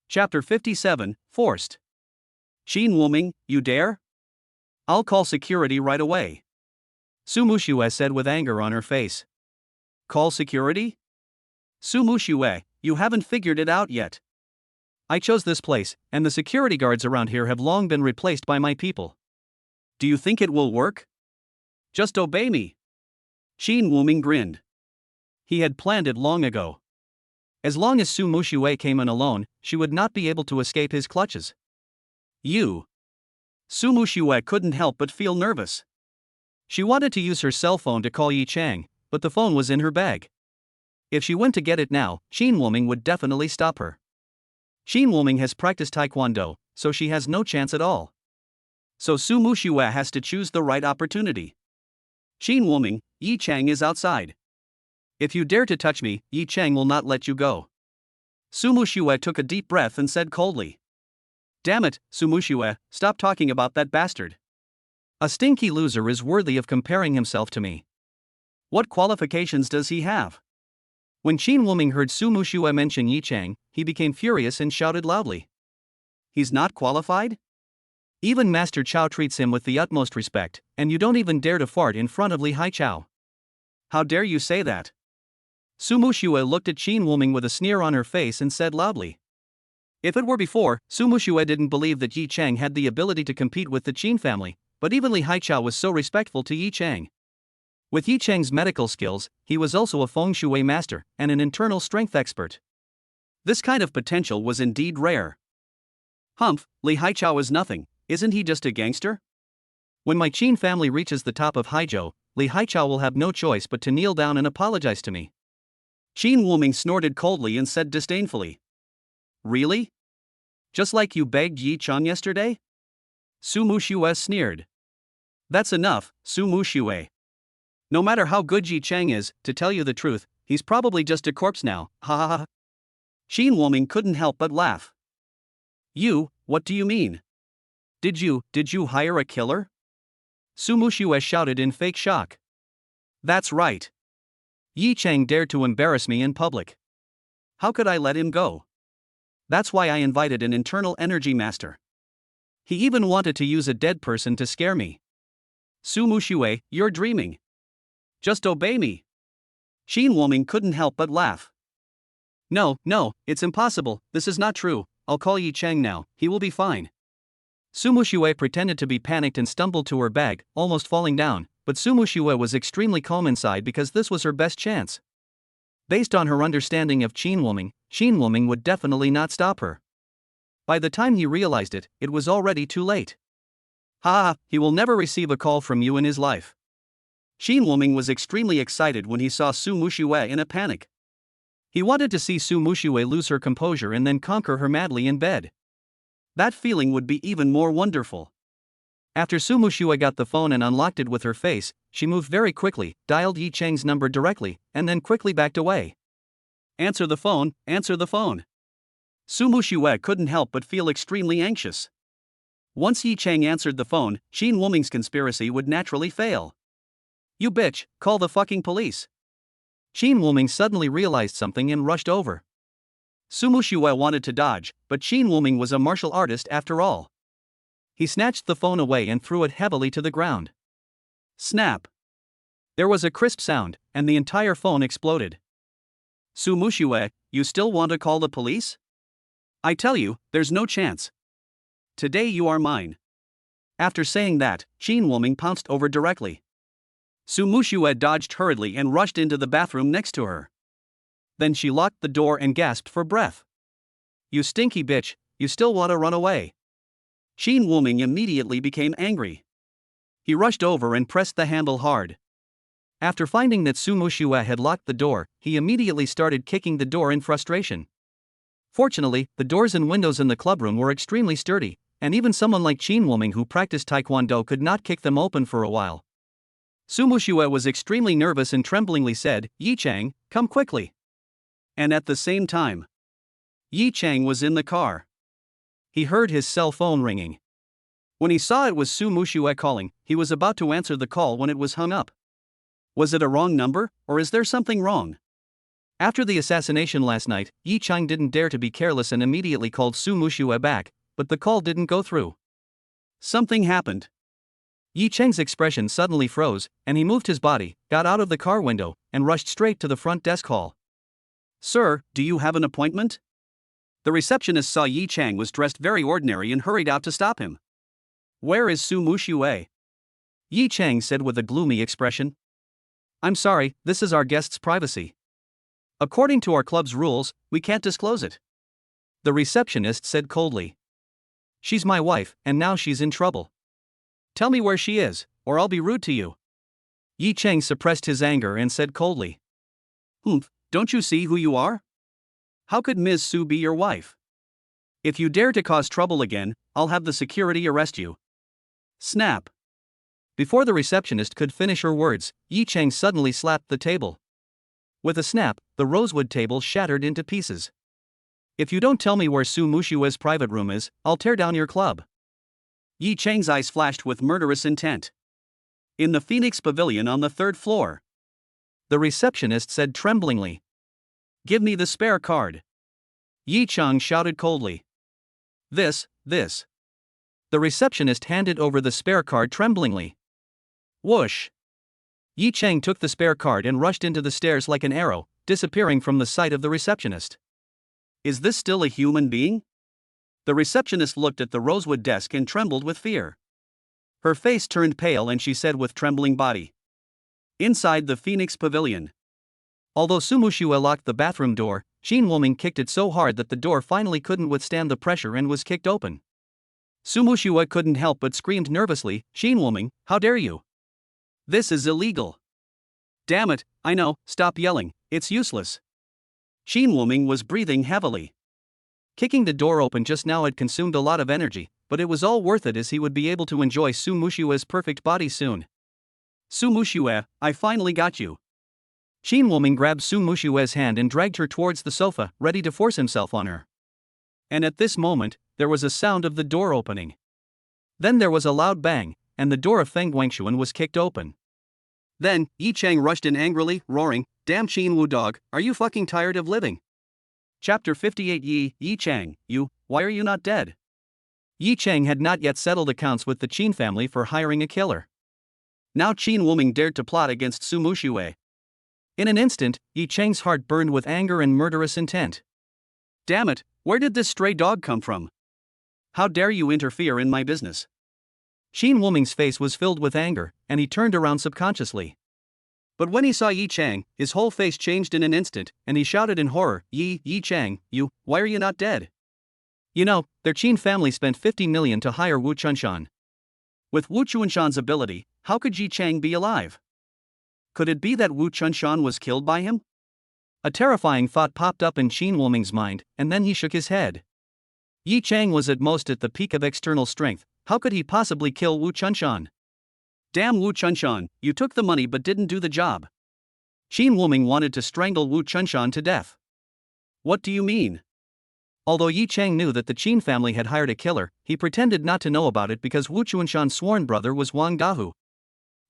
Chapter 57, Forced. Qin Wuming, you dare? I'll call security right away. Su Mushui said with anger on her face. Call security? Su Mushui, you haven't figured it out yet. I chose this place, and the security guards around here have long been replaced by my people. Do you think it will work? Just obey me. Qin Wuming grinned. He had planned it long ago. As long as Su Mushui came in alone, she would not be able to escape his clutches. You. Su Mushui couldn't help but feel nervous. She wanted to use her cell phone to call Yi Chang, but the phone was in her bag. If she went to get it now, Qin Wuming would definitely stop her. Qin Wuming has practiced Taekwondo, so she has no chance at all. So Su Mushui has to choose the right opportunity. Qin Wuming, Yi Chang is outside. If you dare to touch me, Yi Chang will not let you go. Su Mushui took a deep breath and said coldly. Damn it, Su Mushui, stop talking about that bastard. A stinky loser is worthy of comparing himself to me. What qualifications does he have? When Qin Wuming heard Su Mushui mention Yi Chang, he became furious and shouted loudly. He's not qualified? Even Master Chow treats him with the utmost respect, and you don't even dare to fart in front of Li Haichao. How dare you say that? Su Mushui looked at Qin Wuming with a sneer on her face and said loudly. If it were before, Su Mushui didn't believe that Yi Chang had the ability to compete with the Qin family, but even Li Haichao was so respectful to Yi Chang. With Yi Chang's medical skills, he was also a feng shui master and an internal strength expert. This kind of potential was indeed rare. Humph, Li Haichao is nothing, Isn't he just a gangster? When my Qin family reaches the top of Haizhou, Li Haichao will have no choice but to kneel down and apologize to me. Qin Wuming snorted coldly and said disdainfully. Really? Just like you begged Yi Chang yesterday? Su Muxue sneered. That's enough, Su Muxue. No matter how good Yi Chang is, to tell you the truth, he's probably just a corpse now, ha ha ha. Qin Wuming couldn't help but laugh. You, what do you mean? Did you hire a killer? Su Muxue shouted in fake shock. That's right. Yi Chang dared to embarrass me in public. How could I let him go? That's why I invited an internal energy master. He even wanted to use a dead person to scare me. Su Muxue, you're dreaming. Just obey me. Qin Wuming couldn't help but laugh. No, it's impossible, this is not true, I'll call Yi Chang now, he will be fine. Su Muxue pretended to be panicked and stumbled to her bag, almost falling down, but Su Muxue was extremely calm inside because this was her best chance. Based on her understanding of Qin Wuming would definitely not stop her. By the time he realized it, it was already too late. Ha, he will never receive a call from you in his life. Qin Wuming was extremely excited when he saw Su Muxue in a panic. He wanted to see Su Muxue lose her composure and then conquer her madly in bed. That feeling would be even more wonderful. After Su Muxue got the phone and unlocked it with her face, she moved very quickly, dialed Yi Chang's number directly, and then quickly backed away. Answer the phone, answer the phone. Su Muxue couldn't help but feel extremely anxious. Once Yi Chang answered the phone, Qin Wuming's conspiracy would naturally fail. You bitch, call the fucking police. Qin Wuming suddenly realized something and rushed over. Su Muxue wanted to dodge, but Qin Wuming was a martial artist after all. He snatched the phone away and threw it heavily to the ground. Snap! There was a crisp sound, and the entire phone exploded. Su Muxue, you still want to call the police? I tell you, there's no chance. Today you are mine. After saying that, Qin Wuming pounced over directly. Su Muxue dodged hurriedly and rushed into the bathroom next to her. Then she locked the door and gasped for breath. You stinky bitch, you still want to run away? Qin Wuming immediately became angry. He rushed over and pressed the handle hard. After finding that Su Muxue had locked the door, he immediately started kicking the door in frustration. Fortunately, the doors and windows in the clubroom were extremely sturdy, and even someone like Qin Wuming who practiced taekwondo could not kick them open for a while. Su Muxue was extremely nervous and tremblingly said, Yi Chang, come quickly. And at the same time, Yi Chang was in the car. He heard his cell phone ringing. When he saw it was Su Muxue calling, he was about to answer the call when it was hung up. Was it a wrong number, or is there something wrong? After the assassination last night, Yi Chang didn't dare to be careless and immediately called Su Muxue back, but the call didn't go through. Something happened. Yi Chang's expression suddenly froze, and he moved his body, got out of the car window, and rushed straight to the front desk hall. Sir, do you have an appointment? The receptionist saw Yi Chang was dressed very ordinary and hurried out to stop him. Where is Su Muxue? Yi Chang said with a gloomy expression. I'm sorry, this is our guest's privacy. According to our club's rules, we can't disclose it. The receptionist said coldly. She's my wife, and now she's in trouble. Tell me where she is, or I'll be rude to you. Yi Chang suppressed his anger and said coldly. Don't you see who you are? How could Ms. Su be your wife? If you dare to cause trouble again, I'll have the security arrest you. Snap. Before the receptionist could finish her words, Yi Chang suddenly slapped the table. With a snap, the rosewood table shattered into pieces. If you don't tell me where Su Muxue's private room is, I'll tear down your club. Yi Chang's eyes flashed with murderous intent. In the Phoenix Pavilion on the 3rd floor. The receptionist said tremblingly. Give me the spare card. Yi Chang shouted coldly. This. The receptionist handed over the spare card tremblingly. Whoosh! Yi Chang took the spare card and rushed into the stairs like an arrow, disappearing from the sight of the receptionist. Is this still a human being? The receptionist looked at the rosewood desk and trembled with fear. Her face turned pale and she said with trembling body. Inside the Phoenix Pavilion. Although Su Muxue locked the bathroom door, Qin Wuming kicked it so hard that the door finally couldn't withstand the pressure and was kicked open. Su Muxiue couldn't help but screamed nervously, "Xin Wuming, how dare you? This is illegal." "Damn it, I know, stop yelling, it's useless." Xin Wuming was breathing heavily. Kicking the door open just now had consumed a lot of energy, but it was all worth it as he would be able to enjoy Su Muxiue's perfect body soon. "Su Muxiue, I finally got you." Xin Wuming grabbed Su Muxiue's hand and dragged her towards the sofa, ready to force himself on her. And at this moment, there was a sound of the door opening. Then there was a loud bang, and the door of Feng Guangxuan was kicked open. Then, Yi Chang rushed in angrily, roaring, "Damn Qin Wu dog, are you fucking tired of living?" Chapter 58 Yi Chang, why are you not dead? Yi Chang had not yet settled accounts with the Qin family for hiring a killer. Now Qin Wuming dared to plot against Su Muxiue. In an instant, Yi Chang's heart burned with anger and murderous intent. "Damn it, where did this stray dog come from? How dare you interfere in my business?" Qin Wuming's face was filled with anger, and he turned around subconsciously. But when he saw Yi Chang, his whole face changed in an instant, and he shouted in horror, Yi Chang, why are you not dead? You know, their Qin family spent 50 million to hire Wu Chunshan. With Wu Chunshan's ability, how could Yi Chang be alive? Could it be that Wu Chunshan was killed by him? A terrifying thought popped up in Qin Wuming's mind, and then he shook his head. Yi Chang was at most at the peak of external strength. How could he possibly kill Wu Chunshan? "Damn Wu Chunshan, you took the money but didn't do the job." Qin Wuming wanted to strangle Wu Chunshan to death. "What do you mean?" Although Yi Chang knew that the Qin family had hired a killer, he pretended not to know about it because Wu Chunshan's sworn brother was Wang Dahu.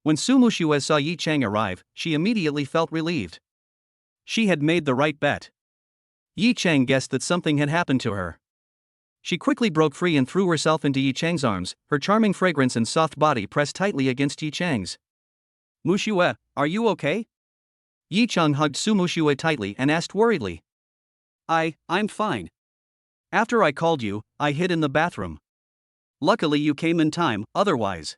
When Su Muxiue saw Yi Chang arrive, she immediately felt relieved. She had made the right bet. Yi Chang guessed that something had happened to her. She quickly broke free and threw herself into Yi Chang's arms, her charming fragrance and soft body pressed tightly against Yi Chang's. "Muxiue, are you okay?" Yi Chang hugged Su Muxiue tightly and asked worriedly. I'm fine. After I called you, I hid in the bathroom. Luckily you came in time, otherwise."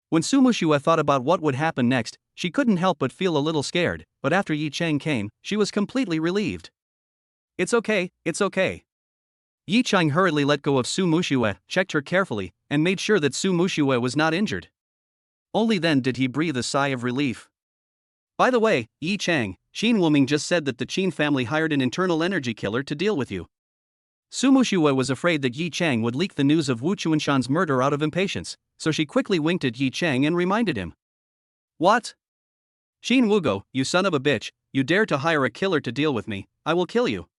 When Su Muxiue thought about what would happen next, she couldn't help but feel a little scared, but after Yi Chang came, she was completely relieved. It's okay. Yi Chang hurriedly let go of Su Muxiue, checked her carefully, and made sure that Su Muxiue was not injured. Only then did he breathe a sigh of relief. "By the way, Yi Chang, Qin Wuming just said that the Qin family hired an internal energy killer to deal with you." Su Muxiue was afraid that Yi Chang would leak the news of Wu Chunshan's murder out of impatience, so she quickly winked at Yi Chang and reminded him. "What? Qin Wugo, you son of a bitch, you dare to hire a killer to deal with me, I will kill you."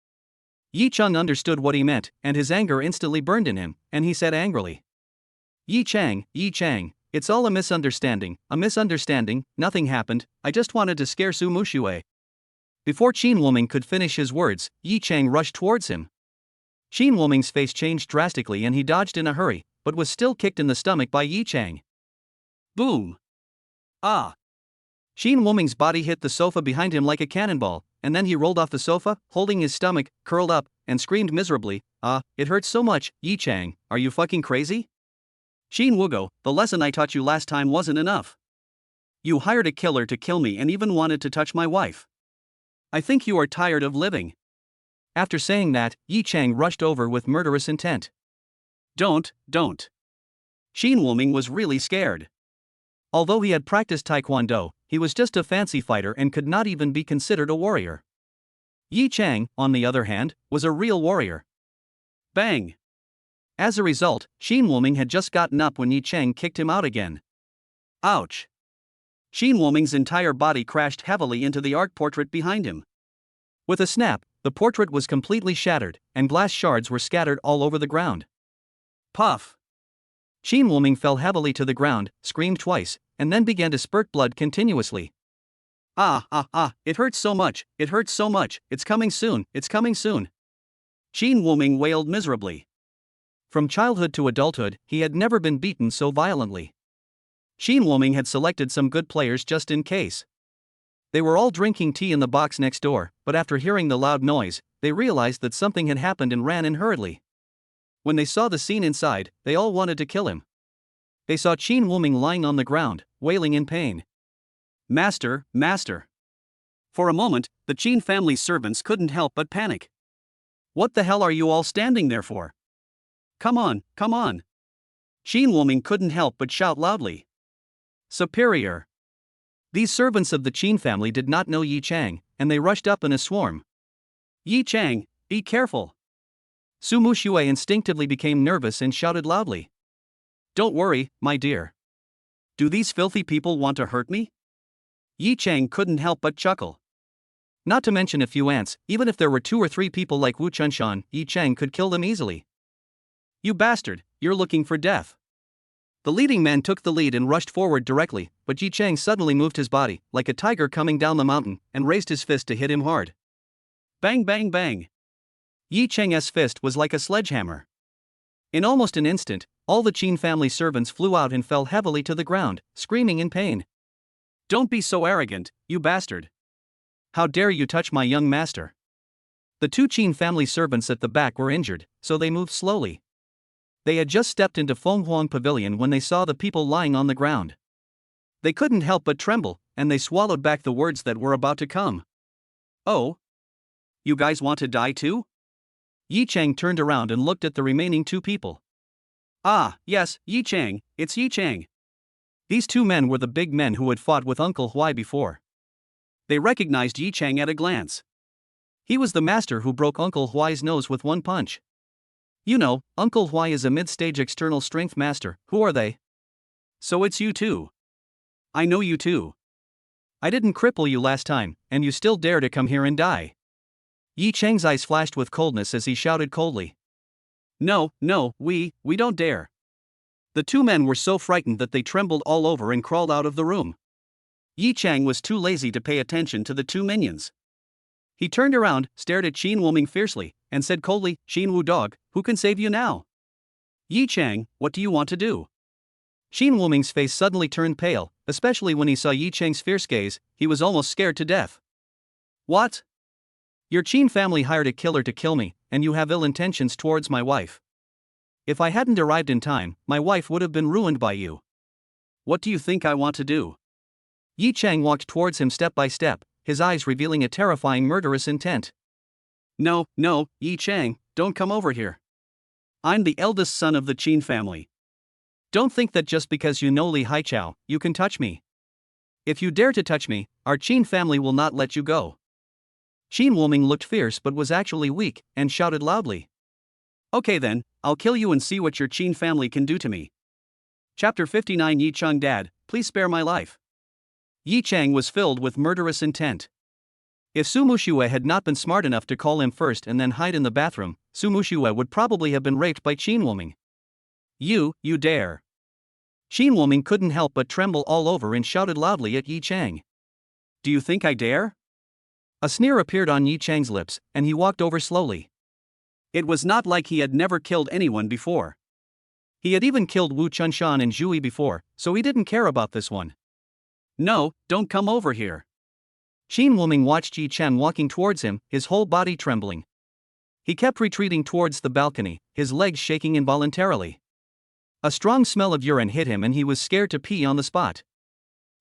Yi Chang understood what he meant, and his anger instantly burned in him, and he said angrily. Yi Chang, it's all a misunderstanding, nothing happened, I just wanted to scare Su Muxiue." Before Qin Wuming could finish his words, Yi Chang rushed towards him. Qin Wuming's face changed drastically and he dodged in a hurry, but was still kicked in the stomach by Yi Chang. Boom! Ah! Qin Wuming's body hit the sofa behind him like a cannonball, and then he rolled off the sofa, holding his stomach, curled up, and screamed miserably, "It hurts so much, Yi Chang, are you fucking crazy? Qin Wugo, the lesson I taught you last time wasn't enough. You hired a killer to kill me and even wanted to touch my wife. I think you are tired of living." After saying that, Yi Chang rushed over with murderous intent. Don't. Qin Wuming was really scared. Although he had practiced Taekwondo, he was just a fancy fighter and could not even be considered a warrior. Yi Chang, on the other hand, was a real warrior. Bang! As a result, Qin Wuming had just gotten up when Yi Chang kicked him out again. Ouch! Qin Wuming's entire body crashed heavily into the art portrait behind him. With a snap, the portrait was completely shattered, and glass shards were scattered all over the ground. Puff! Qin Wuming fell heavily to the ground, screamed twice, and then began to spurt blood continuously. It hurts so much, it's coming soon. Qin Wuming wailed miserably. From childhood to adulthood, he had never been beaten so violently. Qin Wuming had selected some good players just in case. They were all drinking tea in the box next door, but after hearing the loud noise, they realized that something had happened and ran in hurriedly. When they saw the scene inside, they all wanted to kill him. They saw Qin Wuming lying on the ground, wailing in pain. Master. For a moment, the Qin family's servants couldn't help but panic. What the hell are you all standing there for? Come on. Qin Wuming couldn't help but shout loudly. Superior! These servants of the Qin family did not know Yi Chang, and they rushed up in a swarm. Yi Chang, be careful! Su Muxue instinctively became nervous and shouted loudly. Don't worry, my dear. Do these filthy people want to hurt me? Yi Chang couldn't help but chuckle. Not to mention a few ants, even if there were 2 or 3 people like Wu Chunshan, Yi Chang could kill them easily. You bastard, you're looking for death. The leading man took the lead and rushed forward directly, but Yi Chang suddenly moved his body, like a tiger coming down the mountain, and raised his fist to hit him hard. Bang bang bang! Yi Chang's fist was like a sledgehammer. In almost an instant, all the Qin family servants flew out and fell heavily to the ground, screaming in pain. Don't be so arrogant, you bastard! How dare you touch my young master? The 2 Qin family servants at the back were injured, so they moved slowly. They had just stepped into Feng Huang Pavilion when they saw the people lying on the ground. They couldn't help but tremble, and they swallowed back the words that were about to come. Oh? You guys want to die too? Yi Chang turned around and looked at the remaining 2 people. Ah, yes, Yi Chang, it's Yi Chang. These 2 men were the big men who had fought with Uncle Huai before. They recognized Yi Chang at a glance. He was the master who broke Uncle Huai's nose with 1 punch. You know, Uncle Huai is a mid-stage external strength master. Who are they? So it's you too. I know you too. I didn't cripple you last time, and you still dare to come here and die. Yi Chang's eyes flashed with coldness as he shouted coldly. No, we don't dare. The 2 men were so frightened that they trembled all over and crawled out of the room. Yi Chang was too lazy to pay attention to the 2 minions. He turned around, stared at Qin Wuming fiercely, and said coldly, Qin Wu dog, who can save you now? Yi Chang, what do you want to do? Qin Wuming's face suddenly turned pale, especially when he saw Yi Chang's fierce gaze. He was almost scared to death. What? Your Qin family hired a killer to kill me, and you have ill intentions towards my wife. If I hadn't arrived in time, my wife would have been ruined by you. What do you think I want to do? Yi Chang walked towards him step by step, his eyes revealing a terrifying murderous intent. No, Yi Chang, don't come over here. I'm the eldest son of the Qin family. Don't think that just because you know Li Haichao, you can touch me. If you dare to touch me, our Qin family will not let you go. Qin Wuming looked fierce but was actually weak, and shouted loudly. Okay then, I'll kill you and see what your Qin family can do to me. Chapter 59 Yi Chang Dad, please spare my life. Yi Chang was filled with murderous intent. If Su Muxue had not been smart enough to call him first and then hide in the bathroom, Su Muxue would probably have been raped by Qin Wuming. You dare. Qin Wuming couldn't help but tremble all over and shouted loudly at Yi Chang. Do you think I dare? A sneer appeared on Yi Chang's lips, and he walked over slowly. It was not like he had never killed anyone before. He had even killed Wu Chunshan and Zhu Yi before, so he didn't care about this one. No, don't come over here. Qin Wuming watched Yi Chang walking towards him, his whole body trembling. He kept retreating towards the balcony, his legs shaking involuntarily. A strong smell of urine hit him and he was scared to pee on the spot.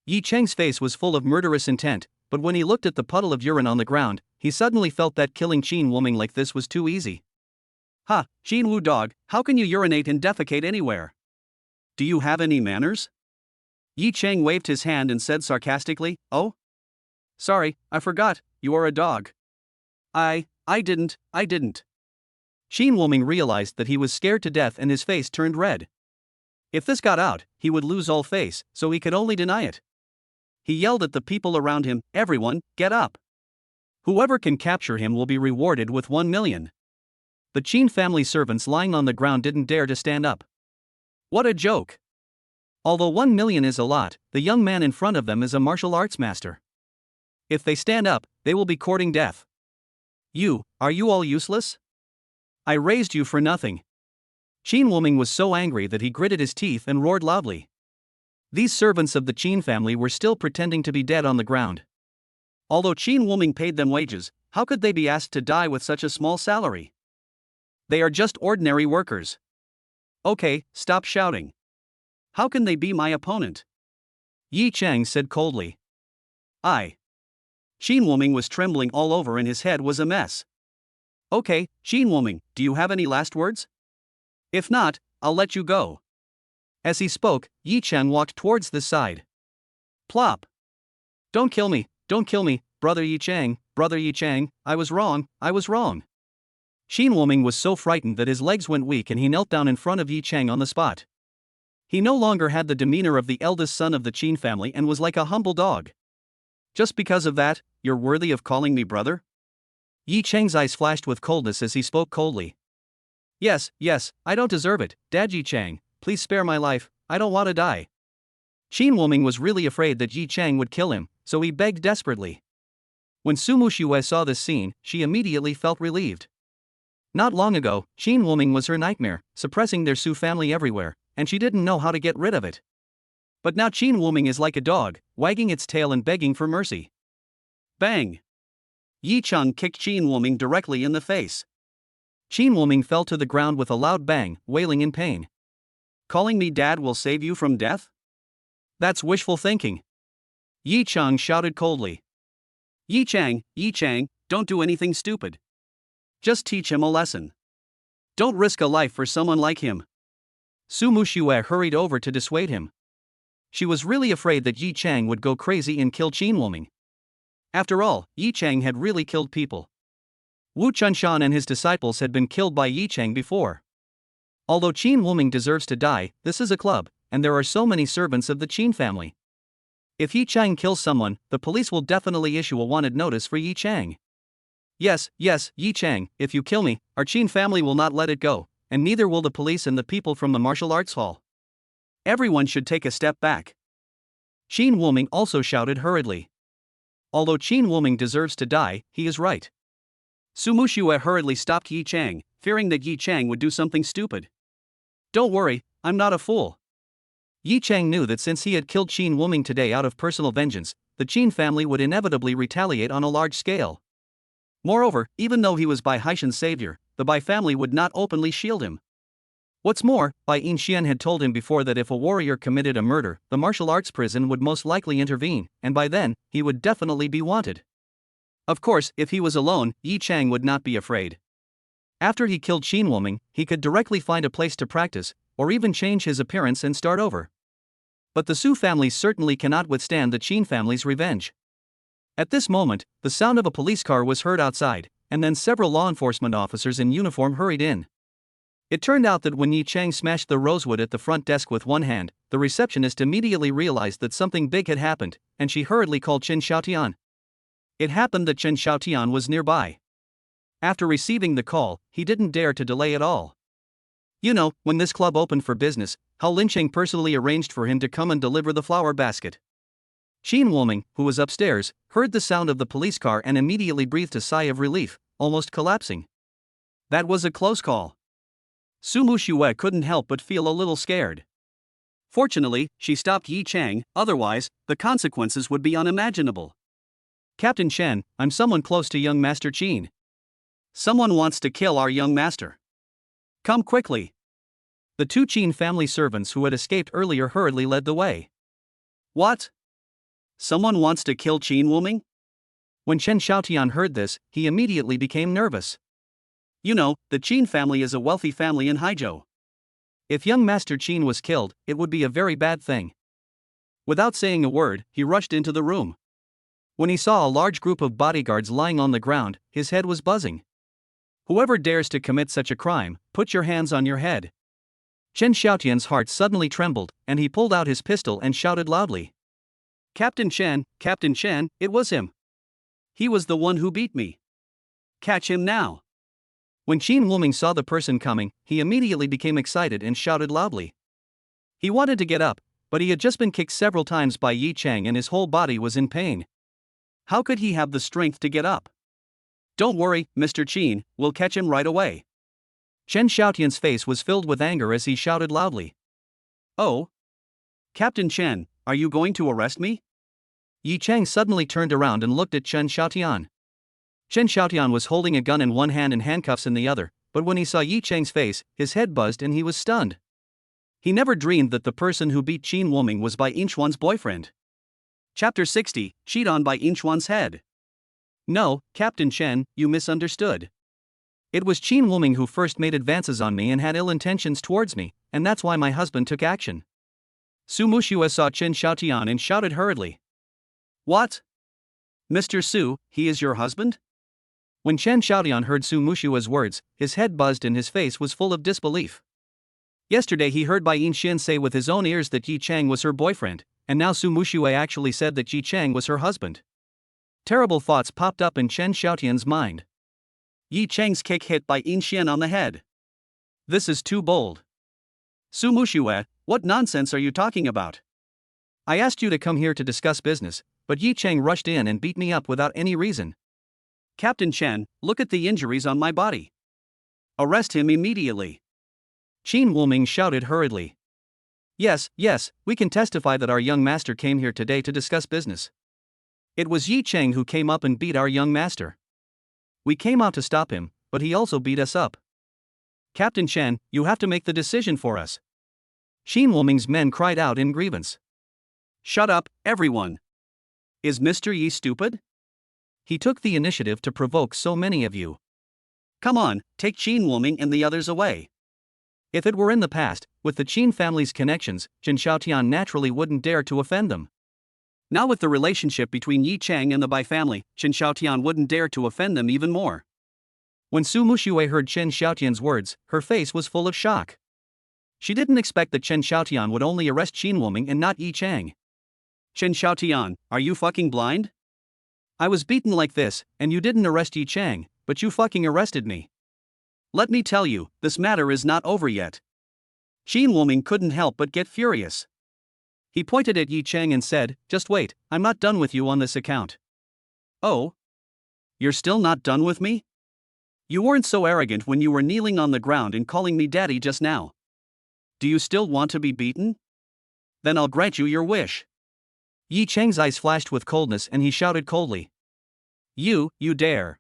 Yi Chang's face was full of murderous intent, but when he looked at the puddle of urine on the ground, he suddenly felt that killing Qin Wuming like this was too easy. Ha, Qin Wu dog, how can you urinate and defecate anywhere? Do you have any manners? Yi Chang waved his hand and said sarcastically, Oh? Sorry, I forgot, you are a dog. I didn't. Qin Wuming realized that he was scared to death and his face turned red. If this got out, he would lose all face, so he could only deny it. He yelled at the people around him, Everyone, get up. Whoever can capture him will be rewarded with 1 million. The Qin family servants lying on the ground didn't dare to stand up. What a joke! Although 1 million is a lot, the young man in front of them is a martial arts master. If they stand up, they will be courting death. Are you all useless? I raised you for nothing. Qin Wuming was so angry that he gritted his teeth and roared loudly. These servants of the Qin family were still pretending to be dead on the ground. Although Qin Wuming paid them wages, how could they be asked to die with such a small salary? They are just ordinary workers. Okay, stop shouting. How can they be my opponent? Yi Chang said coldly. Qin Wuming was trembling all over and his head was a mess. Okay, Qin Wuming, do you have any last words? If not, I'll let you go. As he spoke, Yi Cheng walked towards the side. Plop! Don't kill me, brother Yi Cheng, I was wrong. Qin Wuming was so frightened that his legs went weak and he knelt down in front of Yi Cheng on the spot. He no longer had the demeanor of the eldest son of the Qin family and was like a humble dog. Just because of that, you're worthy of calling me brother? Yi Cheng's eyes flashed with coldness as he spoke coldly. Yes, I don't deserve it, Dad Yi Cheng, please spare my life, I don't want to die. Qin Wuming was really afraid that Yi Cheng would kill him, so he begged desperately. When Su Muxue saw this scene, she immediately felt relieved. Not long ago, Qin Wuming was her nightmare, suppressing their Su family everywhere, and she didn't know how to get rid of it. But now Qin Wuming is like a dog, wagging its tail and begging for mercy. Bang! Yi Cheng kicked Qin Wuming directly in the face. Qin Wuming fell to the ground with a loud bang, wailing in pain. Calling me dad will save you from death? That's wishful thinking. Yi Cheng shouted coldly. Yi Cheng, don't do anything stupid. Just teach him a lesson. Don't risk a life for someone like him. Su Muxue hurried over to dissuade him. She was really afraid that Yi Cheng would go crazy and kill Qin Wuming. After all, Yi Cheng had really killed people. Wu Chunshan and his disciples had been killed by Yi Cheng before. Although Qin Wuming deserves to die, this is a club, and there are so many servants of the Qin family. If Yi Cheng kills someone, the police will definitely issue a wanted notice for Yi Cheng. Yes, Yi Cheng, if you kill me, our Qin family will not let it go, and neither will the police and the people from the martial arts hall. Everyone should take a step back. Qin Wuming also shouted hurriedly. Although Qin Wuming deserves to die, he is right. Su Muxue hurriedly stopped Yi Cheng, fearing that Yi Cheng would do something stupid. Don't worry, I'm not a fool. Yi Cheng knew that since he had killed Qin Wuming today out of personal vengeance, the Qin family would inevitably retaliate on a large scale. Moreover, even though he was Bai Haishan's savior, the Bai family would not openly shield him. What's more, Bai Inxian had told him before that if a warrior committed a murder, the martial arts prison would most likely intervene, and by then, he would definitely be wanted. Of course, if he was alone, Yi Cheng would not be afraid. After he killed Qin Wuming, he could directly find a place to practice, or even change his appearance and start over. But the Su family certainly cannot withstand the Qin family's revenge. At this moment, the sound of a police car was heard outside, and then several law enforcement officers in uniform hurried in. It turned out that when Yi Cheng smashed the rosewood at the front desk with one hand, the receptionist immediately realized that something big had happened, and she hurriedly called Chen Xiaotian. It happened that Chen Xiaotian was nearby. After receiving the call, he didn't dare to delay at all. You know, when this club opened for business, how Lin Cheng personally arranged for him to come and deliver the flower basket. Qin Wuming, who was upstairs, heard the sound of the police car and immediately breathed a sigh of relief, almost collapsing. That was a close call. Su Muxue couldn't help but feel a little scared. Fortunately, she stopped Yi Cheng, otherwise, the consequences would be unimaginable. Captain Chen, I'm someone close to young Master Qin. Someone wants to kill our young master. Come quickly. The two Qin family servants who had escaped earlier hurriedly led the way. What? Someone wants to kill Qin Wuming? When Chen Xiaotian heard this, he immediately became nervous. You know, the Qin family is a wealthy family in Haizhou. If young Master Qin was killed, it would be a very bad thing. Without saying a word, he rushed into the room. When he saw a large group of bodyguards lying on the ground, his head was buzzing. Whoever dares to commit such a crime, put your hands on your head. Chen Xiaotian's heart suddenly trembled, and he pulled out his pistol and shouted loudly. Captain Chen, it was him. He was the one who beat me. Catch him now. When Qin Wuming saw the person coming, he immediately became excited and shouted loudly. He wanted to get up, but he had just been kicked several times by Yi Cheng and his whole body was in pain. How could he have the strength to get up? Don't worry, Mr. Qin, we'll catch him right away. Chen Xiaotian's face was filled with anger as he shouted loudly. Oh? Captain Chen, are you going to arrest me? Yi Cheng suddenly turned around and looked at Chen Xiaotian. Chen Xiaotian was holding a gun in one hand and handcuffs in the other, but when he saw Yi Cheng's face, his head buzzed and he was stunned. He never dreamed that the person who beat Qin Wuming was Bai Inchuan's boyfriend. Chapter 60, Cheat on Bai Inchuan's head. No, Captain Chen, you misunderstood. It was Qin Wuming who first made advances on me and had ill intentions towards me, and that's why my husband took action. Su Muxue saw Chen Xiaotian and shouted hurriedly. What? Mr. Su, he is your husband? When Chen Xiaotian heard Su Mushua's words, his head buzzed and his face was full of disbelief. Yesterday he heard Bai Yinxian say with his own ears that Yi Chang was her boyfriend, and now Su Muxue actually said that Yi Chang was her husband. Terrible thoughts popped up in Chen Xiaotian's mind. Yi Chang's kick hit Bai Yinxian on the head. This is too bold. Su Muxue, what nonsense are you talking about? I asked you to come here to discuss business, but Yi Chang rushed in and beat me up without any reason. Captain Chen, look at the injuries on my body. Arrest him immediately. Qin Wuming shouted hurriedly. Yes, we can testify that our young master came here today to discuss business. It was Yi Chang who came up and beat our young master. We came out to stop him, but he also beat us up. Captain Chen, you have to make the decision for us. Qin Wuming's men cried out in grievance. Shut up, everyone. Is Mr. Yi stupid? He took the initiative to provoke so many of you. Come on, take Qin Wuming and the others away. If it were in the past, with the Qin family's connections, Chen Xiaotian naturally wouldn't dare to offend them. Now with the relationship between Yi Chang and the Bai family, Chen Xiaotian wouldn't dare to offend them even more. When Su Muxue heard Chen Xiaotian's words, her face was full of shock. She didn't expect that Chen Xiaotian would only arrest Qin Wuming and not Yi Chang. Chen Xiaotian, are you fucking blind? I was beaten like this, and you didn't arrest Yi Chang, but you fucking arrested me. Let me tell you, this matter is not over yet. Qin Wuming couldn't help but get furious. He pointed at Yi Chang and said, just wait, I'm not done with you on this account. Oh? You're still not done with me? You weren't so arrogant when you were kneeling on the ground and calling me daddy just now. Do you still want to be beaten? Then I'll grant you your wish. Yi Chang's eyes flashed with coldness and he shouted coldly. You dare.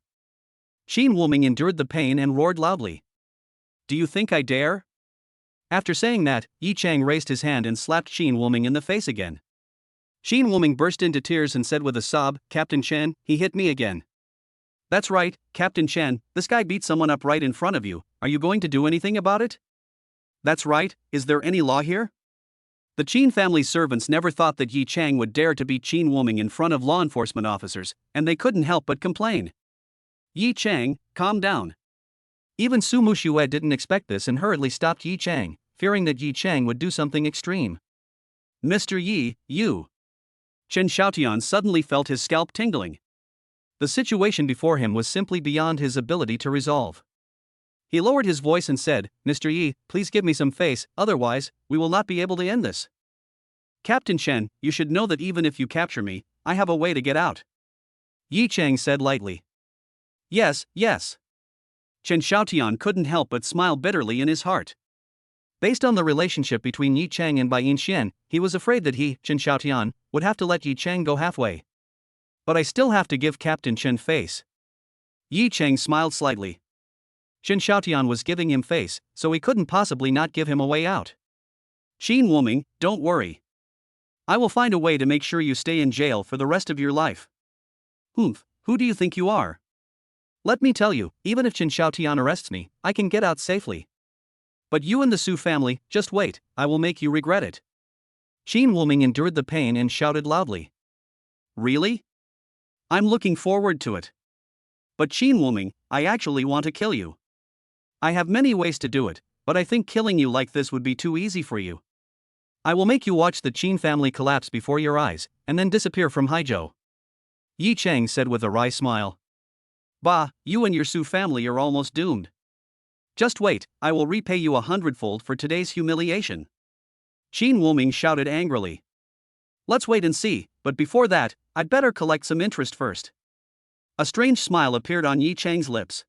Qin Wuming endured the pain and roared loudly. Do you think I dare? After saying that, Yi Chang raised his hand and slapped Qin Wuming in the face again. Qin Wuming burst into tears and said with a sob, Captain Chen, he hit me again. That's right, Captain Chen, this guy beat someone up right in front of you, are you going to do anything about it? That's right, is there any law here? The Qin family's servants never thought that Yi Chang would dare to beat Qin Wuming in front of law enforcement officers, and they couldn't help but complain. Yi Chang, calm down. Even Su Muxue didn't expect this and hurriedly stopped Yi Chang, fearing that Yi Chang would do something extreme. Mr. Yi, you. Chen Xiaotian suddenly felt his scalp tingling. The situation before him was simply beyond his ability to resolve. He lowered his voice and said, Mr. Yi, please give me some face, otherwise, we will not be able to end this. Captain Chen, you should know that even if you capture me, I have a way to get out. Yi Chang said lightly. Yes. Chen Xiaotian couldn't help but smile bitterly in his heart. Based on the relationship between Yi Chang and Bai Yinxian, he was afraid that he, Chen Xiaotian, would have to let Yi Chang go halfway. But I still have to give Captain Chen face. Yi Chang smiled slightly. Chen Xiaotian was giving him face, so he couldn't possibly not give him a way out. Qin Wuming, don't worry. I will find a way to make sure you stay in jail for the rest of your life. Humph, who do you think you are? Let me tell you, even if Chen Xiaotian arrests me, I can get out safely. But you and the Su family, just wait, I will make you regret it. Qin Wuming endured the pain and shouted loudly. Really? I'm looking forward to it. But Qin Wuming, I actually want to kill you. I have many ways to do it, but I think killing you like this would be too easy for you. I will make you watch the Qin family collapse before your eyes, and then disappear from Haizhou. Yi Chang said with a wry smile. Bah, you and your Su family are almost doomed. Just wait, I will repay you 100-fold for today's humiliation. Qin Wuming shouted angrily. Let's wait and see, but before that, I'd better collect some interest first. A strange smile appeared on Yi Chang's lips.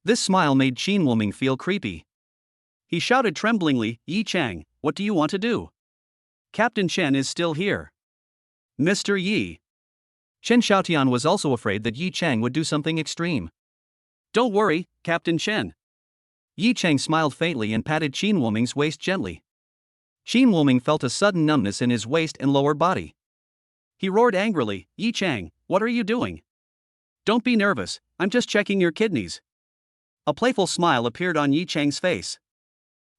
This smile made Qin Wuming feel creepy. He shouted tremblingly, Yi Chang, what do you want to do? Captain Chen is still here. Mr. Yi. Chen Xiaotian was also afraid that Yi Chang would do something extreme. Don't worry, Captain Chen. Yi Chang smiled faintly and patted Qin Wuming's waist gently. Qin Wuming felt a sudden numbness in his waist and lower body. He roared angrily, Yi Chang, what are you doing? Don't be nervous, I'm just checking your kidneys. A playful smile appeared on Yi Chang's face.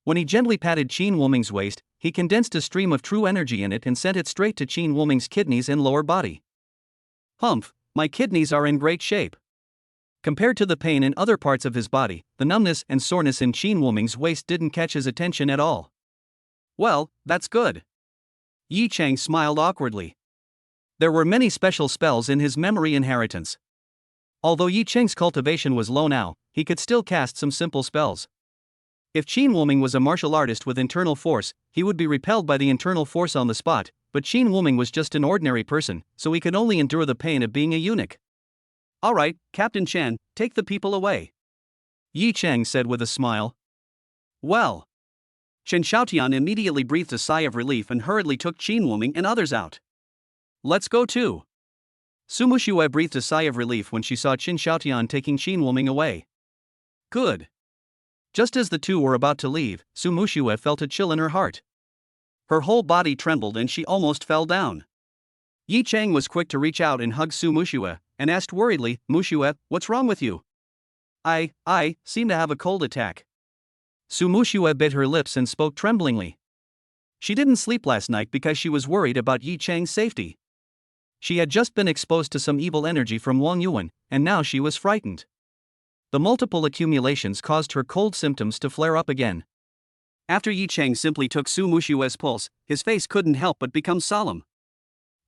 When he gently patted Qin Wuming's waist, he condensed a stream of true energy in it and sent it straight to Qin Wuming's kidneys and lower body. Humph, my kidneys are in great shape. Compared to the pain in other parts of his body, the numbness and soreness in Qin Wuming's waist didn't catch his attention at all. Well, that's good. Yi Chang smiled awkwardly. There were many special spells in his memory inheritance. Although Yi Cheng's cultivation was low now, he could still cast some simple spells. If Qin Wuming was a martial artist with internal force, he would be repelled by the internal force on the spot, but Qin Wuming was just an ordinary person, so he could only endure the pain of being a eunuch. Alright, Captain Chen, take the people away. Yi Cheng said with a smile. Well. Chen Xiaotian immediately breathed a sigh of relief and hurriedly took Qin Wuming and others out. Let's go too. Su Muxue breathed a sigh of relief when she saw Qin Xiaotian taking Qin Wuming away. Good. Just as the two were about to leave, Su Muxue felt a chill in her heart. Her whole body trembled and she almost fell down. Yi Cheng was quick to reach out and hug Su Muxue, and asked worriedly, Muxue, what's wrong with you? I seem to have a cold attack. Su Muxue bit her lips and spoke tremblingly. She didn't sleep last night because she was worried about Yi Cheng's safety. She had just been exposed to some evil energy from Wang Yuan, and now she was frightened. The multiple accumulations caused her cold symptoms to flare up again. After Yi Cheng simply took Su Muxue's pulse, his face couldn't help but become solemn.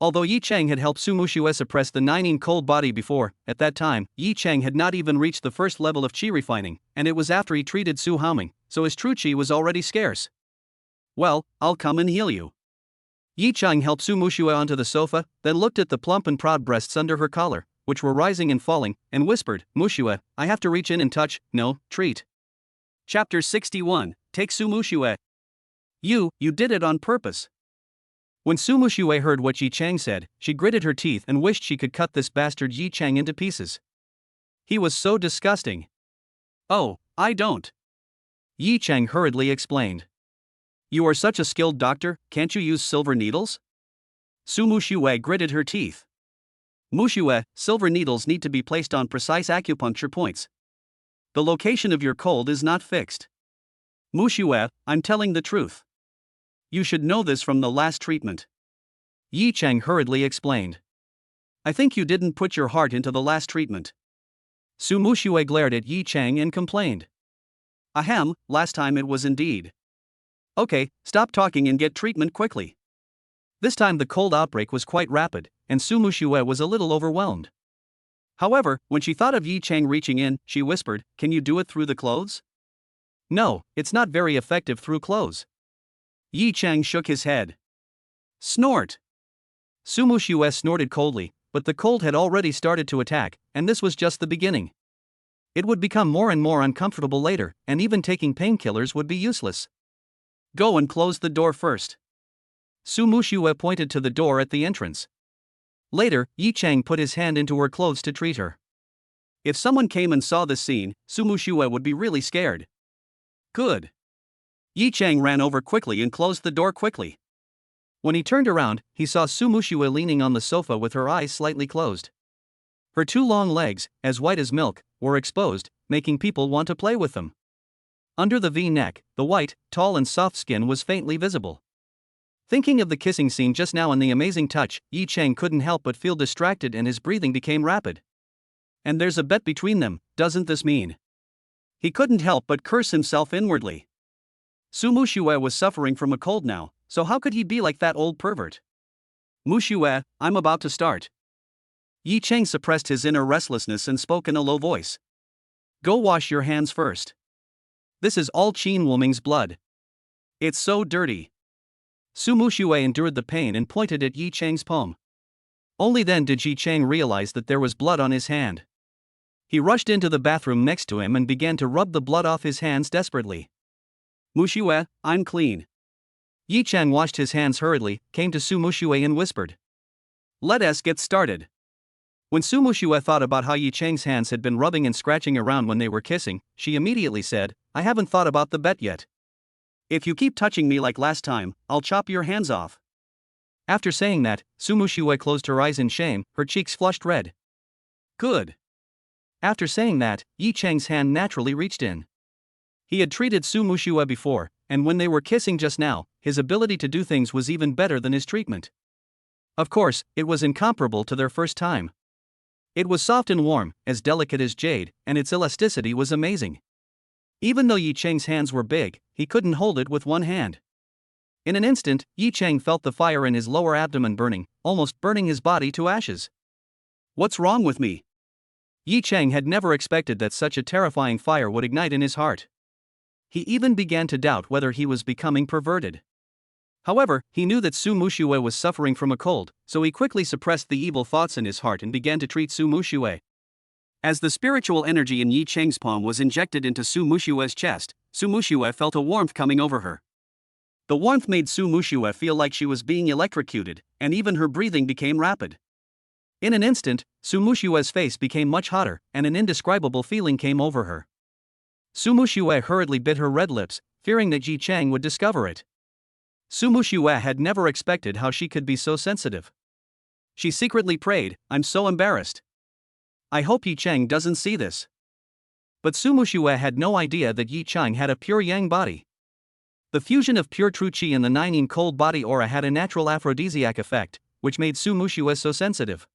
Although Yi Cheng had helped Su Muxue suppress the Nining cold body before, at that time, Yi Cheng had not even reached the first level of qi refining, and it was after he treated Su Haoming, so his true qi was already scarce. Well, I'll come and heal you. Yi Cheng helped Su Muxue onto the sofa, then looked at the plump and proud breasts under her collar, which were rising and falling, and whispered, Muxue, I have to reach in and touch, no, treat. Chapter 61, Take Su Muxue. You did it on purpose. When Su Muxue heard what Yi Cheng said, she gritted her teeth and wished she could cut this bastard Yi Cheng into pieces. He was so disgusting. Oh, I don't. Yi Cheng hurriedly explained. You are such a skilled doctor, can't you use silver needles? Su Muxue gritted her teeth. Muxue, silver needles need to be placed on precise acupuncture points. The location of your cold is not fixed. Muxue, I'm telling the truth. You should know this from the last treatment. Yi Cheng hurriedly explained. I think you didn't put your heart into the last treatment. Su Muxue glared at Yi Cheng and complained. Ahem, last time it was indeed. Okay, stop talking and get treatment quickly. This time the cold outbreak was quite rapid, and Su Muxue was a little overwhelmed. However, when she thought of Yi Cheng reaching in, she whispered, Can you do it through the clothes? No, it's not very effective through clothes. Yi Cheng shook his head. Snort. Su Muxue snorted coldly, but the cold had already started to attack, and this was just the beginning. It would become more and more uncomfortable later, and even taking painkillers would be useless. Go and close the door first. Su Muxue pointed to the door at the entrance. Later, Yi Cheng put his hand into her clothes to treat her. If someone came and saw this scene, Su Muxue would be really scared. Good. Yi Cheng ran over quickly and closed the door quickly. When he turned around, he saw Su Muxue leaning on the sofa with her eyes slightly closed. Her two long legs, as white as milk, were exposed, making people want to play with them. Under the V-neck, the white, tall and soft skin was faintly visible. Thinking of the kissing scene just now and the amazing touch, Yi Cheng couldn't help but feel distracted and his breathing became rapid. And there's a bet between them, doesn't this mean? He couldn't help but curse himself inwardly. Su Muxue was suffering from a cold now, so how could he be like that old pervert? Muxue, I'm about to start. Yi Cheng suppressed his inner restlessness and spoke in a low voice. Go wash your hands first. This is all Qin Wuming's blood. It's so dirty. Su Muxue endured the pain and pointed at Yi Cheng's palm. Only then did Yi Cheng realize that there was blood on his hand. He rushed into the bathroom next to him and began to rub the blood off his hands desperately. Muxue, I'm clean. Yi Cheng washed his hands hurriedly, came to Su Muxue and whispered. Let us get started. When Su Muxue thought about how Yi Cheng's hands had been rubbing and scratching around when they were kissing, she immediately said, I haven't thought about the bet yet. If you keep touching me like last time, I'll chop your hands off. After saying that, Su Muxue closed her eyes in shame, her cheeks flushed red. Good. After saying that, Yi Cheng's hand naturally reached in. He had treated Su Muxue before, and when they were kissing just now, his ability to do things was even better than his treatment. Of course, it was incomparable to their first time. It was soft and warm, as delicate as jade, and its elasticity was amazing. Even though Yi Cheng's hands were big, he couldn't hold it with one hand. In an instant, Yi Cheng felt the fire in his lower abdomen burning, almost burning his body to ashes. What's wrong with me? Yi Cheng had never expected that such a terrifying fire would ignite in his heart. He even began to doubt whether he was becoming perverted. However, he knew that Su Muxue was suffering from a cold, so he quickly suppressed the evil thoughts in his heart and began to treat Su Muxue. As the spiritual energy in Yi Cheng's palm was injected into Su Muxue's chest, Su Muxue felt a warmth coming over her. The warmth made Su Muxue feel like she was being electrocuted, and even her breathing became rapid. In an instant, Su Muxue's face became much hotter, and an indescribable feeling came over her. Su Muxue hurriedly bit her red lips, fearing that Yi Cheng would discover it. Su Muxue had never expected how she could be so sensitive. She secretly prayed, "I'm so embarrassed. I hope Yi Cheng doesn't see this." But Su Muxue had no idea that Yi Cheng had a pure yang body. The fusion of pure true qi and the 9 cold body aura had a natural aphrodisiac effect, which made Su Muxue so sensitive.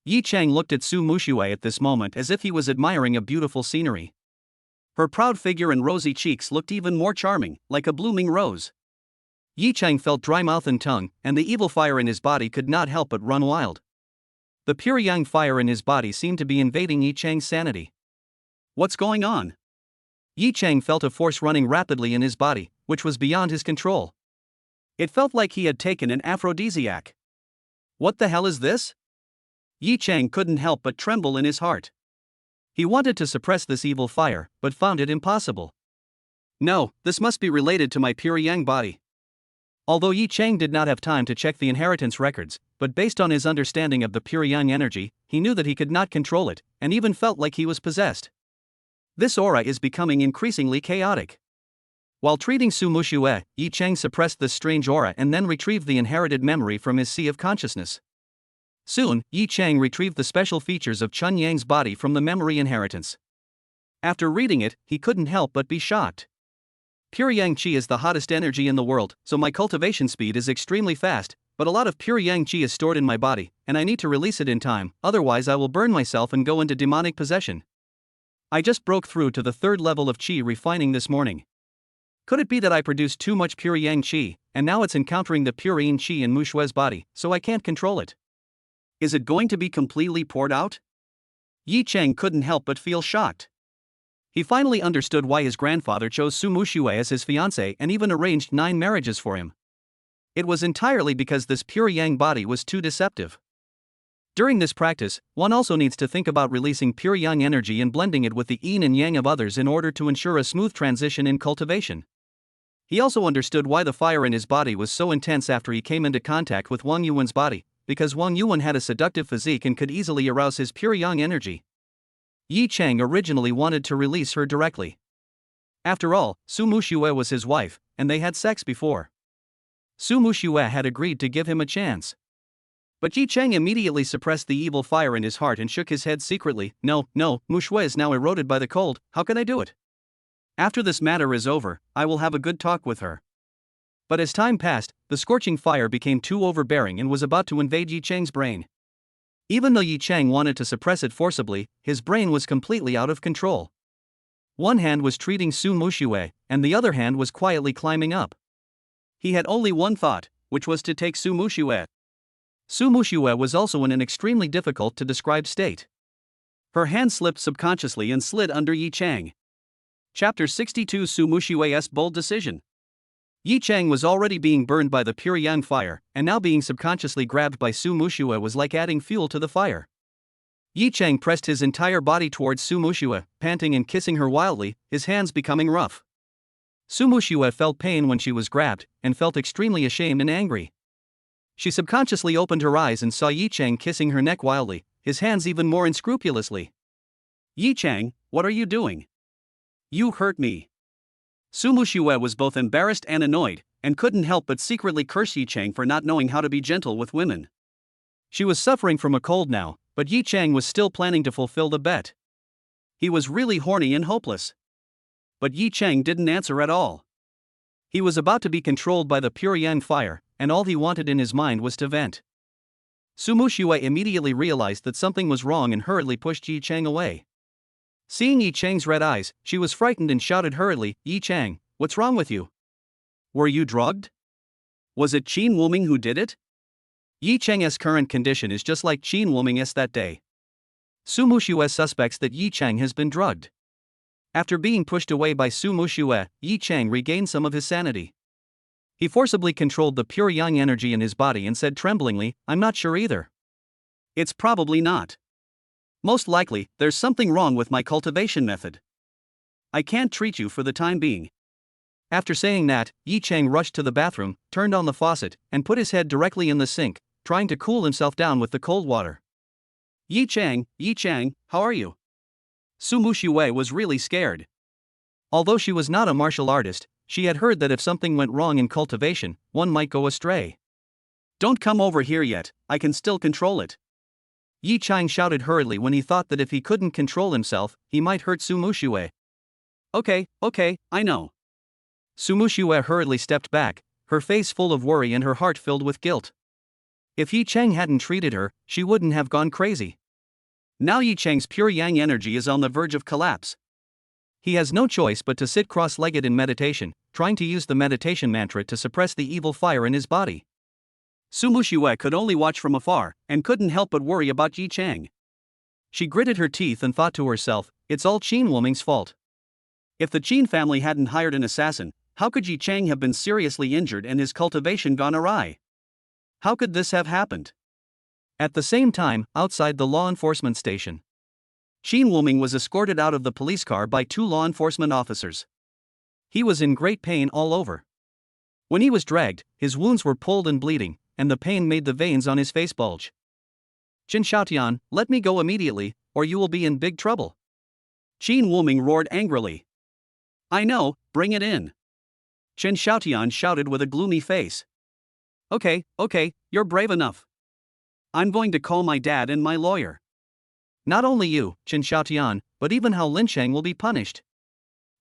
Yi Cheng looked at Su Muxue at this moment as if he was admiring a beautiful scenery. Her proud figure and rosy cheeks looked even more charming, like a blooming rose. Yi Cheng felt dry mouth and tongue, and the evil fire in his body could not help but run wild. The pure yang fire in his body seemed to be invading Yi Cheng's sanity. What's going on? Yi Cheng felt a force running rapidly in his body, which was beyond his control. It felt like he had taken an aphrodisiac. What the hell is this? Yi Cheng couldn't help but tremble in his heart. He wanted to suppress this evil fire, but found it impossible. No, this must be related to my pure yang body. Although Yi Cheng did not have time to check the inheritance records, but based on his understanding of the pure yang energy, he knew that he could not control it, and even felt like he was possessed. This aura is becoming increasingly chaotic. While treating Su Muxue, Yi Cheng suppressed this strange aura and then retrieved the inherited memory from his sea of consciousness. Soon, Yi Cheng retrieved the special features of Chun Yang's body from the memory inheritance. After reading it, he couldn't help but be shocked. Pure Yang Qi is the hottest energy in the world, so my cultivation speed is extremely fast, but a lot of pure Yang Qi is stored in my body, and I need to release it in time, otherwise I will burn myself and go into demonic possession. I just broke through to the 3rd level of Qi refining this morning. Could it be that I produced too much pure Yang Qi, and now it's encountering the pure Yin Qi in Mushue's body, so I can't control it? Is it going to be completely poured out? Yi Cheng couldn't help but feel shocked. He finally understood why his grandfather chose Su Muxue as his fiancée and even arranged 9 marriages for him. It was entirely because this pure yang body was too deceptive. During this practice, one also needs to think about releasing pure yang energy and blending it with the yin and yang of others in order to ensure a smooth transition in cultivation. He also understood why the fire in his body was so intense after he came into contact with Wang Yuan's body, because Wang Yuan had a seductive physique and could easily arouse his pure yang energy. Yi Cheng originally wanted to release her directly. After all, Su Muxue was his wife, and they had sex before. Su Muxue had agreed to give him a chance. But Yi Cheng immediately suppressed the evil fire in his heart and shook his head secretly. No, Muxue is now eroded by the cold, how can I do it? After this matter is over, I will have a good talk with her. But as time passed, the scorching fire became too overbearing and was about to invade Yi Cheng's brain. Even though Yi Cheng wanted to suppress it forcibly, his brain was completely out of control. One hand was treating Su Muxue, and the other hand was quietly climbing up. He had only one thought, which was to take Su Muxue. Su Muxue was also in an extremely difficult to describe state. Her hand slipped subconsciously and slid under Yi Cheng. Chapter 62 Su Muxue's Bold Decision. Yi Cheng was already being burned by the pure yang fire, and now being subconsciously grabbed by Su Muxue was like adding fuel to the fire. Yi Cheng pressed his entire body towards Su Muxue, panting and kissing her wildly, his hands becoming rough. Su Muxue felt pain when she was grabbed, and felt extremely ashamed and angry. She subconsciously opened her eyes and saw Yi Cheng kissing her neck wildly, his hands even more unscrupulously. Yi Cheng, what are you doing? You hurt me. Su Muxue was both embarrassed and annoyed, and couldn't help but secretly curse Yi Cheng for not knowing how to be gentle with women. She was suffering from a cold now, but Yi Cheng was still planning to fulfill the bet. He was really horny and hopeless. But Yi Cheng didn't answer at all. He was about to be controlled by the pure yang fire, and all he wanted in his mind was to vent. Su Muxue immediately realized that something was wrong and hurriedly pushed Yi Chang away. Seeing Yi Chang's red eyes, she was frightened and shouted hurriedly, "Yi Chang, what's wrong with you? Were you drugged? Was it Qin Wuming who did it?" Yi Chang's current condition is just like Qin Wuming's that day. Su Muxue suspects that Yi Chang has been drugged. After being pushed away by Su Muxue, Yi Chang regained some of his sanity. He forcibly controlled the pure yang energy in his body and said tremblingly, "I'm not sure either. It's probably not. Most likely, there's something wrong with my cultivation method. I can't treat you for the time being." After saying that, Yi Chang rushed to the bathroom, turned on the faucet, and put his head directly in the sink, trying to cool himself down with the cold water. Yi Chang, how are you?" Su Muxue was really scared. Although she was not a martial artist, she had heard that if something went wrong in cultivation, one might go astray. "Don't come over here yet, I can still control it." Yi Chang shouted hurriedly when he thought that if he couldn't control himself, he might hurt Su Muxue. Okay, I know." Su Muxue hurriedly stepped back, her face full of worry and her heart filled with guilt. If Yi Chang hadn't treated her, she wouldn't have gone crazy. Now Yi Chang's pure yang energy is on the verge of collapse. He has no choice but to sit cross-legged in meditation, trying to use the meditation mantra to suppress the evil fire in his body. Su Muxue could only watch from afar, and couldn't help but worry about Yi Chang. She gritted her teeth and thought to herself, "It's all Qin Wuming's fault. If the Qin family hadn't hired an assassin, how could Yi Chang have been seriously injured and his cultivation gone awry? How could this have happened?" At the same time, outside the law enforcement station, Qin Wuming was escorted out of the police car by 2 law enforcement officers. He was in great pain all over. When he was dragged, his wounds were pulled and bleeding, and the pain made the veins on his face bulge. "Chen Xiaotian, let me go immediately, or you will be in big trouble." Qin Wuming roared angrily. "I know, bring it in." Chen Xiaotian shouted with a gloomy face. Okay, you're brave enough. I'm going to call my dad and my lawyer." "Not only you, Chen Xiaotian, but even Hao Lincheng will be punished."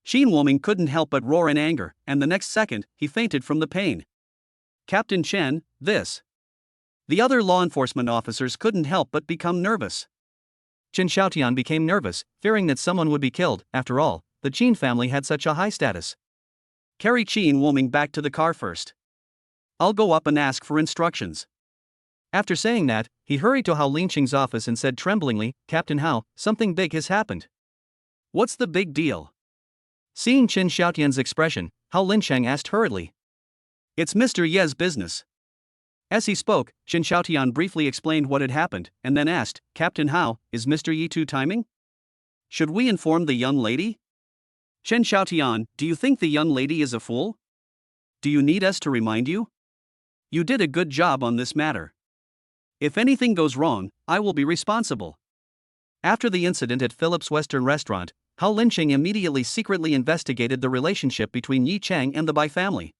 Qin Wuming couldn't help but roar in anger, and the next second, he fainted from the pain. "Captain Chen, this." The other law enforcement officers couldn't help but become nervous. Chen Xiaotian became nervous, fearing that someone would be killed. After all, the Qin family had such a high status. "Carry Qin Wuming back to the car first. I'll go up and ask for instructions." After saying that, he hurried to Hao Lincheng's office and said tremblingly, "Captain Hao, something big has happened." "What's the big deal?" Seeing Chen Xiaotian's expression, Hao Lincheng asked hurriedly. "It's Mr. Ye's business." As he spoke, Chen Xiaotian briefly explained what had happened, and then asked, "Captain Hao, is Mr. Yi too timing? Should we inform the young lady?" "Chen Xiaotian, do you think the young lady is a fool? Do you need us to remind you? You did a good job on this matter. If anything goes wrong, I will be responsible." After the incident at Philip's Western Restaurant, Hao Lincheng immediately secretly investigated the relationship between Yi Chang and the Bai family.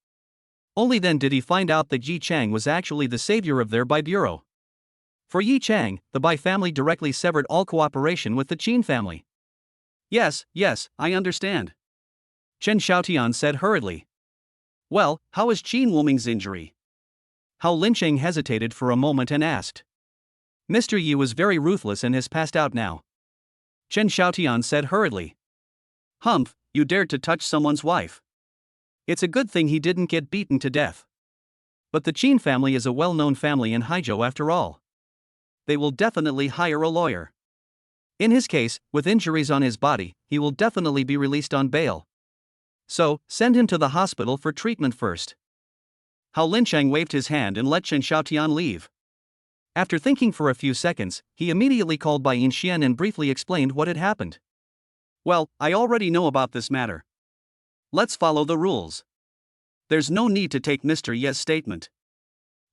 Only then did he find out that Yi Chang was actually the savior of their Bai bureau. For Yi Chang, the Bai family directly severed all cooperation with the Qin family. Yes, I understand," Chen Xiaotian said hurriedly. "Well, how is Qin Wuming's injury?" Hao Lincheng hesitated for a moment and asked. "Mr. Yi was very ruthless and has passed out now," Chen Xiaotian said hurriedly. "Humph, you dared to touch someone's wife. It's a good thing he didn't get beaten to death. But the Qin family is a well-known family in Haizhou after all. They will definitely hire a lawyer. In his case, with injuries on his body, he will definitely be released on bail. So, send him to the hospital for treatment first." Hao Lincheng waved his hand and let Chen Xiaotian leave. After thinking for a few seconds, he immediately called Bai Yinshian and briefly explained what had happened. "Well, I already know about this matter. Let's follow the rules. There's no need to take Mr. Ye's statement,"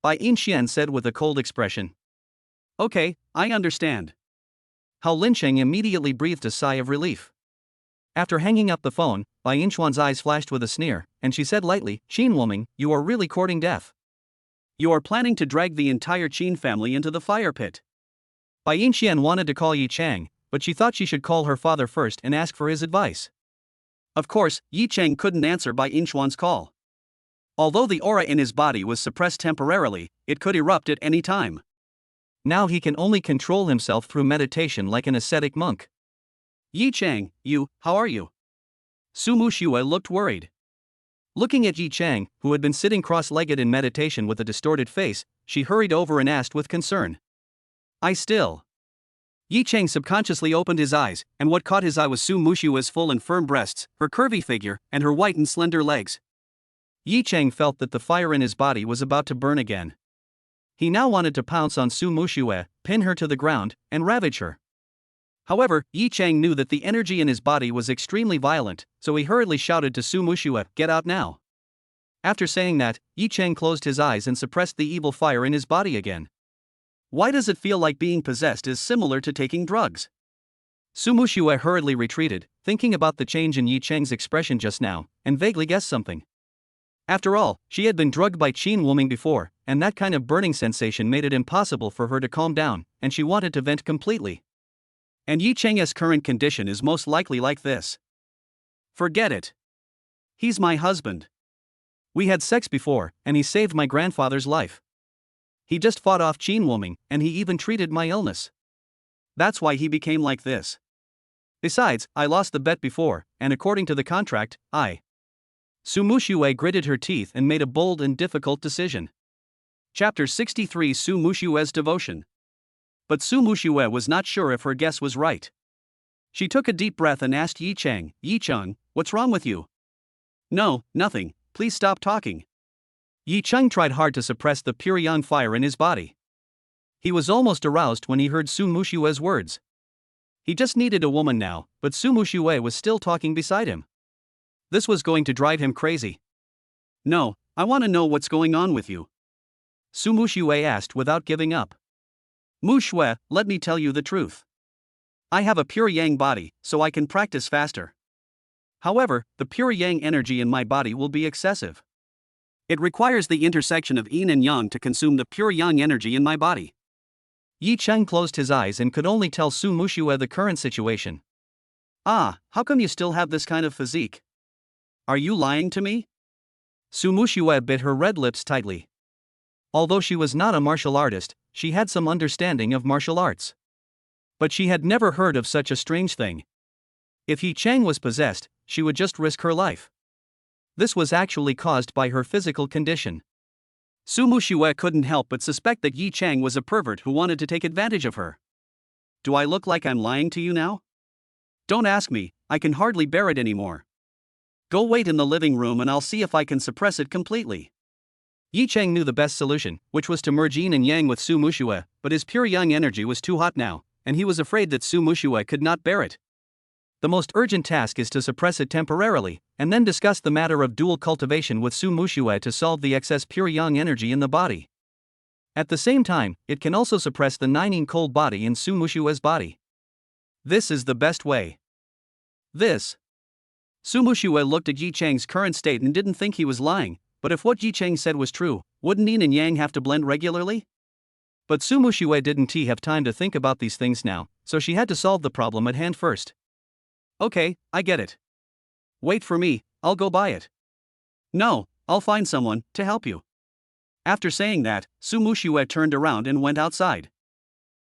Bai Yinshian said with a cold expression. "Okay, I understand." Hao Lincheng immediately breathed a sigh of relief. After hanging up the phone, Bai Yinshuan's eyes flashed with a sneer, and she said lightly, "Qin Wuming, you are really courting death. You are planning to drag the entire Qin family into the fire pit." Bai Yinshian wanted to call Yi Chang, but she thought she should call her father first and ask for his advice. Of course, Yi Chang couldn't answer Bai Yinshuan's call. Although the aura in his body was suppressed temporarily, it could erupt at any time. Now he can only control himself through meditation like an ascetic monk. Yi Chang, how are you? Su Muxue looked worried. Looking at Yi Chang, who had been sitting cross-legged in meditation with a distorted face, she hurried over and asked with concern. I still. Yi Chang subconsciously opened his eyes, and what caught his eye was Su Muxue's full and firm breasts, her curvy figure, and her white and slender legs. Yi Chang felt that the fire in his body was about to burn again. He now wanted to pounce on Su Muxue, pin her to the ground, and ravage her. However, Yi Chang knew that the energy in his body was extremely violent, so he hurriedly shouted to Su Muxue, "Get out now." After saying that, Yi Chang closed his eyes and suppressed the evil fire in his body again. Why does it feel like being possessed is similar to taking drugs? Su Muxue hurriedly retreated, thinking about the change in Yi Chang's expression just now, and vaguely guessed something. After all, she had been drugged by Qin Wuming before, and that kind of burning sensation made it impossible for her to calm down, and she wanted to vent completely. And Yi Chang's current condition is most likely like this. Forget it. He's my husband. We had sex before, and he saved my grandfather's life. He just fought off Qin Wuming, and he even treated my illness. That's why he became like this. Besides, I lost the bet before, and according to the contract, Su Muxue gritted her teeth and made a bold and difficult decision. Chapter 63 Su Muxue's Devotion. But Su Muxue was not sure if her guess was right. She took a deep breath and asked Yi Chang, "Yi Chang, what's wrong with you?" "No, nothing, please stop talking." Yi Chang tried hard to suppress the pure yang fire in his body. He was almost aroused when he heard Su Muxue's words. He just needed a woman now, but Su Muxue was still talking beside him. This was going to drive him crazy. "No, I want to know what's going on with you," Su Muxue asked without giving up. "Muxue, let me tell you the truth. I have a pure yang body, so I can practice faster. However, the pure yang energy in my body will be excessive. It requires the intersection of yin and yang to consume the pure yang energy in my body." Yi Chang closed his eyes and could only tell Su Muxue the current situation. "How come you still have this kind of physique? Are you lying to me?" Su Muxue bit her red lips tightly. Although she was not a martial artist, she had some understanding of martial arts. But she had never heard of such a strange thing. If Yi Chang was possessed, she would just risk her life. This was actually caused by her physical condition. Su Muxue couldn't help but suspect that Yi Chang was a pervert who wanted to take advantage of her. "Do I look like I'm lying to you now? Don't ask me, I can hardly bear it anymore. Go wait in the living room and I'll see if I can suppress it completely." Yi Chang knew the best solution, which was to merge yin and yang with Su Muxue, but his pure yang energy was too hot now, and he was afraid that Su Muxue could not bear it. The most urgent task is to suppress it temporarily, and then discuss the matter of dual cultivation with Su Muxue to solve the excess pure yang energy in the body. At the same time, it can also suppress the 9 cold body in Su Muxue's body. This is the best way. Su Muxue looked at Yi Chang's current state and didn't think he was lying, but if what Yi Chang said was true, wouldn't yin and yang have to blend regularly? But Su Muxue didn't have time to think about these things now, so she had to solve the problem at hand first. "Okay, I get it. Wait for me, I'll go buy it." "No, I'll find someone to help you." After saying that, Su Muxue turned around and went outside.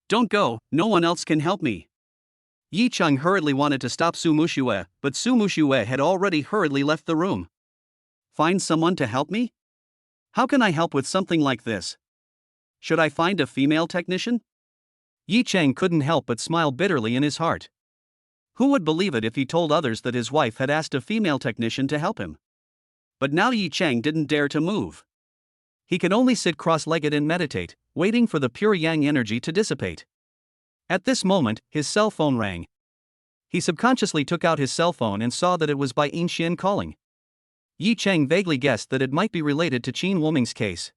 "Don't go, no one else can help me." Yi Chang hurriedly wanted to stop Su Muxue, but Su Muxue had already hurriedly left the room. "Find someone to help me? How can I help with something like this? Should I find a female technician?" Yi Chang couldn't help but smile bitterly in his heart. Who would believe it if he told others that his wife had asked a female technician to help him? But now Yi Chang didn't dare to move. He could only sit cross-legged and meditate, waiting for the pure yang energy to dissipate. At this moment, his cell phone rang. He subconsciously took out his cell phone and saw that it was by Yin Xian calling. Yi Chang vaguely guessed that it might be related to Qin Wuming's case.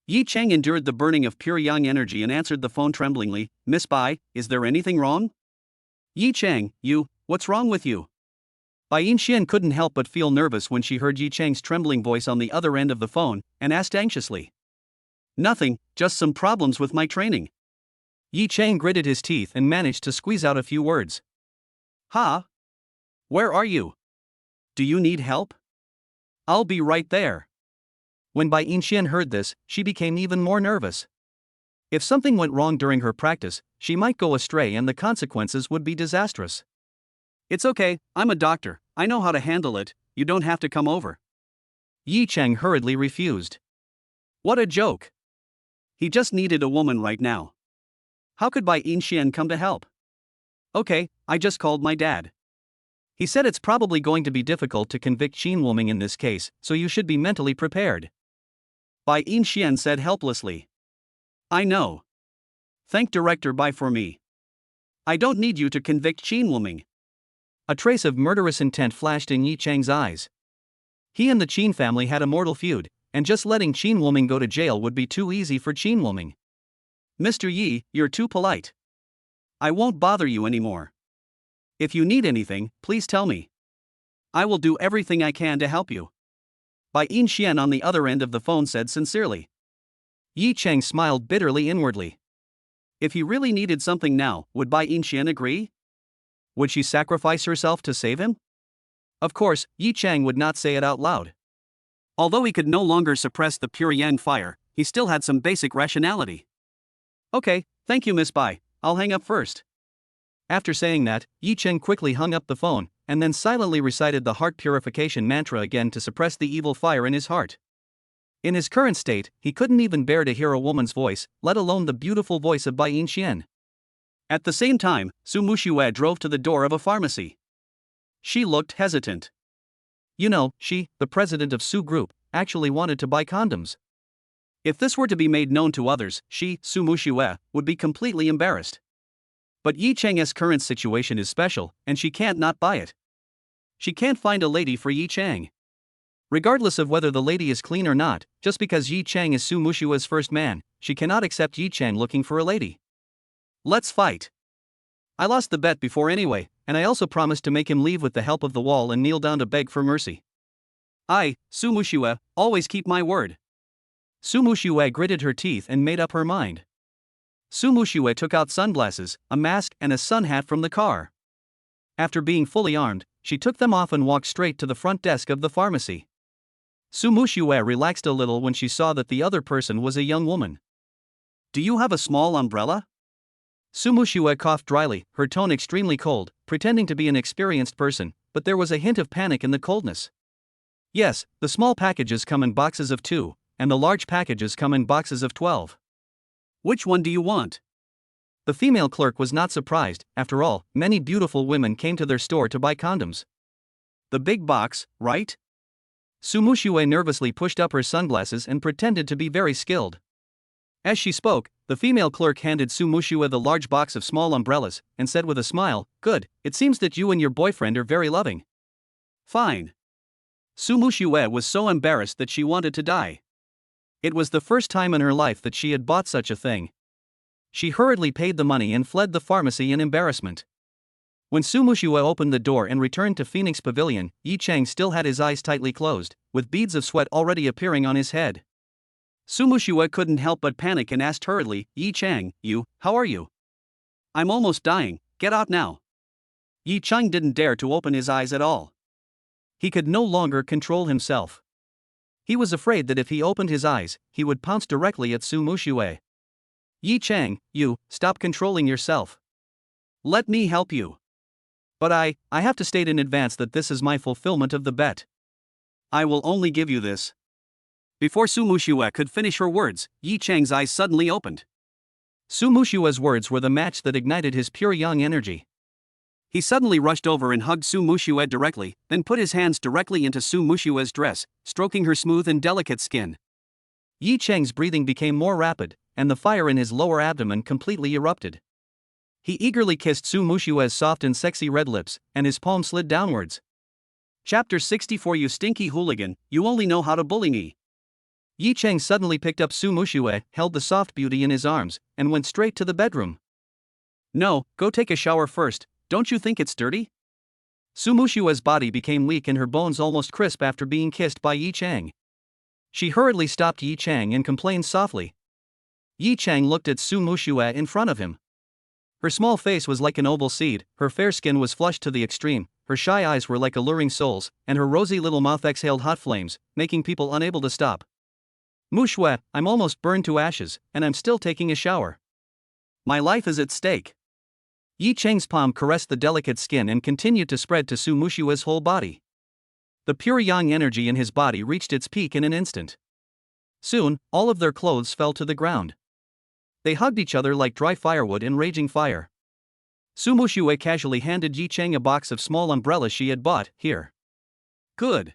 Yi Chang endured the burning of pure yang energy and answered the phone tremblingly. "Miss Bai, is there anything wrong?" "Yi Chang, what's wrong with you?" Bai Yin couldn't help but feel nervous when she heard Yi Chang's trembling voice on the other end of the phone, and asked anxiously. "Nothing, just some problems with my training." Yi Chang gritted his teeth and managed to squeeze out a few words. Where are you? Do you need help?" "I'll be right there." When Bai Yixian heard this, she became even more nervous. If something went wrong during her practice, she might go astray and the consequences would be disastrous. It's okay, I'm a doctor, I know how to handle it, you don't have to come over. Yi Cheng hurriedly refused. What a joke. He just needed a woman right now. How could Bai Yixian come to help? Okay, I just called my dad. He said it's probably going to be difficult to convict Qin Wuming in this case, so you should be mentally prepared. Bai Yixian said helplessly. I know. Thank Director Bai for me. I don't need you to convict Qin Wuming. A trace of murderous intent flashed in Yi Cheng's eyes. He and the Qin family had a mortal feud, and just letting Qin Wuming go to jail would be too easy for Qin Wuming. Mr. Yi, you're too polite. I won't bother you anymore. If you need anything, please tell me. I will do everything I can to help you. Bai Yixian on the other end of the phone said sincerely. Yi Cheng smiled bitterly inwardly. If he really needed something now, would Bai Yixian agree? Would she sacrifice herself to save him? Of course, Yi Cheng would not say it out loud. Although he could no longer suppress the pure yang fire, he still had some basic rationality. Okay, thank you Miss Bai, I'll hang up first. After saying that, Yi Cheng quickly hung up the phone, and then silently recited the heart purification mantra again to suppress the evil fire in his heart. In his current state, he couldn't even bear to hear a woman's voice, let alone the beautiful voice of Bai Yixian. At the same time, Su Muxue drove to the door of a pharmacy. She looked hesitant. You know, she, the president of Su Group, actually wanted to buy condoms. If this were to be made known to others, she, Su Muxue, would be completely embarrassed. But Yi Cheng's current situation is special, and she can't not buy it. She can't find a lady for Yi Cheng. Regardless of whether the lady is clean or not, just because Yi Cheng is Su Muxue's first man, she cannot accept Yi Cheng looking for a lady. Let's fight. I lost the bet before anyway, and I also promised to make him leave with the help of the wall and kneel down to beg for mercy. I, Su Muxue, always keep my word. Su Muxue gritted her teeth and made up her mind. Su Muxue took out sunglasses, a mask, and a sun hat from the car. After being fully armed, she took them off and walked straight to the front desk of the pharmacy. Su Muxue relaxed a little when she saw that the other person was a young woman. Do you have a small umbrella? Su Muxue coughed dryly, her tone extremely cold, pretending to be an experienced person, but there was a hint of panic in the coldness. Yes, the small packages come in boxes of 2, and the large packages come in boxes of 12. Which one do you want? The female clerk was not surprised, after all, many beautiful women came to their store to buy condoms. The big box, right? Su Muxue nervously pushed up her sunglasses and pretended to be very skilled. As she spoke, the female clerk handed Su Muxue the large box of small umbrellas, and said with a smile, Good, it seems that you and your boyfriend are very loving. Fine. Su Muxue was so embarrassed that she wanted to die. It was the first time in her life that she had bought such a thing. She hurriedly paid the money and fled the pharmacy in embarrassment. When Su Muxue opened the door and returned to Phoenix Pavilion, Yi Cheng still had his eyes tightly closed, with beads of sweat already appearing on his head. Su Muxue couldn't help but panic and asked hurriedly, Yi Cheng, how are you? I'm almost dying, get out now. Yi Cheng didn't dare to open his eyes at all. He could no longer control himself. He was afraid that if he opened his eyes, he would pounce directly at Su Muxue. Yi Cheng, stop controlling yourself. Let me help you. But I have to state in advance that this is my fulfillment of the bet. I will only give you this. Before Su Muxue could finish her words, Yi Cheng's eyes suddenly opened. Su Muxue's words were the match that ignited his pure young energy. He suddenly rushed over and hugged Su Muxue directly, then put his hands directly into Su Muxue's dress, stroking her smooth and delicate skin. Yi Cheng's breathing became more rapid, and the fire in his lower abdomen completely erupted. He eagerly kissed Su Muxue's soft and sexy red lips, and his palm slid downwards. Chapter 64 You stinky hooligan, you only know how to bully me. Yi Cheng suddenly picked up Su Muxue, held the soft beauty in his arms, and went straight to the bedroom. No, go take a shower first, don't you think it's dirty? Su Muxue's body became weak and her bones almost crisp after being kissed by Yi Cheng. She hurriedly stopped Yi Cheng and complained softly. Yi Cheng looked at Su Muxue in front of him. Her small face was like an oval seed, her fair skin was flushed to the extreme, her shy eyes were like alluring souls, and her rosy little mouth exhaled hot flames, making people unable to stop. Mushue, I'm almost burned to ashes, and I'm still taking a shower. My life is at stake. Yi Cheng's palm caressed the delicate skin and continued to spread to Su Mushue's whole body. The pure yang energy in his body reached its peak in an instant. Soon, all of their clothes fell to the ground. They hugged each other like dry firewood in raging fire. Su Mushue casually handed Yi Cheng a box of small umbrellas she had bought. Here. Good.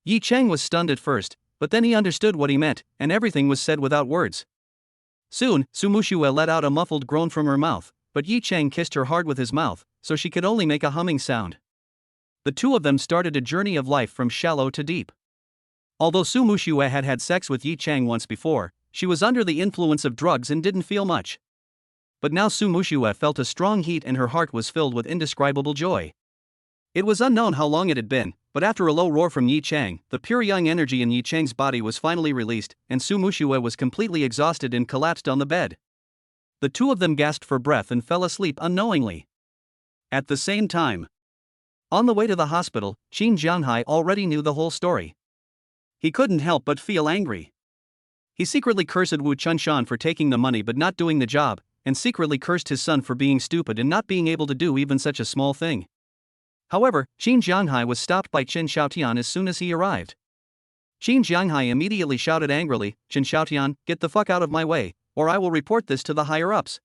Yi Cheng was stunned at first, but then he understood what he meant, and everything was said without words. Soon, Su Mushue let out a muffled groan from her mouth, but Yi Cheng kissed her hard with his mouth, so she could only make a humming sound. The two of them started a journey of life from shallow to deep. Although Su Mushue had had sex with Yi Cheng once before, she was under the influence of drugs and didn't feel much. But now Su Mushue felt a strong heat and her heart was filled with indescribable joy. It was unknown how long it had been, but after a low roar from Yi Cheng, the pure young energy in Yi Cheng's body was finally released, and Su Mushue was completely exhausted and collapsed on the bed. The two of them gasped for breath and fell asleep unknowingly. At the same time, on the way to the hospital, Qin Jianhai already knew the whole story. He couldn't help but feel angry. He secretly cursed Wu Chunshan for taking the money but not doing the job, and secretly cursed his son for being stupid and not being able to do even such a small thing. However, Qin Jianhai was stopped by Qin Xiaotian as soon as he arrived. Qin Jianhai immediately shouted angrily, "Qin Xiaotian, get the fuck out of my way, or I will report this to the higher-ups."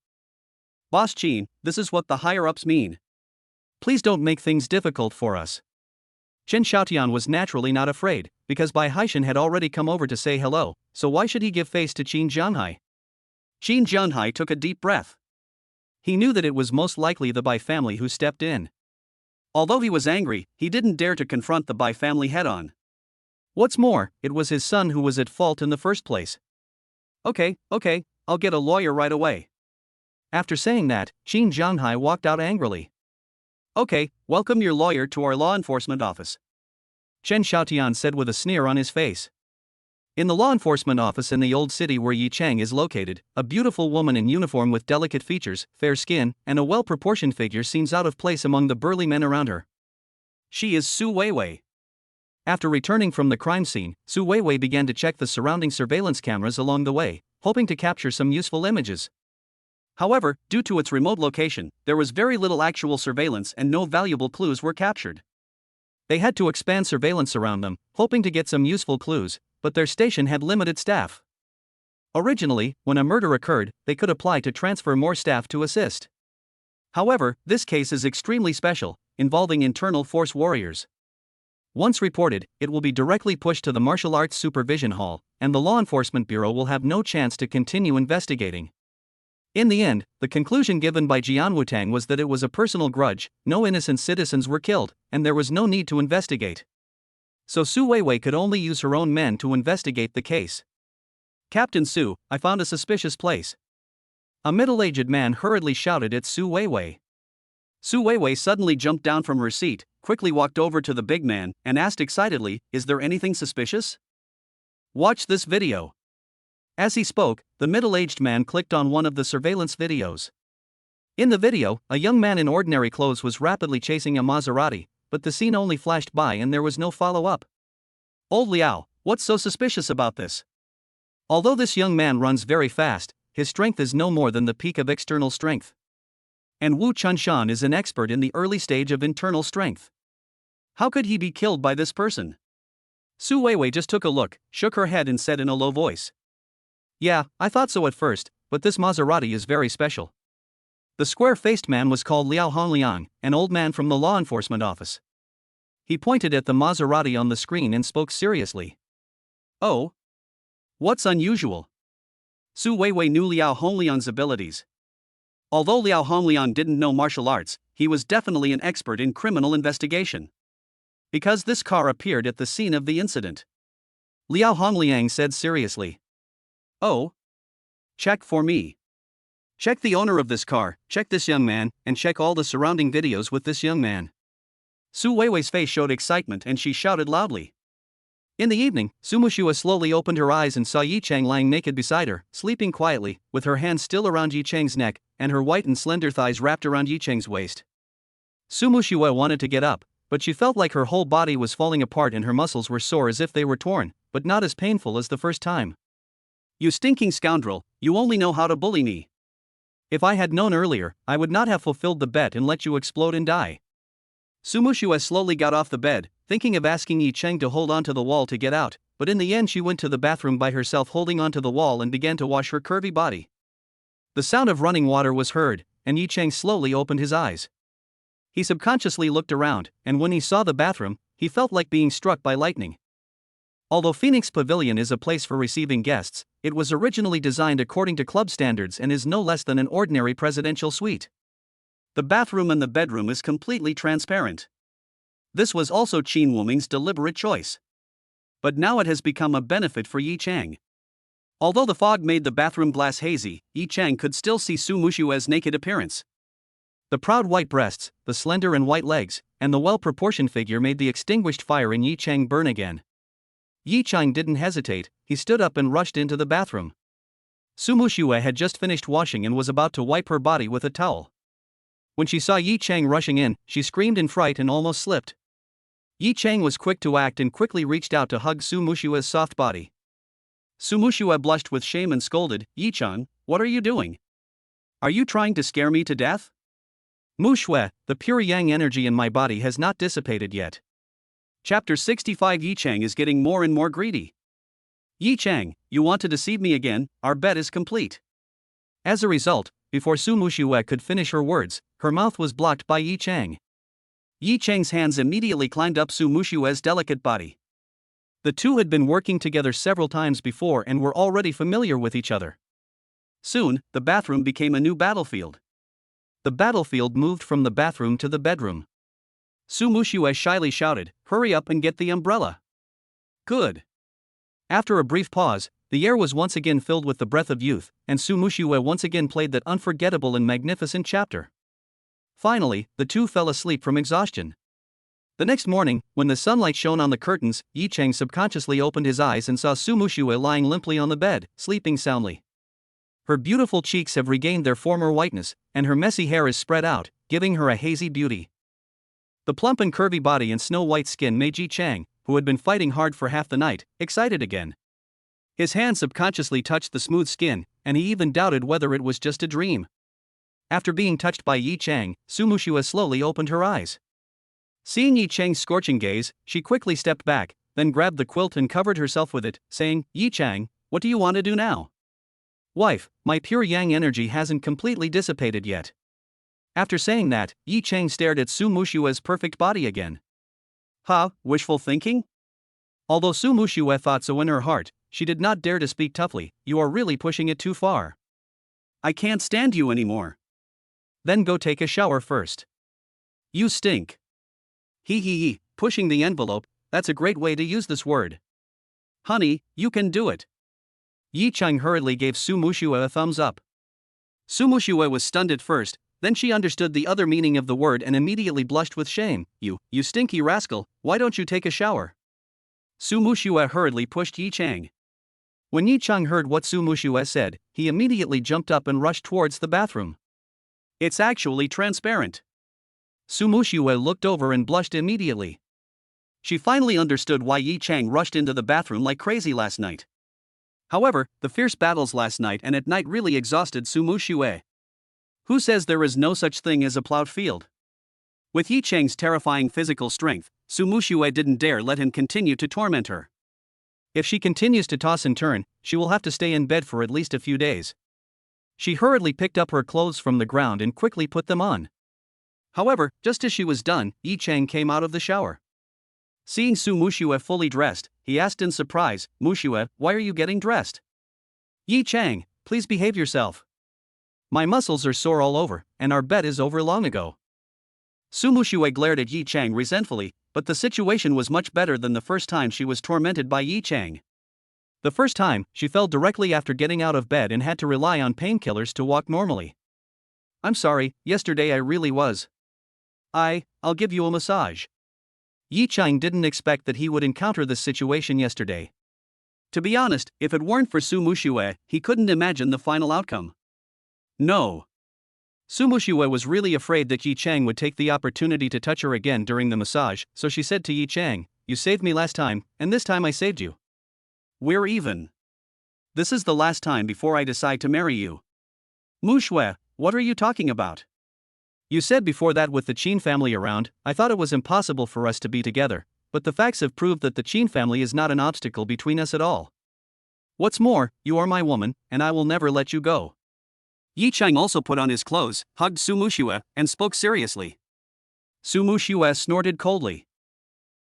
"Boss Qin, this is what the higher-ups mean. Please don't make things difficult for us." Qin Xiaotian was naturally not afraid, because Bai Haishan had already come over to say hello, so why should he give face to Qin Jianhai? Qin Jianhai took a deep breath. He knew that it was most likely the Bai family who stepped in. Although he was angry, he didn't dare to confront the Bai family head-on. What's more, it was his son who was at fault in the first place. Okay, I'll get a lawyer right away." After saying that, Qin Jianhai walked out angrily. "Okay, welcome your lawyer to our law enforcement office," Qin Xiaotian said with a sneer on his face. In the law enforcement office in the old city where Yi Cheng is located, a beautiful woman in uniform with delicate features, fair skin, and a well-proportioned figure seems out of place among the burly men around her. She is Su Weiwei. After returning from the crime scene, Su Weiwei began to check the surrounding surveillance cameras along the way, hoping to capture some useful images. However, due to its remote location, there was very little actual surveillance and no valuable clues were captured. They had to expand surveillance around them, hoping to get some useful clues, but their station had limited staff. Originally, when a murder occurred, they could apply to transfer more staff to assist. However, this case is extremely special, involving internal force warriors. Once reported, it will be directly pushed to the Martial Arts Supervision Hall, and the Law Enforcement Bureau will have no chance to continue investigating. In the end, the conclusion given by Jian Wutang was that it was a personal grudge, no innocent citizens were killed, and there was no need to investigate. So Su Weiwei could only use her own men to investigate the case. "Captain Su, I found a suspicious place," a middle-aged man hurriedly shouted at Su Weiwei. Su Weiwei suddenly jumped down from her seat, quickly walked over to the big man, and asked excitedly, "Is there anything suspicious? Watch this video." As he spoke, the middle-aged man clicked on one of the surveillance videos. In the video, a young man in ordinary clothes was rapidly chasing a Maserati, but the scene only flashed by and there was no follow-up. "Old Liao, what's so suspicious about this?" Although this young man runs very fast, his strength is no more than the peak of external strength. And Wu Chunshan is an expert in the early stage of internal strength. How could he be killed by this person? Su Weiwei just took a look, shook her head and said in a low voice, "Yeah, I thought so at first, but this Maserati is very special." The square-faced man was called Liao Hongliang, an old man from the law enforcement office. He pointed at the Maserati on the screen and spoke seriously. "Oh? What's unusual?" Su Weiwei knew Liao Hongliang's abilities. Although Liao Hongliang didn't know martial arts, he was definitely an expert in criminal investigation. Because this car appeared at the scene of the incident. Liao Hongliang said seriously. "Oh? Check for me. Check the owner of this car, check this young man, and check all the surrounding videos with this young man." Su Weiwei's face showed excitement and she shouted loudly. In the evening, Su Mushue slowly opened her eyes and saw Yi Cheng lying naked beside her, sleeping quietly, with her hands still around Yi Cheng's neck, and her white and slender thighs wrapped around Yi Cheng's waist. Su Mushue wanted to get up, but she felt like her whole body was falling apart and her muscles were sore as if they were torn, but not as painful as the first time. You stinking scoundrel, you only know how to bully me. If I had known earlier, I would not have fulfilled the bet and let you explode and die. Su Muxue slowly got off the bed, thinking of asking Yi Cheng to hold onto the wall to get out, but in the end she went to the bathroom by herself holding onto the wall and began to wash her curvy body. The sound of running water was heard, and Yi Cheng slowly opened his eyes. He subconsciously looked around, and when he saw the bathroom, he felt like being struck by lightning. Although Phoenix Pavilion is a place for receiving guests, it was originally designed according to club standards and is no less than an ordinary presidential suite. The bathroom and the bedroom is completely transparent. This was also Qin Wuming's deliberate choice. But now it has become a benefit for Yi Cheng. Although the fog made the bathroom glass hazy, Yi Cheng could still see Su Muxue's naked appearance. The proud white breasts, the slender and white legs, and the well-proportioned figure made the extinguished fire in Yi Cheng burn again. Yi Cheng didn't hesitate, he stood up and rushed into the bathroom. Su Muxue had just finished washing and was about to wipe her body with a towel. When she saw Yi Cheng rushing in, she screamed in fright and almost slipped. Yi Cheng was quick to act and quickly reached out to hug Su Muxue's soft body. Su Muxue blushed with shame and scolded, "Yi Cheng, what are you doing? Are you trying to scare me to death?" "Muxue, the pure yang energy in my body has not dissipated yet." Chapter 65. Yi Cheng is getting more and more greedy. "Yi Cheng, you want to deceive me again, our bet is complete." As a result, before Su Muxue could finish her words, her mouth was blocked by Yi Cheng. Yi Cheng's hands immediately climbed up Su Muxue's delicate body. The two had been working together several times before and were already familiar with each other. Soon, the bathroom became a new battlefield. The battlefield moved from the bathroom to the bedroom. Su Muxue shyly shouted, "Hurry up and get the umbrella." "Good." After a brief pause, the air was once again filled with the breath of youth, and Su Muxue once again played that unforgettable and magnificent chapter. Finally, the two fell asleep from exhaustion. The next morning, when the sunlight shone on the curtains, Yi Cheng subconsciously opened his eyes and saw Su Muxue lying limply on the bed, sleeping soundly. Her beautiful cheeks have regained their former whiteness, and her messy hair is spread out, giving her a hazy beauty. The plump and curvy body and snow-white skin made Yi Cheng, who had been fighting hard for half the night, excited again. His hand subconsciously touched the smooth skin, and he even doubted whether it was just a dream. After being touched by Yi Cheng, Su Muxue slowly opened her eyes. Seeing Yi Cheng's scorching gaze, she quickly stepped back, then grabbed the quilt and covered herself with it, saying, "Yi Cheng, what do you want to do now?" "Wife, my pure yang energy hasn't completely dissipated yet." After saying that, Yi Cheng stared at Su Muxue's perfect body again. "Huh, wishful thinking?" Although Su Muxue thought so in her heart, she did not dare to speak toughly. "You are really pushing it too far. I can't stand you anymore." "Then go take a shower first. You stink." He, pushing the envelope, that's a great way to use this word. "Honey, you can do it." Yi Cheng hurriedly gave Su Muxue a thumbs up. Su Muxue was stunned at first, then she understood the other meaning of the word and immediately blushed with shame. You stinky rascal, why don't you take a shower?" Su Muxue hurriedly pushed Yi Cheng. When Yi Cheng heard what Su Muxue said, he immediately jumped up and rushed towards the bathroom. "It's actually transparent." Su Muxue looked over and blushed immediately. She finally understood why Yi Cheng rushed into the bathroom like crazy last night. However, the fierce battles last night and at night really exhausted Su Muxue. Who says there is no such thing as a plowed field? With Yi Cheng's terrifying physical strength, Su Muxue didn't dare let him continue to torment her. If she continues to toss and turn, she will have to stay in bed for at least a few days. She hurriedly picked up her clothes from the ground and quickly put them on. However, just as she was done, Yi Cheng came out of the shower. Seeing Su Muxue fully dressed, he asked in surprise, "Muxue, why are you getting dressed?" "Yi Cheng, please behave yourself. My muscles are sore all over, and our bet is over long ago." Su Muxue glared at Yi Cheng resentfully, but the situation was much better than the first time she was tormented by Yi Cheng. The first time, she fell directly after getting out of bed and had to rely on painkillers to walk normally. "I'm sorry, yesterday I really was. I'll give you a massage." Yi Cheng didn't expect that he would encounter this situation yesterday. To be honest, if it weren't for Su Muxue, he couldn't imagine the final outcome. No. Su Muxue was really afraid that Yi Cheng would take the opportunity to touch her again during the massage, so she said to Yi Cheng, "You saved me last time, and this time I saved you. We're even. This is the last time before I decide to marry you. Mu Shui, what are you talking about? You said before that with the Qin family around, I thought it was impossible for us to be together, but the facts have proved that the Qin family is not an obstacle between us at all. What's more, you are my woman, and I will never let you go. Yi Chang also put on his clothes, hugged Su Mushui, and spoke seriously. Su Mushui snorted coldly.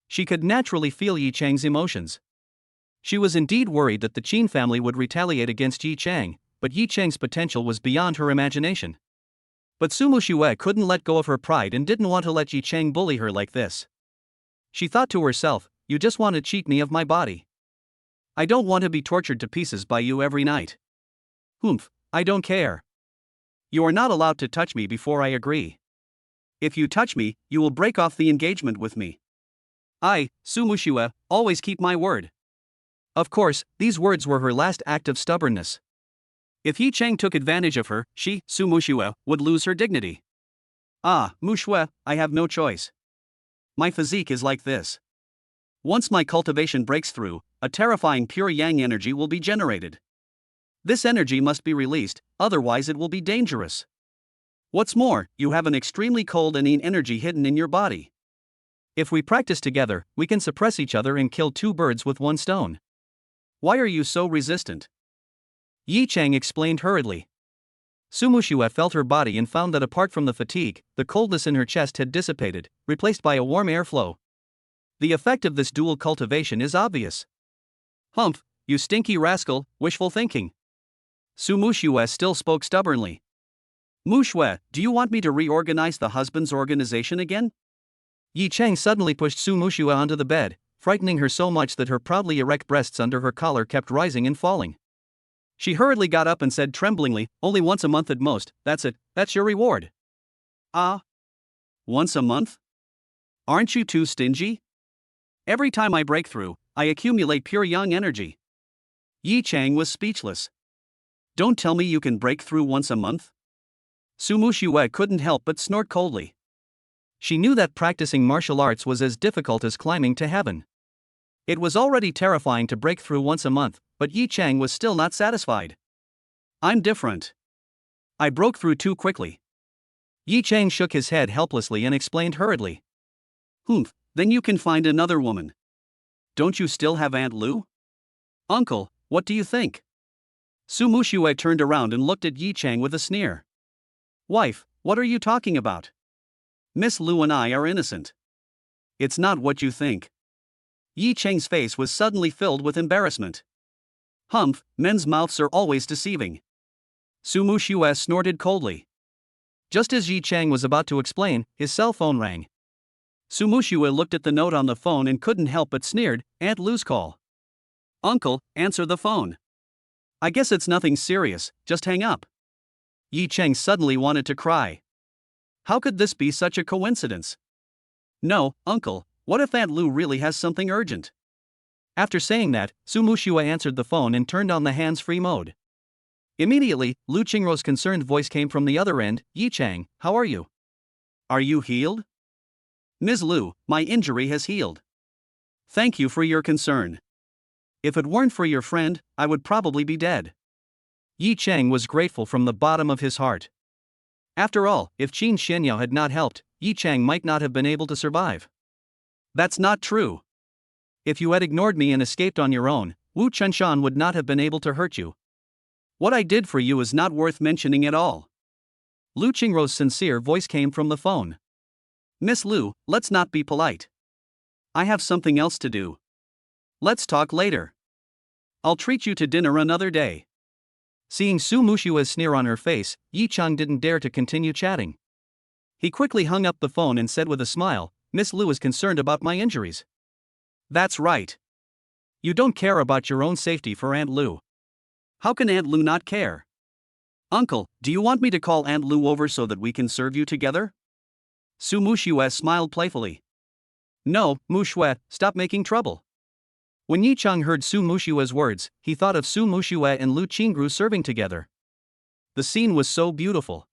She could naturally feel Yi Chang's emotions. She was indeed worried that the Qin family would retaliate against Yi Chang, but Yi Chang's potential was beyond her imagination. But Su Mushui couldn't let go of her pride and didn't want to let Yi Chang bully her like this. She thought to herself, you just want to cheat me of my body. I don't want to be tortured to pieces by you every night. Humph, I don't care. You are not allowed to touch me before I agree. If you touch me, you will break off the engagement with me. I, Su Mushui, always keep my word. Of course, these words were her last act of stubbornness. If Yi Chang took advantage of her, she, Su Mushui, would lose her dignity. Ah, Mushui, I have no choice. My physique is like this. Once my cultivation breaks through, a terrifying pure yang energy will be generated. This energy must be released, otherwise it will be dangerous. What's more, you have an extremely cold and yin energy hidden in your body. If we practice together, we can suppress each other and kill two birds with one stone. Why are you so resistant? Yi Chang explained hurriedly. Su Mushui felt her body and found that apart from the fatigue, the coldness in her chest had dissipated, replaced by a warm airflow. The effect of this dual cultivation is obvious. Humph, you stinky rascal, wishful thinking. Su Mushui still spoke stubbornly. Mu Shui, do you want me to reorganize the husband's organization again? Yi Chang suddenly pushed Su Mushui onto the bed, frightening her so much that her proudly erect breasts under her collar kept rising and falling. She hurriedly got up and said tremblingly, only once a month at most, that's it, that's your reward. Ah? Once a month? Aren't you too stingy? Every time I break through, I accumulate pure yang energy. Yi Chang was speechless. Don't tell me you can break through once a month? Su Mushui couldn't help but snort coldly. She knew that practicing martial arts was as difficult as climbing to heaven. It was already terrifying to break through once a month, but Yi Chang was still not satisfied. I'm different. I broke through too quickly. Yi Chang shook his head helplessly and explained hurriedly. Humph, then you can find another woman. Don't you still have Aunt Lu? Uncle, what do you think? Su Mushui turned around and looked at Yi Chang with a sneer. Wife, what are you talking about? Miss Lu and I are innocent. It's not what you think. Yi Chang's face was suddenly filled with embarrassment. Humph, men's mouths are always deceiving. Su Mushui snorted coldly. Just as Yi Chang was about to explain, his cell phone rang. Su Mushui looked at the note on the phone and couldn't help but sneered, Aunt Lu's call. Uncle, answer the phone. I guess it's nothing serious, just hang up. Yi Chang suddenly wanted to cry. How could this be such a coincidence? No, Uncle, what if Aunt Lu really has something urgent? After saying that, Su Mushui answered the phone and turned on the hands-free mode. Immediately, Lu Qingrou's concerned voice came from the other end, Yi Chang, how are you? Are you healed? Ms. Lu, my injury has healed. Thank you for your concern. If it weren't for your friend, I would probably be dead. Yi Chang was grateful from the bottom of his heart. After all, if Qin Xianyao had not helped, Yi Chang might not have been able to survive. That's not true. If you had ignored me and escaped on your own, Wu Chenshan would not have been able to hurt you. What I did for you is not worth mentioning at all. Lu Qingrou's sincere voice came from the phone. Miss Lu, let's not be polite. I have something else to do. Let's talk later. I'll treat you to dinner another day. Seeing Su Mushui's sneer on her face, Yi Chang didn't dare to continue chatting. He quickly hung up the phone and said with a smile, Miss Lu is concerned about my injuries. That's right. You don't care about your own safety for Aunt Lu. How can Aunt Lu not care? Uncle, do you want me to call Aunt Lu over so that we can serve you together? Su Mushui smiled playfully. No, Mushui, stop making trouble. When Yi Chang heard Su Mushui's words, he thought of Su Mushui and Lu Qingrou serving together. The scene was so beautiful.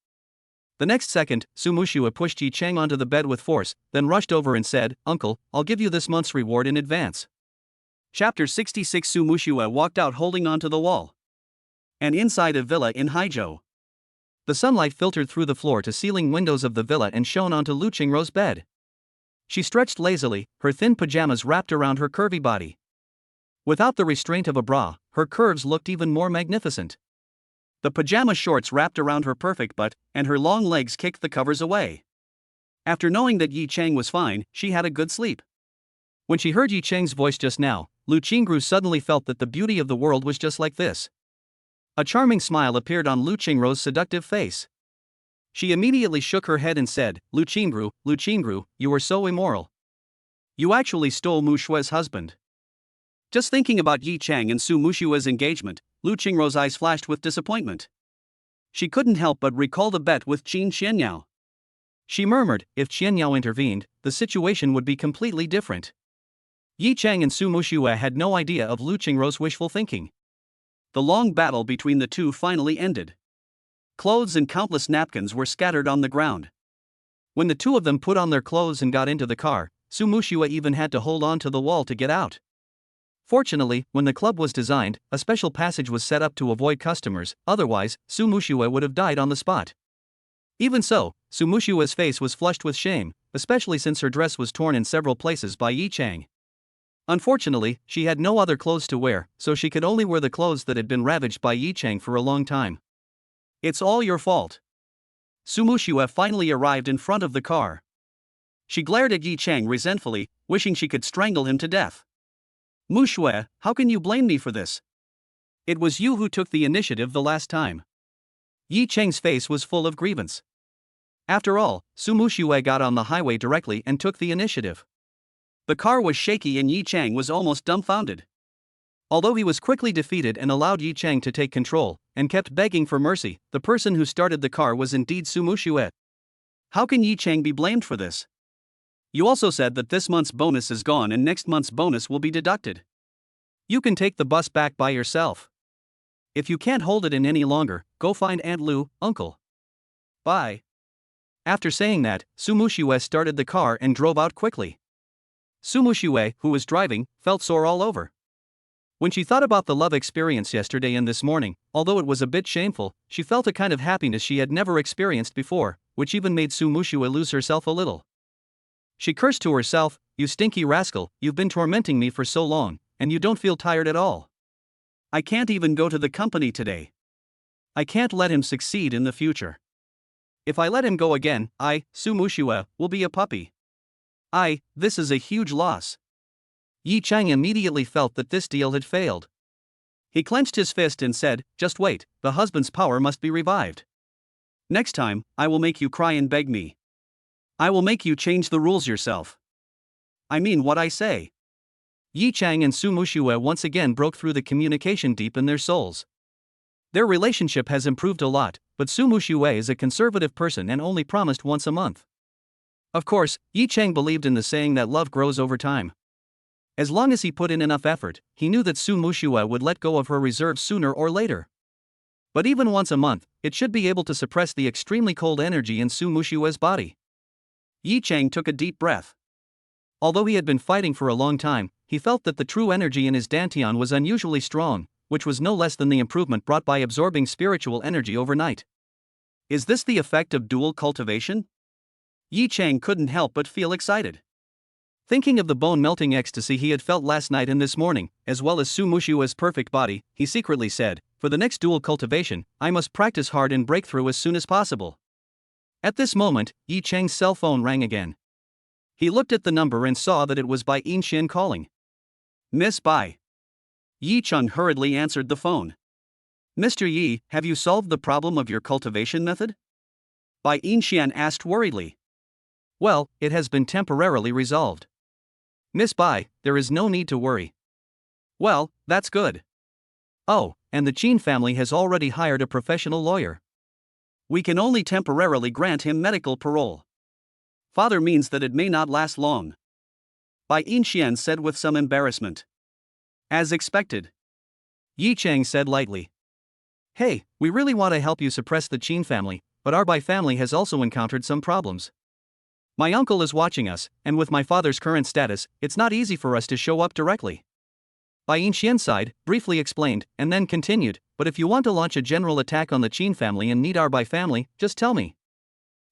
The next second, Su Mushui pushed Yi Chang onto the bed with force, then rushed over and said, Uncle, I'll give you this month's reward in advance. Chapter 66. Su Mushue walked out holding onto the wall. And inside a villa in Haizhou. The sunlight filtered through the floor-to-ceiling windows of the villa and shone onto Lu Qingrou's bed. She stretched lazily, her thin pajamas wrapped around her curvy body. Without the restraint of a bra, her curves looked even more magnificent. The pajama shorts wrapped around her perfect butt, and her long legs kicked the covers away. After knowing that Yi Chang was fine, she had a good sleep. When she heard Yi Chang's voice just now, Lu Qingrou suddenly felt that the beauty of the world was just like this. A charming smile appeared on Lu Qingrou's seductive face. She immediately shook her head and said, Lu Qingru, you are so immoral. You actually stole Mu Shue's husband. Just thinking about Yi Chang and Su Mushue's engagement, Lu Qingrou's eyes flashed with disappointment. She couldn't help but recall the bet with Qin Xianyao. She murmured, if Xianyao intervened, the situation would be completely different. Yi Chang and Su Mushue had no idea of Lu Qingrou's wishful thinking. The long battle between the two finally ended. Clothes and countless napkins were scattered on the ground. When the two of them put on their clothes and got into the car, Su Mushue even had to hold on to the wall to get out. Fortunately, when the club was designed, a special passage was set up to avoid customers, otherwise, Su Mushue would have died on the spot. Even so, Su Mushue's face was flushed with shame, especially since her dress was torn in several places by Yi Chang. Unfortunately, she had no other clothes to wear, so she could only wear the clothes that had been ravaged by Yi Chang for a long time. It's all your fault. Su Mushue finally arrived in front of the car. She glared at Yi Chang resentfully, wishing she could strangle him to death. Mushue, how can you blame me for this? It was you who took the initiative the last time. Yi Chang's face was full of grievance. After all, Su Mushue got on the highway directly and took the initiative. The car was shaky and Yi Chang was almost dumbfounded. Although he was quickly defeated and allowed Yi Chang to take control, and kept begging for mercy, the person who started the car was indeed Su Mushue. How can Yi Chang be blamed for this? You also said that this month's bonus is gone and next month's bonus will be deducted. You can take the bus back by yourself. If you can't hold it in any longer, go find Aunt Lu, Uncle. Bye. After saying that, Su Mushue started the car and drove out quickly. Su Mushue, who was driving, felt sore all over. When she thought about the love experience yesterday and this morning, although it was a bit shameful, she felt a kind of happiness she had never experienced before, which even made Su Mushue lose herself a little. She cursed to herself, you stinky rascal, you've been tormenting me for so long, and you don't feel tired at all. I can't even go to the company today. I can't let him succeed in the future. If I let him go again, I, Su Mushue, will be a puppy. This is a huge loss. Yi Chang immediately felt that this deal had failed. He clenched his fist and said, just wait, the husband's power must be revived. Next time, I will make you cry and beg me. I will make you change the rules yourself. I mean what I say. Yi Chang and Su Mushue once again broke through the communication deep in their souls. Their relationship has improved a lot, but Su Mushue is a conservative person and only promised once a month. Of course, Yi Chang believed in the saying that love grows over time. As long as he put in enough effort, he knew that Su Mushue would let go of her reserve sooner or later. But even once a month, it should be able to suppress the extremely cold energy in Su Mushue's body. Yi Chang took a deep breath. Although he had been fighting for a long time, he felt that the true energy in his dantian was unusually strong, which was no less than the improvement brought by absorbing spiritual energy overnight. Is this the effect of dual cultivation? Yi Chang couldn't help but feel excited. Thinking of the bone-melting ecstasy he had felt last night and this morning, as well as Su Mushue's perfect body, he secretly said, for the next dual cultivation, I must practice hard and break through as soon as possible. At this moment, Yi Chang's cell phone rang again. He looked at the number and saw that it was Bai Yinshan calling. Miss Bai. Yi Chang hurriedly answered the phone. Mr. Yi, have you solved the problem of your cultivation method? Bai Yinshan asked worriedly. Well, it has been temporarily resolved. Miss Bai, there is no need to worry. Well, that's good. Oh, and the Qin family has already hired a professional lawyer. We can only temporarily grant him medical parole. Father means that it may not last long. Bai Yinshan said with some embarrassment. As expected. Yi Chang said lightly. Hey, we really want to help you suppress the Qin family, but our Bai family has also encountered some problems. My uncle is watching us, and with my father's current status, it's not easy for us to show up directly. Bai Yixian sighed, briefly explained, and then continued, but if you want to launch a general attack on the Qin family and need our Bai family, just tell me.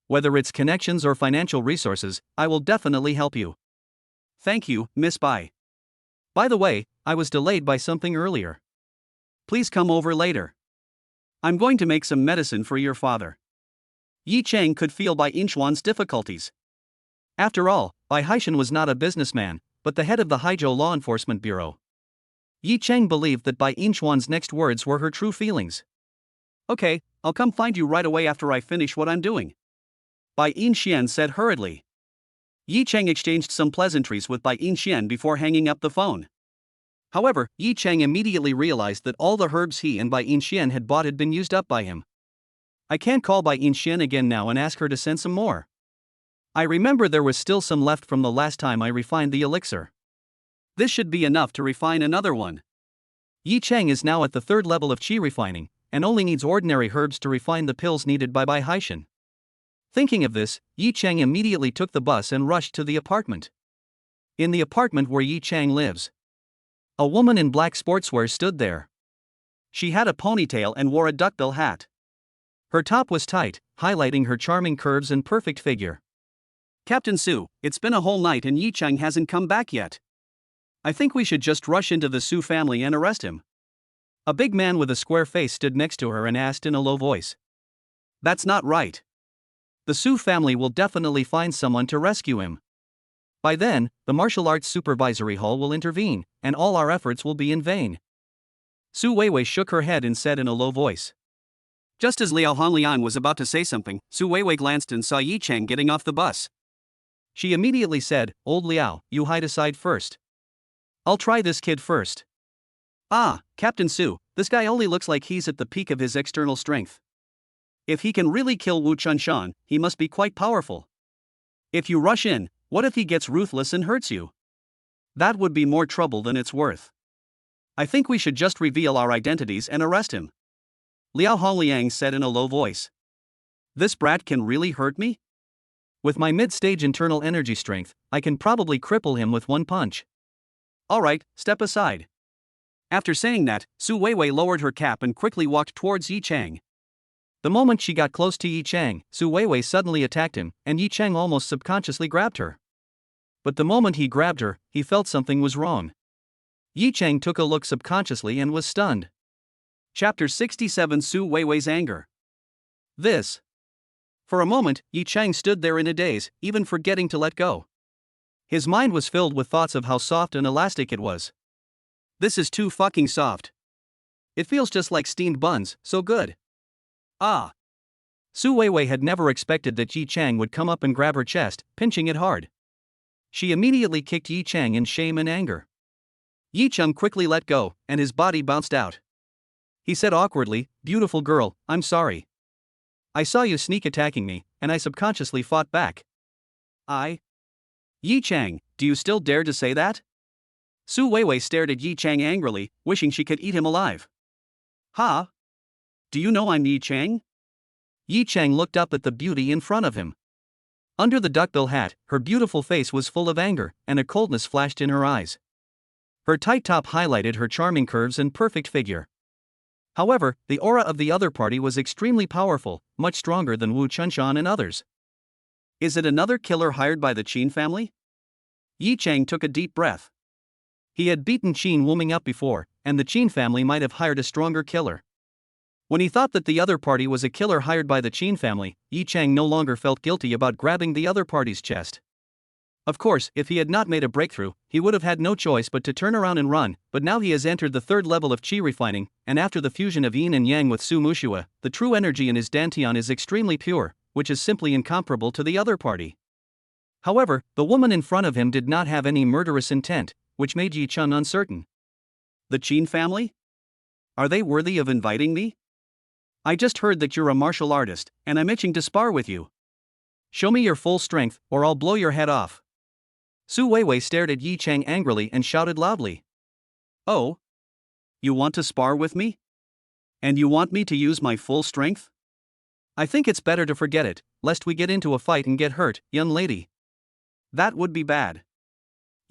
Whether it's connections or financial resources, I will definitely help you. Thank you, Miss Bai. By the way, I was delayed by something earlier. Please come over later. I'm going to make some medicine for your father. Yi Chang could feel Bai Yinshuan's difficulties. After all, Bai Haishan was not a businessman, but the head of the Haizhou Law Enforcement Bureau. Yi Chang believed that Bai Yinshuan's next words were her true feelings. Okay, I'll come find you right away after I finish what I'm doing. Bai Yinshuan said hurriedly. Yi Chang exchanged some pleasantries with Bai Yinshuan before hanging up the phone. However, Yi Chang immediately realized that all the herbs he and Bai Yinshuan had bought had been used up by him. I can't call Bai Yinshuan again now and ask her to send some more. I remember there was still some left from the last time I refined the elixir. This should be enough to refine another one. Yi Chang is now at the 3rd level of qi refining, and only needs ordinary herbs to refine the pills needed by Bai Haishan. Thinking of this, Yi Chang immediately took the bus and rushed to the apartment. In the apartment where Yi Chang lives, a woman in black sportswear stood there. She had a ponytail and wore a duckbill hat. Her top was tight, highlighting her charming curves and perfect figure. Captain Su, it's been a whole night and Yi Chang hasn't come back yet. I think we should just rush into the Su family and arrest him. A big man with a square face stood next to her and asked in a low voice. That's not right. The Su family will definitely find someone to rescue him. By then, the Martial Arts Supervisory Hall will intervene, and all our efforts will be in vain. Su Weiwei shook her head and said in a low voice. Just as Liao Hongliang was about to say something, Su Weiwei glanced and saw Yi Chang getting off the bus. She immediately said, Old Liao, you hide aside first. I'll try this kid first. Ah, Captain Su, this guy only looks like he's at the peak of his external strength. If he can really kill Wu Chunshan, he must be quite powerful. If you rush in, what if he gets ruthless and hurts you? That would be more trouble than it's worth. I think we should just reveal our identities and arrest him. Liao Hongliang said in a low voice. This brat can really hurt me? With my mid-stage internal energy strength, I can probably cripple him with one punch. Alright, step aside. After saying that, Su Weiwei lowered her cap and quickly walked towards Yi Chang. The moment she got close to Yi Chang, Su Weiwei suddenly attacked him, and Yi Chang almost subconsciously grabbed her. But the moment he grabbed her, he felt something was wrong. Yi Chang took a look subconsciously and was stunned. Chapter 67 Su Weiwei's Anger. This. For a moment, Yi Chang stood there in a daze, even forgetting to let go. His mind was filled with thoughts of how soft and elastic it was. This is too fucking soft. It feels just like steamed buns, so good. Ah. Su Weiwei had never expected that Yi Chang would come up and grab her chest, pinching it hard. She immediately kicked Yi Chang in shame and anger. Yi Chang quickly let go, and his body bounced out. He said awkwardly, Beautiful girl, I'm sorry. I saw you sneak attacking me, and I subconsciously fought back. Yi Chang, do you still dare to say that? Su Weiwei stared at Yi Chang angrily, wishing she could eat him alive. Ha? Do you know I'm Yi Chang? Yi Chang looked up at the beauty in front of him. Under the duckbill hat, her beautiful face was full of anger, and a coldness flashed in her eyes. Her tight top highlighted her charming curves and perfect figure. However, the aura of the other party was extremely powerful, much stronger than Wu Chunshan and others. Is it another killer hired by the Qin family? Yi Chang took a deep breath. He had beaten Qin Wuming up before, and the Qin family might have hired a stronger killer. When he thought that the other party was a killer hired by the Qin family, Yi Chang no longer felt guilty about grabbing the other party's chest. Of course, if he had not made a breakthrough, he would have had no choice but to turn around and run, but now he has entered the 3rd level of qi refining, and after the fusion of yin and yang with Su Mushua, the true energy in his dantian is extremely pure, which is simply incomparable to the other party. However, the woman in front of him did not have any murderous intent, which made Yi Chang uncertain. The Qin family? Are they worthy of inviting me? I just heard that you're a martial artist, and I'm itching to spar with you. Show me your full strength, or I'll blow your head off. Su Weiwei stared at Yi Chang angrily and shouted loudly. Oh? You want to spar with me? And you want me to use my full strength? I think it's better to forget it, lest we get into a fight and get hurt, young lady. That would be bad.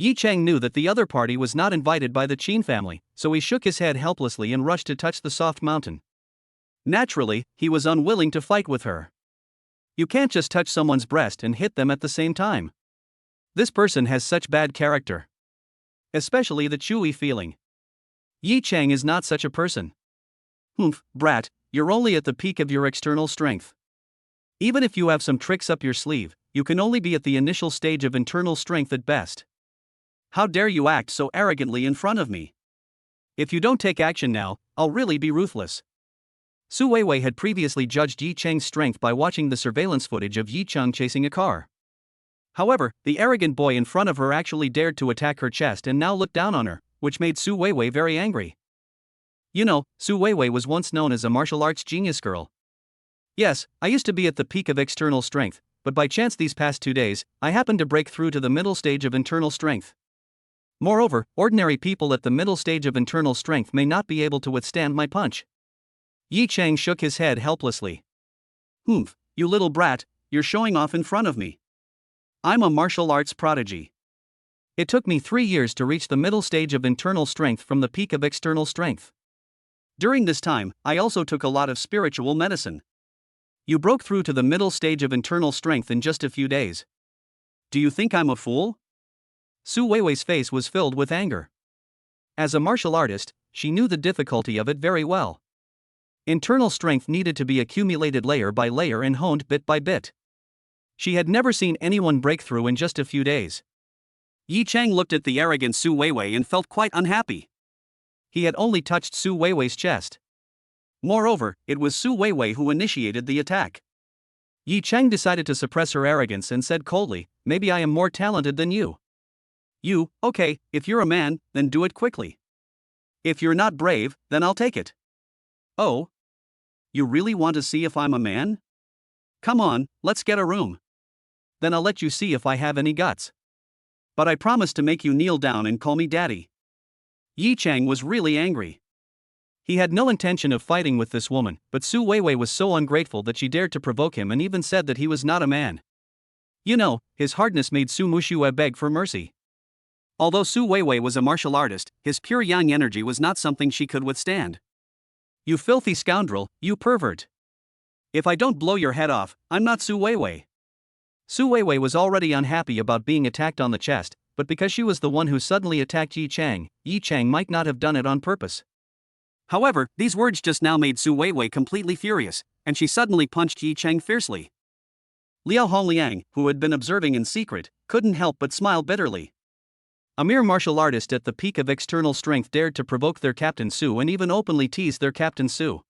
Yi Chang knew that the other party was not invited by the Qin family, so he shook his head helplessly and rushed to touch the soft mountain. Naturally, he was unwilling to fight with her. You can't just touch someone's breast and hit them at the same time. This person has such bad character. Especially the chewy feeling. Yi Chang is not such a person. Humph, brat, you're only at the peak of your external strength. Even if you have some tricks up your sleeve, you can only be at the initial stage of internal strength at best. How dare you act so arrogantly in front of me? If you don't take action now, I'll really be ruthless. Su Weiwei had previously judged Yi Chang's strength by watching the surveillance footage of Yi Chang chasing a car. However, the arrogant boy in front of her actually dared to attack her chest and now looked down on her, which made Su Weiwei very angry. You know, Su Weiwei was once known as a martial arts genius girl. Yes, I used to be at the peak of external strength, but by chance these past 2 days, I happened to break through to the middle stage of internal strength. Moreover, ordinary people at the middle stage of internal strength may not be able to withstand my punch. Yi Chang shook his head helplessly. Humph, you little brat, you're showing off in front of me. I'm a martial arts prodigy. It took me 3 years to reach the middle stage of internal strength from the peak of external strength. During this time, I also took a lot of spiritual medicine. You broke through to the middle stage of internal strength in just a few days. Do you think I'm a fool? Su Weiwei's face was filled with anger. As a martial artist, she knew the difficulty of it very well. Internal strength needed to be accumulated layer by layer and honed bit by bit. She had never seen anyone break through in just a few days. Yi Chang looked at the arrogant Su Weiwei and felt quite unhappy. He had only touched Su Weiwei's chest. Moreover, it was Su Weiwei who initiated the attack. Yi Chang decided to suppress her arrogance and said coldly, "Maybe I am more talented than you." "You, okay, if you're a man, then do it quickly. If you're not brave, then I'll take it." "Oh? You really want to see if I'm a man? Come on, let's get a room. Then I'll let you see if I have any guts. But I promise to make you kneel down and call me daddy." Yi Chang was really angry. He had no intention of fighting with this woman, but Su Weiwei was so ungrateful that she dared to provoke him and even said that he was not a man. You know, his hardness made Su Mushue beg for mercy. Although Su Weiwei was a martial artist, his pure yang energy was not something she could withstand. "You filthy scoundrel, you pervert. If I don't blow your head off, I'm not Su Weiwei." Su Weiwei was already unhappy about being attacked on the chest, but because she was the one who suddenly attacked Yi Chang might not have done it on purpose. However, these words just now made Su Weiwei completely furious, and she suddenly punched Yi Chang fiercely. Liao Hongliang, who had been observing in secret, couldn't help but smile bitterly. A mere martial artist at the peak of external strength dared to provoke their Captain Su and even openly tease their Captain Su.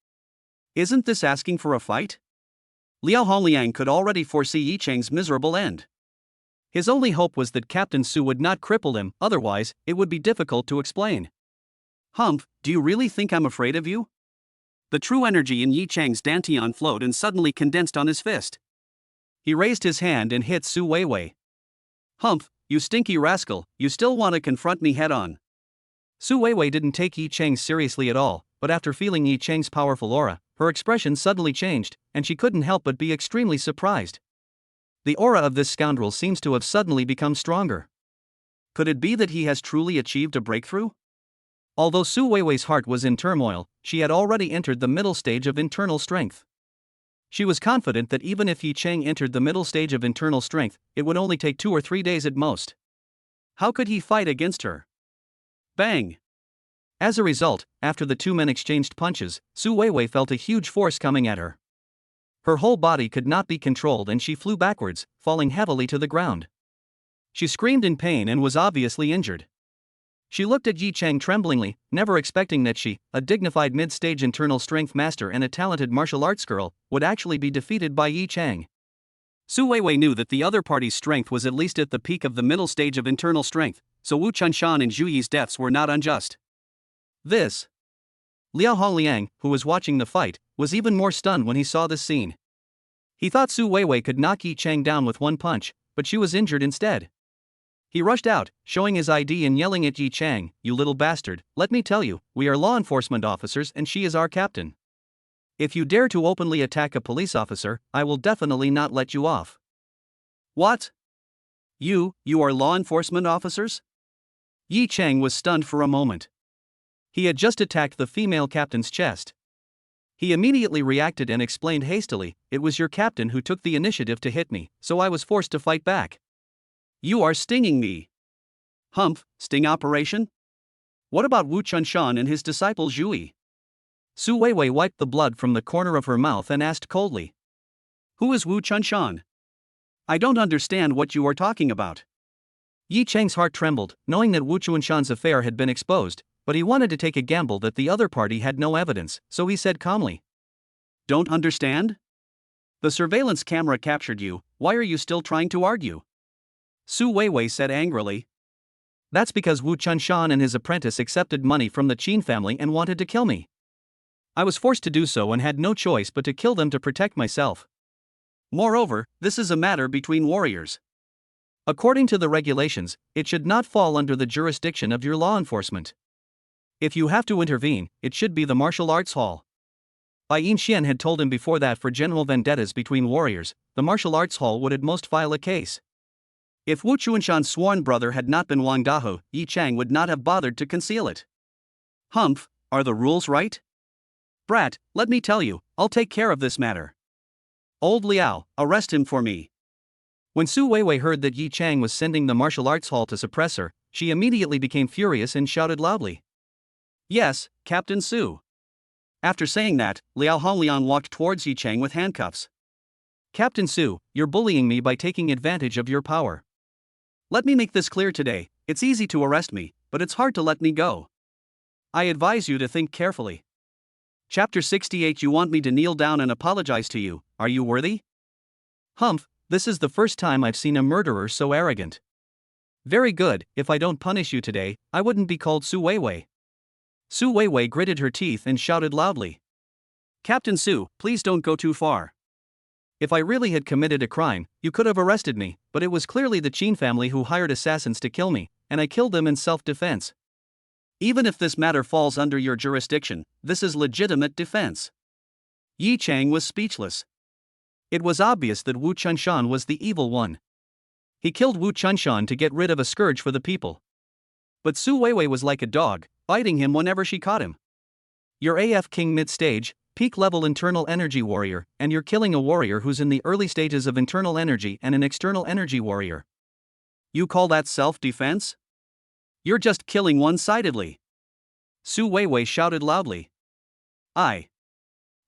Isn't this asking for a fight? Liao Hongliang could already foresee Yi Chang's miserable end. His only hope was that Captain Su would not cripple him, otherwise, it would be difficult to explain. "Humph, do you really think I'm afraid of you?" The true energy in Yi Chang's dantian flowed and suddenly condensed on his fist. He raised his hand and hit Su Weiwei. "Humph, you stinky rascal, you still want to confront me head-on." Su Weiwei didn't take Yi Chang seriously at all, but after feeling Yi Chang's powerful aura, her expression suddenly changed, and she couldn't help but be extremely surprised. The aura of this scoundrel seems to have suddenly become stronger. Could it be that he has truly achieved a breakthrough? Although Su Weiwei's heart was in turmoil, she had already entered the middle stage of internal strength. She was confident that even if Yi Chang entered the middle stage of internal strength, it would only take 2 or 3 days at most. How could he fight against her? Bang! As a result, after the two men exchanged punches, Su Weiwei felt a huge force coming at her. Her whole body could not be controlled and she flew backwards, falling heavily to the ground. She screamed in pain and was obviously injured. She looked at Yi Chang tremblingly, never expecting that she, a dignified mid-stage internal strength master and a talented martial arts girl, would actually be defeated by Yi Chang. Su Weiwei knew that the other party's strength was at least at the peak of the middle stage of internal strength, so Wu Chunshan and Zhu Yi's deaths were not unjust. Liao Hongliang, who was watching the fight, was even more stunned when he saw this scene. He thought Su Weiwei could knock Yi Chang down with one punch, but she was injured instead. He rushed out, showing his ID and yelling at Yi Chang, "You little bastard, let me tell you, we are law enforcement officers and she is our captain. If you dare to openly attack a police officer, I will definitely not let you off." "What? You are law enforcement officers?" Yi Chang was stunned for a moment. He had just attacked the female captain's chest. He immediately reacted and explained hastily, "It was your captain who took the initiative to hit me, so I was forced to fight back." "You are stinging me." "Humph, sting operation? What about Wu Chunshan and his disciple Zhui?" Su Weiwei wiped the blood from the corner of her mouth and asked coldly. "Who is Wu Chunshan? I don't understand what you are talking about." Yi Chang's heart trembled, knowing that Wu Chunshan's affair had been exposed, but he wanted to take a gamble that the other party had no evidence, so he said calmly. "Don't understand? The surveillance camera captured you, why are you still trying to argue?" Su Weiwei said angrily. "That's because Wu Chunshan and his apprentice accepted money from the Qin family and wanted to kill me. I was forced to do so and had no choice but to kill them to protect myself. Moreover, this is a matter between warriors. According to the regulations, it should not fall under the jurisdiction of your law enforcement. If you have to intervene, it should be the martial arts hall." Bai Yixian had told him before that for general vendettas between warriors, the martial arts hall would at most file a case. If Wu Chuanshan's sworn brother had not been Wang Dahu, Yi Chang would not have bothered to conceal it. "Humph, are the rules right? Brat, let me tell you, I'll take care of this matter. Old Liao, arrest him for me." When Su Weiwei heard that Yi Chang was sending the martial arts hall to suppress her, she immediately became furious and shouted loudly. "Yes, Captain Su." After saying that, Liao Hongliang walked towards Yi Chang with handcuffs. "Captain Su, you're bullying me by taking advantage of your power. Let me make this clear today, it's easy to arrest me, but it's hard to let me go. I advise you to think carefully. Chapter 68. You want me to kneel down and apologize to you, are you worthy? Humph, this is the first time I've seen a murderer so arrogant. Very good, if I don't punish you today, I wouldn't be called Su Weiwei." Su Weiwei gritted her teeth and shouted loudly. "Captain Su, please don't go too far. If I really had committed a crime, you could have arrested me, but it was clearly the Qin family who hired assassins to kill me, and I killed them in self-defense. Even if this matter falls under your jurisdiction, this is legitimate defense." Yi Chang was speechless. It was obvious that Wu Chunshan was the evil one. He killed Wu Chunshan to get rid of a scourge for the people. But Su Weiwei was like a dog, biting him whenever she caught him. "You're AF King mid-stage, peak-level internal energy warrior, and you're killing a warrior who's in the early stages of internal energy and an external energy warrior. You call that self-defense? You're just killing one-sidedly." Su Weiwei shouted loudly.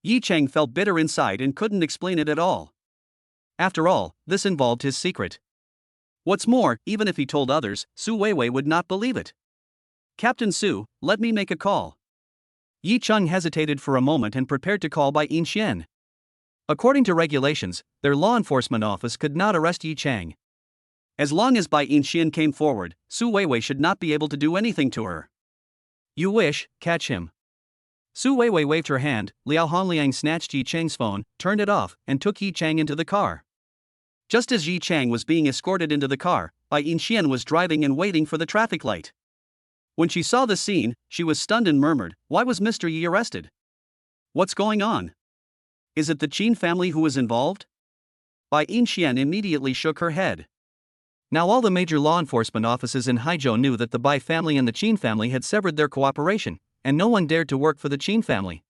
Yi Chang felt bitter inside and couldn't explain it at all. After all, this involved his secret. What's more, even if he told others, Su Weiwei would not believe it. "Captain Su, let me make a call." Yi Chang hesitated for a moment and prepared to call Bai Yixian. According to regulations, their law enforcement office could not arrest Yi Chang. As long as Bai Yixian came forward, Su Weiwei should not be able to do anything to her. "You wish, catch him." Su Weiwei waved her hand. Liao Hongliang snatched Yi Chang's phone, turned it off, and took Yi Chang into the car. Just as Yi Chang was being escorted into the car, Bai Yixian was driving and waiting for the traffic light. When she saw the scene, she was stunned and murmured, "Why was Mr. Yi arrested? What's going on? Is it the Qin family who is involved?" Bai Yixian immediately shook her head. Now all the major law enforcement offices in Haizhou knew that the Bai family and the Qin family had severed their cooperation, and no one dared to work for the Qin family.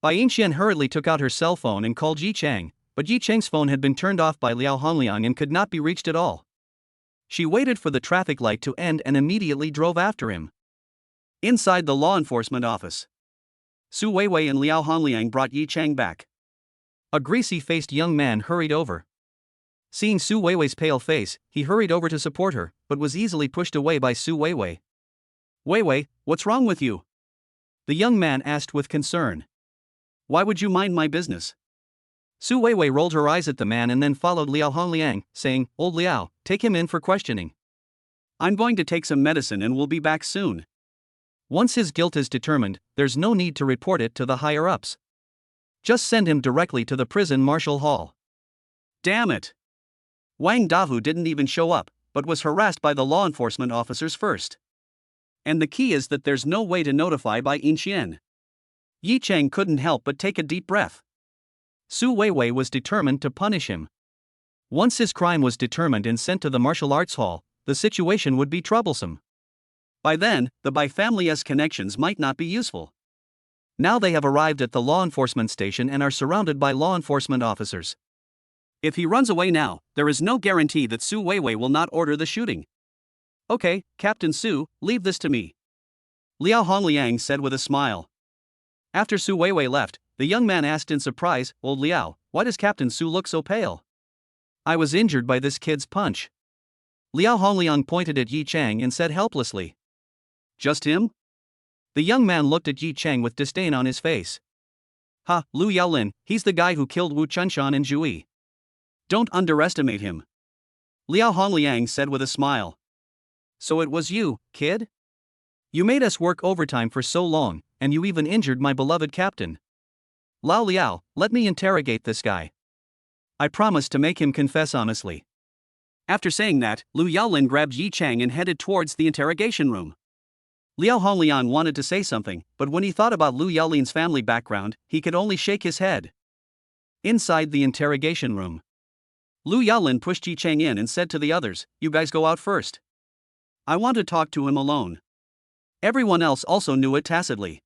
Bai Yixian hurriedly took out her cell phone and called Yi Chang, but Yi Chang's phone had been turned off by Liao Hongliang and could not be reached at all. She waited for the traffic light to end and immediately drove after him. Inside the law enforcement office, Su Weiwei and Liao Hongliang brought Yi Chang back. A greasy-faced young man hurried over. Seeing Su Weiwei's pale face, he hurried over to support her, but was easily pushed away by Su Weiwei. "Weiwei, what's wrong with you?" the young man asked with concern. "Why would you mind my business?" Su Weiwei rolled her eyes at the man and then followed Liao Hongliang, saying, "Old Liao, take him in for questioning. I'm going to take some medicine and will be back soon." Once his guilt is determined, there's no need to report it to the higher-ups. Just send him directly to the prison martial hall. Damn it! Wang Dahu didn't even show up, but was harassed by the law enforcement officers first. And the key is that there's no way to notify Bai Yixian. Yi Chang couldn't help but take a deep breath. Su Weiwei was determined to punish him. Once his crime was determined and sent to the martial arts hall, the situation would be troublesome. By then, the Bai family's connections might not be useful. Now they have arrived at the law enforcement station and are surrounded by law enforcement officers. If he runs away now, there is no guarantee that Su Weiwei will not order the shooting. Okay, Captain Su, leave this to me, Liao Hongliang said with a smile. After Su Weiwei left, the young man asked in surprise, "Old Liao, why does Captain Su look so pale?" "I was injured by this kid's punch." Liao Hongliang pointed at Yi Chang and said helplessly. "Just him?" The young man looked at Yi Chang with disdain on his face. "Ha, Lu Yaolin, he's the guy who killed Wu Chunshan and Zhu. Don't underestimate him," Liao Hongliang said with a smile. "So it was you, kid? You made us work overtime for so long, and you even injured my beloved captain. Lao Liao, let me interrogate this guy. I promise to make him confess honestly." After saying that, Lu Yaolin grabbed Yi Chang and headed towards the interrogation room. Liao Hongliang wanted to say something, but when he thought about Lu Yaolin's family background, he could only shake his head. Inside the interrogation room, Lu Yaolin pushed Yi Chang in and said to the others, "You guys go out first. I want to talk to him alone." Everyone else also knew it tacitly.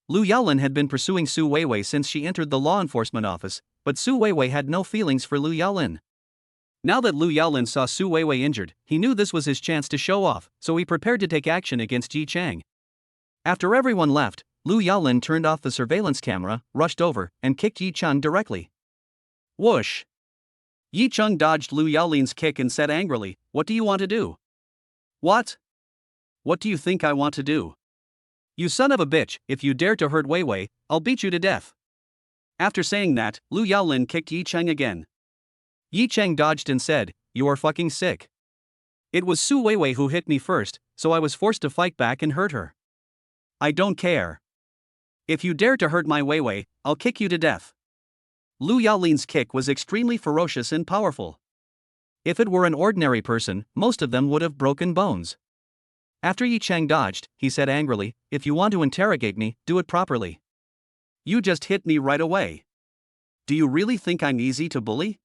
Lu Yaolin had been pursuing Su Weiwei since she entered the law enforcement office, but Su Weiwei had no feelings for Lu Yaolin. Now that Lu Yaolin saw Su Weiwei injured, he knew this was his chance to show off, so he prepared to take action against Yi Chang. After everyone left, Lu Yaolin turned off the surveillance camera, rushed over, and kicked Yi Chang directly. Whoosh! Yi Chang dodged Lu Yaolin's kick and said angrily, "What do you want to do?" "What? What do you think I want to do? You son of a bitch, if you dare to hurt Weiwei, I'll beat you to death." After saying that, Lu Yaolin kicked Yi Chang again. Yi Chang dodged and said, "You are fucking sick. It was Su Weiwei who hit me first, so I was forced to fight back and hurt her. I don't care. If you dare to hurt my Weiwei, I'll kick you to death." Lu Yaolin's kick was extremely ferocious and powerful. If it were an ordinary person, most of them would have broken bones. After Yi Chang dodged, he said angrily, "If you want to interrogate me, do it properly. You just hit me right away. Do you really think I'm easy to bully?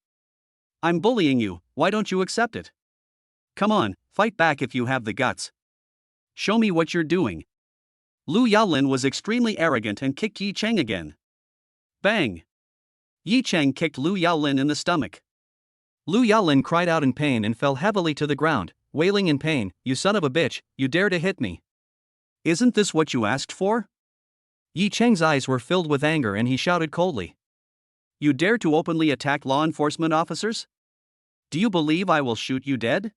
I'm bullying you, why don't you accept it? Come on, fight back if you have the guts. Show me what you're doing." Lu Yaolin was extremely arrogant and kicked Yi Chang again. Bang! Yi Chang kicked Lu Yaolin in the stomach. Lu Yaolin cried out in pain and fell heavily to the ground, wailing in pain, "You son of a bitch, you dare to hit me. Isn't this what you asked for?" Yi Chang's eyes were filled with anger and he shouted coldly, "You dare to openly attack law enforcement officers? Do you believe I will shoot you dead?"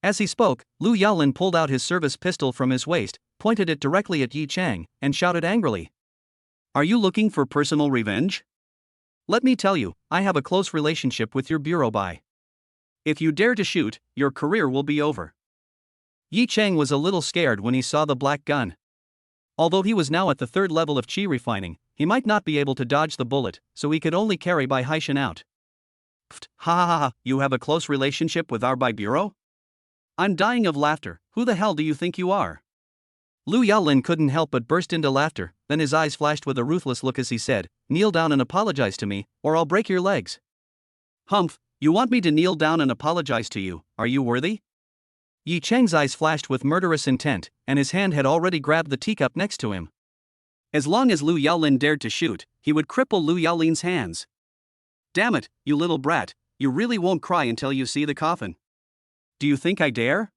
As he spoke, Lu Yaolin pulled out his service pistol from his waist, pointed it directly at Yi Chang, and shouted angrily, "Are you looking for personal revenge? Let me tell you, I have a close relationship with your bureau Bai. If you dare to shoot, your career will be over." Yi Chang was a little scared when he saw the black gun. Although he was now at the third level of qi refining, he might not be able to dodge the bullet, so he could only carry Bai Haishan out. "Pfft, ha ha ha, you have a close relationship with our Bai bureau? I'm dying of laughter, who the hell do you think you are?" Lu Yaolin couldn't help but burst into laughter, then his eyes flashed with a ruthless look as he said, "Kneel down and apologize to me, or I'll break your legs." "Humph, you want me to kneel down and apologize to you, are you worthy?" Yi Chang's eyes flashed with murderous intent, and his hand had already grabbed the teacup next to him. As long as Lu Yaolin dared to shoot, he would cripple Lu Yaolin's hands. "Damn it, you little brat, you really won't cry until you see the coffin. Do you think I dare?"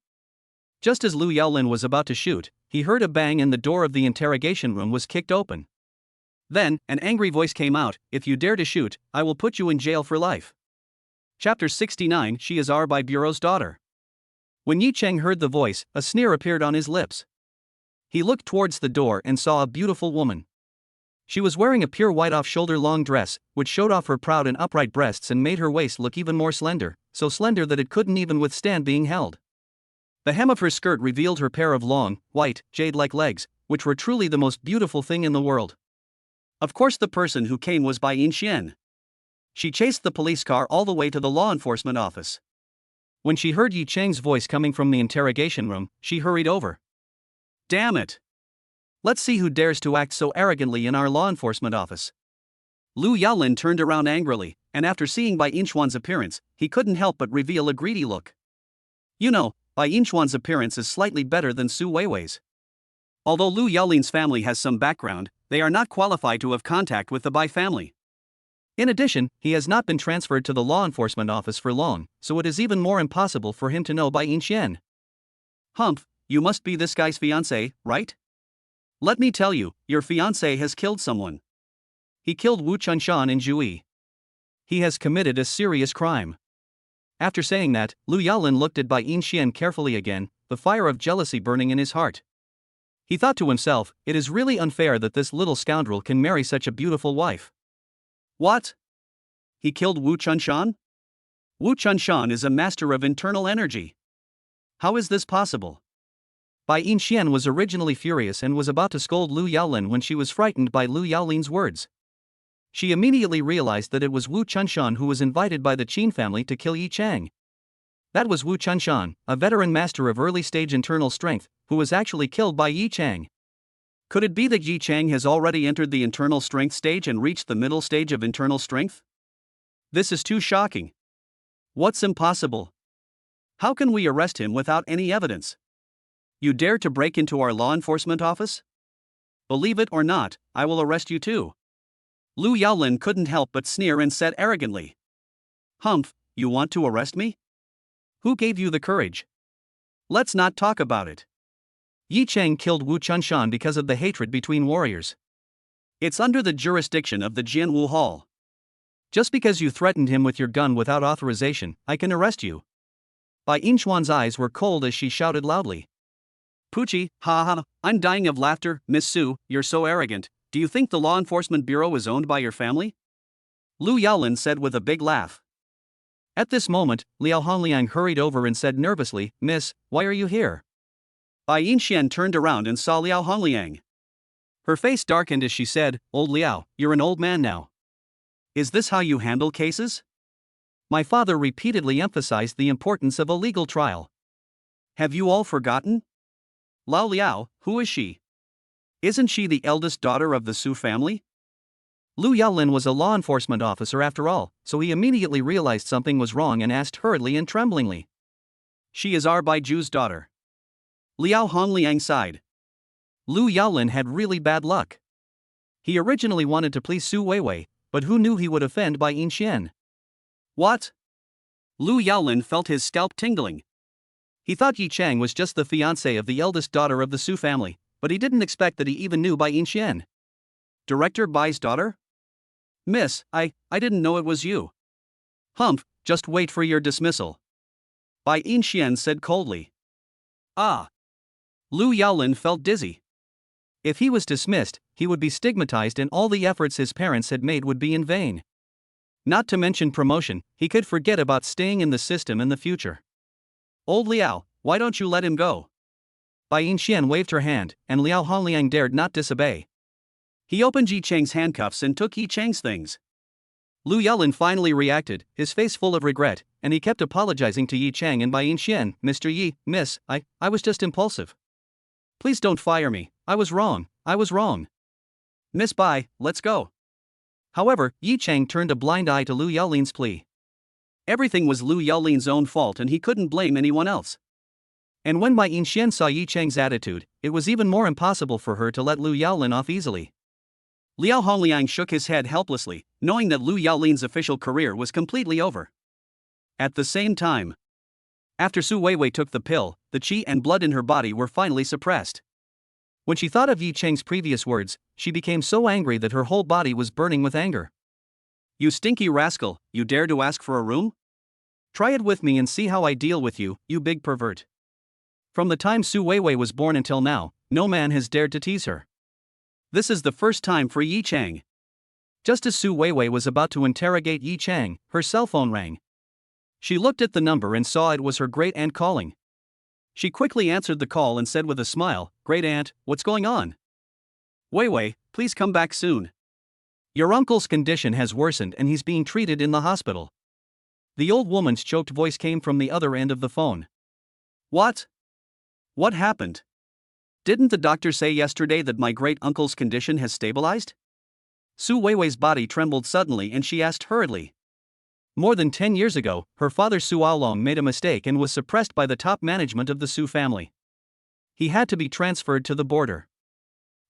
Just as Lu Yaolin was about to shoot, he heard a bang and the door of the interrogation room was kicked open. Then, an angry voice came out, "If you dare to shoot, I will put you in jail for life." Chapter 69. She is our Bai bureau's daughter. When Yi Chang heard the voice, a sneer appeared on his lips. He looked towards the door and saw a beautiful woman. She was wearing a pure white off-shoulder long dress, which showed off her proud and upright breasts and made her waist look even more slender, so slender that it couldn't even withstand being held. The hem of her skirt revealed her pair of long, white, jade-like legs, which were truly the most beautiful thing in the world. Of course the person who came was Bai Yinxian. She chased the police car all the way to the law enforcement office. When she heard Yi Chang's voice coming from the interrogation room, she hurried over. "Damn it! Let's see who dares to act so arrogantly in our law enforcement office." Lu Yaolin turned around angrily, and after seeing Bai Yinxuan's appearance, he couldn't help but reveal a greedy look. "You know, Bai Yinchuan's appearance is slightly better than Su Weiwei's. Although Lu Yaolin's family has some background, they are not qualified to have contact with the Bai family. In addition, he has not been transferred to the law enforcement office for long, so it is even more impossible for him to know Bai Yinxian. Humph, you must be this guy's fiancé, right? Let me tell you, your fiancé has killed someone. He killed Wu Chunshan in Jui. He has committed a serious crime. After saying that, Lu Yaolin looked at Bai Yinxian carefully again, the fire of jealousy burning in his heart. He thought to himself, it is really unfair that this little scoundrel can marry such a beautiful wife. What? He killed Wu Chunshan? Wu Chunshan is a master of internal energy. How is this possible? Bai Yinxian was originally furious and was about to scold Lu Yaolin when she was frightened by Lu Yaolin's words. She immediately realized that it was Wu Chunshan who was invited by the Qin family to kill Yi Chang. That was Wu Chunshan, a veteran master of early-stage internal strength, who was actually killed by Yi Chang. Could it be that Yi Chang has already entered the internal strength stage and reached the middle stage of internal strength? This is too shocking. What's impossible? How can we arrest him without any evidence? You dare to break into our law enforcement office? Believe it or not, I will arrest you too. Lu Yaolin couldn't help but sneer and said arrogantly. Humph, you want to arrest me? Who gave you the courage? Let's not talk about it. Yi Chang killed Wu Chunshan because of the hatred between warriors. It's under the jurisdiction of the Jianwu Hall. Just because you threatened him with your gun without authorization, I can arrest you. Bai Yinchuan's eyes were cold as she shouted loudly. Pucci, ha ha, I'm dying of laughter, Miss Su, you're so arrogant. Do you think the law enforcement bureau is owned by your family? Lu Yaolin said with a big laugh. At this moment, Liao Hongliang hurried over and said nervously, Miss, why are you here? Bai Yinxian turned around and saw Liao Hongliang. Her face darkened as she said, Old Liao, you're an old man now. Is this how you handle cases? My father repeatedly emphasized the importance of a legal trial. Have you all forgotten? Lao Liao, who is she? Isn't she the eldest daughter of the Su family? Lu Yaolin was a law enforcement officer after all, so he immediately realized something was wrong and asked hurriedly and tremblingly. She is our Baiju's daughter. Liao Hongliang sighed. Lu Yaolin had really bad luck. He originally wanted to please Su Weiwei, but who knew he would offend Bai Yinxian? What? Lu Yaolin felt his scalp tingling. He thought Yi Chang was just the fiancé of the eldest daughter of the Su family, but he didn't expect that he even knew Bai Yinxian. Director Bai's daughter? Miss, I didn't know it was you. Humph, just wait for your dismissal. Bai Yinxian said coldly. Ah. Lu Yaolin felt dizzy. If he was dismissed, he would be stigmatized and all the efforts his parents had made would be in vain. Not to mention promotion, he could forget about staying in the system in the future. Old Liao, why don't you let him go? Bai Yinxian waved her hand, and Liao Hongliang dared not disobey. He opened Yi Chang's handcuffs and took Yi Chang's things. Lu Yaolin finally reacted, his face full of regret, and he kept apologizing to Yi Chang and Bai Yinxian. Mr. Yi, Miss, I was just impulsive. Please don't fire me, I was wrong. Miss Bai, let's go. However, Yi Chang turned a blind eye to Lu Yaolin's plea. Everything was Lu Yaolin's own fault and he couldn't blame anyone else. And when Bai Yinxian saw Yi Chang's attitude, it was even more impossible for her to let Lu Yaolin off easily. Liao Hongliang shook his head helplessly, knowing that Lu Yaolin's official career was completely over. At the same time, after Su Weiwei took the pill, the qi and blood in her body were finally suppressed. When she thought of Yi Chang's previous words, she became so angry that her whole body was burning with anger. You stinky rascal, you dare to ask for a room? Try it with me and see how I deal with you, you big pervert. From the time Su Weiwei was born until now, no man has dared to tease her. This is the first time for Yi Chang. Just as Su Weiwei was about to interrogate Yi Chang, her cell phone rang. She looked at the number and saw it was her great-aunt calling. She quickly answered the call and said with a smile, Great-aunt, what's going on? Weiwei, please come back soon. Your uncle's condition has worsened and he's being treated in the hospital. The old woman's choked voice came from the other end of the phone. What? What happened? Didn't the doctor say yesterday that my great-uncle's condition has stabilized? Su Weiwei's body trembled suddenly and she asked hurriedly. More than 10 years ago, her father Su Aolong made a mistake and was suppressed by the top management of the Su family. He had to be transferred to the border.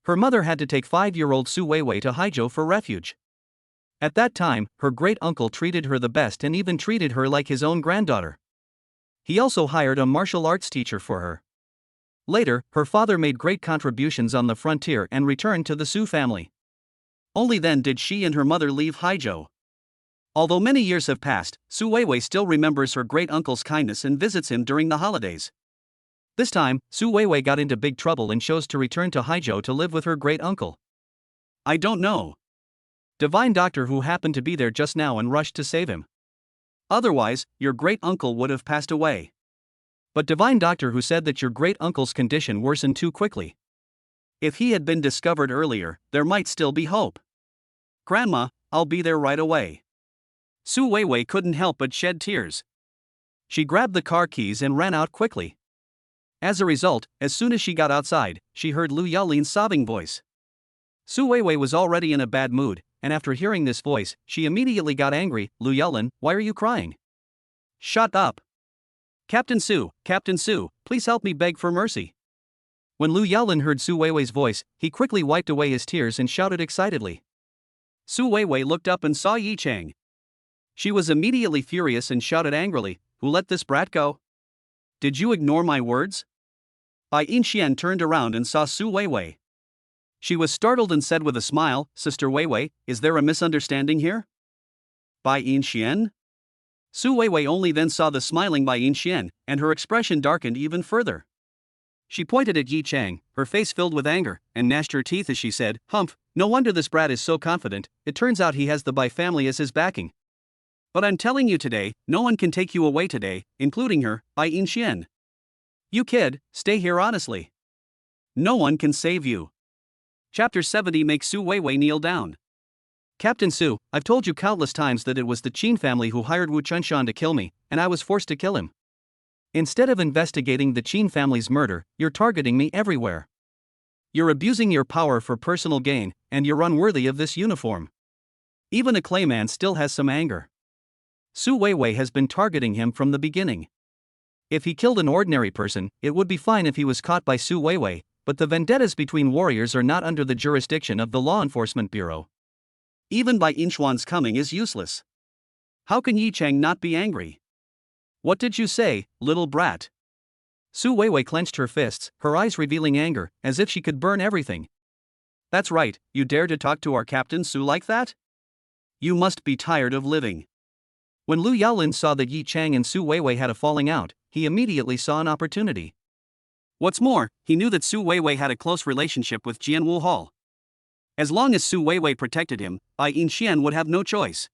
Her mother had to take 5-year-old Su Weiwei to Haizhou for refuge. At that time, her great-uncle treated her the best and even treated her like his own granddaughter. He also hired a martial arts teacher for her. Later, her father made great contributions on the frontier and returned to the Su family. Only then did she and her mother leave Haizhou. Although many years have passed, Su Weiwei still remembers her great-uncle's kindness and visits him during the holidays. This time, Su Weiwei got into big trouble and chose to return to Haizhou to live with her great-uncle. I don't know. Divine doctor who happened to be there just now and rushed to save him. Otherwise, your great-uncle would have passed away. But divine doctor who said that your great-uncle's condition worsened too quickly. If he had been discovered earlier, there might still be hope. Grandma, I'll be there right away. Su Weiwei couldn't help but shed tears. She grabbed the car keys and ran out quickly. As a result, as soon as she got outside, she heard Lu Yaolin's sobbing voice. Su Weiwei was already in a bad mood, and after hearing this voice, she immediately got angry. Lu Yaolin, why are you crying? Shut up. Captain Su, please help me beg for mercy. When Lu Yaolin heard Su Weiwei's voice, he quickly wiped away his tears and shouted excitedly. Su Weiwei looked up and saw Yi Chang. She was immediately furious and shouted angrily, who let this brat go? Did you ignore my words? Bai Yinxian turned around and saw Su Weiwei. She was startled and said with a smile, Sister Weiwei, is there a misunderstanding here? Bai Yinxian? Su Weiwei only then saw the smiling Bai Yinxian, and her expression darkened even further. She pointed at Yi Chang, her face filled with anger, and gnashed her teeth as she said, Humph, no wonder this brat is so confident, it turns out he has the Bai family as his backing. But I'm telling you today, no one can take you away today, including her, Bai Yinxian. You kid, stay here honestly. No one can save you. Chapter 70 makes Su Weiwei kneel down. Captain Su, I've told you countless times that it was the Qin family who hired Wu Chunshan to kill me, and I was forced to kill him. Instead of investigating the Qin family's murder, you're targeting me everywhere. You're abusing your power for personal gain, and you're unworthy of this uniform. Even a clayman still has some anger. Su Weiwei has been targeting him from the beginning. If he killed an ordinary person, it would be fine if he was caught by Su Weiwei, but the vendettas between warriors are not under the jurisdiction of the Law Enforcement Bureau. Even Bai Yinxuan's coming is useless. How can Yi Chang not be angry? What did you say, little brat? Su Weiwei clenched her fists, her eyes revealing anger, as if she could burn everything. That's right, you dare to talk to our Captain Su like that? You must be tired of living. When Lu Yaolin saw that Yi Chang and Su Weiwei had a falling out, he immediately saw an opportunity. What's more, he knew that Su Weiwei had a close relationship with Jianwu Hall. As long as Su Weiwei protected him, Bai Yinxian would have no choice.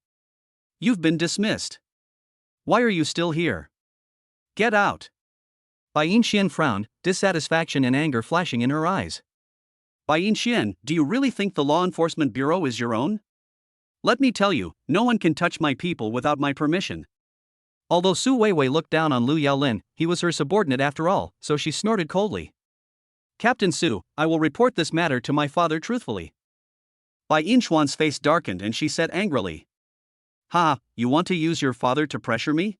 You've been dismissed. Why are you still here? Get out. Bai Yinxian frowned, dissatisfaction and anger flashing in her eyes. Bai Yinxian, do you really think the Law Enforcement Bureau is your own? Let me tell you, no one can touch my people without my permission. Although Su Weiwei looked down on Lu Yaolin, he was her subordinate after all, so she snorted coldly. Captain Su, I will report this matter to my father truthfully. Bai Yinxuan's face darkened and she said angrily. Ha, you want to use your father to pressure me?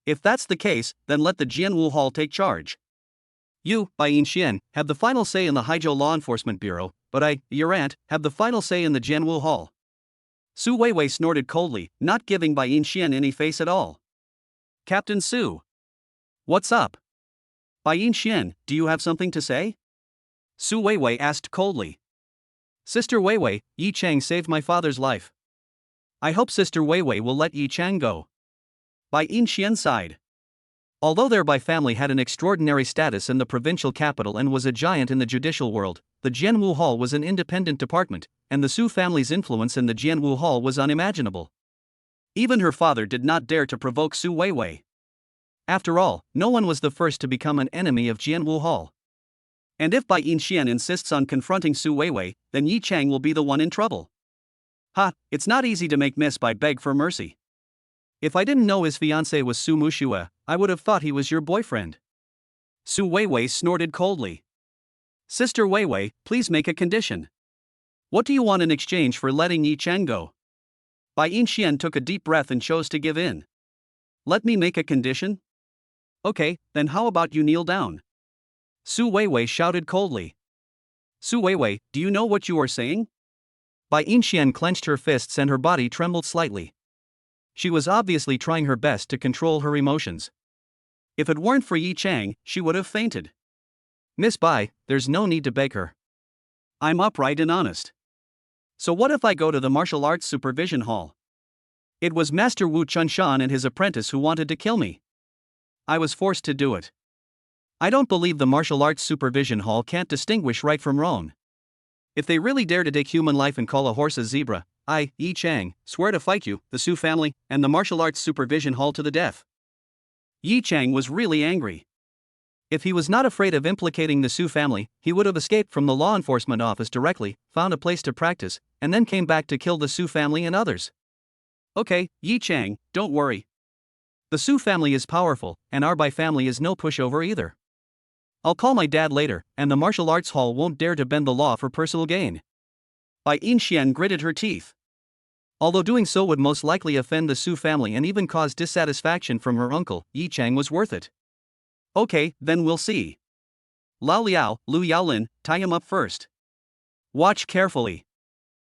If that's the case, then let the Jianwu Hall take charge. You, Bai Yinxian, have the final say in the Haizhou Law Enforcement Bureau, but I, your aunt, have the final say in the Jianwu Hall. Su Weiwei snorted coldly, not giving Bai Yinxian any face at all. Captain Su. What's up? Bai Yinxian, do you have something to say? Su Weiwei asked coldly. Sister Weiwei, Yi Chang saved my father's life. I hope Sister Weiwei will let Yi Chang go. Bai Yinxian sighed. Although their Bai family had an extraordinary status in the provincial capital and was a giant in the judicial world, the Jianwu Hall was an independent department, and the Su family's influence in the Jianwu Hall was unimaginable. Even her father did not dare to provoke Su Weiwei. After all, no one was the first to become an enemy of Jianwu Hall. And if Bai Yinxian insists on confronting Su Weiwei, then Yi Chang will be the one in trouble. Ha, it's not easy to make Miss Bai beg for mercy. If I didn't know his fiancée was Su Mushue, I would have thought he was your boyfriend. Su Weiwei snorted coldly. Sister Weiwei, please make a condition. What do you want in exchange for letting Yi Chang go? Bai Yixian took a deep breath and chose to give in. Let me make a condition? Okay, then how about you kneel down? Su Weiwei shouted coldly. Su Weiwei, do you know what you are saying? Bai Yixian clenched her fists and her body trembled slightly. She was obviously trying her best to control her emotions. If it weren't for Yi Chang, she would have fainted. Miss Bai, there's no need to beg her. I'm upright and honest. So what if I go to the martial arts supervision hall? It was Master Wu Chunshan and his apprentice who wanted to kill me. I was forced to do it. I don't believe the martial arts supervision hall can't distinguish right from wrong. If they really dare to take human life and call a horse a zebra, I, Yi Chang, swear to fight you, the Su family, and the martial arts supervision hall to the death. Yi Chang was really angry. If he was not afraid of implicating the Su family, he would have escaped from the law enforcement office directly, found a place to practice, and then came back to kill the Su family and others. Okay, Yi Chang, don't worry. The Su family is powerful, and our Bai family is no pushover either. I'll call my dad later, and the martial arts hall won't dare to bend the law for personal gain. Bai Yixian gritted her teeth. Although doing so would most likely offend the Su family and even cause dissatisfaction from her uncle, Yi Chang was worth it. Okay, then we'll see. Lao Liao, Lu Yaolin, tie him up first. Watch carefully.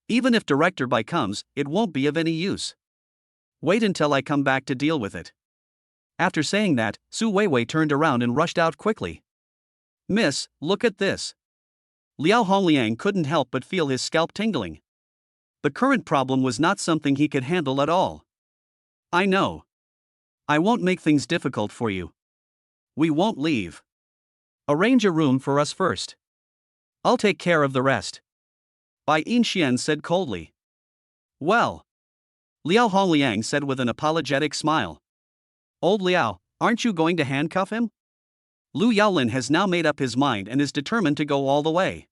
Even if Director Bai comes, it won't be of any use. Wait until I come back to deal with it. After saying that, Su Weiwei turned around and rushed out quickly. Miss, look at this. Liao Hongliang couldn't help but feel his scalp tingling. The current problem was not something he could handle at all. I know. I won't make things difficult for you. We won't leave. Arrange a room for us first. I'll take care of the rest. Bai Yixian said coldly. Well. Liao Hongliang said with an apologetic smile. Old Liao, aren't you going to handcuff him? Lu Yaolin has now made up his mind and is determined to go all the way.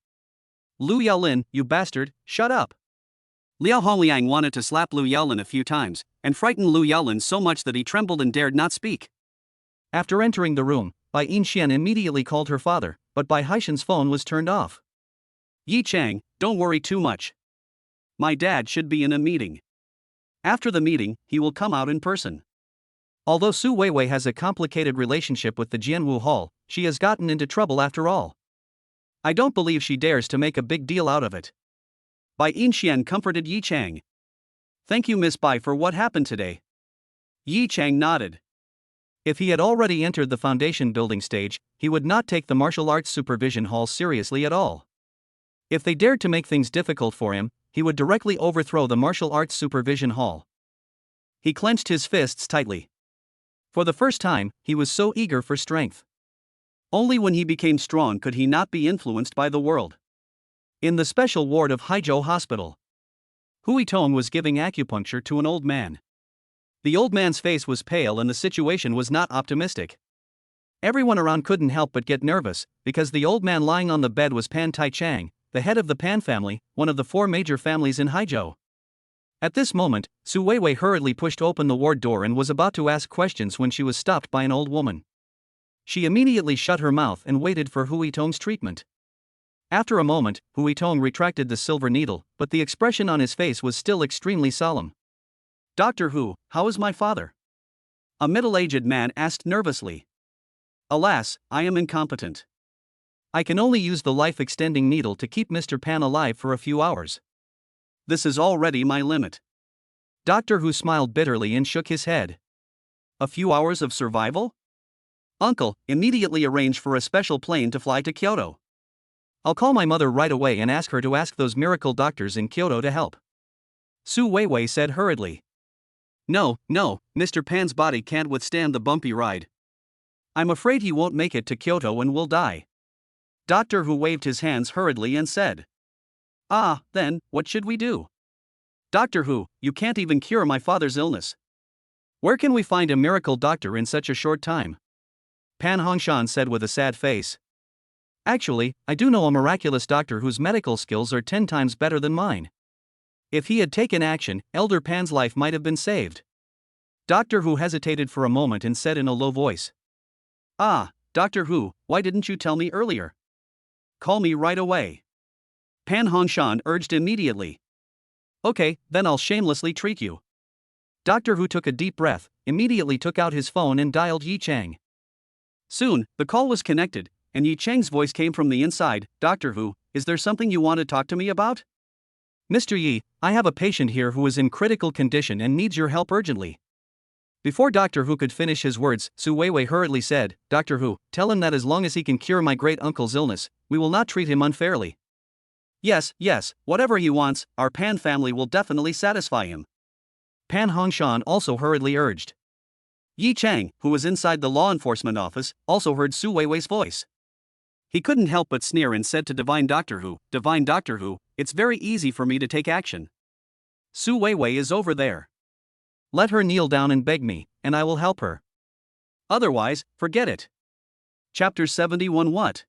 Lu Yaolin, you bastard, shut up. Liao Hongliang wanted to slap Lu Yaolin a few times, and frightened Lu Yaolin so much that he trembled and dared not speak. After entering the room, Bai Yixian immediately called her father, but Bai Haishan's phone was turned off. Yi Chang, don't worry too much. My dad should be in a meeting. After the meeting, he will come out in person. Although Su Weiwei has a complicated relationship with the Jianwu Hall, she has gotten into trouble after all. I don't believe she dares to make a big deal out of it. Bai Yixian comforted Yi Chang. Thank you, Miss Bai, for what happened today. Yi Chang nodded. If he had already entered the foundation building stage, he would not take the martial arts supervision hall seriously at all. If they dared to make things difficult for him, he would directly overthrow the martial arts supervision hall. He clenched his fists tightly. For the first time, he was so eager for strength. Only when he became strong could he not be influenced by the world. In the special ward of Haizhou Hospital, Hui Tong was giving acupuncture to an old man. The old man's face was pale and the situation was not optimistic. Everyone around couldn't help but get nervous, because the old man lying on the bed was Pan Taichang, the head of the Pan family, one of the 4 major families in Haizhou. At this moment, Su Weiwei hurriedly pushed open the ward door and was about to ask questions when she was stopped by an old woman. She immediately shut her mouth and waited for Hui Tong's treatment. After a moment, Hui Tong retracted the silver needle, but the expression on his face was still extremely solemn. Dr. Hu, how is my father? A middle-aged man asked nervously. Alas, I am incompetent. I can only use the life-extending needle to keep Mr. Pan alive for a few hours. This is already my limit. Dr. Hu smiled bitterly and shook his head. A few hours of survival? Uncle, immediately arrange for a special plane to fly to Kyoto. I'll call my mother right away and ask her to ask those miracle doctors in Kyoto to help. Su Weiwei said hurriedly. No, Mr. Pan's body can't withstand the bumpy ride. I'm afraid he won't make it to Kyoto and will die. Dr. Hu waved his hands hurriedly and said. Then, what should we do? Doctor Hu, you can't even cure my father's illness. Where can we find a miracle doctor in such a short time? Pan Hongshan said with a sad face. Actually, I do know a miraculous doctor whose medical skills are 10 times better than mine. If he had taken action, Elder Pan's life might have been saved. Doctor Hu hesitated for a moment and said in a low voice. Doctor Hu, why didn't you tell me earlier? Call me right away. Pan Hongshan urged immediately. Okay, then I'll shamelessly treat you. Doctor Who took a deep breath, immediately took out his phone and dialed Yi Chang. Soon, the call was connected, and Yi Chang's voice came from the inside. Doctor Who, is there something you want to talk to me about? Mr. Yi, I have a patient here who is in critical condition and needs your help urgently. Before Doctor Who could finish his words, Su Weiwei hurriedly said, Doctor Who, tell him that as long as he can cure my great-uncle's illness, we will not treat him unfairly. Yes, whatever he wants, our Pan family will definitely satisfy him. Pan Hongshan also hurriedly urged. Yi Chang, who was inside the law enforcement office, also heard Su Weiwei's voice. He couldn't help but sneer and said to Divine Doctor Who, it's very easy for me to take action. Su Weiwei is over there. Let her kneel down and beg me, and I will help her. Otherwise, forget it. Chapter 71. What?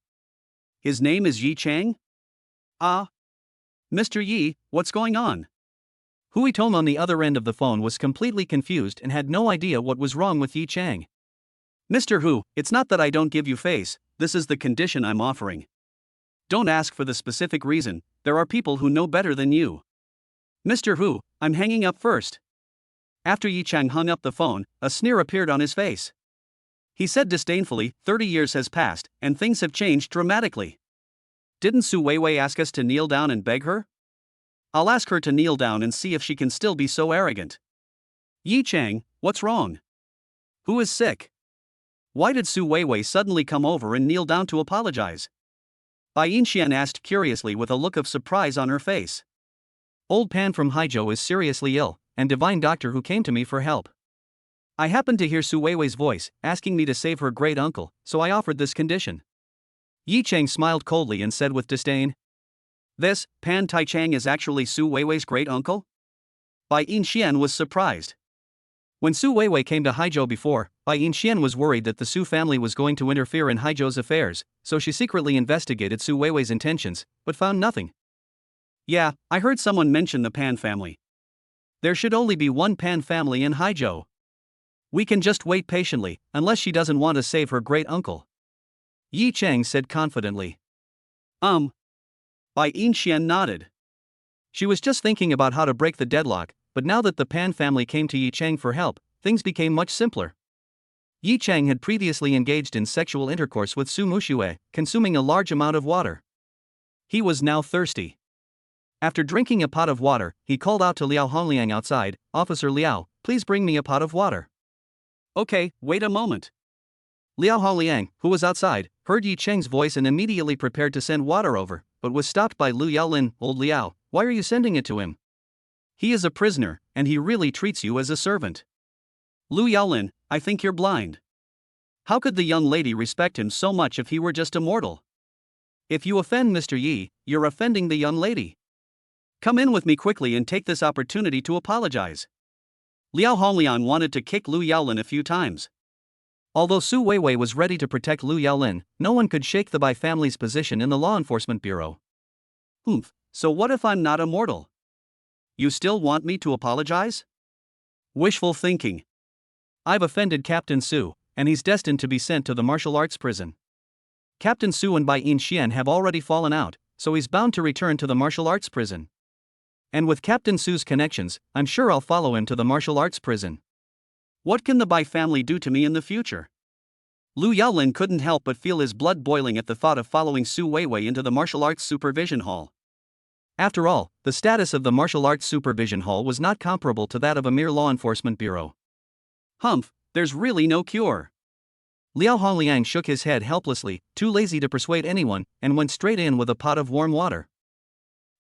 His name is Yi Chang? Ah. Mr. Yi, what's going on? Hui Tong on the other end of the phone was completely confused and had no idea what was wrong with Yi Chang. Mr. Hu, it's not that I don't give you face, this is the condition I'm offering. Don't ask for the specific reason, there are people who know better than you. Mr. Hu, I'm hanging up first. After Yi Chang hung up the phone, a sneer appeared on his face. He said disdainfully, 30 years has passed, and things have changed dramatically. Didn't Su Weiwei ask us to kneel down and beg her? I'll ask her to kneel down and see if she can still be so arrogant. Yi Chang, what's wrong? Who is sick? Why did Su Weiwei suddenly come over and kneel down to apologize? Bai Yinshan asked curiously with a look of surprise on her face. Old Pan from Haizhou is seriously ill, and Divine Doctor Who came to me for help. I happened to hear Su Weiwei's voice, asking me to save her great uncle, so I offered this condition. Yi Chang smiled coldly and said with disdain. This, Pan Taichang is actually Su Weiwei's great uncle? Bai Yinshan was surprised. When Su Weiwei came to Haizhou before, Bai Yinshan was worried that the Su family was going to interfere in Haizhou's affairs, so she secretly investigated Su Weiwei's intentions, but found nothing. Yeah, I heard someone mention the Pan family. There should only be one Pan family in Haizhou. We can just wait patiently, unless she doesn't want to save her great uncle. Yi Chang said confidently. Bai Yinshan nodded. She was just thinking about how to break the deadlock, but now that the Pan family came to Yi Chang for help, things became much simpler. Yi Chang had previously engaged in sexual intercourse with Su Muxue, consuming a large amount of water. He was now thirsty. After drinking a pot of water, he called out to Liao Hongliang outside, Officer Liao, please bring me a pot of water. Okay, wait a moment. Liao Hongliang, who was outside, heard Yi Chang's voice and immediately prepared to send water over, but was stopped by Lu Yaolin. Old Liao, why are you sending it to him? He is a prisoner, and he really treats you as a servant. Lu Yaolin, I think you're blind. How could the young lady respect him so much if he were just a mortal? If you offend Mr. Yi, you're offending the young lady. Come in with me quickly and take this opportunity to apologize. Liao Hongliang wanted to kick Lu Yaolin a few times. Although Su Weiwei was ready to protect Lu Yaolin, no one could shake the Bai family's position in the law enforcement bureau. So what if I'm not a mortal? You still want me to apologize? Wishful thinking. I've offended Captain Su, and he's destined to be sent to the martial arts prison. Captain Su and Bai Yinshan have already fallen out, so he's bound to return to the martial arts prison. And with Captain Su's connections, I'm sure I'll follow him to the martial arts prison. What can the Bai family do to me in the future? Lu Yaolin couldn't help but feel his blood boiling at the thought of following Su Weiwei into the martial arts supervision hall. After all, the status of the martial arts supervision hall was not comparable to that of a mere law enforcement bureau. There's really no cure. Liao Hongliang shook his head helplessly, too lazy to persuade anyone, and went straight in with a pot of warm water.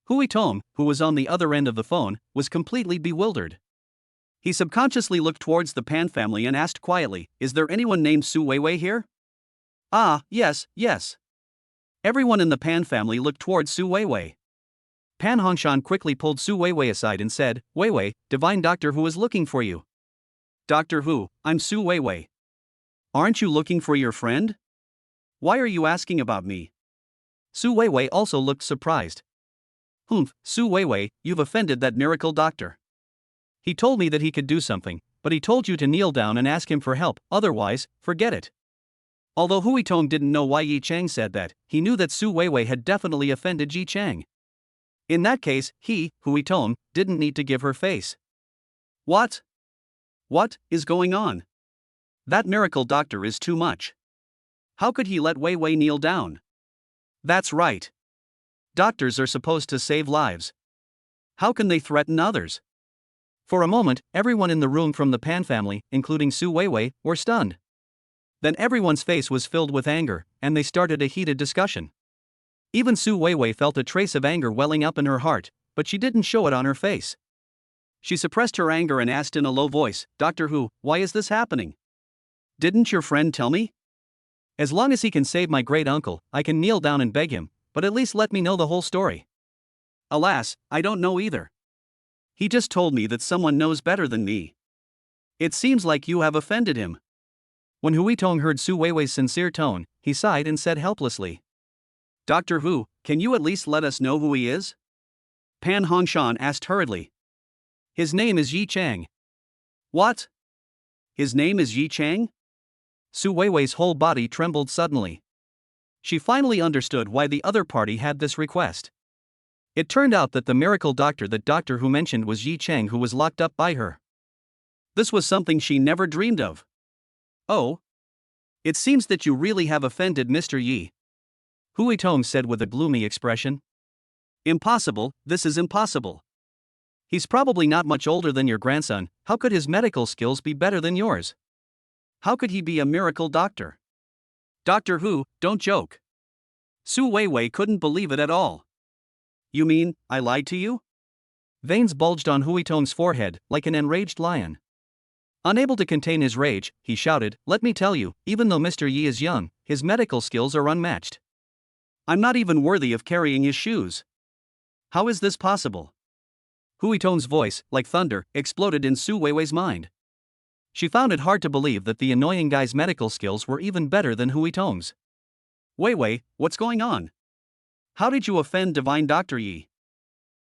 Hui Tong, who was on the other end of the phone, was completely bewildered. He subconsciously looked towards the Pan family and asked quietly, is there anyone named Su Weiwei here? Yes. Everyone in the Pan family looked towards Su Weiwei. Pan Hongshan quickly pulled Su Weiwei aside and said, Weiwei, Divine Doctor Who is looking for you. Doctor Who, I'm Su Weiwei. Aren't you looking for your friend? Why are you asking about me? Su Weiwei also looked surprised. Su Weiwei, you've offended that miracle doctor. He told me that he could do something, but he told you to kneel down and ask him for help, otherwise, forget it. Although Hui Tong didn't know why Yi Chang said that, he knew that Su Weiwei had definitely offended Yi Chang. In that case, Hui Tong, didn't need to give her face. What? What is going on? That miracle doctor is too much. How could he let Wei Wei kneel down? That's right. Doctors are supposed to save lives. How can they threaten others? For a moment, everyone in the room from the Pan family, including Su Weiwei, were stunned. Then everyone's face was filled with anger, and they started a heated discussion. Even Su Weiwei felt a trace of anger welling up in her heart, but she didn't show it on her face. She suppressed her anger and asked in a low voice, "Dr. Hu, why is this happening? Didn't your friend tell me? As long as he can save my great uncle, I can kneel down and beg him, but at least let me know the whole story." "Alas, I don't know either. He just told me that someone knows better than me. It seems like you have offended him." When Hui Tong heard Su Weiwei's sincere tone, he sighed and said helplessly, "Dr. Hu, can you at least let us know who he is?" Pan Hongshan asked hurriedly. "His name is Yi Chang." "What? His name is Yi Chang?" Su Weiwei's whole body trembled suddenly. She finally understood why the other party had this request. It turned out that the miracle doctor that Dr. Hu mentioned was Yi Chang, who was locked up by her. This was something she never dreamed of. "Oh? It seems that you really have offended Mr. Yi," Hui Tong said with a gloomy expression. "Impossible, this is impossible. He's probably not much older than your grandson. How could his medical skills be better than yours? How could he be a miracle doctor? Dr. Hu, don't joke." Su Weiwei couldn't believe it at all. "You mean, I lied to you?" Veins bulged on Hui Tong's forehead, like an enraged lion. Unable to contain his rage, he shouted, "Let me tell you, even though Mr. Yi is young, his medical skills are unmatched. I'm not even worthy of carrying his shoes. How is this possible?" Hui Tong's voice, like thunder, exploded in Su Weiwei's mind. She found it hard to believe that the annoying guy's medical skills were even better than Hui Tong's. "Weiwei, what's going on? How did you offend divine Dr. Yi?"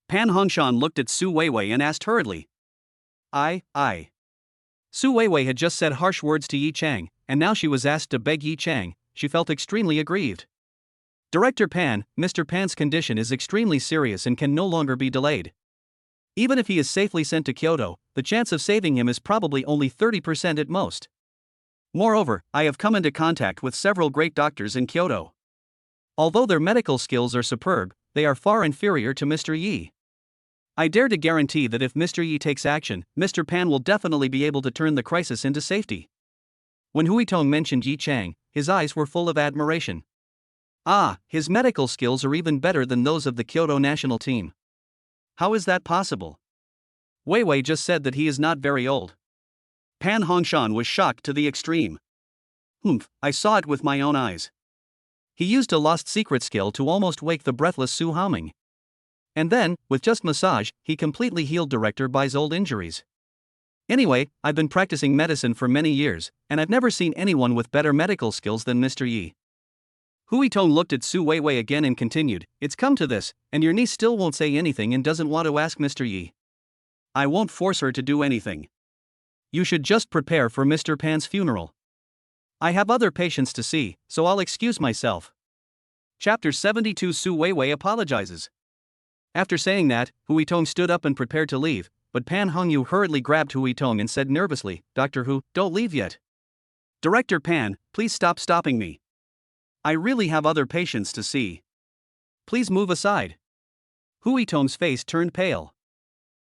Pan Hongshan looked at Su Weiwei and asked hurriedly. I. Su Weiwei had just said harsh words to Yi Chang, and now she was asked to beg Yi Chang. She felt extremely aggrieved. "Director Pan, Mr. Pan's condition is extremely serious and can no longer be delayed. Even if he is safely sent to Kyoto, the chance of saving him is probably only 30% at most. Moreover, I have come into contact with several great doctors in Kyoto. Although their medical skills are superb, they are far inferior to Mr. Yi. I dare to guarantee that if Mr. Yi takes action, Mr. Pan will definitely be able to turn the crisis into safety." When Hui Tong mentioned Yi Chang, his eyes were full of admiration. "Ah, his medical skills are even better than those of the Kyoto national team. How is that possible? Weiwei just said that he is not very old." Pan Hongshan was shocked to the extreme. "Humph, I saw it with my own eyes. He used a lost secret skill to almost wake the breathless Su Haoming. And then, with just massage, he completely healed Director Bai's old injuries. Anyway, I've been practicing medicine for many years, and I've never seen anyone with better medical skills than Mr. Yi." Hui Tong looked at Su Weiwei again and continued, "It's come to this, and your niece still won't say anything and doesn't want to ask Mr. Yi. I won't force her to do anything. You should just prepare for Mr. Pan's funeral. I have other patients to see, so I'll excuse myself." Chapter 72 Su Weiwei apologizes. After saying that, Hui Tong stood up and prepared to leave, but Pan Hongyu hurriedly grabbed Hui Tong and said nervously, "Dr. Hu, don't leave yet. Director Pan, please stop stopping me. I really have other patients to see. Please move aside." Hui Tong's face turned pale.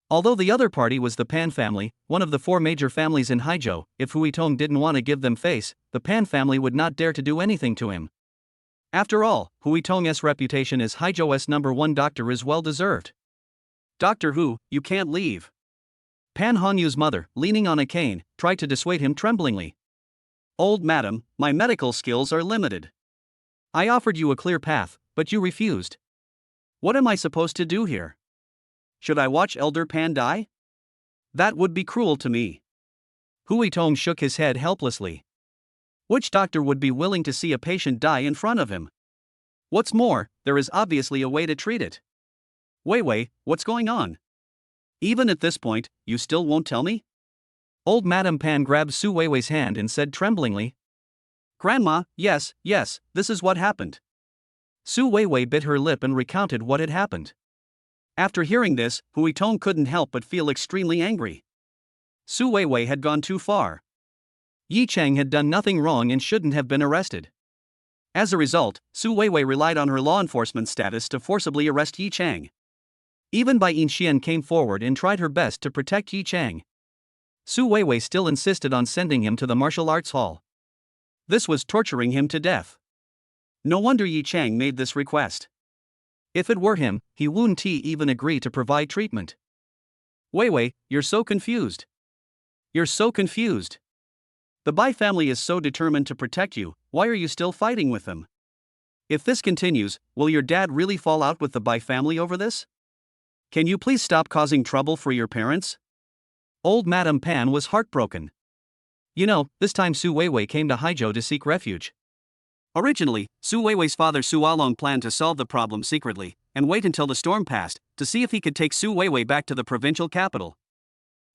Although the other party was the Pan family, one of the four major families in Haizhou, if Hui Tong didn't want to give them face, the Pan family would not dare to do anything to him. After all, Hui Tong's reputation as Haizhou's #1 doctor is well deserved. "Dr. Hu, you can't leave." Pan Honyu's mother, leaning on a cane, tried to dissuade him tremblingly. "Old madam, my medical skills are limited. I offered you a clear path, but you refused. What am I supposed to do here? Should I watch Elder Pan die? That would be cruel to me." Hui Tong shook his head helplessly. Which doctor would be willing to see a patient die in front of him? What's more, there is obviously a way to treat it. "Weiwei, what's going on? Even at this point, you still won't tell me?" Old Madame Pan grabbed Su Weiwei's hand and said tremblingly. "Grandma, yes, this is what happened." Su Weiwei bit her lip and recounted what had happened. After hearing this, Hui Tong couldn't help but feel extremely angry. Su Weiwei had gone too far. Yi Chang had done nothing wrong and shouldn't have been arrested. As a result, Su Weiwei relied on her law enforcement status to forcibly arrest Yi Chang. Even Bai Yinxian came forward and tried her best to protect Yi Chang. Su Weiwei still insisted on sending him to the martial arts hall. This was torturing him to death. No wonder Yi Chang made this request. If it were him, he wouldn't even agree to provide treatment. Weiwei, you're so confused. You're so confused. The Bai family is so determined to protect you, why are you still fighting with them? If this continues, will your dad really fall out with the Bai family over this? Can you please stop causing trouble for your parents? Old Madame Pan was heartbroken. You know, this time Su Weiwei came to Haizhou to seek refuge. Originally, Su Weiwei's father Su Along planned to solve the problem secretly, and wait until the storm passed, to see if he could take Su Weiwei back to the provincial capital.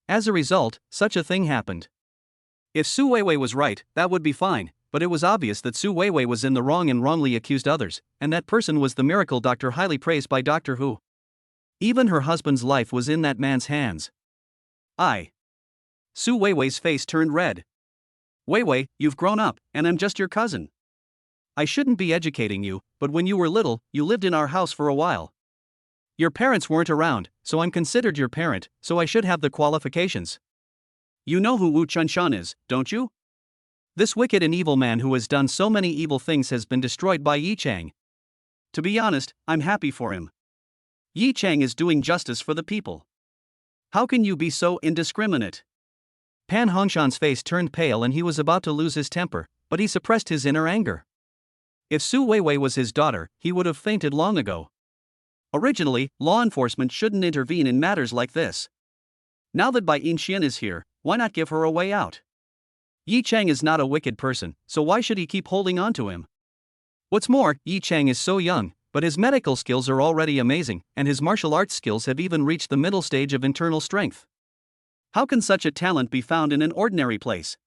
As a result, such a thing happened. If Su Weiwei was right, that would be fine, but it was obvious that Su Weiwei was in the wrong and wrongly accused others, and that person was the miracle doctor highly praised by Doctor Who. Even her husband's life was in that man's hands. Su Weiwei's face turned red. Weiwei, you've grown up, and I'm just your cousin. I shouldn't be educating you, but when you were little, you lived in our house for a while. Your parents weren't around, so I'm considered your parent, so I should have the qualifications. You know who Wu Chunshan is, don't you? This wicked and evil man who has done so many evil things has been destroyed by Yi Chang. To be honest, I'm happy for him. Yi Chang is doing justice for the people. How can you be so indiscriminate? Pan Hongshan's face turned pale and he was about to lose his temper, but he suppressed his inner anger. If Su Weiwei was his daughter, he would have fainted long ago. Originally, law enforcement shouldn't intervene in matters like this. Now that Bai Yinxian is here, why not give her a way out? Yi Chang is not a wicked person, so why should he keep holding on to him? What's more, Yi Chang is so young, but his medical skills are already amazing, and his martial arts skills have even reached the middle stage of internal strength. How can such a talent be found in an ordinary place?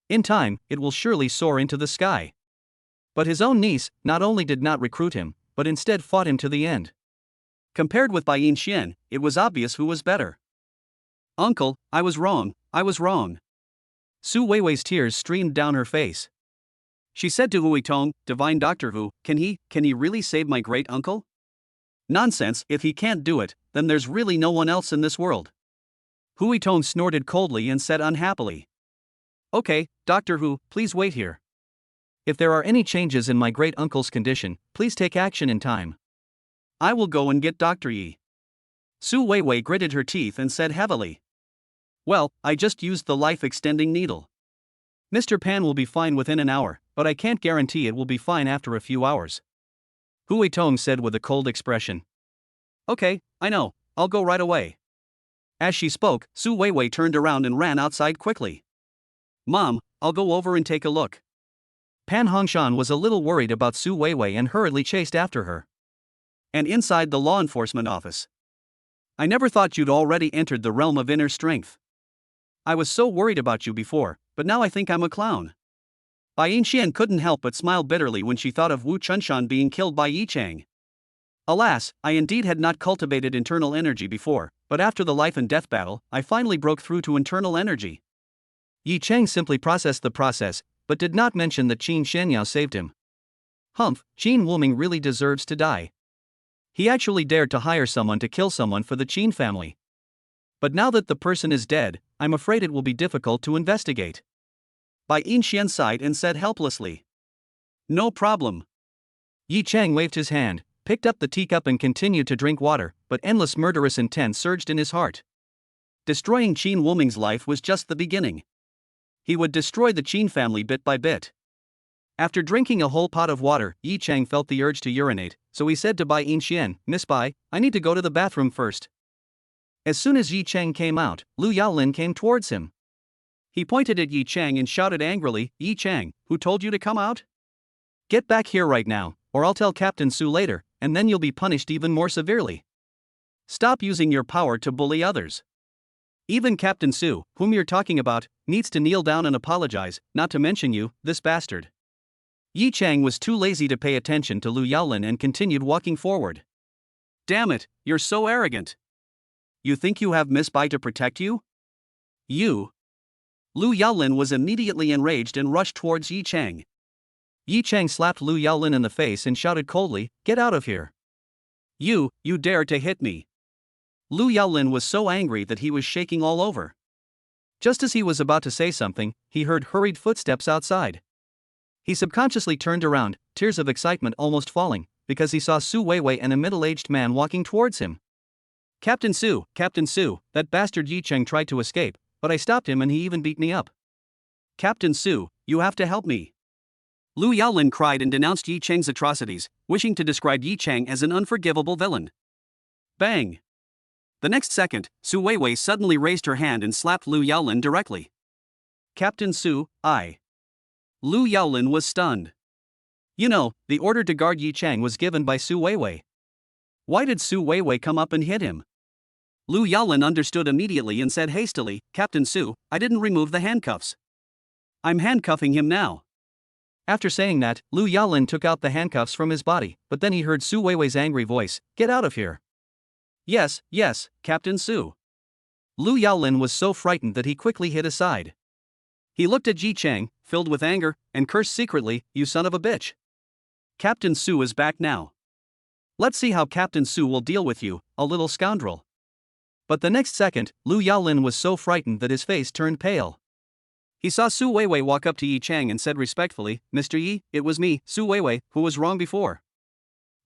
In time, it will surely soar into the sky. But his own niece not only did not recruit him, but instead fought him to the end. Compared with Bai Yinxian, it was obvious who was better. Uncle, I was wrong, I was wrong. Su Weiwei's tears streamed down her face. She said to Hui Tong, Divine Doctor Hu, can he really save my great uncle? Nonsense, if he can't do it, then there's really no one else in this world. Hui Tong snorted coldly and said unhappily. Okay, Doctor Hu, please wait here. If there are any changes in my great-uncle's condition, please take action in time. I will go and get Dr. Yi. Su Weiwei gritted her teeth and said heavily. Well, I just used the life-extending needle. Mr. Pan will be fine within an hour, but I can't guarantee it will be fine after a few hours. Hui Tong said with a cold expression. Okay, I know, I'll go right away. As she spoke, Su Weiwei turned around and ran outside quickly. Mom, I'll go over and take a look. Pan Hongshan was a little worried about Su Weiwei and hurriedly chased after her. And inside the law enforcement office. I never thought you'd already entered the realm of inner strength. I was so worried about you before, but now I think I'm a clown. Bai Yinxian couldn't help but smile bitterly when she thought of Wu Chunshan being killed by Yi Chang. Alas, I indeed had not cultivated internal energy before, but after the life and death battle, I finally broke through to internal energy. Yi Chang simply processed the process, but did not mention that Qin Shenyao saved him. Humph, Qin Wuming really deserves to die. He actually dared to hire someone to kill someone for the Qin family. But now that the person is dead, I'm afraid it will be difficult to investigate. Bai Yinxian sighed and said helplessly. No problem. Yi Chang waved his hand, picked up the teacup and continued to drink water, but endless murderous intent surged in his heart. Destroying Qin Wuming's life was just the beginning. He would destroy the Qin family bit by bit. After drinking a whole pot of water, Yi Chang felt the urge to urinate, so he said to Bai Yinxian, Miss Bai, I need to go to the bathroom first. As soon as Yi Chang came out, Lu Yaolin came towards him. He pointed at Yi Chang and shouted angrily, Yi Chang, who told you to come out? Get back here right now, or I'll tell Captain Su later, and then you'll be punished even more severely. Stop using your power to bully others. Even Captain Su, whom you're talking about, needs to kneel down and apologize, not to mention you, this bastard. Yi Chang was too lazy to pay attention to Lu Yaolin and continued walking forward. Damn it, you're so arrogant. You think you have Miss Bai to protect you? You. Lu Yaolin was immediately enraged and rushed towards Yi Chang. Yi Chang slapped Lu Yaolin in the face and shouted coldly, "Get out of here. You dare to hit me." Lu Yaolin was so angry that he was shaking all over. Just as he was about to say something, he heard hurried footsteps outside. He subconsciously turned around, tears of excitement almost falling, because he saw Su Weiwei and a middle-aged man walking towards him. Captain Su, that bastard Yi Cheng tried to escape, but I stopped him and he even beat me up. Captain Su, you have to help me. Lu Yaolin cried and denounced Yi Cheng's atrocities, wishing to describe Yi Cheng as an unforgivable villain. Bang! The next second, Su Weiwei suddenly raised her hand and slapped Lu Yaolin directly. Captain Su, Lu Yaolin was stunned. You know, the order to guard Yi Cheng was given by Su Weiwei. Why did Su Weiwei come up and hit him? Lu Yaolin understood immediately and said hastily, Captain Su, I didn't remove the handcuffs. I'm handcuffing him now. After saying that, Lu Yaolin took out the handcuffs from his body, but then he heard Su Weiwei's angry voice, "Get out of here." Yes, Captain Su. Lu Yaolin was so frightened that he quickly hid aside. He looked at Yi Cheng, filled with anger, and cursed secretly, "You son of a bitch. Captain Su is back now. Let's see how Captain Su will deal with you, a little scoundrel." But the next second, Lu Yaolin was so frightened that his face turned pale. He saw Su Weiwei walk up to Yi Cheng and said respectfully, "Mr. Yi, it was me, Su Weiwei, who was wrong before.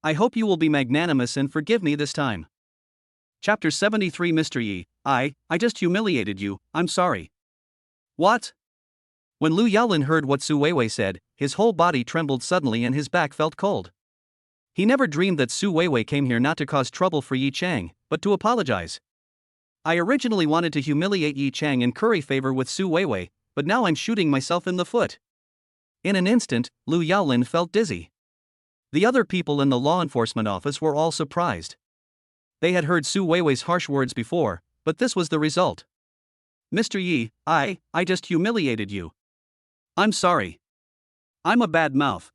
I hope you will be magnanimous and forgive me this time." Chapter 73 Mr. Yi, I just humiliated you, I'm sorry. What? When Lu Yaolin heard what Su Weiwei said, his whole body trembled suddenly and his back felt cold. He never dreamed that Su Weiwei came here not to cause trouble for Yi Cheng, but to apologize. I originally wanted to humiliate Yi Cheng and curry favor with Su Weiwei, but now I'm shooting myself in the foot. In an instant, Lu Yaolin felt dizzy. The other people in the law enforcement office were all surprised. They had heard Su Weiwei's harsh words before, but this was the result. Mr. Yi, I just humiliated you. I'm sorry. I'm a bad mouth.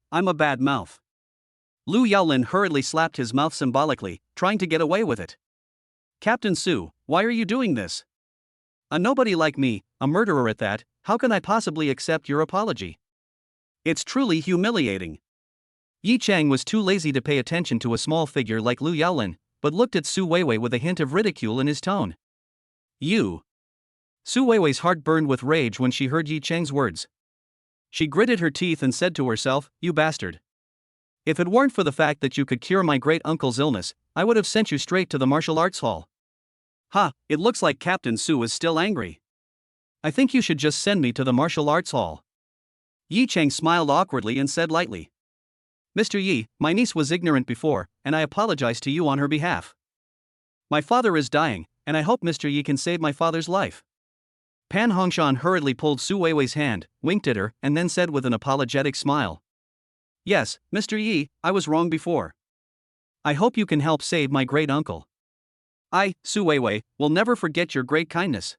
Lu Yaolin hurriedly slapped his mouth symbolically, trying to get away with it. Captain Su, why are you doing this? A nobody like me, a murderer at that, how can I possibly accept your apology? It's truly humiliating. Yi Cheng was too lazy to pay attention to a small figure like Lu Yaolin, but looked at Su Weiwei with a hint of ridicule in his tone. You. Su Weiwei's heart burned with rage when she heard Yi Cheng's words. She gritted her teeth and said to herself, "You bastard. If it weren't for the fact that you could cure my great-uncle's illness, I would have sent you straight to the martial arts hall." It looks like Captain Su is still angry. I think you should just send me to the martial arts hall. Yi Cheng smiled awkwardly and said lightly, "Mr. Yi, my niece was ignorant before, and I apologize to you on her behalf. My father is dying, and I hope Mr. Yi can save my father's life." Pan Hongshan hurriedly pulled Su Weiwei's hand, winked at her, and then said with an apologetic smile, "Yes, Mr. Yi, I was wrong before. I hope you can help save my great-uncle. I, Su Weiwei, will never forget your great kindness."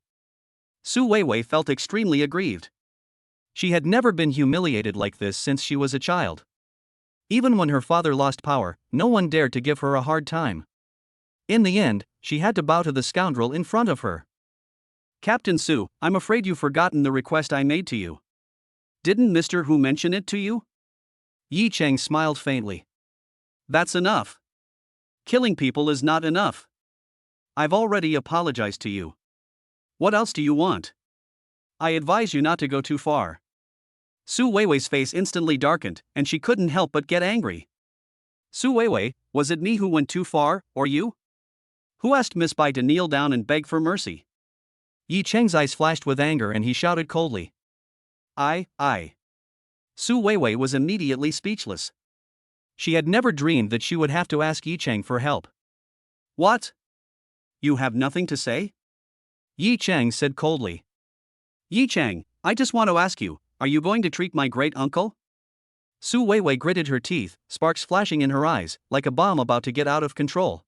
Su Weiwei felt extremely aggrieved. She had never been humiliated like this since she was a child. Even when her father lost power, no one dared to give her a hard time. In the end, she had to bow to the scoundrel in front of her. Captain Su, I'm afraid you've forgotten the request I made to you. Didn't Mr. Hu mention it to you? Yi Cheng smiled faintly. That's enough. Killing people is not enough. I've already apologized to you. What else do you want? I advise you not to go too far. Su Weiwei's face instantly darkened, and she couldn't help but get angry. Su Weiwei, was it me who went too far, or you? Who asked Miss Bai to kneel down and beg for mercy? Yi Cheng's eyes flashed with anger and he shouted coldly. I. Su Weiwei was immediately speechless. She had never dreamed that she would have to ask Yi Cheng for help. What? You have nothing to say? Yi Cheng said coldly. Yi Cheng, I just want to ask you, are you going to treat my great-uncle? Su Weiwei gritted her teeth, sparks flashing in her eyes, like a bomb about to get out of control.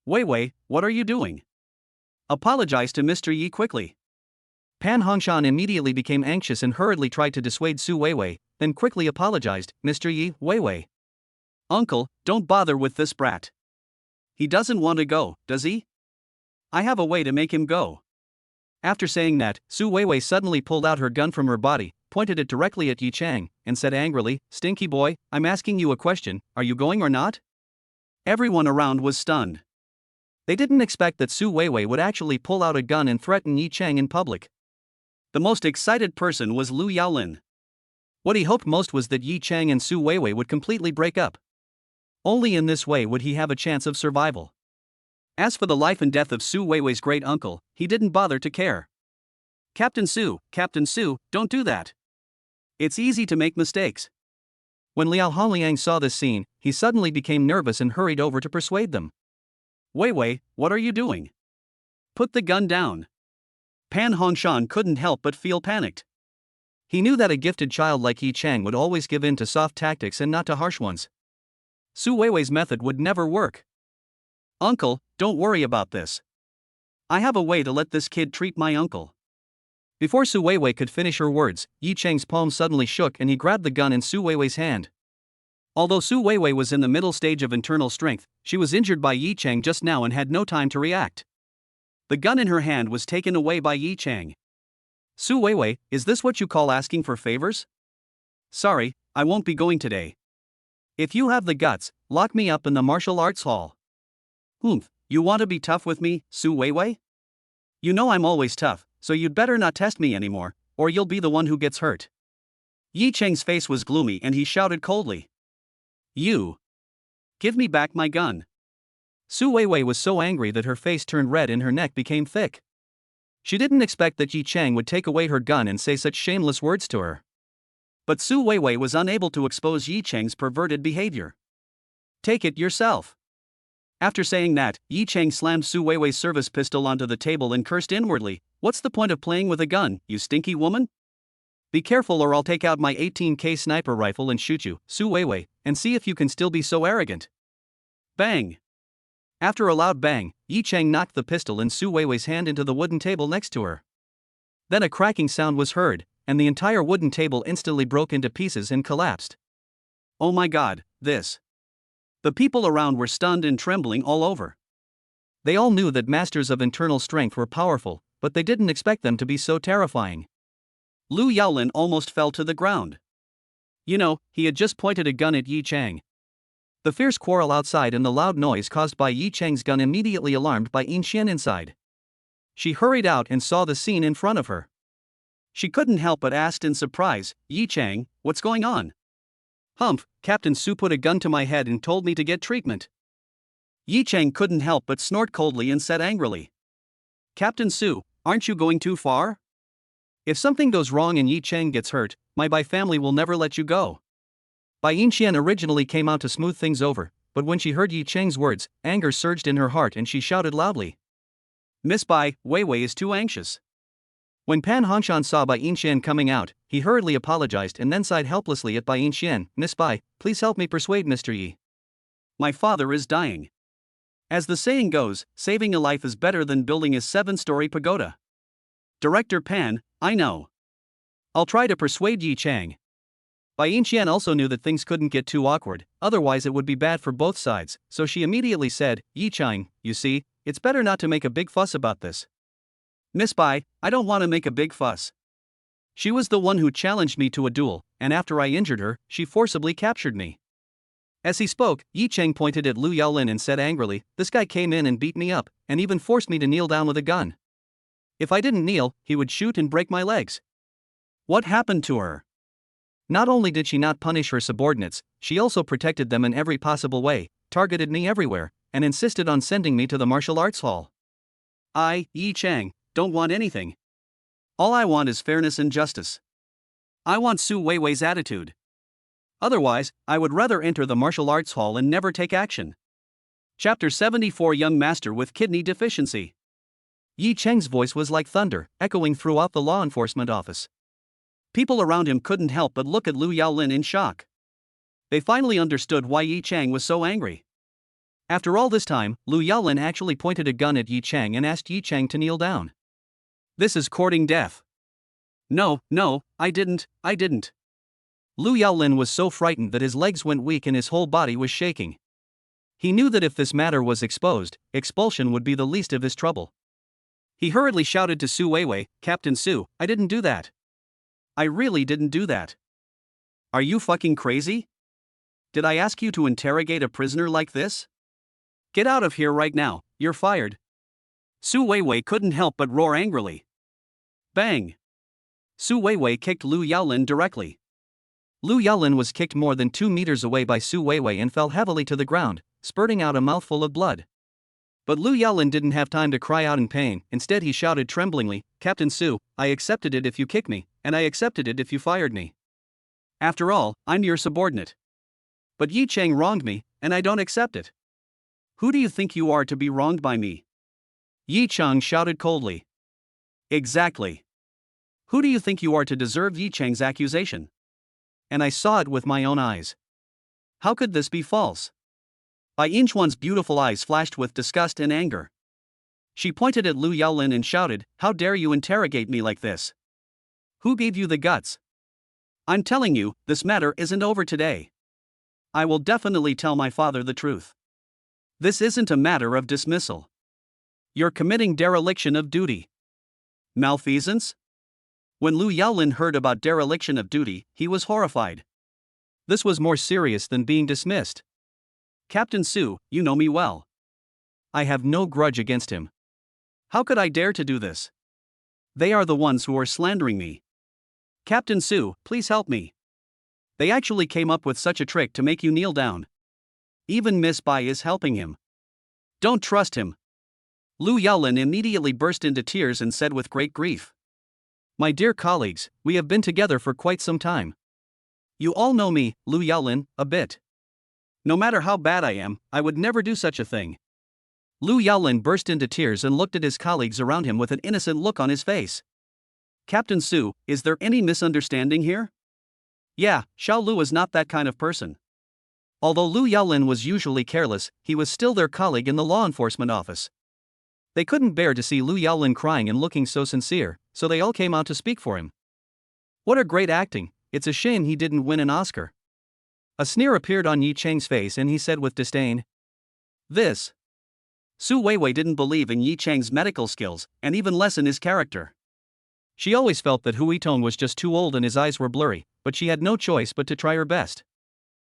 Weiwei, what are you doing? Apologize to Mr. Yi quickly. Pan Hongshan immediately became anxious and hurriedly tried to dissuade Su Weiwei, then quickly apologized, Mr. Yi, Weiwei. Uncle, don't bother with this brat. He doesn't want to go, does he? I have a way to make him go. After saying that, Su Weiwei suddenly pulled out her gun from her body, pointed it directly at Yi Chang, and said angrily, "Stinky boy, I'm asking you a question, are you going or not?" Everyone around was stunned. They didn't expect that Su Weiwei would actually pull out a gun and threaten Yi Chang in public. The most excited person was Lu Yaolin. What he hoped most was that Yi Chang and Su Weiwei would completely break up. Only in this way would he have a chance of survival. As for the life and death of Su Weiwei's great uncle, he didn't bother to care. Captain Su, don't do that. It's easy to make mistakes." When Liao Hongliang saw this scene, he suddenly became nervous and hurried over to persuade them. "Weiwei, what are you doing? Put the gun down." Pan Hongshan couldn't help but feel panicked. He knew that a gifted child like Yi Chang would always give in to soft tactics and not to harsh ones. Su Weiwei's method would never work. "Uncle, don't worry about this. I have a way to let this kid treat my uncle." Before Su Weiwei could finish her words, Yi Chang's palm suddenly shook and he grabbed the gun in Su Weiwei's hand. Although Su Weiwei was in the middle stage of internal strength, she was injured by Yi Chang just now and had no time to react. The gun in her hand was taken away by Yi Chang. "Su Weiwei, is this what you call asking for favors? Sorry, I won't be going today. If you have the guts, lock me up in the martial arts hall." "Humph, you want to be tough with me, Su Weiwei? You know I'm always tough, so you'd better not test me anymore, or you'll be the one who gets hurt." Yi Chang's face was gloomy and he shouted coldly, "You! Give me back my gun." Su Weiwei was so angry that her face turned red and her neck became thick. She didn't expect that Yi Chang would take away her gun and say such shameless words to her. But Su Weiwei was unable to expose Yi Chang's perverted behavior. "Take it yourself." After saying that, Yi Chang slammed Su Weiwei's service pistol onto the table and cursed inwardly, "What's the point of playing with a gun, you stinky woman? Be careful or I'll take out my 18K sniper rifle and shoot you, Su Weiwei, and see if you can still be so arrogant." Bang! After a loud bang, Yi Chang knocked the pistol in Su Weiwei's hand into the wooden table next to her. Then a cracking sound was heard, and the entire wooden table instantly broke into pieces and collapsed. "Oh my God, this!" The people around were stunned and trembling all over. They all knew that masters of internal strength were powerful, but they didn't expect them to be so terrifying. Lu Yaolin almost fell to the ground. You know, he had just pointed a gun at Yi Chang. The fierce quarrel outside and the loud noise caused by Yi Chang's gun immediately alarmed by Yin Xian inside. She hurried out and saw the scene in front of her. She couldn't help but ask in surprise, "Yi Chang, what's going on?" "Humph, Captain Su put a gun to my head and told me to get treatment." Yi Chang couldn't help but snort coldly and said angrily, "Captain Su, aren't you going too far? If something goes wrong and Yi Chang gets hurt, my Bai family will never let you go." Bai Yinxian originally came out to smooth things over, but when she heard Yi Chang's words, anger surged in her heart and she shouted loudly, "Miss Bai, Weiwei is too anxious." When Pan Hongshan saw Bai Yinxian coming out, he hurriedly apologized and then sighed helplessly at Bai Yinxian, "Miss Bai, please help me persuade Mr. Yi. My father is dying. As the saying goes, saving a life is better than building a 7-story pagoda." "Director Pan, I know. I'll try to persuade Yi Chang." Bai Yinxian also knew that things couldn't get too awkward, otherwise it would be bad for both sides, so she immediately said, "Yi Chang, you see, it's better not to make a big fuss about this." "Miss Bai, I don't want to make a big fuss. She was the one who challenged me to a duel, and after I injured her, she forcibly captured me." As he spoke, Yi Chang pointed at Lu Yaolin and said angrily, "This guy came in and beat me up, and even forced me to kneel down with a gun. If I didn't kneel, he would shoot and break my legs." What happened to her? Not only did she not punish her subordinates, she also protected them in every possible way, targeted me everywhere, and insisted on sending me to the martial arts hall. I, Yi Chang, don't want anything. All I want is fairness and justice. I want Su Weiwei's attitude. Otherwise, I would rather enter the martial arts hall and never take action. Chapter 74 Young Master with Kidney Deficiency. Yi Chang's voice was like thunder, echoing throughout the law enforcement office. People around him couldn't help but look at Lu Yaolin in shock. They finally understood why Yi Chang was so angry. After all this time, Lu Yaolin actually pointed a gun at Yi Chang and asked Yi Chang to kneel down. This is courting death. No, I didn't. Lu Yaolin was so frightened that his legs went weak and his whole body was shaking. He knew that if this matter was exposed, expulsion would be the least of his trouble. He hurriedly shouted to Su Weiwei, "Captain Su, I didn't do that. I really didn't do that. Are you fucking crazy? Did I ask you to interrogate a prisoner like this? Get out of here right now, you're fired." Su Weiwei couldn't help but roar angrily. Bang! Su Weiwei kicked Lu Yaolin directly. Lu Yaolin was kicked more than 2 meters away by Su Weiwei and fell heavily to the ground, spurting out a mouthful of blood. But Lu Yaolin didn't have time to cry out in pain. Instead he shouted tremblingly, "Captain Su, I accepted it if you kick me, and I accepted it if you fired me. After all, I'm your subordinate. But Yi Chang wronged me, and I don't accept it. Who do you think you are to be wronged by me?" Yi Chang shouted coldly. "Exactly. Who do you think you are to deserve Yi Chang's accusation? And I saw it with my own eyes. How could this be false?" Bai Yinchuan's beautiful eyes flashed with disgust and anger. She pointed at Lu Yaolin and shouted, "How dare you interrogate me like this? Who gave you the guts? I'm telling you, this matter isn't over today. I will definitely tell my father the truth. This isn't a matter of dismissal. You're committing dereliction of duty. Malfeasance?" When Lu Yaolin heard about dereliction of duty, he was horrified. This was more serious than being dismissed. "Captain Su, you know me well. I have no grudge against him. How could I dare to do this? They are the ones who are slandering me. Captain Su, please help me. They actually came up with such a trick to make you kneel down. Even Miss Bai is helping him. Don't trust him." Lu Yaolin immediately burst into tears and said with great grief, "My dear colleagues, we have been together for quite some time. You all know me, Lu Yaolin, a bit. No matter how bad I am, I would never do such a thing." Lu Yaolin burst into tears and looked at his colleagues around him with an innocent look on his face. "Captain Su, is there any misunderstanding here?" Yeah, Xiao Lu is not that kind of person. Although Lu Yaolin was usually careless, he was still their colleague in the law enforcement office. They couldn't bear to see Lu Yaolin crying and looking so sincere, so they all came out to speak for him. What a great acting, it's a shame he didn't win an Oscar. A sneer appeared on Yi Chang's face and he said with disdain, "This." Su Weiwei didn't believe in Yi Chang's medical skills, and even less in his character. She always felt that Hu Yitong was just too old and his eyes were blurry, but she had no choice but to try her best.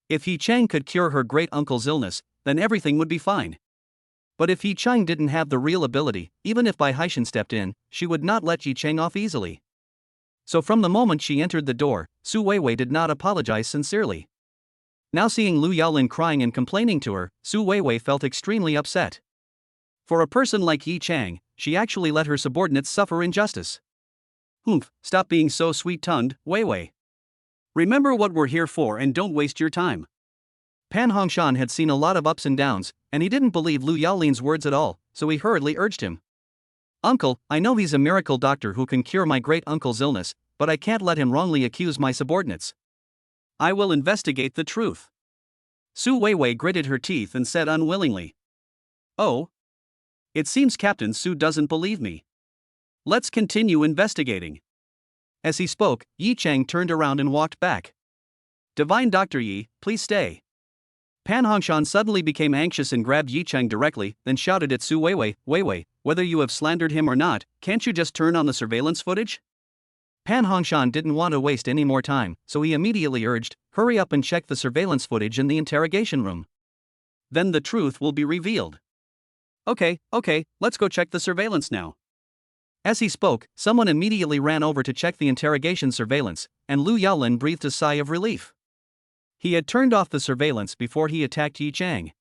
If Yi Chang could cure her great-uncle's illness, then everything would be fine. But if Yi Chang didn't have the real ability, even if Bai Haishan stepped in, she would not let Yi Chang off easily. So from the moment she entered the door, Su Weiwei did not apologize sincerely. Now seeing Lu Yaolin crying and complaining to her, Su Weiwei felt extremely upset. For a person like Yi Chang, she actually let her subordinates suffer injustice. Humph, stop being so sweet-tongued, Weiwei. Remember what we're here for and don't waste your time. Pan Hongshan had seen a lot of ups and downs, and he didn't believe Lu Yaolin's words at all, so he hurriedly urged him. "Uncle, I know he's a miracle doctor who can cure my great-uncle's illness, but I can't let him wrongly accuse my subordinates. I will investigate the truth." Su Weiwei gritted her teeth and said unwillingly, "Oh? It seems Captain Su doesn't believe me. Let's continue investigating." As he spoke, Yi Chang turned around and walked back. "Divine Dr. Yi, please stay." Pan Hongshan suddenly became anxious and grabbed Yi Chang directly, then shouted at Su Weiwei, "Weiwei, whether you have slandered him or not, can't you just turn on the surveillance footage?" Pan Hongshan didn't want to waste any more time, so he immediately urged, "Hurry up and check the surveillance footage in the interrogation room. Then the truth will be revealed." Okay, let's go check the surveillance now." As he spoke, someone immediately ran over to check the interrogation surveillance, and Lu Yaolin breathed a sigh of relief. He had turned off the surveillance before he attacked Yi Chang.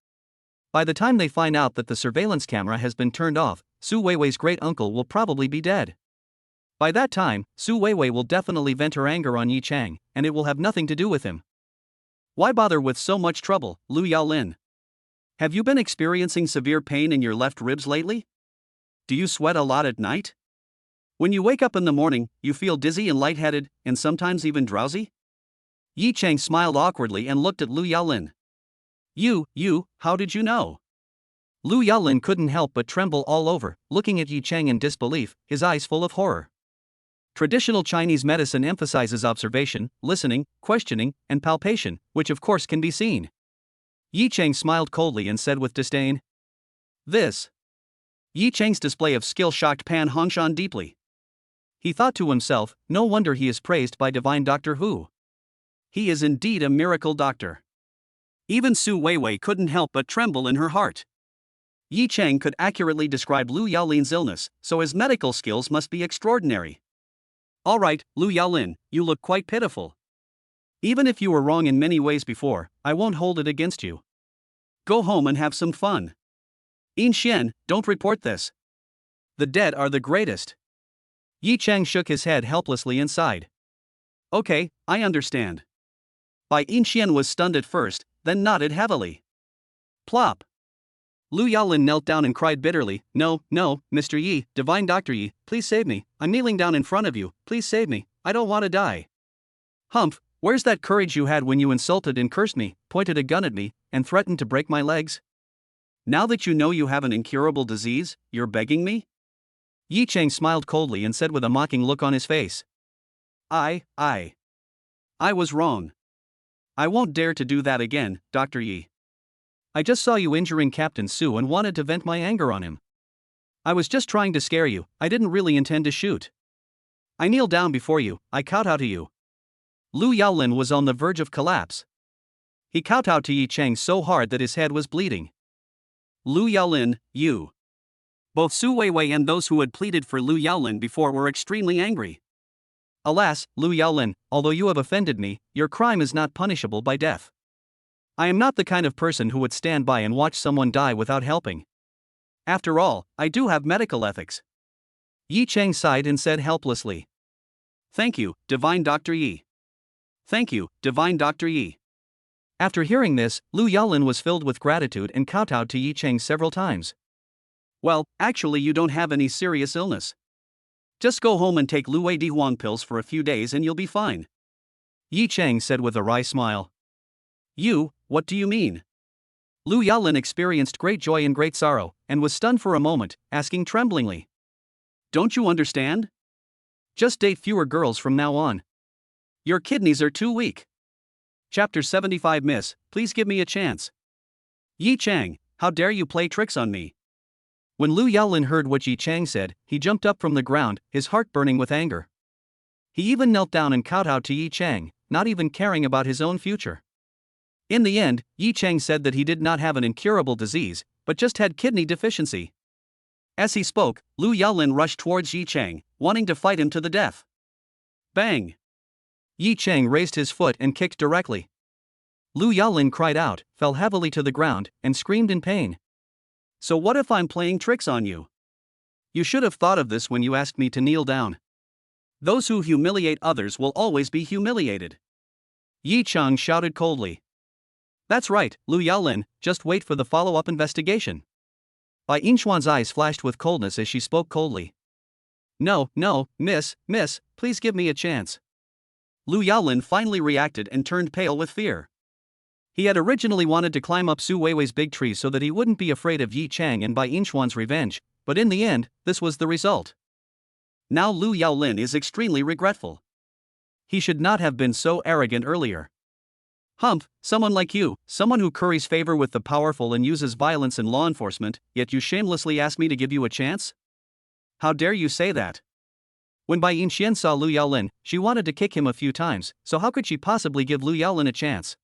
By the time they find out that the surveillance camera has been turned off, Su Weiwei's great-uncle will probably be dead. By that time, Su Weiwei will definitely vent her anger on Yi Chang, and it will have nothing to do with him. Why bother with so much trouble, Lu Yaolin? Have you been experiencing severe pain in your left ribs lately? Do you sweat a lot at night? When you wake up in the morning, you feel dizzy and lightheaded, and sometimes even drowsy? Yi Chang smiled awkwardly and looked at Lu Yaolin. You, how did you know?" Lu Yaolin couldn't help but tremble all over, looking at Yi Chang in disbelief, his eyes full of horror. Traditional Chinese medicine emphasizes observation, listening, questioning, and palpation, which of course can be seen. Yi Cheng smiled coldly and said with disdain. This. Yi Cheng's display of skill shocked Pan Hongshan deeply. He thought to himself, no wonder he is praised by divine Doctor Who. He is indeed a miracle doctor. Even Su Weiwei couldn't help but tremble in her heart. Yi Cheng could accurately describe Lu Yaolin's illness, so his medical skills must be extraordinary. All right, Lu Yaolin, you look quite pitiful. Even if you were wrong in many ways before, I won't hold it against you. Go home and have some fun. Yin Xian, don't report this. The dead are the greatest. Yi Cheng shook his head helplessly and sighed. Okay, I understand. Bai Yin Xian was stunned at first, then nodded heavily. Plop. Lu Yaolin knelt down and cried bitterly, No, Mr. Yi, Divine Dr. Yi, please save me, I'm kneeling down in front of you, please save me, I don't want to die. Humph, where's that courage you had when you insulted and cursed me, pointed a gun at me, and threatened to break my legs? Now that you know you have an incurable disease, you're begging me? Yi Cheng smiled coldly and said with a mocking look on his face. I was wrong. I won't dare to do that again, Dr. Yi. I just saw you injuring Captain Su and wanted to vent my anger on him. I was just trying to scare you, I didn't really intend to shoot. I kneel down before you, I kowtow to you. Lu Yaolin was on the verge of collapse. He kowtowed to Yi Cheng so hard that his head was bleeding. Lu Yaolin, you. Both Su Weiwei and those who had pleaded for Lu Yaolin before were extremely angry. Alas, Lu Yaolin, although you have offended me, your crime is not punishable by death. I am not the kind of person who would stand by and watch someone die without helping. After all, I do have medical ethics. Yi Cheng sighed and said helplessly. Thank you, Divine Dr. Yi. Thank you, Divine Dr. Yi. After hearing this, Lu Yaolin was filled with gratitude and kowtowed to Yi Cheng several times. Well, actually you don't have any serious illness. Just go home and take Luwei Di Huang pills for a few days and you'll be fine. Yi Cheng said with a wry smile. You, what do you mean? Lu Yaolin experienced great joy and great sorrow, and was stunned for a moment, asking tremblingly. Don't you understand? Just date fewer girls from now on. Your kidneys are too weak. Chapter 75 Miss, please give me a chance. Yi Cheng, how dare you play tricks on me? When Lu Yaolin heard what Yi Cheng said, he jumped up from the ground, his heart burning with anger. He even knelt down and kowtowed to Yi Cheng, not even caring about his own future. In the end, Yi Cheng said that he did not have an incurable disease, but just had kidney deficiency. As he spoke, Lu Yaolin rushed towards Yi Cheng, wanting to fight him to the death. Bang! Yi Cheng raised his foot and kicked directly. Lu Yaolin cried out, fell heavily to the ground, and screamed in pain. So what if I'm playing tricks on you? You should have thought of this when you asked me to kneel down. Those who humiliate others will always be humiliated. Yi Cheng shouted coldly. That's right, Lu Yaolin, just wait for the follow-up investigation. Bai Yinshuan's eyes flashed with coldness as she spoke coldly. No, miss, please give me a chance. Lu Yaolin finally reacted and turned pale with fear. He had originally wanted to climb up Su Weiwei's big tree so that he wouldn't be afraid of Yi Cheng and Bai Yinshuan's revenge, but in the end, this was the result. Now Lu Yaolin is extremely regretful. He should not have been so arrogant earlier. Humph, someone like you, someone who curries favor with the powerful and uses violence in law enforcement, yet you shamelessly ask me to give you a chance? How dare you say that? When Bai Yinshuan saw Lu Yaolin, she wanted to kick him a few times, so how could she possibly give Lu Yaolin a chance?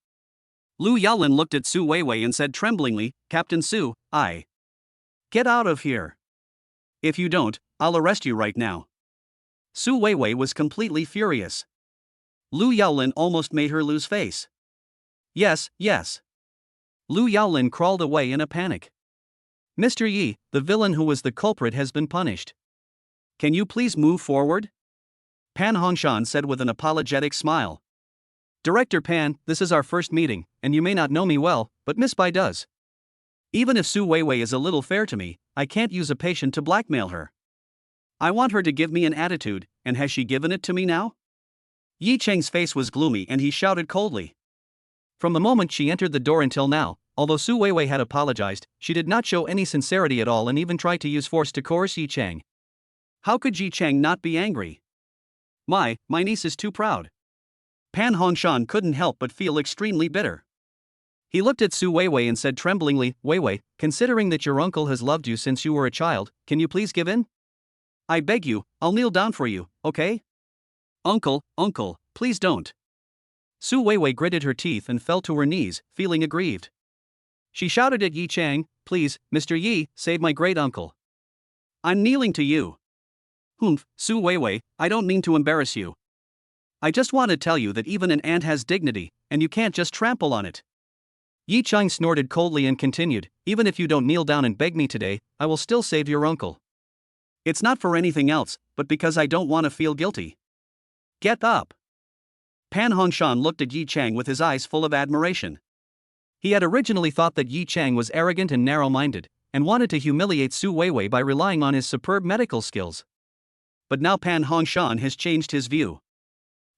Lu Yaolin looked at Su Weiwei and said tremblingly, Captain Su, Get out of here. If you don't, I'll arrest you right now. Su Weiwei was completely furious. Lu Yaolin almost made her lose face. Yes. Lu Yaolin crawled away in a panic. Mr. Yi, the villain who was the culprit has been punished. Can you please move forward? Pan Hongshan said with an apologetic smile. Director Pan, this is our first meeting, and you may not know me well, but Miss Bai does. Even if Su Weiwei is a little fair to me, I can't use a patient to blackmail her. I want her to give me an attitude, and has she given it to me now? Yi Cheng's face was gloomy and he shouted coldly. From the moment she entered the door until now, although Su Weiwei had apologized, she did not show any sincerity at all and even tried to use force to coerce Yi Cheng. How could Yi Cheng not be angry? My niece is too proud. Pan Hongshan couldn't help but feel extremely bitter. He looked at Su Weiwei and said tremblingly, Weiwei, considering that your uncle has loved you since you were a child, can you please give in? I beg you, I'll kneel down for you, okay? Uncle, please don't. Su Weiwei gritted her teeth and fell to her knees, feeling aggrieved. She shouted at Yi Chang, please, Mr. Yi, save my great uncle. I'm kneeling to you. Humph, Su Weiwei, I don't mean to embarrass you. I just want to tell you that even an ant has dignity, and you can't just trample on it. Yi Chang snorted coldly and continued, even if you don't kneel down and beg me today, I will still save your uncle. It's not for anything else, but because I don't want to feel guilty. Get up. Pan Hongshan looked at Yi Chang with his eyes full of admiration. He had originally thought that Yi Chang was arrogant and narrow-minded, and wanted to humiliate Su Weiwei by relying on his superb medical skills. But now Pan Hongshan has changed his view.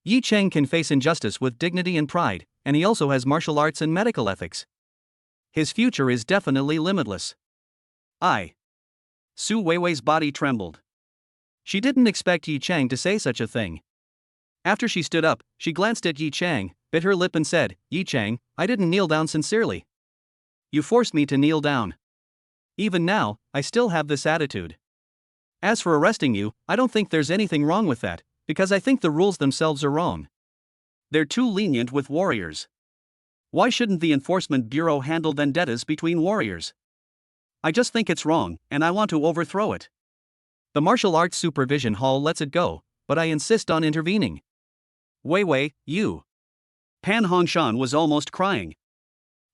Yi Chang can face injustice with dignity and pride, and he also has martial arts and medical ethics. His future is definitely limitless. Su Weiwei's body trembled. She didn't expect Yi Chang to say such a thing. After she stood up, she glanced at Yi Chang, bit her lip and said, Yi Chang, I didn't kneel down sincerely. You forced me to kneel down. Even now, I still have this attitude. As for arresting you, I don't think there's anything wrong with that, because I think the rules themselves are wrong. They're too lenient with warriors. Why shouldn't the Enforcement Bureau handle vendettas between warriors? I just think it's wrong, and I want to overthrow it. The Martial Arts Supervision Hall lets it go, but I insist on intervening. Weiwei, you. Pan Hongshan was almost crying.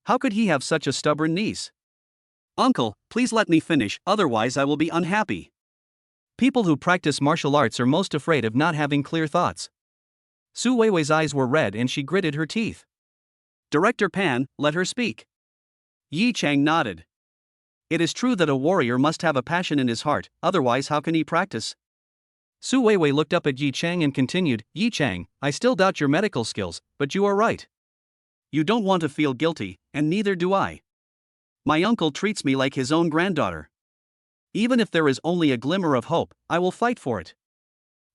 How could he have such a stubborn niece? Uncle, please let me finish, otherwise I will be unhappy. People who practice martial arts are most afraid of not having clear thoughts. Su Weiwei's eyes were red and she gritted her teeth. Director Pan, let her speak. Yi Chang nodded. It is true that a warrior must have a passion in his heart, otherwise how can he practice? Su Weiwei looked up at Yi Chang and continued, Yi Chang, I still doubt your medical skills, but you are right. You don't want to feel guilty, and neither do I. My uncle treats me like his own granddaughter. Even if there is only a glimmer of hope, I will fight for it.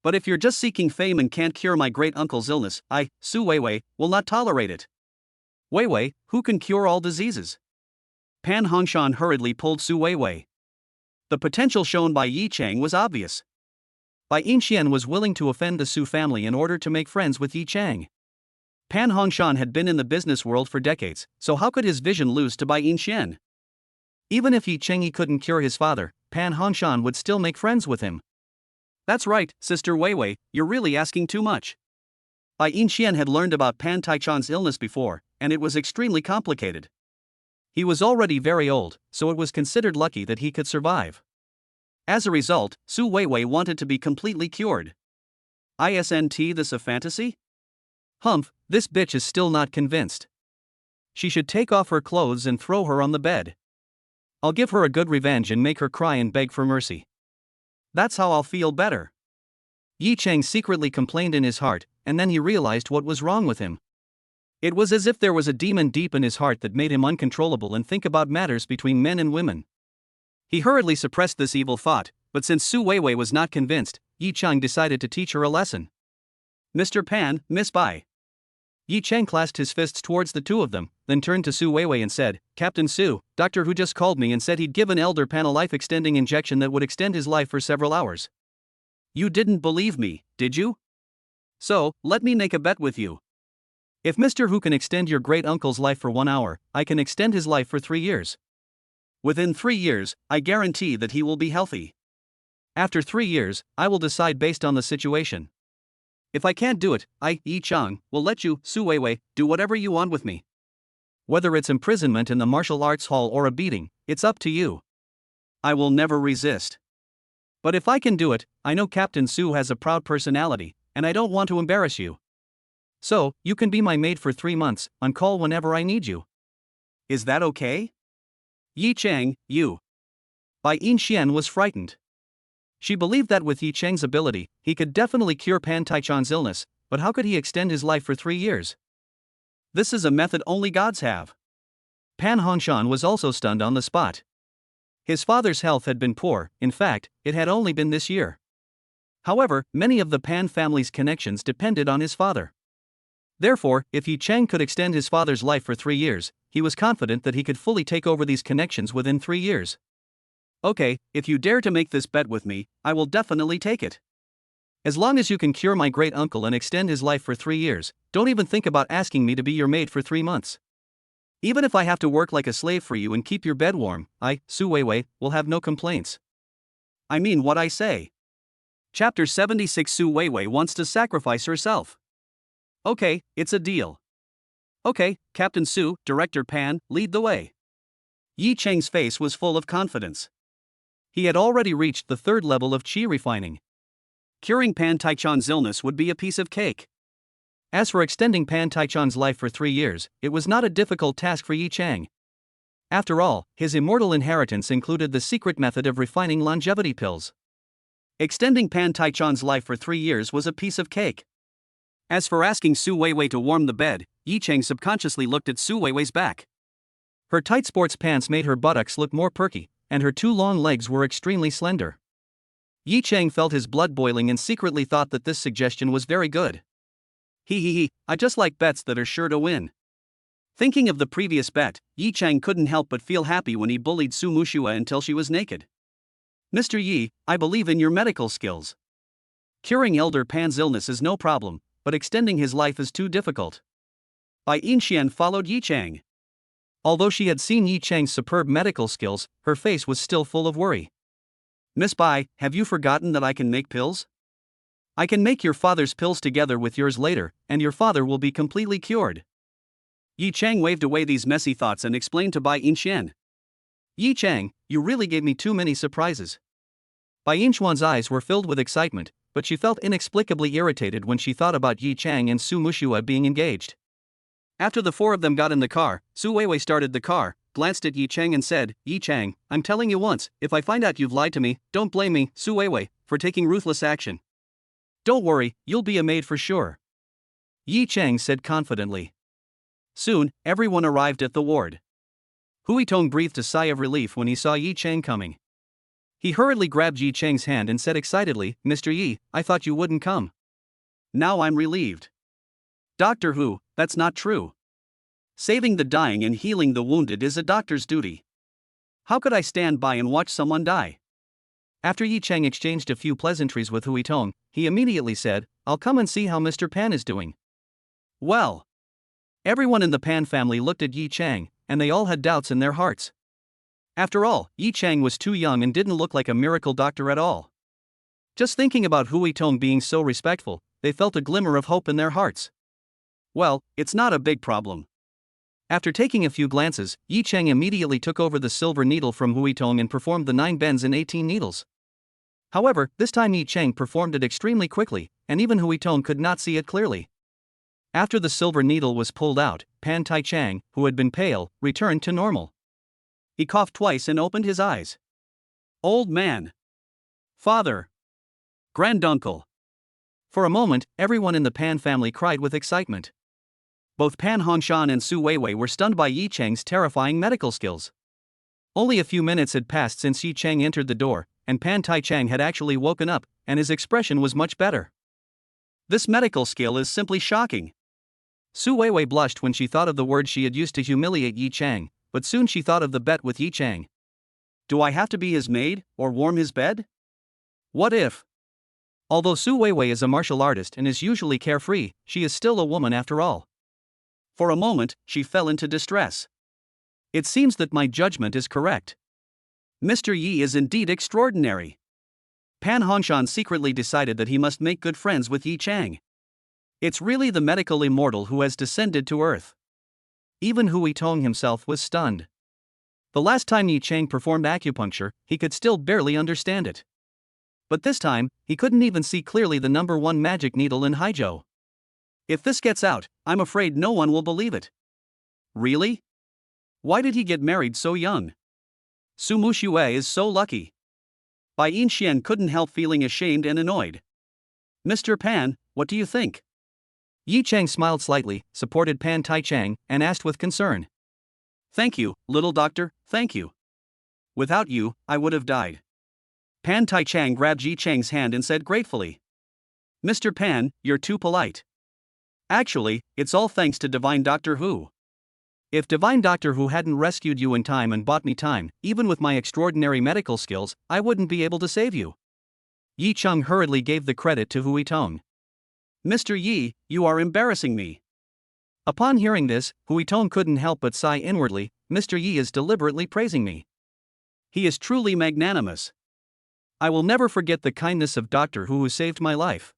But if you're just seeking fame and can't cure my great uncle's illness, I, Su Weiwei, will not tolerate it. Weiwei, who can cure all diseases? Pan Hongshan hurriedly pulled Su Weiwei. The potential shown by Yi Chang was obvious. Bai Yinxian was willing to offend the Su family in order to make friends with Yi Chang. Pan Hongshan had been in the business world for decades, so how could his vision lose to Bai Yinxian? Even if Yi Chang couldn't cure his father, Pan Hongshan would still make friends with him. That's right, Sister Weiwei, you're really asking too much. Bai Yinxian had learned about Pan Taichan's illness before, and it was extremely complicated. He was already very old, so it was considered lucky that he could survive. As a result, Su Weiwei wanted to be completely cured. Isn't this a fantasy? Humph, this bitch is still not convinced. She should take off her clothes and throw her on the bed. I'll give her a good revenge and make her cry and beg for mercy. That's how I'll feel better. Yi Chang secretly complained in his heart, and then he realized what was wrong with him. It was as if there was a demon deep in his heart that made him uncontrollable and think about matters between men and women. He hurriedly suppressed this evil thought, but since Su Weiwei was not convinced, Yi Chang decided to teach her a lesson. Mr. Pan, Miss Bai. Yi Chang clasped his fists towards the two of them, then turned to Su Weiwei and said, Captain Su, Doctor Hu just called me and said he'd give an elder Pan a life-extending injection that would extend his life for several hours. You didn't believe me, did you? So, let me make a bet with you. If Mr. Hu can extend your great-uncle's life for 1 hour, I can extend his life for 3 years. Within 3 years, I guarantee that he will be healthy. After 3 years, I will decide based on the situation. If I can't do it, I, Yi Chang, will let you, Su Weiwei, do whatever you want with me. Whether it's imprisonment in the martial arts hall or a beating, it's up to you. I will never resist. But if I can do it, I know Captain Su has a proud personality, and I don't want to embarrass you. So, you can be my maid for 3 months, on call whenever I need you. Is that okay? Yi Chang, you. Bai Yinxian was frightened. She believed that with Yi Chang's ability, he could definitely cure Pan Taichan's illness, but how could he extend his life for 3 years? This is a method only gods have. Pan Hongshan was also stunned on the spot. His father's health had been poor, in fact, it had only been this year. However, many of the Pan family's connections depended on his father. Therefore, if Yi Chang could extend his father's life for 3 years, he was confident that he could fully take over these connections within 3 years. Okay, if you dare to make this bet with me, I will definitely take it. As long as you can cure my great uncle and extend his life for 3 years, don't even think about asking me to be your maid for 3 months. Even if I have to work like a slave for you and keep your bed warm, I, Su Weiwei, will have no complaints. I mean what I say. Chapter 76. Su Weiwei wants to sacrifice herself. Okay, it's a deal. Okay, Captain Su, Director Pan, lead the way. Yi Cheng's face was full of confidence. He had already reached the 3rd level of qi refining. Curing Pan Taichan's illness would be a piece of cake. As for extending Pan Taichan's life for 3 years, it was not a difficult task for Yi Cheng. After all, his immortal inheritance included the secret method of refining longevity pills. Extending Pan Taichan's life for 3 years was a piece of cake. As for asking Su Weiwei to warm the bed, Yi Cheng subconsciously looked at Su Weiwei's back. Her tight sports pants made her buttocks look more perky, and her 2 long legs were extremely slender. Yi Cheng felt his blood boiling and secretly thought that this suggestion was very good. I just like bets that are sure to win. Thinking of the previous bet, Yi Cheng couldn't help but feel happy when he bullied Su Mushua until she was naked. Mr. Yi, I believe in your medical skills. Curing Elder Pan's illness is no problem, but extending his life is too difficult. Bai Yinshian followed Yi Cheng. Although she had seen Yi Cheng's superb medical skills, her face was still full of worry. Miss Bai, have you forgotten that I can make pills? I can make your father's pills together with yours later, and your father will be completely cured. Yi Cheng waved away these messy thoughts and explained to Bai Yinshian. Yi Cheng, you really gave me too many surprises. Bai Yinshuan's eyes were filled with excitement, but she felt inexplicably irritated when she thought about Yi Cheng and Su Mushua being engaged. After the 4 of them got in the car, Su Weiwei started the car, glanced at Yi Cheng and said, Yi Cheng, I'm telling you once, if I find out you've lied to me, don't blame me, Su Weiwei, for taking ruthless action. Don't worry, you'll be a maid for sure. Yi Cheng said confidently. Soon, everyone arrived at the ward. Huitong breathed a sigh of relief when he saw Yi Cheng coming. He hurriedly grabbed Yi Cheng's hand and said excitedly, Mr. Yi, I thought you wouldn't come. Now I'm relieved. Doctor Hu, that's not true. Saving the dying and healing the wounded is a doctor's duty. How could I stand by and watch someone die? After Yi Cheng exchanged a few pleasantries with Huitong, he immediately said, I'll come and see how Mr. Pan is doing. Well. Everyone in the Pan family looked at Yi Cheng, and they all had doubts in their hearts. After all, Yi Cheng was too young and didn't look like a miracle doctor at all. Just thinking about Huitong being so respectful, they felt a glimmer of hope in their hearts. Well, it's not a big problem. After taking a few glances, Yi Cheng immediately took over the silver needle from Huitong and performed the 9 bends in 18 needles. However, this time Yi Cheng performed it extremely quickly, and even Huitong could not see it clearly. After the silver needle was pulled out, Pan Taichang, who had been pale, returned to normal. He coughed twice and opened his eyes. Old man. Father. Granduncle. For a moment, everyone in the Pan family cried with excitement. Both Pan Hongshan and Su Weiwei were stunned by Yi Cheng's terrifying medical skills. Only a few minutes had passed since Yi Cheng entered the door, and Pan Taichang had actually woken up, and his expression was much better. This medical skill is simply shocking. Su Weiwei blushed when she thought of the words she had used to humiliate Yi Cheng, but soon she thought of the bet with Yi Cheng. Do I have to be his maid, or warm his bed? What if? Although Su Weiwei is a martial artist and is usually carefree, she is still a woman after all. For a moment, she fell into distress. It seems that my judgment is correct. Mr. Yi is indeed extraordinary. Pan Hongshan secretly decided that he must make good friends with Yi Cheng. It's really the medical immortal who has descended to earth. Even Huitong himself was stunned. The last time Yi Cheng performed acupuncture, he could still barely understand it. But this time, he couldn't even see clearly the number 1 magic needle in Haizhou. If this gets out, I'm afraid no one will believe it. Really? Why did he get married so young? Su Mushue is so lucky. Bai Yinshian couldn't help feeling ashamed and annoyed. Mr. Pan, what do you think? Yi Cheng smiled slightly, supported Pan Taichang, and asked with concern. Thank you, little doctor, thank you. Without you, I would have died. Pan Taichang grabbed Yi Cheng's hand and said gratefully. Mr. Pan, you're too polite. Actually, it's all thanks to divine Doctor Hu. If divine doctor who hadn't rescued you in time and bought me time, even with my extraordinary medical skills, I wouldn't be able to save you. Yi Cheng hurriedly gave the credit to Hui Tong. Mr. Yi, you are embarrassing me. Upon hearing this, Hui Tong couldn't help but sigh inwardly. Mr. Yi is deliberately praising me. He is truly magnanimous. I will never forget the kindness of Doctor Hu saved my life.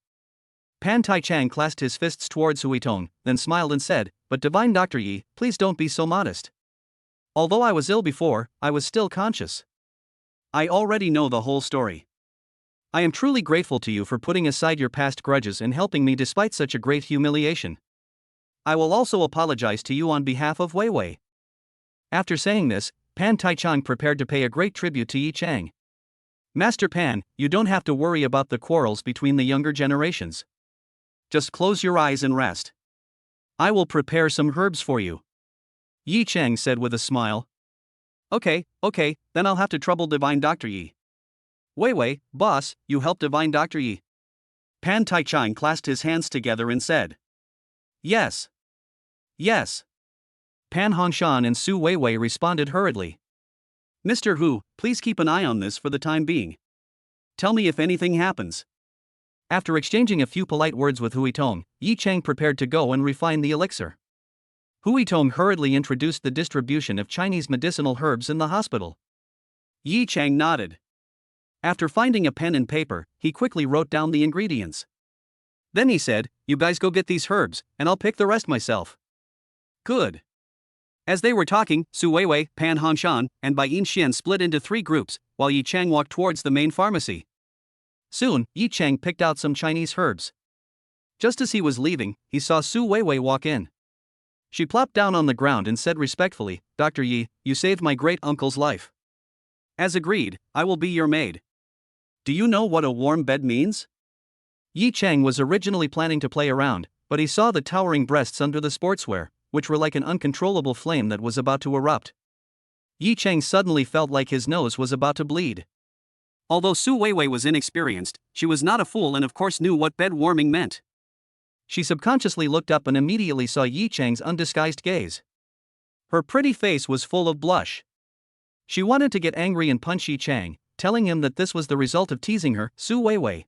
Pan Taichang clasped his fists towards Hui Tong, then smiled and said, But divine Dr. Yi, please don't be so modest. Although I was ill before, I was still conscious. I already know the whole story. I am truly grateful to you for putting aside your past grudges and helping me despite such a great humiliation. I will also apologize to you on behalf of Wei Wei. After saying this, Pan Taichang prepared to pay a great tribute to Yi Cheng. Master Pan, you don't have to worry about the quarrels between the younger generations. Just close your eyes and rest. I will prepare some herbs for you. Yi Cheng said with a smile. Okay, then I'll have to trouble divine Dr. Yi. Wei Wei, boss, you help divine Dr. Yi. Pan Taichang clasped his hands together and said. Yes. Pan Hongshan and Su Weiwei responded hurriedly. Mr. Hu, please keep an eye on this for the time being. Tell me if anything happens. After exchanging a few polite words with Hui Tong, Yi Cheng prepared to go and refine the elixir. Hui Tong hurriedly introduced the distribution of Chinese medicinal herbs in the hospital. Yi Cheng nodded. After finding a pen and paper, he quickly wrote down the ingredients. Then he said, You guys go get these herbs, and I'll pick the rest myself. Good. As they were talking, Su Weiwei, Pan Hongshan, and Bai Yin split into 3 groups, while Yi Cheng walked towards the main pharmacy. Soon, Yi Cheng picked out some Chinese herbs. Just as he was leaving, he saw Su Weiwei walk in. She plopped down on the ground and said respectfully, Dr. Yi, you saved my great-uncle's life. As agreed, I will be your maid. Do you know what a warm bed means? Yi Cheng was originally planning to play around, but he saw the towering breasts under the sportswear, which were like an uncontrollable flame that was about to erupt. Yi Cheng suddenly felt like his nose was about to bleed. Although Su Weiwei was inexperienced, she was not a fool and of course knew what bed warming meant. She subconsciously looked up and immediately saw Yi Cheng's undisguised gaze. Her pretty face was full of blush. She wanted to get angry and punch Yi Cheng, telling him that this was the result of teasing her, Su Weiwei.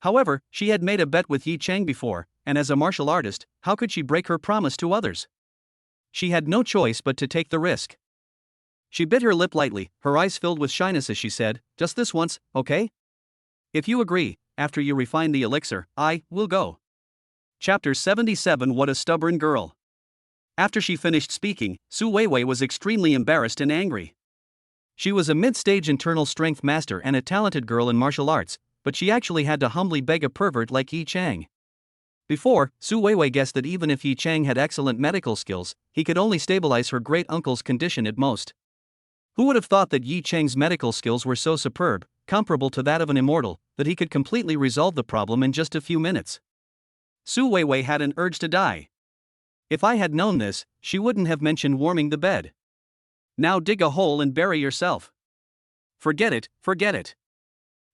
However, she had made a bet with Yi Cheng before, and as a martial artist, how could she break her promise to others? She had no choice but to take the risk. She bit her lip lightly, her eyes filled with shyness as she said, Just this once, okay? If you agree, after you refine the elixir, I will go. Chapter 77 What a Stubborn Girl. After she finished speaking, Su Weiwei was extremely embarrassed and angry. She was a mid-stage internal strength master and a talented girl in martial arts, but she actually had to humbly beg a pervert like Yi Cheng. Before, Su Weiwei guessed that even if Yi Cheng had excellent medical skills, he could only stabilize her great-uncle's condition at most. Who would have thought that Yi Cheng's medical skills were so superb, comparable to that of an immortal, that he could completely resolve the problem in just a few minutes? Su Weiwei had an urge to die. If I had known this, she wouldn't have mentioned warming the bed. Now dig a hole and bury yourself. Forget it.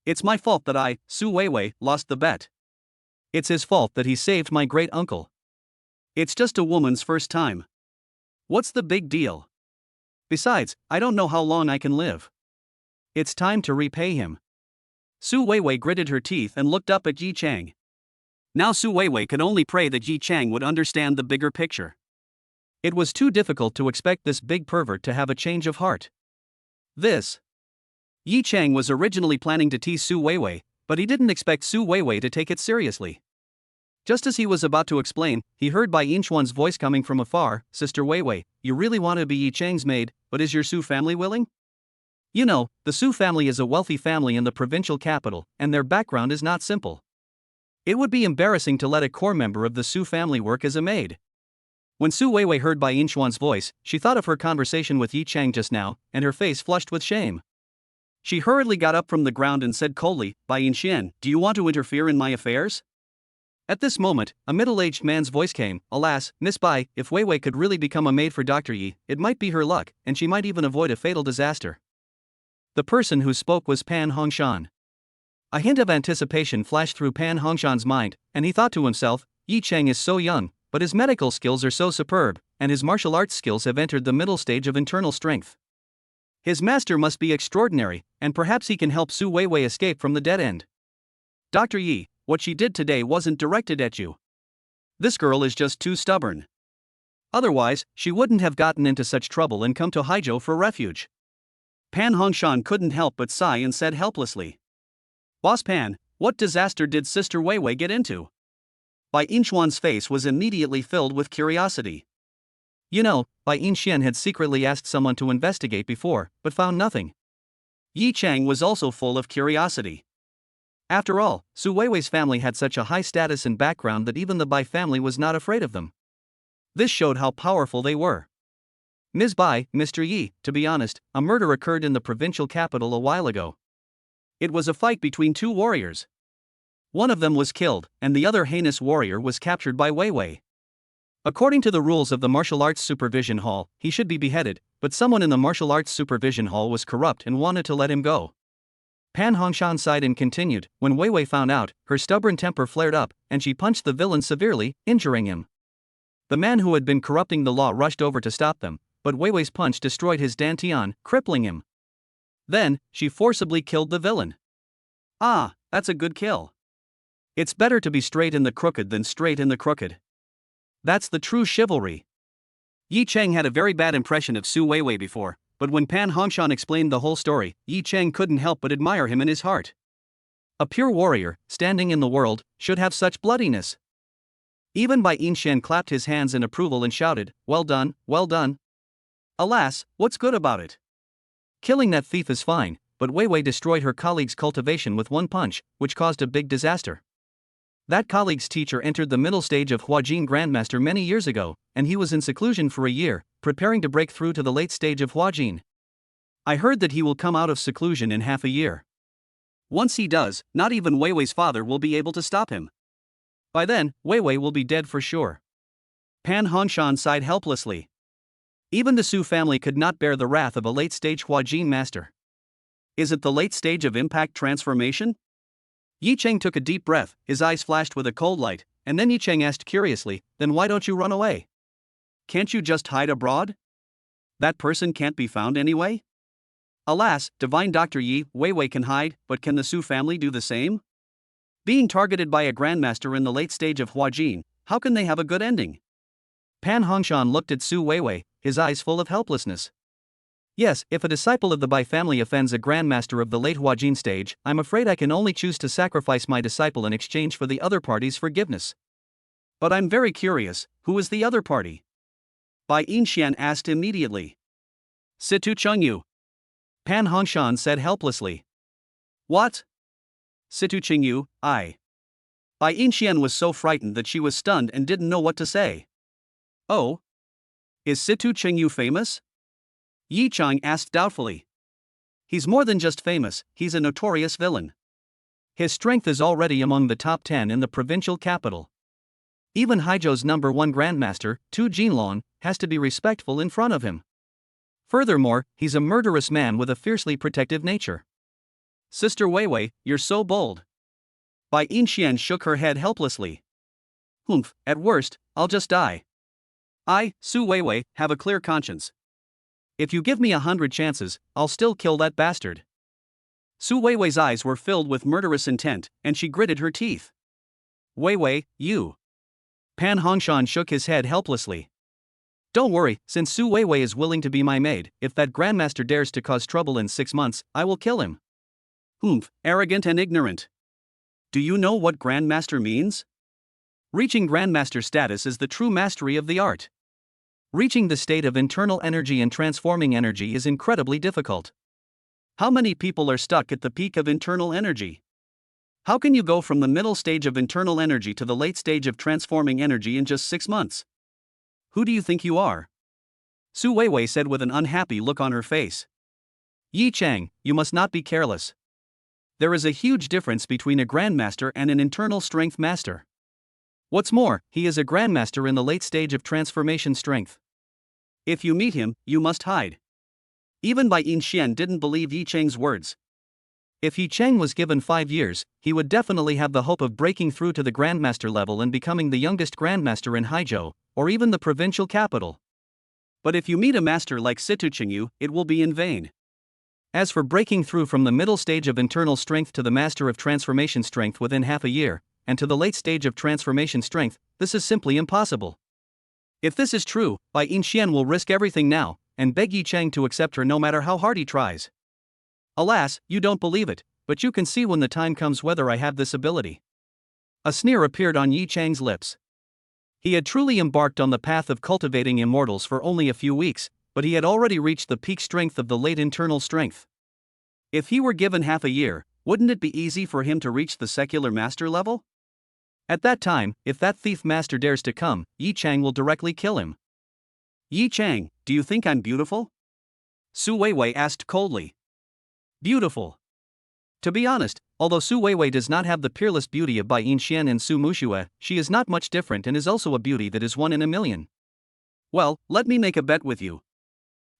It's my fault that I, Su Weiwei, lost the bet. It's his fault that he saved my great-uncle. It's just a woman's first time. What's the big deal? Besides, I don't know how long I can live. It's time to repay him. Su Weiwei gritted her teeth and looked up at Yi Cheng. Now Su Weiwei could only pray that Yi Cheng would understand the bigger picture. It was too difficult to expect this big pervert to have a change of heart. Yi Cheng was originally planning to tease Su Weiwei, but he didn't expect Su Weiwei to take it seriously. Just as he was about to explain, he heard Bai Yinchuan's voice coming from afar, Sister Weiwei, you really want to be Yi Cheng's maid, but is your Su family willing? You know, the Su family is a wealthy family in the provincial capital, and their background is not simple. It would be embarrassing to let a core member of the Su family work as a maid. When Su Weiwei heard Bai Yinchuan's voice, she thought of her conversation with Yi Cheng just now, and her face flushed with shame. She hurriedly got up from the ground and said coldly, Bai Yinxian, do you want to interfere in my affairs? At this moment, a middle-aged man's voice came, Alas, Miss Bai, if Weiwei could really become a maid for Dr. Yi, it might be her luck, and she might even avoid a fatal disaster. The person who spoke was Pan Hongshan. A hint of anticipation flashed through Pan Hongshan's mind, and he thought to himself, Yi Cheng is so young, but his medical skills are so superb, and his martial arts skills have entered the middle stage of internal strength. His master must be extraordinary, and perhaps he can help Su Weiwei escape from the dead end. Dr. Yi, what she did today wasn't directed at you. This girl is just too stubborn. Otherwise, she wouldn't have gotten into such trouble and come to Haizhou for refuge. Pan Hongshan couldn't help but sigh and said helplessly. Boss Pan, what disaster did Sister Weiwei get into? Bai Yinshuan's face was immediately filled with curiosity. You know, Bai Yinshuan had secretly asked someone to investigate before, but found nothing. Yi Chang was also full of curiosity. After all, Su Weiwei's family had such a high status and background that even the Bai family was not afraid of them. This showed how powerful they were. Ms. Bai, Mr. Yi, to be honest, a murder occurred in the provincial capital a while ago. It was a fight between two warriors. One of them was killed, and the other heinous warrior was captured by Weiwei. According to the rules of the Martial Arts Supervision Hall, he should be beheaded, but someone in the Martial Arts Supervision Hall was corrupt and wanted to let him go. Pan Hongshan sighed and continued. When Weiwei found out, her stubborn temper flared up, and she punched the villain severely, injuring him. The man who had been corrupting the law rushed over to stop them, but Weiwei's punch destroyed his dantian, crippling him. Then, she forcibly killed the villain. Ah, that's a good kill. It's better to be straight in the crooked than straight in the crooked. That's the true chivalry. Yi Chang had a very bad impression of Su Weiwei before, but when Pan Hongshan explained the whole story, Yi Chang couldn't help but admire him in his heart. A pure warrior, standing in the world, should have such bloodiness. Even Bai Yinshuan clapped his hands in approval and shouted, well done, well done. Alas, what's good about it? Killing that thief is fine, but Weiwei destroyed her colleague's cultivation with one punch, which caused a big disaster. That colleague's teacher entered the middle stage of Huajin Grandmaster many years ago, and he was in seclusion for a year, preparing to break through to the late stage of Huajin. I heard that he will come out of seclusion in half a year. Once he does, not even Weiwei's father will be able to stop him. By then, Weiwei will be dead for sure. Pan Hongshan sighed helplessly. Even the Su family could not bear the wrath of a late-stage Huajin master. Is it the late stage of impact transformation? Yi Cheng took a deep breath, his eyes flashed with a cold light, and then Yi Cheng asked curiously, then why don't you run away? Can't you just hide abroad? That person can't be found anyway? Alas, divine Dr. Yi, Weiwei can hide, but can the Su family do the same? Being targeted by a grandmaster in the late stage of Huajin, how can they have a good ending? Pan Hongshan looked at Su Weiwei, his eyes full of helplessness. Yes, if a disciple of the Bai family offends a grandmaster of the late Huajin stage, I'm afraid I can only choose to sacrifice my disciple in exchange for the other party's forgiveness. But I'm very curious, who is the other party? Bai Yinshuan asked immediately. Situ Chengyu. Pan Hongshan said helplessly. What? Situ Chengyu, I. Bai Yinshuan was so frightened that she was stunned and didn't know what to say. Oh? Is Situ Chengyu famous? Yi Chang asked doubtfully. He's more than just famous, he's a notorious villain. His strength is already among the top 10 in the provincial capital. Even Haizhou's #1 grandmaster, Tu Jinlong, has to be respectful in front of him. Furthermore, he's a murderous man with a fiercely protective nature. Sister Weiwei, you're so bold. Bai Yinshuan shook her head helplessly. Humph, at worst, I'll just die. I, Su Weiwei, have a clear conscience. If you give me 100 chances, I'll still kill that bastard. Su Weiwei's eyes were filled with murderous intent, and she gritted her teeth. Weiwei, you. Pan Hongshan shook his head helplessly. Don't worry, since Su Weiwei is willing to be my maid, if that grandmaster dares to cause trouble in 6 months, I will kill him. Humph, arrogant and ignorant. Do you know what grandmaster means? Reaching grandmaster status is the true mastery of the art. Reaching the state of internal energy and transforming energy is incredibly difficult. How many people are stuck at the peak of internal energy? How can you go from the middle stage of internal energy to the late stage of transforming energy in just 6 months? Who do you think you are? Su Weiwei said with an unhappy look on her face. Yi Chang, you must not be careless. There is a huge difference between a grandmaster and an internal strength master. What's more, he is a grandmaster in the late stage of transformation strength. If you meet him, you must hide. Even Bai Yinshuan didn't believe Yi Cheng's words. If Yi Cheng was given 5 years, he would definitely have the hope of breaking through to the grandmaster level and becoming the youngest grandmaster in Haizhou, or even the provincial capital. But if you meet a master like Situchinyu, it will be in vain. As for breaking through from the middle stage of internal strength to the master of transformation strength within half a year, and to the late stage of transformation strength, this is simply impossible. If this is true, Bai Yinxian will risk everything now, and beg Yi Chang to accept her no matter how hard he tries. Alas, you don't believe it, but you can see when the time comes whether I have this ability. A sneer appeared on Yi Chang's lips. He had truly embarked on the path of cultivating immortals for only a few weeks, but he had already reached the peak strength of the late internal strength. If he were given half a year, wouldn't it be easy for him to reach the secular master level? At that time, if that thief master dares to come, Yi Chang will directly kill him. Yi Chang, do you think I'm beautiful? Su Weiwei asked coldly. Beautiful. To be honest, although Su Weiwei does not have the peerless beauty of Bai Yinxian and Su Mushue, she is not much different and is also a beauty that is 1 in a million. Well, let me make a bet with you.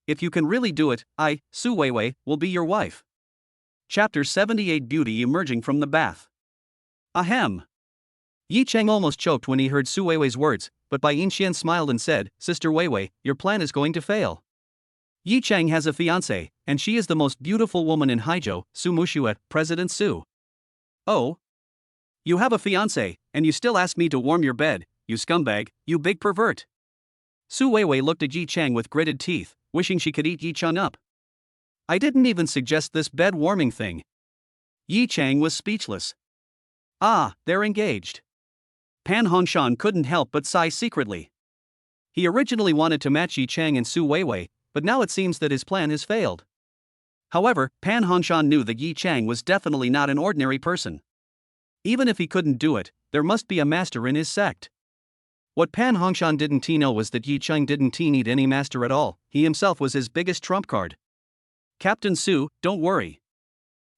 If you can really do it, I, Su Weiwei, will be your wife. Chapter 78 Beauty Emerging from the Bath. Ahem. Yi Chang almost choked when he heard Su Weiwei's words, but Bai Yinxian smiled and said, Sister Weiwei, your plan is going to fail. Yi Chang has a fiancée, and she is the most beautiful woman in Haizhou, Su Mushue, President Su. Oh? You have a fiancé, and you still ask me to warm your bed, you scumbag, you big pervert. Su Weiwei looked at Yi Chang with gritted teeth, wishing she could eat Yi Chang up. I didn't even suggest this bed warming thing. Yi Chang was speechless. Ah, they're engaged. Pan Hongshan couldn't help but sigh secretly. He originally wanted to match Yi Chang and Su Weiwei, but now it seems that his plan has failed. However, Pan Hongshan knew that Yi Chang was definitely not an ordinary person. Even if he couldn't do it, there must be a master in his sect. What Pan Hongshan didn't know was that Yi Chang didn't need any master at all, he himself was his biggest trump card. Captain Su, don't worry.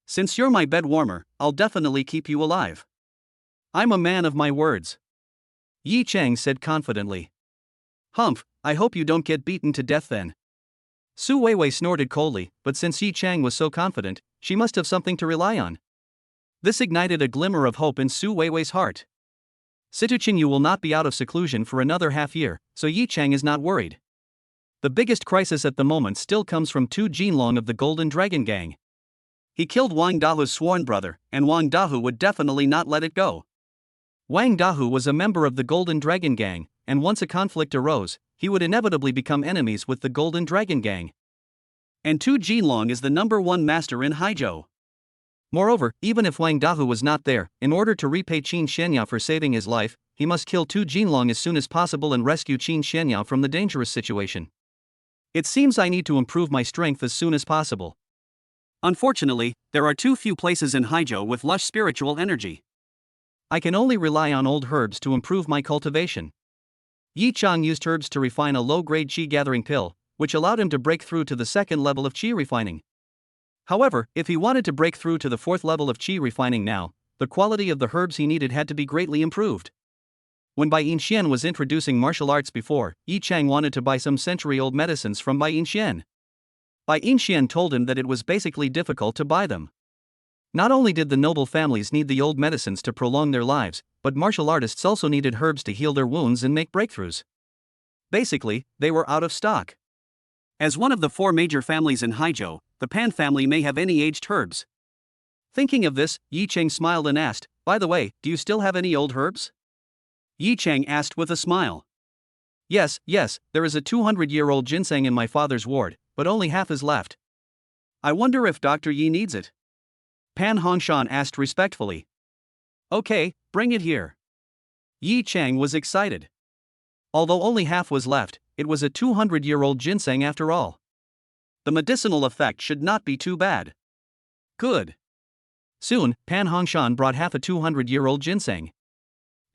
Since you're my bed warmer, I'll definitely keep you alive. I'm a man of my words. Yi Chang said confidently. Humph, I hope you don't get beaten to death then. Su Weiwei snorted coldly, but since Yi Chang was so confident, she must have something to rely on. This ignited a glimmer of hope in Su Weiwei's heart. Situchinyu will not be out of seclusion for another half year, so Yi Chang is not worried. The biggest crisis at the moment still comes from Tu Jinlong of the Golden Dragon Gang. He killed Wang Dahu's sworn brother, and Wang Dahu would definitely not let it go. Wang Dahu was a member of the Golden Dragon Gang, and once a conflict arose, he would inevitably become enemies with the Golden Dragon Gang. And Tu Jinlong is the #1 master in Haizhou. Moreover, even if Wang Dahu was not there, in order to repay Qin Shenyao for saving his life, he must kill Tu Jinlong as soon as possible and rescue Qin Shenyao from the dangerous situation. It seems I need to improve my strength as soon as possible. Unfortunately, there are too few places in Haizhou with lush spiritual energy. I can only rely on old herbs to improve my cultivation. Yi Chang used herbs to refine a low-grade qi gathering pill, which allowed him to break through to the 2nd level of qi refining. However, if he wanted to break through to the 4th level of qi refining now, the quality of the herbs he needed had to be greatly improved. When Bai Yinxian was introducing martial arts before, Yi Chang wanted to buy some century-old medicines from Bai Yinxian. Bai Yinxian told him that it was basically difficult to buy them. Not only did the noble families need the old medicines to prolong their lives, but martial artists also needed herbs to heal their wounds and make breakthroughs. Basically, they were out of stock. As one of the 4 major families in Haizhou, the Pan family may have any aged herbs. Thinking of this, Yi Chang smiled and asked, by the way, do you still have any old herbs? Yi Chang asked with a smile. Yes, there is a 200-year-old ginseng in my father's ward, but only half is left. I wonder if Dr. Yi needs it. Pan Hongshan asked respectfully. Okay, bring it here. Yi Chang was excited. Although only half was left, it was a 200-year-old ginseng after all. The medicinal effect should not be too bad. Good. Soon, Pan Hongshan brought half a 200-year-old ginseng.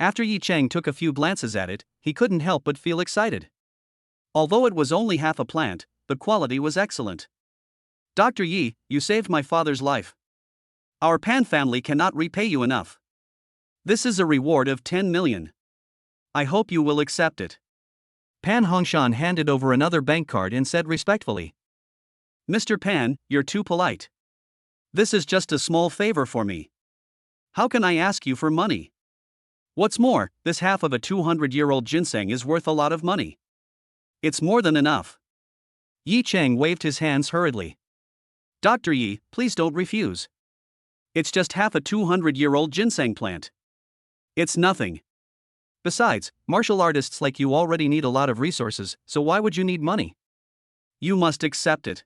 After Yi Chang took a few glances at it, he couldn't help but feel excited. Although it was only half a plant, the quality was excellent. Dr. Yi, you saved my father's life. Our Pan family cannot repay you enough. This is a reward of 10 million. I hope you will accept it. Pan Hongshan handed over another bank card and said respectfully. Mr. Pan, you're too polite. This is just a small favor for me. How can I ask you for money? What's more, this half of a 200-year-old ginseng is worth a lot of money. It's more than enough. Yi Chang waved his hands hurriedly. Dr. Yi, please don't refuse. It's just half a 200-year-old ginseng plant. It's nothing. Besides, martial artists like you already need a lot of resources, so why would you need money? You must accept it.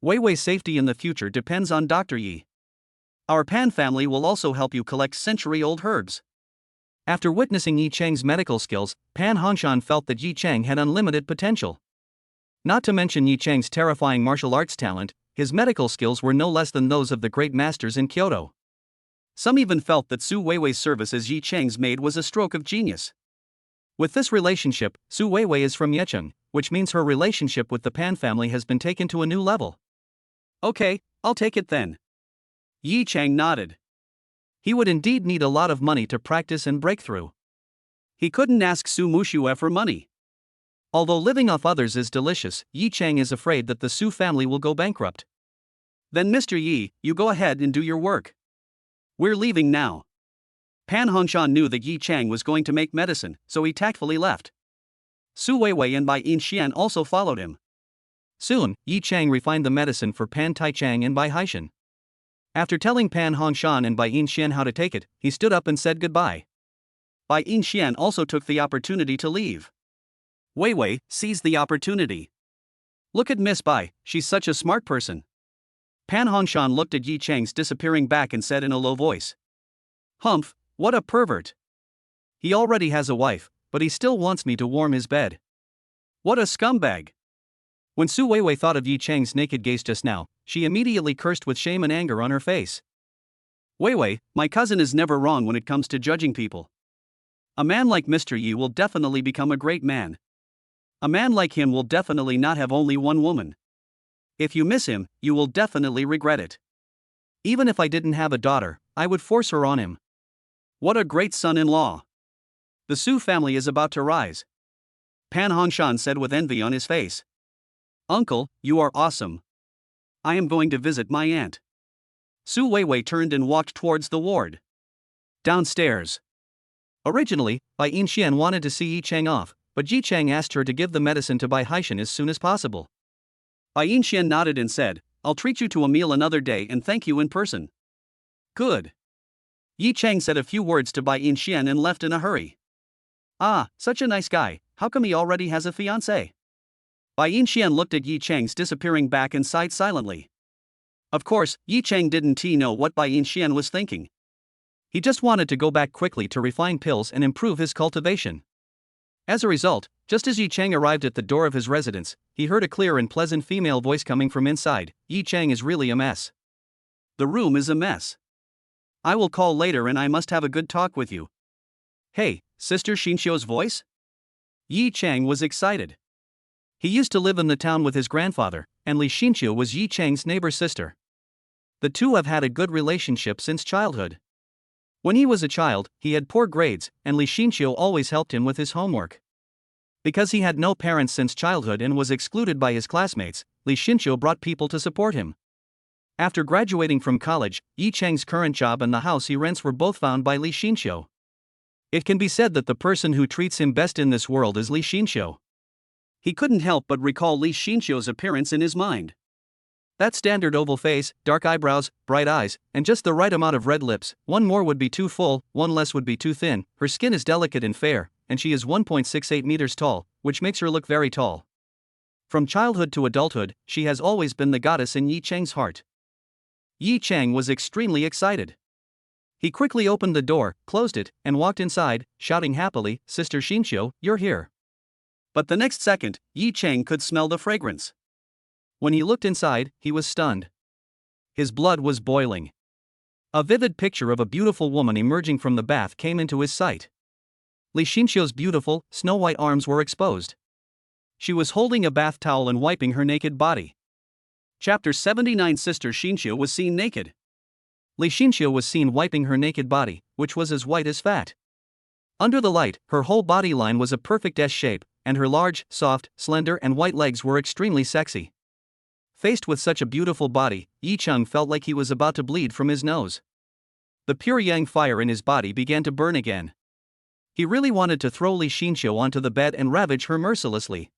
Wei Wei's safety in the future depends on Dr. Yi. Our Pan family will also help you collect century-old herbs. After witnessing Yi Chang's medical skills, Pan Hongshan felt that Yi Chang had unlimited potential. Not to mention Yi Chang's terrifying martial arts talent, his medical skills were no less than those of the great masters in Kyoto. Some even felt that Su Weiwei's service as Yi Chang's maid was a stroke of genius. With this relationship, Su Weiwei is from Yecheng, which means her relationship with the Pan family has been taken to a new level. Okay, I'll take it then. Yi Chang nodded. He would indeed need a lot of money to practice and break through. He couldn't ask Su Mushue for money. Although living off others is delicious, Yi Chang is afraid that the Su family will go bankrupt. Then Mr. Yi, you go ahead and do your work. We're leaving now. Pan Hongshan knew that Yi Chang was going to make medicine, so he tactfully left. Su Weiwei and Bai Yinshan also followed him. Soon, Yi Chang refined the medicine for Pan Taichang and Bai Haishan. After telling Pan Hongshan and Bai Yinshan how to take it, he stood up and said goodbye. Bai Yinshan also took the opportunity to leave. Wei Wei seized the opportunity. Look at Miss Bai, she's such a smart person. Pan Hongshan looked at Yi Chang's disappearing back and said in a low voice. Humph, what a pervert. He already has a wife, but he still wants me to warm his bed. What a scumbag. When Su Weiwei thought of Yi Chang's naked gaze just now, she immediately cursed with shame and anger on her face. Weiwei, my cousin is never wrong when it comes to judging people. A man like Mr. Yi will definitely become a great man. A man like him will definitely not have only one woman. If you miss him, you will definitely regret it. Even if I didn't have a daughter, I would force her on him. What a great son-in-law. The Su family is about to rise. Pan Hongshan said with envy on his face. Uncle, you are awesome. I am going to visit my aunt. Su Weiwei turned and walked towards the ward. Downstairs. Originally, Bai Yinshan wanted to see Yi Chang off, but Yi Chang asked her to give the medicine to Bai Haishan as soon as possible. Bai Yinshan nodded and said, I'll treat you to a meal another day and thank you in person. Good. Yi Chang said a few words to Bai Yinshan and left in a hurry. Ah, such a nice guy, how come he already has a fiancée? Bai Yinshan looked at Yi Chang's disappearing back and sighed silently. Of course, Yi Chang didn't know what Bai Yinshan was thinking. He just wanted to go back quickly to refine pills and improve his cultivation. As a result, just as Yi Chang arrived at the door of his residence, he heard a clear and pleasant female voice coming from inside. Yi Chang is really a mess. The room is a mess. I will call later and I must have a good talk with you. Hey, Sister Xinxiu's voice? Yi Chang was excited. He used to live in the town with his grandfather, and Li Xinxiu was Yi Chang's neighbor sister. The two have had a good relationship since childhood. When he was a child, he had poor grades, and Li Xinxiu always helped him with his homework. Because he had no parents since childhood and was excluded by his classmates, Li Xinxiu brought people to support him. After graduating from college, Yi Chang's current job and the house he rents were both found by Li Xinxiu. It can be said that the person who treats him best in this world is Li Xinxiu. He couldn't help but recall Li Xinxiu's appearance in his mind. That standard oval face, dark eyebrows, bright eyes, and just the right amount of red lips. One more would be too full, one less would be too thin. Her skin is delicate and fair, and she is 1.68 meters tall, which makes her look very tall. From childhood to adulthood, she has always been the goddess in Yi Chang's heart. Yi Chang was extremely excited. He quickly opened the door, closed it, and walked inside, shouting happily, Sister Xinxiu, you're here. But the next second, Yi Chang could smell the fragrance. When he looked inside, he was stunned. His blood was boiling. A vivid picture of a beautiful woman emerging from the bath came into his sight. Li Xinxiu's beautiful, snow-white arms were exposed. She was holding a bath towel and wiping her naked body. Chapter 79. Sister Xinxiu was seen naked. Li Xinxiu was seen wiping her naked body, which was as white as fat. Under the light, her whole body line was a perfect S shape, and her large, soft, slender and white legs were extremely sexy. Faced with such a beautiful body, Yi Chang felt like he was about to bleed from his nose. The pure yang fire in his body began to burn again. He really wanted to throw Li Xinxiu onto the bed and ravage her mercilessly.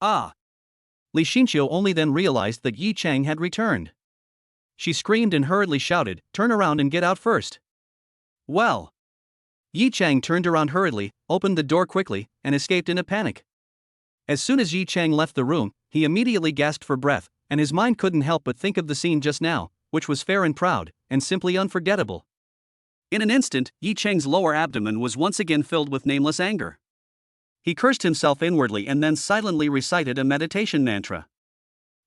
Ah! Li Xinqiu only then realized that Yi Chang had returned. She screamed and hurriedly shouted, "Turn around and get out first." Well. Yi Chang turned around hurriedly, opened the door quickly, and escaped in a panic. As soon as Yi Chang left the room, he immediately gasped for breath, and his mind couldn't help but think of the scene just now, which was fair and proud, and simply unforgettable. In an instant, Yi Chang's lower abdomen was once again filled with nameless anger. He cursed himself inwardly and then silently recited a meditation mantra.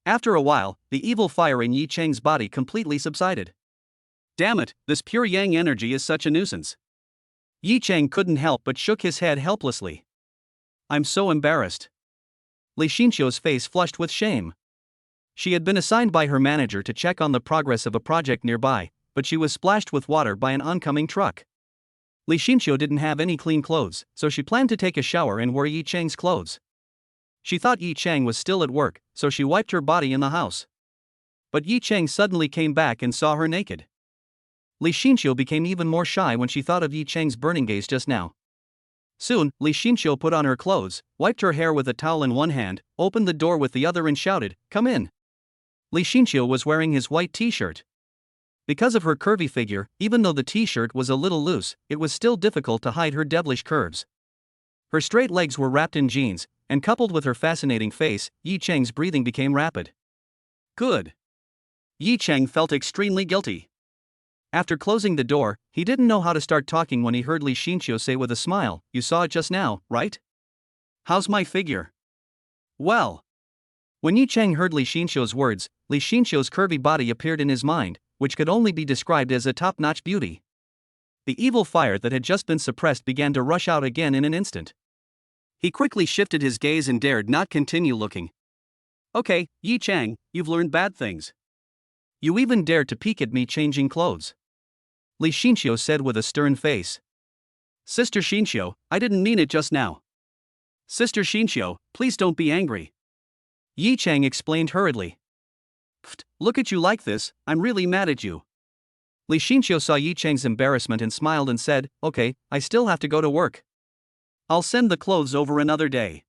After a while, the evil fire in Yi Chang's body completely subsided. Damn it, this pure yang energy is such a nuisance. Yi Chang couldn't help but shook his head helplessly. I'm so embarrassed. Li Xinqiu's face flushed with shame. She had been assigned by her manager to check on the progress of a project nearby, but she was splashed with water by an oncoming truck. Li Xinqiu didn't have any clean clothes, so she planned to take a shower and wear Yi Chang's clothes. She thought Yi Chang was still at work, so she wiped her body in the house. But Yi Chang suddenly came back and saw her naked. Li Xinqiu became even more shy when she thought of Yi Chang's burning gaze just now. Soon, Li Xinqiu put on her clothes, wiped her hair with a towel in one hand, opened the door with the other and shouted, "Come in." Li Xinqiu was wearing his white t-shirt. Because of her curvy figure, even though the t-shirt was a little loose, it was still difficult to hide her devilish curves. Her straight legs were wrapped in jeans, and coupled with her fascinating face, Yi Chang's breathing became rapid. Good. Yi Chang felt extremely guilty. After closing the door, he didn't know how to start talking when he heard Li Xinqiu say with a smile, "You saw it just now, right? How's my figure?" Well. When Yi Chang heard Li Xinqiu's words, Li Xinqiu's curvy body appeared in his mind, which could only be described as a top-notch beauty. The evil fire that had just been suppressed began to rush out again in an instant. He quickly shifted his gaze and dared not continue looking. "Okay, Yi Chang, you've learned bad things. You even dared to peek at me changing clothes," Li Xinqiu said with a stern face. "Sister Xinqiu, I didn't mean it just now. Sister Xinqiu, please don't be angry," Yi Chang explained hurriedly. "Pfft, look at you like this, I'm really mad at you." Li Xinqiu saw Yi Chang's embarrassment and smiled and said, "Okay, I still have to go to work. I'll send the clothes over another day."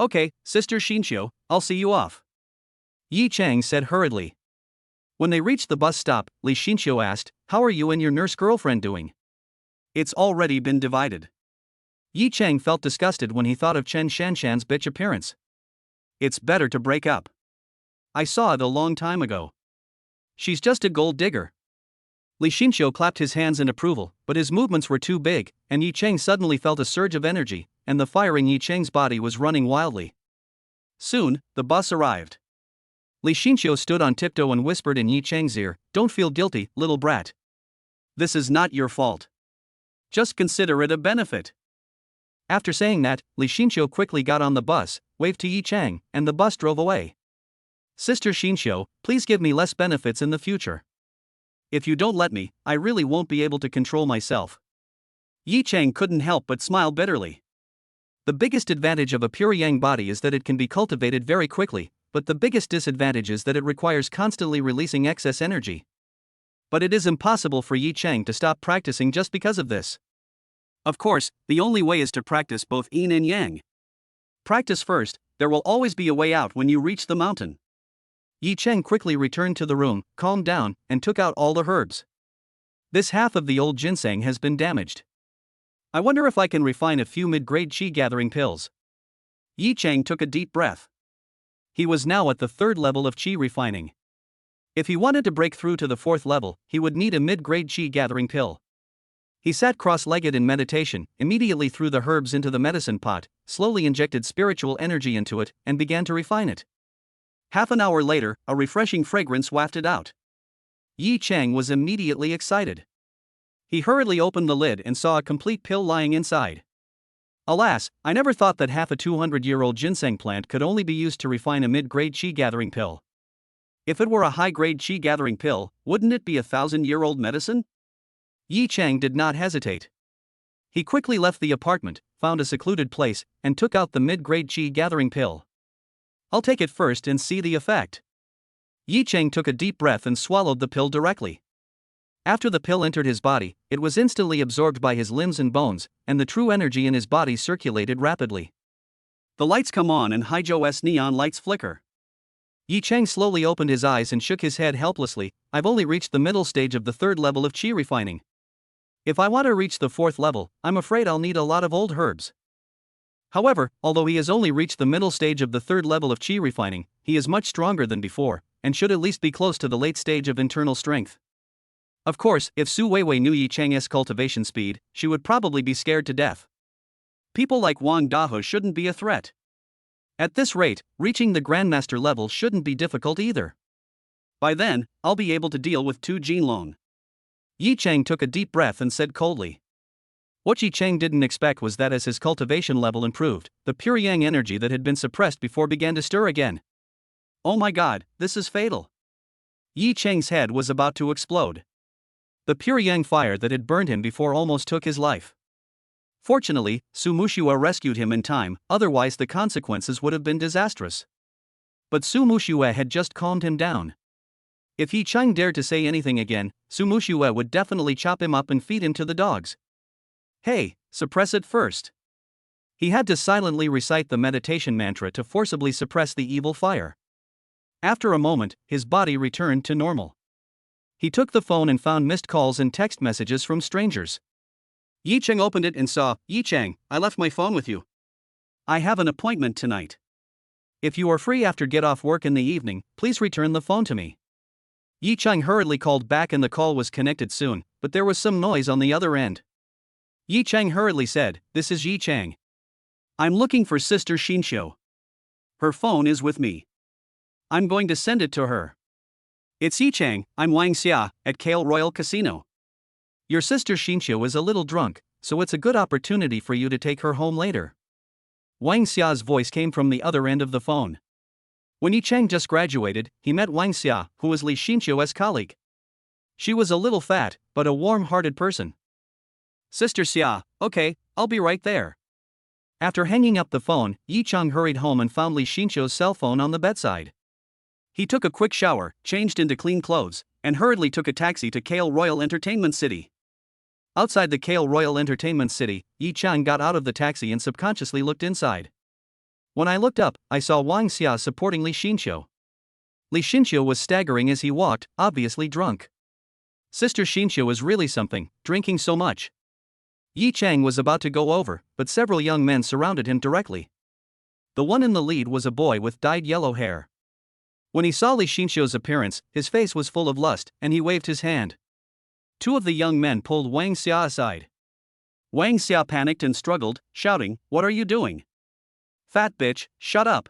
"Okay, Sister Xinqiu, I'll see you off," Yi Chang said hurriedly. When they reached the bus stop, Li Xinqiu asked, "How are you and your nurse girlfriend doing?" "It's already been divided." Yi Chang felt disgusted when he thought of Chen Shanshan's bitch appearance. "It's better to break up. I saw it a long time ago. She's just a gold digger." Li Xinqiu clapped his hands in approval, but his movements were too big, and Yi Chang suddenly felt a surge of energy, and the fire in Yi Chang's body was running wildly. Soon, the bus arrived. Li Xinqiu stood on tiptoe and whispered in Yi Chang's ear, "Don't feel guilty, little brat. This is not your fault. Just consider it a benefit." After saying that, Li Xinqiu quickly got on the bus, waved to Yi Chang, and the bus drove away. "Sister Xinqiu, please give me less benefits in the future. If you don't let me, I really won't be able to control myself." Yi Chang couldn't help but smile bitterly. The biggest advantage of a pure yang body is that it can be cultivated very quickly, but the biggest disadvantage is that it requires constantly releasing excess energy. But it is impossible for Yi Chang to stop practicing just because of this. Of course, the only way is to practice both yin and yang. Practice first, there will always be a way out when you reach the mountain. Yi Chang quickly returned to the room, calmed down, and took out all the herbs. This half of the old ginseng has been damaged. I wonder if I can refine a few mid-grade qi gathering pills. Yi Chang took a deep breath. He was now at the 3rd level of qi refining. If he wanted to break through to the 4th level, he would need a mid-grade qi gathering pill. He sat cross-legged in meditation, immediately threw the herbs into the medicine pot, slowly injected spiritual energy into it, and began to refine it. Half an hour later, a refreshing fragrance wafted out. Yi Chang was immediately excited. He hurriedly opened the lid and saw a complete pill lying inside. Alas, I never thought that half a 200-year-old ginseng plant could only be used to refine a mid-grade qi gathering pill. If it were a high-grade qi gathering pill, wouldn't it be a 1,000-year-old medicine? Yi Chang did not hesitate. He quickly left the apartment, found a secluded place, and took out the mid-grade qi gathering pill. "I'll take it first and see the effect." Yi Chang took a deep breath and swallowed the pill directly. After the pill entered his body, it was instantly absorbed by his limbs and bones, and the true energy in his body circulated rapidly. The lights come on and Haijiu's neon lights flicker. Yi Chang slowly opened his eyes and shook his head helplessly. I've only reached the middle stage of the third level of qi refining. If I want to reach the fourth level, I'm afraid I'll need a lot of old herbs. However, although he has only reached the middle stage of the third level of qi refining, he is much stronger than before, and should at least be close to the late stage of internal strength. Of course, if Su Weiwei knew Yi Chang's cultivation speed, she would probably be scared to death. People like Wang Dahe shouldn't be a threat. At this rate, reaching the Grandmaster level shouldn't be difficult either. By then, I'll be able to deal with Tu Jinlong. Yi Chang took a deep breath and said coldly. What Yi Chang didn't expect was that as his cultivation level improved, the pure yang energy that had been suppressed before began to stir again. Oh my god, this is fatal. Yi Chang's head was about to explode. The pure yang fire that had burned him before almost took his life. Fortunately, Su Mushua rescued him in time, otherwise the consequences would have been disastrous. But Su Mushua had just calmed him down. If Yi Chang dared to say anything again, Su Mushua would definitely chop him up and feed him to the dogs. Hey, suppress it first. He had to silently recite the meditation mantra to forcibly suppress the evil fire. After a moment, his body returned to normal. He took the phone and found missed calls and text messages from strangers. Yi Chang opened it and saw, Yi Chang, I left my phone with you. I have an appointment tonight. If you are free after get off work in the evening, please return the phone to me. Yi Chang hurriedly called back and the call was connected soon, but there was some noise on the other end. Yi Chang hurriedly said, This is Yi Chang. I'm looking for Sister Xinxiu. Her phone is with me. I'm going to send it to her. It's Yi Chang, I'm Wang Xia, at Kale Royal Casino. Your sister Xinxiu is a little drunk, so it's a good opportunity for you to take her home later. Wang Xia's voice came from the other end of the phone. When Yi Chang just graduated, he met Wang Xia, who was Li Xinxiu's colleague. She was a little fat, but a warm-hearted person. Sister Xia, okay, I'll be right there. After hanging up the phone, Yi Chang hurried home and found Li Xinxiu's cell phone on the bedside. He took a quick shower, changed into clean clothes, and hurriedly took a taxi to Kale Royal Entertainment City. Outside the Kale Royal Entertainment City, Yi Chang got out of the taxi and subconsciously looked inside. When I looked up, I saw Wang Xia supporting Li Xinxiu. Li Xinxiu was staggering as he walked, obviously drunk. Sister Xinxiu is really something, drinking so much. Yi Chang was about to go over, but several young men surrounded him directly. The one in the lead was a boy with dyed yellow hair. When he saw Li Xinxiu's appearance, his face was full of lust, and he waved his hand. Two of the young men pulled Wang Xia aside. Wang Xia panicked and struggled, shouting, What are you doing? Fat bitch, shut up.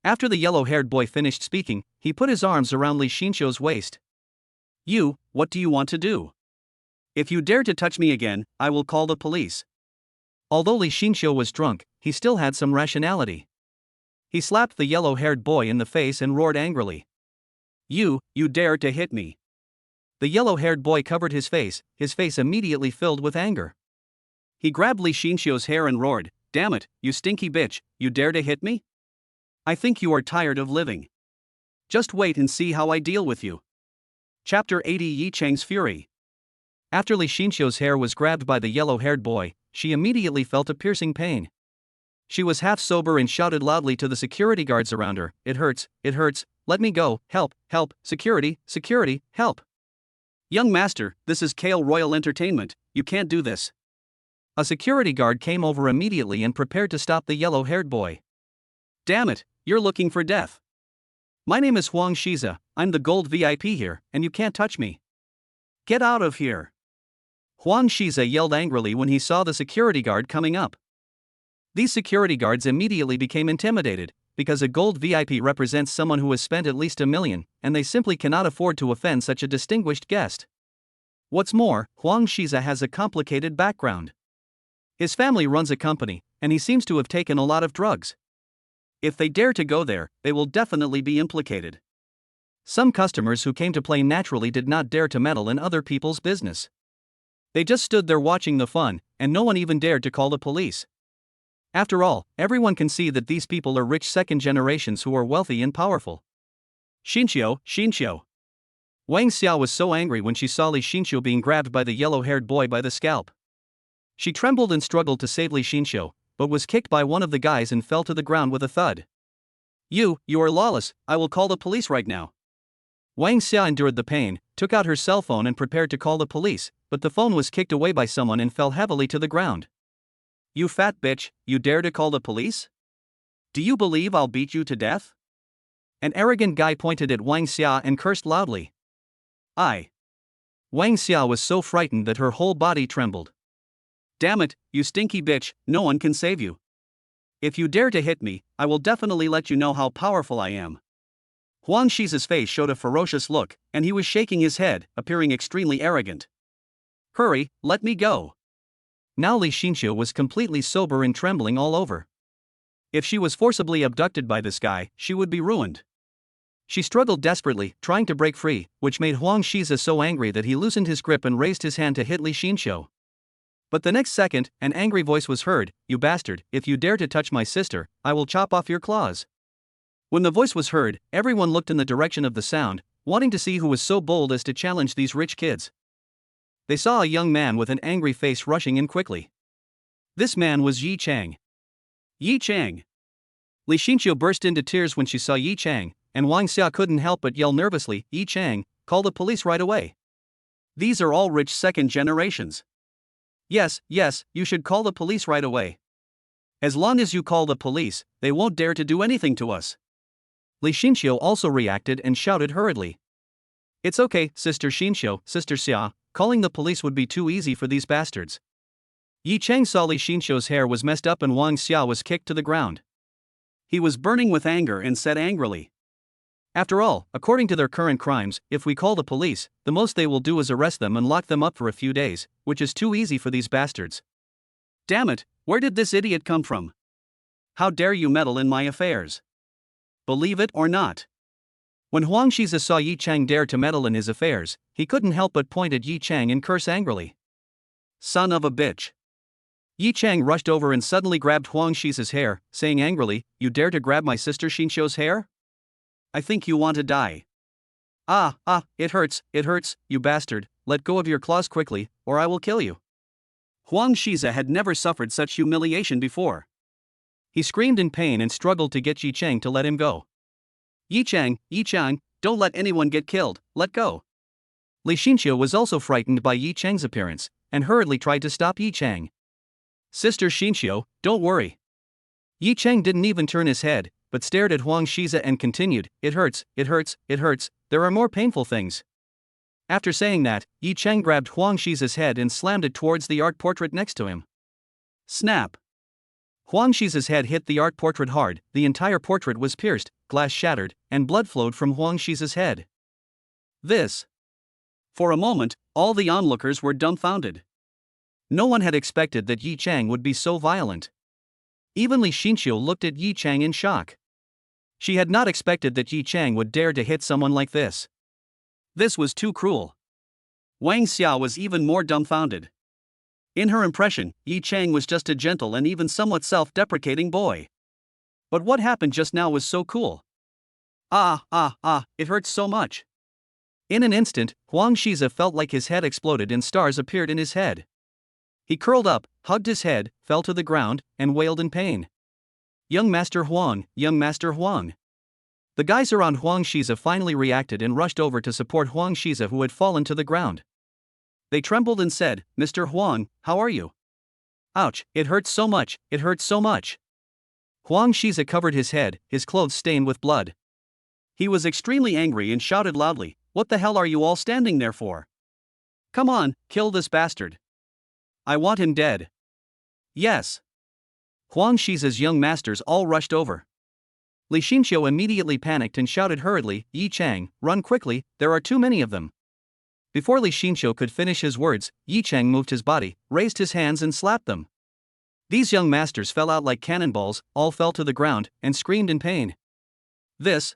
After the yellow-haired boy finished speaking, he put his arms around Li Xinxiu's waist. You, what do you want to do? If you dare to touch me again, I will call the police. Although Li Xinxiu was drunk, he still had some rationality. He slapped the yellow-haired boy in the face and roared angrily. You dare to hit me. The yellow-haired boy covered his face immediately filled with anger. He grabbed Li Xinxiu's hair and roared, Damn it, you stinky bitch, you dare to hit me? I think you are tired of living. Just wait and see how I deal with you. Chapter 80 Yi Chang's Fury. After Li Xinxiu's hair was grabbed by the yellow-haired boy, she immediately felt a piercing pain. She was half sober and shouted loudly to the security guards around her, It hurts, let me go, help, security, help. Young master, this is Kale Royal Entertainment, you can't do this. A security guard came over immediately and prepared to stop the yellow-haired boy. Damn it, you're looking for death. My name is Huang Shiza, I'm the gold VIP here, and you can't touch me. Get out of here. Huang Shiza yelled angrily when he saw the security guard coming up. These security guards immediately became intimidated, because a gold VIP represents someone who has spent at least $1 million, and they simply cannot afford to offend such a distinguished guest. What's more, Huang Shiza has a complicated background. His family runs a company, and he seems to have taken a lot of drugs. If they dare to go there, they will definitely be implicated. Some customers who came to play naturally did not dare to meddle in other people's business. They just stood there watching the fun, and no one even dared to call the police. After all, everyone can see that these people are rich second generations who are wealthy and powerful. Xinxiu. Wang Xia was so angry when she saw Li Xinxiu being grabbed by the yellow-haired boy by the scalp. She trembled and struggled to save Li Xinxiu, but was kicked by one of the guys and fell to the ground with a thud. You are lawless, I will call the police right now. Wang Xia endured the pain, took out her cell phone and prepared to call the police, but the phone was kicked away by someone and fell heavily to the ground. You fat bitch, you dare to call the police? Do you believe I'll beat you to death? An arrogant guy pointed at Wang Xia and cursed loudly. Wang Xia was so frightened that her whole body trembled. Damn it, you stinky bitch, no one can save you. If you dare to hit me, I will definitely let you know how powerful I am. Huang Shi's face showed a ferocious look, and he was shaking his head, appearing extremely arrogant. Hurry, let me go. Now Li Xinqiu was completely sober and trembling all over. If she was forcibly abducted by this guy, she would be ruined. She struggled desperately, trying to break free, which made Huang Shiza so angry that he loosened his grip and raised his hand to hit Li Xinqiu. But the next second, an angry voice was heard, "You bastard, if you dare to touch my sister, I will chop off your claws." When the voice was heard, everyone looked in the direction of the sound, wanting to see who was so bold as to challenge these rich kids. They saw a young man with an angry face rushing in quickly. This man was Yi Chang. Yi Chang! Li Xinqiu burst into tears when she saw Yi Chang, and Wang Xia couldn't help but yell nervously, "Yi Chang, call the police right away. These are all rich second generations. Yes, you should call the police right away. As long as you call the police, they won't dare to do anything to us." Li Xinqiu also reacted and shouted hurriedly. "It's okay, Sister Xinqiu, Sister Xia, calling the police would be too easy for these bastards." Yi Chang saw Li Xinqiu's hair was messed up and Wang Xia was kicked to the ground. He was burning with anger and said angrily, "After all, according to their current crimes, if we call the police, the most they will do is arrest them and lock them up for a few days, which is too easy for these bastards. Damn it, where did this idiot come from? How dare you meddle in my affairs? Believe it or not." When Huang Shiza saw Yi Chang dare to meddle in his affairs, he couldn't help but point at Yi Chang and curse angrily. "Son of a bitch." Yi Chang rushed over and suddenly grabbed Huang Shiza's hair, saying angrily, "You dare to grab my sister Xinqiu's hair? I think you want to die. It hurts, you bastard, let go of your claws quickly, or I will kill you." Huang Shiza had never suffered such humiliation before. He screamed in pain and struggled to get Yi Chang to let him go. Yi Chang, don't let anyone get killed, let go." Li Xinqiu was also frightened by Yi Chang's appearance, and hurriedly tried to stop Yi Chang. "Sister Xinqiu, don't worry." Yi Chang didn't even turn his head, but stared at Huang Shiza and continued, "It hurts, there are more painful things." After saying that, Yi Chang grabbed Huang Shiza's head and slammed it towards the art portrait next to him. Snap! Huang Shiza's head hit the art portrait hard, the entire portrait was pierced, glass shattered, and blood flowed from Huang Shiza's head. For a moment, all the onlookers were dumbfounded. No one had expected that Yi Chang would be so violent. Even Li Xinqiu looked at Yi Chang in shock. She had not expected that Yi Chang would dare to hit someone like this. This was too cruel. Wang Xia was even more dumbfounded. In her impression, Yi Chang was just a gentle and even somewhat self-deprecating boy. But what happened just now was so cool. It hurts so much. In an instant, Huang Shiza felt like his head exploded and stars appeared in his head. He curled up, hugged his head, fell to the ground, and wailed in pain. Young Master Huang, young Master Huang. The guys around Huang Shiza finally reacted and rushed over to support Huang Shiza, who had fallen to the ground. They trembled and said, "Mr. Huang, how are you?" "Ouch, it hurts so much, it hurts so much." Huang Shiza covered his head, his clothes stained with blood. He was extremely angry and shouted loudly, "What the hell are you all standing there for? Come on, kill this bastard. I want him dead." Yes. Huang Shiza's young masters all rushed over. Li Xinqiu immediately panicked and shouted hurriedly, "Yi Chang, run quickly, there are too many of them." Before Li Xinqiu could finish his words, Yi Chang moved his body, raised his hands and slapped them. These young masters fell out like cannonballs, all fell to the ground, and screamed in pain. This.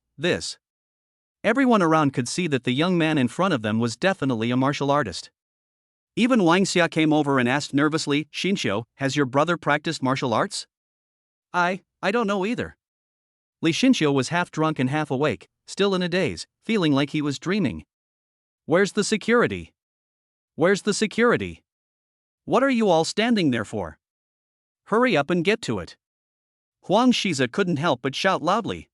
Everyone around could see that the young man in front of them was definitely a martial artist. Even Wang Xia came over and asked nervously, "Xinqiu, has your brother practiced martial arts?" I don't know either." Li Xinqiu was half drunk and half awake, still in a daze, feeling like he was dreaming. Where's the security? Where's the security? What are you all standing there for? Hurry up and get to it." Huang Shiza couldn't help but shout loudly.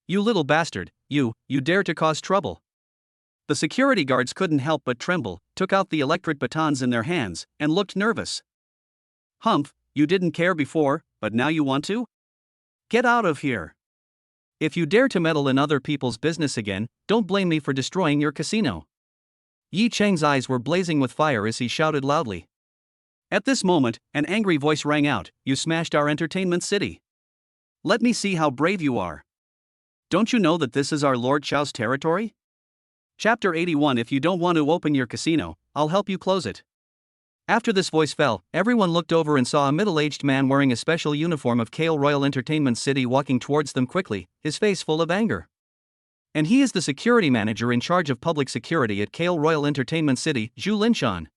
You little bastard, you dare to cause trouble. The security guards couldn't help but tremble, took out the electric batons in their hands, and looked nervous. Humph, you didn't care before, but now you want to? Get out of here. If you dare to meddle in other people's business again, don't blame me for destroying your casino. Yi Cheng's eyes were blazing with fire as he shouted loudly. At this moment, an angry voice rang out, "You smashed our entertainment city. Let me see how brave you are. Don't you know that this is our Lord Chao's territory?" Chapter 81. If you don't want to open your casino, I'll help you close it. After this voice fell, everyone looked over and saw a middle-aged man wearing a special uniform of Kale Royal Entertainment City walking towards them quickly, his face full of anger. And he is the security manager in charge of public security at Kale Royal Entertainment City, Zhu Linshan.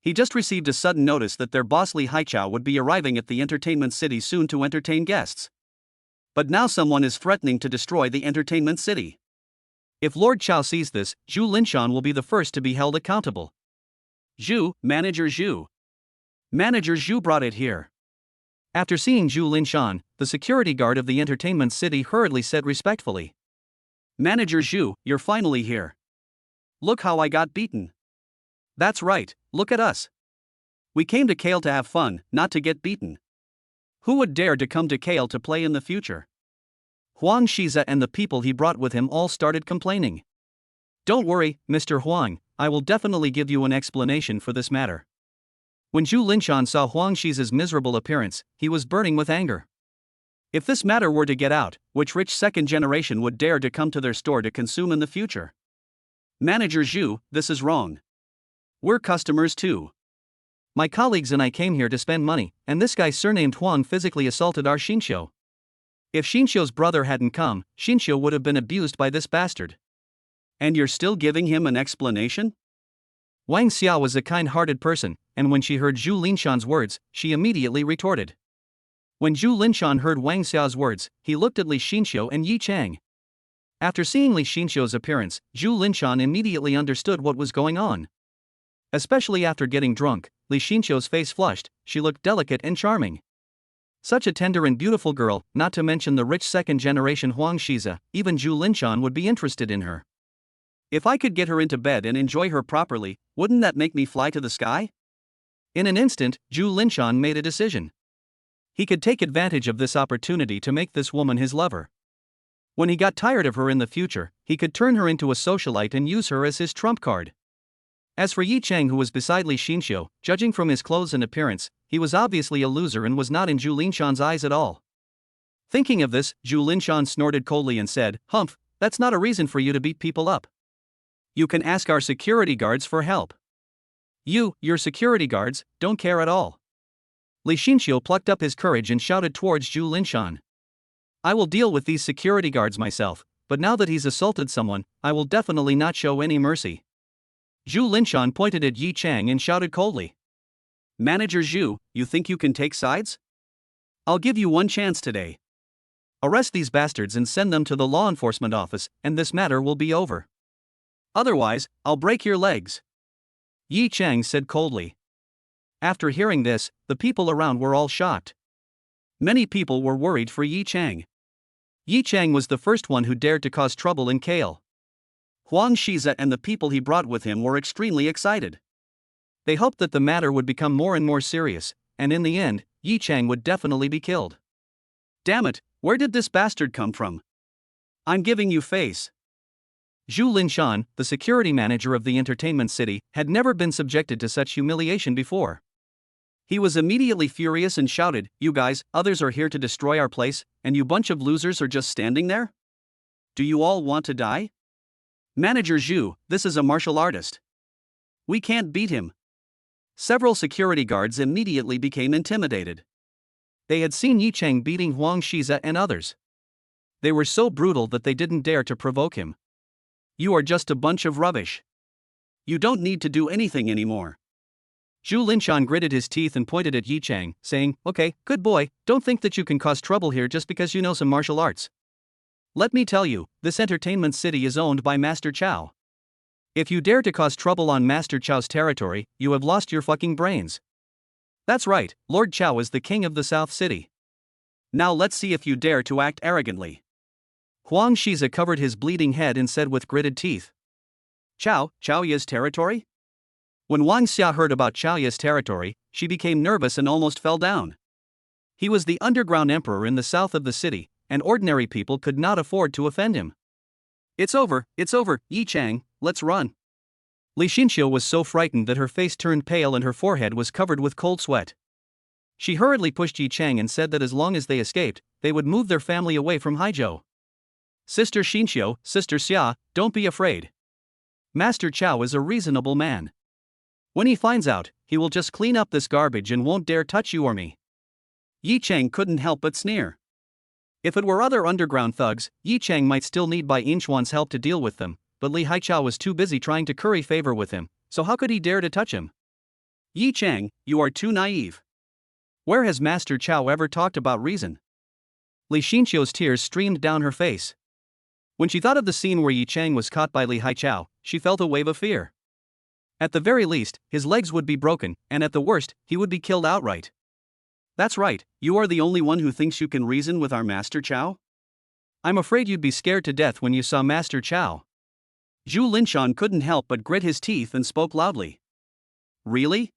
He just received a sudden notice that their boss Li Haichao would be arriving at the entertainment city soon to entertain guests. But now someone is threatening to destroy the entertainment city. If Lord Chao sees this, Zhu Linshan will be the first to be held accountable. Zhu, Manager Zhu. Manager Zhu brought it here. After seeing Zhu Linshan, the security guard of the entertainment city hurriedly said respectfully, "Manager Zhu, you're finally here. Look how I got beaten." "That's right, look at us. We came to Kale to have fun, not to get beaten. Who would dare to come to Kale to play in the future?" Huang Shiza and the people he brought with him all started complaining. "Don't worry, Mr. Huang, I will definitely give you an explanation for this matter." When Zhu Linshan saw Huang Shiza's miserable appearance, he was burning with anger. If this matter were to get out, which rich second generation would dare to come to their store to consume in the future? "Manager Zhu, this is wrong. We're customers too. My colleagues and I came here to spend money, and this guy surnamed Huang physically assaulted our Xinxiu. If Xinxiu's brother hadn't come, Xinxiu would have been abused by this bastard. And you're still giving him an explanation?" Wang Xiao was a kind-hearted person, and when she heard Zhu Linshan's words, she immediately retorted. When Zhu Linshan heard Wang Xiao's words, he looked at Li Xinxiu and Yi Cheng. After seeing Li Xinxiu's appearance, Zhu Linshan immediately understood what was going on. Especially after getting drunk, Li Xinxiu's face flushed, she looked delicate and charming. Such a tender and beautiful girl, not to mention the rich second-generation Huang Shiza, even Zhu Linshan would be interested in her. If I could get her into bed and enjoy her properly, wouldn't that make me fly to the sky? In an instant, Zhu Linshan made a decision. He could take advantage of this opportunity to make this woman his lover. When he got tired of her in the future, he could turn her into a socialite and use her as his trump card. As for Yi Cheng, who was beside Li Xinxiu, judging from his clothes and appearance, he was obviously a loser and was not in Zhu Linshan's eyes at all. Thinking of this, Zhu Linshan snorted coldly and said, "Humph, that's not a reason for you to beat people up. You can ask our security guards for help. Your security guards, don't care at all." Li Xinxiu plucked up his courage and shouted towards Zhu Linshan. "I will deal with these security guards myself, but now that he's assaulted someone, I will definitely not show any mercy." Zhu Linshan pointed at Yi Cheng and shouted coldly, "Manager Zhu, you think you can take sides? I'll give you one chance today. Arrest these bastards and send them to the law enforcement office, and this matter will be over. Otherwise, I'll break your legs." Yi Cheng said coldly. After hearing this, the people around were all shocked. Many people were worried for Yi Cheng. Yi Cheng was the first one who dared to cause trouble in Kale. Huang Shiza and the people he brought with him were extremely excited. They hoped that the matter would become more and more serious, and in the end, Yi Cheng would definitely be killed. "Damn it, where did this bastard come from? I'm giving you face." Zhu Linshan, the security manager of the entertainment city, had never been subjected to such humiliation before. He was immediately furious and shouted, "You guys, others are here to destroy our place, and you bunch of losers are just standing there? Do you all want to die? Manager Zhu, this is a martial artist. We can't beat him." Several security guards immediately became intimidated. They had seen Yi Cheng beating Huang Shiza and others. They were so brutal that they didn't dare to provoke him. "You are just a bunch of rubbish. You don't need to do anything anymore." Zhu Linshan gritted his teeth and pointed at Yi Cheng, saying, "Okay, good boy, don't think that you can cause trouble here just because you know some martial arts. Let me tell you, this entertainment city is owned by Master Chao. If you dare to cause trouble on Master Chao's territory, you have lost your fucking brains. That's right, Lord Chao is the king of the South City. Now let's see if you dare to act arrogantly." Huang Shiza covered his bleeding head and said with gritted teeth. Chao Ya's territory? When Wang Xia heard about Chao Ya's territory, she became nervous and almost fell down. He was the underground emperor in the south of the city, and ordinary people could not afford to offend him. It's over, Yi Chang, let's run. Li Xinxiu was so frightened that her face turned pale and her forehead was covered with cold sweat. She hurriedly pushed Yi Chang and said that as long as they escaped, they would move their family away from Haizhou. Sister Xinxiu, Sister Xia, don't be afraid. Master Chao is a reasonable man. When he finds out, he will just clean up this garbage and won't dare touch you or me. Yi Chang couldn't help but sneer. If it were other underground thugs, Yi Chang might still need Bai Yinchuan's help to deal with them, but Li Haichao was too busy trying to curry favor with him, so how could he dare to touch him? Yi Chang, you are too naive. Where has Master Chao ever talked about reason? Li Xinxiu's tears streamed down her face. When she thought of the scene where Yi Chang was caught by Li Haichao, she felt a wave of fear. At the very least, his legs would be broken, and at the worst, he would be killed outright. That's right, you are the only one who thinks you can reason with our Master Chao? I'm afraid you'd be scared to death when you saw Master Chao. Zhu Linshan couldn't help but grit his teeth and spoke loudly. Really?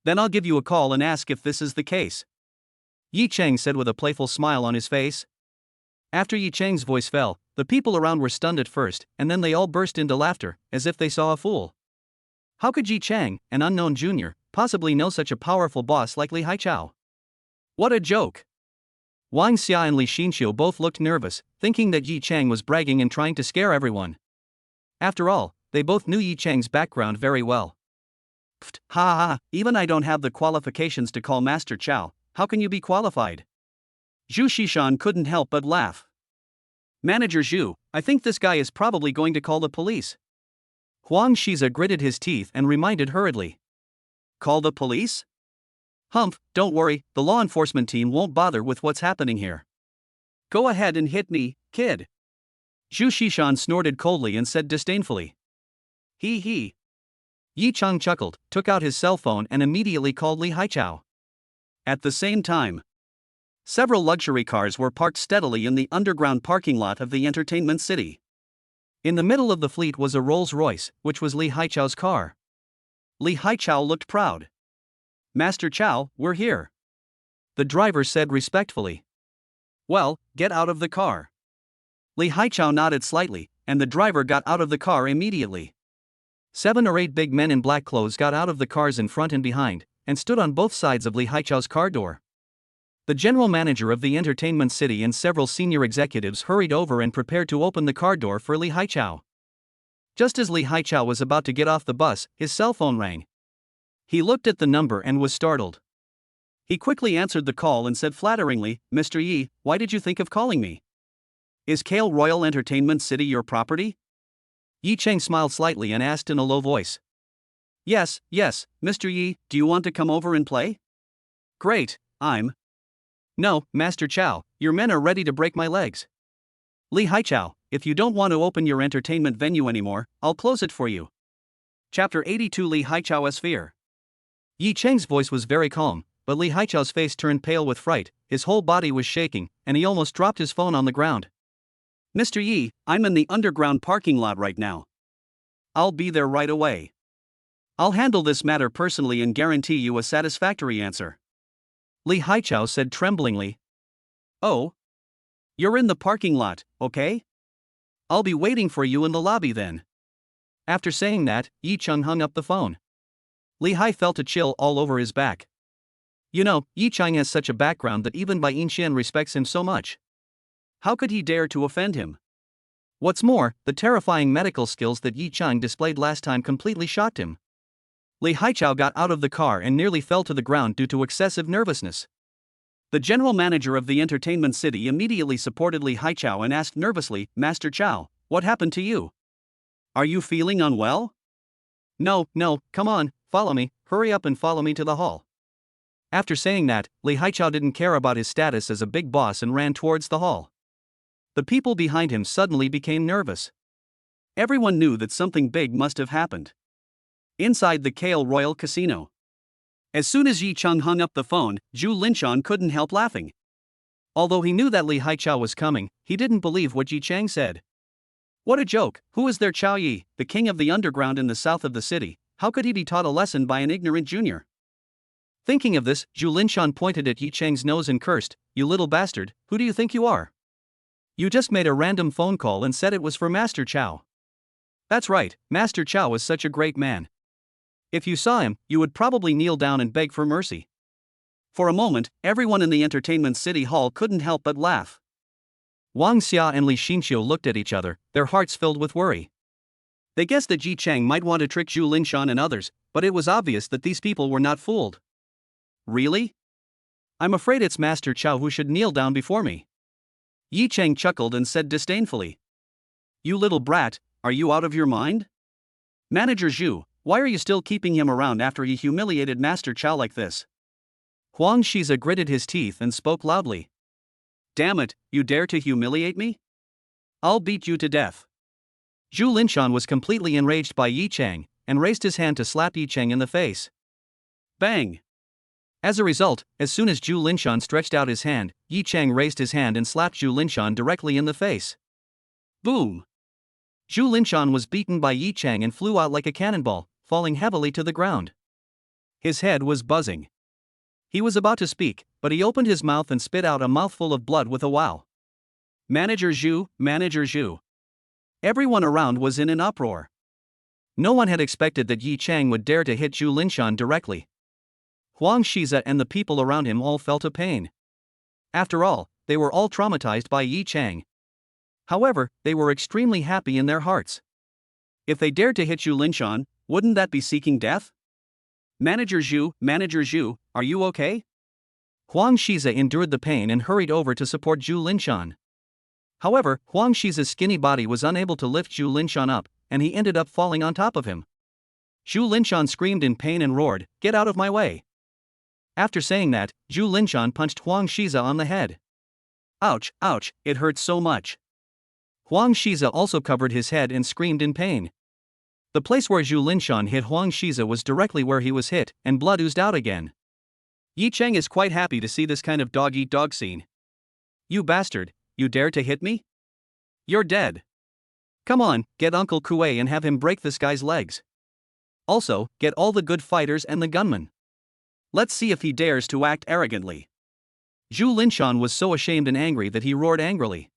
Then I'll give you a call and ask if this is the case. Yi Chang said with a playful smile on his face. After Yi Chang's voice fell, the people around were stunned at first, and then they all burst into laughter, as if they saw a fool. How could Yi Chang, an unknown junior, possibly know such a powerful boss like Li Haichao? What a joke! Wang Xia and Li Xinxiu both looked nervous, thinking that Yi Chang was bragging and trying to scare everyone. After all, they both knew Yi Chang's background very well. Pfft, ha, even I don't have the qualifications to call Master Chao, how can you be qualified? Zhu Xishan couldn't help but laugh. Manager Zhu, I think this guy is probably going to call the police. Huang Shiza gritted his teeth and reminded hurriedly. Call the police? Humph, don't worry, the law enforcement team won't bother with what's happening here. Go ahead and hit me, kid. Zhu Xishan snorted coldly and said disdainfully. He. Yi Chang chuckled, took out his cell phone and immediately called Li Haichao. At the same time, several luxury cars were parked steadily in the underground parking lot of the entertainment city. In the middle of the fleet was a Rolls-Royce, which was Li Haichao's car. Li Haichao looked proud. Master Chao, we're here. The driver said respectfully. Well, get out of the car. Li Haichao nodded slightly, and the driver got out of the car immediately. 7 or 8 big men in black clothes got out of the cars in front and behind, and stood on both sides of Li Haichao's car door. The general manager of the entertainment city and several senior executives hurried over and prepared to open the car door for Li Haichao. Just as Li Haichao was about to get off the bus, his cell phone rang. He looked at the number and was startled. He quickly answered the call and said flatteringly, Mr. Yi, why did you think of calling me? Is Kale Royal Entertainment City your property? Yi Chang smiled slightly and asked in a low voice. Yes, Mr. Yi, do you want to come over and play? Great, No, Master Chao, your men are ready to break my legs. Li Haichao, if you don't want to open your entertainment venue anymore, I'll close it for you. Chapter 82 Li Haichao's Fear. Yi Chang's voice was very calm, but Li Haichao's face turned pale with fright, his whole body was shaking, and he almost dropped his phone on the ground. Mr. Yi, I'm in the underground parking lot right now. I'll be there right away. I'll handle this matter personally and guarantee you a satisfactory answer. Li Haichao said tremblingly. Oh? You're in the parking lot, okay? I'll be waiting for you in the lobby then. After saying that, Yi Chang hung up the phone. Li Hai felt a chill all over his back. You know, Yi Chang has such a background that even Bai Yinxian respects him so much. How could he dare to offend him? What's more, the terrifying medical skills that Yi Chang displayed last time completely shocked him. Li Haichao got out of the car and nearly fell to the ground due to excessive nervousness. The general manager of the entertainment city immediately supported Li Haichao and asked nervously, Master Chao, what happened to you? Are you feeling unwell? No, come on, follow me, hurry up and follow me to the hall. After saying that, Li Haichao didn't care about his status as a big boss and ran towards the hall. The people behind him suddenly became nervous. Everyone knew that something big must have happened. Inside the Kale Royal Casino. As soon as Yi Chang hung up the phone, Zhu Linshan couldn't help laughing. Although he knew that Li Haichao was coming, he didn't believe what Yi Chang said. What a joke! Who is their Chao Yi, the king of the underground in the south of the city? How could he be taught a lesson by an ignorant junior? Thinking of this, Zhu Linshan pointed at Yi Chang's nose and cursed, "You little bastard, who do you think you are? You just made a random phone call and said it was for Master Chao." That's right, Master Chao is such a great man. If you saw him, you would probably kneel down and beg for mercy. For a moment, everyone in the entertainment city hall couldn't help but laugh. Wang Xia and Li Xinqiu looked at each other, their hearts filled with worry. They guessed that Yi Chang might want to trick Zhu Linshan and others, but it was obvious that these people were not fooled. Really? I'm afraid it's Master Chao who should kneel down before me. Yi Chang chuckled and said disdainfully. You little brat, are you out of your mind? Manager Zhu, why are you still keeping him around after he humiliated Master Chao like this? Huang Shiza gritted his teeth and spoke loudly. Damn it, you dare to humiliate me? I'll beat you to death. Zhu Linshan was completely enraged by Yi Chang, and raised his hand to slap Yi Chang in the face. Bang! As a result, as soon as Zhu Linshan stretched out his hand, Yi Chang raised his hand and slapped Zhu Linshan directly in the face. Boom! Zhu Linshan was beaten by Yi Chang and flew out like a cannonball, falling heavily to the ground. His head was buzzing. He was about to speak, but he opened his mouth and spit out a mouthful of blood with a wow. Manager Zhu, Manager Zhu. Everyone around was in an uproar. No one had expected that Yi Chang would dare to hit Zhu Linshan directly. Huang Shiza and the people around him all felt a pain. After all, they were all traumatized by Yi Chang. However, they were extremely happy in their hearts. If they dared to hit Zhu Linshan, wouldn't that be seeking death? Manager Zhu, are you okay? Huang Shiza endured the pain and hurried over to support Zhu Linshan. However, Huang Shiza's skinny body was unable to lift Zhu Linshan up, and he ended up falling on top of him. Zhu Linshan screamed in pain and roared, "Get out of my way!" After saying that, Zhu Linshan punched Huang Shiza on the head. Ouch, ouch, it hurt so much. Huang Shiza also covered his head and screamed in pain. The place where Zhu Linshan hit Huang Shiza was directly where he was hit, and blood oozed out again. Yi Chang is quite happy to see this kind of dog-eat-dog scene. You bastard, you dare to hit me? You're dead. Come on, get Uncle Kuei and have him break this guy's legs. Also, get all the good fighters and the gunmen. Let's see if he dares to act arrogantly. Zhu Linshan was so ashamed and angry that he roared angrily.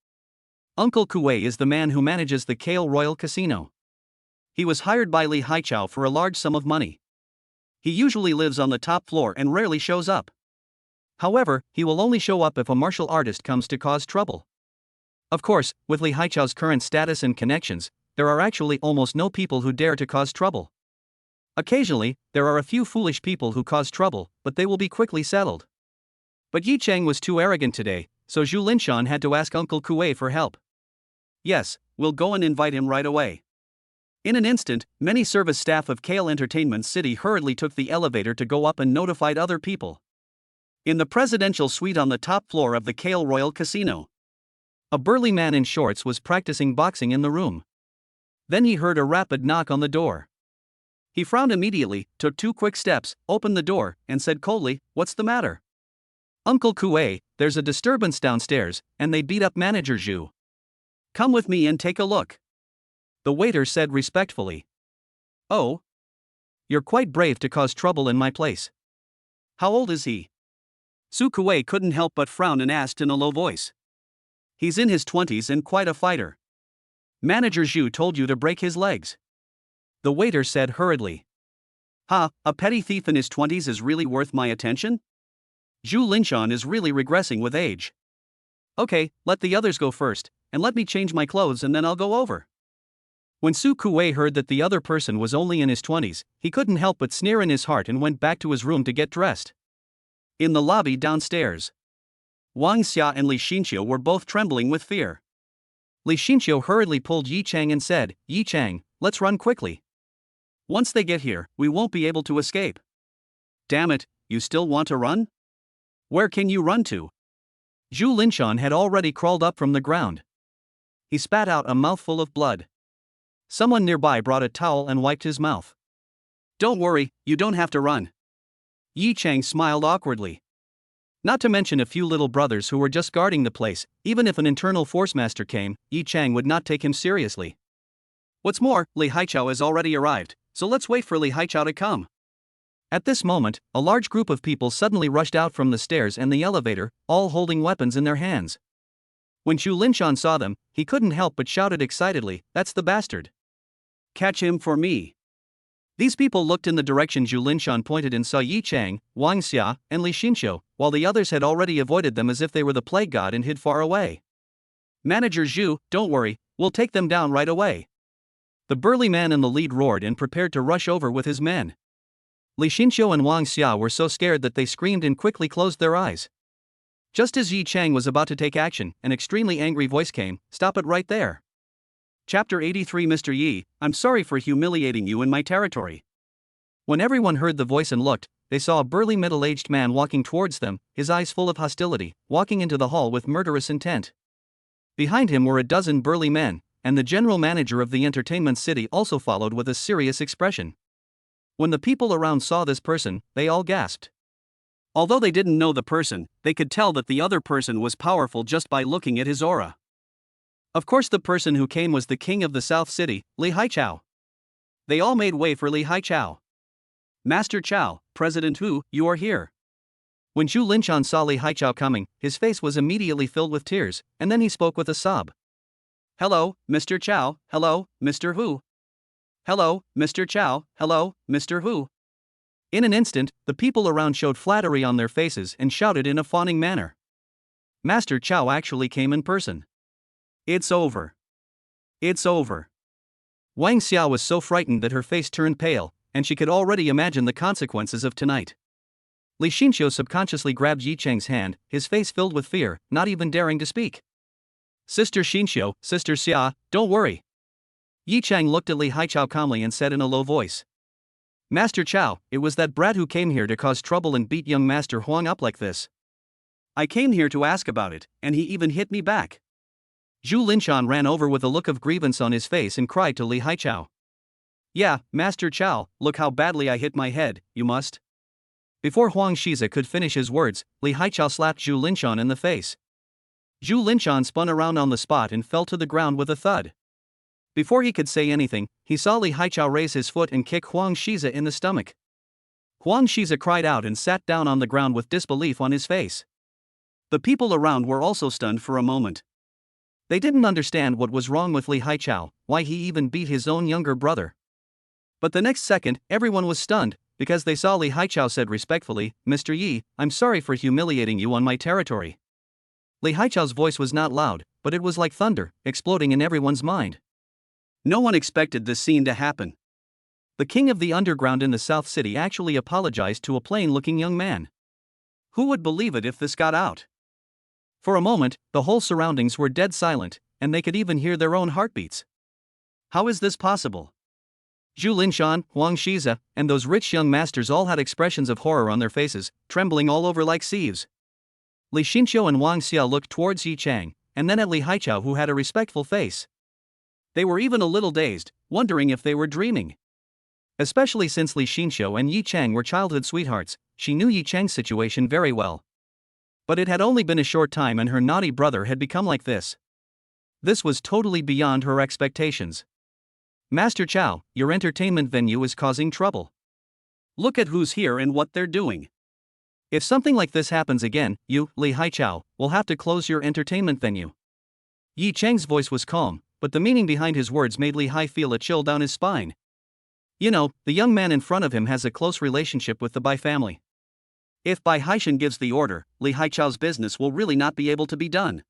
Uncle Kuei is the man who manages the Kale Royal Casino. He was hired by Li Haichao for a large sum of money. He usually lives on the top floor and rarely shows up. However, he will only show up if a martial artist comes to cause trouble. Of course, with Li Haichao's current status and connections, there are actually almost no people who dare to cause trouble. Occasionally, there are a few foolish people who cause trouble, but they will be quickly settled. But Yi Chang was too arrogant today, so Zhu Linshan had to ask Uncle Kuei for help. Yes, we'll go and invite him right away. In an instant, many service staff of Kale Entertainment City hurriedly took the elevator to go up and notified other people. In the presidential suite on the top floor of the Kale Royal Casino, a burly man in shorts was practicing boxing in the room. Then he heard a rapid knock on the door. He frowned immediately, took 2 quick steps, opened the door, and said coldly, "What's the matter?" "Uncle Kuei, there's a disturbance downstairs, and they beat up Manager Zhu. Come with me and take a look," the waiter said respectfully. "Oh? You're quite brave to cause trouble in my place. How old is he?" Su Kuei couldn't help but frown and asked in a low voice. "He's in his 20s and quite a fighter. Manager Zhu told you to break his legs," the waiter said hurriedly. "Ha, a petty thief in his 20s is really worth my attention? Zhu Linshan is really regressing with age. Okay, let the others go first, and let me change my clothes and then I'll go over." When Su Kuei heard that the other person was only in his 20s, he couldn't help but sneer in his heart and went back to his room to get dressed. In the lobby downstairs, Wang Xia and Li Xinqiu were both trembling with fear. Li Xinqiu hurriedly pulled Yi Chang and said, "Yi Chang, let's run quickly. Once they get here, we won't be able to escape." "Damn it, you still want to run? Where can you run to?" Zhu Linshan had already crawled up from the ground. He spat out a mouthful of blood. Someone nearby brought a towel and wiped his mouth. "Don't worry, you don't have to run." Yi Chang smiled awkwardly. Not to mention a few little brothers who were just guarding the place. Even if an internal force master came, Yi Chang would not take him seriously. What's more, Li Haichao has already arrived, so let's wait for Li Haichao to come. At this moment, a large group of people suddenly rushed out from the stairs and the elevator, all holding weapons in their hands. When Zhu Linshan saw them, he couldn't help but shouted excitedly, "That's the bastard! Catch him for me!" These people looked in the direction Zhu Linshan pointed and saw Yi Chang, Wang Xia, and Li Xinqiu, while the others had already avoided them as if they were the plague god and hid far away. "Manager Zhu, don't worry, we'll take them down right away." The burly man in the lead roared and prepared to rush over with his men. Li Xinqiu and Wang Xia were so scared that they screamed and quickly closed their eyes. Just as Yi Chang was about to take action, an extremely angry voice came, "Stop it right there. Chapter 83 Mr. Yi, I'm sorry for humiliating you in my territory." When everyone heard the voice and looked, they saw a burly middle-aged man walking towards them, his eyes full of hostility, walking into the hall with murderous intent. Behind him were a dozen burly men, and the general manager of the entertainment city also followed with a serious expression. When the people around saw this person, they all gasped. Although they didn't know the person, they could tell that the other person was powerful just by looking at his aura. Of course, the person who came was the king of the South City, Li Haichao. They all made way for Li Haichao. "Master Chao, President Hu, you are here." When Zhu Linshan saw Li Haichao coming, his face was immediately filled with tears, and then he spoke with a sob. "Hello, Mr. Chao, hello, Mr. Hu. Hello, Mr. Chao, hello, Mr. Hu." In an instant, the people around showed flattery on their faces and shouted in a fawning manner. Master Chao actually came in person. "It's over. It's over." Wang Xia was so frightened that her face turned pale, and she could already imagine the consequences of tonight. Li Xinqiu subconsciously grabbed Yi Chang's hand, his face filled with fear, not even daring to speak. "Sister Xinqiu, Sister Xia, don't worry." Yi Chang looked at Li Haichao calmly and said in a low voice. "Master Chao, it was that brat who came here to cause trouble and beat young Master Huang up like this. I came here to ask about it, and he even hit me back." Zhu Linshan ran over with a look of grievance on his face and cried to Li Haichao. "Yeah, Master Chao, look how badly I hit my head, you must." Before Huang Shiza could finish his words, Li Haichao slapped Zhu Linshan in the face. Zhu Linshan spun around on the spot and fell to the ground with a thud. Before he could say anything, he saw Li Haichao raise his foot and kick Huang Shiza in the stomach. Huang Shiza cried out and sat down on the ground with disbelief on his face. The people around were also stunned for a moment. They didn't understand what was wrong with Li Haichao, why he even beat his own younger brother. But the next second, everyone was stunned, because they saw Li Haichao said respectfully, "Mr. Yi, I'm sorry for humiliating you on my territory." Li Haichao's voice was not loud, but it was like thunder, exploding in everyone's mind. No one expected this scene to happen. The king of the underground in the South City actually apologized to a plain-looking young man. Who would believe it if this got out? For a moment, the whole surroundings were dead silent, and they could even hear their own heartbeats. How is this possible? Zhu Linshan, Huang Shiza, and those rich young masters all had expressions of horror on their faces, trembling all over like sieves. Li Xinqiu and Wang Xia looked towards Yi Chang, and then at Li Haichao, who had a respectful face. They were even a little dazed, wondering if they were dreaming. Especially since Li Xinqiu and Yi Chang were childhood sweethearts, she knew Yi Chang's situation very well. But it had only been a short time and her naughty brother had become like this. This was totally beyond her expectations. "Master Chao, your entertainment venue is causing trouble. Look at who's here and what they're doing. If something like this happens again, you, Li Haichao, will have to close your entertainment venue." Yi Chang's voice was calm, but the meaning behind his words made Li Hai feel a chill down his spine. You know, the young man in front of him has a close relationship with the Bai family. If Bai Haishan gives the order, Li Haichao's business will really not be able to be done.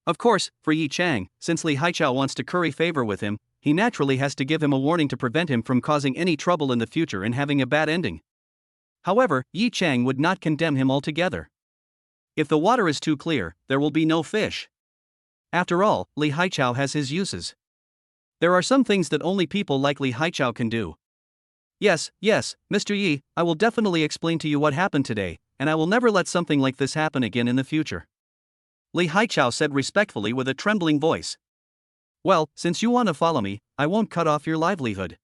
Of course, for Yi Chang, since Li Haichao wants to curry favor with him, he naturally has to give him a warning to prevent him from causing any trouble in the future and having a bad ending. However, Yi Chang would not condemn him altogether. If the water is too clear, there will be no fish. After all, Li Haichao has his uses. There are some things that only people like Li Haichao can do. Yes, Mr. Yi, I will definitely explain to you what happened today, and I will never let something like this happen again in the future. Li Haichao said respectfully with a trembling voice. Well, since you want to follow me, I won't cut off your livelihood.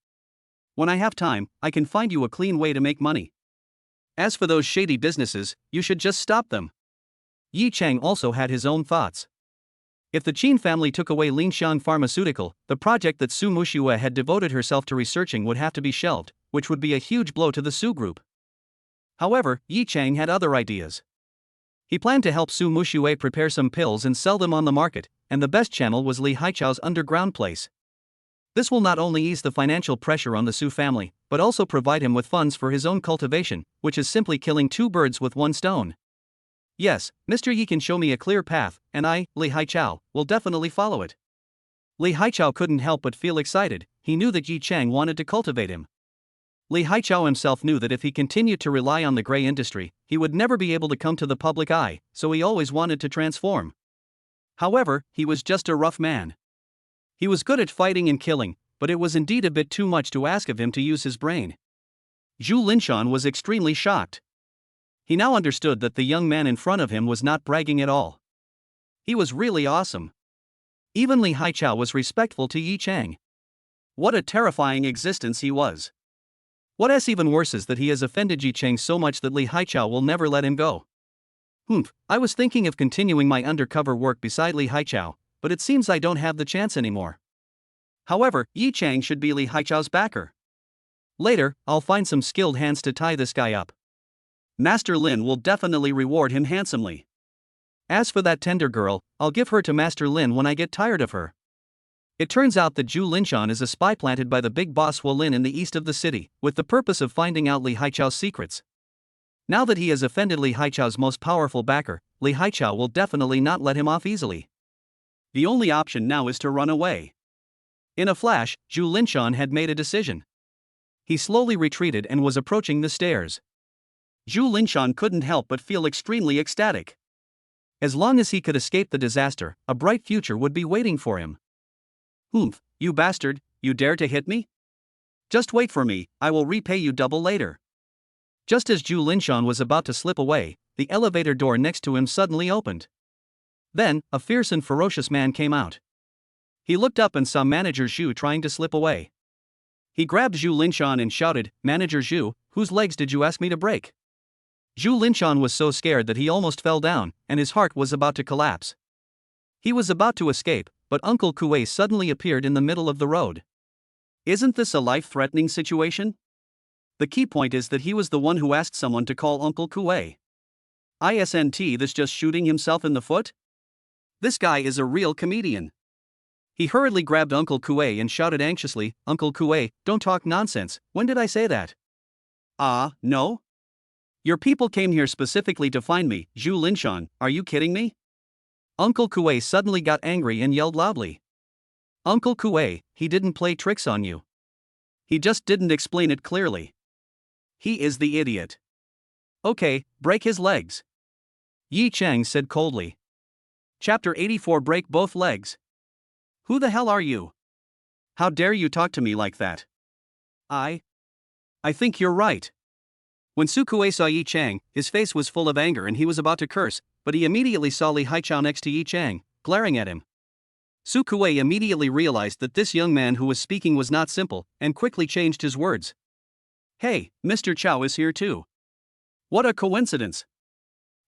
When I have time, I can find you a clean way to make money. As for those shady businesses, you should just stop them. Yi Chang also had his own thoughts. If the Qin family took away Linxiang Pharmaceutical, the project that Su Muxue had devoted herself to researching would have to be shelved, which would be a huge blow to the Su group. However, Yi Chang had other ideas. He planned to help Su Muxue prepare some pills and sell them on the market, and the best channel was Li Haichao's underground place. This will not only ease the financial pressure on the Su family, but also provide him with funds for his own cultivation, which is simply killing two birds with one stone. Yes, Mr. Yi can show me a clear path, and I, Li Haichao, will definitely follow it. Li Haichao couldn't help but feel excited. He knew that Yi Chang wanted to cultivate him. Li Haichao himself knew that if he continued to rely on the gray industry, he would never be able to come to the public eye, so he always wanted to transform. However, he was just a rough man. He was good at fighting and killing, but it was indeed a bit too much to ask of him to use his brain. Zhu Linshan was extremely shocked. He now understood that the young man in front of him was not bragging at all. He was really awesome. Even Li Haichao was respectful to Yi Chang. What a terrifying existence he was. What's even worse is that he has offended Yi Chang so much that Li Haichao will never let him go. I was thinking of continuing my undercover work beside Li Haichao, but it seems I don't have the chance anymore. However, Yi Chang should be Li Haichao's backer. Later, I'll find some skilled hands to tie this guy up. Master Lin will definitely reward him handsomely. As for that tender girl, I'll give her to Master Lin when I get tired of her. It turns out that Zhu Linshan is a spy planted by the big boss Wu Lin in the east of the city, with the purpose of finding out Li Haichao's secrets. Now that he has offended Li Haichao's most powerful backer, Li Haichao will definitely not let him off easily. The only option now is to run away. In a flash, Zhu Linshan had made a decision. He slowly retreated and was approaching the stairs. Zhu Linshan couldn't help but feel extremely ecstatic. As long as he could escape the disaster, a bright future would be waiting for him. You bastard, you dare to hit me? Just wait for me, I will repay you double later. Just as Zhu Linshan was about to slip away, the elevator door next to him suddenly opened. Then, a fierce and ferocious man came out. He looked up and saw Manager Zhu trying to slip away. He grabbed Zhu Linshan and shouted, "Manager Zhu, whose legs did you ask me to break?" Zhu Linshan was so scared that he almost fell down, and his heart was about to collapse. He was about to escape, but Uncle Kuei suddenly appeared in the middle of the road. Isn't this a life-threatening situation? The key point is that he was the one who asked someone to call Uncle Kuei. Isn't this just shooting himself in the foot? This guy is a real comedian. He hurriedly grabbed Uncle Kuei and shouted anxiously, "Uncle Kuei, don't talk nonsense, when did I say that?" No? Your people came here specifically to find me, Zhu Linshan, are you kidding me? Uncle Kuei suddenly got angry and yelled loudly. Uncle Kuei, he didn't play tricks on you. He just didn't explain it clearly. He is the idiot. Okay, break his legs. Yi Chang said coldly. Chapter 84 Break both legs. Who the hell are you? How dare you talk to me like that? I think you're right. When Su Kuei saw Yi Chang, his face was full of anger and he was about to curse, but he immediately saw Li Haichao next to Yi Chang, glaring at him. Su Kuei immediately realized that this young man who was speaking was not simple, and quickly changed his words. Hey, Mr. Chao is here too. What a coincidence.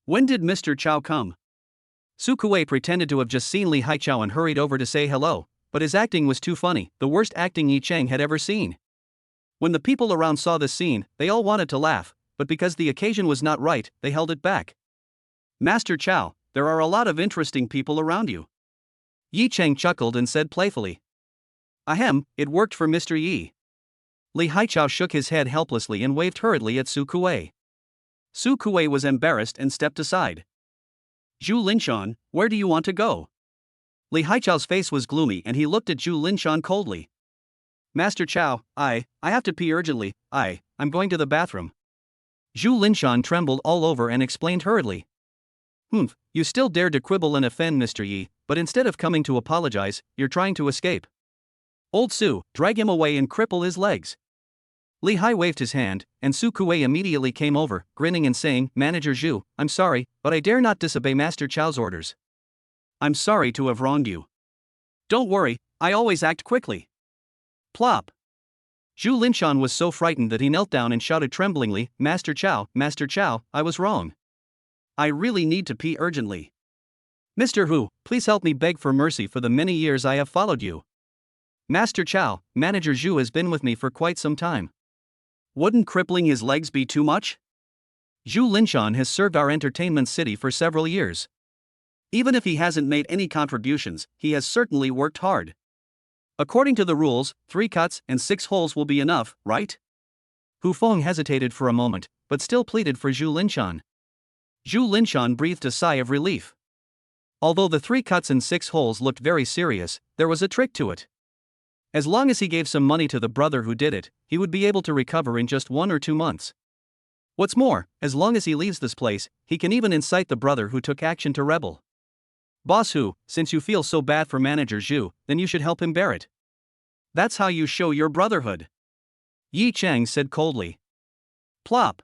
When did Mr. Chao come? Su Kuei pretended to have just seen Li Haichao and hurried over to say hello, but his acting was too funny, the worst acting Yi Chang had ever seen. When the people around saw this scene, they all wanted to laugh, but because the occasion was not right, they held it back. Master Chao, there are a lot of interesting people around you. Yi Chang chuckled and said playfully. Ahem, it worked for Mr. Yi. Li Haichao shook his head helplessly and waved hurriedly at Su Kuei. Su Kuei was embarrassed and stepped aside. Zhu Linshan, where do you want to go? Li Haichao's face was gloomy and he looked at Zhu Linshan coldly. Master Chao, I have to pee urgently, I'm going to the bathroom. Zhu Linshan trembled all over and explained hurriedly. You still dare to quibble and offend Mr. Yi, but instead of coming to apologize, you're trying to escape. Old Su, drag him away and cripple his legs. Li Hai waved his hand, and Su Kuei immediately came over, grinning and saying, Manager Zhu, I'm sorry, but I dare not disobey Master Chao's orders. I'm sorry to have wronged you. Don't worry, I always act quickly. Plop. Zhu Linshan was so frightened that he knelt down and shouted tremblingly, Master Chow, I was wrong. I really need to pee urgently. Mr. Hu, please help me beg for mercy for the many years I have followed you. Master Chow, Manager Zhu has been with me for quite some time. Wouldn't crippling his legs be too much? Zhu Linshan has served our entertainment city for several years. Even if he hasn't made any contributions, he has certainly worked hard. According to the rules, 3 cuts and 6 holes will be enough, right? Hu Feng hesitated for a moment, but still pleaded for Zhu Linshan. Zhu Linshan breathed a sigh of relief. Although the 3 cuts and 6 holes looked very serious, there was a trick to it. As long as he gave some money to the brother who did it, he would be able to recover in just 1 or 2 months. What's more, as long as he leaves this place, he can even incite the brother who took action to rebel. Boss Hu, since you feel so bad for Manager Zhu, then you should help him bear it. That's how you show your brotherhood. Yi Chang said coldly. Plop.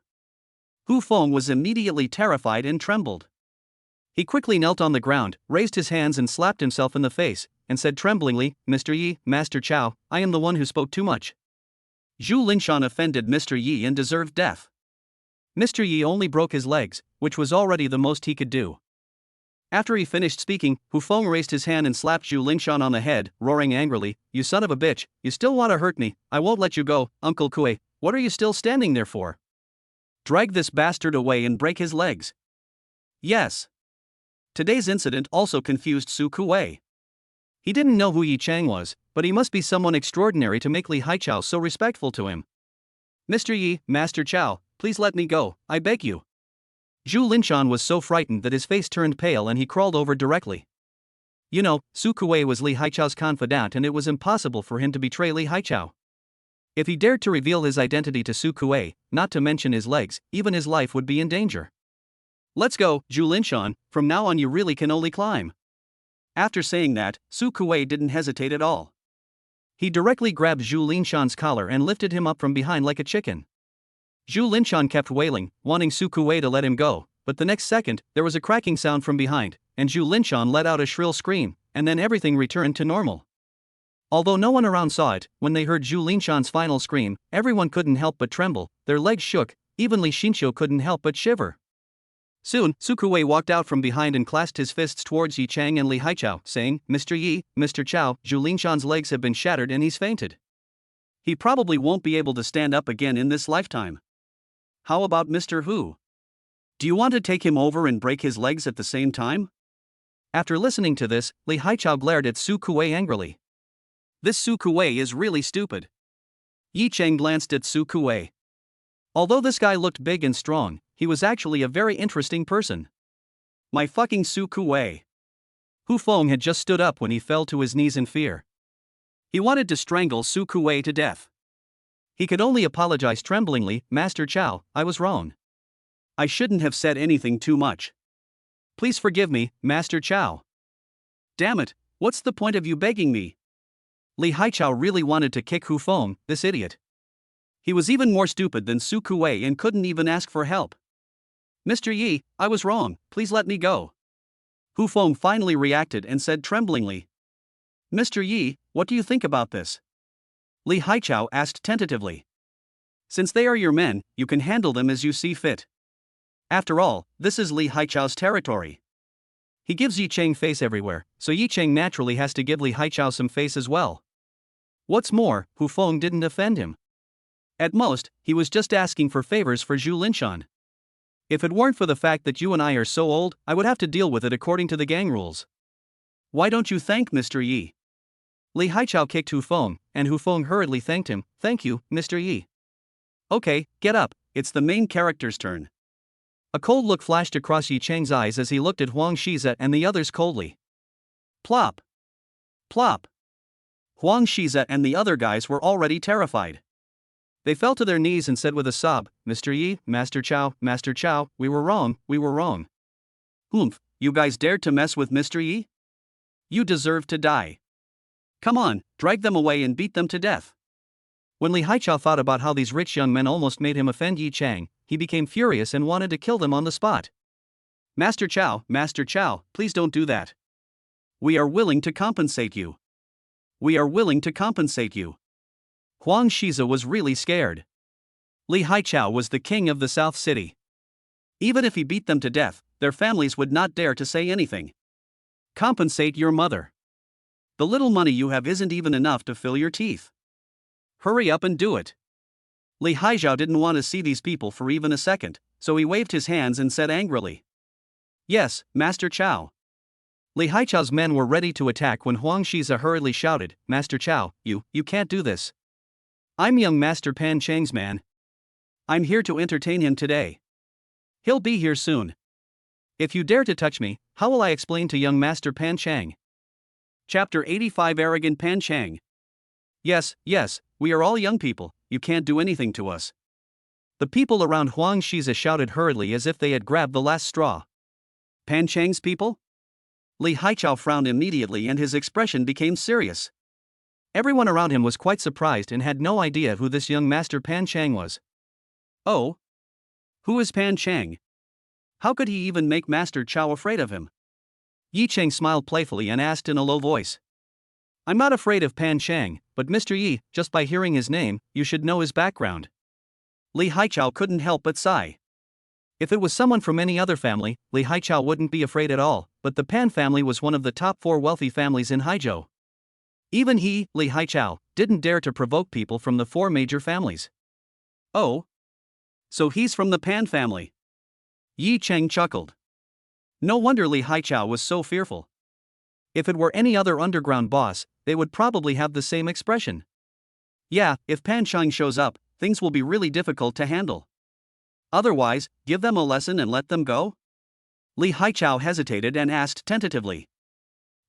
Hu Feng was immediately terrified and trembled. He quickly knelt on the ground, raised his hands and slapped himself in the face, and said tremblingly, Mr. Yi, Master Chow, I am the one who spoke too much. Zhu Linshan offended Mr. Yi and deserved death. Mr. Yi only broke his legs, which was already the most he could do. After he finished speaking, Hu Feng raised his hand and slapped Zhu Linshan on the head, roaring angrily, You son of a bitch, you still want to hurt me, I won't let you go, Uncle Kue, what are you still standing there for? Drag this bastard away and break his legs. Yes. Today's incident also confused Su Kue. He didn't know who Yi Chang was, but he must be someone extraordinary to make Li Haichao so respectful to him. Mr. Yi, Master Chow, please let me go, I beg you. Zhu Linshan was so frightened that his face turned pale and he crawled over directly. You know, Su Kue was Li Haichao's confidant and it was impossible for him to betray Li Haichao. If he dared to reveal his identity to Su Kue, not to mention his legs, even his life would be in danger. Let's go, Zhu Linshan, from now on you really can only climb. After saying that, Su Kue didn't hesitate at all. He directly grabbed Zhu Linshan's collar and lifted him up from behind like a chicken. Zhu Linshan kept wailing, wanting Su Kue to let him go, but the next second, there was a cracking sound from behind, and Zhu Linshan let out a shrill scream, and then everything returned to normal. Although no one around saw it, when they heard Zhu Linshan's final scream, everyone couldn't help but tremble, their legs shook, even Li Xinqiu couldn't help but shiver. Soon, Su Kue walked out from behind and clasped his fists towards Yi Chang and Li Haichao, saying, Mr. Yi, Mr. Chow, Zhu Linshan's legs have been shattered and he's fainted. He probably won't be able to stand up again in this lifetime. How about Mr. Hu? Do you want to take him over and break his legs at the same time? After listening to this, Li Haichao glared at Su Kue angrily. This Su Kue is really stupid. Yi Chang glanced at Su Kue. Although this guy looked big and strong, he was actually a very interesting person. My fucking Su Kue. Hu Feng had just stood up when he fell to his knees in fear. He wanted to strangle Su Kue to death. He could only apologize tremblingly, Master Chow, I was wrong. I shouldn't have said anything too much. Please forgive me, Master Chow. Damn it, what's the point of you begging me? Li Haichao really wanted to kick Hu Feng, this idiot. He was even more stupid than Su Kue and couldn't even ask for help. Mr. Yi, I was wrong, please let me go. Hu Feng finally reacted and said tremblingly. Mr. Yi, what do you think about this? Li Haichao asked tentatively. Since they are your men, you can handle them as you see fit. After all, this is Li Haichao's territory. He gives Yi Chang face everywhere, so Yi Chang naturally has to give Li Haichao some face as well. What's more, Hu Feng didn't offend him. At most, he was just asking for favors for Zhu Linshan. If it weren't for the fact that you and I are so old, I would have to deal with it according to the gang rules. Why don't you thank Mr. Yi? Li Haichao kicked Hu Feng, and Hu Feng hurriedly thanked him, Thank you, Mr. Yi. Okay, get up, it's the main character's turn. A cold look flashed across Yi Chang's eyes as he looked at Huang Shiza and the others coldly. Plop. Plop. Huang Shiza and the other guys were already terrified. They fell to their knees and said with a sob, Mr. Yi, Master Chow, we were wrong. Humph, you guys dared to mess with Mr. Yi? You deserve to die. Come on, drag them away and beat them to death. When Li Haichao thought about how these rich young men almost made him offend Yi Chang, he became furious and wanted to kill them on the spot. Master Chow, please don't do that. We are willing to compensate you. Huang Shiza was really scared. Li Haichao was the king of the South City. Even if he beat them to death, their families would not dare to say anything. Compensate your mother. The little money you have isn't even enough to fill your teeth. Hurry up and do it. Li Haichao didn't want to see these people for even a second, so he waved his hands and said angrily, "Yes, Master Chao." Li Haichao's men were ready to attack when Huang Shiza hurriedly shouted, "Master Chao, you can't do this. I'm young Master Pan Chang's man. I'm here to entertain him today. He'll be here soon. If you dare to touch me, how will I explain to young Master Pan Chang?" Chapter 85 Arrogant Pan Chang. Yes, we are all young people, you can't do anything to us. The people around Huang Shiza shouted hurriedly as if they had grabbed the last straw. Pan Chang's people? Li Haichao frowned immediately and his expression became serious. Everyone around him was quite surprised and had no idea who this young Master Pan Chang was. Oh? Who is Pan Chang? How could he even make Master Chao afraid of him? Yi Cheng smiled playfully and asked in a low voice. I'm not afraid of Pan Chang, but Mr. Yi, just by hearing his name, you should know his background. Li Haichao couldn't help but sigh. If it was someone from any other family, Li Haichao wouldn't be afraid at all, but the Pan family was one of the top 4 wealthy families in Haizhou. Even he, Li Haichao, didn't dare to provoke people from the 4 major families. Oh? So he's from the Pan family. Yi Cheng chuckled. No wonder Li Haichao was so fearful. If it were any other underground boss, they would probably have the same expression. Yeah, if Pan Chang shows up, things will be really difficult to handle. Otherwise, give them a lesson and let them go? Li Haichao hesitated and asked tentatively.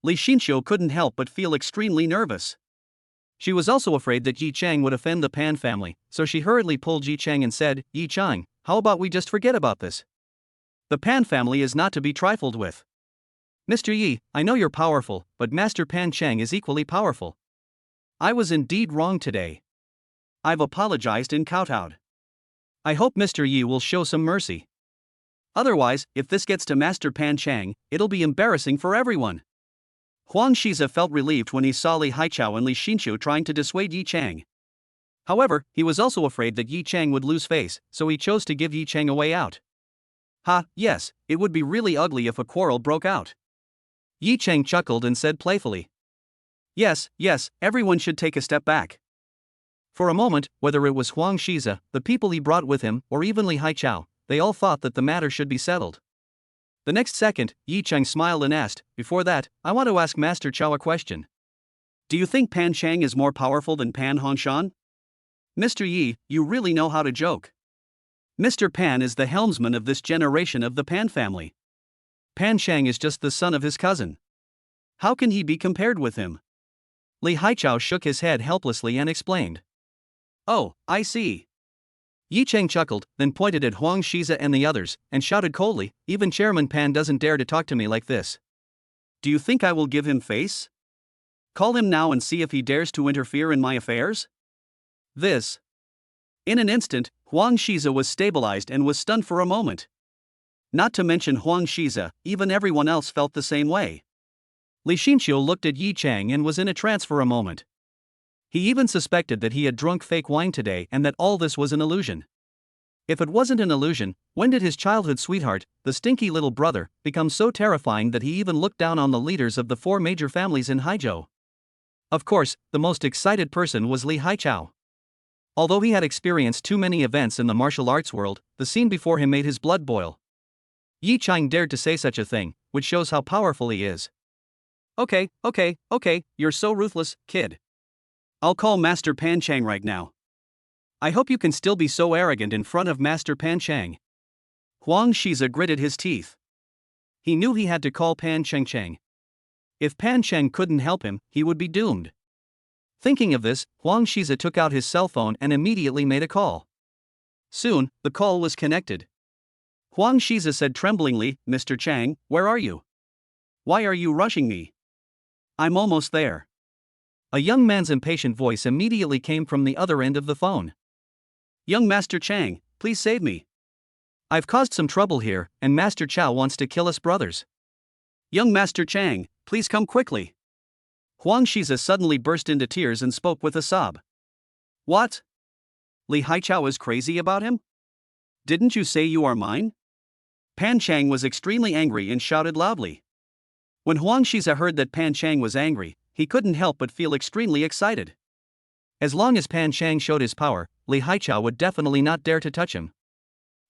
Li Xinxiu couldn't help but feel extremely nervous. She was also afraid that Yi Cheng would offend the Pan family, so she hurriedly pulled Yi Cheng and said, Yi Cheng, how about we just forget about this? The Pan family is not to be trifled with. Mr. Yi, I know you're powerful, but Master Pan Chang is equally powerful. I was indeed wrong today. I've apologized and kowtowed. I hope Mr. Yi will show some mercy. Otherwise, if this gets to Master Pan Chang, it'll be embarrassing for everyone. Huang Shiza felt relieved when he saw Li Haichao and Li Xinxiu trying to dissuade Yi Cheng. However, he was also afraid that Yi Cheng would lose face, so he chose to give Yi Cheng a way out. Yes, it would be really ugly if a quarrel broke out. Yi Cheng chuckled and said playfully. Yes, everyone should take a step back. For a moment, whether it was Huang Shiza, the people he brought with him, or even Li Haichao, they all thought that the matter should be settled. The next second, Yi Cheng smiled and asked, before that, I want to ask Master Chao a question. Do you think Pan Chang is more powerful than Pan Hongshan? Mr. Yi, you really know how to joke. Mr. Pan is the helmsman of this generation of the Pan family. Pan Chang is just the son of his cousin. How can he be compared with him? Li Haichao shook his head helplessly and explained. Oh, I see. Yi Cheng chuckled, then pointed at Huang Shiza and the others, and shouted coldly, even Chairman Pan doesn't dare to talk to me like this. Do you think I will give him face? Call him now and see if he dares to interfere in my affairs? This. In an instant, Huang Shiza was stabilized and was stunned for a moment. Not to mention Huang Shiza, even everyone else felt the same way. Li Xinxiu looked at Yi Cheng and was in a trance for a moment. He even suspected that he had drunk fake wine today and that all this was an illusion. If it wasn't an illusion, when did his childhood sweetheart, the stinky little brother, become so terrifying that he even looked down on the leaders of the 4 major families in Haizhou? Of course, the most excited person was Li Haichao. Although he had experienced too many events in the martial arts world, the scene before him made his blood boil. Yi Cheng dared to say such a thing, which shows how powerful he is. Okay, you're so ruthless, kid. I'll call Master Pan Chang right now. I hope you can still be so arrogant in front of Master Pan Chang. Huang Shiza gritted his teeth. He knew he had to call Pan Chang. If Pan Chang couldn't help him, he would be doomed. Thinking of this, Huang Shiza took out his cell phone and immediately made a call. Soon, the call was connected. Huang Shiza said tremblingly, Mr. Chang, where are you? Why are you rushing me? I'm almost there. A young man's impatient voice immediately came from the other end of the phone. Young Master Chang, please save me. I've caused some trouble here, and Master Chao wants to kill us brothers. Young Master Chang, please come quickly. Huang Shiza suddenly burst into tears and spoke with a sob. What? Li Haichao is crazy about him? Didn't you say you are mine? Pan Chang was extremely angry and shouted loudly. When Huang Shiza heard that Pan Chang was angry, he couldn't help but feel extremely excited. As long as Pan Chang showed his power, Li Haichao would definitely not dare to touch him.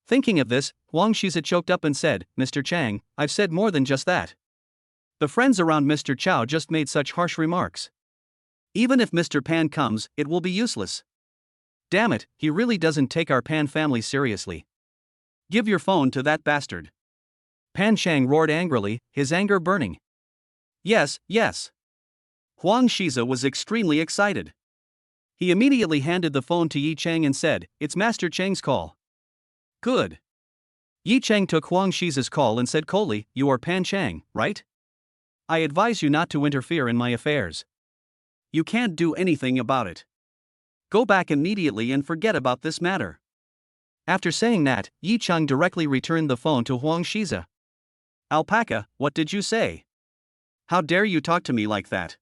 Thinking of this, Huang Shiza choked up and said, Mr. Chang, I've said more than just that. The friends around Mr. Chao just made such harsh remarks. Even if Mr. Pan comes, it will be useless. Damn it, he really doesn't take our Pan family seriously. Give your phone to that bastard. Pan Chang roared angrily, his anger burning. Yes, yes. Huang Shiza was extremely excited. He immediately handed the phone to Yi Chang and said, It's Master Chang's call. Good. Yi Chang took Huang Shiza's call and said coldly, You are Pan Chang, right? I advise you not to interfere in my affairs. You can't do anything about it. Go back immediately and forget about this matter. After saying that, Yi Chang directly returned the phone to Huang Shiza. Alpaca, what did you say? How dare you talk to me like that?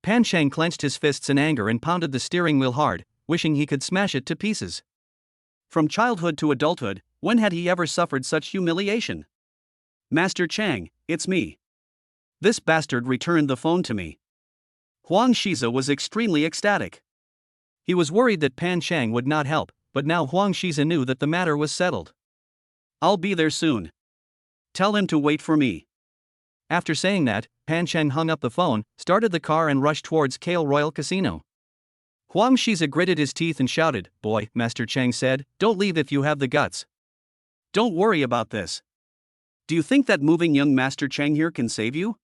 Pan Chang clenched his fists in anger and pounded the steering wheel hard, wishing he could smash it to pieces. From childhood to adulthood, when had he ever suffered such humiliation? Master Chang, it's me. This bastard returned the phone to me. Huang Shiza was extremely ecstatic. He was worried that Pan Chang would not help, but now Huang Shiza knew that the matter was settled. I'll be there soon. Tell him to wait for me. After saying that, Pan Chang hung up the phone, started the car and rushed towards Kale Royal Casino. Huang Shiza gritted his teeth and shouted, Boy, Master Chang said, don't leave if you have the guts. Don't worry about this. Do you think that moving young Master Chang here can save you?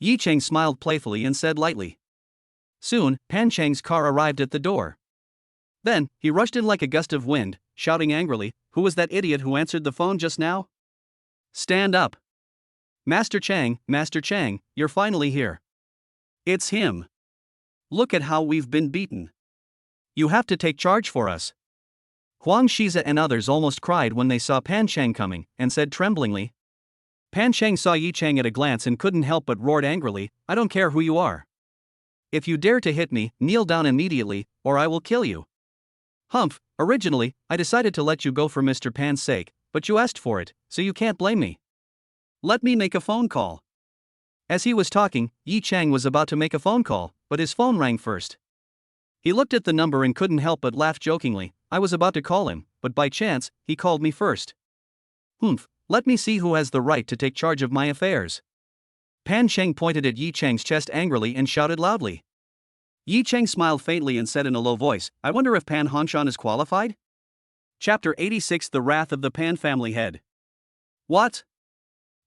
Yi Chang smiled playfully and said lightly. Soon, Pan Chang's car arrived at the door. Then, he rushed in like a gust of wind, shouting angrily, Who was that idiot who answered the phone just now? Stand up. Master Chang, you're finally here. It's him. Look at how we've been beaten. You have to take charge for us. Huang Shiza and others almost cried when they saw Pan Chang coming, and said tremblingly. Pan Chang saw Yi Chang at a glance and couldn't help but roared angrily, I don't care who you are. If you dare to hit me, kneel down immediately, or I will kill you. Humph, originally, I decided to let you go for Mr. Pan's sake, but you asked for it, so you can't blame me. Let me make a phone call. As he was talking, Yi Chang was about to make a phone call, but his phone rang first. He looked at the number and couldn't help but laugh jokingly, I was about to call him, but by chance, he called me first. Humph, let me see who has the right to take charge of my affairs. Pan Chang pointed at Yi Chang's chest angrily and shouted loudly. Yi Chang smiled faintly and said in a low voice, I wonder if Pan Hongxian is qualified? Chapter 86 The Wrath of the Pan Family Head. What?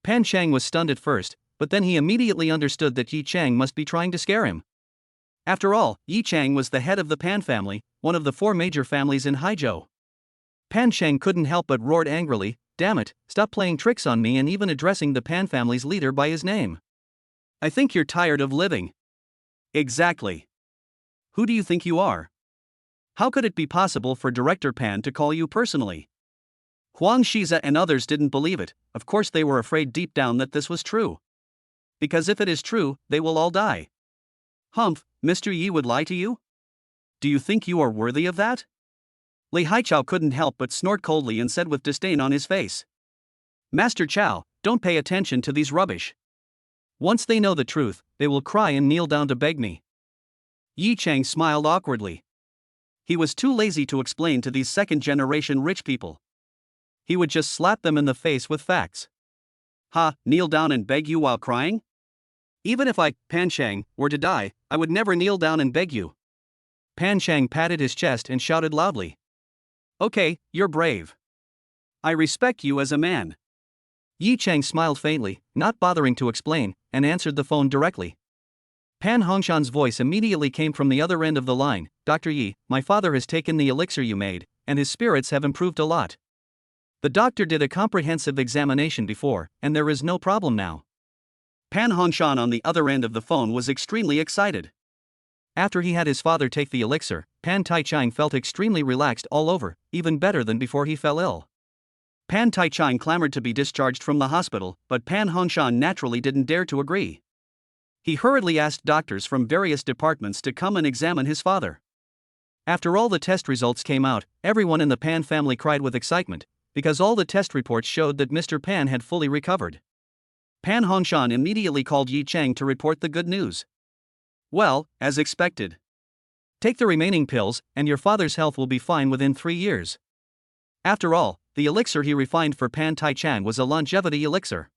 Pan Chang was stunned at first, but then he immediately understood that Yi Chang must be trying to scare him. After all, Yi Chang was the head of the Pan family, one of the 4 major families in Haizhou. Pan Chang couldn't help but roared angrily, Damn it, stop playing tricks on me and even addressing the Pan family's leader by his name. I think you're tired of living. Exactly. Who do you think you are? How could it be possible for Director Pan to call you personally? Huang Shiza and others didn't believe it, of course they were afraid deep down that this was true. Because if it is true, they will all die. Humph, Mr. Yi would lie to you? Do you think you are worthy of that? Li Haichao couldn't help but snort coldly and said with disdain on his face. Master Chao, don't pay attention to these rubbish. Once they know the truth, they will cry and kneel down to beg me. Yi Chang smiled awkwardly. He was too lazy to explain to these second-generation rich people. He would just slap them in the face with facts. Ha, kneel down and beg you while crying? Even if I, Pan Chang, were to die, I would never kneel down and beg you. Pan Chang patted his chest and shouted loudly. Okay, you're brave. I respect you as a man. Yi Chang smiled faintly, not bothering to explain, and answered the phone directly. Pan Hongxian's voice immediately came from the other end of the line, Dr. Yi, my father has taken the elixir you made, and his spirits have improved a lot. The doctor did a comprehensive examination before, and there is no problem now. Pan Hongxian on the other end of the phone was extremely excited. After he had his father take the elixir, Pan Taichang felt extremely relaxed all over, even better than before he fell ill. Pan Taichang clamored to be discharged from the hospital, but Pan Hongxian naturally didn't dare to agree. He hurriedly asked doctors from various departments to come and examine his father. After all the test results came out, everyone in the Pan family cried with excitement, because all the test reports showed that Mr. Pan had fully recovered. Pan Hongshan immediately called Yi Chang to report the good news. Well, as expected. Take the remaining pills, and your father's health will be fine within 3 years. After all, the elixir he refined for Pan Tai Chang was a longevity elixir.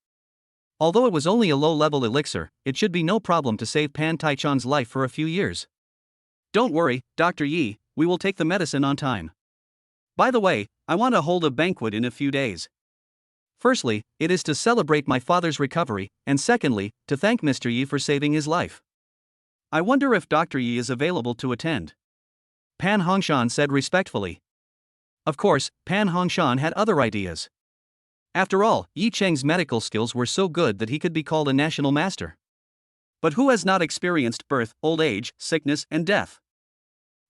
Although it was only a low-level elixir, it should be no problem to save Pan Tai Chang's life for a few years. Don't worry, Dr. Yi, we will take the medicine on time. By the way, I want to hold a banquet in a few days. Firstly, it is to celebrate my father's recovery, and secondly, to thank Mr. Yi for saving his life. I wonder if Dr. Yi is available to attend. Pan Hongshan said respectfully. Of course, Pan Hongshan had other ideas. After all, Yi Chang's medical skills were so good that he could be called a national master. But who has not experienced birth, old age, sickness, and death?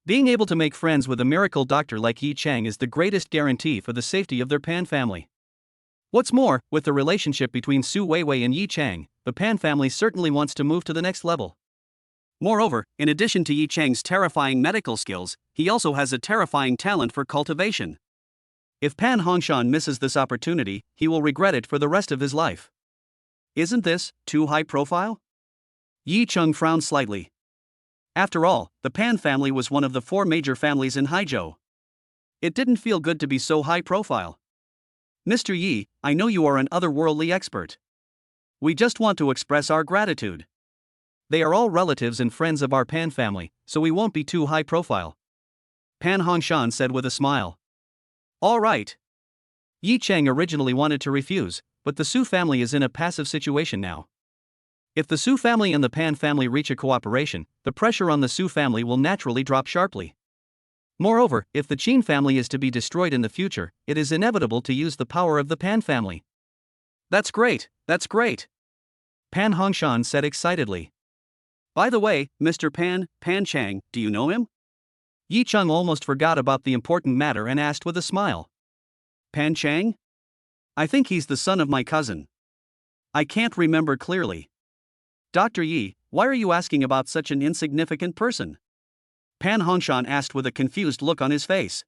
Being able to make friends with a miracle doctor like Yi Chang is the greatest guarantee for the safety of their Pan family. What's more, with the relationship between Su Weiwei and Yi Chang, the Pan family certainly wants to move to the next level. Moreover, in addition to Yi Chang's terrifying medical skills, he also has a terrifying talent for cultivation. If Pan Hongshan misses this opportunity, he will regret it for the rest of his life. Isn't this too high profile? Yi Chang frowned slightly. After all, the Pan family was one of the 4 major families in Haizhou. It didn't feel good to be so high profile. Mr. Yi, I know you are an otherworldly expert. We just want to express our gratitude. They are all relatives and friends of our Pan family, so we won't be too high profile. Pan Hongshan said with a smile. All right. Yi Chang originally wanted to refuse, but the Su family is in a passive situation now. If the Su family and the Pan family reach a cooperation, the pressure on the Su family will naturally drop sharply. Moreover, if the Qin family is to be destroyed in the future, it is inevitable to use the power of the Pan family. That's great, that's great. Pan Hongshan said excitedly. By the way, Mr. Pan Chang, do you know him? Yi Chang almost forgot about the important matter and asked with a smile. Pan Chang? I think he's the son of my cousin. I can't remember clearly. Dr. Yi, why are you asking about such an insignificant person? Pan Hongshan asked with a confused look on his face.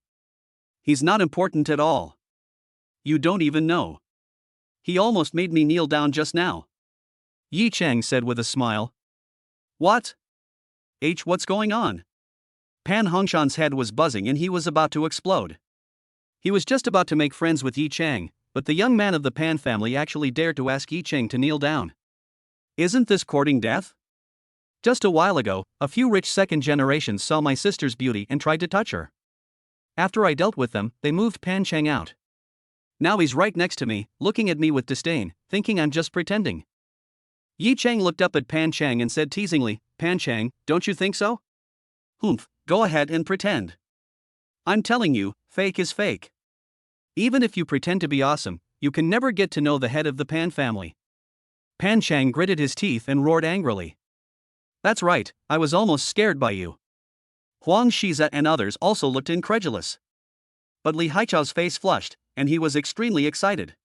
He's not important at all. You don't even know. He almost made me kneel down just now. Yi Chang said with a smile. What? What's going on? Pan Hongshan's head was buzzing and he was about to explode. He was just about to make friends with Yi Chang, but the young man of the Pan family actually dared to ask Yi Chang to kneel down. Isn't this courting death? Just a while ago, a few rich second generations saw my sister's beauty and tried to touch her. After I dealt with them, they moved Pan Chang out. Now he's right next to me, looking at me with disdain, thinking I'm just pretending. Yi Chang looked up at Pan Chang and said teasingly, Pan Chang, don't you think so? Humph, go ahead and pretend. I'm telling you, fake is fake. Even if you pretend to be awesome, you can never get to know the head of the Pan family. Pan Chang gritted his teeth and roared angrily. That's right, I was almost scared by you. Huang Shiza and others also looked incredulous. But Li Haichao's face flushed, and he was extremely excited.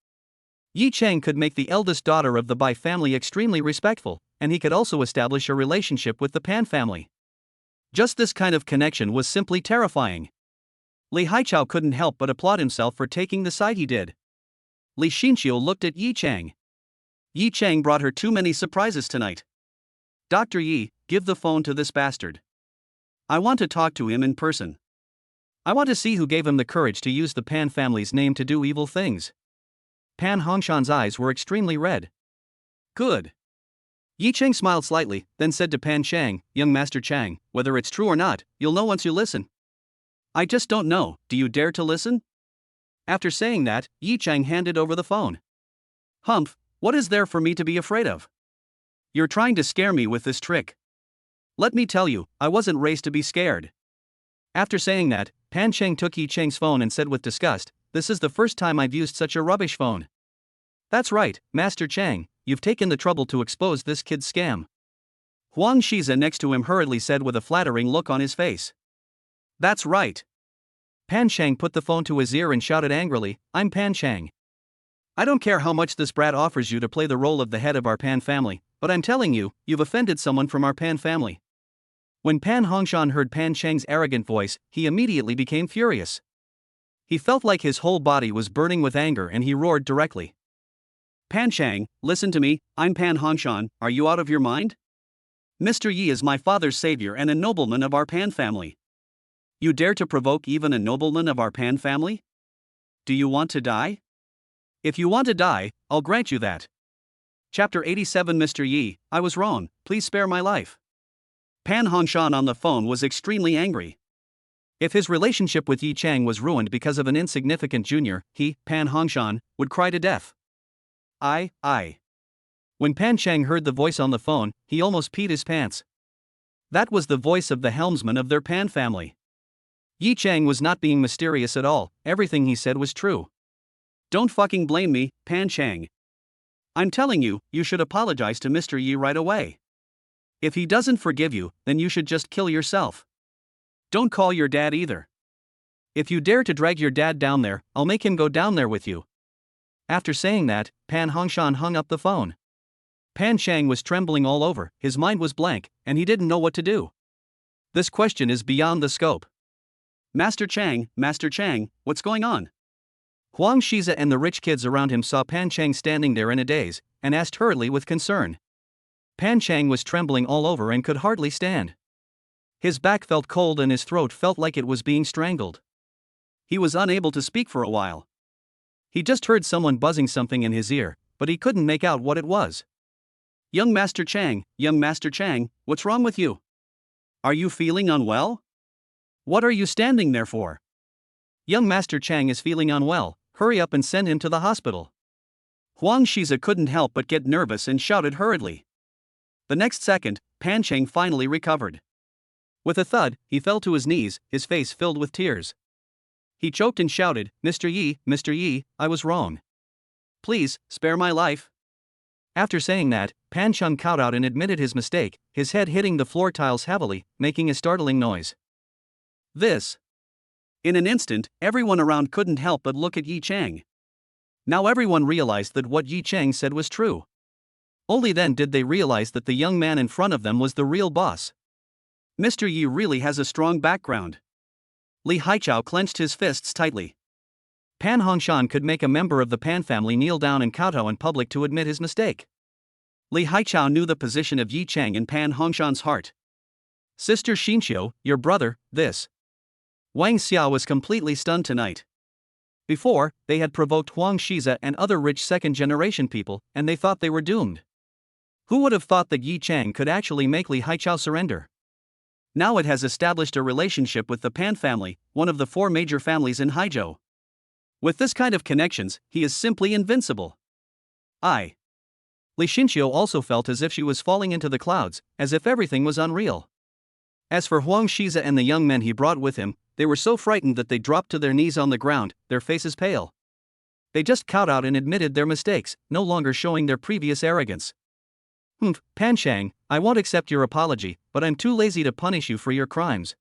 Yi Chang could make the eldest daughter of the Bai family extremely respectful, and he could also establish a relationship with the Pan family. Just this kind of connection was simply terrifying. Li Haichao couldn't help but applaud himself for taking the side he did. Li Xinqiu looked at Yi Chang. Yi Chang brought her too many surprises tonight. Dr. Yi, give the phone to this bastard. I want to talk to him in person. I want to see who gave him the courage to use the Pan family's name to do evil things. Pan Hongshan's eyes were extremely red. Good. Yi Chang smiled slightly, then said to Pan Chang, Young Master Chang, whether it's true or not, you'll know once you listen. I just don't know, do you dare to listen? After saying that, Yi Chang handed over the phone. Humph, what is there for me to be afraid of? You're trying to scare me with this trick. Let me tell you, I wasn't raised to be scared. After saying that, Pan Chang took Yi Chang's phone and said with disgust, This is the first time I've used such a rubbish phone. That's right, Master Chang, you've taken the trouble to expose this kid's scam. Huang Shiza next to him hurriedly said with a flattering look on his face. That's right. Pan Chang put the phone to his ear and shouted angrily, I'm Pan Chang. I don't care how much this brat offers you to play the role of the head of our Pan family, but I'm telling you, you've offended someone from our Pan family. When Pan Hongshan heard Pan Chang's arrogant voice, he immediately became furious. He felt like his whole body was burning with anger and he roared directly. Pan Chang, listen to me, I'm Pan Hongshan, are you out of your mind? Mr. Yi is my father's savior and a nobleman of our Pan family. You dare to provoke even a nobleman of our Pan family? Do you want to die? If you want to die, I'll grant you that. Chapter 87 Mr. Yi, I was wrong, please spare my life. Pan Hongshan on the phone was extremely angry. If his relationship with Yi Chang was ruined because of an insignificant junior, he, Pan Hongshan, would cry to death. I. When Pan Chang heard the voice on the phone, he almost peed his pants. That was the voice of the helmsman of their Pan family. Yi Chang was not being mysterious at all, everything he said was true. Don't fucking blame me, Pan Chang. I'm telling you, you should apologize to Mr. Yi right away. If he doesn't forgive you, then you should just kill yourself. Don't call your dad either. If you dare to drag your dad down there, I'll make him go down there with you. After saying that, Pan Hongshan hung up the phone. Pan Chang was trembling all over, his mind was blank, and he didn't know what to do. This question is beyond the scope. Master Chang, what's going on? Huang Shiza and the rich kids around him saw Pan Chang standing there in a daze, and asked hurriedly with concern. Pan Chang was trembling all over and could hardly stand. His back felt cold and his throat felt like it was being strangled. He was unable to speak for a while. He just heard someone buzzing something in his ear, but he couldn't make out what it was. Young Master Chang, what's wrong with you? Are you feeling unwell? What are you standing there for? Young Master Chang is feeling unwell, hurry up and send him to the hospital. Huang Shiza couldn't help but get nervous and shouted hurriedly. The next second, Pan Chang finally recovered. With a thud, he fell to his knees, his face filled with tears. He choked and shouted, Mr. Yi, I was wrong. Please, spare my life. After saying that, Pan Chang kowtowed and admitted his mistake, his head hitting the floor tiles heavily, making a startling noise. In an instant, everyone around couldn't help but look at Yi Chang. Now everyone realized that what Yi Chang said was true. Only then did they realize that the young man in front of them was the real boss. Mr. Yi really has a strong background. Li Haichao clenched his fists tightly. Pan Hongshan could make a member of the Pan family kneel down and kowtow in public to admit his mistake. Li Haichao knew the position of Yi Chang in Pan Hongshan's heart. Sister Xinqiu, your brother, this. Wang Xia was completely stunned tonight. Before, they had provoked Huang Shiza and other rich second-generation people, and they thought they were doomed. Who would have thought that Yi Chang could actually make Li Haichao surrender? Now it has established a relationship with the Pan family, one of the 4 major families in Haizhou. With this kind of connections, he is simply invincible. Li Xinqiu also felt as if she was falling into the clouds, as if everything was unreal. As for Huang Shiza and the young men he brought with him, they were so frightened that they dropped to their knees on the ground, their faces pale. They just kowtowed and admitted their mistakes, no longer showing their previous arrogance. Pan Chang, I won't accept your apology, but I'm too lazy to punish you for your crimes.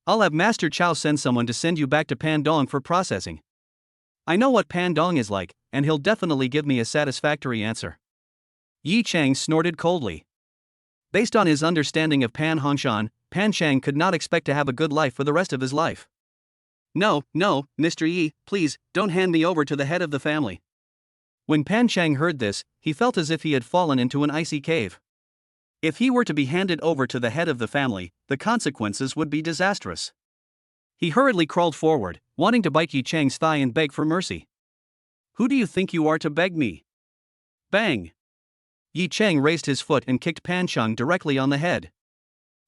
I'll have Master Chow send someone to send you back to Pandong for processing. I know what Pandong is like, and he'll definitely give me a satisfactory answer. Yi Chang snorted coldly. Based on his understanding of Pan Hongshan, Pan Chang could not expect to have a good life for the rest of his life. No, Mr. Yi, please, don't hand me over to the head of the family. When Pan Chang heard this, he felt as if he had fallen into an icy cave. If he were to be handed over to the head of the family, the consequences would be disastrous. He hurriedly crawled forward, wanting to bite Yi Chang's thigh and beg for mercy. Who do you think you are to beg me? Bang! Yi Chang raised his foot and kicked Pan Chang directly on the head.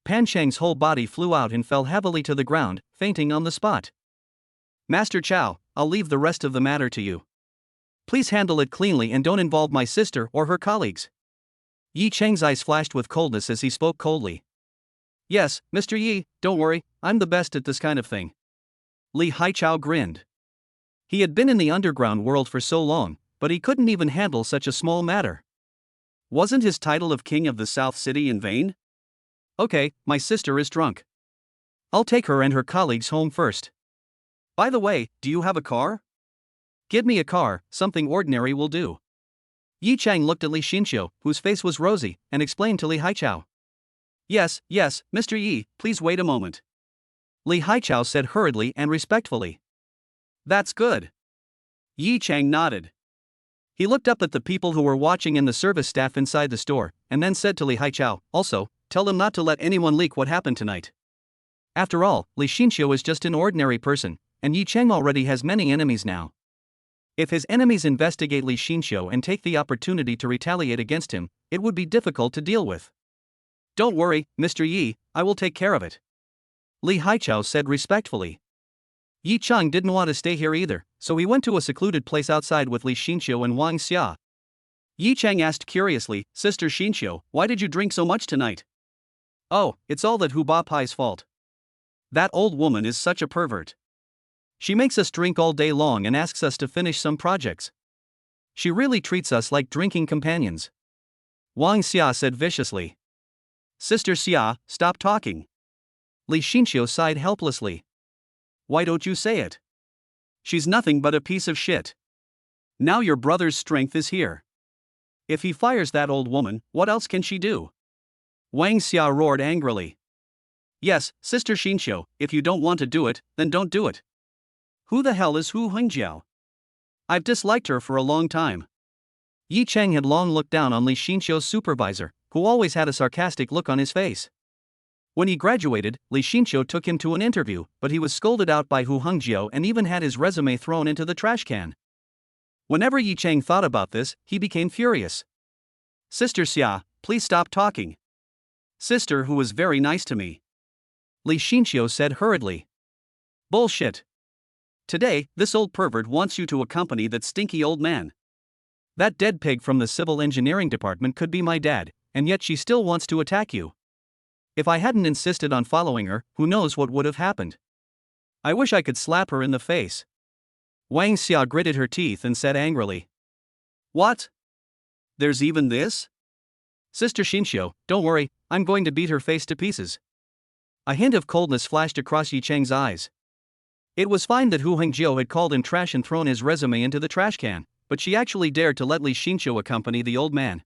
Pan Chang's whole body flew out and fell heavily to the ground, fainting on the spot. Master Chow, I'll leave the rest of the matter to you. Please handle it cleanly and don't involve my sister or her colleagues. Yi Chang's eyes flashed with coldness as he spoke coldly. Yes, Mr. Yi, don't worry, I'm the best at this kind of thing. Li Haichao grinned. He had been in the underground world for so long, but he couldn't even handle such a small matter. Wasn't his title of King of the South City in vain? Okay, my sister is drunk. I'll take her and her colleagues home first. By the way, do you have a car? Give me a car, something ordinary will do. Yi Chang looked at Li Xinqiu, whose face was rosy, and explained to Li Haiqiao. Yes, Mr. Yi, please wait a moment. Li Haiqiao said hurriedly and respectfully. That's good. Yi Chang nodded. He looked up at the people who were watching and the service staff inside the store, and then said to Li Haiqiao, also, tell them not to let anyone leak what happened tonight. After all, Li Xinqiu is just an ordinary person, and Yi Chang already has many enemies now. If his enemies investigate Li Xinqiu and take the opportunity to retaliate against him, it would be difficult to deal with. Don't worry, Mr. Yi, I will take care of it. Li Haiqiao said respectfully. Yi Chang didn't want to stay here either, so he went to a secluded place outside with Li Xinqiu and Wang Xia. Yi Chang asked curiously, Sister Xinqiu, why did you drink so much tonight? Oh, it's all that Hu Ba Pai's fault. That old woman is such a pervert. She makes us drink all day long and asks us to finish some projects. She really treats us like drinking companions. Wang Xia said viciously. Sister Xia, stop talking. Li Xinqiu sighed helplessly. Why don't you say it? She's nothing but a piece of shit. Now your brother's strength is here. If he fires that old woman, what else can she do? Wang Xia roared angrily. Yes, Sister Xinqiu, if you don't want to do it, then don't do it. Who the hell is Hu Hengjiao? I've disliked her for a long time. Yi Chang had long looked down on Li Xinqiu's supervisor, who always had a sarcastic look on his face. When he graduated, Li Xinqiu took him to an interview, but he was scolded out by Hu Hengjiao and even had his resume thrown into the trash can. Whenever Yi Chang thought about this, he became furious. Sister Xia, please stop talking. Sister who was very nice to me. Li Xinqiu said hurriedly. Bullshit. Today, this old pervert wants you to accompany that stinky old man. That dead pig from the civil engineering department could be my dad, and yet she still wants to attack you. If I hadn't insisted on following her, who knows what would have happened. I wish I could slap her in the face. Wang Xia gritted her teeth and said angrily. What? There's even this? Sister Xinqiu, don't worry, I'm going to beat her face to pieces. A hint of coldness flashed across Yi Chang's eyes. It was fine that Hu Hengjiao had called him trash and thrown his resume into the trash can, but she actually dared to let Li Xinqiu accompany the old man.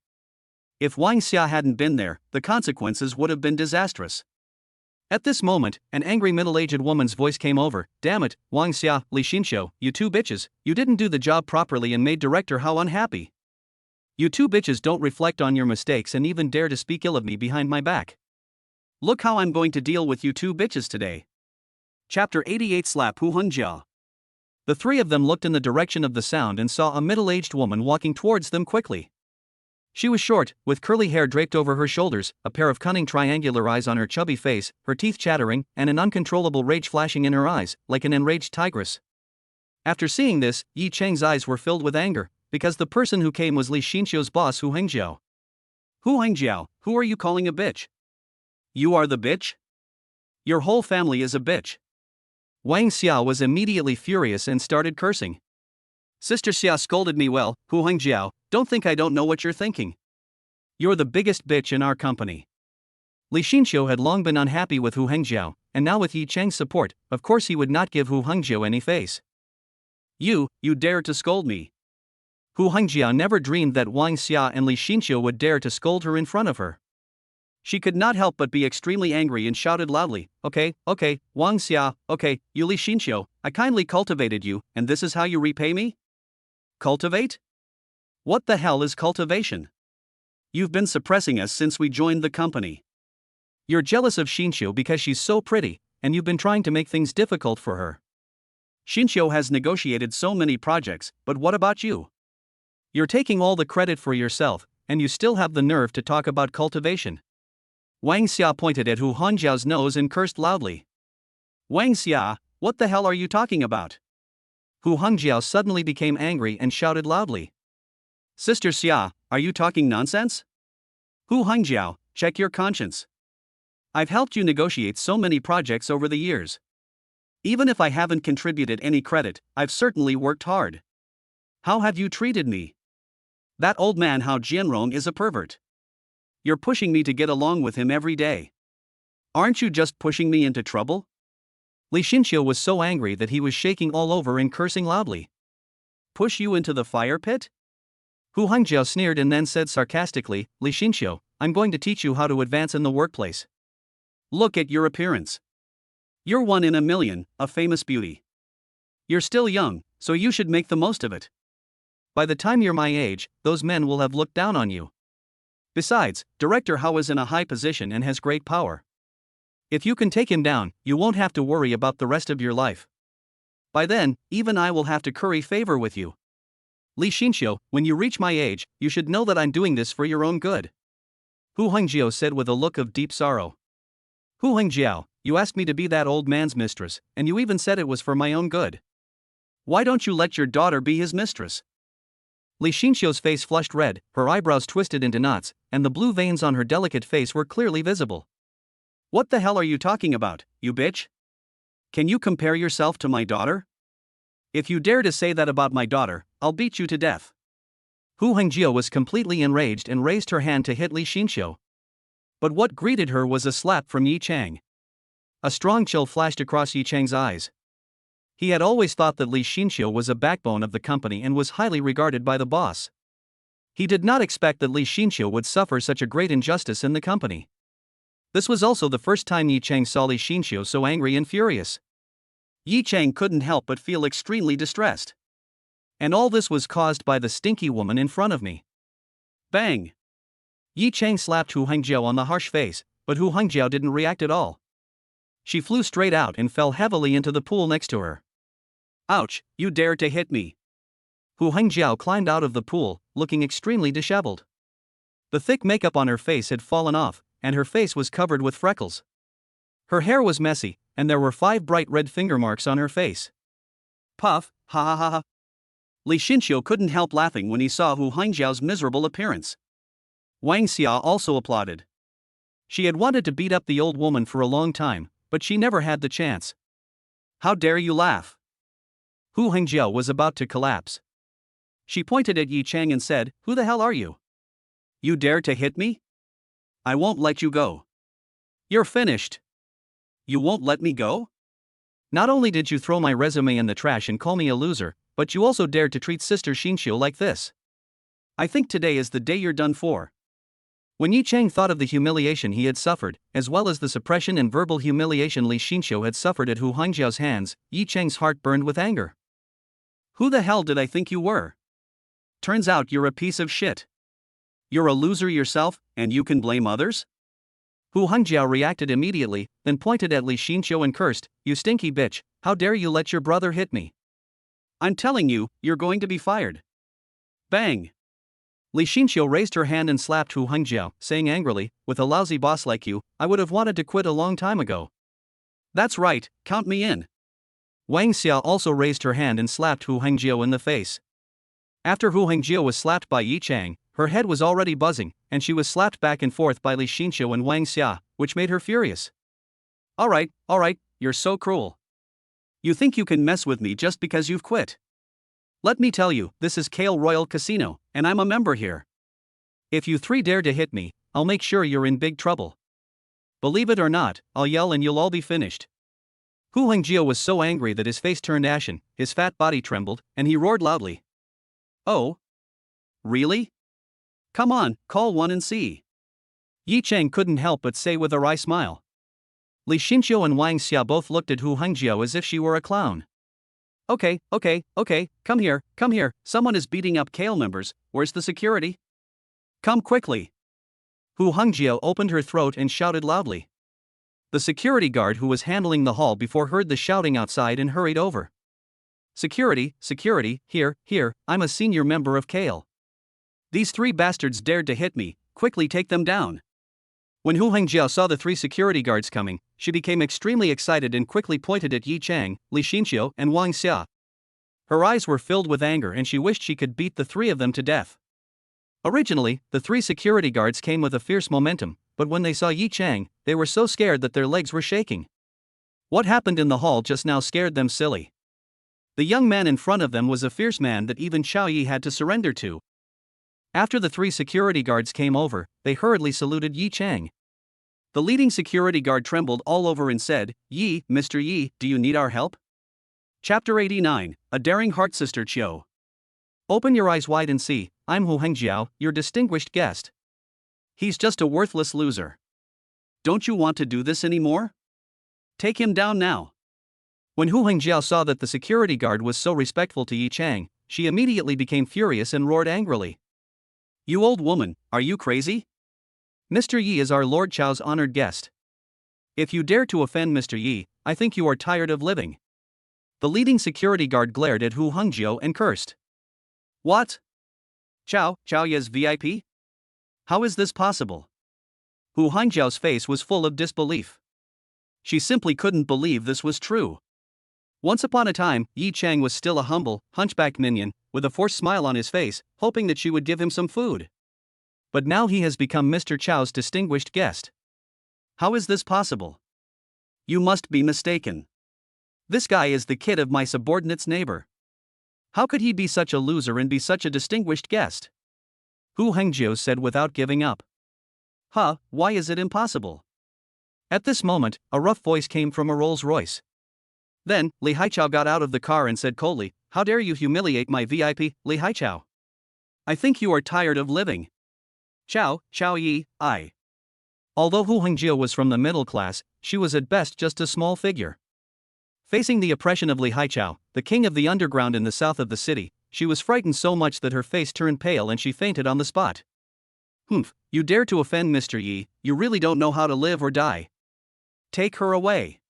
If Wang Xia hadn't been there, the consequences would have been disastrous. At this moment, an angry middle-aged woman's voice came over. Damn it, Wang Xia, Li Xinqiu, you two bitches, you didn't do the job properly and made director Hao unhappy. You two bitches don't reflect on your mistakes and even dare to speak ill of me behind my back. Look how I'm going to deal with you two bitches today. Chapter 88 Slap Hu Hengjiao. The three of them looked in the direction of the sound and saw a middle-aged woman walking towards them quickly. She was short, with curly hair draped over her shoulders, a pair of cunning triangular eyes on her chubby face, her teeth chattering, and an uncontrollable rage flashing in her eyes, like an enraged tigress. After seeing this, Yi Chang's eyes were filled with anger, because the person who came was Li Xinqiu's boss Hu Hengjiao. Hu Hengjiao, who are you calling a bitch? You are the bitch? Your whole family is a bitch. Wang Xia was immediately furious and started cursing. Sister Xia scolded me well, Hu Hengjiao, don't think I don't know what you're thinking. You're the biggest bitch in our company. Li Xinqiu had long been unhappy with Hu Hengjiao, and now with Yi Chang's support, of course he would not give Hu Hengjiao any face. You dare to scold me. Hu Hengjiao never dreamed that Wang Xia and Li Xinqiu would dare to scold her in front of her. She could not help but be extremely angry and shouted loudly, Okay, Wang Xia, okay, you Li Xinqiu, I kindly cultivated you, and this is how you repay me? Cultivate? What the hell is cultivation? You've been suppressing us since we joined the company. You're jealous of Xinqiu because she's so pretty, and you've been trying to make things difficult for her. Xinqiu has negotiated so many projects, but what about you? You're taking all the credit for yourself, and you still have the nerve to talk about cultivation. Wang Xia pointed at Hu Hengjiao's nose and cursed loudly. Wang Xia, what the hell are you talking about? Hu Hengjiao suddenly became angry and shouted loudly. Sister Xia, are you talking nonsense? Hu Hengjiao, check your conscience. I've helped you negotiate so many projects over the years. Even if I haven't contributed any credit, I've certainly worked hard. How have you treated me? That old man Hao Jianrong is a pervert. You're pushing me to get along with him every day. Aren't you just pushing me into trouble? Li Xinqiu was so angry that he was shaking all over and cursing loudly. Push you into the fire pit? Hu Hangjiao sneered and then said sarcastically, Li Xinqiu, I'm going to teach you how to advance in the workplace. Look at your appearance. You're 1 in a million, a famous beauty. You're still young, so you should make the most of it. By the time you're my age, those men will have looked down on you. Besides, Director Hao is in a high position and has great power. If you can take him down, you won't have to worry about the rest of your life. By then, even I will have to curry favor with you. Li Xinqiu, when you reach my age, you should know that I'm doing this for your own good. Hu Hangjiao said with a look of deep sorrow. Hu Hangjiao, you asked me to be that old man's mistress, and you even said it was for my own good. Why don't you let your daughter be his mistress? Li Xinqiu's face flushed red, her eyebrows twisted into knots, and the blue veins on her delicate face were clearly visible. What the hell are you talking about, you bitch? Can you compare yourself to my daughter? If you dare to say that about my daughter, I'll beat you to death. Hu Hangjiao was completely enraged and raised her hand to hit Li Xinqiu. But what greeted her was a slap from Yi Chang. A strong chill flashed across Yi Chang's eyes. He had always thought that Li Xinqiu was a backbone of the company and was highly regarded by the boss. He did not expect that Li Xinqiu would suffer such a great injustice in the company. This was also the first time Yi Chang saw Li Xinqiu so angry and furious. Yi Chang couldn't help but feel extremely distressed. And all this was caused by the stinky woman in front of me. Bang! Yi Chang slapped Hu Hangjiao on the harsh face, but Hu Hangjiao didn't react at all. She flew straight out and fell heavily into the pool next to her. Ouch, you dared to hit me. Hu Hangjiao climbed out of the pool, looking extremely disheveled. The thick makeup on her face had fallen off, and her face was covered with freckles. Her hair was messy, and there were 5 bright red finger marks on her face. Puff, ha ha ha ha. Li Xinqiu couldn't help laughing when he saw Hu Hangjiao's miserable appearance. Wang Xia also applauded. She had wanted to beat up the old woman for a long time, but she never had the chance. How dare you laugh? Hu Hangjiao was about to collapse. She pointed at Yi Chang and said, Who the hell are you? You dare to hit me? I won't let you go. You're finished. You won't let me go? Not only did you throw my resume in the trash and call me a loser, but you also dared to treat Sister Xinqiu like this. I think today is the day you're done for. When Yi Chang thought of the humiliation he had suffered, as well as the suppression and verbal humiliation Li Xinqiu had suffered at Hu Hangjiao's hands, Yi Chang's heart burned with anger. Who the hell did I think you were? Turns out you're a piece of shit. You're a loser yourself, and you can blame others? Hu Hangjiao reacted immediately, then pointed at Li Xinqiu and cursed, You stinky bitch, how dare you let your brother hit me? I'm telling you, you're going to be fired. Bang! Li Xinqiu raised her hand and slapped Hu Hangjiao, saying angrily, With a lousy boss like you, I would have wanted to quit a long time ago. That's right, count me in. Wang Xia also raised her hand and slapped Hu Hangjiao in the face. After Hu Hangjiao was slapped by Yi Chang, her head was already buzzing, and she was slapped back and forth by Li Xinqiu and Wang Xia, which made her furious. Alright, you're so cruel. You think you can mess with me just because you've quit? Let me tell you, this is Kale Royal Casino, and I'm a member here. If you 3 dare to hit me, I'll make sure you're in big trouble. Believe it or not, I'll yell and you'll all be finished. Hu Hangjiao was so angry that his face turned ashen, his fat body trembled, and he roared loudly. Oh? Really? Come on, call one and see. Yi Chang couldn't help but say with a wry smile. Li Xinqiu and Wang Xia both looked at Hu Hangjiao as if she were a clown. Okay, come here, someone is beating up Kale members, where's the security? Come quickly. Hu Hangjiao opened her throat and shouted loudly. The security guard who was handling the hall before heard the shouting outside and hurried over. Security, here, I'm a senior member of Kale. These 3 bastards dared to hit me, quickly take them down. When Hu Hangjiao saw the 3 security guards coming, she became extremely excited and quickly pointed at Yi Chang, Li Xinqiu, and Wang Xia. Her eyes were filled with anger and she wished she could beat the 3 of them to death. Originally, the 3 security guards came with a fierce momentum, but when they saw Yi Chang, they were so scared that their legs were shaking. What happened in the hall just now scared them silly. The young man in front of them was a fierce man that even Xiao Yi had to surrender to. After the 3 security guards came over, they hurriedly saluted Yi Chang. The leading security guard trembled all over and said, Yi, Mr. Yi, do you need our help? Chapter 89, A Daring Heart Sister Chiu. Open your eyes wide and see, I'm Hu Hengjiao, your distinguished guest. He's just a worthless loser. Don't you want to do this anymore? Take him down now. When Hu Hengjiao saw that the security guard was so respectful to Yi Chang, she immediately became furious and roared angrily. You old woman, are you crazy? Mr. Yi is our Lord Chao's honored guest. If you dare to offend Mr. Yi, I think you are tired of living. The leading security guard glared at Hu Hengjiao and cursed. What? Chao Yi's VIP? How is this possible? Hu Hengjiao's face was full of disbelief. She simply couldn't believe this was true. Once upon a time, Yi Chang was still a humble, hunchback minion, with a forced smile on his face, hoping that she would give him some food. But now he has become Mr. Chao's distinguished guest. How is this possible? You must be mistaken. This guy is the kid of my subordinate's neighbor. How could he be such a loser and be such a distinguished guest? Hu Hengjiao said without giving up. Why is it impossible? At this moment, a rough voice came from a Rolls-Royce. Then, Li Haichao got out of the car and said coldly, How dare you humiliate my VIP, Li Haichao? I think you are tired of living. Chao Yi, I. Although Hu Hengjiao was from the middle class, she was at best just a small figure. Facing the oppression of Li Haichao, the king of the underground in the south of the city, she was frightened so much that her face turned pale and she fainted on the spot. Humph, you dare to offend Mr. Yi, you really don't know how to live or die. Take her away.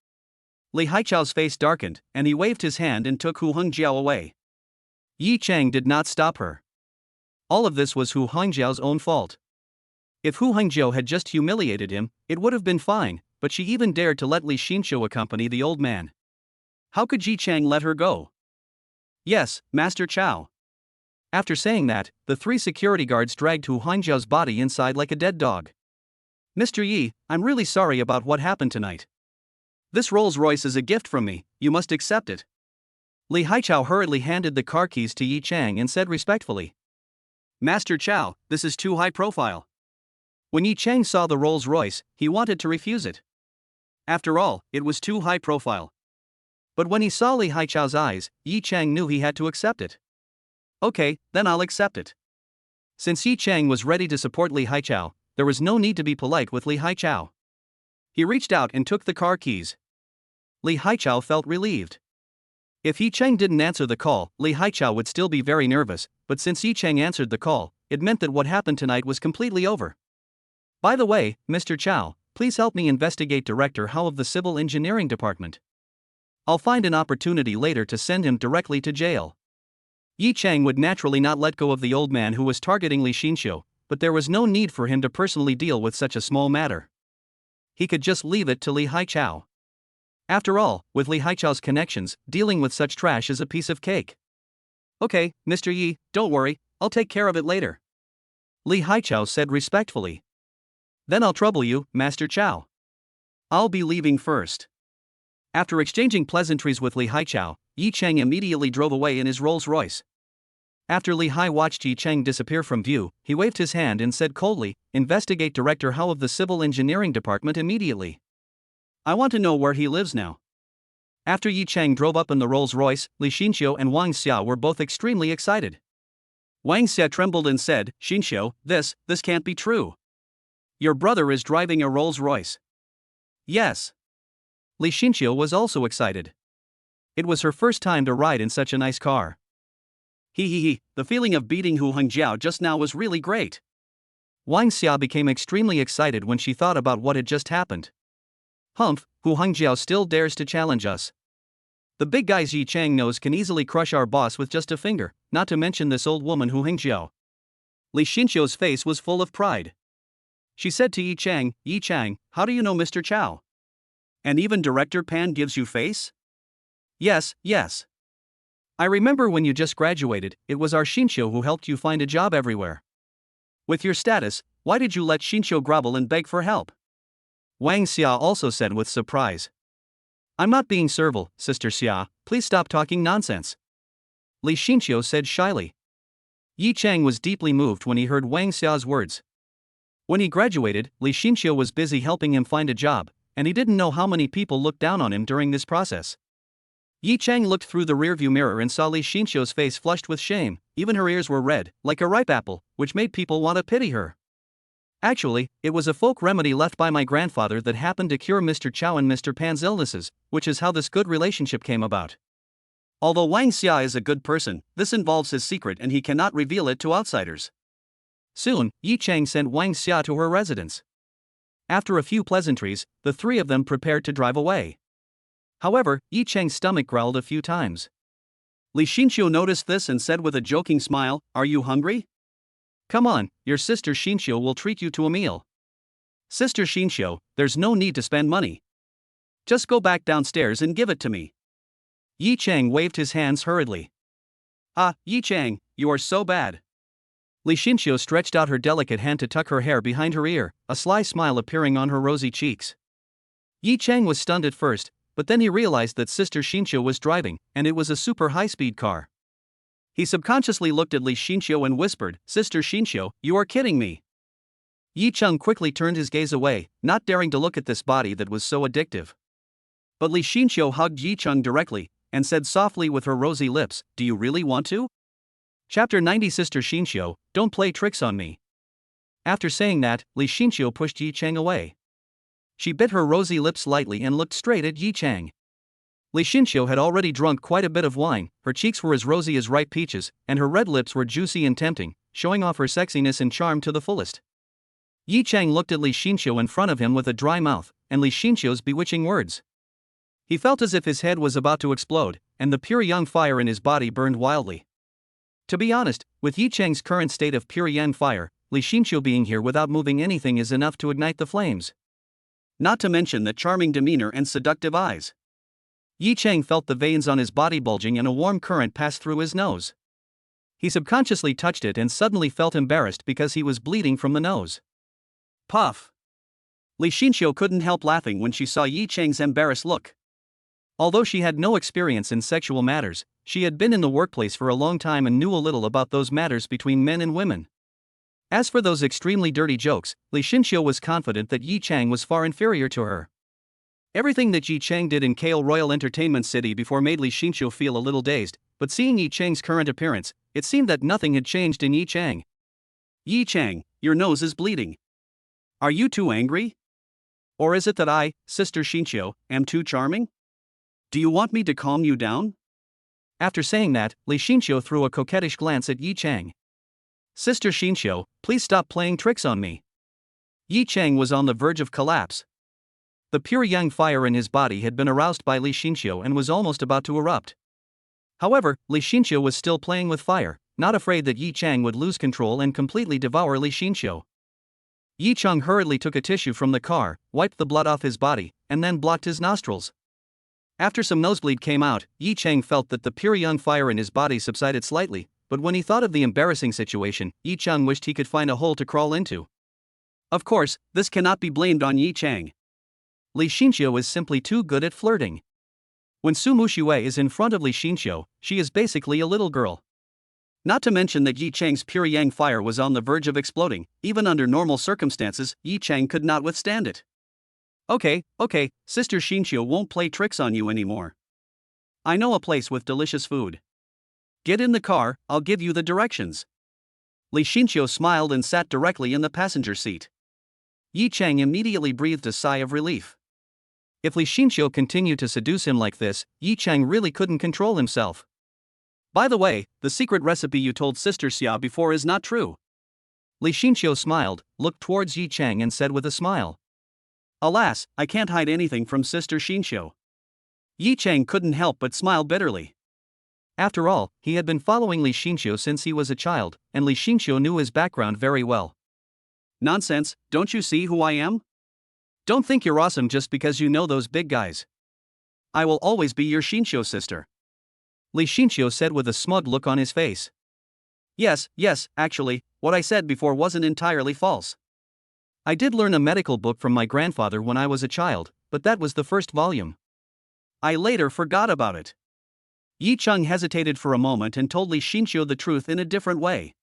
Li Haichao's face darkened, and he waved his hand and took Hu Hengjiao away. Yi Chang did not stop her. All of this was Hu Hengjiao's own fault. If Hu Hengjiao had just humiliated him, it would have been fine, but she even dared to let Li Xinqiu accompany the old man. How could Yi Chang let her go? Yes, Master Chao. After saying that, the three security guards dragged Hu Hengjiao's body inside like a dead dog. Mr. Yi, I'm really sorry about what happened tonight. This Rolls-Royce is a gift from me, you must accept it. Li Haichao hurriedly handed the car keys to Yi Chang and said respectfully. Master Chao, this is too high profile. When Yi Chang saw the Rolls-Royce, he wanted to refuse it. After all, it was too high profile. But when he saw Li Haichao's eyes, Yi Chang knew he had to accept it. Okay, then I'll accept it. Since Yi Chang was ready to support Li Haichao, there was no need to be polite with Li Haichao. He reached out and took the car keys. Li Haichao felt relieved. If Yi Chang didn't answer the call, Li Haichao would still be very nervous, but since Yi Chang answered the call, it meant that what happened tonight was completely over. By the way, Mr. Chao, please help me investigate Director Hao of the Civil Engineering Department. I'll find an opportunity later to send him directly to jail. Yi Chang would naturally not let go of the old man who was targeting Li Xinqiu, but there was no need for him to personally deal with such a small matter. He could just leave it to Li Haichao. After all, with Li Haichao's connections, dealing with such trash is a piece of cake. Okay, Mr. Yi, don't worry, I'll take care of it later. Li Haichao said respectfully. Then I'll trouble you, Master Chao. I'll be leaving first. After exchanging pleasantries with Li Haichao, Yi Chang immediately drove away in his Rolls-Royce. After Li Hai watched Yi Chang disappear from view, he waved his hand and said coldly, Investigate Director Hao of the Civil Engineering Department immediately. I want to know where he lives now. After Yi Chang drove up in the Rolls-Royce, Li Xinqiu and Wang Xia were both extremely excited. Wang Xia trembled and said, Xinqiu, this can't be true. Your brother is driving a Rolls-Royce. Yes. Li Xinqiu was also excited. It was her first time to ride in such a nice car. The feeling of beating Hu Hengjiao just now was really great. Wang Xia became extremely excited when she thought about what had just happened. Humph, Hu Hengjiao still dares to challenge us. The big guys Yi Chang knows can easily crush our boss with just a finger, not to mention this old woman Hu Hengjiao. Li Xinqiu's face was full of pride. She said to Yi Chang, how do you know Mr. Chao? And even Director Pan gives you face? Yes. I remember when you just graduated, it was our Xinqiu who helped you find a job everywhere. With your status, why did you let Xinqiu grovel and beg for help? Wang Xia also said with surprise. I'm not being servile, Sister Xia, please stop talking nonsense. Li Xinqiu said shyly. Yi Chang was deeply moved when he heard Wang Xia's words. When he graduated, Li Xinqiu was busy helping him find a job, and he didn't know how many people looked down on him during this process. Yi Chang looked through the rearview mirror and saw Li Xinxiu's face flushed with shame. Even her ears were red, like a ripe apple, which made people want to pity her. Actually, it was a folk remedy left by my grandfather that happened to cure Mr. Chow and Mr. Pan's illnesses, which is how this good relationship came about. Although Wang Xia is a good person, this involves his secret and he cannot reveal it to outsiders. Soon, Yi Chang sent Wang Xia to her residence. After a few pleasantries, the three of them prepared to drive away. However, Yi Chang's stomach growled a few times. Li Xinxiu noticed this and said with a joking smile, "Are you hungry? Come on, your sister Xinxiu will treat you to a meal." "Sister Xinxiu, there's no need to spend money. Just go back downstairs and give it to me." Yi Chang waved his hands hurriedly. "Ah, Yi Chang, you are so bad." Li Xinxiu stretched out her delicate hand to tuck her hair behind her ear, a sly smile appearing on her rosy cheeks. Yi Chang was stunned at first, but then he realized that Sister Xinxiu was driving, and it was a super high-speed car. He subconsciously looked at Li Xinxiu and whispered, "Sister Xinxiu, you are kidding me." Yi Chang quickly turned his gaze away, not daring to look at this body that was so addictive. But Li Xinxiu hugged Yi Chang directly, and said softly with her rosy lips, "Do you really want to?" Chapter 90 Sister Xinxiu, don't play tricks on me. After saying that, Li Xinxiu pushed Yi Chang away. She bit her rosy lips lightly and looked straight at Yi Chang. Li Xinxiu had already drunk quite a bit of wine, her cheeks were as rosy as ripe peaches, and her red lips were juicy and tempting, showing off her sexiness and charm to the fullest. Yi Chang looked at Li Xinxiu in front of him with a dry mouth, and Li Xinxiu's bewitching words. He felt as if his head was about to explode, and the pure yang fire in his body burned wildly. To be honest, with Yi Chang's current state of pure yang fire, Li Xinxiu being here without moving anything is enough to ignite the flames. Not to mention the charming demeanor and seductive eyes. Yi Chang felt the veins on his body bulging and a warm current passed through his nose. He subconsciously touched it and suddenly felt embarrassed because he was bleeding from the nose. Puff! Li Xinxiu couldn't help laughing when she saw Yi Chang's embarrassed look. Although she had no experience in sexual matters, she had been in the workplace for a long time and knew a little about those matters between men and women. As for those extremely dirty jokes, Li Xinxiu was confident that Yi Chang was far inferior to her. Everything that Yi Chang did in Kale Royal Entertainment City before made Li Xinxiu feel a little dazed, but seeing Yi Chang's current appearance, it seemed that nothing had changed in Yi Chang. "Yi Chang, your nose is bleeding. Are you too angry? Or is it that I, Sister Xinxiu, am too charming? Do you want me to calm you down?" After saying that, Li Xinxiu threw a coquettish glance at Yi Chang. "Sister Xinxiu, please stop playing tricks on me." Yi Chang was on the verge of collapse. The pure yang fire in his body had been aroused by Li Xinxiu and was almost about to erupt. However, Li Xinxiu was still playing with fire, not afraid that Yi Chang would lose control and completely devour Li Xinxiu. Yi Chang hurriedly took a tissue from the car, wiped the blood off his body, and then blocked his nostrils. After some nosebleed came out, Yi Chang felt that the pure yang fire in his body subsided slightly, but when he thought of the embarrassing situation, Yi Chang wished he could find a hole to crawl into. Of course, this cannot be blamed on Yi Chang. Li Xinxiu is simply too good at flirting. When Su Mushui is in front of Li Xinxiu, she is basically a little girl. Not to mention that Yi Chang's pure yang fire was on the verge of exploding. Even under normal circumstances, Yi Chang could not withstand it. Okay, Sister Xinxiu won't play tricks on you anymore. I know a place with delicious food. Get in the car, I'll give you the directions. Li Xinxiu smiled and sat directly in the passenger seat. Yi Chang immediately breathed a sigh of relief. If Li Xinxiu continued to seduce him like this, Yi Chang really couldn't control himself. By the way, the secret recipe you told Sister Xia before is not true. Li Xinxiu smiled, looked towards Yi Chang and said with a smile. Alas, I can't hide anything from Sister Xinxiu. Yi Chang couldn't help but smile bitterly. After all, he had been following Li Xinxiu since he was a child, and Li Xinxiu knew his background very well. Nonsense, don't you see who I am? Don't think you're awesome just because you know those big guys. I will always be your Xinxiu sister. Li Xinxiu said with a smug look on his face. Yes, actually, what I said before wasn't entirely false. I did learn a medical book from my grandfather when I was a child, but that was the first volume. I later forgot about it. Yi Chang hesitated for a moment and told Li Xinxiu the truth in a different way.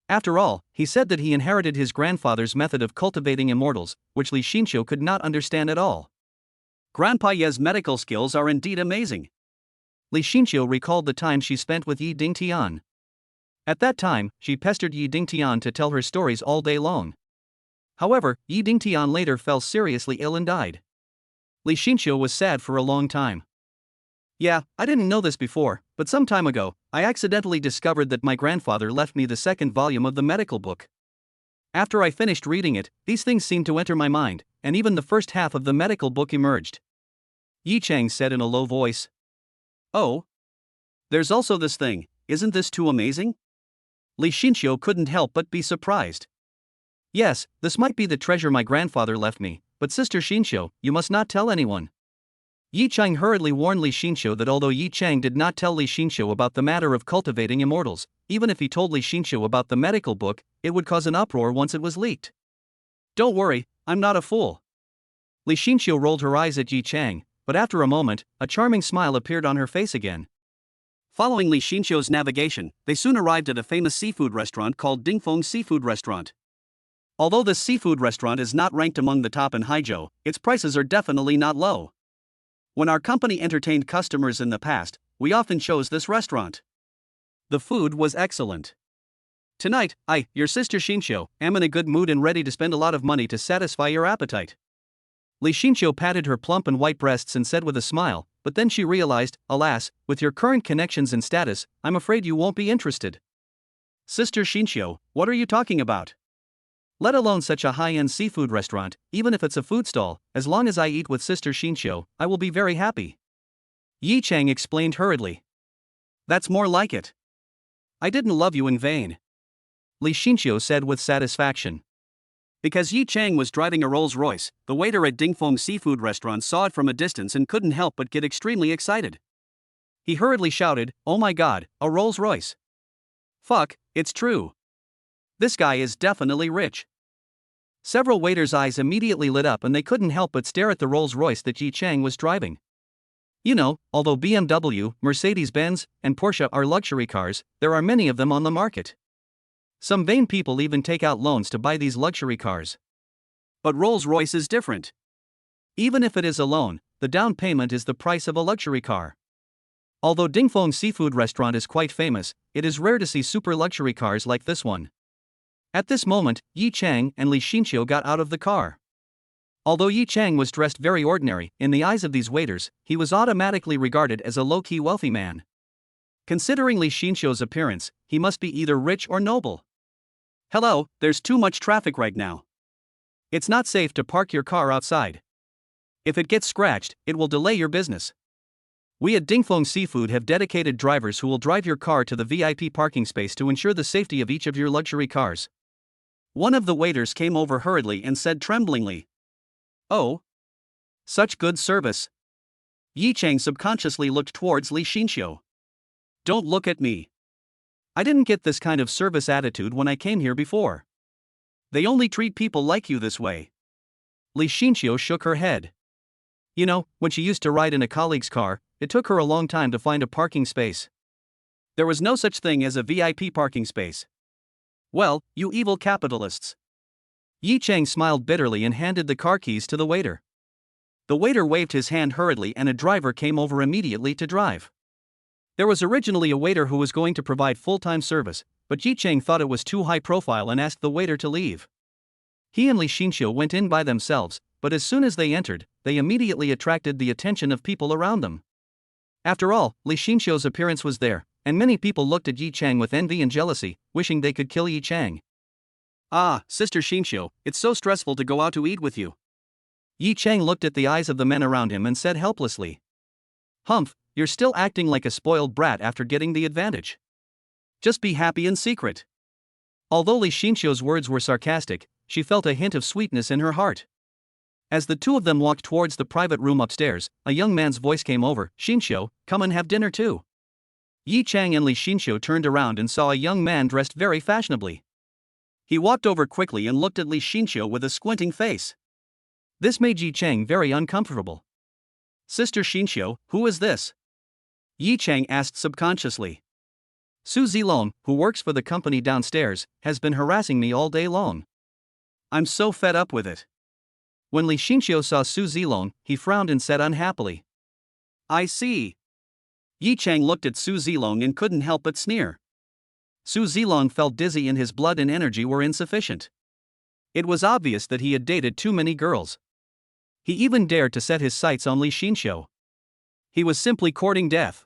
After all, he said that he inherited his grandfather's method of cultivating immortals, which Li Xinxiu could not understand at all. Grandpa Ye's medical skills are indeed amazing. Li Xinqiu recalled the time she spent with Yi Dingtian. At that time, she pestered Yi Dingtian to tell her stories all day long. However, Yi Dingtian later fell seriously ill and died. Li Xinqiu was sad for a long time. Yeah, I didn't know this before, but some time ago, I accidentally discovered that my grandfather left me the second volume of the medical book. After I finished reading it, these things seemed to enter my mind, and even the first half of the medical book emerged. Yi Chang said in a low voice. Oh? There's also this thing, isn't this too amazing? Li Xinqiu couldn't help but be surprised. Yes, this might be the treasure my grandfather left me, but Sister Xinqiu, you must not tell anyone. Yi Chang hurriedly warned Li Xinqiu that although Yi Chang did not tell Li Xinqiu about the matter of cultivating immortals, even if he told Li Xinqiu about the medical book, it would cause an uproar once it was leaked. Don't worry, I'm not a fool. Li Xinqiu rolled her eyes at Yi Chang, but after a moment, a charming smile appeared on her face again. Following Li Xinqiu's navigation, they soon arrived at a famous seafood restaurant called Dingfeng Seafood Restaurant. Although this seafood restaurant is not ranked among the top in Haizhou, its prices are definitely not low. When our company entertained customers in the past, we often chose this restaurant. The food was excellent. Tonight, I, your sister Xinqiu, am in a good mood and ready to spend a lot of money to satisfy your appetite. Li Xinqiu patted her plump and white breasts and said with a smile, but then she realized, alas, with your current connections and status, I'm afraid you won't be interested. Sister Xinqiu, what are you talking about? Let alone such a high-end seafood restaurant, even if it's a food stall, as long as I eat with Sister Xinqiu, I will be very happy. Yi Chang explained hurriedly. That's more like it. I didn't love you in vain. Li Xinqiu said with satisfaction. Because Yi Chang was driving a Rolls-Royce, the waiter at Dingfeng Seafood Restaurant saw it from a distance and couldn't help but get extremely excited. He hurriedly shouted, "Oh my god, a Rolls-Royce. Fuck, it's true. This guy is definitely rich." Several waiters' eyes immediately lit up and they couldn't help but stare at the Rolls-Royce that Yi Chang was driving. You know, although BMW, Mercedes-Benz, and Porsche are luxury cars, there are many of them on the market. Some vain people even take out loans to buy these luxury cars. But Rolls-Royce is different. Even if it is a loan, the down payment is the price of a luxury car. Although Dingfeng Seafood Restaurant is quite famous, it is rare to see super luxury cars like this one. At this moment, Yi Chang and Li Xinqiu got out of the car. Although Yi Chang was dressed very ordinary, in the eyes of these waiters, he was automatically regarded as a low-key wealthy man. Considering Li Xinqiu's appearance, he must be either rich or noble. Hello, there's too much traffic right now. It's not safe to park your car outside. If it gets scratched, it will delay your business. We at Dingfeng Seafood have dedicated drivers who will drive your car to the VIP parking space to ensure the safety of each of your luxury cars. One of the waiters came over hurriedly and said tremblingly. Oh. Such good service. Yi Chang subconsciously looked towards Li Xinqiu. Don't look at me. I didn't get this kind of service attitude when I came here before. They only treat people like you this way. Li Xinqiu shook her head. You know, when she used to ride in a colleague's car, it took her a long time to find a parking space. There was no such thing as a VIP parking space. Well, you evil capitalists. Yi Chang smiled bitterly and handed the car keys to the waiter. The waiter waved his hand hurriedly and a driver came over immediately to drive. There was originally a waiter who was going to provide full-time service, but Yi Chang thought it was too high profile and asked the waiter to leave. He and Li Xinqiu went in by themselves, but as soon as they entered, they immediately attracted the attention of people around them. After all, Li Xinqiu's appearance was there, and many people looked at Yi Chang with envy and jealousy, wishing they could kill Yi Chang. Ah, Sister Xinqiu, it's so stressful to go out to eat with you. Yi Chang looked at the eyes of the men around him and said helplessly. Humph, you're still acting like a spoiled brat after getting the advantage. Just be happy in secret. Although Li Xinqiu's words were sarcastic, she felt a hint of sweetness in her heart. As the two of them walked towards the private room upstairs, a young man's voice came over, Xinqiu, come and have dinner too. Yi Chang and Li Xinqiu turned around and saw a young man dressed very fashionably. He walked over quickly and looked at Li Xinqiu with a squinting face. This made Yi Chang very uncomfortable. Sister Xinqiu, who is this? Yi Chang asked subconsciously. Su Zilong, who works for the company downstairs, has been harassing me all day long. I'm so fed up with it. When Li Xinqiu saw Su Zilong, he frowned and said unhappily. I see. Yi Chang looked at Su Zilong and couldn't help but sneer. Su Zilong felt dizzy and his blood and energy were insufficient. It was obvious that he had dated too many girls. He even dared to set his sights on Li Xinxiu. He was simply courting death.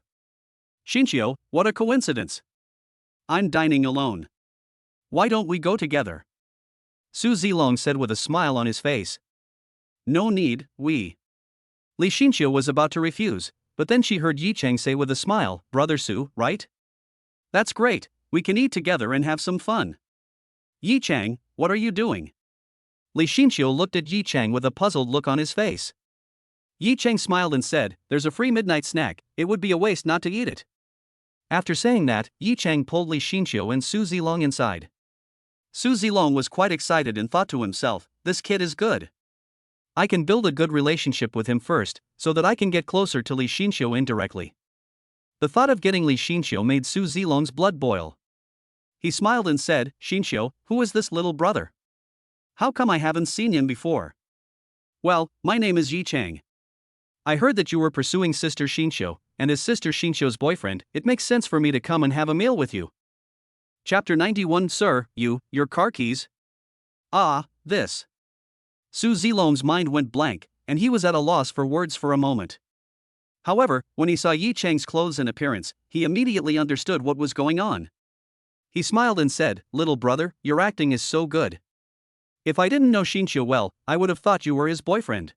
Xinxiu, what a coincidence. I'm dining alone. Why don't we go together? Su Zilong said with a smile on his face. No need, we. Li Xinxiu was about to refuse, but then she heard Yi Chang say with a smile, Brother Su, right? That's great, we can eat together and have some fun. Yi Chang, what are you doing? Li Xinxiu looked at Yi Chang with a puzzled look on his face. Yi Chang smiled and said, there's a free midnight snack, it would be a waste not to eat it. After saying that, Yi Chang pulled Li Xinxiu and Su Zilong inside. Su Zilong was quite excited and thought to himself, this kid is good. I can build a good relationship with him first, so that I can get closer to Li Xinxiu indirectly. The thought of getting Li Xinxiu made Su Zilong's blood boil. He smiled and said, Xinxiu, who is this little brother? How come I haven't seen him before? Well, my name is Yi Chang. I heard that you were pursuing Sister Xinxiu, and as Sister Xinxiu's boyfriend, it makes sense for me to come and have a meal with you. Chapter 91 Sir, your car keys? Ah, this. Su Zilong's mind went blank, and he was at a loss for words for a moment. However, when he saw Yi Chang's clothes and appearance, he immediately understood what was going on. He smiled and said, little brother, your acting is so good. If I didn't know Xinxiu well, I would have thought you were his boyfriend.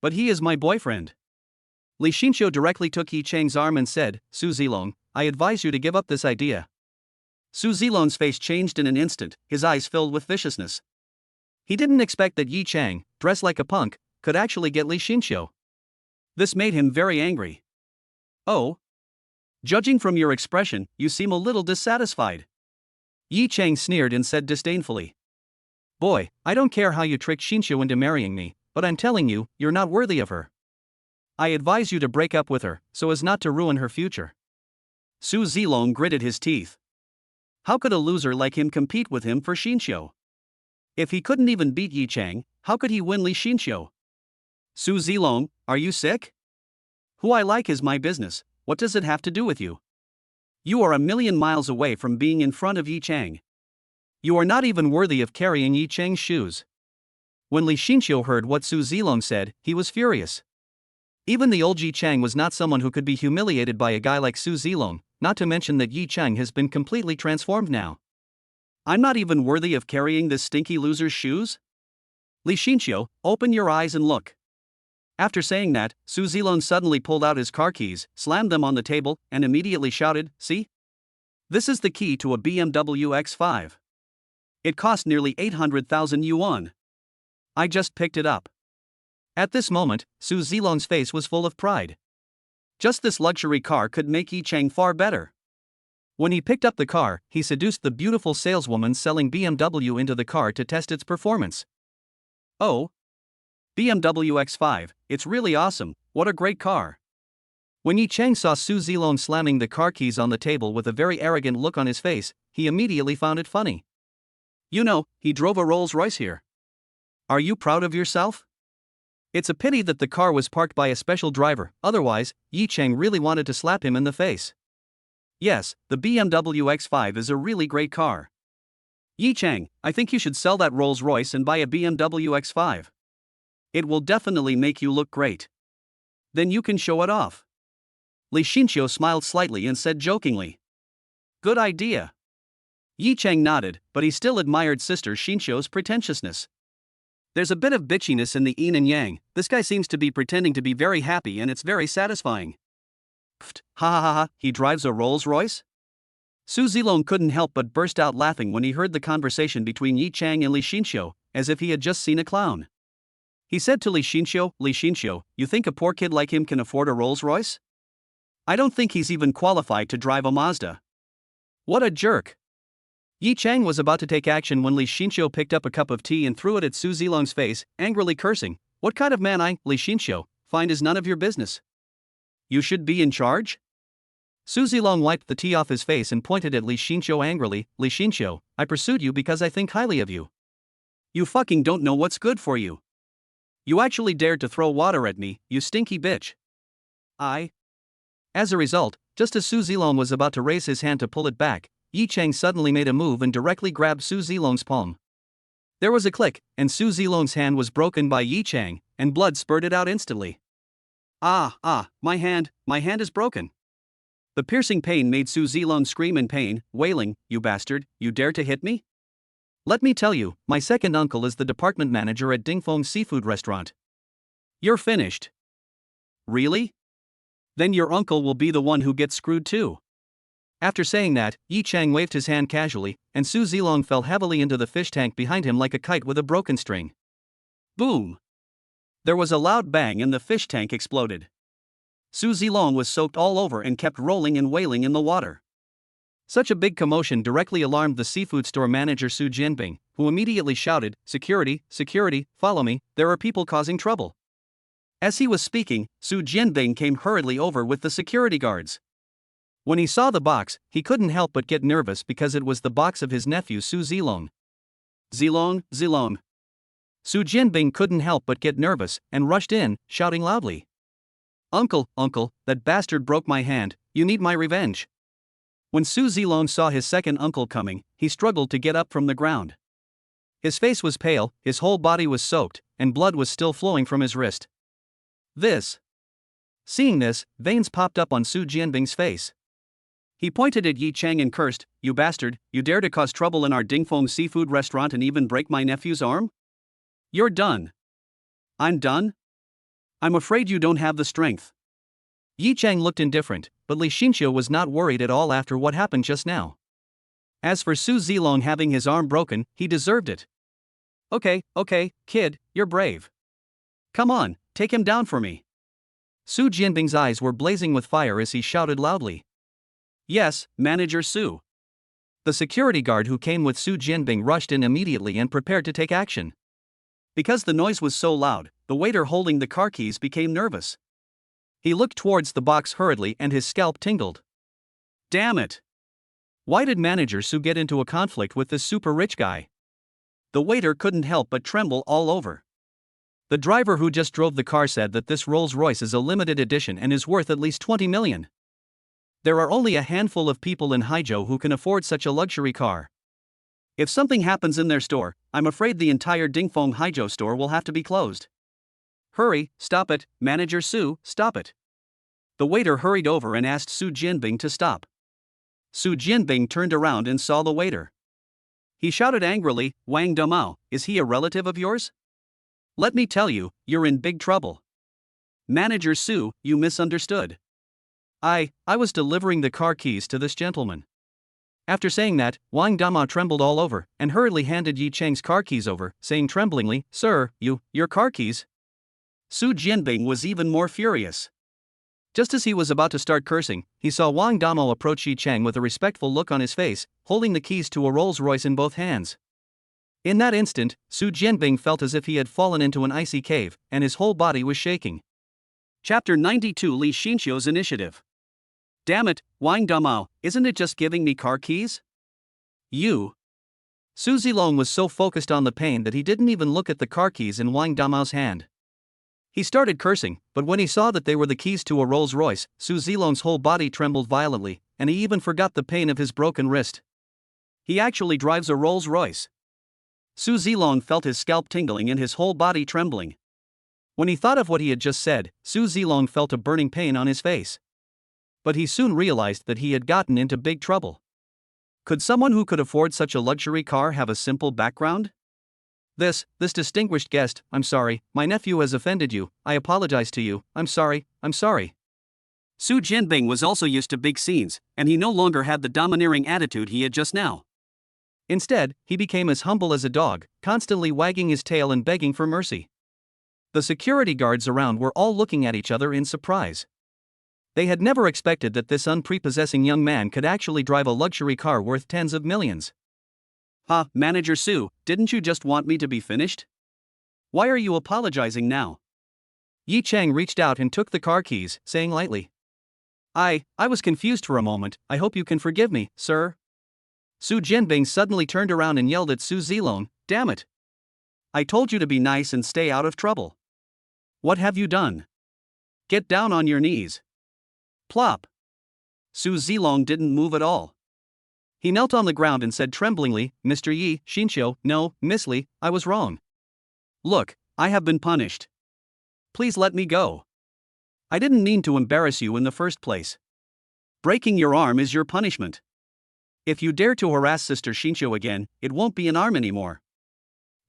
But he is my boyfriend. Li Xinxiu directly took Yi Chang's arm and said, Su Zilong, I advise you to give up this idea. Su Zilong's face changed in an instant, his eyes filled with viciousness. He didn't expect that Yi Chang, dressed like a punk, could actually get Li Xinxiu. This made him very angry. Oh? Judging from your expression, you seem a little dissatisfied. Yi Chang sneered and said disdainfully. Boy, I don't care how you tricked Xinxiu into marrying me, but I'm telling you, you're not worthy of her. I advise you to break up with her, so as not to ruin her future. Su Zilong gritted his teeth. How could a loser like him compete with him for Xinxiu? If he couldn't even beat Yi Chang, how could he win Li Xinxiu? Su Zilong, are you sick? Who I like is my business, what does it have to do with you? You are a million miles away from being in front of Yi Chang. You are not even worthy of carrying Yi Chang's shoes. When Li Xinxiu heard what Su Zilong said, he was furious. Even the old Yi Chang was not someone who could be humiliated by a guy like Su Zilong, not to mention that Yi Chang has been completely transformed now. I'm not even worthy of carrying this stinky loser's shoes? Li Xinxiu, open your eyes and look. After saying that, Su Zilong suddenly pulled out his car keys, slammed them on the table, and immediately shouted, see? This is the key to a BMW X5. It cost nearly 800,000 yuan. I just picked it up. At this moment, Su Zilong's face was full of pride. Just this luxury car could make Yi Chang far better. When he picked up the car, he seduced the beautiful saleswoman selling BMW into the car to test its performance. Oh? BMW X5, it's really awesome, what a great car. When Yi Chang saw Su Zilong slamming the car keys on the table with a very arrogant look on his face, he immediately found it funny. You know, he drove a Rolls-Royce here. Are you proud of yourself? It's a pity that the car was parked by a special driver, otherwise, Yi Chang really wanted to slap him in the face. Yes, the BMW X5 is a really great car. Yi Chang, I think you should sell that Rolls-Royce and buy a BMW X5. It will definitely make you look great. Then you can show it off. Li Xinxiu smiled slightly and said jokingly. Good idea. Yi Chang nodded, but he still admired Sister Xinxiu's pretentiousness. There's a bit of bitchiness in the yin and yang, this guy seems to be pretending to be very happy and it's very satisfying. Pfft, ha ha ha ha, he drives a Rolls-Royce? Su Zilong couldn't help but burst out laughing when he heard the conversation between Yi Chang and Li Xinxiu, as if he had just seen a clown. He said to Li Xinxiu, you think a poor kid like him can afford a Rolls-Royce? I don't think he's even qualified to drive a Mazda. What a jerk! Yi Chang was about to take action when Li Xinxiu picked up a cup of tea and threw it at Su Zilong's face, angrily cursing, what kind of man Li Xinxiu, find is none of your business. You should be in charge? Su Zilong wiped the tea off his face and pointed at Li Xinxiu angrily, Li Xinxiu, I pursued you because I think highly of you. You fucking don't know what's good for you. You actually dared to throw water at me, you stinky bitch. As a result, just as Su Zilong was about to raise his hand to pull it back, Yi Chang suddenly made a move and directly grabbed Su Zilong's palm. There was a click, and Su Zilong's hand was broken by Yi Chang, and blood spurted out instantly. My hand is broken. The piercing pain made Su Zilong scream in pain, wailing, "You bastard, you dare to hit me? Let me tell you, my second uncle is the department manager at Dingfeng Seafood Restaurant. You're finished." "Really? Then your uncle will be the one who gets screwed too." After saying that, Yi Chang waved his hand casually, and Su Zilong fell heavily into the fish tank behind him like a kite with a broken string. Boom! There was a loud bang and the fish tank exploded. Su Zilong was soaked all over and kept rolling and wailing in the water. Such a big commotion directly alarmed the seafood store manager Su Jianbing, who immediately shouted, "Security, security, follow me, there are people causing trouble." As he was speaking, Su Jianbing came hurriedly over with the security guards. When he saw the box, he couldn't help but get nervous because it was the box of his nephew Su Zilong. Zilong. Su Jianbing couldn't help but get nervous and rushed in, shouting loudly, Uncle, that bastard broke my hand, you need my revenge." When Su Zilong saw his second uncle coming, he struggled to get up from the ground. His face was pale, his whole body was soaked, and blood was still flowing from his wrist. Seeing this, veins popped up on Su Jianbing's face. He pointed at Yi Chang and cursed, "You bastard, you dare to cause trouble in our Dingfeng seafood restaurant and even break my nephew's arm? You're done." "I'm done? I'm afraid you don't have the strength." Yi Chang looked indifferent, but Li Xinqiu was not worried at all after what happened just now. As for Su Zilong having his arm broken, he deserved it. Okay, kid, you're brave. Come on, take him down for me." Su Jianbing's eyes were blazing with fire as he shouted loudly, "Yes, Manager Su." The security guard who came with Su Jianbing rushed in immediately and prepared to take action. Because the noise was so loud, the waiter holding the car keys became nervous. He looked towards the box hurriedly and his scalp tingled. Damn it! Why did Manager Su get into a conflict with this super rich guy? The waiter couldn't help but tremble all over. The driver who just drove the car said that this Rolls-Royce is a limited edition and is worth at least 20 million. There are only a handful of people in Haizhou who can afford such a luxury car. If something happens in their store, I'm afraid the entire Dingfeng Haizhou store will have to be closed. Hurry, stop it, Manager Su, stop it. The waiter hurried over and asked Su Jianbing to stop. Su Jianbing turned around and saw the waiter. He shouted angrily, "Wang Damao, is he a relative of yours? Let me tell you, you're in big trouble. Manager Su, you misunderstood. I was delivering the car keys to this gentleman." After saying that, Wang Dama trembled all over and hurriedly handed Yi Chang's car keys over, saying tremblingly, "Sir, your car keys?" Su Jianbing was even more furious. Just as he was about to start cursing, he saw Wang Dama approach Yi Chang with a respectful look on his face, holding the keys to a Rolls-Royce in both hands. In that instant, Su Jianbing felt as if he had fallen into an icy cave, and his whole body was shaking. Chapter 92 Li Xinqiu's Initiative. Damn it, Wang Damao, isn't it just giving me car keys? You. Su Zilong was so focused on the pain that he didn't even look at the car keys in Wang Damao's hand. He started cursing, but when he saw that they were the keys to a Rolls-Royce, Su Zilong's whole body trembled violently, and he even forgot the pain of his broken wrist. He actually drives a Rolls-Royce. Su Zilong felt his scalp tingling and his whole body trembling. When he thought of what he had just said, Su Zilong felt a burning pain on his face. But he soon realized that he had gotten into big trouble. Could someone who could afford such a luxury car have a simple background? This distinguished guest, "I'm sorry, my nephew has offended you, I apologize to you, I'm sorry. Su Jianbing was also used to big scenes, and he no longer had the domineering attitude he had just now. Instead, he became as humble as a dog, constantly wagging his tail and begging for mercy. The security guards around were all looking at each other in surprise. They had never expected that this unprepossessing young man could actually drive a luxury car worth tens of millions. Manager Su, didn't you just want me to be finished? Why are you apologizing now? Yi Chang reached out and took the car keys, saying lightly, I was confused for a moment, I hope you can forgive me, sir." Su Jianbing suddenly turned around and yelled at Su Zilong, "Damn it! I told you to be nice and stay out of trouble. What have you done? Get down on your knees." Plop. Su Zilong didn't move at all. He knelt on the ground and said tremblingly, Mr. Yi, Xinqiu, no, Miss Li, I was wrong. Look, I have been punished. Please let me go. I didn't mean to embarrass you in the first place. Breaking your arm is your punishment. If you dare to harass Sister Xinqiu again, it won't be an arm anymore.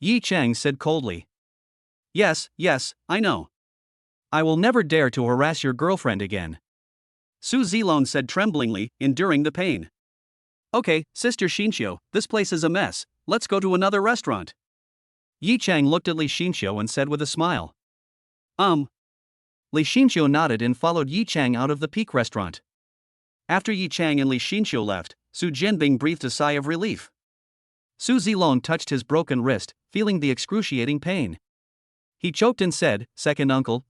Yi Chang said coldly. Yes, I know. I will never dare to harass your girlfriend again. Su Zilong said tremblingly, enduring the pain. Okay, Sister Xinqiu, this place is a mess, let's go to another restaurant. Yi Chang looked at Li Xinqiu and said with a smile. Li Xinqiu nodded and followed Yi Chang out of the Peak restaurant. After Yi Chang and Li Xinqiu left, Su Jianbing breathed a sigh of relief. Su Zilong touched his broken wrist, feeling the excruciating pain. He choked and said, Second uncle,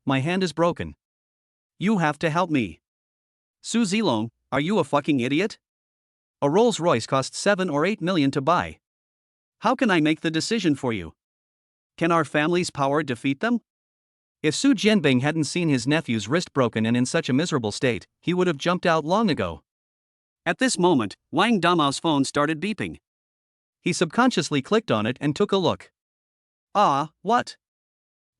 my hand is broken. You have to help me. Su Zilong, are you a fucking idiot? A Rolls Royce costs 7 or 8 million to buy. How can I make the decision for you? Can our family's power defeat them? If Su Jianbing hadn't seen his nephew's wrist broken and in such a miserable state, he would have jumped out long ago. At this moment, Wang Damao's phone started beeping. He subconsciously clicked on it and took a look. What?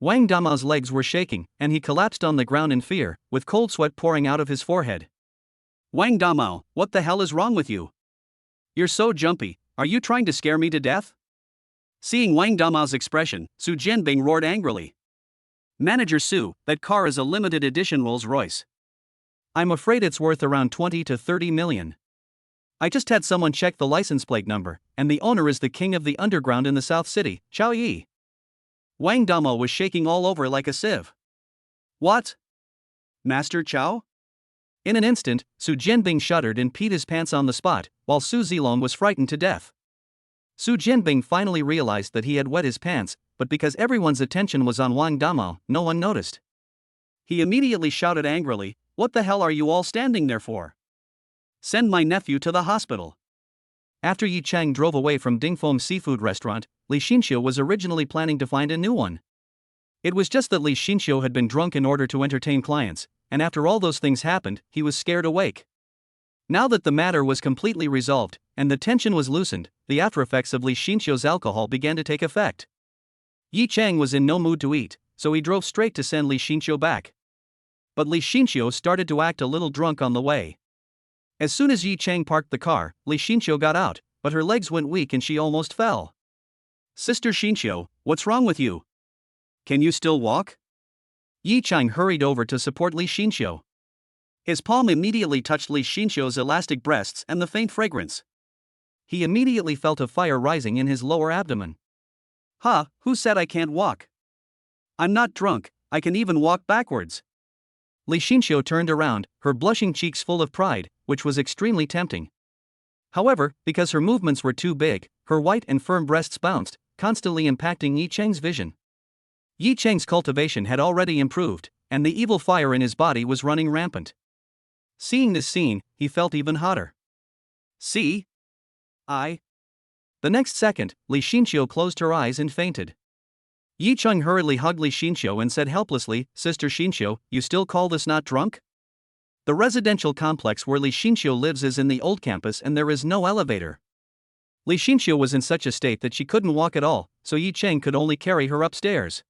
Wang Damao's legs were shaking, and he collapsed on the ground in fear, with cold sweat pouring out of his forehead. Wang Damao, what the hell is wrong with you? You're so jumpy, are you trying to scare me to death? Seeing Wang Damao's expression, Su Jianbing roared angrily. Manager Su, that car is a limited edition Rolls Royce. I'm afraid it's worth around 20 to 30 million. I just had someone check the license plate number, and the owner is the king of the underground in the South City, Chao Yi. Wang Damo was shaking all over like a sieve. What? Master Chao? In an instant, Su Jianbing shuddered and peed his pants on the spot, while Su Zilong was frightened to death. Su Jianbing finally realized that he had wet his pants, but because everyone's attention was on Wang Damo, no one noticed. He immediately shouted angrily, What the hell are you all standing there for? Send my nephew to the hospital. After Yi Chang drove away from Dingfeng Seafood Restaurant, Li Xinqiu was originally planning to find a new one. It was just that Li Xinqiu had been drunk in order to entertain clients, and after all those things happened, he was scared awake. Now that the matter was completely resolved, and the tension was loosened, the aftereffects of Li Xinqiu's alcohol began to take effect. Yi Chang was in no mood to eat, so he drove straight to send Li Xinqiu back. But Li Xinqiu started to act a little drunk on the way. As soon as Yi Chang parked the car, Li Xinqiu got out, but her legs went weak and she almost fell. Sister Xinqiu, what's wrong with you? Can you still walk? Yi Chang hurried over to support Li Xinqiu. His palm immediately touched Li Xinqiu's elastic breasts and the faint fragrance. He immediately felt a fire rising in his lower abdomen. Who said I can't walk? I'm not drunk, I can even walk backwards. Li Xinqiu turned around, her blushing cheeks full of pride, which was extremely tempting. However, because her movements were too big, her white and firm breasts bounced, constantly impacting Yi Chang's vision. Yi Chang's cultivation had already improved, and the evil fire in his body was running rampant. Seeing this scene, he felt even hotter. See? The next second, Li Xinqiu closed her eyes and fainted. Yi Chang hurriedly hugged Li Xinqiu and said helplessly, Sister Xinqiu, you still call this not drunk? The residential complex where Li Xinqiu lives is in the old campus and there is no elevator. Li Xinqiu was in such a state that she couldn't walk at all, so Yi Chang could only carry her upstairs.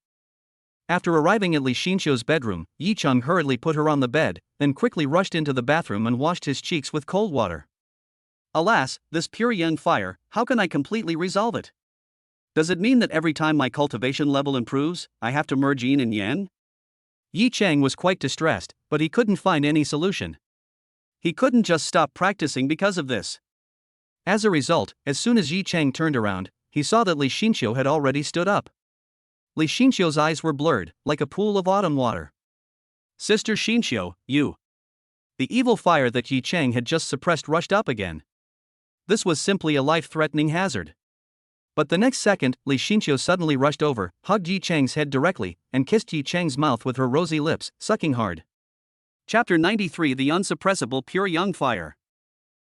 After arriving at Li Xinqiu's bedroom, Yi Chang hurriedly put her on the bed, then quickly rushed into the bathroom and washed his cheeks with cold water. Alas, this pure yang fire, how can I completely resolve it? Does it mean that every time my cultivation level improves, I have to merge yin and yang? Yi Chang was quite distressed, but he couldn't find any solution. He couldn't just stop practicing because of this. As a result, as soon as Yi Chang turned around, he saw that Li Xinqiu had already stood up. Li Xinqiu's eyes were blurred, like a pool of autumn water. Sister Xinqiu, you. The evil fire that Yi Chang had just suppressed rushed up again. This was simply a life-threatening hazard. But the next second, Li Xinqiu suddenly rushed over, hugged Yi Chang's head directly, and kissed Yi Chang's mouth with her rosy lips, sucking hard. Chapter 93 The Unsuppressible Pure Young Fire.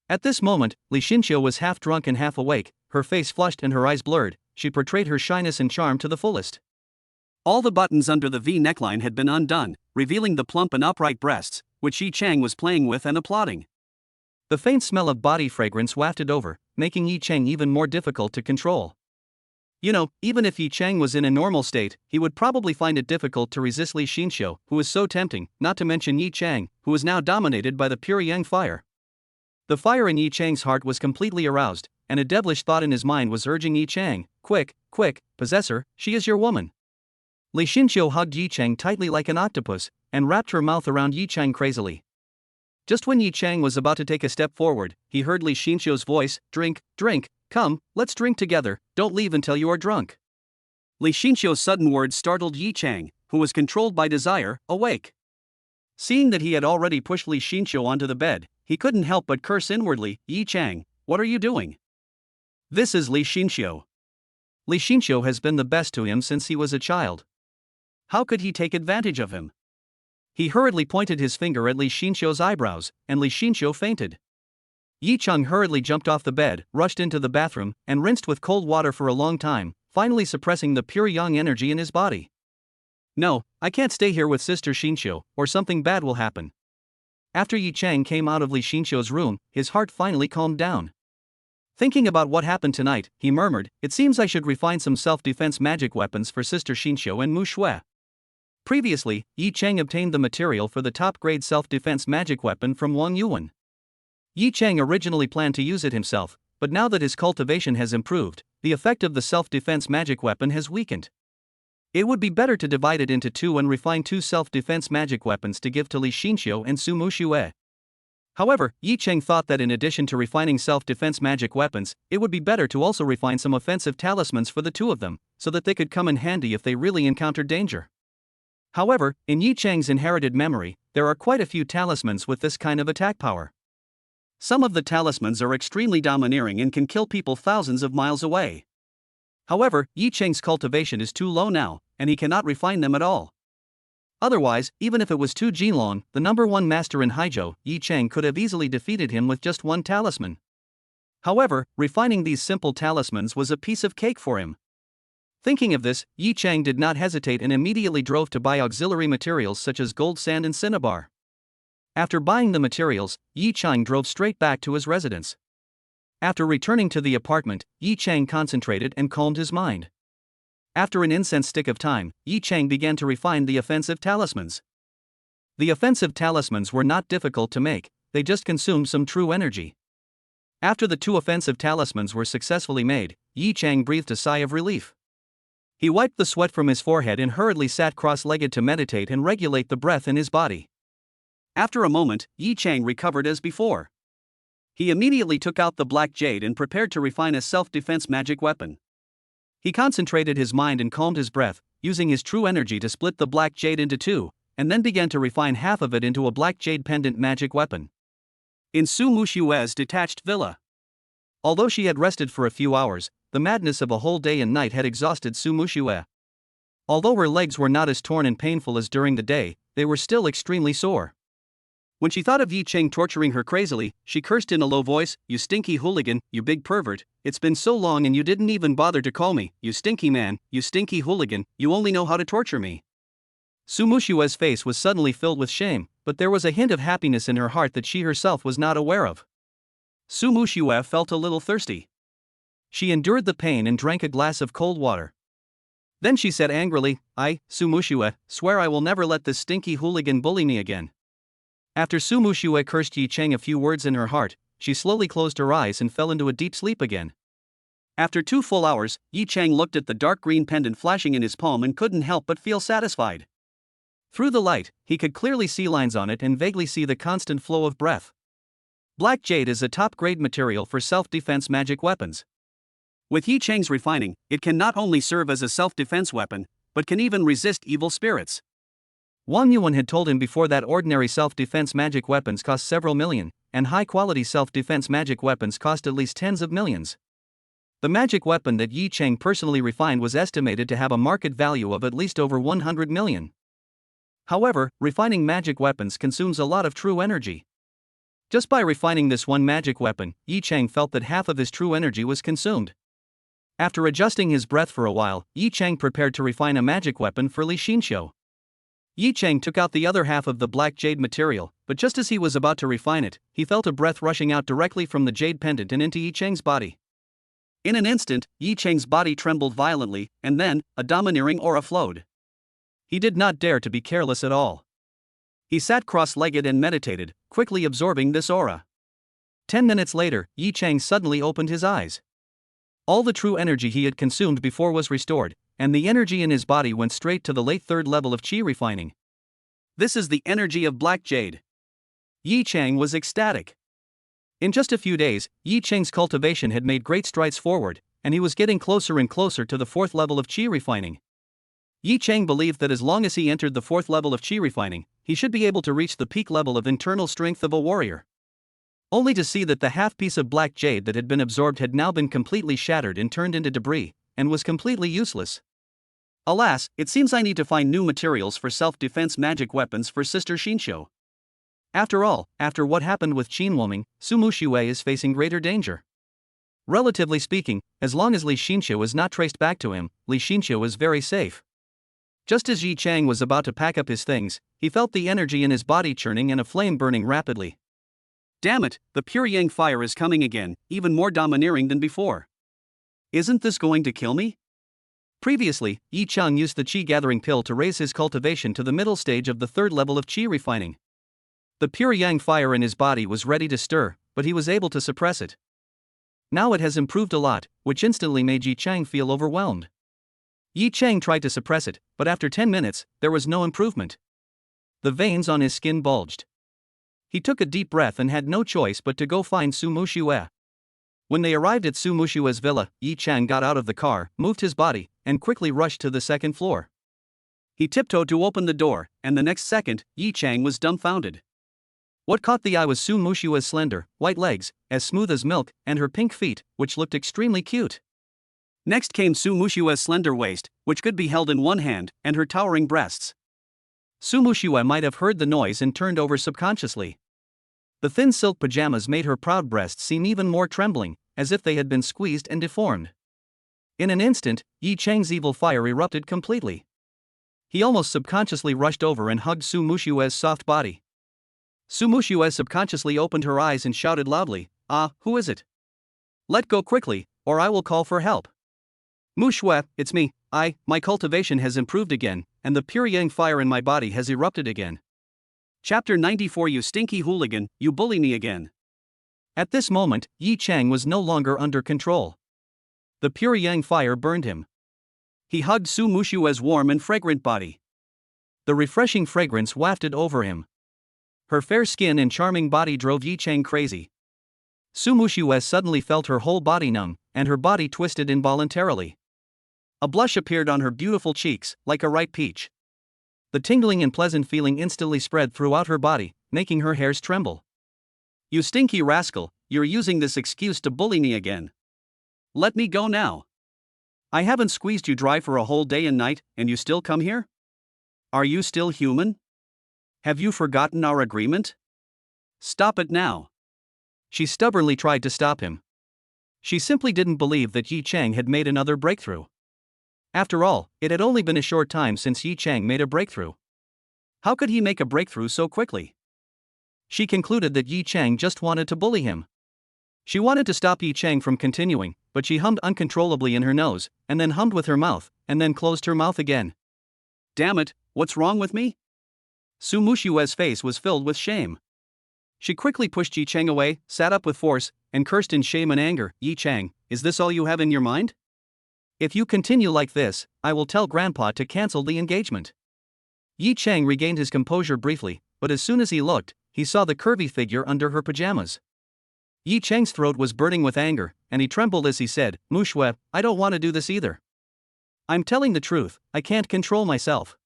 At this moment, Li Xinqiu was half drunk and half awake, her face flushed and her eyes blurred. She portrayed her shyness and charm to the fullest. All the buttons under the V neckline had been undone, revealing the plump and upright breasts, which Yi Chang was playing with and applauding. The faint smell of body fragrance wafted over, making Yi Chang even more difficult to control. You know, even if Yi Chang was in a normal state, he would probably find it difficult to resist Li Xinxiu, who was so tempting, not to mention Yi Chang, who was now dominated by the pure yang fire. The fire in Yi Chang's heart was completely aroused, and a devilish thought in his mind was urging Yi Chang, quick, possess her, she is your woman. Li Xinxiu hugged Yi Chang tightly like an octopus, and wrapped her mouth around Yi Chang crazily. Just when Yi Chang was about to take a step forward, he heard Li Xinxiu's voice, drink, come, let's drink together, don't leave until you are drunk. Li Xinxiu's sudden words startled Yi Chang, who was controlled by desire, awake. Seeing that he had already pushed Li Xinxiu onto the bed, he couldn't help but curse inwardly, Yi Chang, what are you doing? This is Li Xinxiu. Li Xinxiu has been the best to him since he was a child. How could he take advantage of him? He hurriedly pointed his finger at Li Xinxiu's eyebrows, and Li Xinxiu fainted. Yi Chang hurriedly jumped off the bed, rushed into the bathroom, and rinsed with cold water for a long time, finally suppressing the pure yang energy in his body. No, I can't stay here with Sister Xinxiu, or something bad will happen. After Yi Chang came out of Li Xinxiu's room, his heart finally calmed down. Thinking about what happened tonight, he murmured, it seems I should refine some self-defense magic weapons for Sister Xinxiu and Mu Shui. Previously, Yi Chang obtained the material for the top-grade self-defense magic weapon from Wang Yuan. Yi Chang originally planned to use it himself, but now that his cultivation has improved, the effect of the self-defense magic weapon has weakened. It would be better to divide it into two and refine two self-defense magic weapons to give to Li Xinxiu and Su Mu Shui. However, Yi Chang thought that in addition to refining self-defense magic weapons, it would be better to also refine some offensive talismans for the two of them, so that they could come in handy if they really encountered danger. However, in Yi Chang's inherited memory, there are quite a few talismans with this kind of attack power. Some of the talismans are extremely domineering and can kill people thousands of miles away. However, Yi Chang's cultivation is too low now, and he cannot refine them at all. Otherwise, even if it was Tu Jinlong, the number one master in Haizhou, Yi Chang could have easily defeated him with just one talisman. However, refining these simple talismans was a piece of cake for him. Thinking of this, Yi Chang did not hesitate and immediately drove to buy auxiliary materials such as gold sand and cinnabar. After buying the materials, Yi Chang drove straight back to his residence. After returning to the apartment, Yi Chang concentrated and calmed his mind. After an incense stick of time, Yi Chang began to refine the offensive talismans. The offensive talismans were not difficult to make, they just consumed some true energy. After the two offensive talismans were successfully made, Yi Chang breathed a sigh of relief. He wiped the sweat from his forehead and hurriedly sat cross-legged to meditate and regulate the breath in his body. After a moment, Yi Chang recovered as before. He immediately took out the black jade and prepared to refine a self-defense magic weapon. He concentrated his mind and calmed his breath, using his true energy to split the black jade into two, and then began to refine half of it into a black jade pendant magic weapon. In Su Mu Shui's detached villa. Although she had rested for a few hours, the madness of a whole day and night had exhausted Su Mu Shui. Although her legs were not as torn and painful as during the day, they were still extremely sore. When she thought of Yi Chang torturing her crazily, she cursed in a low voice, "You stinky hooligan, you big pervert, it's been so long and you didn't even bother to call me, you stinky man, you stinky hooligan, you only know how to torture me." Su Mu Shui's face was suddenly filled with shame, but there was a hint of happiness in her heart that she herself was not aware of. Su Mu Shui felt a little thirsty. She endured the pain and drank a glass of cold water. Then she said angrily, "I, Su Mu Shui, swear I will never let this stinky hooligan bully me again." After Su Mu Shui cursed Yi Chang a few words in her heart, she slowly closed her eyes and fell into a deep sleep again. After 2 full hours, Yi Chang looked at the dark green pendant flashing in his palm and couldn't help but feel satisfied. Through the light, he could clearly see lines on it and vaguely see the constant flow of breath. Black jade is a top-grade material for self-defense magic weapons. With Yi Chang's refining, it can not only serve as a self-defense weapon, but can even resist evil spirits. Wang Yuan had told him before that ordinary self-defense magic weapons cost several million, and high-quality self-defense magic weapons cost at least tens of millions. The magic weapon that Yi Chang personally refined was estimated to have a market value of at least over 100 million. However, refining magic weapons consumes a lot of true energy. Just by refining this one magic weapon, Yi Chang felt that half of his true energy was consumed. After adjusting his breath for a while, Yi Chang prepared to refine a magic weapon for Li Xinxiu. Yi Chang took out the other half of the black jade material, but just as he was about to refine it, he felt a breath rushing out directly from the jade pendant and into Yi Cheng's body. In an instant, Yi Cheng's body trembled violently, and then, a domineering aura flowed. He did not dare to be careless at all. He sat cross-legged and meditated, quickly absorbing this aura. 10 minutes later, Yi Cheng suddenly opened his eyes. All the true energy he had consumed before was restored, and the energy in his body went straight to the late third level of qi refining. This is the energy of black jade. Yi Cheng was ecstatic. In just a few days, Yi Cheng's cultivation had made great strides forward, and he was getting closer and closer to the fourth level of qi refining. Yi Cheng believed that as long as he entered the fourth level of qi refining, he should be able to reach the peak level of internal strength of a warrior. Only to see that the half piece of black jade that had been absorbed had now been completely shattered and turned into debris, and was completely useless. Alas, it seems I need to find new materials for self-defense magic weapons for Sister Xinqiu. After all, after what happened with Qin Woming, Su Muxue is facing greater danger. Relatively speaking, as long as Li Xinqiu is not traced back to him, Li Xinqiu is very safe. Just as Yi Cheng was about to pack up his things, he felt the energy in his body churning and a flame burning rapidly. Damn it, the pure yang fire is coming again, even more domineering than before. Isn't this going to kill me? Previously, Yi Cheng used the qi gathering pill to raise his cultivation to the middle stage of the third level of qi refining. The pure yang fire in his body was ready to stir, but he was able to suppress it. Now it has improved a lot, which instantly made Yi Cheng feel overwhelmed. Yi Cheng tried to suppress it, but after 10 minutes, there was no improvement. The veins on his skin bulged. He took a deep breath and had no choice but to go find Su Muxue. When they arrived at Su Muxue's villa, Yi Cheng got out of the car, moved his body, and quickly rushed to the second floor. He tiptoed to open the door, and the next second, Yi Cheng was dumbfounded. What caught the eye was Su Muxue's slender, white legs, as smooth as milk, and her pink feet, which looked extremely cute. Next came Su Muxue's slender waist, which could be held in one hand, and her towering breasts. Su Muxue might have heard the noise and turned over subconsciously. The thin silk pajamas made her proud breasts seem even more trembling, as if they had been squeezed and deformed. In an instant, Yi Cheng's evil fire erupted completely. He almost subconsciously rushed over and hugged Su Muxue's soft body. Su Muxue subconsciously opened her eyes and shouted loudly, "Ah, who is it? Let go quickly, or I will call for help." "Muxue, it's me. My cultivation has improved again, and the pure yang fire in my body has erupted again." Chapter 94. You stinky hooligan, you bully me again. At this moment, Yi Cheng was no longer under control. The pure yang fire burned him. He hugged Su Muxue's warm and fragrant body. The refreshing fragrance wafted over him. Her fair skin and charming body drove Yi Cheng crazy. Su Muxue suddenly felt her whole body numb, and her body twisted involuntarily. A blush appeared on her beautiful cheeks, like a ripe peach. The tingling and pleasant feeling instantly spread throughout her body, making her hairs tremble. "You stinky rascal, you're using this excuse to bully me again. Let me go now. I haven't squeezed you dry for a whole day and night, and you still come here? Are you still human? Have you forgotten our agreement? Stop it now." She stubbornly tried to stop him. She simply didn't believe that Yi Cheng had made another breakthrough. After all, it had only been a short time since Yi Cheng made a breakthrough. How could he make a breakthrough so quickly? She concluded that Yi Cheng just wanted to bully him. She wanted to stop Yi Cheng from continuing, but she hummed uncontrollably in her nose, and then hummed with her mouth, and then closed her mouth again. Damn it, what's wrong with me? Su Muxue's face was filled with shame. She quickly pushed Yi Cheng away, sat up with force, and cursed in shame and anger. "Yi Cheng, is this all you have in your mind? If you continue like this, I will tell Grandpa to cancel the engagement." Yi Cheng regained his composure briefly, but as soon as he looked, he saw the curvy figure under her pajamas. Yi Cheng's throat was burning with anger, and he trembled as he said, "Muxue, I don't want to do this either. I'm telling the truth, I can't control myself."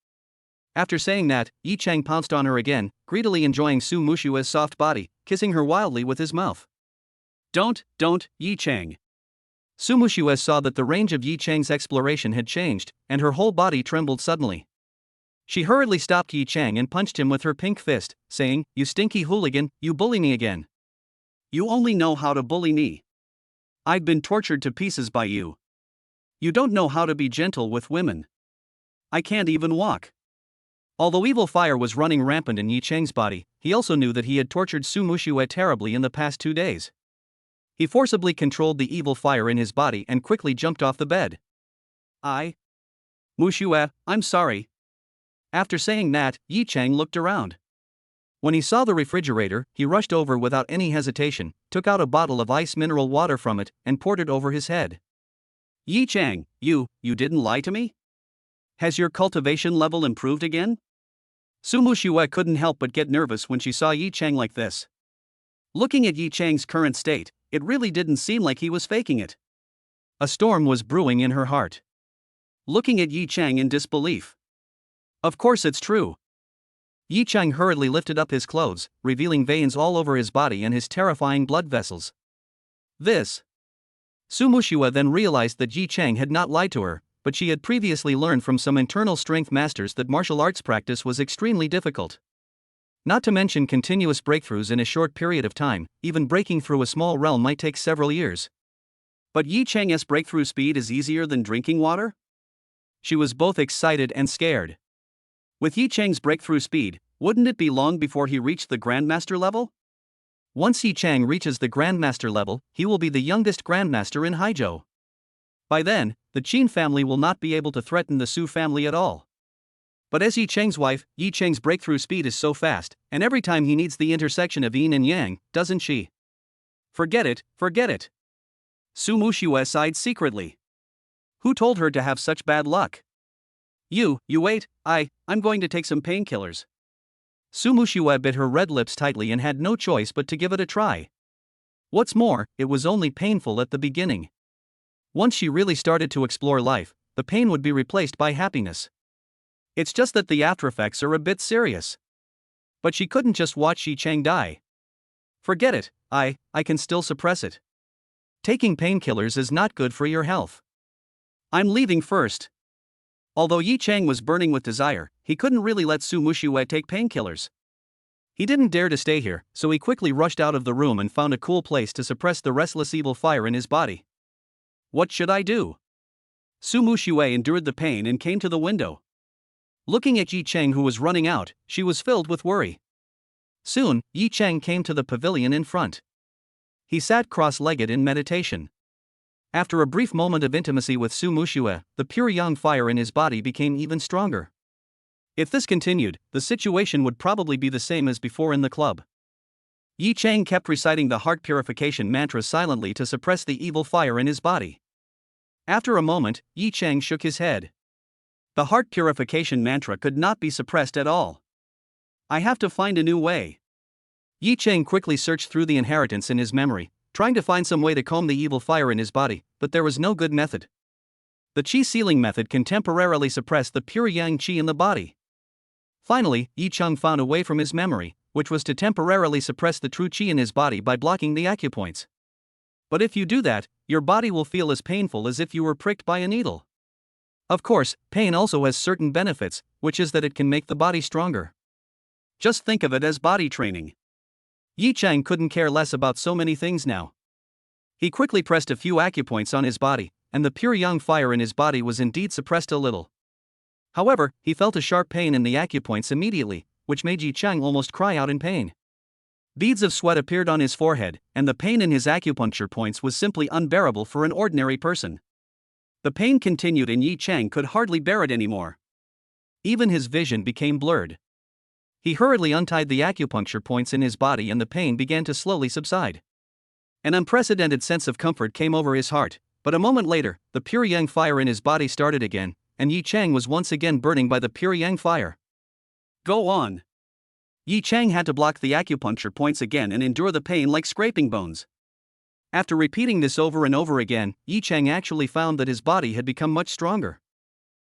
After saying that, Yi Cheng pounced on her again, greedily enjoying Su Muxue's soft body, kissing her wildly with his mouth. Don't, Yi Cheng." Su Muxue saw that the range of Yi Cheng's exploration had changed, and her whole body trembled suddenly. She hurriedly stopped Yi Cheng and punched him with her pink fist, saying, "You stinky hooligan, you bully me again. You only know how to bully me. I've been tortured to pieces by you. You don't know how to be gentle with women. I can't even walk. Although evil fire was running rampant in Yi Chang's body, he also knew that he had tortured Su Muxue terribly in the past 2 days. He forcibly controlled the evil fire in his body and quickly jumped off the bed. Muxue, I'm sorry. After saying that, Yi Chang looked around. When he saw the refrigerator, he rushed over without any hesitation, took out a bottle of ice mineral water from it, and poured it over his head. Yi Chang, you didn't lie to me? Has your cultivation level improved again? Su Muxue couldn't help but get nervous when she saw Yi Chang like this. Looking at Yi Chang's current state, it really didn't seem like he was faking it. A storm was brewing in her heart. Looking at Yi Chang in disbelief. Of course it's true. Yi Chang hurriedly lifted up his clothes, revealing veins all over his body and his terrifying blood vessels. Su Muxue then realized that Yi Chang had not lied to her, but she had previously learned from some internal strength masters that martial arts practice was extremely difficult. Not to mention continuous breakthroughs in a short period of time, even breaking through a small realm might take several years. But Yi Chang's breakthrough speed is easier than drinking water? She was both excited and scared. With Yi Chang's breakthrough speed, wouldn't it be long before he reached the Grandmaster level? Once Yi Chang reaches the Grandmaster level, he will be the youngest Grandmaster in Haizhou. By then, the Qin family will not be able to threaten the Su family at all. But as Yi Chang's wife, Yi Chang's breakthrough speed is so fast, and every time he needs the intersection of yin and yang, doesn't she? Forget it. Su Muxue sighed secretly. Who told her to have such bad luck? You wait, I'm going to take some painkillers. Su Muxue bit her red lips tightly and had no choice but to give it a try. What's more, it was only painful at the beginning. Once she really started to explore life, the pain would be replaced by happiness. It's just that the aftereffects are a bit serious. But she couldn't just watch Yi Chang die. Forget it, I can still suppress it. Taking painkillers is not good for your health. I'm leaving first. Although Yi Chang was burning with desire, he couldn't really let Su Muxue take painkillers. He didn't dare to stay here, so he quickly rushed out of the room and found a cool place to suppress the restless evil fire in his body. What should I do? Su Muxue endured the pain and came to the window. Looking at Yi Chang who was running out, she was filled with worry. Soon, Yi Chang came to the pavilion in front. He sat cross-legged in meditation. After a brief moment of intimacy with Su Muxue, the pure yang fire in his body became even stronger. If this continued, the situation would probably be the same as before in the club. Yi Chang kept reciting the heart purification mantra silently to suppress the evil fire in his body. After a moment, Yi Chang shook his head. The heart purification mantra could not be suppressed at all. I have to find a new way. Yi Chang quickly searched through the inheritance in his memory, trying to find some way to calm the evil fire in his body, but there was no good method. The qi sealing method can temporarily suppress the pure yang qi in the body. Finally, Yi Chang found a way from his memory, which was to temporarily suppress the true qi in his body by blocking the acupoints. But if you do that, your body will feel as painful as if you were pricked by a needle. Of course, pain also has certain benefits, which is that it can make the body stronger. Just think of it as body training. Yi Chang couldn't care less about so many things now. He quickly pressed a few acupoints on his body, and the pure yang fire in his body was indeed suppressed a little. However, he felt a sharp pain in the acupoints immediately, which made Yi Chang almost cry out in pain. Beads of sweat appeared on his forehead, and the pain in his acupuncture points was simply unbearable for an ordinary person. The pain continued and Yi Chang could hardly bear it anymore. Even his vision became blurred. He hurriedly untied the acupuncture points in his body and the pain began to slowly subside. An unprecedented sense of comfort came over his heart, but a moment later, the pure yang fire in his body started again, and Yi Chang was once again burning by the pure yang fire. Go on. Yi Chang had to block the acupuncture points again and endure the pain like scraping bones. After repeating this over and over again, Yi Chang actually found that his body had become much stronger.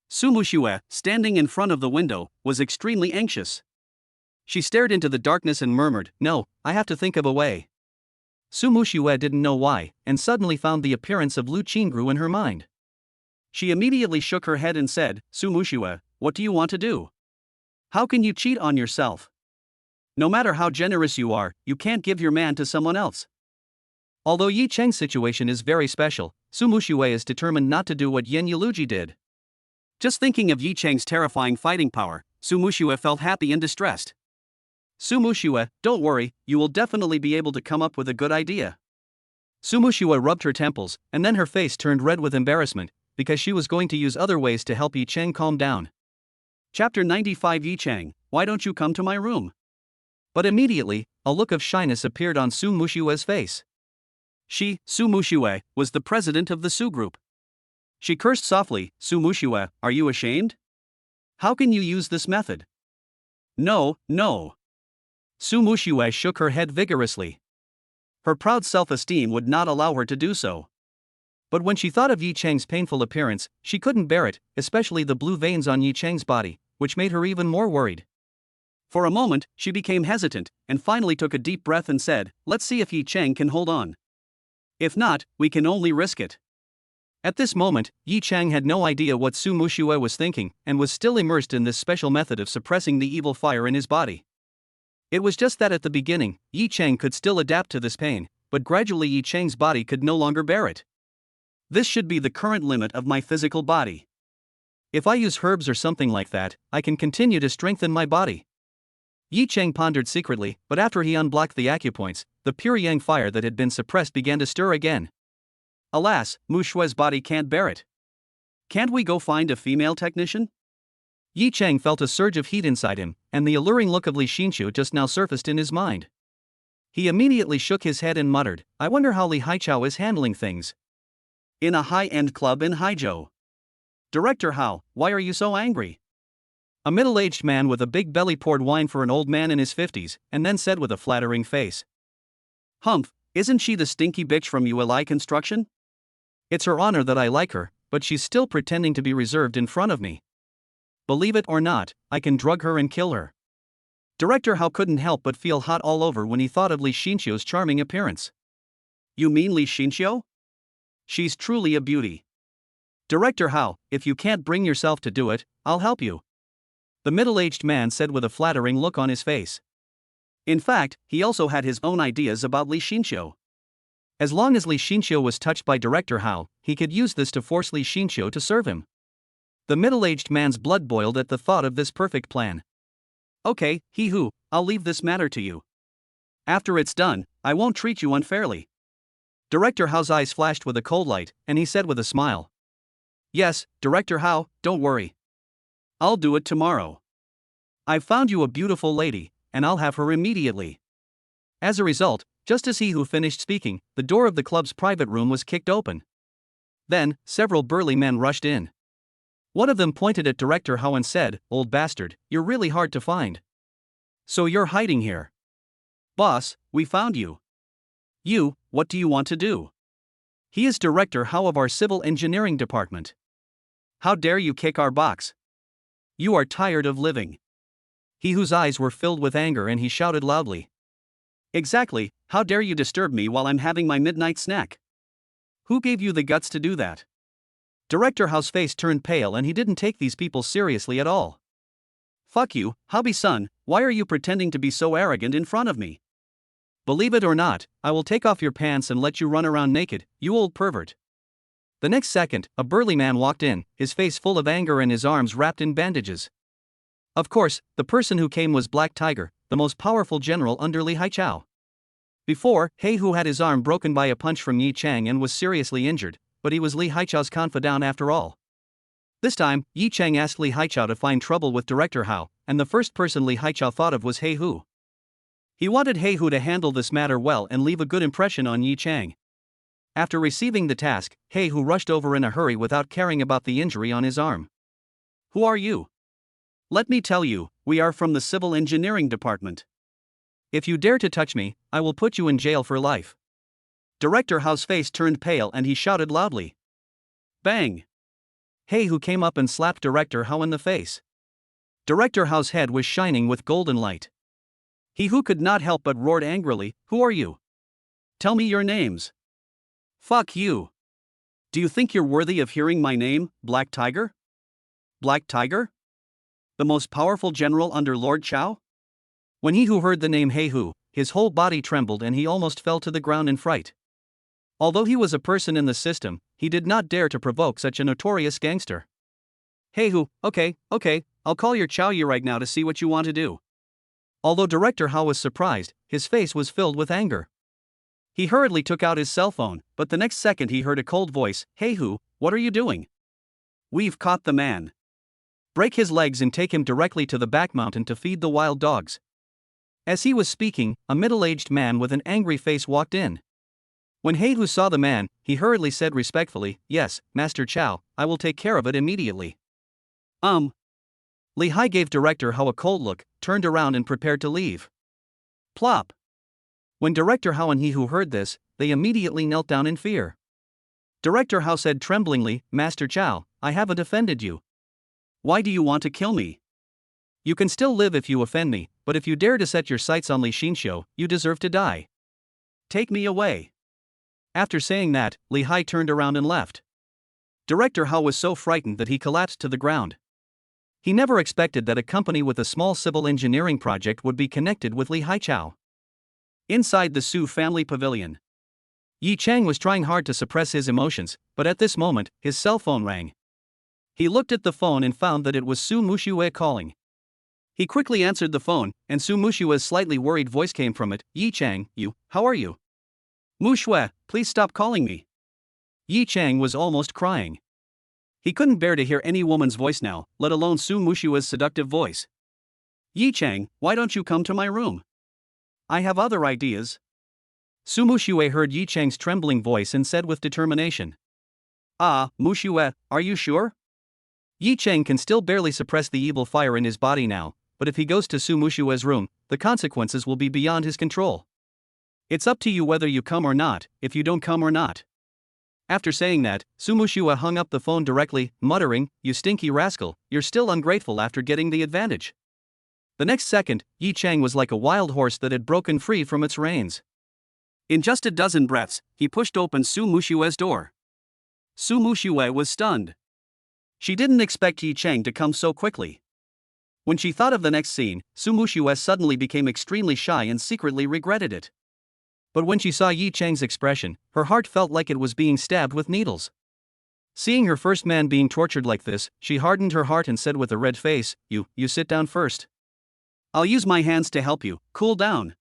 Su Muxue, standing in front of the window, was extremely anxious. She stared into the darkness and murmured, "No, I have to think of a way." Su Muxue didn't know why, and suddenly found the appearance of Lu Qingru in her mind. She immediately shook her head and said, "Su Muxue, what do you want to do? How can you cheat on yourself? No matter how generous you are, you can't give your man to someone else." Although Yi Chang's situation is very special, Su Muxue is determined not to do what Yen Yuluji did. Just thinking of Yi Chang's terrifying fighting power, Su Mushue felt happy and distressed. Su Mushue, don't worry, you will definitely be able to come up with a good idea. Su Mushue rubbed her temples, and then her face turned red with embarrassment, because she was going to use other ways to help Yi Chang calm down. Chapter 95. Yi Chang, why don't you come to my room? But immediately, a look of shyness appeared on Su Mushue's face. She, Su Mushue, was the president of the Su group. She cursed softly, Su Mushue, are you ashamed? How can you use this method? No, no. Su Mushue shook her head vigorously. Her proud self-esteem would not allow her to do so. But when she thought of Yi Chang's painful appearance, she couldn't bear it, especially the blue veins on Yi Chang's body, which made her even more worried. For a moment, she became hesitant, and finally took a deep breath and said, let's see if Yi Chang can hold on. If not, we can only risk it. At this moment, Yi Chang had no idea what Su Mushue was thinking, and was still immersed in this special method of suppressing the evil fire in his body. It was just that at the beginning, Yi Chang could still adapt to this pain, but gradually Yi Chang's body could no longer bear it. This should be the current limit of my physical body. If I use herbs or something like that, I can continue to strengthen my body. Yi Chang pondered secretly, but after he unblocked the acupoints, the pure yang fire that had been suppressed began to stir again. Alas, Mushue's body can't bear it. Can't we go find a female technician? Yi Chang felt a surge of heat inside him, and the alluring look of Li Xinshu just now surfaced in his mind. He immediately shook his head and muttered, I wonder how Li Haichao is handling things. In a high-end club in Haizhou. Director Hao, why are you so angry? A middle-aged man with a big belly poured wine for an old man in his 50s, and then said with a flattering face. Humph, isn't she the stinky bitch from ULI Construction? It's her honor that I like her, but she's still pretending to be reserved in front of me. Believe it or not, I can drug her and kill her. Director Hao couldn't help but feel hot all over when he thought of Li Xinshu's charming appearance. You mean Li Xinshu? She's truly a beauty. Director Hao, if you can't bring yourself to do it, I'll help you. The middle-aged man said with a flattering look on his face. In fact, he also had his own ideas about Li Xinshu. As long as Li Xinshu was touched by Director Hao, he could use this to force Li Xinshu to serve him. The middle-aged man's blood boiled at the thought of this perfect plan. Okay, He-Hu, I'll leave this matter to you. After it's done, I won't treat you unfairly. Director Hao's eyes flashed with a cold light, and he said with a smile. Yes, Director Hao, don't worry. I'll do it tomorrow. I've found you a beautiful lady, and I'll have her immediately. As a result, just as He-Hu finished speaking, the door of the club's private room was kicked open. Then, several burly men rushed in. One of them pointed at Director Hao and said, Old bastard, you're really hard to find. So you're hiding here. Boss, we found you. You, what do you want to do? He is Director Hao of our civil engineering department. How dare you kick our box? You are tired of living. He-Hu's eyes were filled with anger and he shouted loudly. Exactly, how dare you disturb me while I'm having my midnight snack? Who gave you the guts to do that? Director Hao's face turned pale and he didn't take these people seriously at all. Fuck you, Hobby-san, why are you pretending to be so arrogant in front of me? Believe it or not, I will take off your pants and let you run around naked, you old pervert. The next second, a burly man walked in, his face full of anger and his arms wrapped in bandages. Of course, the person who came was Black Tiger, the most powerful general under Li Haichao. Before, He-Hu had his arm broken by a punch from Yi Chang and was seriously injured, but he was Li Haichao's confidant after all. This time, Yi Chang asked Li Haichao to find trouble with Director Hao, and the first person Li Haichao thought of was He-Hu. He wanted He-Hu to handle this matter well and leave a good impression on Yi Chang. After receiving the task, He-Hu rushed over in a hurry without caring about the injury on his arm. Who are you? Let me tell you, we are from the civil engineering department. If you dare to touch me, I will put you in jail for life. Director Hao's face turned pale and he shouted loudly. Bang! He-Hu came up and slapped Director Hao in the face. Director Hao's head was shining with golden light. He-Hu could not help but roared angrily, Who are you? Tell me your names. Fuck you. Do you think you're worthy of hearing my name, Black Tiger? Black Tiger? The most powerful general under Lord Chao? When He-Hu heard the name He-Hu, his whole body trembled and he almost fell to the ground in fright. Although he was a person in the system, he did not dare to provoke such a notorious gangster. He-Hu, okay, I'll call your Chow Yu right now to see what you want to do. Although Director Hao was surprised, his face was filled with anger. He hurriedly took out his cell phone, but the next second he heard a cold voice, "Hey Hu, what are you doing? We've caught the man. Break his legs and take him directly to the back mountain to feed the wild dogs." As he was speaking, a middle-aged man with an angry face walked in. When He Hu saw the man, he hurriedly said respectfully, "Yes, Master Chow, I will take care of it immediately." Li Hai gave Director Hao a cold look, turned around and prepared to leave. Plop! When Director Hao and He Hu heard this, they immediately knelt down in fear. Director Hao said tremblingly, "Master Chow, I haven't offended you. Why do you want to kill me? You can still live if you offend me, but if you dare to set your sights on Li Xinxiu, you deserve to die. Take me away." After saying that, Li Hai turned around and left. Director Hao was so frightened that he collapsed to the ground. He never expected that a company with a small civil engineering project would be connected with Li Haichao. Inside the Su family pavilion, Yi Chang was trying hard to suppress his emotions, but at this moment, his cell phone rang. He looked at the phone and found that it was Su Muxue calling. He quickly answered the phone, and Su Mushue's slightly worried voice came from it. "Yi Chang, how are you? Muxue, please stop calling me." Yi Chang was almost crying. He couldn't bear to hear any woman's voice now, let alone Su Mushue's seductive voice. "Yi Chang, why don't you come to my room? I have other ideas." Su Muxue heard Yi Chang's trembling voice and said with determination, Muxue, are you sure? Yi Chang can still barely suppress the evil fire in his body now, but if he goes to Su Mushue's room, the consequences will be beyond his control. "It's up to you whether you come or not, if you don't come or not." After saying that, Su Muxue hung up the phone directly, muttering, "You stinky rascal, you're still ungrateful after getting the advantage." The next second, Yi Chang was like a wild horse that had broken free from its reins. In just a dozen breaths, he pushed open Su Mushue's door. Su Muxue was stunned. She didn't expect Yi Chang to come so quickly. When she thought of the next scene, Su Muxue suddenly became extremely shy and secretly regretted it. But when she saw Yi Chang's expression, her heart felt like it was being stabbed with needles. Seeing her first man being tortured like this, she hardened her heart and said with a red face, You sit down first. I'll use my hands to help you, cool down."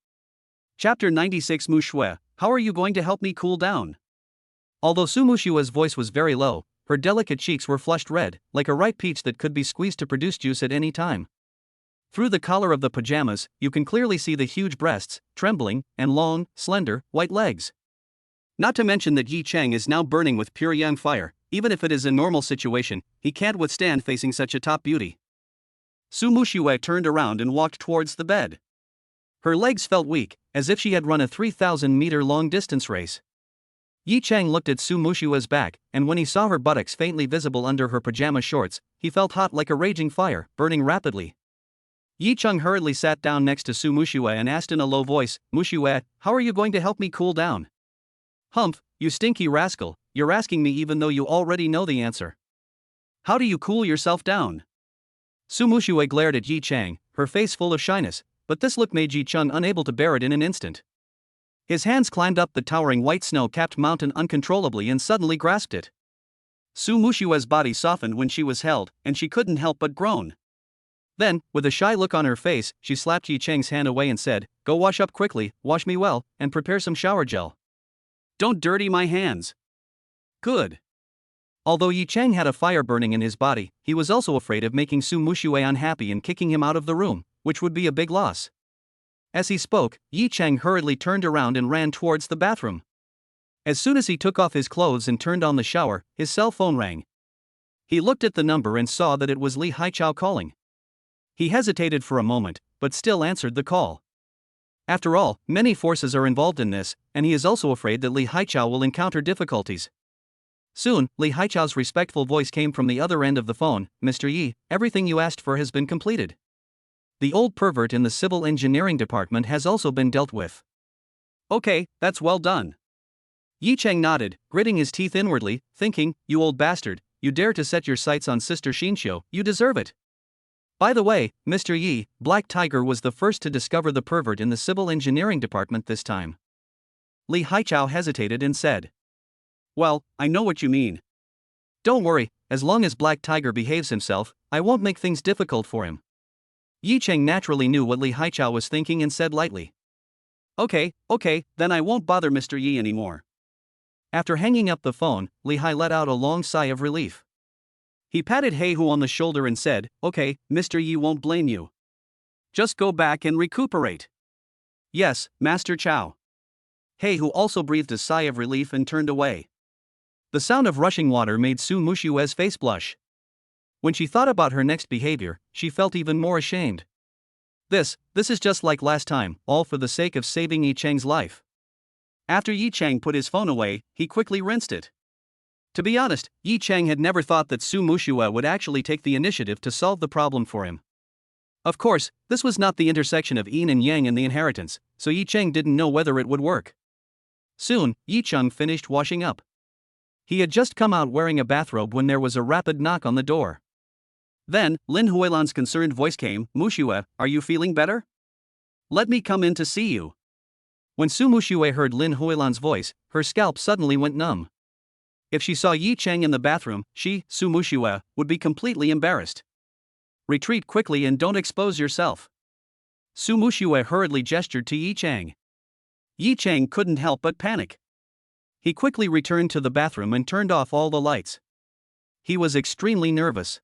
Chapter 96 Muxue, how are you going to help me cool down? Although Su Mushue's voice was very low, her delicate cheeks were flushed red, like a ripe peach that could be squeezed to produce juice at any time. Through the collar of the pajamas, you can clearly see the huge breasts, trembling, and long, slender, white legs. Not to mention that Yi Chang is now burning with pure yang fire. Even if it is a normal situation, he can't withstand facing such a top beauty. Su Muxue turned around and walked towards the bed. Her legs felt weak, as if she had run a 3,000-meter long distance race. Yi Chang looked at Su Mushue's back, and when he saw her buttocks faintly visible under her pajama shorts, he felt hot like a raging fire, burning rapidly. Yi Chang hurriedly sat down next to Su Muxue and asked in a low voice, "Muxue, how are you going to help me cool down?" "Humph, you stinky rascal, you're asking me even though you already know the answer. How do you cool yourself down?" Su Muxue glared at Yi Chang, her face full of shyness, but this look made Yi Chang unable to bear it in an instant. His hands climbed up the towering white snow-capped mountain uncontrollably and suddenly grasped it. Su Mushue's body softened when she was held, and she couldn't help but groan. Then, with a shy look on her face, she slapped Yi Chang's hand away and said, "Go wash up quickly, wash me well, and prepare some shower gel. Don't dirty my hands." Good. Although Yi Chang had a fire burning in his body, he was also afraid of making Su Muxue unhappy and kicking him out of the room, which would be a big loss. As he spoke, Yi Chang hurriedly turned around and ran towards the bathroom. As soon as he took off his clothes and turned on the shower, his cell phone rang. He looked at the number and saw that it was Li Haichao calling. He hesitated for a moment, but still answered the call. After all, many forces are involved in this, and he is also afraid that Li Haichao will encounter difficulties. Soon, Li Haichao's respectful voice came from the other end of the phone, "Mr. Yi, everything you asked for has been completed. The old pervert in the civil engineering department has also been dealt with." "Okay, that's well done." Yi Chang nodded, gritting his teeth inwardly, thinking, "You old bastard, you dare to set your sights on Sister Xinxiu, you deserve it." By the way, Mr. Yi, Black Tiger was the first to discover the pervert in the civil engineering department this time. Li Haichao hesitated and said, "Well, I know what you mean. don't worry, as long as Black Tiger behaves himself, I won't make things difficult for him. Yi Cheng naturally knew what Li Haichao was thinking and said lightly. Okay, then I won't bother Mr. Yi anymore. After hanging up the phone, Li Hai let out a long sigh of relief. He patted He Hu on the shoulder and said, Okay, Mr. Yi won't blame you. Just go back and recuperate. Yes, Master Chow. He Hu also breathed a sigh of relief and turned away. The sound of rushing water made Su Mushue's face blush. When she thought about her next behavior, she felt even more ashamed. This is just like last time, all for the sake of saving Yi Cheng's life. After Yi Cheng put his phone away, he quickly rinsed it. To be honest, Yi Cheng had never thought that Su Mushue would actually take the initiative to solve the problem for him. Of course, this was not the intersection of yin and yang in the inheritance, so Yi Cheng didn't know whether it would work. Soon, Yi Cheng finished washing up. He had just come out wearing a bathrobe when there was a rapid knock on the door. Then, Lin Huilan's concerned voice came, Mushue, are you feeling better? Let me come in to see you. When Su Mushue heard Lin Huilan's voice, her scalp suddenly went numb. If she saw Yi Cheng in the bathroom, she, Su Mushue, would be completely embarrassed. Retreat quickly and don't expose yourself. Su Mushue hurriedly gestured to Yi Cheng. Yi Cheng couldn't help but panic. He quickly returned to the bathroom and turned off all the lights. He was extremely nervous.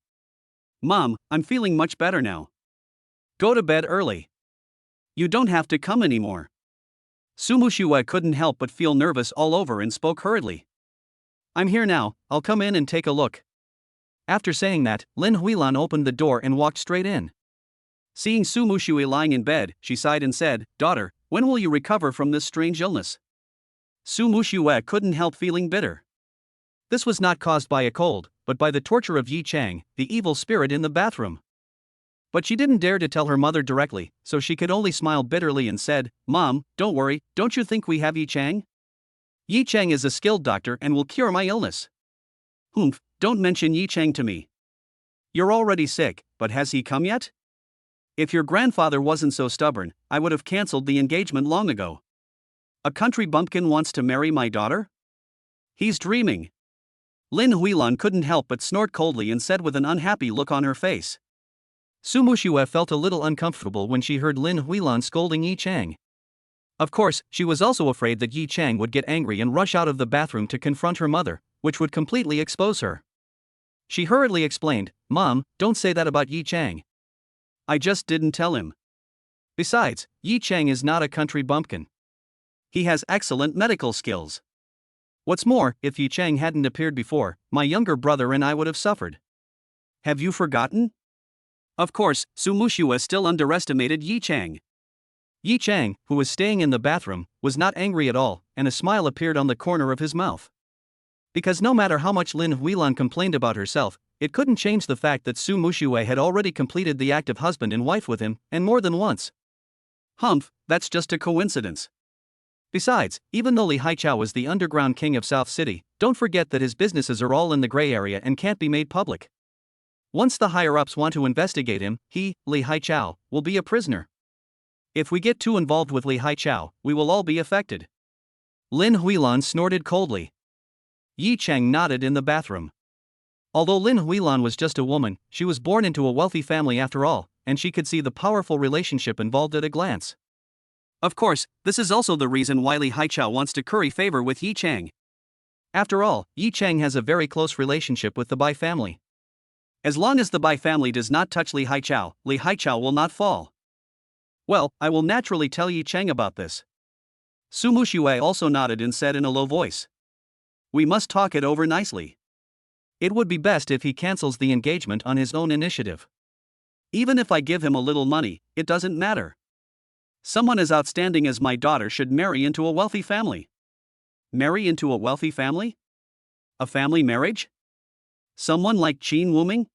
Mom, I'm feeling much better now. Go to bed early. You don't have to come anymore. Su Mushue couldn't help but feel nervous all over and spoke hurriedly. I'm here now, I'll come in and take a look. After saying that, Lin Huilan opened the door and walked straight in. Seeing Su Mushue lying in bed, she sighed and said, Daughter, when will you recover from this strange illness? Su Mushue couldn't help feeling bitter. This was not caused by a cold, but by the torture of Yi Cheng, the evil spirit in the bathroom. But she didn't dare to tell her mother directly, so she could only smile bitterly and said, Mom, don't worry, don't you think we have Yi Cheng? Yi Cheng is a skilled doctor and will cure my illness. Humph, don't mention Yi Cheng to me. You're already sick, but has he come yet? If your grandfather wasn't so stubborn, I would have cancelled the engagement long ago. A country bumpkin wants to marry my daughter? He's dreaming. Lin Huilan couldn't help but snort coldly and said with an unhappy look on her face. Su Mushue felt a little uncomfortable when she heard Lin Huilan scolding Yi Cheng. Of course, she was also afraid that Yi Cheng would get angry and rush out of the bathroom to confront her mother, which would completely expose her. She hurriedly explained, Mom, don't say that about Yi Cheng. I just didn't tell him. Besides, Yi Cheng is not a country bumpkin. He has excellent medical skills. What's more, if Yi Cheng hadn't appeared before, my younger brother and I would have suffered. Have you forgotten? Of course, Su Mushue still underestimated Yi Cheng. Yi Cheng, who was staying in the bathroom, was not angry at all, and a smile appeared on the corner of his mouth. Because no matter how much Lin Huilan complained about herself, it couldn't change the fact that Su Mushue had already completed the act of husband and wife with him, and more than once. Humph, that's just a coincidence. Besides, even though Li Haichao was the underground king of South City, don't forget that his businesses are all in the gray area and can't be made public. Once the higher-ups want to investigate him, he, Li Haichao, will be a prisoner. If we get too involved with Li Haichao, we will all be affected. Lin Huilan snorted coldly. Yi Cheng nodded in the bathroom. Although Lin Huilan was just a woman, she was born into a wealthy family after all, and she could see the powerful relationship involved at a glance. Of course, this is also the reason why Li Haichao wants to curry favor with Yi Cheng. After all, Yi Cheng has a very close relationship with the Bai family. As long as the Bai family does not touch Li Haichao will not fall. Well, I will naturally tell Yi Cheng about this. Su Mushue also nodded and said in a low voice. We must talk it over nicely. It would be best if he cancels the engagement on his own initiative. Even if I give him a little money, it doesn't matter. Someone as outstanding as my daughter should marry into a wealthy family. Marry into a wealthy family? A family marriage? Someone like Qin Wuming?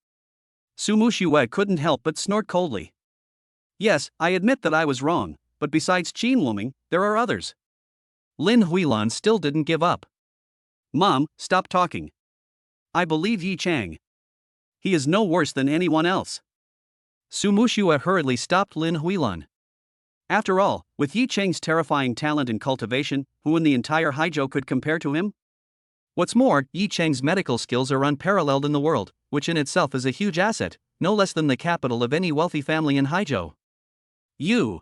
Su Mushue couldn't help but snort coldly. Yes, I admit that I was wrong, but besides Qin Wuming, there are others. Lin Huilan still didn't give up. Mom, stop talking. I believe Yi Cheng. He is no worse than anyone else. Su Mushue hurriedly stopped Lin Huilan. After all, with Yi Cheng's terrifying talent and cultivation, who in the entire Haizhou could compare to him? What's more, Yi Chang's medical skills are unparalleled in the world, which in itself is a huge asset, no less than the capital of any wealthy family in Haizhou. You.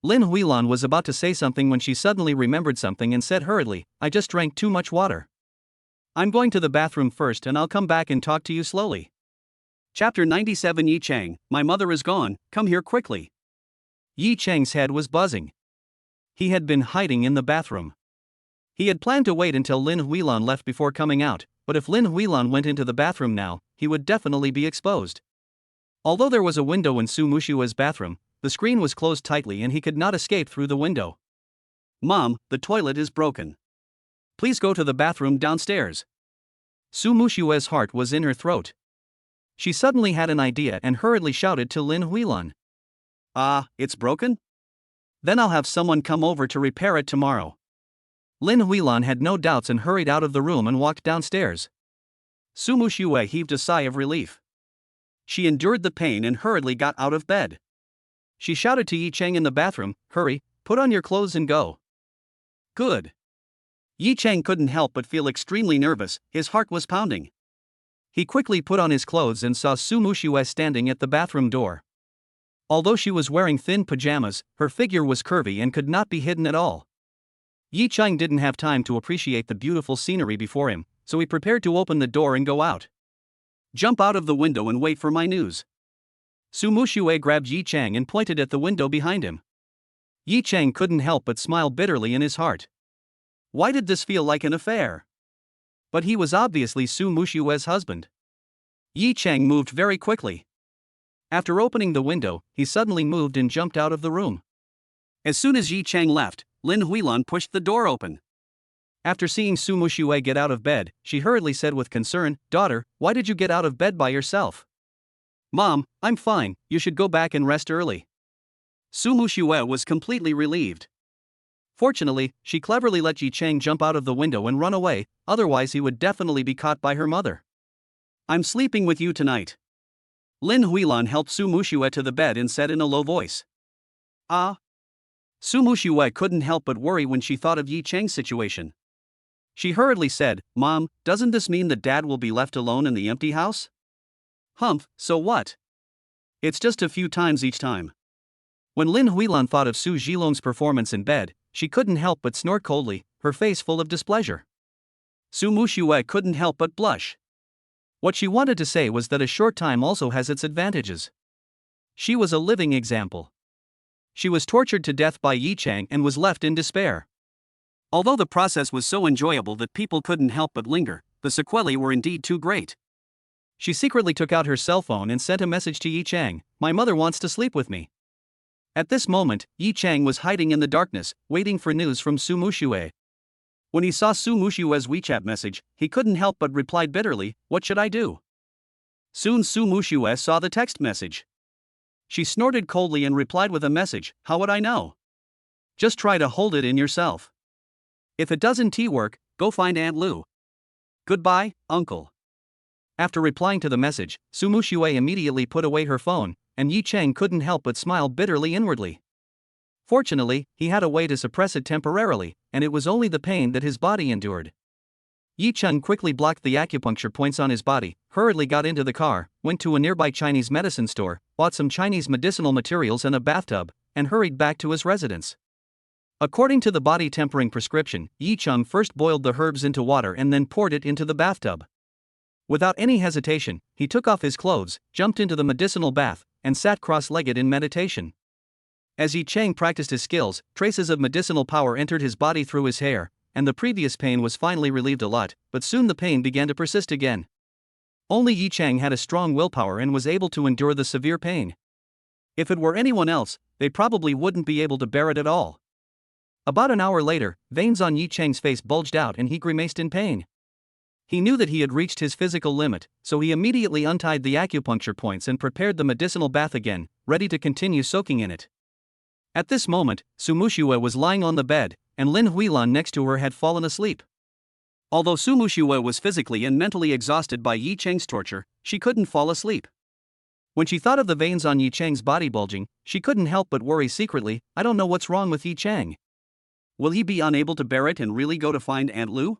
Lin Huilan was about to say something when she suddenly remembered something and said hurriedly, I just drank too much water. I'm going to the bathroom first and I'll come back and talk to you slowly. Chapter 97 Yi Chang, my mother is gone, come here quickly. Yi Chang's head was buzzing. He had been hiding in the bathroom. He had planned to wait until Lin Huilan left before coming out, but if Lin Huilan went into the bathroom now, he would definitely be exposed. Although there was a window in Su Mushua's bathroom, the screen was closed tightly and he could not escape through the window. Mom, the toilet is broken. Please go to the bathroom downstairs. Su Mushua's heart was in her throat. She suddenly had an idea and hurriedly shouted to Lin Huilan. It's broken? Then I'll have someone come over to repair it tomorrow. Lin Huilan had no doubts and hurried out of the room and walked downstairs. Su Mushue heaved a sigh of relief. She endured the pain and hurriedly got out of bed. She shouted to Yi Chang in the bathroom, hurry, put on your clothes and go. Good. Yi Chang couldn't help but feel extremely nervous, his heart was pounding. He quickly put on his clothes and saw Su Mushue standing at the bathroom door. Although she was wearing thin pajamas, her figure was curvy and could not be hidden at all. Yi Chang didn't have time to appreciate the beautiful scenery before him, so he prepared to open the door and go out. Jump out of the window and wait for my news. Su Mushue grabbed Yi Chang and pointed at the window behind him. Yi Chang couldn't help but smile bitterly in his heart. Why did this feel like an affair? But he was obviously Su Mushue's husband. Yi Chang moved very quickly. After opening the window, he suddenly moved and jumped out of the room. As soon as Yi Chang left, Lin Huilan pushed the door open. After seeing Su Mushue get out of bed, she hurriedly said with concern, Daughter, why did you get out of bed by yourself? Mom, I'm fine, you should go back and rest early. Su Mushue was completely relieved. Fortunately, she cleverly let Yi Chang jump out of the window and run away, otherwise he would definitely be caught by her mother. I'm sleeping with you tonight. Lin Huilan helped Su Mushue to the bed and said in a low voice. Su Mushue couldn't help but worry when she thought of Yi Chang's situation. She hurriedly said, Mom, doesn't this mean that Dad will be left alone in the empty house? Humph, so what? It's just a few times each time. When Lin Huilan thought of Su Zhilong's performance in bed, she couldn't help but snort coldly, her face full of displeasure. Su Mushue couldn't help but blush. What she wanted to say was that a short time also has its advantages. She was a living example. She was tortured to death by Yi Chang and was left in despair. Although the process was so enjoyable that people couldn't help but linger, the sequelae were indeed too great. She secretly took out her cell phone and sent a message to Yi Chang, My mother wants to sleep with me. At this moment, Yi Chang was hiding in the darkness, waiting for news from Su Mushue. When he saw Su Mushue's WeChat message, he couldn't help but replied bitterly, What should I do? Soon Su Mushue saw the text message. She snorted coldly and replied with a message, How would I know? Just try to hold it in yourself. If it doesn't work, go find Aunt Lu. Goodbye, Uncle. After replying to the message, Su Mushue immediately put away her phone, and Yi Chang couldn't help but smile bitterly inwardly. Fortunately, he had a way to suppress it temporarily, and it was only the pain that his body endured. Yi Chang quickly blocked the acupuncture points on his body, hurriedly got into the car, went to a nearby Chinese medicine store, bought some Chinese medicinal materials and a bathtub, and hurried back to his residence. According to the body tempering prescription, Yi Chang first boiled the herbs into water and then poured it into the bathtub. Without any hesitation, he took off his clothes, jumped into the medicinal bath, and sat cross-legged in meditation. As Yi Chang practiced his skills, traces of medicinal power entered his body through his hair, and the previous pain was finally relieved a lot, but soon the pain began to persist again. Only Yi Chang had a strong willpower and was able to endure the severe pain. If it were anyone else, they probably wouldn't be able to bear it at all. About an hour later, veins on Yi Chang's face bulged out and he grimaced in pain. He knew that he had reached his physical limit, so he immediately untied the acupuncture points and prepared the medicinal bath again, ready to continue soaking in it. At this moment, Su Mushue was lying on the bed, and Lin Huilan next to her had fallen asleep. Although Su Mushue was physically and mentally exhausted by Yi Chang's torture, she couldn't fall asleep. When she thought of the veins on Yi Chang's body bulging, she couldn't help but worry secretly, I don't know what's wrong with Yi Chang. Will he be unable to bear it and really go to find Aunt Lu?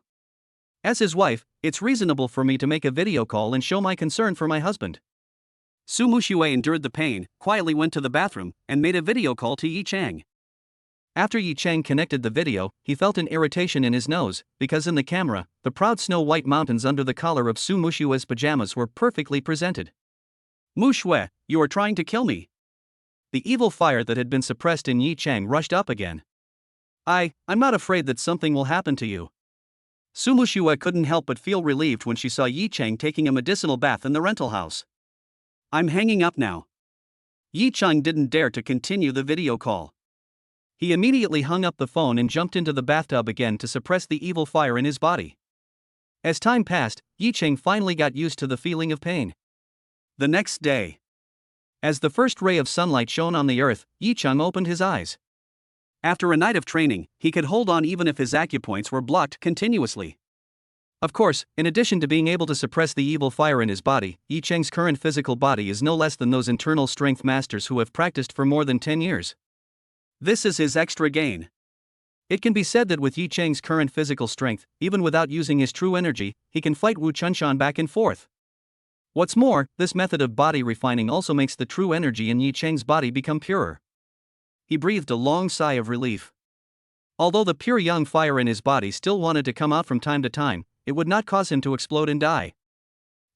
As his wife, it's reasonable for me to make a video call and show my concern for my husband. Su Muxue endured the pain, quietly went to the bathroom, and made a video call to Yi Chang. After Yi Chang connected the video, he felt an irritation in his nose, because in the camera, the proud snow-white mountains under the collar of Su Muxue's pajamas were perfectly presented. Muxue, you are trying to kill me. The evil fire that had been suppressed in Yi Chang rushed up again. I'm not afraid that something will happen to you. Su Muxue couldn't help but feel relieved when she saw Yi Chang taking a medicinal bath in the rental house. I'm hanging up now. Yi Chang didn't dare to continue the video call. He immediately hung up the phone and jumped into the bathtub again to suppress the evil fire in his body. As time passed, Yi Chang finally got used to the feeling of pain. The next day, as the first ray of sunlight shone on the earth, Yi Chang opened his eyes. After a night of training, he could hold on even if his acupoints were blocked continuously. Of course, in addition to being able to suppress the evil fire in his body, Yi Chang's current physical body is no less than those internal strength masters who have practiced for more than 10 years. This is his extra gain. It can be said that with Yi Chang's current physical strength, even without using his true energy, he can fight Wu Chunshan back and forth. What's more, this method of body refining also makes the true energy in Yi Chang's body become purer. He breathed a long sigh of relief. Although the pure young fire in his body still wanted to come out from time to time, it would not cause him to explode and die.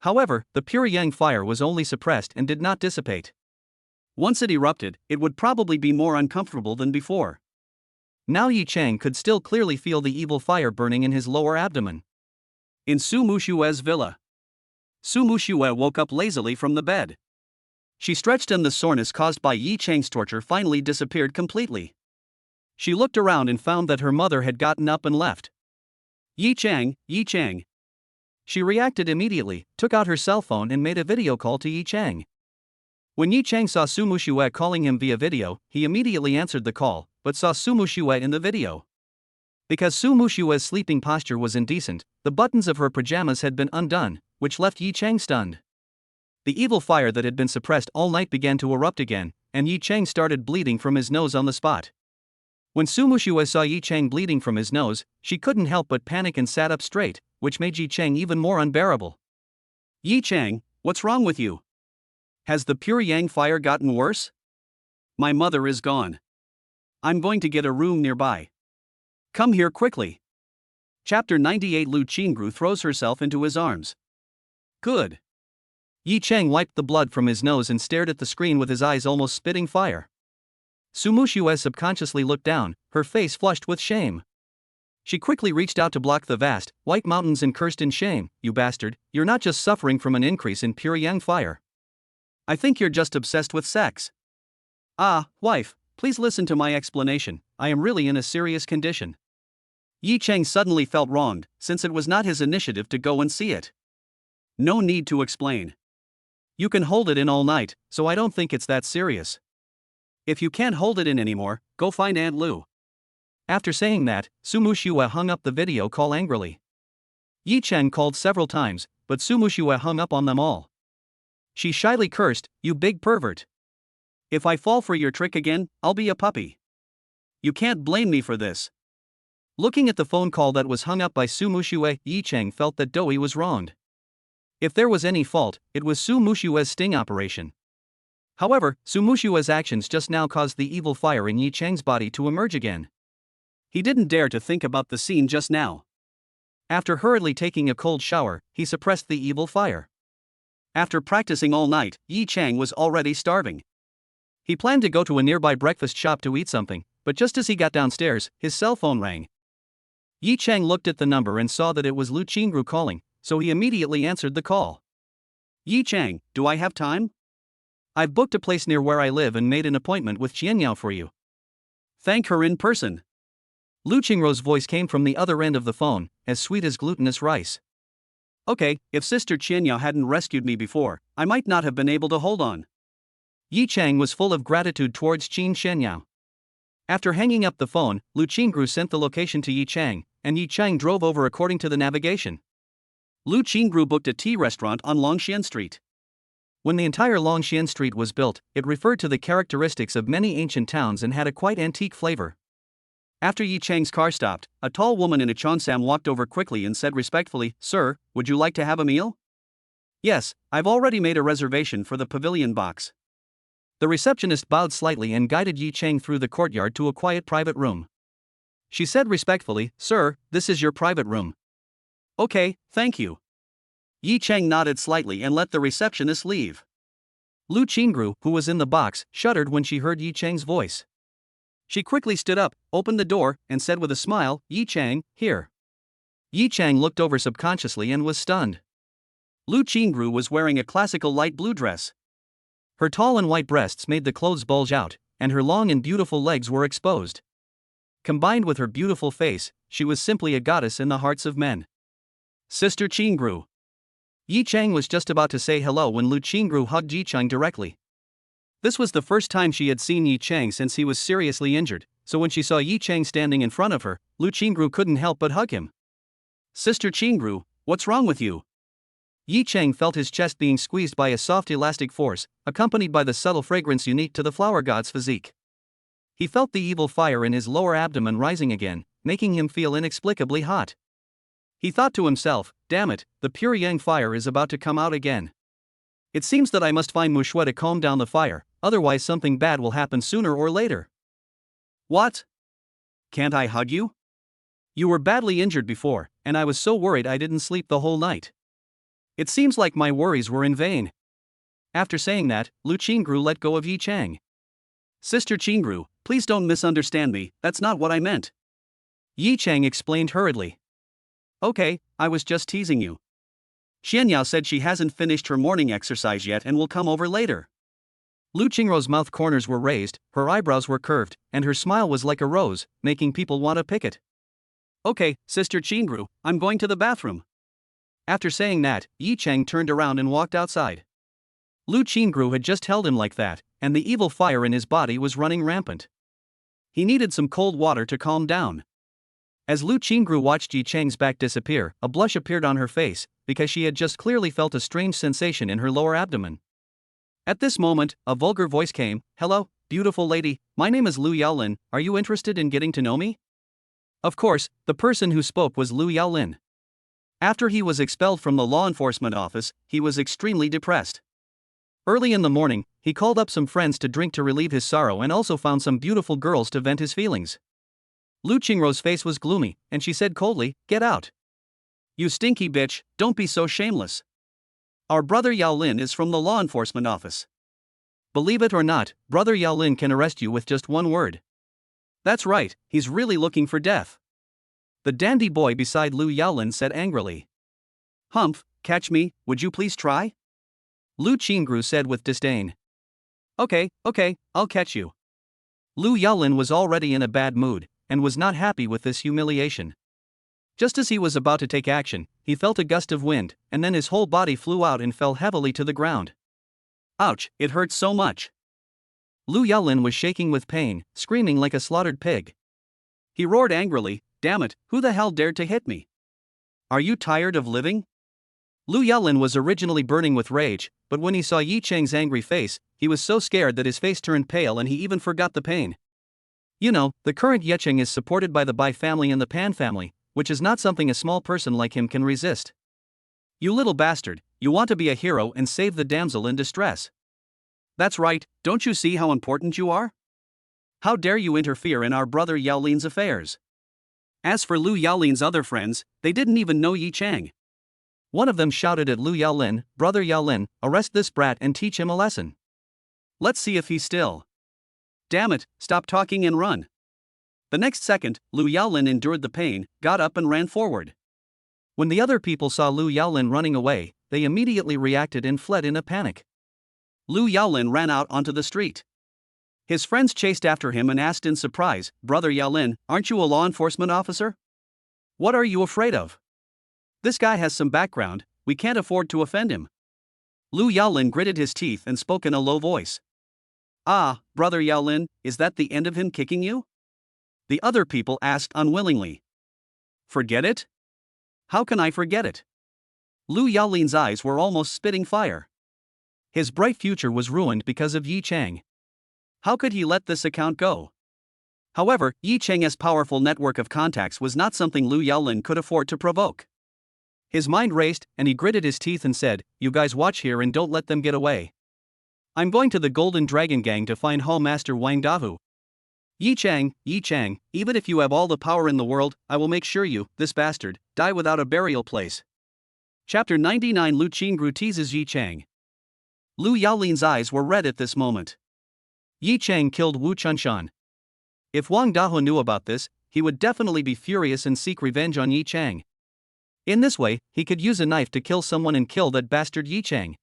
However, the pure yang fire was only suppressed and did not dissipate. Once it erupted, it would probably be more uncomfortable than before. Now Yi Chang could still clearly feel the evil fire burning in his lower abdomen. In Su Mushue's villa, Su Muxue woke up lazily from the bed. She stretched and the soreness caused by Yi Chang's torture finally disappeared completely. She looked around and found that her mother had gotten up and left. Yi Chang, Yi Chang. She reacted immediately, took out her cell phone and made a video call to Yi Chang. When Yi Chang saw Su Muxue calling him via video, he immediately answered the call, but saw Su Muxue in the video. Because Su Muxue's sleeping posture was indecent, the buttons of her pajamas had been undone, which left Yi Chang stunned. The evil fire that had been suppressed all night began to erupt again, and Yi Chang started bleeding from his nose on the spot. When Su Muxue saw Yi Chang bleeding from his nose, she couldn't help but panic and sat up straight, which made Yi Chang even more unbearable. Yi Chang, what's wrong with you? Has the pure yang fire gotten worse? My mother is gone. I'm going to get a room nearby. Come here quickly. Chapter 98. Lu Qingru throws herself into his arms. Good. Yi Chang wiped the blood from his nose and stared at the screen with his eyes almost spitting fire. Su Muxue subconsciously looked down, her face flushed with shame. She quickly reached out to block the vast, white mountains and cursed in shame, "You bastard, you're not just suffering from an increase in pure yang fire. I think you're just obsessed with sex." "Ah, wife, please listen to my explanation, I am really in a serious condition." Yi Chang suddenly felt wronged, since it was not his initiative to go and see it. No need to explain. You can hold it in all night, so I don't think it's that serious. If you can't hold it in anymore, go find Aunt Lu. After saying that, Su Muxue hung up the video call angrily. Yi Chang called several times, but Su Muxue hung up on them all. She shyly cursed, "You big pervert. If I fall for your trick again, I'll be a puppy. You can't blame me for this." Looking at the phone call that was hung up by Su Muxue, Yi Chang felt that Doi was wronged. If there was any fault, it was Su Muxue's sting operation. However, Su Muxue's actions just now caused the evil fire in Yi Chang's body to emerge again. He didn't dare to think about the scene just now. After hurriedly taking a cold shower, he suppressed the evil fire. After practicing all night, Yi Chang was already starving. He planned to go to a nearby breakfast shop to eat something, but just as he got downstairs, his cell phone rang. Yi Chang looked at the number and saw that it was Lu Qingru calling, so he immediately answered the call. "Yi Chang, do I have time? I've booked a place near where I live and made an appointment with Qianyao for you. Thank her in person." Lu Qingru's voice came from the other end of the phone, as sweet as glutinous rice. "Okay, if Sister Qianyao hadn't rescued me before, I might not have been able to hold on." Yi Chang was full of gratitude towards Qin Qianyao. After hanging up the phone, Lu Qingru sent the location to Yi Chang, and Yi Chang drove over according to the navigation. Lu Qingru booked a tea restaurant on Longxian Street. When the entire Longxian Street was built, it referred to the characteristics of many ancient towns and had a quite antique flavor. After Yi Chang's car stopped, a tall woman in a cheongsam walked over quickly and said respectfully, "Sir, would you like to have a meal?" "Yes, I've already made a reservation for the pavilion box." The receptionist bowed slightly and guided Yi Chang through the courtyard to a quiet private room. She said respectfully, "Sir, this is your private room." "Okay, thank you." Yi Chang nodded slightly and let the receptionist leave. Lu Qingru, who was in the box, shuddered when she heard Yi Chang's voice. She quickly stood up, opened the door, and said with a smile, "Yi Chang, here." Yi Chang looked over subconsciously and was stunned. Lu Qingru was wearing a classical light blue dress. Her tall and white breasts made the clothes bulge out, and her long and beautiful legs were exposed. Combined with her beautiful face, she was simply a goddess in the hearts of men. "Sister Qingru." Yi Chang was just about to say hello when Lu Qingru hugged Yi Chang directly. This was the first time she had seen Yi Chang since he was seriously injured, so when she saw Yi Chang standing in front of her, Lu Qingru couldn't help but hug him. "Sister Qingru, what's wrong with you?" Yi Chang felt his chest being squeezed by a soft elastic force, accompanied by the subtle fragrance unique to the flower god's physique. He felt the evil fire in his lower abdomen rising again, making him feel inexplicably hot. He thought to himself, "Damn it, the pure yang fire is about to come out again. It seems that I must find Mushui to calm down the fire, otherwise something bad will happen sooner or later." "What? Can't I hug you? You were badly injured before, and I was so worried I didn't sleep the whole night. It seems like my worries were in vain." After saying that, Lu Qingru let go of Yi Chang. "Sister Qingru, please don't misunderstand me, that's not what I meant." Yi Chang explained hurriedly. "Okay, I was just teasing you. Xianyao said she hasn't finished her morning exercise yet and will come over later." Lu Qingru's mouth corners were raised, her eyebrows were curved, and her smile was like a rose, making people want to pick it. "Okay, Sister Qingru, I'm going to the bathroom." After saying that, Yi Chang turned around and walked outside. Lu Qingru had just held him like that, and the evil fire in his body was running rampant. He needed some cold water to calm down. As Lu Qingru watched Yi Chang's back disappear, a blush appeared on her face, because she had just clearly felt a strange sensation in her lower abdomen. At this moment, a vulgar voice came, "Hello, beautiful lady, my name is Lu Yaolin, are you interested in getting to know me?" Of course, the person who spoke was Lu Yaolin. After he was expelled from the law enforcement office, he was extremely depressed. Early in the morning, he called up some friends to drink to relieve his sorrow and also found some beautiful girls to vent his feelings. Lu Qingru's face was gloomy, and she said coldly, "Get out. You stinky bitch, don't be so shameless. Our brother Yaolin is from the law enforcement office. Believe it or not, brother Yaolin can arrest you with just one word. That's right, he's really looking for death." The dandy boy beside Lu Yaolin said angrily. "Humph, catch me, would you please try?" Lu Qingru said with disdain. Okay, I'll catch you." Lu Yaolin was already in a bad mood, and was not happy with this humiliation. Just as he was about to take action, he felt a gust of wind, and then his whole body flew out and fell heavily to the ground. Ouch, it hurts so much. Lu Yaolin was shaking with pain, screaming like a slaughtered pig. He roared angrily, "Damn it, who the hell dared to hit me? Are you tired of living?" Lu Yaolin was originally burning with rage, but when he saw Yi Chang's angry face, he was so scared that his face turned pale and he even forgot the pain. You know, the current Yicheng is supported by the Bai family and the Pan family, which is not something a small person like him can resist. "You little bastard, you want to be a hero and save the damsel in distress. That's right, don't you see how important you are? How dare you interfere in our brother Yaolin's affairs?" As for Lu Yaolin's other friends, they didn't even know Yi Chang. One of them shouted at Lu Yaolin, "Brother Yaolin, arrest this brat and teach him a lesson. Let's see if he's still. Damn it, stop talking and run." The next second, Lu Yaolin endured the pain, got up and ran forward. When the other people saw Lu Yaolin running away, they immediately reacted and fled in a panic. Lu Yaolin ran out onto the street. His friends chased after him and asked in surprise, "Brother Yaolin, aren't you a law enforcement officer? What are you afraid of? This guy has some background, we can't afford to offend him." Lu Yaolin gritted his teeth and spoke in a low voice. "Ah, Brother Yaolin, is that the end of him kicking you?" The other people asked unwillingly. "Forget it? How can I forget it?" Lu Yaolin's eyes were almost spitting fire. His bright future was ruined because of Yi Chang. How could he let this account go? However, Yi Cheng's powerful network of contacts was not something Lu Yaolin could afford to provoke. His mind raced, and he gritted his teeth and said, "You guys watch here and don't let them get away. I'm going to the Golden Dragon Gang to find Hall Master Wang Dahu. Yi Cheng, even if you have all the power in the world, I will make sure you, this bastard, die without a burial place." Chapter 99. Lu Qingru teases Yi Cheng. Lu Yaolin's eyes were red at this moment. Yi Cheng killed Wu Chunshan. If Wang Dahu knew about this, he would definitely be furious and seek revenge on Yi Cheng. In this way, he could use a knife to kill someone and kill that bastard Yi Cheng.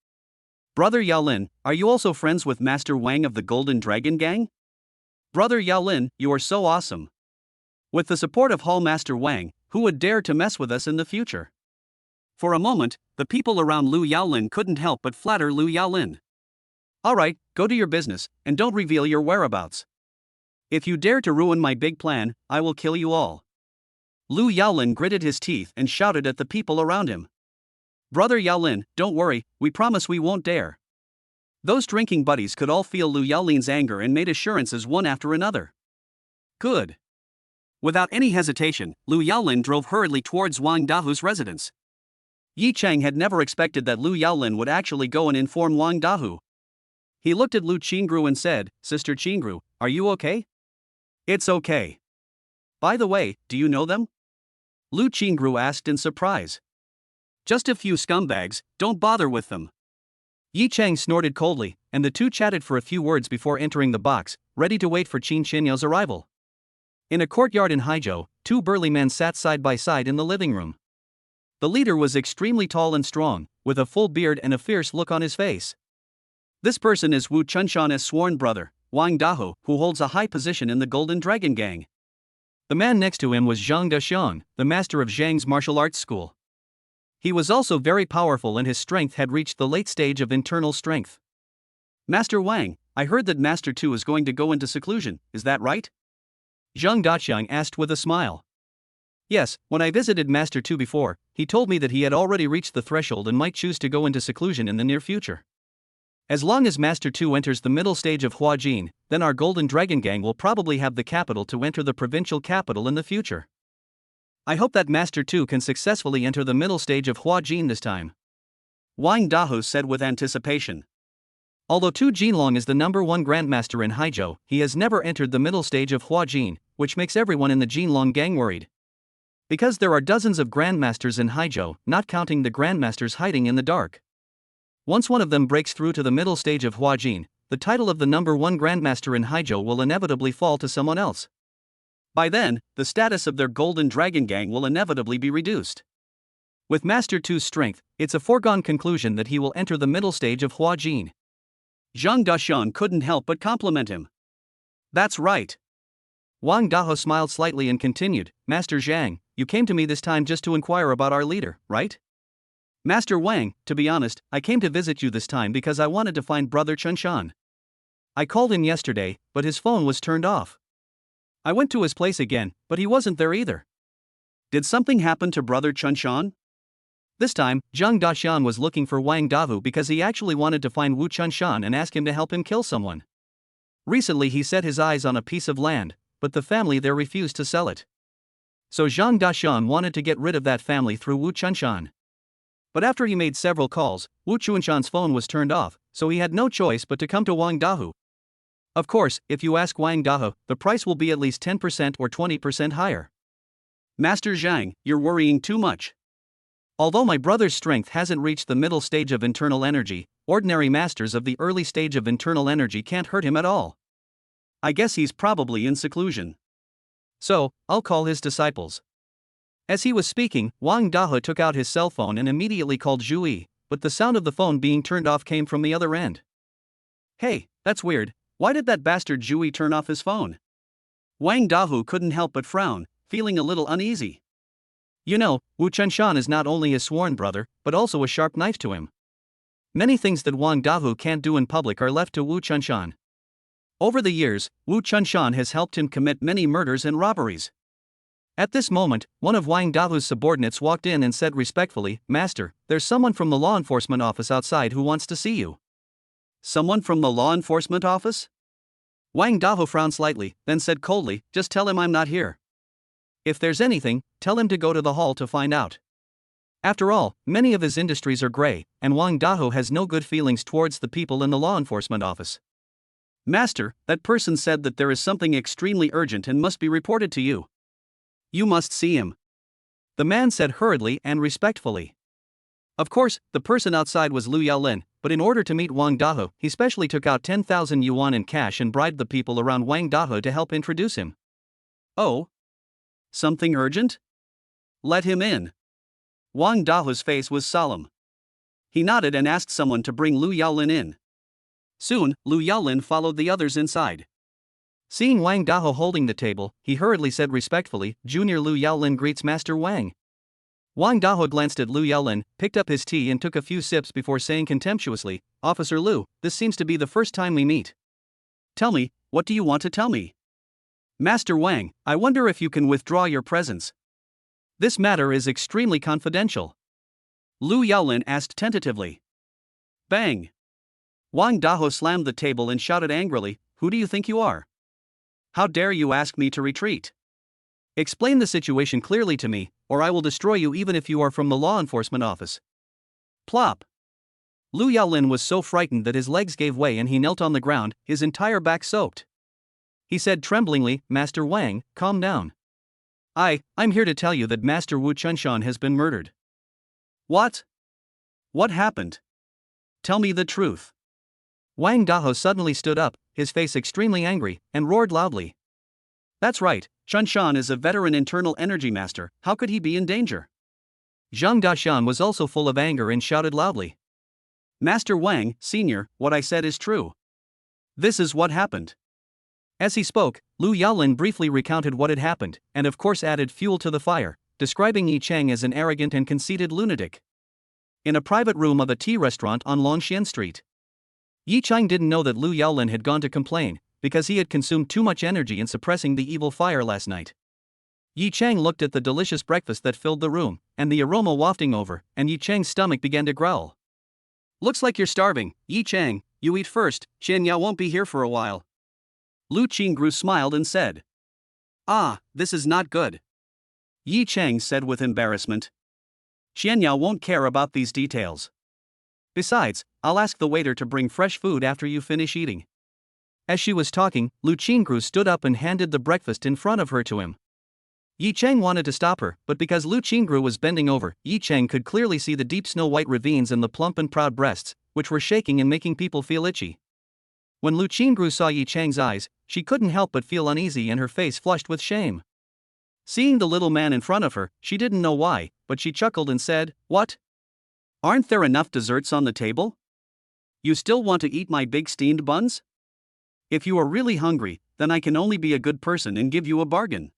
"Brother Yaolin, are you also friends with Master Wang of the Golden Dragon Gang? Brother Yaolin, you are so awesome. With the support of Hall Master Wang, who would dare to mess with us in the future?" For a moment, the people around Lu Yaolin couldn't help but flatter Lu Yaolin. "Alright, go to your business, and don't reveal your whereabouts. If you dare to ruin my big plan, I will kill you all." Lu Yaolin gritted his teeth and shouted at the people around him. "Brother Yaolin, don't worry, we promise we won't dare." Those drinking buddies could all feel Lu Yaolin's anger and made assurances one after another. Good. Without any hesitation, Lu Yaolin drove hurriedly towards Wang Dahu's residence. Yi Cheng had never expected that Lu Yaolin would actually go and inform Wang Dahu. He looked at Lu Qingru and said, "Sister Qingru, are you okay?" "It's okay. By the way, do you know them?" Lu Qingru asked in surprise. "Just a few scumbags, don't bother with them." Yi Cheng snorted coldly, and the two chatted for a few words before entering the box, ready to wait for Qin Qinyou's arrival. In a courtyard in Haizhou, two burly men sat side by side in the living room. The leader was extremely tall and strong, with a full beard and a fierce look on his face. This person is Wu Chunshan's sworn brother, Wang Dahu, who holds a high position in the Golden Dragon Gang. The man next to him was Zhang Daxiang, the master of Zhang's martial arts school. He was also very powerful and his strength had reached the late stage of internal strength. "Master Wang, I heard that Master Tu is going to go into seclusion, is that right?" Zhang Daxiang asked with a smile. "Yes, when I visited Master Tu before, he told me that he had already reached the threshold and might choose to go into seclusion in the near future. As long as Master Tu enters the middle stage of Huajin, then our Golden Dragon Gang will probably have the capital to enter the provincial capital in the future. I hope that Master Tu can successfully enter the middle stage of Huajin this time," Wang Dahu said with anticipation. Although Tu Jinlong is the #1 Grandmaster in Haizhou, he has never entered the middle stage of Huajin, which makes everyone in the Jinlong Gang worried. Because there are dozens of Grandmasters in Haizhou, not counting the Grandmasters hiding in the dark. Once one of them breaks through to the middle stage of Huajin, the title of the #1 Grandmaster in Haizhou will inevitably fall to someone else. By then, the status of their Golden Dragon Gang will inevitably be reduced. With Master Tu's strength, it's a foregone conclusion that he will enter the middle stage of Huajin. Zhang Daxiang couldn't help but compliment him. "That's right." Wang Dahu smiled slightly and continued, "Master Zhang, you came to me this time just to inquire about our leader, right?" "Master Wang, to be honest, I came to visit you this time because I wanted to find Brother Chunshan. I called him yesterday, but his phone was turned off. I went to his place again, but he wasn't there either." "Did something happen to Brother Chunshan?" This time, Zhang Daxian was looking for Wang Dahu because he actually wanted to find Wu Chunshan and ask him to help him kill someone. Recently he set his eyes on a piece of land, but the family there refused to sell it. So Zhang Daxian wanted to get rid of that family through Wu Chunshan. But after he made several calls, Wu Chunshan's phone was turned off, so he had no choice but to come to Wang Dahu. Of course, if you ask Wang Dahu, the price will be at least 10% or 20% higher. "Master Zhang, you're worrying too much. Although my brother's strength hasn't reached the middle stage of internal energy, ordinary masters of the early stage of internal energy can't hurt him at all. I guess he's probably in seclusion. So, I'll call his disciples." As he was speaking, Wang Dahe took out his cell phone and immediately called Zhu Yi, but the sound of the phone being turned off came from the other end. "Hey, that's weird, why did that bastard Zhu Yi turn off his phone?" Wang Dahu couldn't help but frown, feeling a little uneasy. You know, Wu Chunshan is not only his sworn brother, but also a sharp knife to him. Many things that Wang Dahu can't do in public are left to Wu Chunshan. Over the years, Wu Chunshan has helped him commit many murders and robberies. At this moment, one of Wang Dahu's subordinates walked in and said respectfully, "Master, there's someone from the law enforcement office outside who wants to see you." "Someone from the law enforcement office?" Wang Daho frowned slightly, then said coldly, "Just tell him I'm not here. If there's anything, tell him to go to the hall to find out." After all, many of his industries are gray, and Wang Daho has no good feelings towards the people in the law enforcement office. "Master, that person said that there is something extremely urgent and must be reported to you. You must see him," the man said hurriedly and respectfully. Of course, the person outside was Lu Yaolin, but in order to meet Wang Daho, he specially took out 10,000 yuan in cash and bribed the people around Wang Daho to help introduce him. "Oh? Something urgent? Let him in." Wang Daho's face was solemn. He nodded and asked someone to bring Lu Yaolin in. Soon, Lu Yaolin followed the others inside. Seeing Wang Daho holding the table, he hurriedly said respectfully, "Junior Lu Yaolin greets Master Wang." Wang Daho glanced at Lu Yaolin, picked up his tea and took a few sips before saying contemptuously, "Officer Lu, this seems to be the first time we meet. Tell me, what do you want to tell me?" "Master Wang, I wonder if you can withdraw your presence. This matter is extremely confidential," Lu Yaolin asked tentatively. Bang! Wang Daho slammed the table and shouted angrily, "Who do you think you are? How dare you ask me to retreat? Explain the situation clearly to me, or I will destroy you even if you are from the law enforcement office." Plop! Lu Yaolin was so frightened that his legs gave way and he knelt on the ground, his entire back soaked. He said tremblingly, "Master Wang, calm down. I'm here to tell you that Master Wu Chunshan has been murdered." "What? What happened? Tell me the truth." Wang Daho suddenly stood up, his face extremely angry, and roared loudly. "That's right, Chunshan is a veteran internal energy master, how could he be in danger?" Zhang Dashan was also full of anger and shouted loudly. "Master Wang, Senior, what I said is true. This is what happened." As he spoke, Lu Yaolin briefly recounted what had happened, and of course added fuel to the fire, describing Yi Cheng as an arrogant and conceited lunatic. In a private room of a tea restaurant on Longxian Street, Yi Cheng didn't know that Lu Yaolin had gone to complain, because he had consumed too much energy in suppressing the evil fire last night. Yi Cheng looked at the delicious breakfast that filled the room, and the aroma wafting over, and Yi Cheng's stomach began to growl. "Looks like you're starving, Yi Cheng, you eat first, Xian Yao won't be here for a while." Lu Qingru smiled and said. "Ah, this is not good," Yi Cheng said with embarrassment. "Xian Yao won't care about these details. Besides, I'll ask the waiter to bring fresh food after you finish eating." As she was talking, Lu Qingru stood up and handed the breakfast in front of her to him. Yi Cheng wanted to stop her, but because Lu Qingru was bending over, Yi Cheng could clearly see the deep snow-white ravines and the plump and proud breasts, which were shaking and making people feel itchy. When Lu Qingru saw Yi Cheng's eyes, she couldn't help but feel uneasy and her face flushed with shame. Seeing the little man in front of her, she didn't know why, but she chuckled and said, "What? Aren't there enough desserts on the table? You still want to eat my big steamed buns? If you are really hungry, then I can only be a good person and give you a bargain."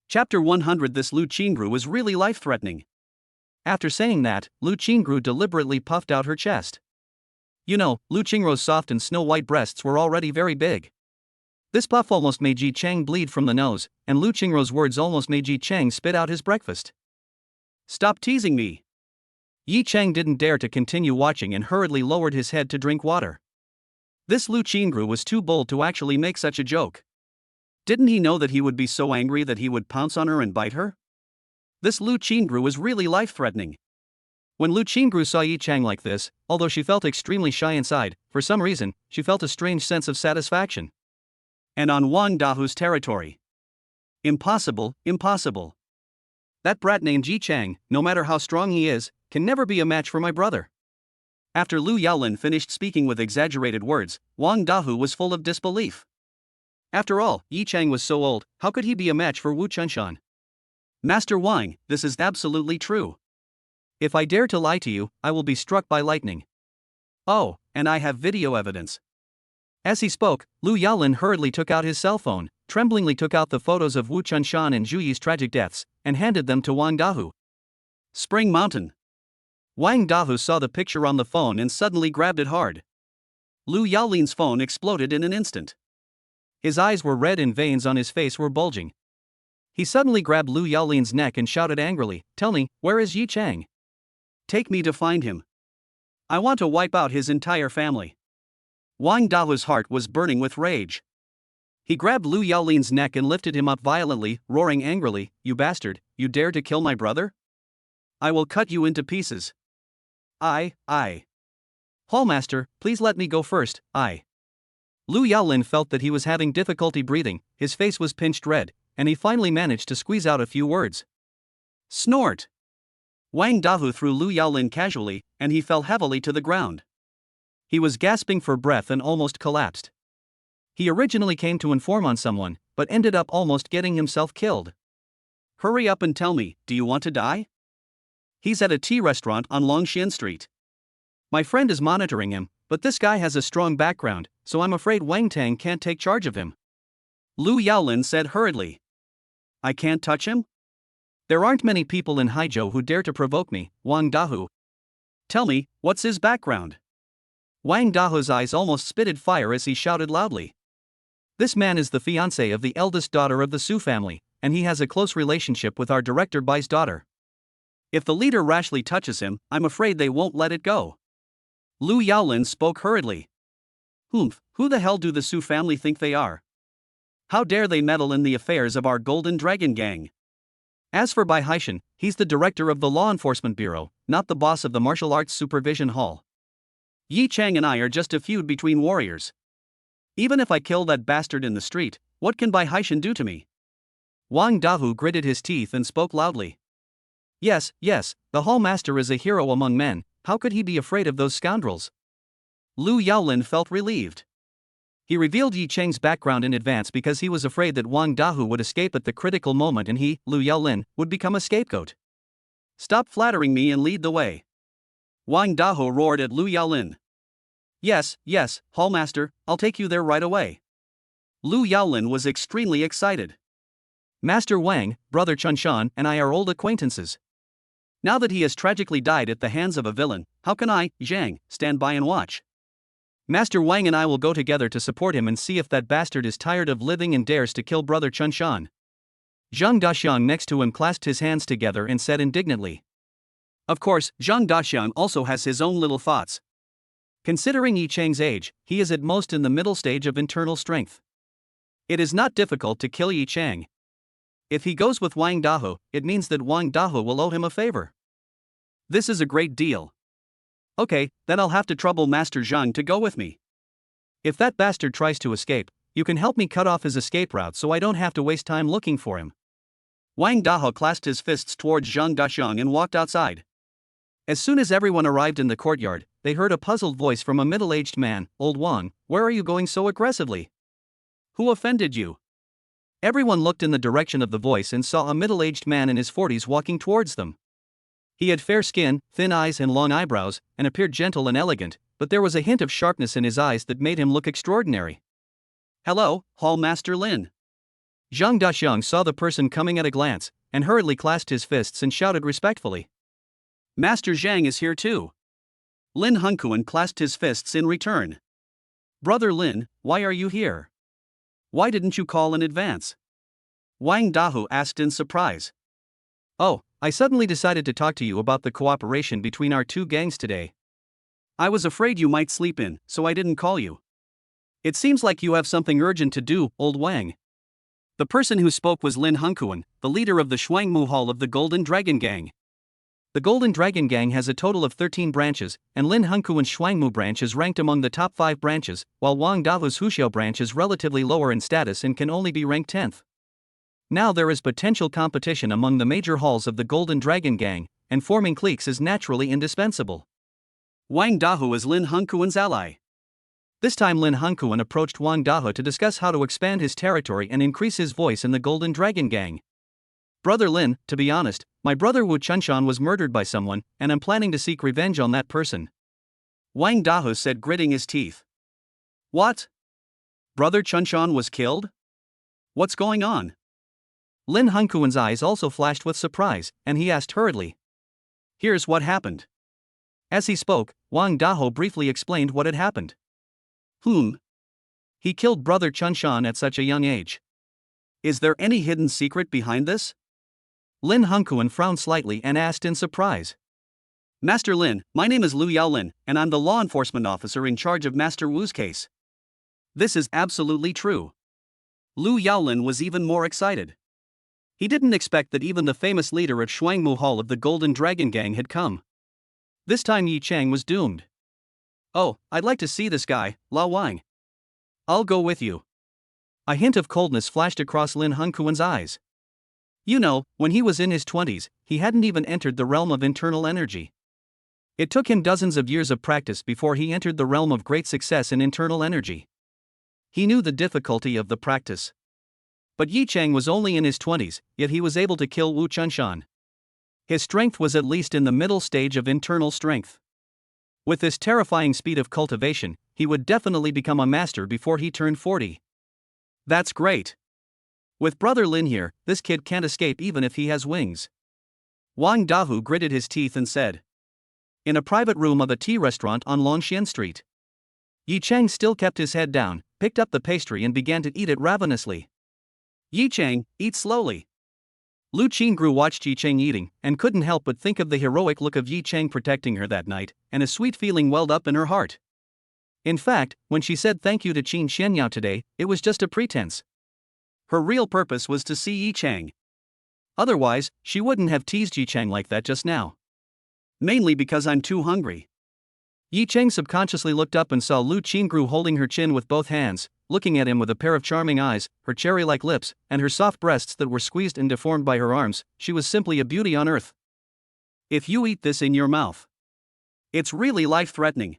Chapter 100. This Lu Qingru was really life-threatening. After saying that, Lu Qingru deliberately puffed out her chest. You know, Lu Qingru's soft and snow-white breasts were already very big. This puff almost made Yi Cheng bleed from the nose, and Lu Qingru's words almost made Yi Cheng spit out his breakfast. "Stop teasing me." Yi Cheng didn't dare to continue watching and hurriedly lowered his head to drink water. This Lu Qingru was too bold to actually make such a joke. Didn't he know that he would be so angry that he would pounce on her and bite her? This Lu Qingru was really life-threatening. When Lu Qingru saw Yi Cheng like this, although she felt extremely shy inside, for some reason, she felt a strange sense of satisfaction. And on Wang Dahu's territory. Impossible, impossible. That brat named Yi Cheng, no matter how strong he is, can never be a match for my brother. After Lu Yaolin finished speaking with exaggerated words, Wang Dahu was full of disbelief. After all, Yi Cheng was so old, how could he be a match for Wu Chunshan? "Master Wang, this is absolutely true. If I dare to lie to you, I will be struck by lightning. Oh, and I have video evidence." As he spoke, Lu Yaolin hurriedly took out his cell phone, tremblingly took out the photos of Wu Chunshan and Zhu Yi's tragic deaths, and handed them to Wang Dahu. Spring Mountain. Wang Dahu saw the picture on the phone and suddenly grabbed it hard. Lu Yaolin's phone exploded in an instant. His eyes were red and veins on his face were bulging. He suddenly grabbed Lu Yaolin's neck and shouted angrily, "Tell me, where is Yi Cheng? Take me to find him. I want to wipe out his entire family." Wang Dahu's heart was burning with rage. He grabbed Lu Yaolin's neck and lifted him up violently, roaring angrily, "You bastard, you dare to kill my brother? I will cut you into pieces." I. Hallmaster, please let me go first, I. Lu Yaolin felt that he was having difficulty breathing, his face was pinched red, and he finally managed to squeeze out a few words. Snort! Wang Dahu threw Lu Yaolin casually, and he fell heavily to the ground. He was gasping for breath and almost collapsed. He originally came to inform on someone, but ended up almost getting himself killed. Hurry up and tell me, do you want to die? He's at a tea restaurant on Longxian Street. My friend is monitoring him, but this guy has a strong background, so I'm afraid Wang Tang can't take charge of him. Lu Yaolin said hurriedly. I can't touch him? There aren't many people in Haizhou who dare to provoke me, Wang Dahu. Tell me, what's his background? Wang Dahu's eyes almost spitted fire as he shouted loudly. This man is the fiancé of the eldest daughter of the Su family, and he has a close relationship with our director Bai's daughter. If the leader rashly touches him, I'm afraid they won't let it go. Lu Yaolin spoke hurriedly. Who the hell do the Su family think they are? How dare they meddle in the affairs of our Golden Dragon gang? As for Bai Haishan, he's the director of the Law Enforcement Bureau, not the boss of the Martial Arts Supervision Hall. Yi Chang and I are just a feud between warriors. Even if I kill that bastard in the street, what can Bai Haishan do to me? Wang Dahu gritted his teeth and spoke loudly. Yes, the Hall Master is a hero among men, how could he be afraid of those scoundrels? Lu Yaolin felt relieved. He revealed Yi Cheng's background in advance because he was afraid that Wang Dahu would escape at the critical moment and he, Lu Yaolin, would become a scapegoat. Stop flattering me and lead the way. Wang Dahu roared at Lu Yaolin. Yes, Hallmaster, I'll take you there right away. Lu Yaolin was extremely excited. Master Wang, Brother Chunshan, and I are old acquaintances. Now that he has tragically died at the hands of a villain, how can I, Zhang, stand by and watch? Master Wang and I will go together to support him and see if that bastard is tired of living and dares to kill Brother Chunshan. Zhang Daxiang next to him clasped his hands together and said indignantly. Of course, Zhang Daxiang also has his own little thoughts. Considering Yi Cheng's age, he is at most in the middle stage of internal strength. It is not difficult to kill Yi Cheng. If he goes with Wang Dahu, it means that Wang Dahu will owe him a favor. This is a great deal. Okay, then I'll have to trouble Master Zhang to go with me. If that bastard tries to escape, you can help me cut off his escape route so I don't have to waste time looking for him. Wang Dahu clasped his fists towards Zhang Daxiang and walked outside. As soon as everyone arrived in the courtyard, they heard a puzzled voice from a middle-aged man. Old Wang, where are you going so aggressively? Who offended you? Everyone looked in the direction of the voice and saw a middle-aged man in his 40s walking towards them. He had fair skin, thin eyes and long eyebrows, and appeared gentle and elegant, but there was a hint of sharpness in his eyes that made him look extraordinary. Hello, Hall Master Lin. Zhang Daxiang saw the person coming at a glance, and hurriedly clasped his fists and shouted respectfully. Master Zhang is here too. Lin Hengkuan clasped his fists in return. Brother Lin, why are you here? Why didn't you call in advance? Wang Dahu asked in surprise. Oh, I suddenly decided to talk to you about the cooperation between our two gangs today. I was afraid you might sleep in, so I didn't call you. It seems like you have something urgent to do, old Wang. The person who spoke was Lin Hengkuan, the leader of the Shuangmu Hall of the Golden Dragon Gang. The Golden Dragon Gang has a total of 13 branches, and Lin Hengkuan's Shuangmu branch is ranked among the top 5 branches, while Wang Dahu's Huxiao branch is relatively lower in status and can only be ranked 10th. Now there is potential competition among the major halls of the Golden Dragon Gang, and forming cliques is naturally indispensable. Wang Dahu is Lin Hengkuan's ally. This time Lin Hengkuan approached Wang Dahu to discuss how to expand his territory and increase his voice in the Golden Dragon Gang. Brother Lin, to be honest, my brother Wu Chunshan was murdered by someone, and I'm planning to seek revenge on that person. Wang Dahu said, gritting his teeth. What? Brother Chunshan was killed? What's going on? Lin Hengkuan's eyes also flashed with surprise, and he asked hurriedly. Here's what happened. As he spoke, Wang Dahu briefly explained what had happened. He killed Brother Chunshan at such a young age. Is there any hidden secret behind this? Lin Hengkuan frowned slightly and asked in surprise. Master Lin, my name is Lu Yaolin, and I'm the law enforcement officer in charge of Master Wu's case. This is absolutely true. Lu Yaolin was even more excited. He didn't expect that even the famous leader at Shuangmu Hall of the Golden Dragon Gang had come. This time Yi Chang was doomed. "Oh, I'd like to see this guy, La Wang. I'll go with you." A hint of coldness flashed across Lin Hongquan's eyes. You know, when he was in his 20s, he hadn't even entered the realm of internal energy. It took him dozens of years of practice before he entered the realm of great success in internal energy. He knew the difficulty of the practice. But Yi Chang was only in his 20s, yet he was able to kill Wu Chunshan. His strength was at least in the middle stage of internal strength. With this terrifying speed of cultivation, he would definitely become a master before he turned 40. That's great. With Brother Lin here, this kid can't escape even if he has wings. Wang Dahu gritted his teeth and said. In a private room of a tea restaurant on Longxian Street. Yi Chang still kept his head down, picked up the pastry and began to eat it ravenously. Yi Chang, eat slowly. Lu Qingru watched Yi Chang eating, and couldn't help but think of the heroic look of Yi Chang protecting her that night, and a sweet feeling welled up in her heart. In fact, when she said thank you to Qin Xianyao today, it was just a pretense. Her real purpose was to see Yi Chang. Otherwise, she wouldn't have teased Yi Chang like that just now. Mainly because I'm too hungry. Yi Chang subconsciously looked up and saw Lu Qingru holding her chin with both hands, looking at him with a pair of charming eyes, her cherry-like lips, and her soft breasts that were squeezed and deformed by her arms. She was simply a beauty on earth. If you eat this in your mouth, it's really life-threatening.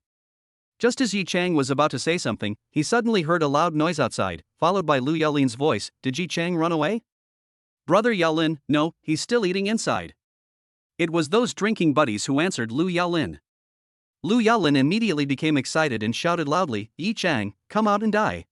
Just as Yi Chang was about to say something, he suddenly heard a loud noise outside, followed by Lu Yaolin's voice. Did Yi Chang run away? Brother Yaolin, no, he's still eating inside. It was those drinking buddies who answered Lu Yaolin. Lu Yaolin immediately became excited and shouted loudly, Yi Chang, come out and die.